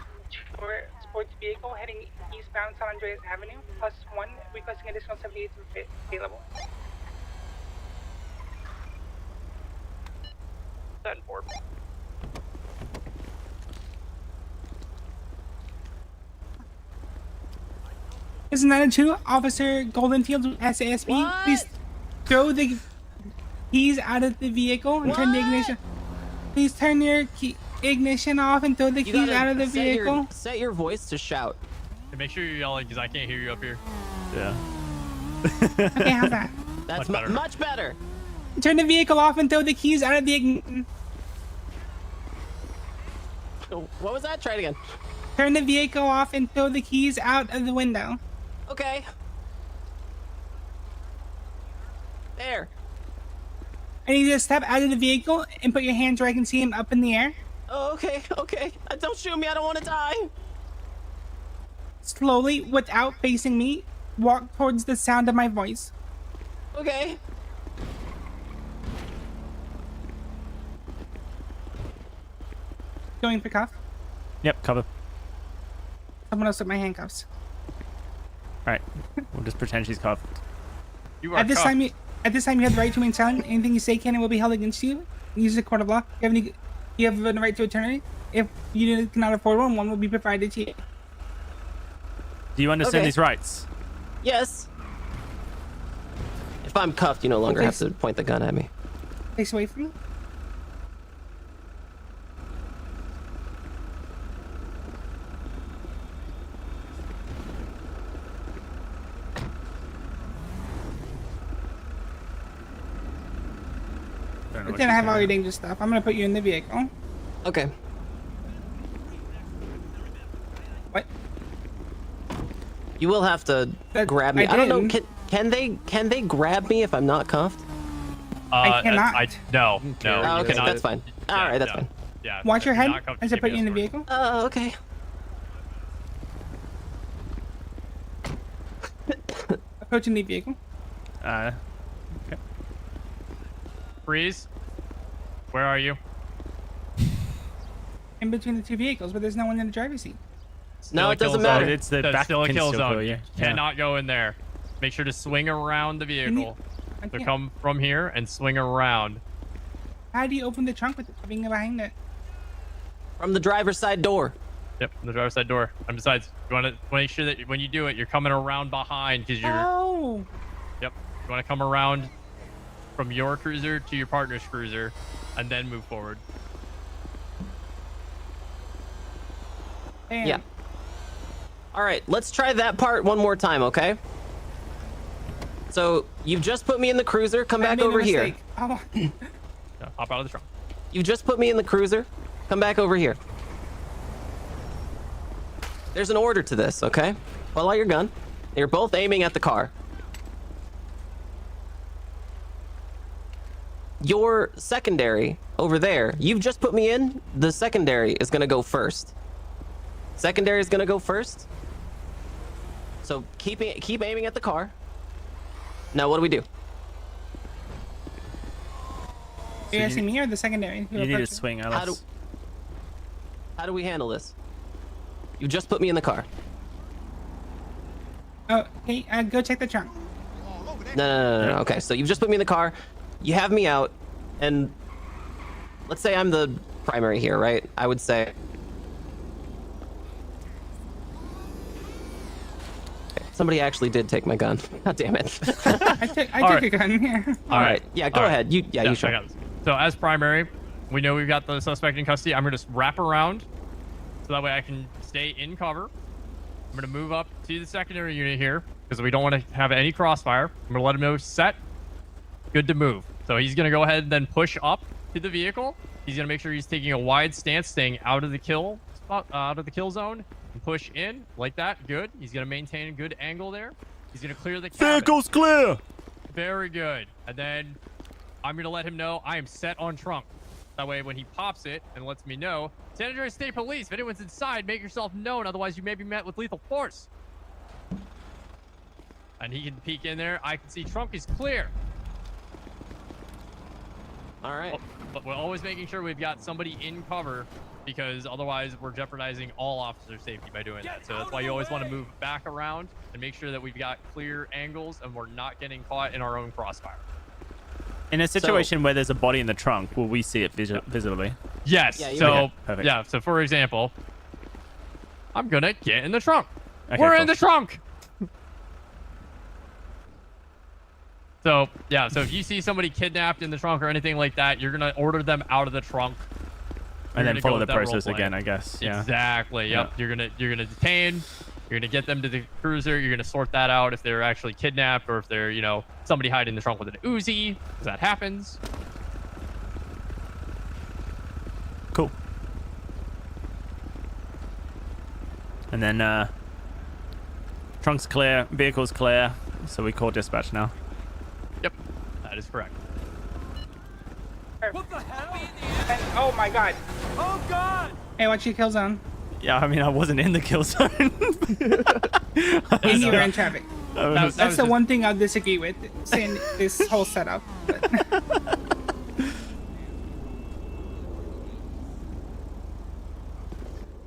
sports vehicle heading eastbound San Andreas Avenue. +1, requesting additional 78 available. 10-4. This is 902, Officer Goldenfield with SASP. What? Please throw the keys out of the vehicle and turn the ignition. Please turn your ignition off and throw the You keys gotta out of the set vehicle. set your voice to shout. And make sure you're yelling because I can't hear you up here. Yeah. Okay, how's that? That's much better. Turn the vehicle off and throw the keys out of the ignition. What was that? Try it again. Turn the vehicle off and throw the keys out of the window. Okay. There. I need you to step out of the vehicle and put your hands where I can see him up in the air. Oh, okay. Don't shoot me. I don't want to die. Slowly, without facing me, walk towards the sound of my voice. Okay. Going for cuff. Yep, cover. Someone else with my handcuffs. Alright. We'll just pretend she's cuffed. You are At this cuffed. time, you have the right to remain silent. Anything you say can and will be held against you. Use the court of law. You have the right to attorney. If you cannot afford one will be provided to you. Do you understand Okay. these rights? Yes. If I'm cuffed, you no longer have to point the gun at me. Face away from me. Pretend I have all your dangerous stuff. I'm gonna put you in the vehicle. Okay. What? You will have to grab me. I I don't know. didn't. Can they grab me if I'm not cuffed? I cannot. No. Oh, okay, cannot. that's fine. All right, that's fine. Yeah. Watch your if you're head not cuffed, as I give put me you a in the sword. vehicle. Oh, okay. Approaching the vehicle. Okay. Freeze. Where are you? In between the two vehicles, but there's no one in the driver's seat. No, it Still a doesn't kill matter. zone. It's the That's back still a can kill still zone. kill you. Yeah. Cannot go in there. Make sure to swing around the vehicle. I So can't. come from here and swing around. How do you open the trunk with the being behind it? From the driver's side door. Yep, from the driver's side door. And besides, you want to make sure that when you do it, you're coming around behind because you're. Oh. Yep. You want to come around from your cruiser to your partner's cruiser, and then move forward. Damn. Yeah. All right, let's try that part one more time, okay? So you've just put me in the cruiser. Come I back made a over here. mistake. Oh. Yeah, hop out of the trunk. You just put me in the cruiser. Come back over here. There's an order to this, okay? Pull out your gun. You're both aiming at the car. Your secondary over there, you've just put me in. The secondary is gonna go first. Secondary is gonna go first. So keep aiming at the car. Now what do we do? Are you asking me or the secondary? You need to swing, Alice. How do we handle this? You just put me in the car. Oh, hey, go check the trunk. No. Okay, so you've just put me in the car. You have me out, and let's say I'm the primary here, right? I would say. Somebody actually did take my gun. God damn it. I took your gun. Yeah. All right. Yeah, go ahead. You I sure. got this. So as primary, we know we've got the suspect in custody. I'm gonna just wrap around, so that way I can stay in cover. I'm gonna move up to the secondary unit here because we don't want to have any crossfire. I'm gonna let him know set, good to move. So he's gonna go ahead and then push up to the vehicle. He's gonna make sure he's taking a wide stance, staying out of the kill spot, out of the kill zone, and push in like that. Good. He's gonna maintain a good angle there. He's gonna clear the cabin. Vehicle's clear. Very good. And then I'm gonna let him know I am set on trunk. That way, when he pops it and lets me know, San Andreas State Police, if anyone's inside, make yourself known. Otherwise, you may be met with lethal force. And he can peek in there. I can see trunk is clear. All right. But we're always making sure we've got somebody in cover, because otherwise we're jeopardizing all officer safety by doing that. So that's why you always want to move back around and make sure that we've got clear angles and we're not getting caught in our own crossfire. In a situation where there's a body in the trunk, will we see it visibly? Yes. Yeah, so Perfect. yeah. So for example, I'm gonna get in the trunk. Okay, We're cool. in the trunk. So yeah. So if you see somebody kidnapped in the trunk or anything like that, you're gonna order them out of the trunk. And You're then gonna go follow the with that role process play. again, I guess. Yeah. Exactly. Yep. Yeah. You're gonna detain. You're gonna get them to the cruiser. You're gonna sort that out if they're actually kidnapped or if they're, you know, somebody hiding in the trunk with an Uzi, because that happens. Cool. And then trunk's clear, vehicle's clear, so we call dispatch now. Yep, that is correct. What the hell? Oh my god. Oh god. Hey, watch your kill zone. Yeah, I mean, I wasn't in the kill zone. And you were in traffic. That That's the one thing I'll disagree with, saying this whole setup.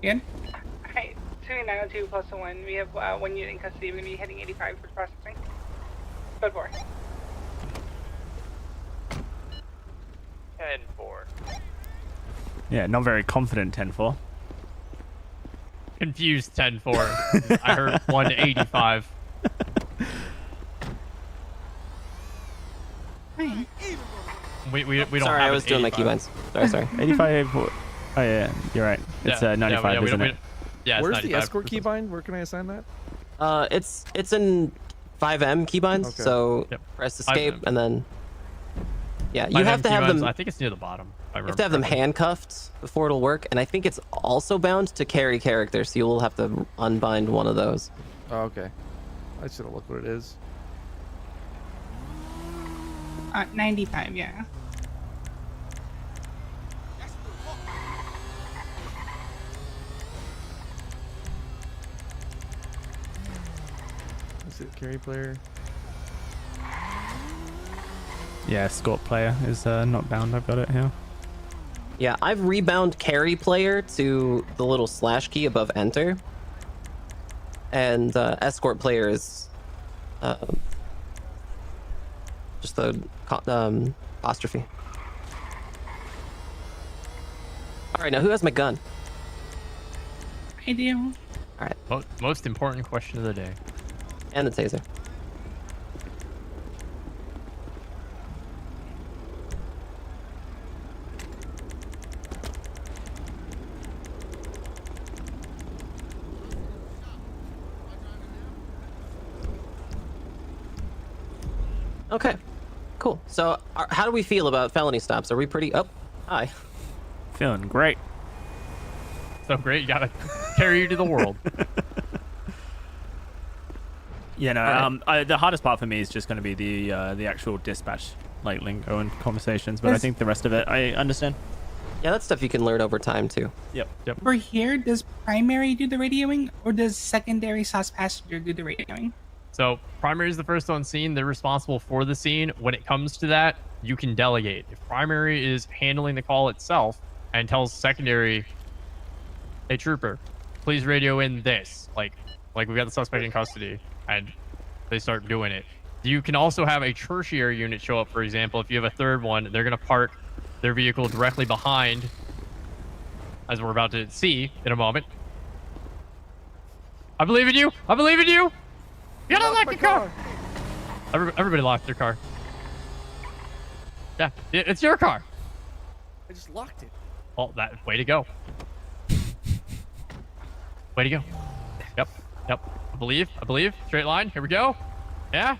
Ian? Hi, 2902 plus 1. We have 1 unit in custody. We're going to be heading 85 for processing. Code 4. 10-4. Yeah, not very confident 10-4. Confused 10-4. I heard 185. We don't Sorry, have I was doing my 85. keybinds. Sorry. 85. Oh yeah, you're right. It's 95, isn't it? Yeah, it's Where's 95. the escort keybind? Where can I assign that? It's in FiveM keybinds. Okay. So Yep. press escape 5M. and then yeah, you 5M have to have them. keybinds, I think it's near the bottom. You have to have them handcuffed before it'll work, and I think it's also bound to carry characters, so you'll have to unbind one of those. Oh, okay. I should have looked what it is. 95, yeah. Is it carry player? Yeah, escort player is not bound. I've got it here. Yeah, I've rebound carry player to the little slash key above enter, and escort player is just the apostrophe. All right, now who has my gun? I do. All right. Most important question of the day. And the taser. Okay, cool. So how do we feel about felony stops? Are we pretty... Oh, hi. Feeling great. So great, you gotta carry you to the world. Yeah, no. The hardest part for me is just going to be the actual dispatch, like lingo and conversations. But I think the rest of it, I understand. Yeah, that's stuff you can learn over time too. Yep. For here, does primary do the radioing, or does secondary / passenger do the radioing? So primary is the first on scene. They're responsible for the scene. When it comes to that, you can delegate. If primary is handling the call itself and tells secondary, hey trooper, please radio in this. Like we've got the suspect in custody, and they start doing it. You can also have a tertiary unit show up, for example. If you have a third one, they're going to park their vehicle directly behind, as we're about to see in a moment. I believe in you. I believe in you. You gotta lock your car. Everybody locked their car. Yeah, it's your car. I just locked it. Well, way to go. Way to go. Yep. I believe. Straight line. Here we go. Yeah.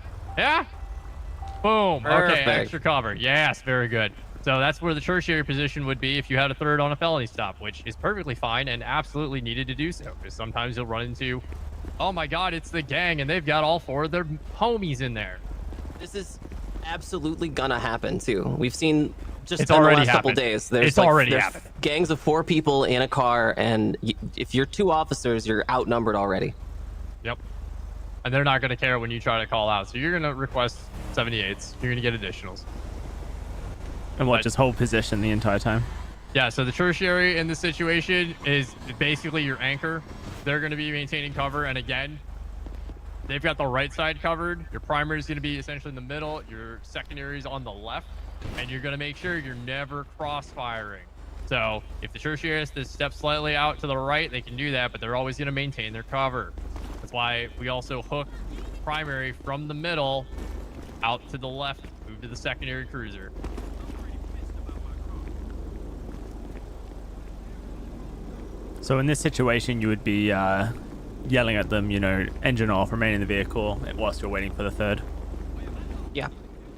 Boom. Perfect. Okay, extra cover. Yes, very good. So that's where the tertiary position would be if you had a third on a felony stop, which is perfectly fine and absolutely needed to do so. Because sometimes you'll run into, oh my God, it's the gang and they've got all 4 of their homies in there. This is absolutely gonna happen too. We've seen just It's in the already last couple happened. days. There's It's already there's happened. gangs of 4 people in a car, and if you're 2 officers, you're outnumbered already. Yep. And they're not going to care when you try to call out. So you're going to request 78s. You're going to get additionals. And what, just hold position the entire time? Yeah, so the tertiary in this situation is basically your anchor. They're going to be maintaining cover. And again, they've got the right side covered. Your primary is going to be essentially in the middle. Your secondary is on the left. And you're going to make sure you're never cross-firing. So if the tertiary has to step slightly out to the right, they can do that, but they're always going to maintain their cover. That's why we also hook primary from the middle out to the left, move to the secondary cruiser. So in this situation, you would be yelling at them, you know, engine off, remain in the vehicle whilst you're waiting for the third. Yeah.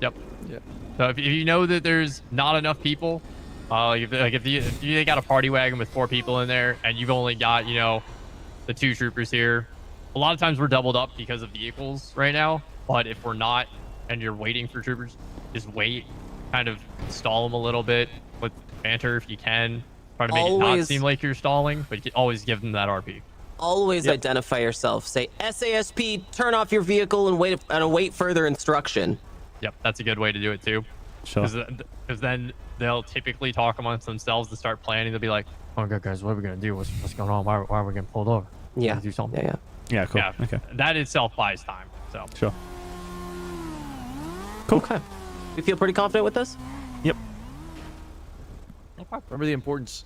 Yep. Yeah. So if you know that there's not enough people, if you got a party wagon with 4 people in there and you've only got, you know, the 2 troopers here, a lot of times we're doubled up because of vehicles right now. But if we're not and you're waiting for troopers, just wait, kind of stall them a little bit with banter if you can. Try to make it not seem like you're stalling, but you always give them that RP. Always identify yourself. Say SASP, turn off your vehicle and wait further instruction. Yep, that's a good way to do it too. Sure. Because then they'll typically talk amongst themselves to start planning. They'll be like, "Oh, good guys, what are we gonna do? What's going on? Why are we getting pulled over? Yeah. Do something." Yeah. Cool. Yeah. Okay. That itself buys time. So. Sure. Cool. Okay. You feel pretty confident with this? Yep. Remember the importance.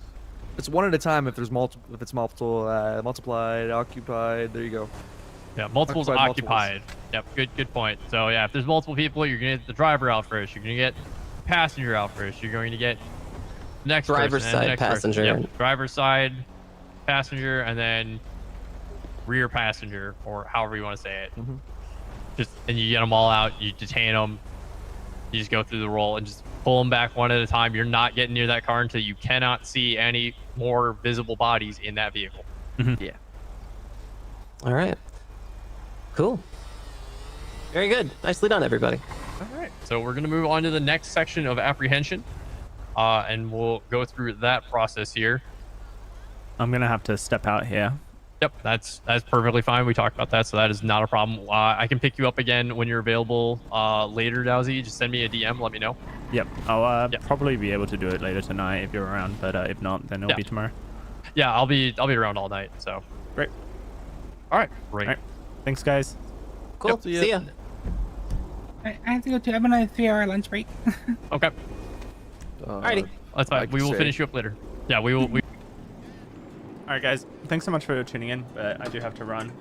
It's one at a time. If there's multiple, if it's multiplied, occupied. There you go. Yeah, multiples occupied. Yep, good point. So yeah, if there's multiple people, you're gonna get the driver out first. You're gonna get the passenger out first. You're going to get the next driver's person, side next passenger. Yep, driver's side passenger, and then rear passenger, or however you want to say it. And you get them all out. You detain them. You just go through the roll and just pull them back one at a time. You're not getting near that car until you cannot see any more visible bodies in that vehicle. Yeah. All right. Cool. Very good. Nicely done, everybody. All right. So we're going to move on to the next section of apprehension. And we'll go through that process here. I'm going to have to step out here. Yep, that's perfectly fine. We talked about that, so that is not a problem. I can pick you up again when you're available later, DOWSEY. Just send me a DM, let me know. Yep, I'll probably be able to do it later tonight if you're around, but if not, then it'll be tomorrow. Yeah, I'll be around all night, so. Great. All right, great. All right. Thanks, guys. Cool. Yep, See ya. I have to go too. I'm on a 3-hour lunch break. Okay. Alrighty. That's fine. We will finish you up later. Yeah, we will. All right, guys. Thanks so much for tuning in, but I do have to run.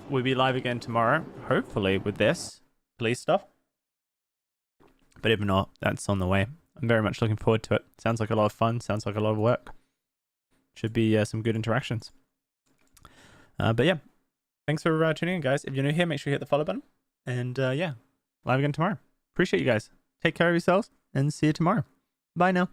We'll be live again tomorrow, hopefully with this police stuff. But if not, that's on the way. I'm very much looking forward to it. Sounds like a lot of fun. Sounds like a lot of work. Should be some good interactions. But yeah, thanks for tuning in, guys. If you're new here, make sure you hit the follow button. And yeah, live again tomorrow. Appreciate you guys. Take care of yourselves and see you tomorrow. Bye now.